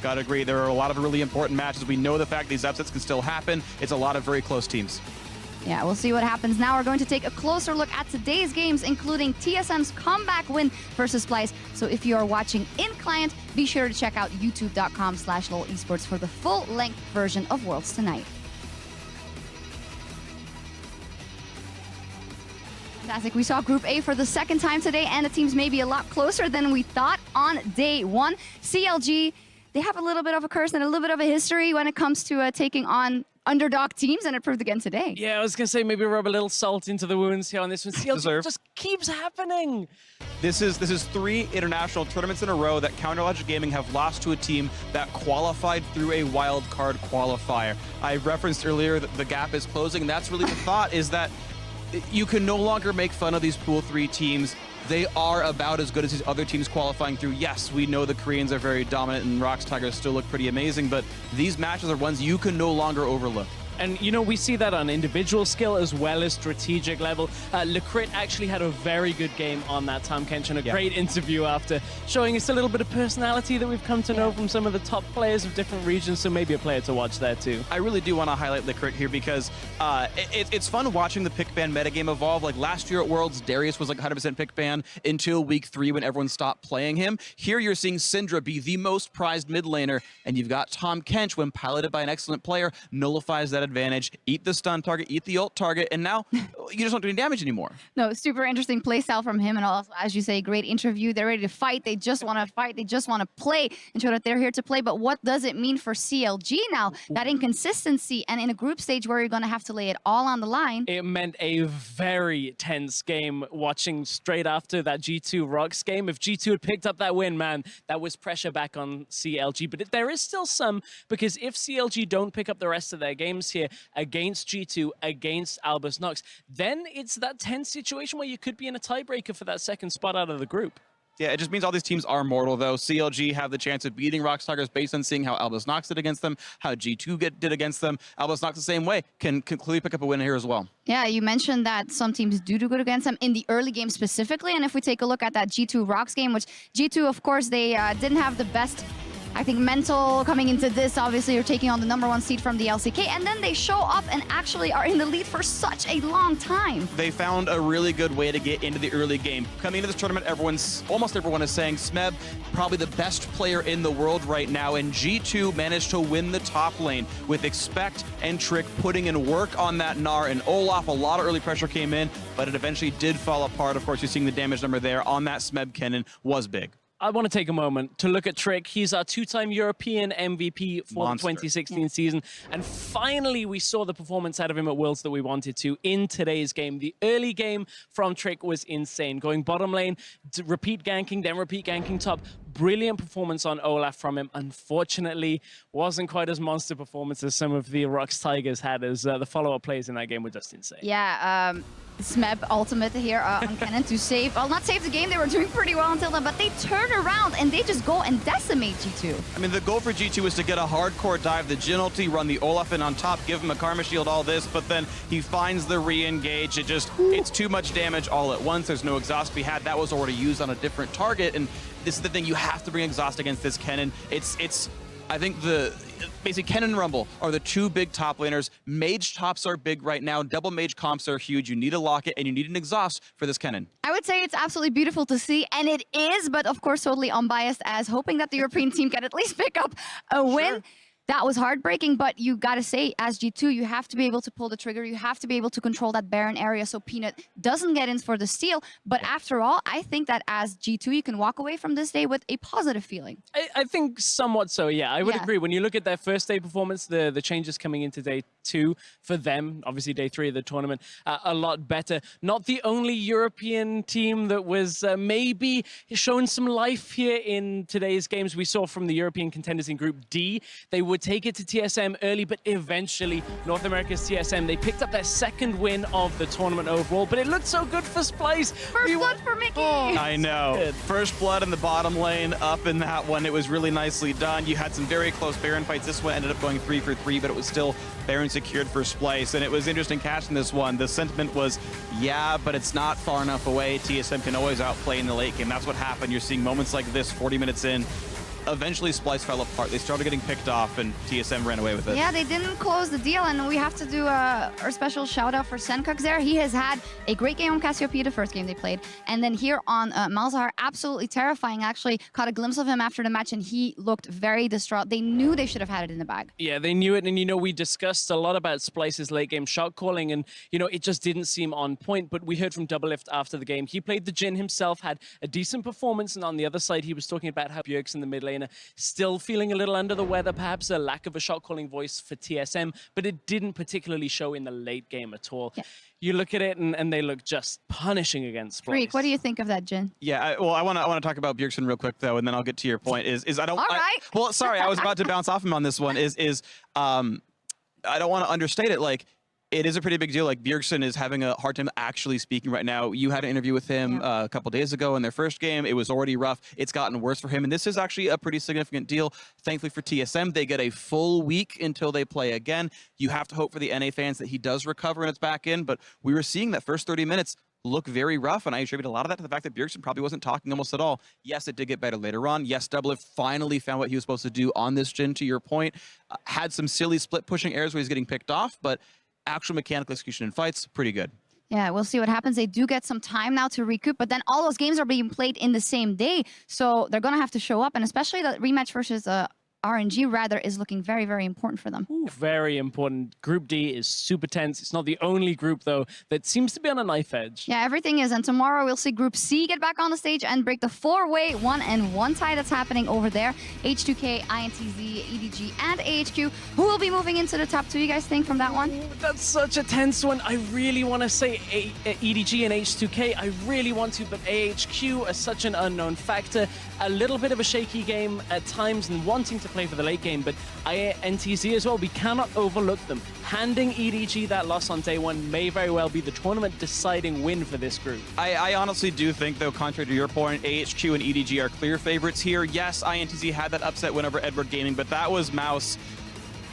Gotta agree, there are a lot of really important matches. We know the fact these upsets can still happen. It's a lot of very close teams. Yeah, we'll see what happens. Now we're going to take a closer look at today's games, including TSM's comeback win versus Splice. So if you are watching in client, be sure to check out youtube.com/LoL eSports for the full-length version of Worlds Tonight. Fantastic. We saw Group A for the second time today, and the teams may be a lot closer than we thought on day 1. CLG, they have a little bit of a curse and a little bit of a history when it comes to taking on underdog teams, and it proved again today. Yeah, I was gonna say maybe rub a little salt into the wounds here on this one. CLG just keeps happening. This is 3 international tournaments in a row that Counter Logic Gaming have lost to a team that qualified through a wild card qualifier. I referenced earlier that the gap is closing, and that's really the thought, is that you can no longer make fun of these Pool 3 teams. They are about as good as these other teams qualifying through. Yes, we know the Koreans are very dominant and Rox Tigers still look pretty amazing, but these matches are ones you can no longer overlook. And, you know, we see that on individual skill as well as strategic level. Lecrit actually had a very good game on that Tom Kenshin, a great interview after showing us a little bit of personality that we've come to know from some of the top players of different regions, so maybe a player to watch there too. I really do want to highlight Lecrit here because it's fun watching the pick ban metagame evolve. Like last year at Worlds, Darius was like 100% pick ban until week 3 when everyone stopped playing him. Here you're seeing Syndra be the most prized mid laner, and you've got Tom Kench, when piloted by an excellent player, nullifies that advantage, eat the stun target, eat the ult target, and now you just don't do any damage anymore. No, super interesting play style from him, and also, as you say, great interview. They're ready to fight. They just want to fight. They just want to play and show that they're here to play. But what does it mean for CLG now? That inconsistency, and in a group stage where you're going to have to lay it all on the line. It meant a very tense game watching straight after that G2 Rox game. If G2 had picked up that win, man, that was pressure back on CLG. But there is still some, because if CLG don't pick up the rest of their games here against G2, against Albus Nox, then it's that tense situation where you could be in a tiebreaker for that second spot out of the group. Yeah, it just means all these teams are mortal, though. CLG have the chance of beating Rox Tigers based on seeing how Albus Nox did against them, how G2 did against them. Albus Nox the same way, can clearly pick up a win here as well. Yeah, you mentioned that some teams do good against them in the early game specifically. And if we take a look at that G2 Rox game, which G2, of course, they didn't have the best, I think, mental coming into this. Obviously, you're taking on the #1 seed from the LCK, and then they show up and actually are in the lead for such a long time. They found a really good way to get into the early game. Coming into this tournament, almost everyone is saying Smeb, probably the best player in the world right now, and G2 managed to win the top lane with Expect and Trick putting in work on that Gnar and Olaf. A lot of early pressure came in, but it eventually did fall apart. Of course, you're seeing the damage number there on that Smeb cannon was big. I want to take a moment to look at Trick. He's our 2-time European MVP for the 2016 season. And finally, we saw the performance out of him at Worlds that we wanted to in today's game. The early game from Trick was insane. Going bottom lane, repeat ganking, then repeat ganking top. Brilliant performance on Olaf from him. Unfortunately, wasn't quite as monster performance as some of the Rox Tigers had, as the follow-up plays in that game were just insane. Yeah, Smeb ultimate here on Cannon to save, well, not save the game, they were doing pretty well until then, but they turn around and they just go and decimate G2. I mean, the goal for G2 was to get a hardcore dive, the Jhin ulti, run the Olaf in on top, give him a Karma Shield, all this, but then he finds the re-engage. It's too much damage all at once. There's no exhaust to be had. That was already used on a different target, and this is the thing, you have to bring exhaust against this Kennen. I think basically Kennen and Rumble are the two big top laners. Mage tops are big right now. Double mage comps are huge. You need a locket and you need an exhaust for this Kennen. I would say it's absolutely beautiful to see, and it is, but of course totally unbiased, as hoping that the European team can at least pick up a win. Sure. That was heartbreaking, but you gotta say, as G2, you have to be able to pull the trigger. You have to be able to control that Baron area so Peanut doesn't get in for the steal. But after all, I think that as G2, you can walk away from this day with a positive feeling. I think somewhat so, yeah. I would agree. When you look at their first day performance, the changes coming into day 2 for them, obviously day 3 of the tournament, a lot better. Not the only European team that was maybe showing some life here in today's games. We saw from the European contenders in Group D, they would take it to TSM early, but eventually North America's TSM, they picked up their second win of the tournament overall, but it looked so good for Splyce. First blood for Mickey! I know. First blood in the bottom lane, up in that one. It was really nicely done. You had some very close Baron fights. This one ended up going 3 for 3, but it was still Baron secured for Splyce, and it was interesting catching this one. The sentiment was, yeah, but it's not far enough away. TSM can always outplay in the late game. That's what happened. You're seeing moments like this 40 minutes in. Eventually, Splyce fell apart. They started getting picked off, and TSM ran away with it. Yeah, they didn't close the deal, and we have to do our special shout-out for Senkux there. He has had a great game on Cassiopeia, the first game they played, and then here on Malzahar, absolutely terrifying. Actually, caught a glimpse of him after the match, and he looked very distraught. They knew they should have had it in the bag. Yeah, they knew it, and, you know, we discussed a lot about Splyce's late-game shot calling, and, you know, it just didn't seem on point, but we heard from Doublelift after the game. He played the Jhin himself, had a decent performance, and on the other side, he was talking about how Bjergsen, the mid lane, laner. Still feeling a little under the weather, perhaps a lack of a shot calling voice for TSM, but it didn't particularly show in the late game at all. Yeah. You look at it and they look just punishing against Splice. Freak, what do you think of that, Jin? Yeah, I want to talk about Bjergsen real quick though, and then I'll get to your point. Is I don't. All right. Well, sorry, I was about to bounce off him on this one. I don't want to understate it. Like, it is a pretty big deal. Like, Bjergsen is having a hard time actually speaking right now. You had an interview with him a couple days ago in their first game. It was already rough. It's gotten worse for him, and this is actually a pretty significant deal. Thankfully for TSM, they get a full week until they play again. You have to hope for the NA fans that he does recover and it's back in, but we were seeing that first 30 minutes look very rough, and I attribute a lot of that to the fact that Bjergsen probably wasn't talking almost at all. Yes, it did get better later on. Yes, Doublelift finally found what he was supposed to do on this Jhin, to your point. Had some silly split pushing errors where he's getting picked off, but actual mechanical execution in fights, pretty good. Yeah, we'll see what happens. They do get some time now to recoup, but then all those games are being played in the same day, so they're going to have to show up, and especially the rematch versus RNG rather is looking very, very important for them. Ooh, very important. Group D is super tense. It's not the only group, though, that seems to be on a knife edge. Yeah, everything is. And tomorrow we'll see Group C get back on the stage and break the 4-way 1-1 tie that's happening over there. H2K, INTZ, EDG, and AHQ. Who will be moving into the top two, you guys think, from that one? Ooh, that's such a tense one. I really want to say EDG and H2K. I really want to, but AHQ is such an unknown factor. A little bit of a shaky game at times and wanting to play for the late game, but INTZ as well, we cannot overlook them. Handing EDG that loss on day one may very well be the tournament deciding win for this group. I honestly do think, though, contrary to your point, AHQ and EDG are clear favorites here. Yes, INTZ had that upset win over Edward Gaming, but that was Mouse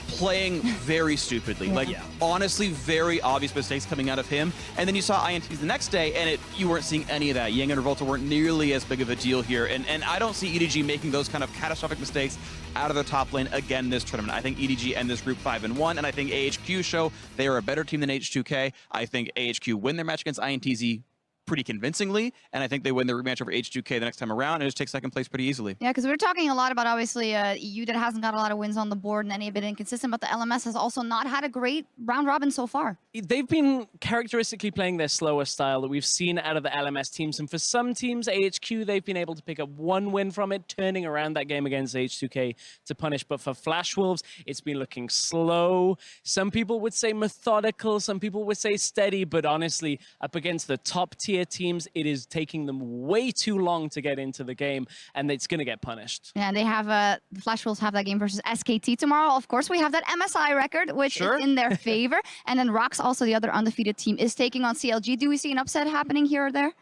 playing very stupidly. Like, honestly, very obvious mistakes coming out of him. And then you saw INTZ the next day, and you weren't seeing any of that. Yang and Revolta weren't nearly as big of a deal here. And I don't see EDG making those kind of catastrophic mistakes out of their top lane again this tournament. I think EDG end this group 5-1, and I think AHQ show they are a better team than H2K. I think AHQ win their match against INTZ pretty convincingly, and I think they win the rematch over H2K the next time around and just take second place pretty easily. Yeah, because we're talking a lot about, obviously, EU that hasn't got a lot of wins on the board and any a bit inconsistent, but the LMS has also not had a great round robin so far. They've been characteristically playing their slower style that we've seen out of the LMS teams, and for some teams, AHQ, they've been able to pick up one win from it, turning around that game against H2K to punish, but for Flash Wolves, it's been looking slow. Some people would say methodical, some people would say steady, but honestly, up against the top tier teams, it is taking them way too long to get into the game, and it's going to get punished. Yeah, and they have the Flash Wolves have that game versus SKT tomorrow. Of course, we have that MSI record, which is in their favor, and then Rox, also the other undefeated team, is taking on CLG. Do we see an upset happening here or there?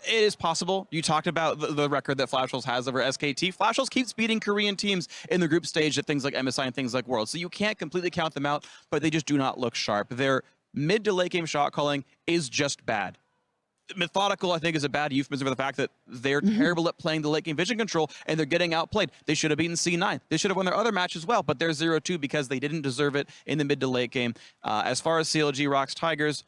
It is possible. You talked about the record that Flash Wolves has over SKT. Flash Wolves keeps beating Korean teams in the group stage at things like MSI and things like Worlds, so you can't completely count them out, but they just do not look sharp. Their mid to late game shot calling is just bad. Methodical, I think, is a bad euphemism for the fact that they're terrible at playing the late game vision control, and they're getting outplayed. They should have beaten C9. They should have won their other match as well, but they're 0-2 because they didn't deserve it in the mid to late game. As far as CLG, Rox, Tigers,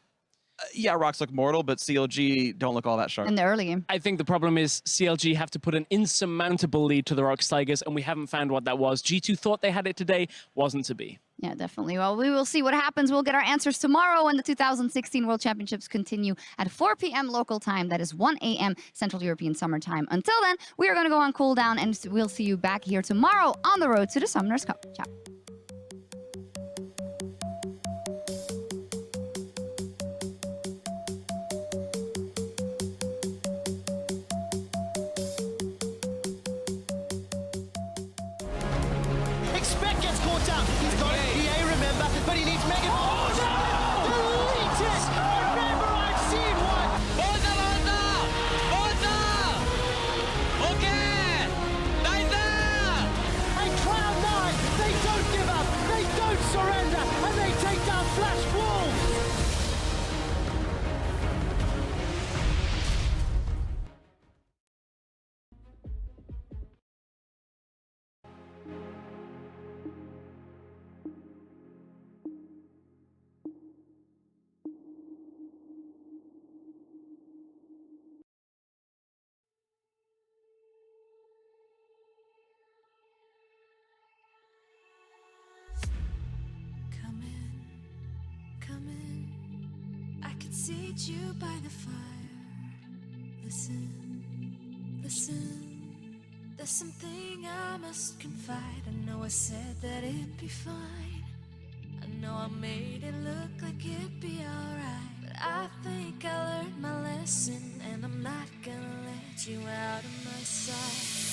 yeah, Rox look mortal, but CLG don't look all that sharp. In the early game. I think the problem is CLG have to put an insurmountable lead to the Rox Tigers, and we haven't found what that was. G2 thought they had it today, wasn't to be. Yeah, definitely. Well, we will see what happens. We'll get our answers tomorrow when the 2016 World Championships continue at 4 p.m. local time. That is 1 a.m. Central European Summer Time. Until then, we are going to go on cooldown, and we'll see you back here tomorrow on the road to the Summoners Cup. Ciao. Expect gets caught out. He's got an EA, remember, but he needs Mega. Oh no! Elitist! Remember, I've seen one. Okay! And Cloud9, they don't give up, they don't surrender, and they take down Flash Wolves. Come in, I could seat you by the fire. Listen, listen, the There's something I must confide. I know I said that it'd be fine. I know I made it look like it'd be alright. But I think I learned my lesson, and I'm not gonna let you out of my sight.